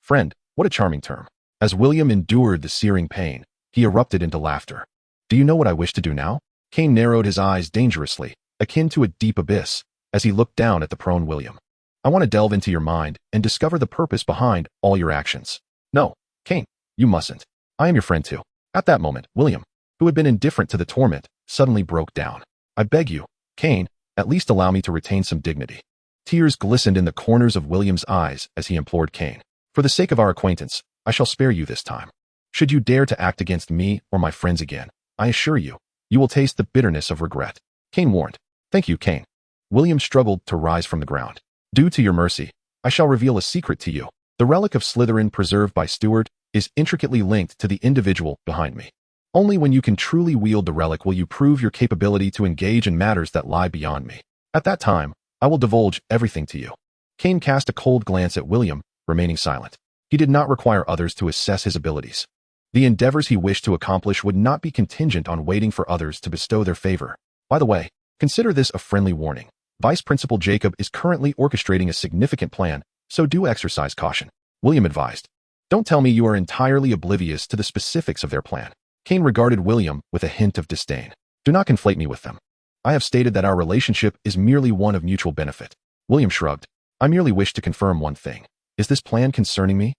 Friend, what a charming term. As William endured the searing pain, he erupted into laughter. Do you know what I wish to do now? Kane narrowed his eyes dangerously, akin to a deep abyss, as he looked down at the prone William. I want to delve into your mind and discover the purpose behind all your actions. No, Kane, you mustn't. I am your friend too. At that moment, William, who had been indifferent to the torment, suddenly broke down. I beg you, Kane, at least allow me to retain some dignity. Tears glistened in the corners of William's eyes as he implored Kane. For the sake of our acquaintance, I shall spare you this time. Should you dare to act against me or my friends again, I assure you, you will taste the bitterness of regret. Kane warned. Thank you, Kane. William struggled to rise from the ground. Due to your mercy, I shall reveal a secret to you. The relic of Slytherin preserved by Stewart is intricately linked to the individual behind me. Only when you can truly wield the relic will you prove your capability to engage in matters that lie beyond me. At that time, I will divulge everything to you. Kane cast a cold glance at William, remaining silent. He did not require others to assess his abilities. The endeavors he wished to accomplish would not be contingent on waiting for others to bestow their favor. By the way, consider this a friendly warning. Vice Principal Jacob is currently orchestrating a significant plan, so do exercise caution. William advised. Don't tell me you are entirely oblivious to the specifics of their plan. Kane regarded William with a hint of disdain. Do not conflate me with them. I have stated that our relationship is merely one of mutual benefit. William shrugged. I merely wish to confirm one thing. Is this plan concerning me?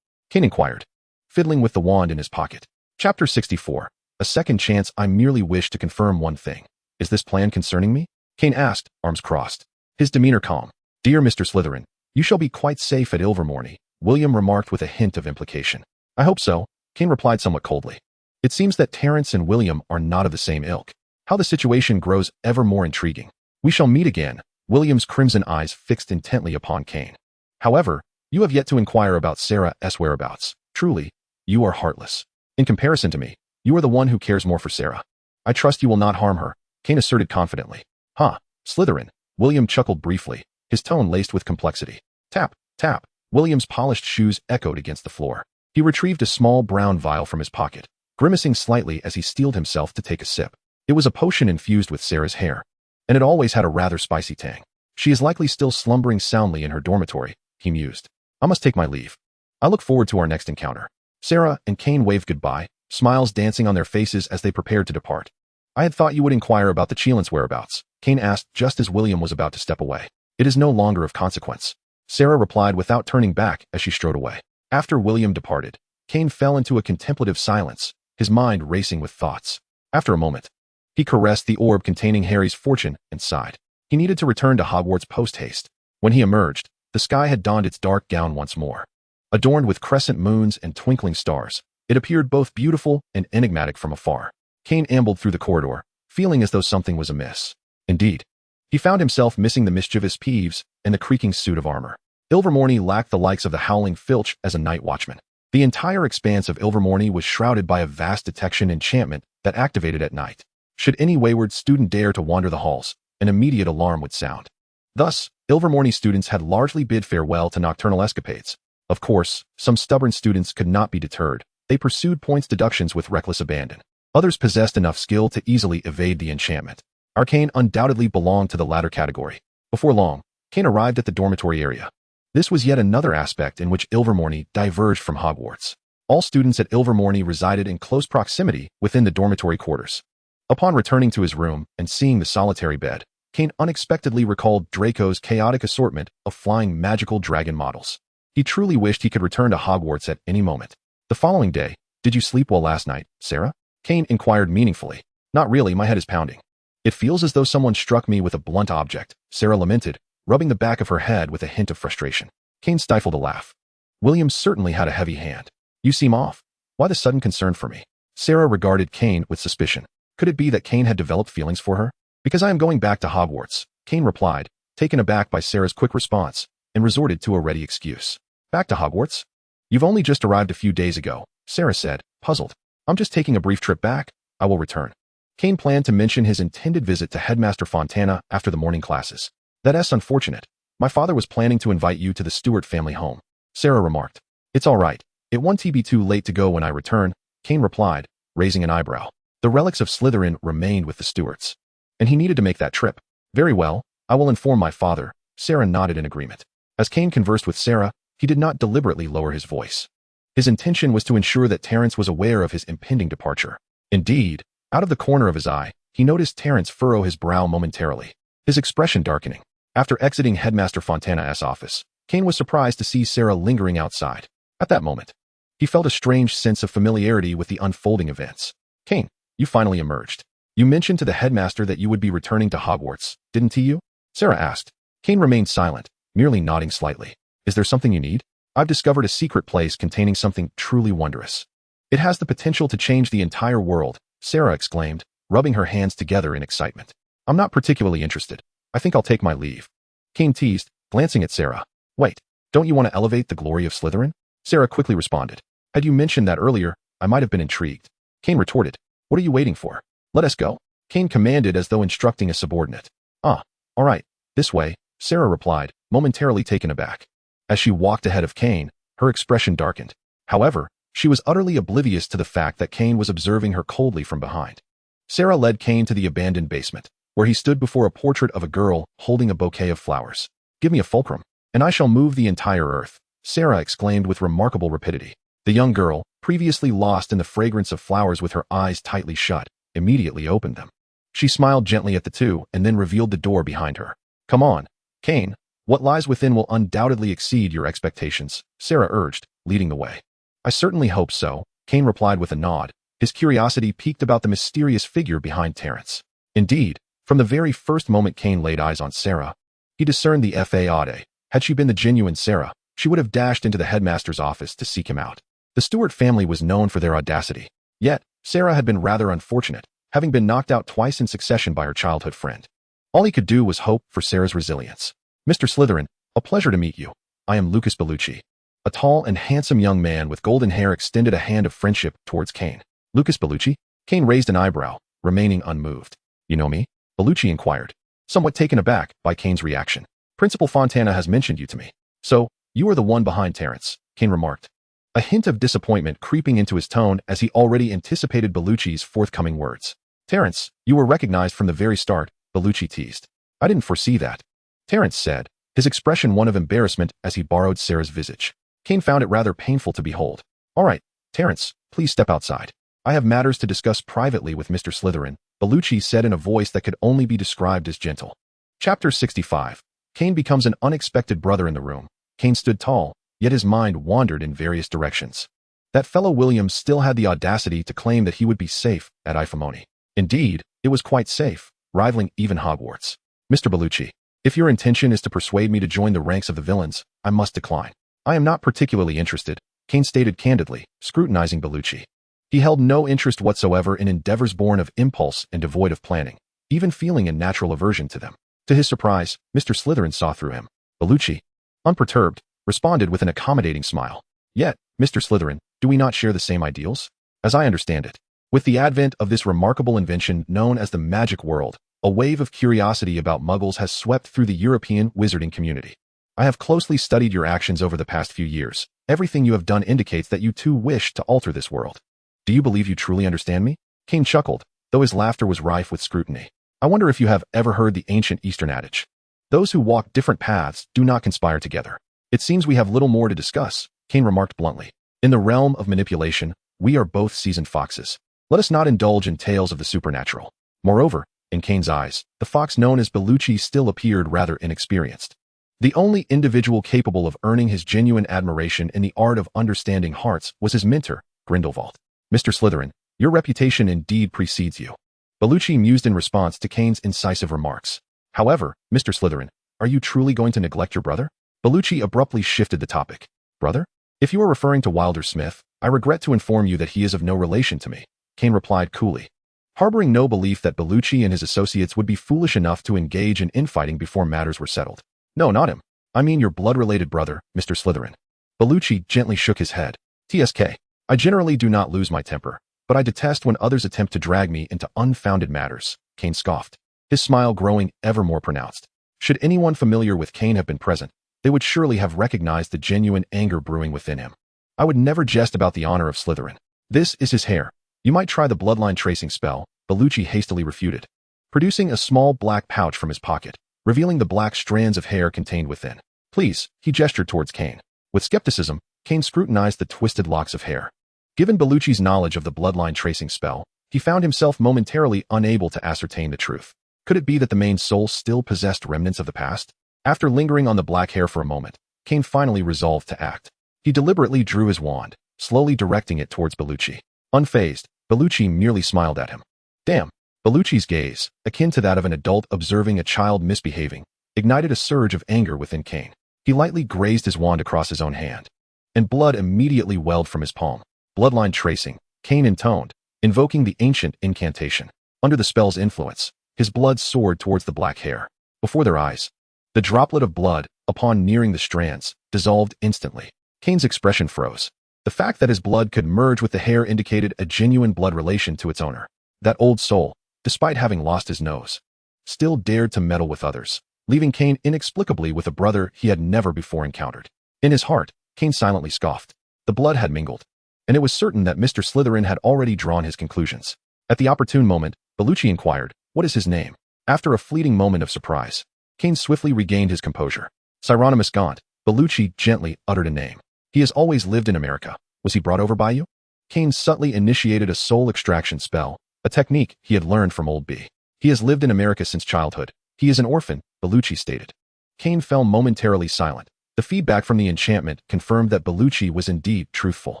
Kane inquired, fiddling with the wand in his pocket. Chapter 64. A second chance. I merely wish to confirm one thing. Is this plan concerning me? Kane asked, arms crossed. His demeanor calm. Dear Mr. Slytherin, you shall be quite safe at Ilvermorny, William remarked with a hint of implication. I hope so, Kane replied somewhat coldly. It seems that Terence and William are not of the same ilk. How the situation grows ever more intriguing. We shall meet again, William's crimson eyes fixed intently upon Kane. However, you have yet to inquire about Sarah's whereabouts. Truly, you are heartless. In comparison to me, you are the one who cares more for Sarah. I trust you will not harm her, Kane asserted confidently. Huh, Slytherin, William chuckled briefly, his tone laced with complexity. Tap, tap, William's polished shoes echoed against the floor. He retrieved a small brown vial from his pocket, grimacing slightly as he steeled himself to take a sip. It was a potion infused with Sarah's hair, and it always had a rather spicy tang. She is likely still slumbering soundly in her dormitory, he mused. I must take my leave. I look forward to our next encounter. Sarah and Kane waved goodbye, smiles dancing on their faces as they prepared to depart. I had thought you would inquire about the Chelan's whereabouts, Kane asked just as William was about to step away. It is no longer of consequence, Sarah replied without turning back as she strode away. After William departed, Kane fell into a contemplative silence, his mind racing with thoughts. After a moment, he caressed the orb containing Harry's fortune and sighed. He needed to return to Hogwarts post-haste. When he emerged, the sky had donned its dark gown once more. Adorned with crescent moons and twinkling stars, it appeared both beautiful and enigmatic from afar. Kane ambled through the corridor, feeling as though something was amiss. Indeed, he found himself missing the mischievous Peeves and the creaking suit of armor. Ilvermorny lacked the likes of the Howling Filch as a night watchman. The entire expanse of Ilvermorny was shrouded by a vast detection enchantment that activated at night. Should any wayward student dare to wander the halls, an immediate alarm would sound. Thus, Ilvermorny students had largely bid farewell to nocturnal escapades. Of course, some stubborn students could not be deterred. They pursued points deductions with reckless abandon. Others possessed enough skill to easily evade the enchantment. Arcane undoubtedly belonged to the latter category. Before long, Kane arrived at the dormitory area. This was yet another aspect in which Ilvermorny diverged from Hogwarts. All students at Ilvermorny resided in close proximity within the dormitory quarters. Upon returning to his room and seeing the solitary bed, Kane unexpectedly recalled Draco's chaotic assortment of flying magical dragon models. He truly wished he could return to Hogwarts at any moment. The following day, did you sleep well last night, Sarah? Kane inquired meaningfully. Not really, my head is pounding. It feels as though someone struck me with a blunt object, Sarah lamented, rubbing the back of her head with a hint of frustration. Kane stifled a laugh. William certainly had a heavy hand. You seem off. Why the sudden concern for me? Sarah regarded Kane with suspicion. Could it be that Kane had developed feelings for her? Because I am going back to Hogwarts, Kane replied, taken aback by Sarah's quick response, and resorted to a ready excuse. Back to Hogwarts? You've only just arrived a few days ago, Sarah said, puzzled. I'm just taking a brief trip back. I will return. Kane planned to mention his intended visit to Headmaster Fontana after the morning classes. That's unfortunate. My father was planning to invite you to the Stewart family home, Sarah remarked. It's all right. It won't be too late to go when I return, Kane replied, raising an eyebrow. The relics of Slytherin remained with the Stewarts, and he needed to make that trip. Very well, I will inform my father, Sarah nodded in agreement. As Kane conversed with Sarah, he did not deliberately lower his voice. His intention was to ensure that Terence was aware of his impending departure. Indeed, out of the corner of his eye, he noticed Terence furrow his brow momentarily, his expression darkening. After exiting Headmaster Fontana's office, Kane was surprised to see Sarah lingering outside. At that moment, he felt a strange sense of familiarity with the unfolding events. Kane, you finally emerged. You mentioned to the headmaster that you would be returning to Hogwarts, didn't you? Sarah asked. Kane remained silent, merely nodding slightly. Is there something you need? I've discovered a secret place containing something truly wondrous. It has the potential to change the entire world, Sarah exclaimed, rubbing her hands together in excitement. I'm not particularly interested. I think I'll take my leave. Kane teased, glancing at Sarah. Wait, don't you want to elevate the glory of Slytherin? Sarah quickly responded. Had you mentioned that earlier, I might have been intrigued. Kane retorted. What are you waiting for? Let us go. Kane commanded as though instructing a subordinate. All right, this way, Sarah replied, momentarily taken aback. As she walked ahead of Kane, her expression darkened. However, she was utterly oblivious to the fact that Kane was observing her coldly from behind. Sarah led Kane to the abandoned basement, where he stood before a portrait of a girl holding a bouquet of flowers. Give me a fulcrum, and I shall move the entire earth, Sarah exclaimed with remarkable rapidity. The young girl, previously lost in the fragrance of flowers with her eyes tightly shut, immediately opened them. She smiled gently at the two and then revealed the door behind her. Come on, Kane, what lies within will undoubtedly exceed your expectations, Sarah urged, leading the way. I certainly hope so, Kane replied with a nod, his curiosity piqued about the mysterious figure behind Terence. Indeed, from the very first moment Kane laid eyes on Sarah, he discerned the faade. Had she been the genuine Sarah, she would have dashed into the headmaster's office to seek him out. The Stewart family was known for their audacity. Yet, Sarah had been rather unfortunate, having been knocked out twice in succession by her childhood friend. All he could do was hope for Sarah's resilience. Mr. Slytherin, a pleasure to meet you. I am Lucas Bellucci. A tall and handsome young man with golden hair extended a hand of friendship towards Kane. Lucas Bellucci? Kane raised an eyebrow, remaining unmoved. You know me? Bellucci inquired, somewhat taken aback by Kane's reaction. Principal Fontana has mentioned you to me. So, you are the one behind Terence, Kane remarked. A hint of disappointment creeping into his tone as he already anticipated Bellucci's forthcoming words. Terence, you were recognized from the very start, Bellucci teased. I didn't foresee that, Terence said, his expression one of embarrassment as he borrowed Sarah's visage. Kane found it rather painful to behold. All right, Terence, please step outside. I have matters to discuss privately with Mr. Slytherin, Bellucci said in a voice that could only be described as gentle. Chapter 65. Kane becomes an unexpected brother in the room. Kane stood tall, yet his mind wandered in various directions. That fellow William still had the audacity to claim that he would be safe at Ifamoni. Indeed, it was quite safe, rivaling even Hogwarts. Mr. Bellucci, if your intention is to persuade me to join the ranks of the villains, I must decline. I am not particularly interested, Kane stated candidly, scrutinizing Bellucci. He held no interest whatsoever in endeavors born of impulse and devoid of planning, even feeling a natural aversion to them. To his surprise, Mr. Slytherin saw through him. Bellucci, unperturbed, responded with an accommodating smile. Yet, Mr. Slytherin, do we not share the same ideals? As I understand it, with the advent of this remarkable invention known as the magic world, a wave of curiosity about muggles has swept through the European wizarding community. I have closely studied your actions over the past few years. Everything you have done indicates that you too wish to alter this world. Do you believe you truly understand me? Kane chuckled, though his laughter was rife with scrutiny. I wonder if you have ever heard the ancient Eastern adage. Those who walk different paths do not conspire together. It seems we have little more to discuss, Kane remarked bluntly. In the realm of manipulation, we are both seasoned foxes. Let us not indulge in tales of the supernatural. Moreover, in Kane's eyes, the fox known as Bellucci still appeared rather inexperienced. The only individual capable of earning his genuine admiration in the art of understanding hearts was his mentor, Grindelwald. Mr. Slytherin, your reputation indeed precedes you. Bellucci mused in response to Kane's incisive remarks. However, Mr. Slytherin, are you truly going to neglect your brother? Bellucci abruptly shifted the topic. Brother? If you are referring to Wilder Smith, I regret to inform you that he is of no relation to me, Kane replied coolly, harboring no belief that Bellucci and his associates would be foolish enough to engage in infighting before matters were settled. No, not him. I mean your blood-related brother, Mr. Slytherin. Bellucci gently shook his head. TSK. I generally do not lose my temper, but I detest when others attempt to drag me into unfounded matters, Kane scoffed, his smile growing ever more pronounced. Should anyone familiar with Kane have been present, they would surely have recognized the genuine anger brewing within him. I would never jest about the honor of Slytherin. This is his hair. You might try the bloodline tracing spell, Bellucci hastily refuted, producing a small black pouch from his pocket, revealing the black strands of hair contained within. Please, he gestured towards Kane. With skepticism, Kane scrutinized the twisted locks of hair. Given Bellucci's knowledge of the bloodline tracing spell, he found himself momentarily unable to ascertain the truth. Could it be that the main soul still possessed remnants of the past? After lingering on the black hair for a moment, Kane finally resolved to act. He deliberately drew his wand, slowly directing it towards Bellucci. Unfazed, Bellucci merely smiled at him. Damn! Bellucci's gaze, akin to that of an adult observing a child misbehaving, ignited a surge of anger within Kane. He lightly grazed his wand across his own hand, and blood immediately welled from his palm. Bloodline tracing, Kane intoned, invoking the ancient incantation. Under the spell's influence, his blood soared towards the black hair. Before their eyes, the droplet of blood, upon nearing the strands, dissolved instantly. Kane's expression froze. The fact that his blood could merge with the hair indicated a genuine blood relation to its owner. That old soul, despite having lost his nose, still dared to meddle with others, leaving Kane inexplicably with a brother he had never before encountered. In his heart, Kane silently scoffed. The blood had mingled, and it was certain that Mr. Slytherin had already drawn his conclusions. At the opportune moment, Bellucci inquired, "What is his name?" After a fleeting moment of surprise, Kane swiftly regained his composure. Hieronymus Gaunt. Bellucci gently uttered a name. "He has always lived in America. Was he brought over by you?" Kane subtly initiated a soul extraction spell, a technique he had learned from Old B. "He has lived in America since childhood. He is an orphan," Bellucci stated. Kane fell momentarily silent. The feedback from the enchantment confirmed that Bellucci was indeed truthful.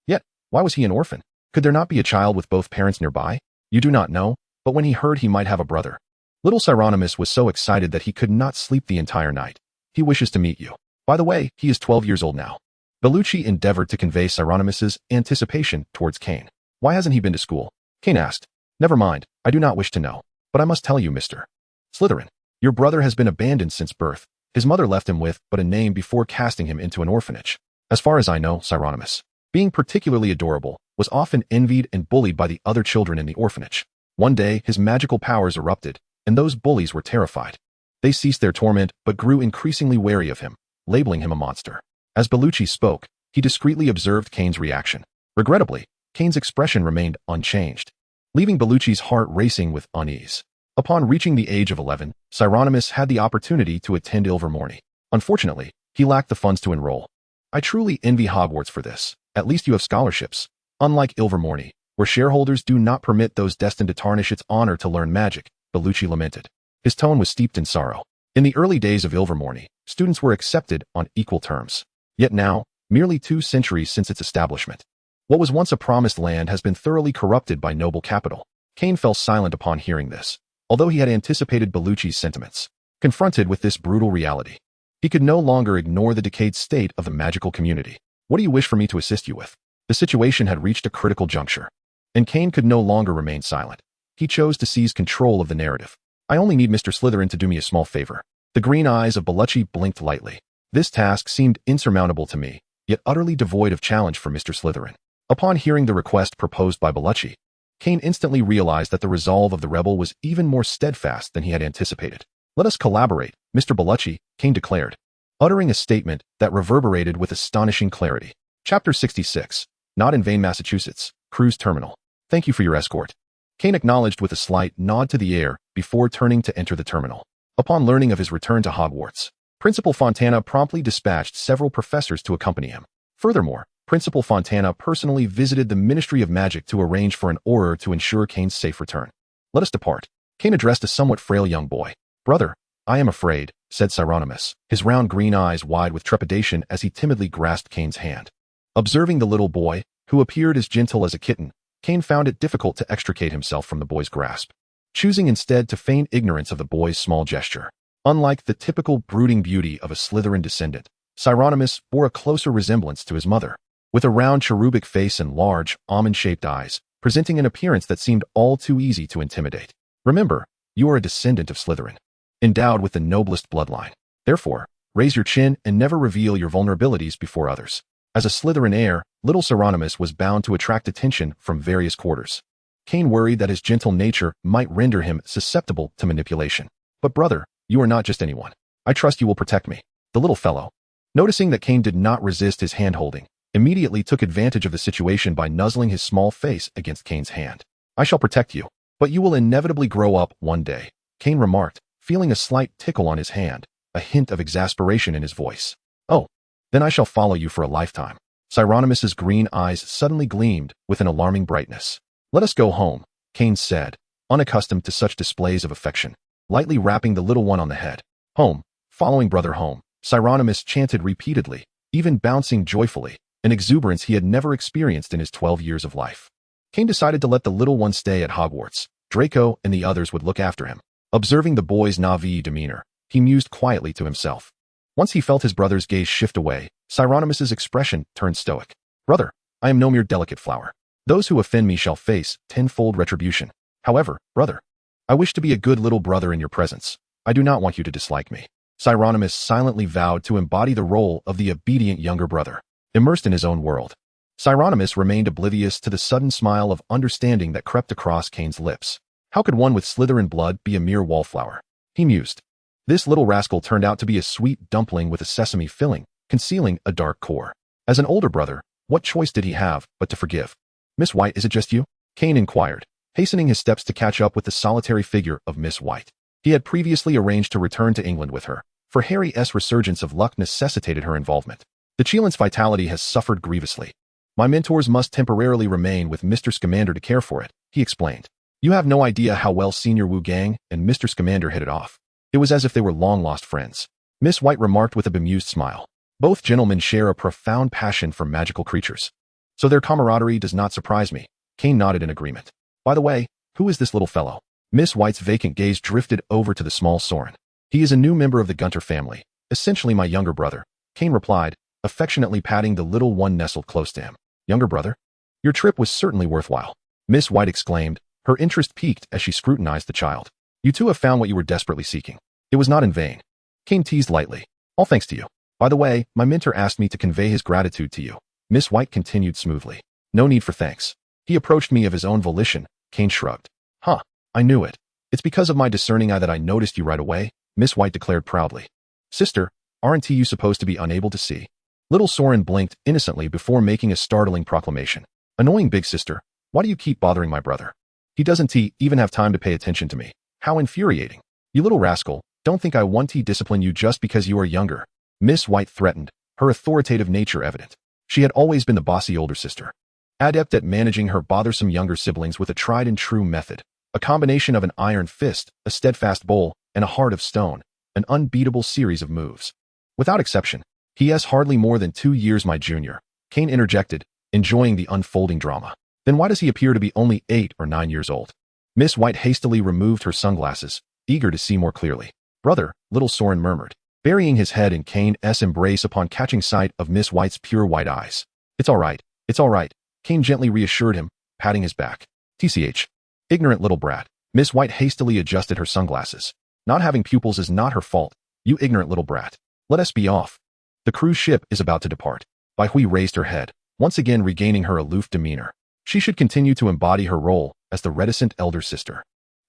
Yet, why was he an orphan? Could there not be a child with both parents nearby? "You do not know, but when he heard he might have a brother." Little Hieronymus was so excited that he could not sleep the entire night. "He wishes to meet you. By the way, he is 12 years old now." Bellucci endeavored to convey Hieronymus's anticipation towards Kane. "Why hasn't he been to school?" Kane asked. "Never mind, I do not wish to know. But I must tell you, Mr. Slytherin, your brother has been abandoned since birth. His mother left him with but a name before casting him into an orphanage. As far as I know, Hieronymus, being particularly adorable, was often envied and bullied by the other children in the orphanage. One day, his magical powers erupted, and those bullies were terrified. They ceased their torment but grew increasingly wary of him, labeling him a monster." As Bellucci spoke, he discreetly observed Kane's reaction. Regrettably, Kane's expression remained unchanged, leaving Bellucci's heart racing with unease. Upon reaching the age of 11, Hieronymus had the opportunity to attend Ilvermorny. Unfortunately, he lacked the funds to enroll. "I truly envy Hogwarts for this. At least you have scholarships. Unlike Ilvermorny, where shareholders do not permit those destined to tarnish its honor to learn magic," Bellucci lamented. His tone was steeped in sorrow. In the early days of Ilvermorny, students were accepted on equal terms. Yet now, merely 2 centuries since its establishment, what was once a promised land has been thoroughly corrupted by noble capital. Kane fell silent upon hearing this, although he had anticipated Bellucci's sentiments. Confronted with this brutal reality, he could no longer ignore the decayed state of the magical community. "What do you wish for me to assist you with?" The situation had reached a critical juncture, and Kane could no longer remain silent. He chose to seize control of the narrative. "I only need Mr. Slytherin to do me a small favor." The green eyes of Bellucci blinked lightly. This task seemed insurmountable to me, yet utterly devoid of challenge for Mr. Slytherin. Upon hearing the request proposed by Bellucci, Kane instantly realized that the resolve of the rebel was even more steadfast than he had anticipated. "Let us collaborate, Mr. Bellucci," Kane declared, uttering a statement that reverberated with astonishing clarity. Chapter 66. Not in Vain, Massachusetts. Cruise Terminal. "Thank you for your escort." Kane acknowledged with a slight nod to the air before turning to enter the terminal. Upon learning of his return to Hogwarts, Principal Fontana promptly dispatched several professors to accompany him. Furthermore, Principal Fontana personally visited the Ministry of Magic to arrange for an order to ensure Kane's safe return. "Let us depart." Kane addressed a somewhat frail young boy. "Brother, I am afraid," said Hieronymus, his round green eyes wide with trepidation as he timidly grasped Kane's hand. Observing the little boy, who appeared as gentle as a kitten, Kane found it difficult to extricate himself from the boy's grasp, choosing instead to feign ignorance of the boy's small gesture. Unlike the typical brooding beauty of a Slytherin descendant, Hieronymus bore a closer resemblance to his mother, with a round cherubic face and large, almond-shaped eyes, presenting an appearance that seemed all too easy to intimidate. "Remember, you are a descendant of Slytherin, endowed with the noblest bloodline. Therefore, raise your chin and never reveal your vulnerabilities before others." As a Slytherin heir, little Hieronymus was bound to attract attention from various quarters. Kane worried that his gentle nature might render him susceptible to manipulation. "But brother, you are not just anyone. I trust you will protect me." The little fellow, noticing that Kane did not resist his hand-holding, immediately took advantage of the situation by nuzzling his small face against Kane's hand. "I shall protect you, but you will inevitably grow up one day," Kane remarked, feeling a slight tickle on his hand, a hint of exasperation in his voice. "Oh, then I shall follow you for a lifetime." Hieronymus's green eyes suddenly gleamed with an alarming brightness. "Let us go home," Kane said, unaccustomed to such displays of affection, lightly rapping the little one on the head. "Home, following brother home," Hieronymus chanted repeatedly, even bouncing joyfully, an exuberance he had never experienced in his 12 years of life. Kane decided to let the little one stay at Hogwarts. Draco and the others would look after him. Observing the boy's naive demeanor, he mused quietly to himself. Once he felt his brother's gaze shift away, Hieronymus's expression turned stoic. "Brother, I am no mere delicate flower. Those who offend me shall face tenfold retribution. However, brother, I wish to be a good little brother in your presence. I do not want you to dislike me." Hieronymus silently vowed to embody the role of the obedient younger brother, immersed in his own world. Hieronymus remained oblivious to the sudden smile of understanding that crept across Kane's lips. How could one with Slytherin blood be a mere wallflower? He mused. This little rascal turned out to be a sweet dumpling with a sesame filling, concealing a dark core. As an older brother, what choice did he have but to forgive? "Miss White, is it just you?" Kane inquired, hastening his steps to catch up with the solitary figure of Miss White. He had previously arranged to return to England with her, for Harry's resurgence of luck necessitated her involvement. "The Chelan's vitality has suffered grievously. My mentors must temporarily remain with Mr. Scamander to care for it," he explained. You have no idea how well Senior Wu Gang and Mr. Scamander hit it off. It was as if they were long-lost friends. Miss White remarked with a bemused smile. Both gentlemen share a profound passion for magical creatures. So their camaraderie does not surprise me. Kane nodded in agreement. By the way, who is this little fellow? Miss White's vacant gaze drifted over to the small Soren. He is a new member of the Gunter family, essentially my younger brother, Kane replied, affectionately patting the little one nestled close to him. Younger brother? Your trip was certainly worthwhile. Miss White exclaimed, her interest piqued as she scrutinized the child. You two have found what you were desperately seeking. It was not in vain. Kane teased lightly. All thanks to you. By the way, my mentor asked me to convey his gratitude to you. Miss White continued smoothly. No need for thanks. He approached me of his own volition. Kane shrugged. Huh, I knew it. It's because of my discerning eye that I noticed you right away, Miss White declared proudly. Sister, aren't you supposed to be unable to see? Little Soren blinked innocently before making a startling proclamation. Annoying big sister, why do you keep bothering my brother? He doesn't even have time to pay attention to me. How infuriating. You little rascal, don't think I want to discipline you just because you are younger. Miss White threatened, her authoritative nature evident. She had always been the bossy older sister, adept at managing her bothersome younger siblings with a tried-and-true method, a combination of an iron fist, a steadfast bull, and a heart of stone, an unbeatable series of moves. Without exception, he is hardly more than 2 years my junior, Kane interjected, enjoying the unfolding drama. Then why does he appear to be only 8 or 9 years old? Miss White hastily removed her sunglasses, eager to see more clearly. Brother, little Soren murmured, burying his head in Kane's embrace upon catching sight of Miss White's pure white eyes. It's all right, Kane gently reassured him, patting his back. TCH. Ignorant little brat. Miss White hastily adjusted her sunglasses. Not having pupils is not her fault, you ignorant little brat. Let us be off. The cruise ship is about to depart. Bai Hui raised her head, once again regaining her aloof demeanor. She should continue to embody her role as the reticent elder sister.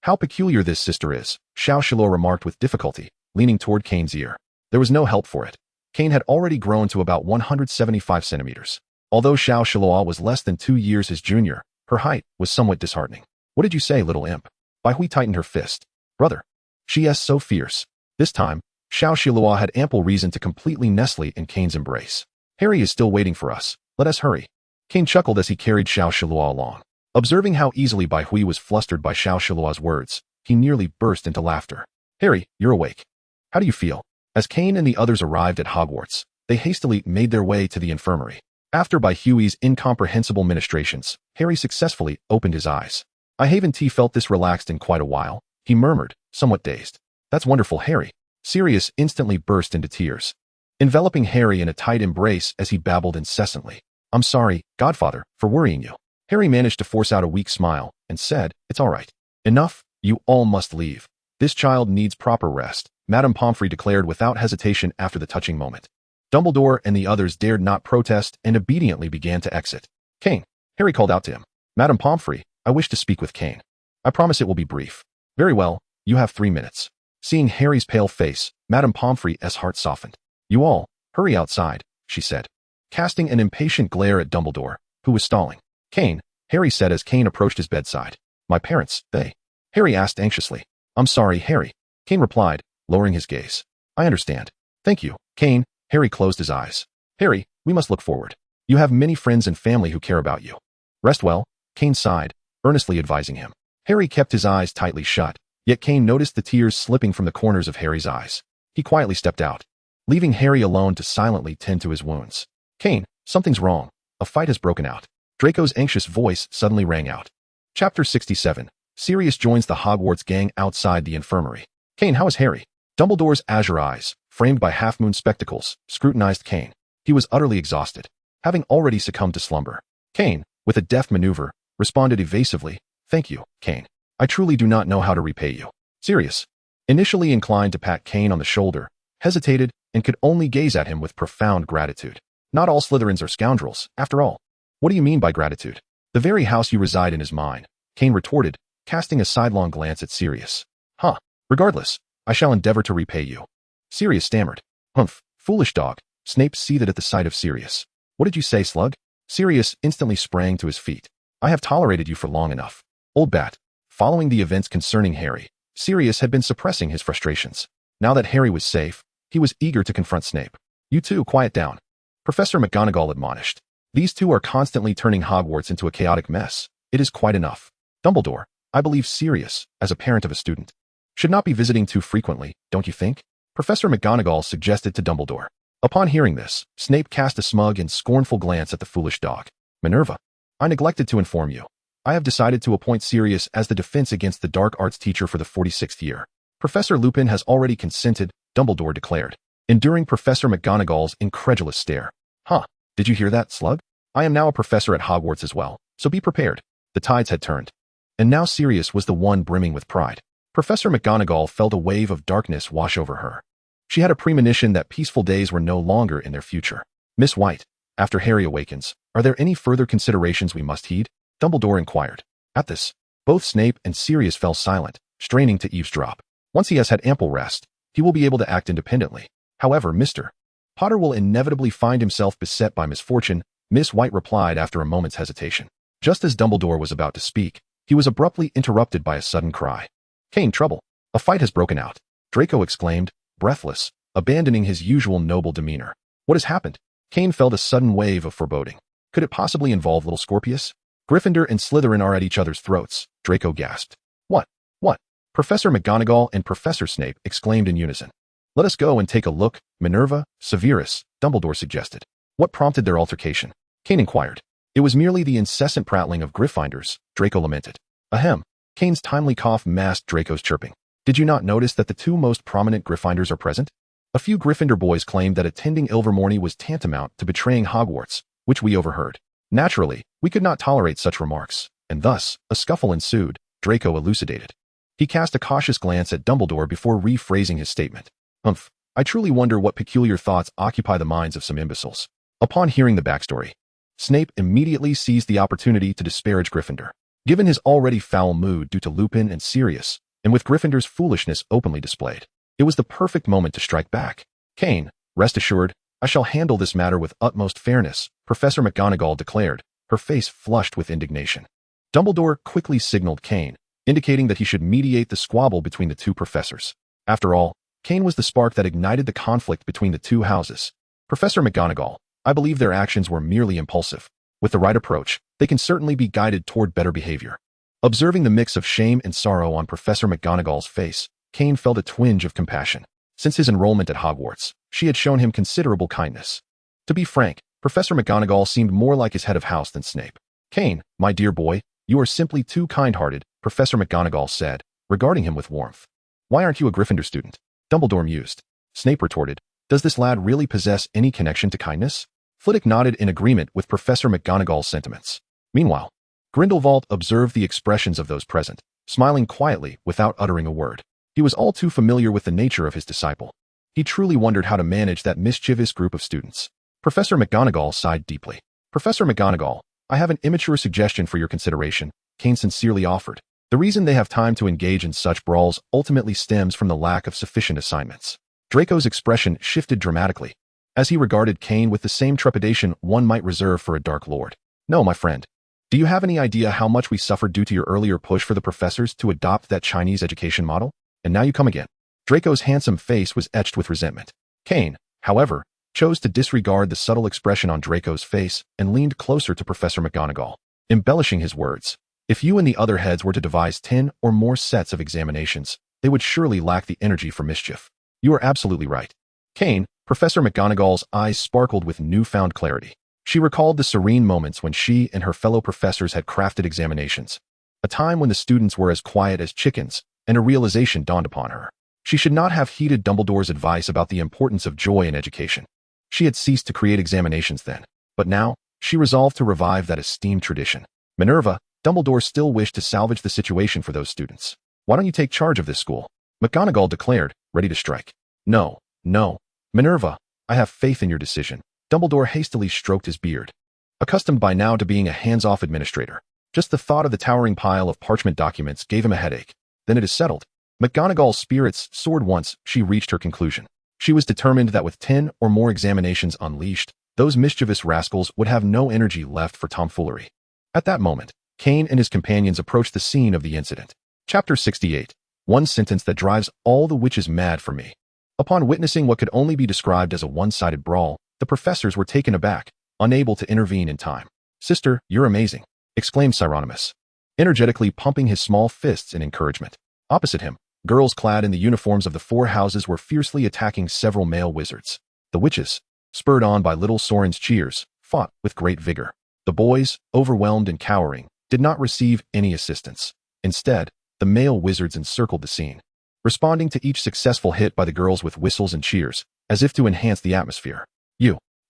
How peculiar this sister is, Xiao Shiluo remarked with difficulty, leaning toward Kane's ear. There was no help for it. Kane had already grown to about 175 centimeters. Although Xiao Shiluo was less than 2 years his junior, her height was somewhat disheartening. What did you say, little imp? Bai Hui tightened her fist. Brother. She is so fierce. This time, Xiao Shiluo had ample reason to completely nestle in Kane's embrace. Harry is still waiting for us. Let us hurry. Kane chuckled as he carried Xiao Shiluo along. Observing how easily Bai Hui was flustered by Xiao Shiluo's words, he nearly burst into laughter. Harry, you're awake. How do you feel? As Kane and the others arrived at Hogwarts, they hastily made their way to the infirmary. After Bai Hui's incomprehensible ministrations, Harry successfully opened his eyes. I haven't felt this relaxed in quite a while, he murmured, somewhat dazed. That's wonderful, Harry. Sirius instantly burst into tears, enveloping Harry in a tight embrace as he babbled incessantly. I'm sorry, Godfather, for worrying you. Harry managed to force out a weak smile and said, It's all right. Enough, you all must leave. This child needs proper rest, Madame Pomfrey declared without hesitation after the touching moment. Dumbledore and the others dared not protest and obediently began to exit. Kane, Harry called out to him. Madame Pomfrey, I wish to speak with Kane. I promise it will be brief. Very well, you have 3 minutes. Seeing Harry's pale face, Madame Pomfrey's heart softened. You all, hurry outside, she said, casting an impatient glare at Dumbledore, who was stalling. Kane, Harry said as Kane approached his bedside. My parents, they? Harry asked anxiously. I'm sorry, Harry. Kane replied, lowering his gaze. I understand. Thank you, Kane. Harry closed his eyes. Harry, we must look forward. You have many friends and family who care about you. Rest well, Kane sighed, earnestly advising him. Harry kept his eyes tightly shut, yet Kane noticed the tears slipping from the corners of Harry's eyes. He quietly stepped out, leaving Harry alone to silently tend to his wounds. Kane, something's wrong. A fight has broken out. Draco's anxious voice suddenly rang out. Chapter 67. Sirius joins the Hogwarts gang outside the infirmary. Kane, how is Harry? Dumbledore's azure eyes, framed by half-moon spectacles, scrutinized Kane. He was utterly exhausted, having already succumbed to slumber. Kane, with a deft maneuver, responded evasively, "Thank you, Kane. I truly do not know how to repay you." Sirius, initially inclined to pat Kane on the shoulder, hesitated and could only gaze at him with profound gratitude. Not all Slytherins are scoundrels, after all. What do you mean by gratitude? The very house you reside in is mine, Kane retorted, casting a sidelong glance at Sirius. Huh. Regardless, I shall endeavor to repay you. Sirius stammered. Humph, foolish dog. Snape seethed at the sight of Sirius. What did you say, slug? Sirius instantly sprang to his feet. I have tolerated you for long enough. Old bat. Following the events concerning Harry, Sirius had been suppressing his frustrations. Now that Harry was safe, he was eager to confront Snape. You two, quiet down. Professor McGonagall admonished. These two are constantly turning Hogwarts into a chaotic mess. It is quite enough. Dumbledore, I believe Sirius, as a parent of a student, should not be visiting too frequently, don't you think? Professor McGonagall suggested to Dumbledore. Upon hearing this, Snape cast a smug and scornful glance at the foolish dog. Minerva, I neglected to inform you. I have decided to appoint Sirius as the defense against the dark arts teacher for the 46th year. Professor Lupin has already consented, Dumbledore declared, enduring Professor McGonagall's incredulous stare. Huh, did you hear that, slug? I am now a professor at Hogwarts as well, so be prepared. The tides had turned. And now Sirius was the one brimming with pride. Professor McGonagall felt a wave of darkness wash over her. She had a premonition that peaceful days were no longer in their future. Miss White, after Harry awakens, are there any further considerations we must heed? Dumbledore inquired. At this, both Snape and Sirius fell silent, straining to eavesdrop. Once he has had ample rest, he will be able to act independently. However, Mr. Potter will inevitably find himself beset by misfortune, Miss White replied after a moment's hesitation. Just as Dumbledore was about to speak, he was abruptly interrupted by a sudden cry. Kane, trouble. A fight has broken out. Draco exclaimed, breathless, abandoning his usual noble demeanor. What has happened? Kane felt a sudden wave of foreboding. Could it possibly involve little Scorpius? Gryffindor and Slytherin are at each other's throats, Draco gasped. What? What? Professor McGonagall and Professor Snape exclaimed in unison. Let us go and take a look, Minerva, Severus, Dumbledore suggested. What prompted their altercation? Kane inquired. It was merely the incessant prattling of Gryffindors, Draco lamented. Ahem. Kane's timely cough masked Draco's chirping. Did you not notice that the two most prominent Gryffindors are present? A few Gryffindor boys claimed that attending Ilvermorny was tantamount to betraying Hogwarts, which we overheard. Naturally, we could not tolerate such remarks, and thus, a scuffle ensued, Draco elucidated. He cast a cautious glance at Dumbledore before rephrasing his statement. Humph, I truly wonder what peculiar thoughts occupy the minds of some imbeciles. Upon hearing the backstory, Snape immediately seized the opportunity to disparage Gryffindor. Given his already foul mood due to Lupin and Sirius, and with Gryffindor's foolishness openly displayed, it was the perfect moment to strike back. Kane, rest assured, I shall handle this matter with utmost fairness, Professor McGonagall declared, her face flushed with indignation. Dumbledore quickly signaled Kane, indicating that he should mediate the squabble between the two professors. After all, Kane was the spark that ignited the conflict between the two houses. Professor McGonagall, I believe their actions were merely impulsive. With the right approach, they can certainly be guided toward better behavior. Observing the mix of shame and sorrow on Professor McGonagall's face, Kane felt a twinge of compassion. Since his enrollment at Hogwarts, she had shown him considerable kindness. To be frank, Professor McGonagall seemed more like his head of house than Snape. Kane, my dear boy, you are simply too kind-hearted, Professor McGonagall said, regarding him with warmth. Why aren't you a Gryffindor student? Dumbledore mused. Snape retorted, does this lad really possess any connection to kindness? Flitwick nodded in agreement with Professor McGonagall's sentiments. Meanwhile, Grindelwald observed the expressions of those present, smiling quietly without uttering a word. He was all too familiar with the nature of his disciple. He truly wondered how to manage that mischievous group of students. Professor McGonagall sighed deeply. Professor McGonagall, I have an immature suggestion for your consideration, Kane sincerely offered. The reason they have time to engage in such brawls ultimately stems from the lack of sufficient assignments. Draco's expression shifted dramatically, as he regarded Kane with the same trepidation one might reserve for a Dark Lord. No, my friend. Do you have any idea how much we suffered due to your earlier push for the professors to adopt that Chinese education model? And now you come again. Draco's handsome face was etched with resentment. Kane, however, chose to disregard the subtle expression on Draco's face and leaned closer to Professor McGonagall, embellishing his words. If you and the other heads were to devise 10 or more sets of examinations, they would surely lack the energy for mischief. You are absolutely right. Kane, Professor McGonagall's eyes sparkled with newfound clarity. She recalled the serene moments when she and her fellow professors had crafted examinations, a time when the students were as quiet as chickens, and a realization dawned upon her. She should not have heeded Dumbledore's advice about the importance of joy in education. She had ceased to create examinations then, but now, She resolved to revive that esteemed tradition. Minerva, Dumbledore still wished to salvage the situation for those students. Why don't you take charge of this school? McGonagall declared, ready to strike. No, no. Minerva, I have faith in your decision. Dumbledore hastily stroked his beard. Accustomed by now to being a hands-off administrator, just the thought of the towering pile of parchment documents gave him a headache. Then it is settled. McGonagall's spirits soared once she reached her conclusion. She was determined that with 10 or more examinations unleashed, those mischievous rascals would have no energy left for tomfoolery. At that moment, Kane and his companions approached the scene of the incident. Chapter 68. One sentence that drives all the witches mad for me. Upon witnessing what could only be described as a one-sided brawl, the professors were taken aback, unable to intervene in time. Sister, you're amazing, exclaimed Cyronimus, energetically pumping his small fists in encouragement. Opposite him, girls clad in the uniforms of the four houses were fiercely attacking several male wizards. The witches, spurred on by little Soren's cheers, fought with great vigor. The boys, overwhelmed and cowering, did not receive any assistance. Instead, the male wizards encircled the scene, responding to each successful hit by the girls with whistles and cheers, as if to enhance the atmosphere.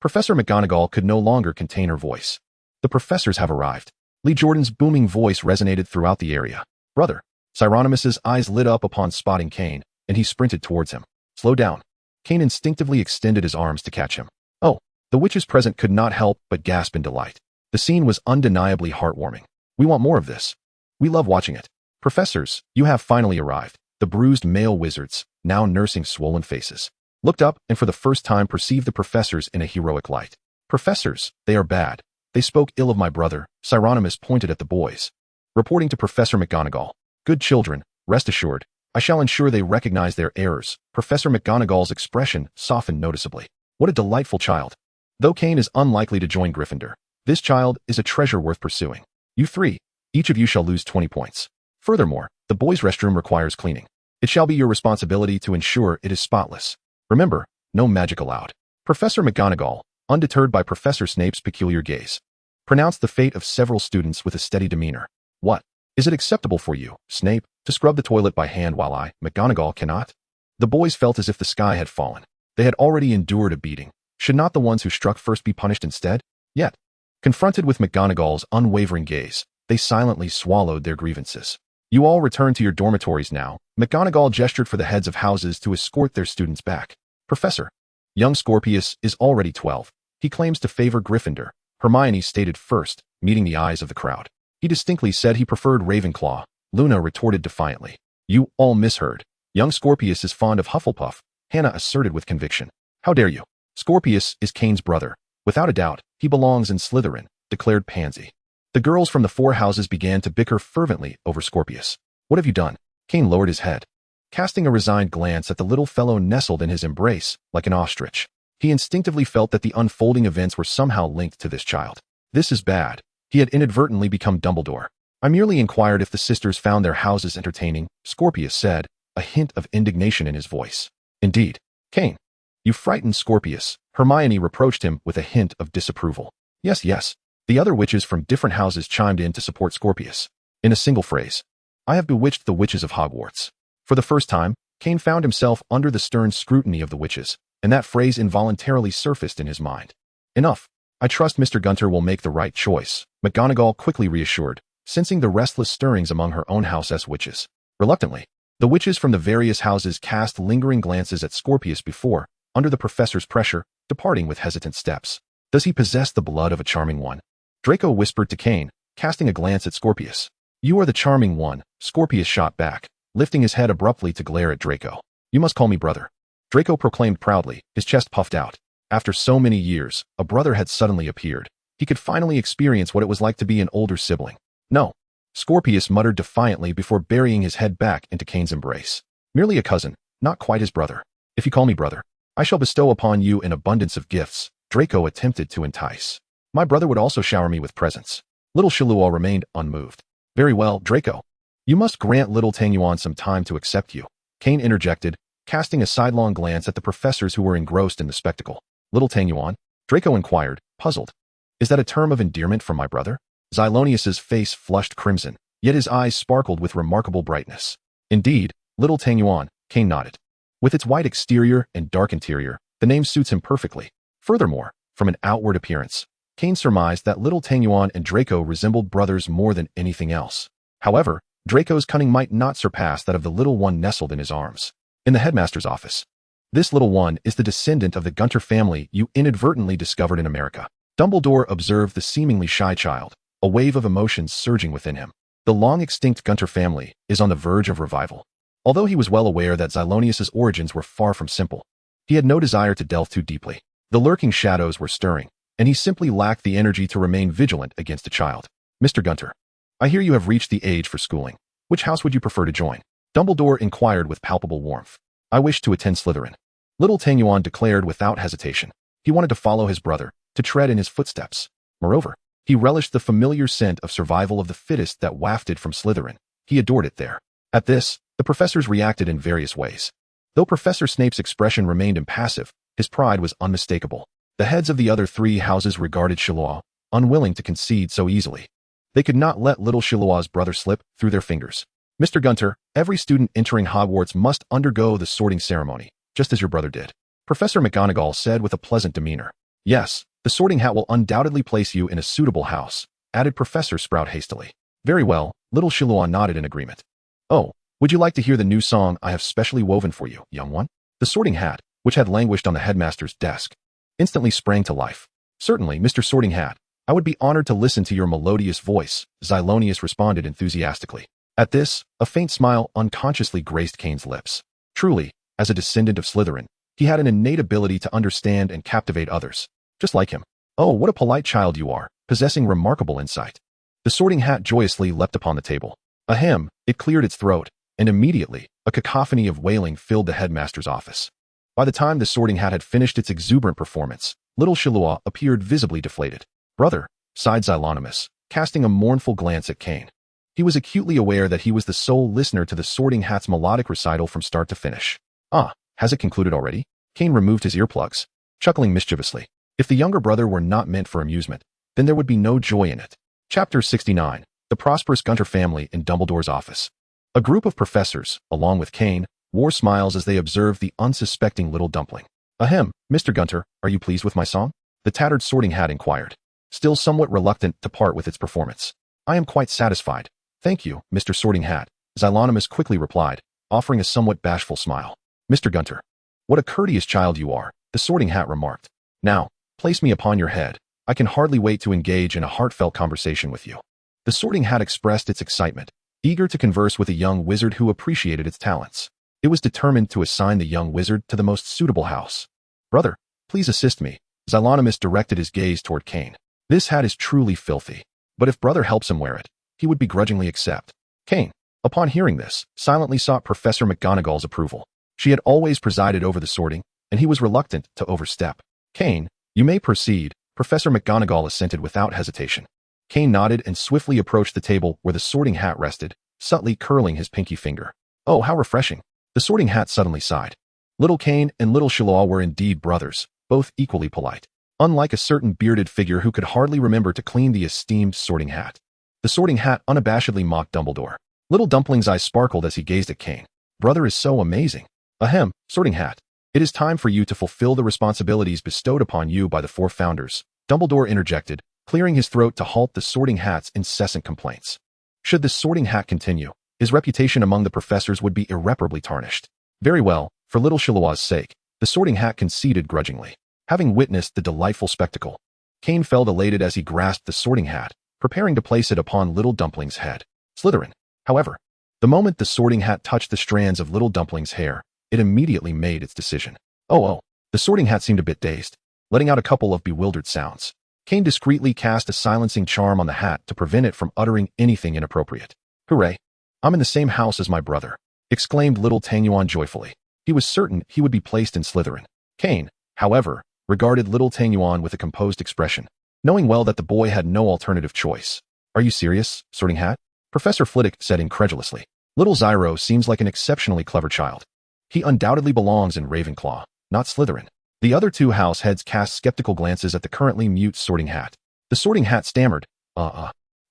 Professor McGonagall could no longer contain her voice. The professors have arrived. Lee Jordan's booming voice resonated throughout the area. Brother. Cyronimus's eyes lit up upon spotting Kane, and he sprinted towards him. Slow down. Kane instinctively extended his arms to catch him. Oh, the witches present could not help but gasp in delight. The scene was undeniably heartwarming. We want more of this. We love watching it. Professors, you have finally arrived. The bruised male wizards, now nursing swollen faces, looked up and for the first time perceived the professors in a heroic light. Professors, they are bad. They spoke ill of my brother. Cyronimus pointed at the boys. Reporting to Professor McGonagall. Good children, rest assured, I shall ensure they recognize their errors. Professor McGonagall's expression softened noticeably. What a delightful child. Though Kane is unlikely to join Gryffindor, this child is a treasure worth pursuing. You three, each of you shall lose 20 points. Furthermore, the boys' restroom requires cleaning. It shall be your responsibility to ensure it is spotless. Remember, no magic allowed. Professor McGonagall, undeterred by Professor Snape's peculiar gaze, pronounced the fate of several students with a steady demeanor. What? Is it acceptable for you, Snape, to scrub the toilet by hand while I, McGonagall, cannot? The boys felt as if the sky had fallen. They had already endured a beating. Should not the ones who struck first be punished instead? Yet, confronted with McGonagall's unwavering gaze, they silently swallowed their grievances. You all return to your dormitories now. McGonagall gestured for the heads of houses to escort their students back. Professor, young Scorpius is already 12. He claims to favor Gryffindor, Hermione stated first, meeting the eyes of the crowd. He distinctly said he preferred Ravenclaw. Luna retorted defiantly. You all misheard. Young Scorpius is fond of Hufflepuff, Hannah asserted with conviction. How dare you? Scorpius is Kane's brother. Without a doubt, he belongs in Slytherin, declared Pansy. The girls from the four houses began to bicker fervently over Scorpius. What have you done? Kane lowered his head, casting a resigned glance at the little fellow nestled in his embrace, like an ostrich. He instinctively felt that the unfolding events were somehow linked to this child. This is bad. He had inadvertently become Dumbledore. I merely inquired if the sisters found their houses entertaining, Scorpius said, a hint of indignation in his voice. Indeed. Kane, you frightened Scorpius. Hermione reproached him with a hint of disapproval. Yes, yes. The other witches from different houses chimed in to support Scorpius. In a single phrase, I have bewitched the witches of Hogwarts. For the first time, Kane found himself under the stern scrutiny of the witches, and that phrase involuntarily surfaced in his mind. Enough. I trust Mr. Gunter will make the right choice, McGonagall quickly reassured, sensing the restless stirrings among her own house's witches. Reluctantly, the witches from the various houses cast lingering glances at Scorpius before, under the professor's pressure, departing with hesitant steps. Does he possess the blood of a charming one? Draco whispered to Kane, casting a glance at Scorpius. You are the charming one, Scorpius shot back, lifting his head abruptly to glare at Draco. You must call me brother. Draco proclaimed proudly, his chest puffed out. After so many years, a brother had suddenly appeared. He could finally experience what it was like to be an older sibling. No. Scorpius muttered defiantly before burying his head back into Kane's embrace. Merely a cousin, not quite his brother. If you call me brother, I shall bestow upon you an abundance of gifts, Draco attempted to entice. My brother would also shower me with presents. Little Shillual remained unmoved. Very well, Draco. You must grant little Tanguan some time to accept you, Kane interjected, casting a sidelong glance at the professors who were engrossed in the spectacle. Little Tanguan? Draco inquired, puzzled. Is that a term of endearment from my brother? Xylonius's face flushed crimson, yet his eyes sparkled with remarkable brightness. Indeed, Little Tanguan, Kane nodded. With its white exterior and dark interior, the name suits him perfectly. Furthermore, from an outward appearance, Kane surmised that little Tanguan and Draco resembled brothers more than anything else. However, Draco's cunning might not surpass that of the little one nestled in his arms. In the headmaster's office. This little one is the descendant of the Gunter family you inadvertently discovered in America. Dumbledore observed the seemingly shy child, a wave of emotions surging within him. The long-extinct Gunter family is on the verge of revival. Although he was well aware that Xylonius's origins were far from simple, he had no desire to delve too deeply. The lurking shadows were stirring, and he simply lacked the energy to remain vigilant against a child. Mr. Gunter, I hear you have reached the age for schooling. Which house would you prefer to join? Dumbledore inquired with palpable warmth. I wish to attend Slytherin. Little Tanguan declared without hesitation. He wanted to follow his brother, to tread in his footsteps. Moreover, he relished the familiar scent of survival of the fittest that wafted from Slytherin. He adored it there. At this, the professors reacted in various ways. Though Professor Snape's expression remained impassive, his pride was unmistakable. The heads of the other 3 houses regarded Shiloah, unwilling to concede so easily. They could not let little Shiloah's brother slip through their fingers. Mr. Gunter, every student entering Hogwarts must undergo the sorting ceremony, just as your brother did. Professor McGonagall said with a pleasant demeanor. Yes, the sorting hat will undoubtedly place you in a suitable house, added Professor Sprout hastily. Very well, little Shiloah nodded in agreement. Oh, would you like to hear the new song I have specially woven for you, young one? The sorting hat, which had languished on the headmaster's desk, instantly sprang to life. Certainly, Mr. Sorting Hat, I would be honored to listen to your melodious voice, Xylonius responded enthusiastically. At this, a faint smile unconsciously graced Kane's lips. Truly, as a descendant of Slytherin, he had an innate ability to understand and captivate others, just like him. Oh, what a polite child you are, possessing remarkable insight. The Sorting Hat joyously leapt upon the table. Ahem, it cleared its throat, and immediately, a cacophony of wailing filled the headmaster's office. By the time the Sorting Hat had finished its exuberant performance, little Shiloah appeared visibly deflated. Brother, sighed Xylonimus, casting a mournful glance at Kane. He was acutely aware that he was the sole listener to the Sorting Hat's melodic recital from start to finish. Ah, has it concluded already? Kane removed his earplugs, chuckling mischievously. If the younger brother were not meant for amusement, then there would be no joy in it. Chapter 69. The Prosperous Gunter Family in Dumbledore's Office. A group of professors, along with Kane, wore smiles as they observed the unsuspecting little dumpling. Ahem, Mr. Gunter, are you pleased with my song? The tattered Sorting Hat inquired, still somewhat reluctant to part with its performance. I am quite satisfied. Thank you, Mr. Sorting Hat, Xylonimus quickly replied, offering a somewhat bashful smile. Mr. Gunter, what a courteous child you are, the Sorting Hat remarked. Now, place me upon your head. I can hardly wait to engage in a heartfelt conversation with you. The Sorting Hat expressed its excitement, eager to converse with a young wizard who appreciated its talents. It was determined to assign the young wizard to the most suitable house. Brother, please assist me. Xylonimus directed his gaze toward Kane. This hat is truly filthy, but if brother helps him wear it, he would begrudgingly accept. Kane, upon hearing this, silently sought Professor McGonagall's approval. She had always presided over the sorting, and he was reluctant to overstep. Kane, you may proceed, Professor McGonagall assented without hesitation. Kane nodded and swiftly approached the table where the Sorting Hat rested, subtly curling his pinky finger. Oh, how refreshing. The Sorting Hat suddenly sighed. Little Kane and little Shiloah were indeed brothers, both equally polite. Unlike a certain bearded figure who could hardly remember to clean the esteemed Sorting Hat. The Sorting Hat unabashedly mocked Dumbledore. Little Dumpling's eyes sparkled as he gazed at Kane. Brother is so amazing. Ahem, Sorting Hat. It is time for you to fulfill the responsibilities bestowed upon you by the 4 founders. Dumbledore interjected, clearing his throat to halt the Sorting Hat's incessant complaints. Should the Sorting Hat continue, his reputation among the professors would be irreparably tarnished. Very well, for little Shiloah's sake, the Sorting Hat conceded grudgingly. Having witnessed the delightful spectacle, Kane felt elated as he grasped the Sorting Hat, preparing to place it upon little Dumpling's head. Slytherin, however, the moment the Sorting Hat touched the strands of little Dumpling's hair, it immediately made its decision. Oh, the Sorting Hat seemed a bit dazed, letting out a couple of bewildered sounds. Kane discreetly cast a silencing charm on the hat to prevent it from uttering anything inappropriate. Hooray! I'm in the same house as my brother, exclaimed little Tanguan joyfully. He was certain he would be placed in Slytherin. Kane, however, regarded little Tanguan with a composed expression, knowing well that the boy had no alternative choice. Are you serious, Sorting Hat? Professor Flitwick said incredulously. Little Zyro seems like an exceptionally clever child. He undoubtedly belongs in Ravenclaw, not Slytherin. The other 2 house heads cast skeptical glances at the currently mute Sorting Hat. The Sorting Hat stammered,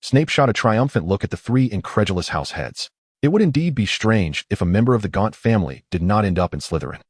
Snape shot a triumphant look at the 3 incredulous house heads. It would indeed be strange if a member of the Gaunt family did not end up in Slytherin.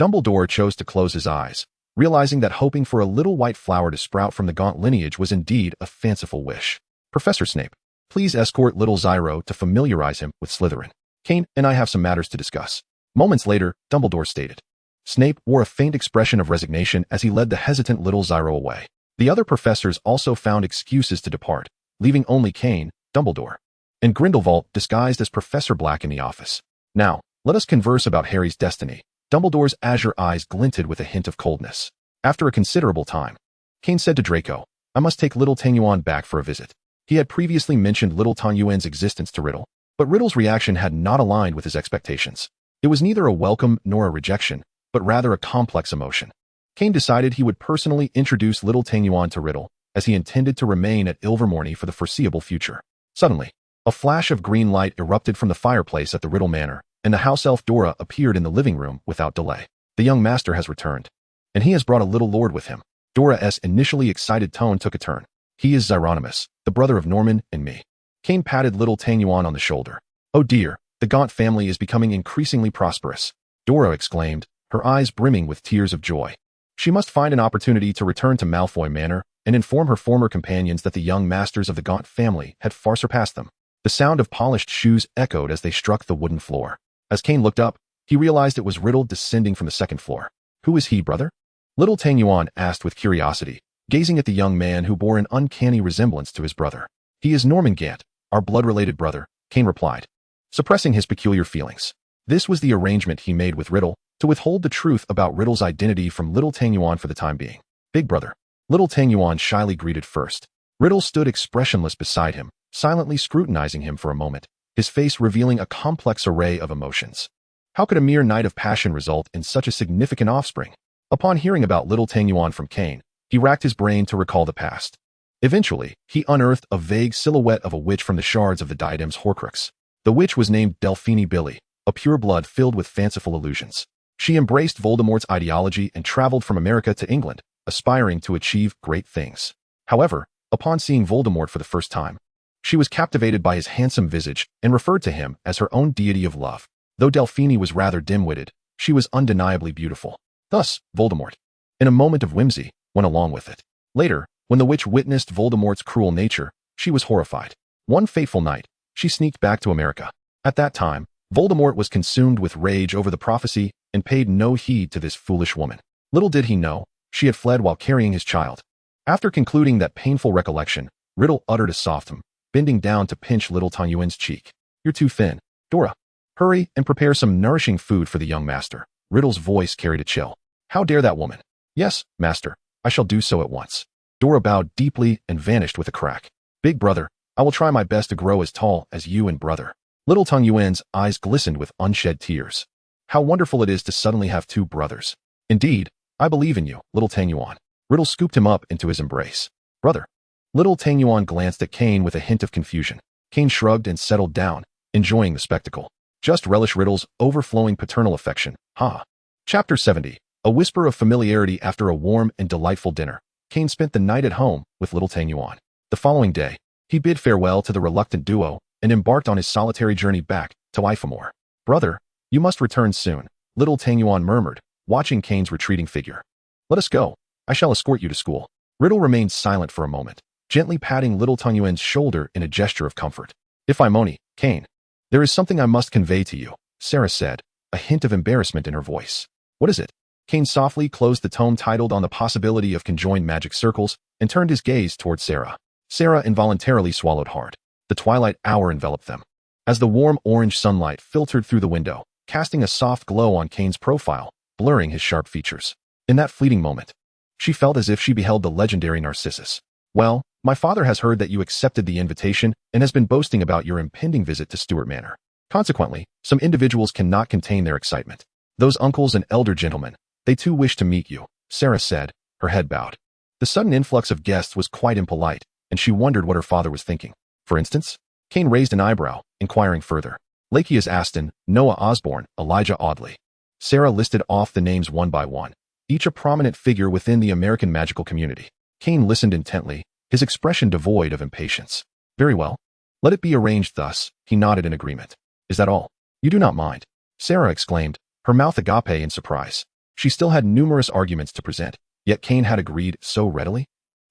Dumbledore chose to close his eyes, realizing that hoping for a little white flower to sprout from the Gaunt lineage was indeed a fanciful wish. Professor Snape, please escort little Zyro to familiarize him with Slytherin. Kane and I have some matters to discuss. Moments later, Dumbledore stated. Snape wore a faint expression of resignation as he led the hesitant little Zyro away. The other professors also found excuses to depart, leaving only Kane, Dumbledore, and Grindelwald disguised as Professor Black in the office. Now, let us converse about Harry's destiny. Dumbledore's azure eyes glinted with a hint of coldness. After a considerable time, Kane said to Draco, I must take little Tanyuan back for a visit. He had previously mentioned little Tanyuan's existence to Riddle, but Riddle's reaction had not aligned with his expectations. It was neither a welcome nor a rejection, but rather a complex emotion. Kane decided he would personally introduce little Tanyuan to Riddle, as he intended to remain at Ilvermorny for the foreseeable future. Suddenly, a flash of green light erupted from the fireplace at the Riddle Manor, and the house elf Dora appeared in the living room without delay. The young master has returned, and he has brought a little lord with him. Dora's initially excited tone took a turn. He is Xyronimus, the brother of Norman and me. Kane patted little Tanyuan on the shoulder. Oh dear, the Gaunt family is becoming increasingly prosperous, Dora exclaimed, her eyes brimming with tears of joy. She must find an opportunity to return to Malfoy Manor and inform her former companions that the young masters of the Gaunt family had far surpassed them. The sound of polished shoes echoed as they struck the wooden floor. As Kane looked up, he realized it was Riddle descending from the second floor. Who is he, brother? Little Tanyuan asked with curiosity, gazing at the young man who bore an uncanny resemblance to his brother. He is Norman Gant, our blood-related brother, Kane replied, suppressing his peculiar feelings. This was the arrangement he made with Riddle, to withhold the truth about Riddle's identity from little Tanyuan for the time being. Big brother. Little Tanyuan shyly greeted first. Riddle stood expressionless beside him, silently scrutinizing him for a moment, his face revealing a complex array of emotions. How could a mere night of passion result in such a significant offspring? Upon hearing about little Tanyuan from Kane, he racked his brain to recall the past. Eventually, he unearthed a vague silhouette of a witch from the shards of the diadem's Horcrux. The witch was named Delphine Billy, a pureblood filled with fanciful illusions. She embraced Voldemort's ideology and traveled from America to England, aspiring to achieve great things. However, upon seeing Voldemort for the first time, she was captivated by his handsome visage and referred to him as her own deity of love. Though Delphine was rather dim-witted, she was undeniably beautiful. Thus, Voldemort, in a moment of whimsy, went along with it. Later, when the witch witnessed Voldemort's cruel nature, she was horrified. One fateful night, she sneaked back to America. At that time, Voldemort was consumed with rage over the prophecy and paid no heed to this foolish woman. Little did he know, she had fled while carrying his child. After concluding that painful recollection, Riddle uttered a soft hum, bending down to pinch little Tanyuan's cheek. You're too thin. Dora, hurry and prepare some nourishing food for the young master. Riddle's voice carried a chill. How dare that woman? Yes, master, I shall do so at once. Dora bowed deeply and vanished with a crack. Big brother, I will try my best to grow as tall as you and brother. Little Tanyuan's eyes glistened with unshed tears. How wonderful it is to suddenly have two brothers. Indeed, I believe in you, little Tanyuan. Riddle scooped him up into his embrace. Brother. Little Tanyuan glanced at Kane with a hint of confusion. Kane shrugged and settled down, enjoying the spectacle. Just relish Riddle's overflowing paternal affection. Ha. Chapter 70. A whisper of familiarity after a warm and delightful dinner. Kane spent the night at home with little Tanyuan. The following day, he bid farewell to the reluctant duo and embarked on his solitary journey back to Ifamore. Brother, you must return soon, little Tanyuan murmured, watching Kane's retreating figure. Let us go. I shall escort you to school. Riddle remained silent for a moment, gently patting little Tanyuan's shoulder in a gesture of comfort. If I'm only, Kane, there is something I must convey to you, Sarah said, a hint of embarrassment in her voice. What is it? Kane softly closed the tome titled On the Possibility of Conjoined Magic Circles and turned his gaze toward Sarah. Sarah involuntarily swallowed hard. The twilight hour enveloped them. As the warm orange sunlight filtered through the window, casting a soft glow on Kane's profile, blurring his sharp features. In that fleeting moment, she felt as if she beheld the legendary Narcissus. Well, my father has heard that you accepted the invitation and has been boasting about your impending visit to Stuart Manor. Consequently, some individuals cannot contain their excitement. Those uncles and elder gentlemen, they too wish to meet you, Sarah said, her head bowed. The sudden influx of guests was quite impolite, and she wondered what her father was thinking. For instance, Kane raised an eyebrow, inquiring further. Lacheus Aston, Noah Osborne, Elijah Audley. Sarah listed off the names one by one, each a prominent figure within the American magical community. Kane listened intently, his expression devoid of impatience. Very well. Let it be arranged thus, he nodded in agreement. Is that all? You do not mind? Sarah exclaimed, her mouth agape in surprise. She still had numerous arguments to present, Yet Kane had agreed so readily?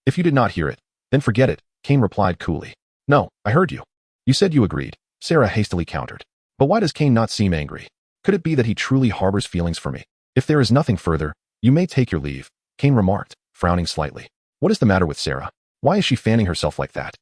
If you did not hear it, then forget it, Kane replied coolly. No, I heard you. You said you agreed, Sarah hastily countered. But why does Kane not seem angry? Could it be that he truly harbors feelings for me? If there is nothing further, you may take your leave, Kane remarked, frowning slightly. What is the matter with Sarah? Why is she fanning herself like that?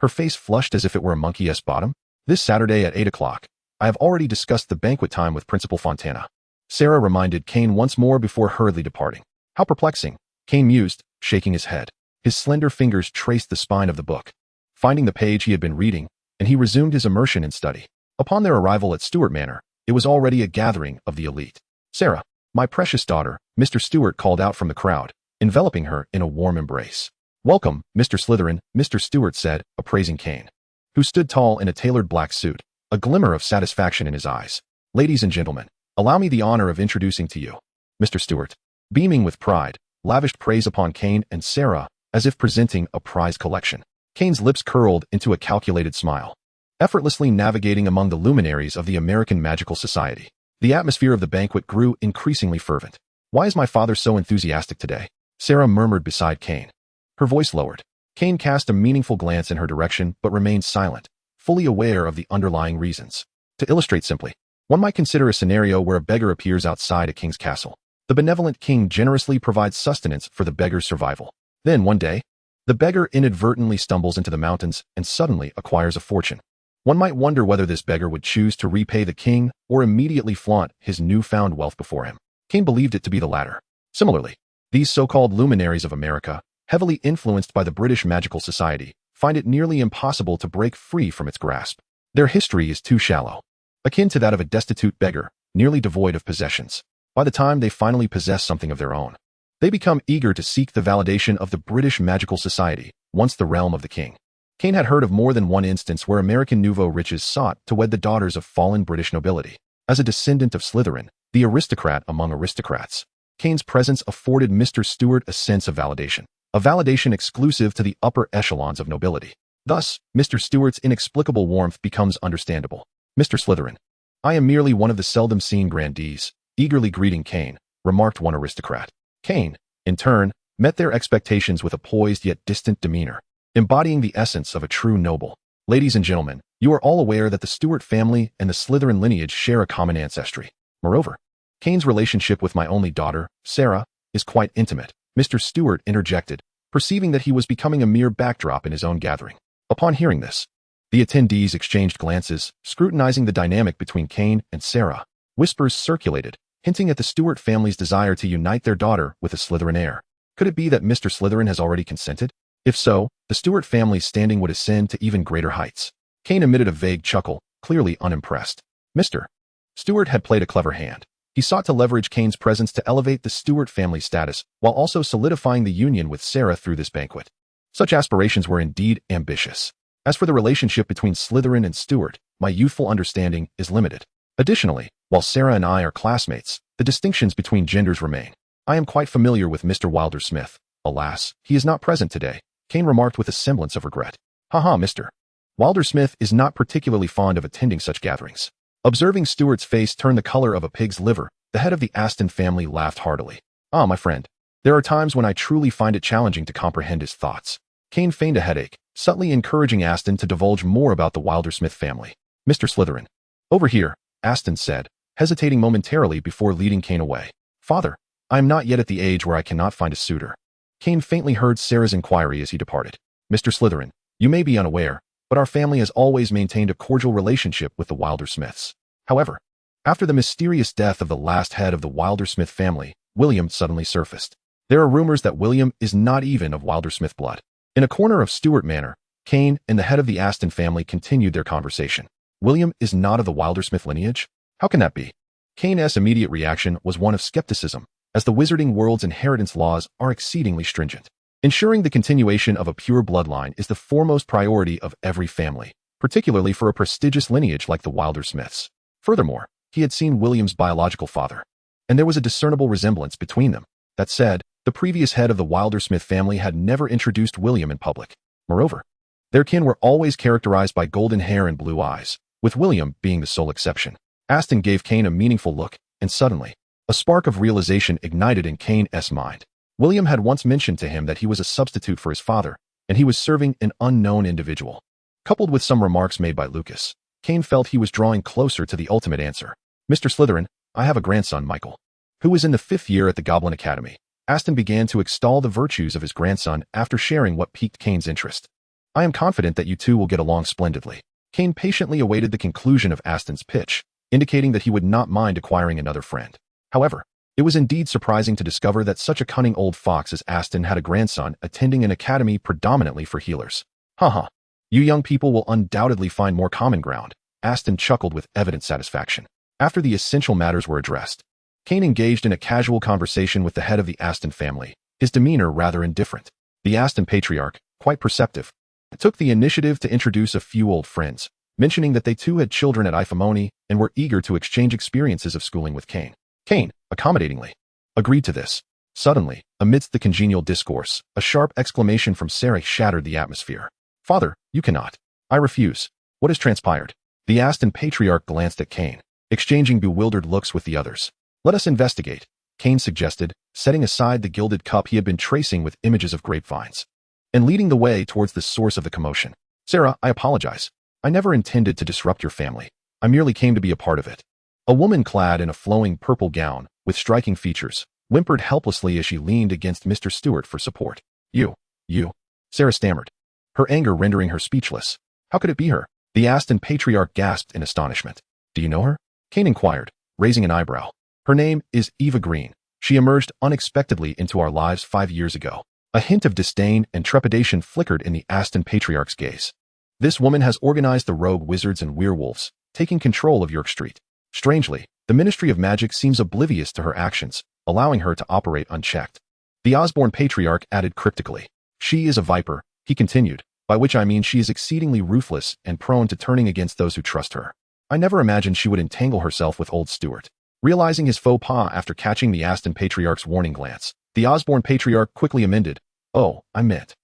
Her face flushed as if it were a monkey's bottom. This Saturday at 8 o'clock. I have already discussed the banquet time with Principal Fontana. Sarah reminded Kane once more before hurriedly departing. How perplexing, Kane mused, shaking his head. His slender fingers traced the spine of the book, finding the page he had been reading, and he resumed his immersion in study. Upon their arrival at Stewart Manor, it was already a gathering of the elite. Sarah, my precious daughter, Mr. Stewart called out from the crowd, enveloping her in a warm embrace. Welcome, Mr. Slytherin, Mr. Stewart said, appraising Kane, who stood tall in a tailored black suit, a glimmer of satisfaction in his eyes. Ladies and gentlemen, allow me the honor of introducing to you. Mr. Stewart, beaming with pride, lavished praise upon Kane and Sarah as if presenting a prize collection. Kane's lips curled into a calculated smile, effortlessly navigating among the luminaries of the American Magical Society. The atmosphere of the banquet grew increasingly fervent. Why is my father so enthusiastic today? Sarah murmured beside Kane. Her voice lowered. Kane cast a meaningful glance in her direction but remained silent, fully aware of the underlying reasons. To illustrate simply, one might consider a scenario where a beggar appears outside a king's castle. The benevolent king generously provides sustenance for the beggar's survival. Then, one day, the beggar inadvertently stumbles into the mountains and suddenly acquires a fortune. One might wonder whether this beggar would choose to repay the king or immediately flaunt his newfound wealth before him. Kane believed it to be the latter. Similarly, these so-called luminaries of America, heavily influenced by the British Magical Society, find it nearly impossible to break free from its grasp. Their history is too shallow, akin to that of a destitute beggar, nearly devoid of possessions. By the time they finally possess something of their own, they become eager to seek the validation of the British Magical Society, once the realm of the king. Kane had heard of more than one instance where American nouveau riches sought to wed the daughters of fallen British nobility. As a descendant of Slytherin, the aristocrat among aristocrats, Kane's presence afforded Mr. Stewart a sense of validation, a validation exclusive to the upper echelons of nobility. Thus, Mr. Stewart's inexplicable warmth becomes understandable. Mr. Slytherin, I am merely one of the seldom seen grandees, eagerly greeting Kane, remarked one aristocrat. Kane, in turn, met their expectations with a poised yet distant demeanor, embodying the essence of a true noble. Ladies and gentlemen, you are all aware that the Stewart family and the Slytherin lineage share a common ancestry. Moreover, Kane's relationship with my only daughter, Sarah, is quite intimate, Mr. Stewart interjected, perceiving that he was becoming a mere backdrop in his own gathering. Upon hearing this, the attendees exchanged glances, scrutinizing the dynamic between Kane and Sarah. Whispers circulated, hinting at the Stewart family's desire to unite their daughter with a Slytherin heir. Could it be that Mr. Slytherin has already consented? If so, the Stewart family's standing would ascend to even greater heights. Kane emitted a vague chuckle, clearly unimpressed. Mr. Stewart had played a clever hand. He sought to leverage Kane's presence to elevate the Stewart family's status, while also solidifying the union with Sarah through this banquet. Such aspirations were indeed ambitious. As for the relationship between Slytherin and Stewart, my youthful understanding is limited. Additionally, while Sarah and I are classmates, the distinctions between genders remain. I am quite familiar with Mr. Wilder-Smith. Alas, he is not present today, Kane remarked with a semblance of regret. Haha, Mr. Wilder-Smith is not particularly fond of attending such gatherings. Observing Stewart's face turn the color of a pig's liver, the head of the Aston family laughed heartily. Ah, my friend, there are times when I truly find it challenging to comprehend his thoughts. Kane feigned a headache, subtly encouraging Aston to divulge more about the Wilder-Smith family. Mr. Slytherin. Over here, Aston said, hesitating momentarily before leading Kane away. Father, I am not yet at the age where I cannot find a suitor. Kane faintly heard Sarah's inquiry as he departed. Mr. Slytherin, you may be unaware, but our family has always maintained a cordial relationship with the Wilder-Smiths. However, after the mysterious death of the last head of the Wilder-Smith family, William suddenly surfaced. There are rumors that William is not even of Wilder-Smith blood. In a corner of Stewart Manor, Kane and the head of the Aston family continued their conversation. William is not of the Wilder-Smith lineage? How can that be? Kane's immediate reaction was one of skepticism, as the Wizarding World's inheritance laws are exceedingly stringent. Ensuring the continuation of a pure bloodline is the foremost priority of every family, particularly for a prestigious lineage like the Wilder-Smiths. Furthermore, he had seen William's biological father, and there was a discernible resemblance between them. That said, the previous head of the Wilder-Smith family had never introduced William in public. Moreover, their kin were always characterized by golden hair and blue eyes, with William being the sole exception. Aston gave Kane a meaningful look, and suddenly, a spark of realization ignited in Kane's mind. William had once mentioned to him that he was a substitute for his father, and he was serving an unknown individual. Coupled with some remarks made by Lucas, Kane felt he was drawing closer to the ultimate answer. Mr. Slytherin, I have a grandson, Michael, who is in the 5th year at the Goblin Academy. Aston began to extol the virtues of his grandson after sharing what piqued Kane's interest. I am confident that you two will get along splendidly. Kane patiently awaited the conclusion of Aston's pitch, indicating that he would not mind acquiring another friend. However, it was indeed surprising to discover that such a cunning old fox as Aston had a grandson attending an academy predominantly for healers. Haha. You young people will undoubtedly find more common ground, Aston chuckled with evident satisfaction. After the essential matters were addressed, Kane engaged in a casual conversation with the head of the Aston family, his demeanor rather indifferent. The Aston patriarch, quite perceptive, took the initiative to introduce a few old friends, mentioning that they too had children at HPFanfiction and were eager to exchange experiences of schooling with Kane. Kane, accommodatingly, agreed to this. Suddenly, amidst the congenial discourse, a sharp exclamation from Sarah shattered the atmosphere. Father, you cannot. I refuse. What has transpired? The Aston patriarch glanced at Kane, exchanging bewildered looks with the others. Let us investigate, Kane suggested, setting aside the gilded cup he had been tracing with images of grapevines, and leading the way towards the source of the commotion. Sarah, I apologize. I never intended to disrupt your family. I merely came to be a part of it. A woman clad in a flowing purple gown, with striking features, whimpered helplessly as she leaned against Mr. Stewart for support. You, Sarah stammered, her anger rendering her speechless. How could it be her? The Aston patriarch gasped in astonishment. Do you know her? Kane inquired, raising an eyebrow. Her name is Eva Green. She emerged unexpectedly into our lives 5 years ago. A hint of disdain and trepidation flickered in the Aston patriarch's gaze. This woman has organized the rogue wizards and werewolves, taking control of York Street. Strangely, the Ministry of Magic seems oblivious to her actions, allowing her to operate unchecked. The Osborne patriarch added cryptically. She is a viper, he continued, by which I mean she is exceedingly ruthless and prone to turning against those who trust her. I never imagined she would entangle herself with old Stewart. Realizing his faux pas after catching the Aston patriarch's warning glance, the Osborne patriarch quickly amended. Oh, I meant.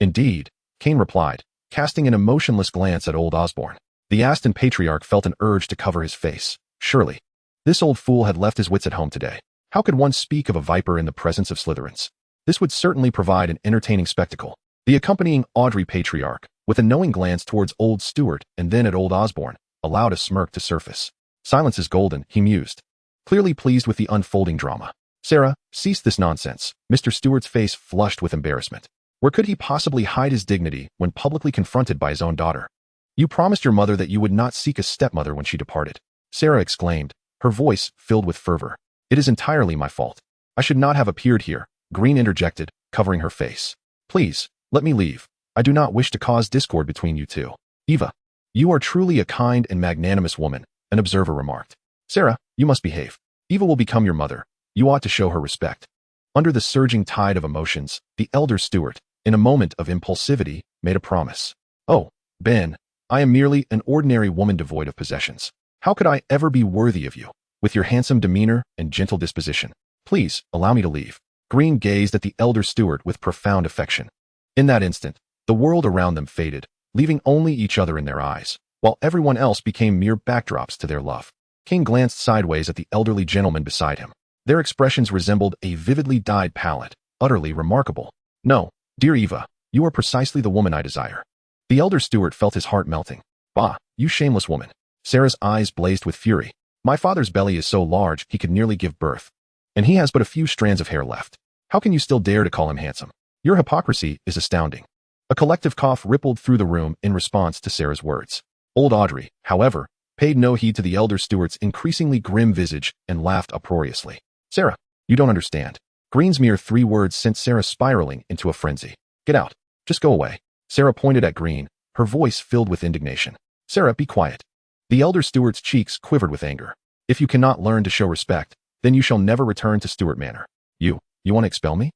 Indeed, Kane replied, casting an emotionless glance at old Osborne. The Aston patriarch felt an urge to cover his face. Surely, this old fool had left his wits at home today. How could one speak of a viper in the presence of Slytherins? This would certainly provide an entertaining spectacle. The accompanying Audrey patriarch, with a knowing glance towards old Stewart and then at old Osborne, allowed a smirk to surface. Silence is golden, he mused, clearly pleased with the unfolding drama. Sarah, cease this nonsense. Mr. Stewart's face flushed with embarrassment. Where could he possibly hide his dignity when publicly confronted by his own daughter? You promised your mother that you would not seek a stepmother when she departed, Sarah exclaimed, her voice filled with fervor. It is entirely my fault. I should not have appeared here, Green interjected, covering her face. Please, let me leave. I do not wish to cause discord between you two. Eva, you are truly a kind and magnanimous woman, an observer remarked. Sarah, you must behave. Eva will become your mother. You ought to show her respect. Under the surging tide of emotions, the elder Stewart, in a moment of impulsivity, made a promise. Oh, Ben, I am merely an ordinary woman devoid of possessions. How could I ever be worthy of you, with your handsome demeanor and gentle disposition? Please, allow me to leave. Green gazed at the elder Stewart with profound affection. In that instant, the world around them faded, leaving only each other in their eyes, while everyone else became mere backdrops to their love. Kane glanced sideways at the elderly gentleman beside him. Their expressions resembled a vividly dyed palette, utterly remarkable. No, dear Eva, you are precisely the woman I desire. The elder Stewart felt his heart melting. Bah, you shameless woman. Sarah's eyes blazed with fury. My father's belly is so large he could nearly give birth, and he has but a few strands of hair left. How can you still dare to call him handsome? Your hypocrisy is astounding. A collective cough rippled through the room in response to Sarah's words. Old Audrey, however, paid no heed to the elder Stewart's increasingly grim visage and laughed uproariously. Sarah, you don't understand. Green's mere 3 words sent Sarah spiraling into a frenzy. Get out. Just go away. Sarah pointed at Green, her voice filled with indignation. Sarah, be quiet. The elder Stewart's cheeks quivered with anger. If you cannot learn to show respect, then you shall never return to Stewart Manor. You want to expel me?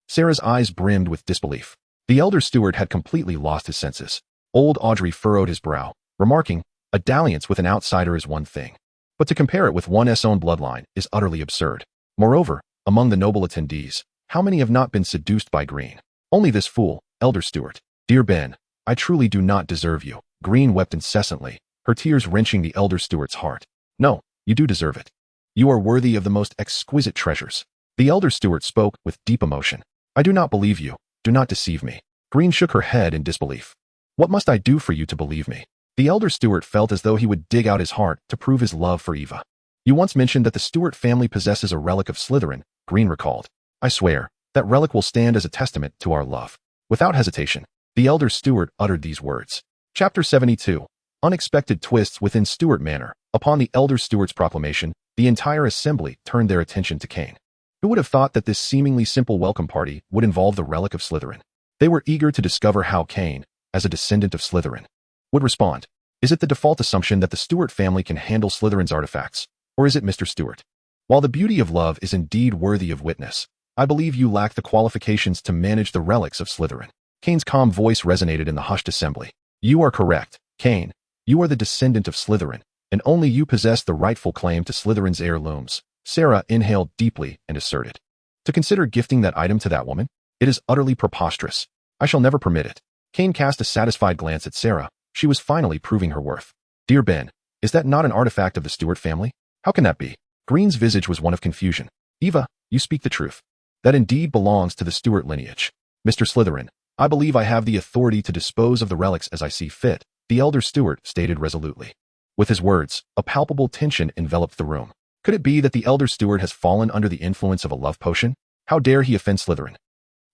Sarah's eyes brimmed with disbelief. The elder Stewart had completely lost his senses. Old Audrey furrowed his brow, remarking, a dalliance with an outsider is one thing, but to compare it with one's own bloodline is utterly absurd. Moreover, among the noble attendees, how many have not been seduced by Green? Only this fool, elder Stewart. Dear Ben, I truly do not deserve you. Green wept incessantly, her tears wrenching the elder Stewart's heart. No, you do deserve it. You are worthy of the most exquisite treasures. The elder steward spoke with deep emotion. I do not believe you. Do not deceive me. Green shook her head in disbelief. What must I do for you to believe me? The elder steward felt as though he would dig out his heart to prove his love for Eva. You once mentioned that the Stewart family possesses a relic of Slytherin, Green recalled. I swear, that relic will stand as a testament to our love. Without hesitation, the elder steward uttered these words. Chapter 72. Unexpected twists within Stewart Manor. Upon the elder steward's proclamation, the entire assembly turned their attention to Kane. Who would have thought that this seemingly simple welcome party would involve the relic of Slytherin? They were eager to discover how Kane, as a descendant of Slytherin, would respond. Is it the default assumption that the Stewart family can handle Slytherin's artifacts, or is it Mr. Stewart? While the beauty of love is indeed worthy of witness, I believe you lack the qualifications to manage the relics of Slytherin. Kane's calm voice resonated in the hushed assembly. You are correct, Kane. You are the descendant of Slytherin, and only you possess the rightful claim to Slytherin's heirlooms. Sarah inhaled deeply and asserted. To consider gifting that item to that woman? It is utterly preposterous. I shall never permit it. Kane cast a satisfied glance at Sarah. She was finally proving her worth. Dear Ben, is that not an artifact of the Stewart family? How can that be? Green's visage was one of confusion. Eva, you speak the truth. That indeed belongs to the Stewart lineage. Mr. Slytherin, I believe I have the authority to dispose of the relics as I see fit, the elder steward stated resolutely. With his words, a palpable tension enveloped the room. Could it be that the elder steward has fallen under the influence of a love potion? How dare he offend Slytherin?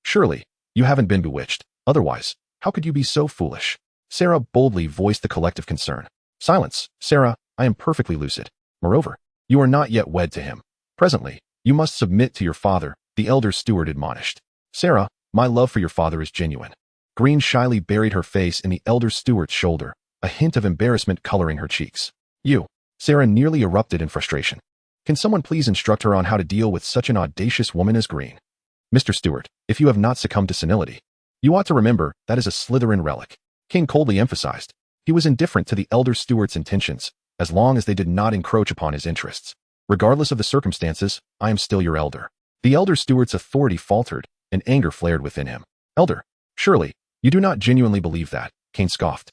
Surely, you haven't been bewitched. Otherwise, how could you be so foolish? Sarah boldly voiced the collective concern. Silence, Sarah, I am perfectly lucid. Moreover, you are not yet wed to him. Presently, you must submit to your father, the elder steward admonished. Sarah, my love for your father is genuine. Green shyly buried her face in the elder steward's shoulder, a hint of embarrassment coloring her cheeks. You, Sarah nearly erupted in frustration. Can someone please instruct her on how to deal with such an audacious woman as Green? Mr. Stewart, if you have not succumbed to senility, you ought to remember that is a Slytherin relic. Kane coldly emphasized. He was indifferent to the elder steward's intentions, as long as they did not encroach upon his interests. Regardless of the circumstances, I am still your elder. The elder steward's authority faltered, and anger flared within him. Elder, surely, you do not genuinely believe that, Kane scoffed.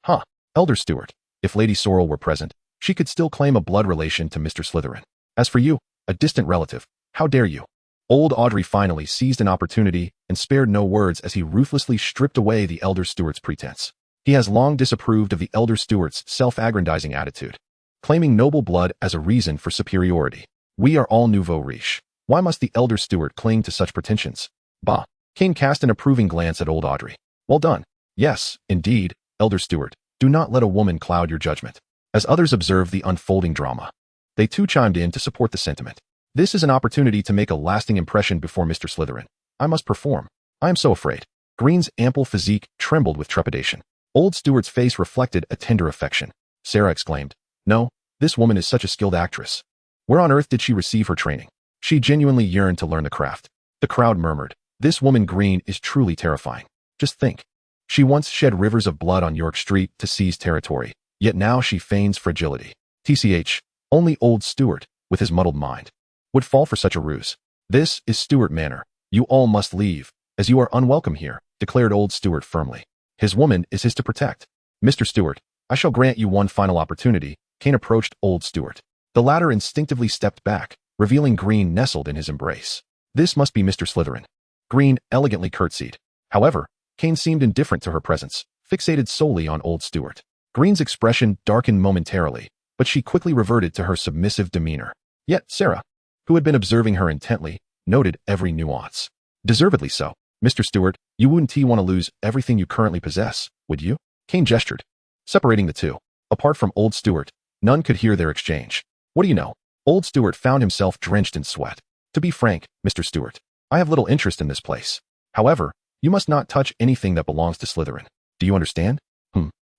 Huh, elder steward, if Lady Sorrel were present, she could still claim a blood relation to Mr. Slytherin. As for you, a distant relative, how dare you? Old Audrey finally seized an opportunity and spared no words as he ruthlessly stripped away the elder steward's pretense. He has long disapproved of the elder steward's self-aggrandizing attitude, claiming noble blood as a reason for superiority. We are all nouveau riche. Why must the elder steward cling to such pretensions? Bah! Kane cast an approving glance at old Audrey. Well done. Yes, indeed, elder steward. Do not let a woman cloud your judgment. As others observed the unfolding drama, they too chimed in to support the sentiment. This is an opportunity to make a lasting impression before Mr. Slytherin. I must perform. I am so afraid. Green's ample physique trembled with trepidation. Old Stewart's face reflected a tender affection. Sarah exclaimed, No, this woman is such a skilled actress. Where on earth did she receive her training? She genuinely yearned to learn the craft. The crowd murmured, This woman Green is truly terrifying. Just think. She once shed rivers of blood on York Street to seize territory, yet now she feigns fragility. TCH, only old Stewart, with his muddled mind, would fall for such a ruse. This is Stewart Manor. You all must leave, as you are unwelcome here, declared old Stewart firmly. His woman is his to protect. Mr. Stewart, I shall grant you one final opportunity. Kane approached old Stewart. The latter instinctively stepped back, revealing Green nestled in his embrace. This must be Mr. Slytherin. Green elegantly curtsied. However, Kane seemed indifferent to her presence, fixated solely on old Stewart. Green's expression darkened momentarily, but she quickly reverted to her submissive demeanor. Yet Sarah, who had been observing her intently, noted every nuance. Deservedly so. Mr. Stewart, you wouldn't want to lose everything you currently possess, would you? Kane gestured. Separating the two. Apart from old Stewart, none could hear their exchange. What do you know? Old Stewart found himself drenched in sweat. To be frank, Mr. Stewart, I have little interest in this place. However, you must not touch anything that belongs to Slytherin. Do you understand?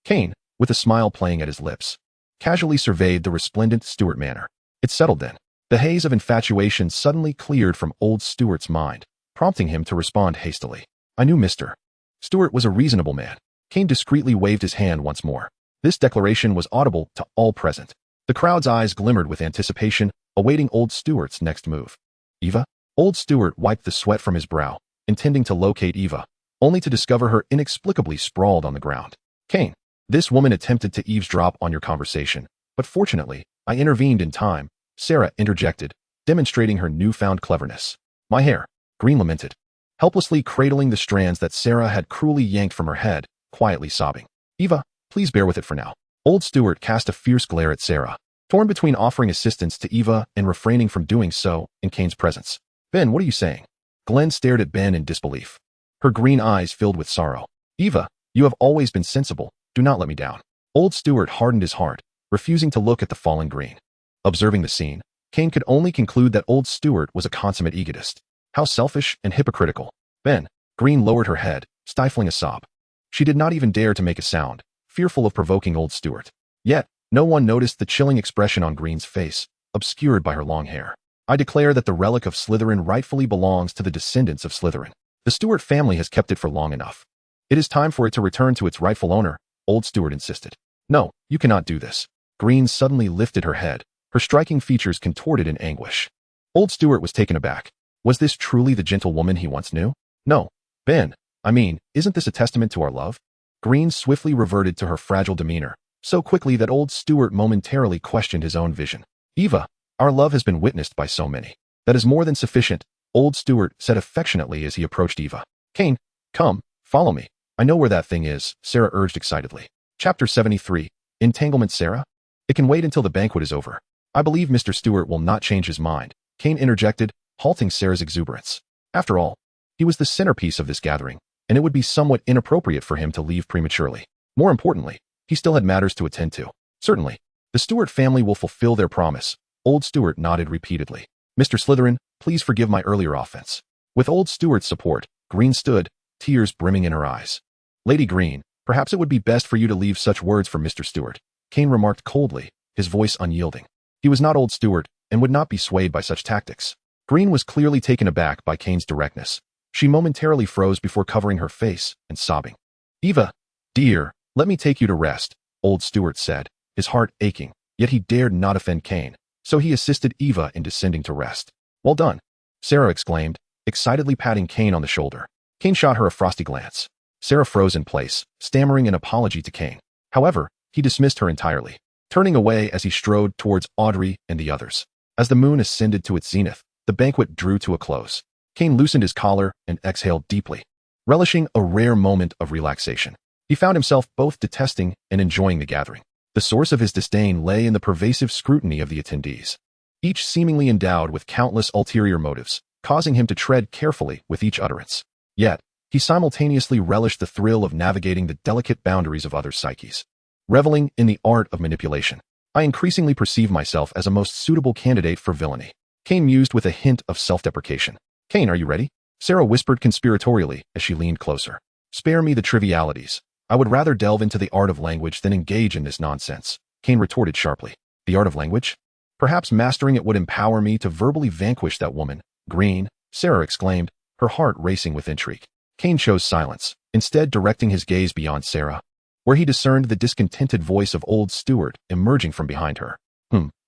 Kane, with a smile playing at his lips, casually surveyed the resplendent Stewart Manor. It settled then. The haze of infatuation suddenly cleared from old Stewart's mind, prompting him to respond hastily. I knew Mr. Stewart was a reasonable man. Kane discreetly waved his hand once more. This declaration was audible to all present. The crowd's eyes glimmered with anticipation, awaiting old Stewart's next move. Eva? Old Stewart wiped the sweat from his brow, intending to locate Eva, only to discover her inexplicably sprawled on the ground. Kane, this woman attempted to eavesdrop on your conversation, but fortunately, I intervened in time. Sarah interjected, demonstrating her newfound cleverness. My hair, Green lamented, helplessly cradling the strands that Sarah had cruelly yanked from her head, quietly sobbing. Eva, please bear with it for now. Old Stewart cast a fierce glare at Sarah, torn between offering assistance to Eva and refraining from doing so in Kane's presence. Ben, what are you saying? Glenn stared at Ben in disbelief. Her green eyes filled with sorrow. Eva, you have always been sensible. Do not let me down. Old Stewart hardened his heart, refusing to look at the fallen Green. Observing the scene, Kane could only conclude that Old Stewart was a consummate egotist. How selfish and hypocritical. Ben, Green lowered her head, stifling a sob. She did not even dare to make a sound, fearful of provoking Old Stewart. Yet, no one noticed the chilling expression on Green's face, obscured by her long hair. I declare that the relic of Slytherin rightfully belongs to the descendants of Slytherin. The Stewart family has kept it for long enough. It is time for it to return to its rightful owner, Old Stewart insisted. No, you cannot do this. Green suddenly lifted her head, her striking features contorted in anguish. Old Stewart was taken aback. Was this truly the gentlewoman he once knew? No. Ben, isn't this a testament to our love? Green swiftly reverted to her fragile demeanor, so quickly that Old Stewart momentarily questioned his own vision. Eva, our love has been witnessed by so many. That is more than sufficient, Old Stewart said affectionately as he approached Eva. Kane, come, follow me. I know where that thing is, Sarah urged excitedly. Chapter 73, Entanglement. Sarah? It can wait until the banquet is over. I believe Mr. Stewart will not change his mind, Kane interjected, halting Sarah's exuberance. After all, he was the centerpiece of this gathering, and it would be somewhat inappropriate for him to leave prematurely. More importantly, he still had matters to attend to. Certainly, the Stewart family will fulfill their promise. Old Stewart nodded repeatedly. Mr. Slytherin, please forgive my earlier offense. With Old Stewart's support, Green stood, tears brimming in her eyes. Lady Green, perhaps it would be best for you to leave such words for Mr. Stewart, Kane remarked coldly, his voice unyielding. He was not Old Stewart, and would not be swayed by such tactics. Green was clearly taken aback by Kane's directness. She momentarily froze before covering her face and sobbing. Eva, dear, let me take you to rest, Old Stewart said, his heart aching, yet he dared not offend Kane, so he assisted Eva in descending to rest. Well done, Sarah exclaimed, excitedly patting Kane on the shoulder. Kane shot her a frosty glance. Sarah froze in place, stammering an apology to Kane. However, he dismissed her entirely, turning away as he strode towards Audrey and the others. As the moon ascended to its zenith, the banquet drew to a close. Kane loosened his collar and exhaled deeply, relishing a rare moment of relaxation. He found himself both detesting and enjoying the gathering. The source of his disdain lay in the pervasive scrutiny of the attendees, each seemingly endowed with countless ulterior motives, causing him to tread carefully with each utterance. Yet, he simultaneously relished the thrill of navigating the delicate boundaries of others' psyches. Reveling in the art of manipulation, I increasingly perceive myself as a most suitable candidate for villainy. Kane mused with a hint of self-deprecation. Kane, are you ready? Sarah whispered conspiratorially as she leaned closer. Spare me the trivialities. I would rather delve into the art of language than engage in this nonsense, Kane retorted sharply. The art of language? Perhaps mastering it would empower me to verbally vanquish that woman. Green, Sarah exclaimed, her heart racing with intrigue. Kane chose silence, instead directing his gaze beyond Sarah, where he discerned the discontented voice of Old Stewart emerging from behind her.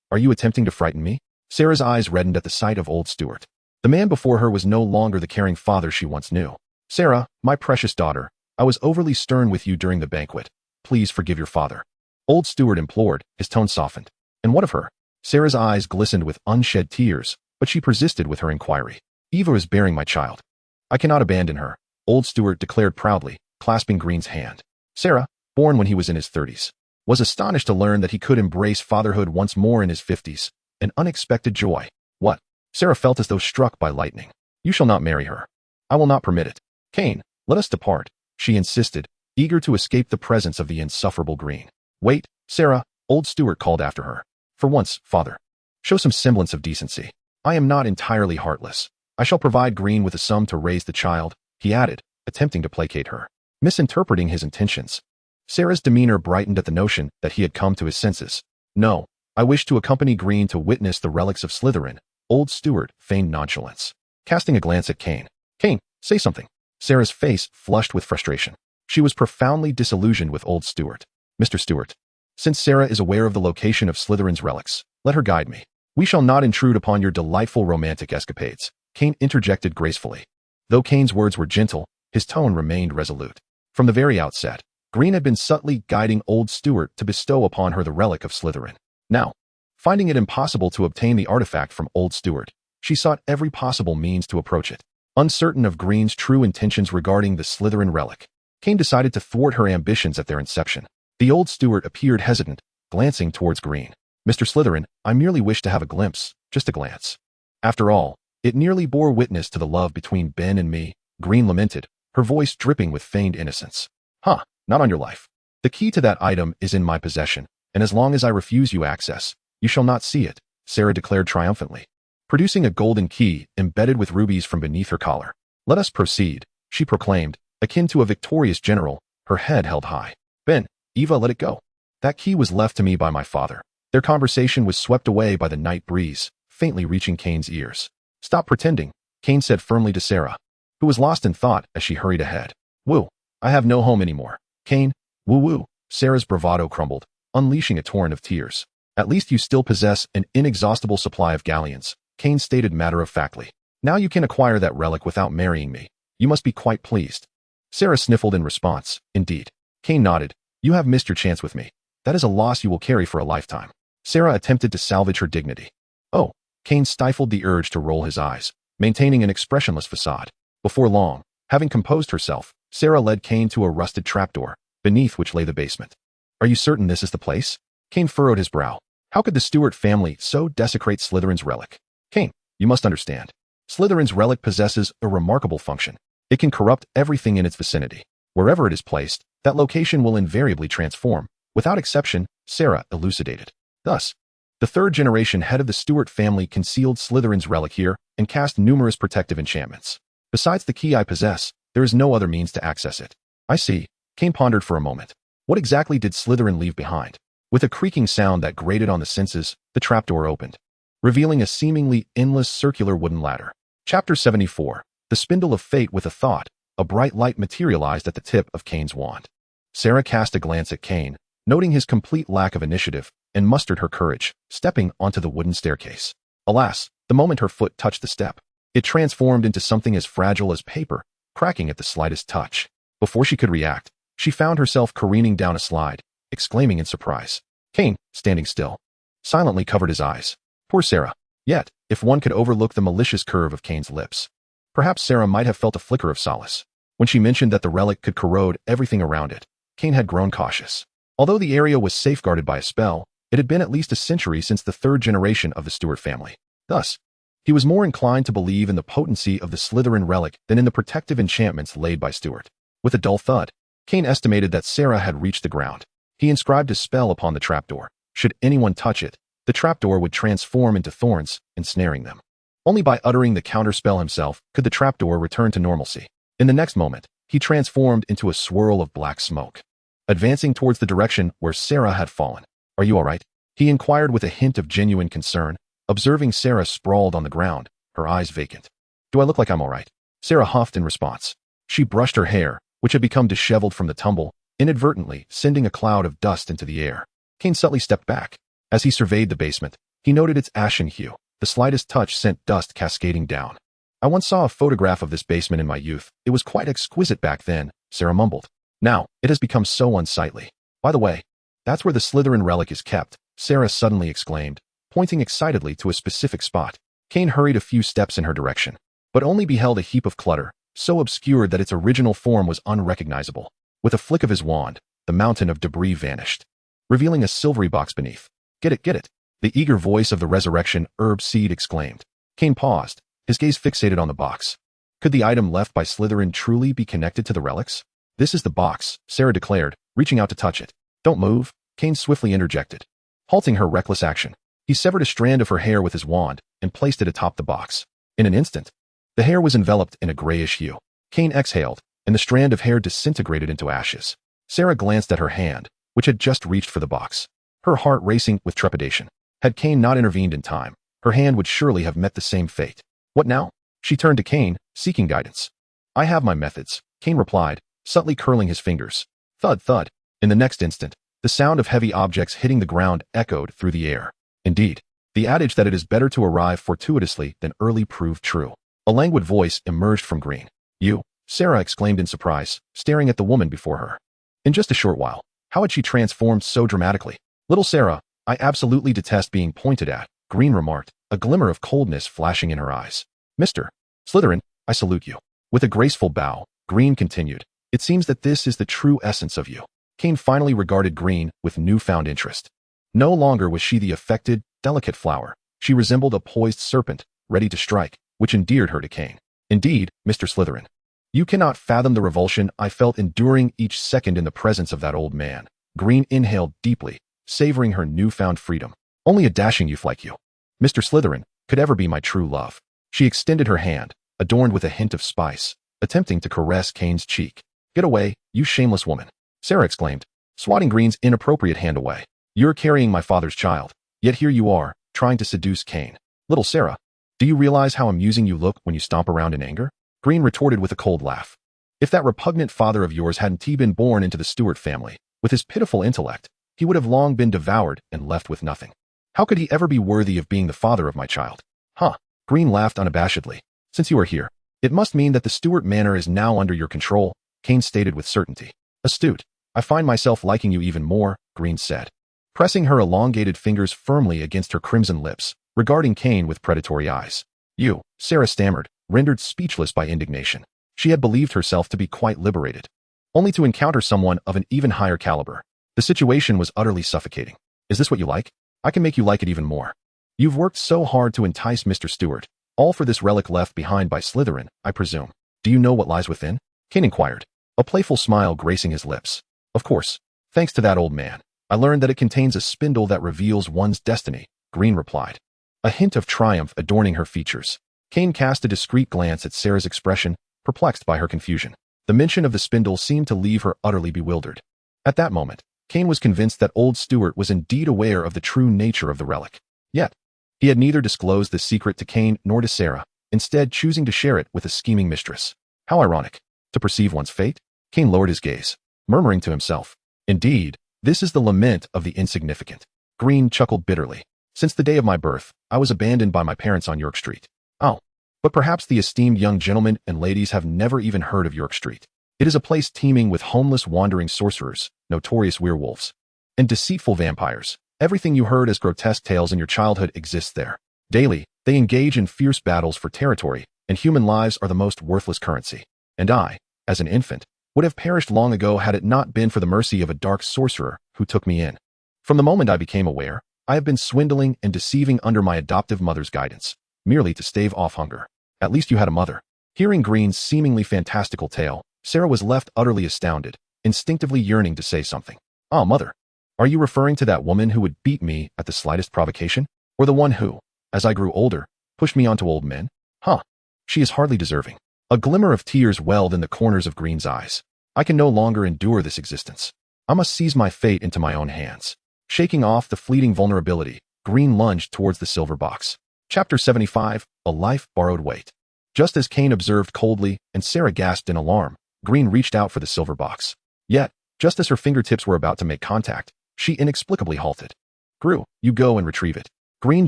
Are you attempting to frighten me? Sarah's eyes reddened at the sight of Old Stewart. The man before her was no longer the caring father she once knew. Sarah, my precious daughter, I was overly stern with you during the banquet. Please forgive your father. Old Stewart implored, his tone softened. And what of her? Sarah's eyes glistened with unshed tears, but she persisted with her inquiry. Eva is bearing my child. I cannot abandon her, Old Stewart declared proudly, clasping Green's hand. Sarah, born when he was in his 30s, was astonished to learn that he could embrace fatherhood once more in his 50s, an unexpected joy. What? Sarah felt as though struck by lightning. You shall not marry her. I will not permit it. Kane, let us depart, she insisted, eager to escape the presence of the insufferable Green. Wait, Sarah, Old Stewart called after her. For once, father, show some semblance of decency. I am not entirely heartless. I shall provide Green with a sum to raise the child, he added, attempting to placate her. Misinterpreting his intentions, Sarah's demeanor brightened at the notion that he had come to his senses. No, I wish to accompany Green to witness the relics of Slytherin, Old Stewart feigned nonchalance, casting a glance at Kane. Kane, say something. Sarah's face flushed with frustration. She was profoundly disillusioned with Old Stewart. Mr. Stewart, since Sarah is aware of the location of Slytherin's relics, let her guide me. We shall not intrude upon your delightful romantic escapades, Kane interjected gracefully. Though Kane's words were gentle, his tone remained resolute. From the very outset, Green had been subtly guiding Old Stewart to bestow upon her the relic of Slytherin. Now, Finding it impossible to obtain the artifact from Old Stewart, she sought every possible means to approach it. Uncertain of Green's true intentions regarding the Slytherin relic, Kane decided to thwart her ambitions at their inception. The Old Stewart appeared hesitant, glancing towards Green. "Mr. Slytherin, I merely wish to have a glimpse, just a glance." After all, it nearly bore witness to the love between Ben and me, Green lamented, her voice dripping with feigned innocence. "Huh, not on your life. The key to that item is in my possession, and as long as I refuse you access, you shall not see it," Sarah declared triumphantly, producing a golden key embedded with rubies from beneath her collar. "Let us proceed," she proclaimed, akin to a victorious general, her head held high. "Ben, Eva, let it go." That key was left to me by my father. Their conversation was swept away by the night breeze, faintly reaching Kane's ears. "Stop pretending," Kane said firmly to Sarah, who was lost in thought as she hurried ahead. "Woo, I have no home anymore. Kane, woo-woo." Sarah's bravado crumbled, unleashing a torrent of tears. "At least you still possess an inexhaustible supply of galleons," Kane stated matter-of-factly. "Now you can acquire that relic without marrying me. You must be quite pleased." Sarah sniffled in response. "Indeed." Kane nodded. "You have missed your chance with me. That is a loss you will carry for a lifetime." Sarah attempted to salvage her dignity. "Oh." Kane stifled the urge to roll his eyes, maintaining an expressionless facade. Before long, having composed herself, Sarah led Kane to a rusted trapdoor, beneath which lay the basement. "Are you certain this is the place?" Kane furrowed his brow. How could the Stewart family so desecrate Slytherin's relic? "Kane, you must understand. Slytherin's relic possesses a remarkable function. It can corrupt everything in its vicinity. Wherever it is placed, that location will invariably transform, without exception," Sarah elucidated. "Thus, the third-generation head of the Stewart family concealed Slytherin's relic here and cast numerous protective enchantments. Besides the key I possess, there is no other means to access it." "I see." Kane pondered for a moment. What exactly did Slytherin leave behind? With a creaking sound that grated on the senses, the trapdoor opened, revealing a seemingly endless circular wooden ladder. Chapter 74. The Spindle of Fate. With a thought, a bright light materialized at the tip of Kane's wand. Sarah cast a glance at Kane, noting his complete lack of initiative, and mustered her courage, stepping onto the wooden staircase. Alas, the moment her foot touched the step, it transformed into something as fragile as paper, cracking at the slightest touch. Before she could react, she found herself careening down a slide, exclaiming in surprise. Kane, standing still, silently covered his eyes. Poor Sarah. Yet, if one could overlook the malicious curve of Kane's lips, perhaps Sarah might have felt a flicker of solace. When she mentioned that the relic could corrode everything around it, Kane had grown cautious. Although the area was safeguarded by a spell, it had been at least a century since the third generation of the Stewart family. Thus, he was more inclined to believe in the potency of the Slytherin relic than in the protective enchantments laid by Stewart. With a dull thud, Kane estimated that Sarah had reached the ground. He inscribed a spell upon the trapdoor. Should anyone touch it, the trapdoor would transform into thorns, ensnaring them. Only by uttering the counterspell himself could the trapdoor return to normalcy. In the next moment, he transformed into a swirl of black smoke, advancing towards the direction where Sarah had fallen. "Are you all right?" he inquired with a hint of genuine concern, observing Sarah sprawled on the ground, her eyes vacant. "Do I look like I'm all right?" Sarah huffed in response. She brushed her hair, which had become disheveled from the tumble, inadvertently sending a cloud of dust into the air. Kane subtly stepped back. As he surveyed the basement, he noted its ashen hue. The slightest touch sent dust cascading down. "I once saw a photograph of this basement in my youth. It was quite exquisite back then," Sarah mumbled. "Now, it has become so unsightly. By the way, that's where the Slytherin relic is kept," Sarah suddenly exclaimed, pointing excitedly to a specific spot. Kane hurried a few steps in her direction, but only beheld a heap of clutter, so obscured that its original form was unrecognizable. With a flick of his wand, the mountain of debris vanished, revealing a silvery box beneath. Get it, get it!" the eager voice of the resurrection herb seed exclaimed. Kane paused, his gaze fixated on the box. Could the item left by Slytherin truly be connected to the relics? "This is the box," Sarah declared, reaching out to touch it. "Don't move," Kane swiftly interjected, halting her reckless action. He severed a strand of her hair with his wand and placed it atop the box. In an instant, the hair was enveloped in a grayish hue. Kane exhaled, and the strand of hair disintegrated into ashes. Sarah glanced at her hand, which had just reached for the box, her heart racing with trepidation. Had Kane not intervened in time, her hand would surely have met the same fate. "What now?" She turned to Kane, seeking guidance. "I have my methods," Kane replied, subtly curling his fingers. Thud, thud. In the next instant, the sound of heavy objects hitting the ground echoed through the air. Indeed, the adage that it is better to arrive fortuitously than early proved true. A languid voice emerged from Green. "You," Sarah exclaimed in surprise, staring at the woman before her. In just a short while, how had she transformed so dramatically? Little Sarah, I absolutely detest being pointed at, Green remarked, a glimmer of coldness flashing in her eyes. Mr. Slytherin, I salute you. With a graceful bow, Green continued, it seems that this is the true essence of you. Kane finally regarded Green with newfound interest. No longer was she the affected, delicate flower. She resembled a poised serpent, ready to strike, which endeared her to Kane. Indeed, Mr. Slytherin. You cannot fathom the revulsion I felt enduring each second in the presence of that old man. Green inhaled deeply, savoring her newfound freedom. Only a dashing youth like you, Mr. Slytherin, could ever be my true love. She extended her hand, adorned with a hint of spice, attempting to caress Kane's cheek. Get away, you shameless woman, Sarah exclaimed, swatting Green's inappropriate hand away. You're carrying my father's child, yet here you are, trying to seduce Kane. Little Sarah, do you realize how amusing you look when you stomp around in anger? Green retorted with a cold laugh. If that repugnant father of yours hadn't been born into the Stewart family, with his pitiful intellect, he would have long been devoured and left with nothing. How could he ever be worthy of being the father of my child? Huh? Green laughed unabashedly. Since you are here, it must mean that the Stewart manor is now under your control, Kane stated with certainty. Astute. I find myself liking you even more, Green said, pressing her elongated fingers firmly against her crimson lips, regarding Kane with predatory eyes. You, Sarah stammered, rendered speechless by indignation. She had believed herself to be quite liberated, only to encounter someone of an even higher caliber. The situation was utterly suffocating. Is this what you like? I can make you like it even more. You've worked so hard to entice Mr. Stewart, all for this relic left behind by Slytherin, I presume. Do you know what lies within? Kane inquired, a playful smile gracing his lips. Of course, thanks to that old man. I learned that it contains a spindle that reveals one's destiny, Green replied, a hint of triumph adorning her features. Kane cast a discreet glance at Sarah's expression, perplexed by her confusion. The mention of the spindle seemed to leave her utterly bewildered. At that moment, Kane was convinced that old Stewart was indeed aware of the true nature of the relic. Yet, he had neither disclosed the secret to Kane nor to Sarah, instead choosing to share it with a scheming mistress. How ironic. To perceive one's fate? Kane lowered his gaze, murmuring to himself. Indeed, this is the lament of the insignificant. Green chuckled bitterly. Since the day of my birth, I was abandoned by my parents on York Street. Oh, but perhaps the esteemed young gentlemen and ladies have never even heard of York Street. It is a place teeming with homeless wandering sorcerers, notorious werewolves, and deceitful vampires. Everything you heard as grotesque tales in your childhood exists there. Daily, they engage in fierce battles for territory, and human lives are the most worthless currency. And I, as an infant, would have perished long ago had it not been for the mercy of a dark sorcerer who took me in. From the moment I became aware, I have been swindling and deceiving under my adoptive mother's guidance, merely to stave off hunger. At least you had a mother. Hearing Green's seemingly fantastical tale, Sarah was left utterly astounded, instinctively yearning to say something. Ah, mother. Are you referring to that woman who would beat me at the slightest provocation? Or the one who, as I grew older, pushed me onto old men? Huh. She is hardly deserving. A glimmer of tears welled in the corners of Green's eyes. I can no longer endure this existence. I must seize my fate into my own hands. Shaking off the fleeting vulnerability, Green lunged towards the silver box. Chapter 75, A Life Borrowed Weight. Just as Kane observed coldly and Sarah gasped in alarm, Green reached out for the silver box. Yet, just as her fingertips were about to make contact, she inexplicably halted. Gru, you go and retrieve it. Green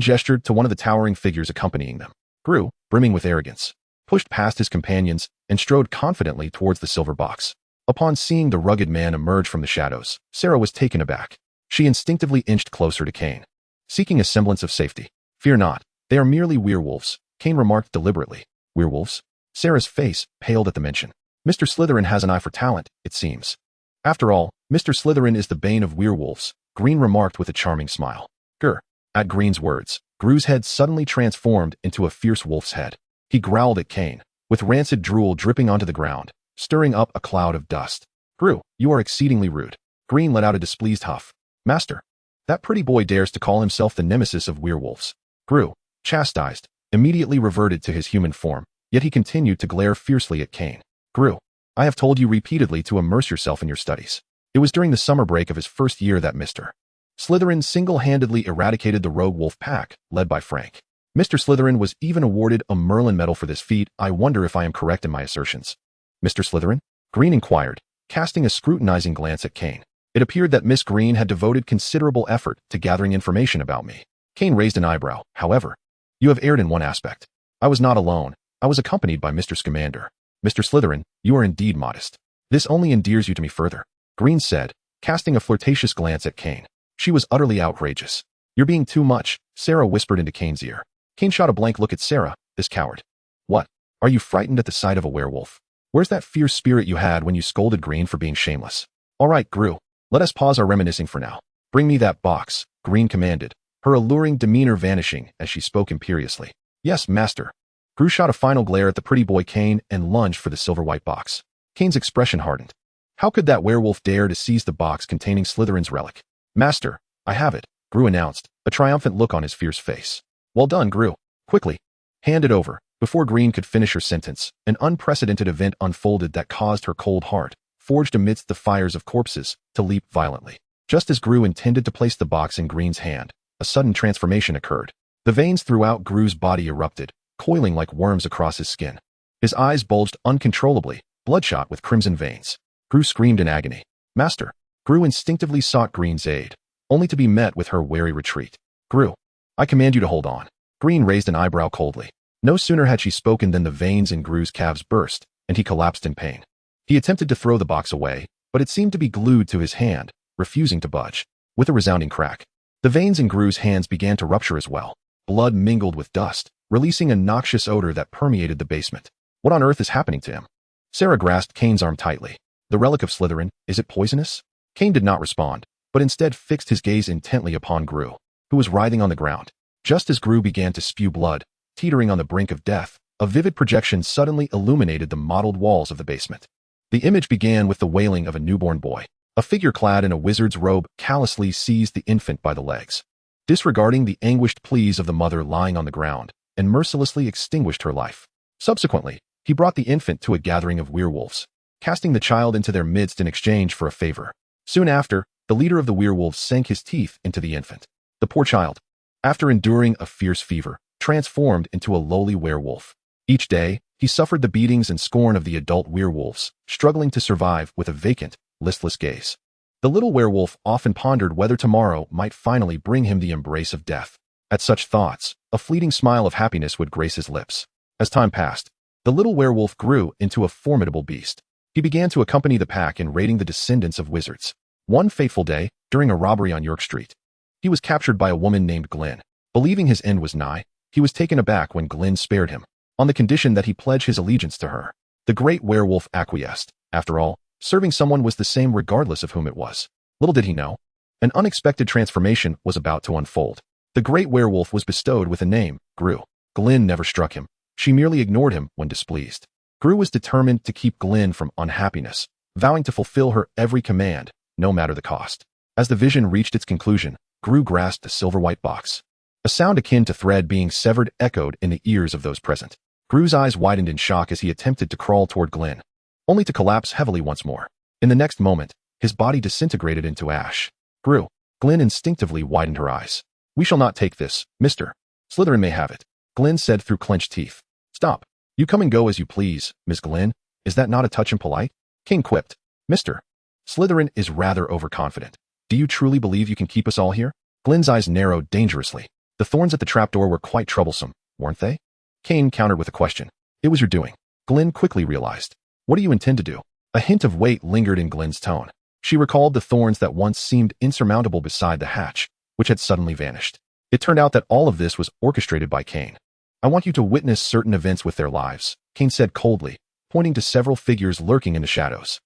gestured to one of the towering figures accompanying them. Gru, brimming with arrogance, pushed past his companions and strode confidently towards the silver box. Upon seeing the rugged man emerge from the shadows, Sarah was taken aback. She instinctively inched closer to Kane, seeking a semblance of safety. Fear not, they are merely werewolves, Kane remarked deliberately. Werewolves? Sarah's face paled at the mention. Mr. Slytherin has an eye for talent, it seems. After all, Mr. Slytherin is the bane of werewolves, Green remarked with a charming smile. Grr. At Green's words, Gru's head suddenly transformed into a fierce wolf's head. He growled at Kane, with rancid drool dripping onto the ground, stirring up a cloud of dust. Gru, you are exceedingly rude. Green let out a displeased huff. Master, that pretty boy dares to call himself the nemesis of werewolves. Gru, chastised, immediately reverted to his human form, yet he continued to glare fiercely at Kane. Gru, I have told you repeatedly to immerse yourself in your studies. It was during the summer break of his first year that Mr. Slytherin single-handedly eradicated the rogue wolf pack, led by Frank. Mr. Slytherin was even awarded a Merlin medal for this feat. I wonder if I am correct in my assertions. Mr. Slytherin? Green inquired, casting a scrutinizing glance at Kane. It appeared that Miss Green had devoted considerable effort to gathering information about me. Kane raised an eyebrow. However, you have erred in one aspect. I was not alone. I was accompanied by Mr. Scamander. Mr. Slytherin, you are indeed modest. This only endears you to me further, Green said, casting a flirtatious glance at Kane. She was utterly outrageous. You're being too much, Sarah whispered into Kane's ear. Kane shot a blank look at Sarah, this coward. What? Are you frightened at the sight of a werewolf? Where's that fierce spirit you had when you scolded Green for being shameless? All right, Gru. Let us pause our reminiscing for now. Bring me that box, Green commanded, her alluring demeanor vanishing as she spoke imperiously. Yes, master. Gru shot a final glare at the pretty boy Kane and lunged for the silver-white box. Kane's expression hardened. How could that werewolf dare to seize the box containing Slytherin's relic? Master, I have it, Gru announced, a triumphant look on his fierce face. Well done, Gru. Quickly. Hand it over. Before Green could finish her sentence, an unprecedented event unfolded that caused her cold heart, forged amidst the fires of corpses, to leap violently. Just as Gru intended to place the box in Green's hand, a sudden transformation occurred. The veins throughout Gru's body erupted, coiling like worms across his skin. His eyes bulged uncontrollably, bloodshot with crimson veins. Gru screamed in agony. Master. Gru instinctively sought Green's aid, only to be met with her wary retreat. Gru. I command you to hold on. Green raised an eyebrow coldly. No sooner had she spoken than the veins in Gru's calves burst, and he collapsed in pain. He attempted to throw the box away, but it seemed to be glued to his hand, refusing to budge. With a resounding crack, the veins in Gru's hands began to rupture as well. Blood mingled with dust, releasing a noxious odor that permeated the basement. What on earth is happening to him? Sarah grasped Kane's arm tightly. The relic of Slytherin, is it poisonous? Kane did not respond, but instead fixed his gaze intently upon Gru, who was writhing on the ground. Just as Gru began to spew blood, teetering on the brink of death, a vivid projection suddenly illuminated the mottled walls of the basement. The image began with the wailing of a newborn boy. A figure clad in a wizard's robe callously seized the infant by the legs, disregarding the anguished pleas of the mother lying on the ground, and mercilessly extinguished her life. Subsequently, he brought the infant to a gathering of werewolves, casting the child into their midst in exchange for a favor. Soon after, the leader of the werewolves sank his teeth into the infant. The poor child, after enduring a fierce fever, transformed into a lowly werewolf. Each day, he suffered the beatings and scorn of the adult werewolves, struggling to survive with a vacant, listless gaze. The little werewolf often pondered whether tomorrow might finally bring him the embrace of death. At such thoughts, a fleeting smile of happiness would grace his lips. As time passed, the little werewolf grew into a formidable beast. He began to accompany the pack in raiding the descendants of wizards. One fateful day, during a robbery on York Street, he was captured by a woman named Glenn. Believing his end was nigh, he was taken aback when Glenn spared him, on the condition that he pledge his allegiance to her. The great werewolf acquiesced. After all, serving someone was the same regardless of whom it was. Little did he know, an unexpected transformation was about to unfold. The great werewolf was bestowed with a name, Gru. Glenn never struck him. She merely ignored him when displeased. Gru was determined to keep Glenn from unhappiness, vowing to fulfill her every command, no matter the cost. As the vision reached its conclusion, Gru grasped the silver-white box. A sound akin to thread being severed echoed in the ears of those present. Gru's eyes widened in shock as he attempted to crawl toward Glenn, only to collapse heavily once more. In the next moment, his body disintegrated into ash. Gru. Glenn instinctively widened her eyes. We shall not take this, mister. Slytherin may have it, Glenn said through clenched teeth. Stop. You come and go as you please, Miss Glenn. Is that not a touch impolite? King quipped. Mister. Slytherin is rather overconfident. Do you truly believe you can keep us all here? Glenn's eyes narrowed dangerously. The thorns at the trapdoor were quite troublesome, weren't they? Kane countered with a question. It was your doing. Glenn quickly realized. What do you intend to do? A hint of weight lingered in Glenn's tone. She recalled the thorns that once seemed insurmountable beside the hatch, which had suddenly vanished. It turned out that all of this was orchestrated by Kane. I want you to witness certain events with their lives, Kane said coldly, pointing to several figures lurking in the shadows.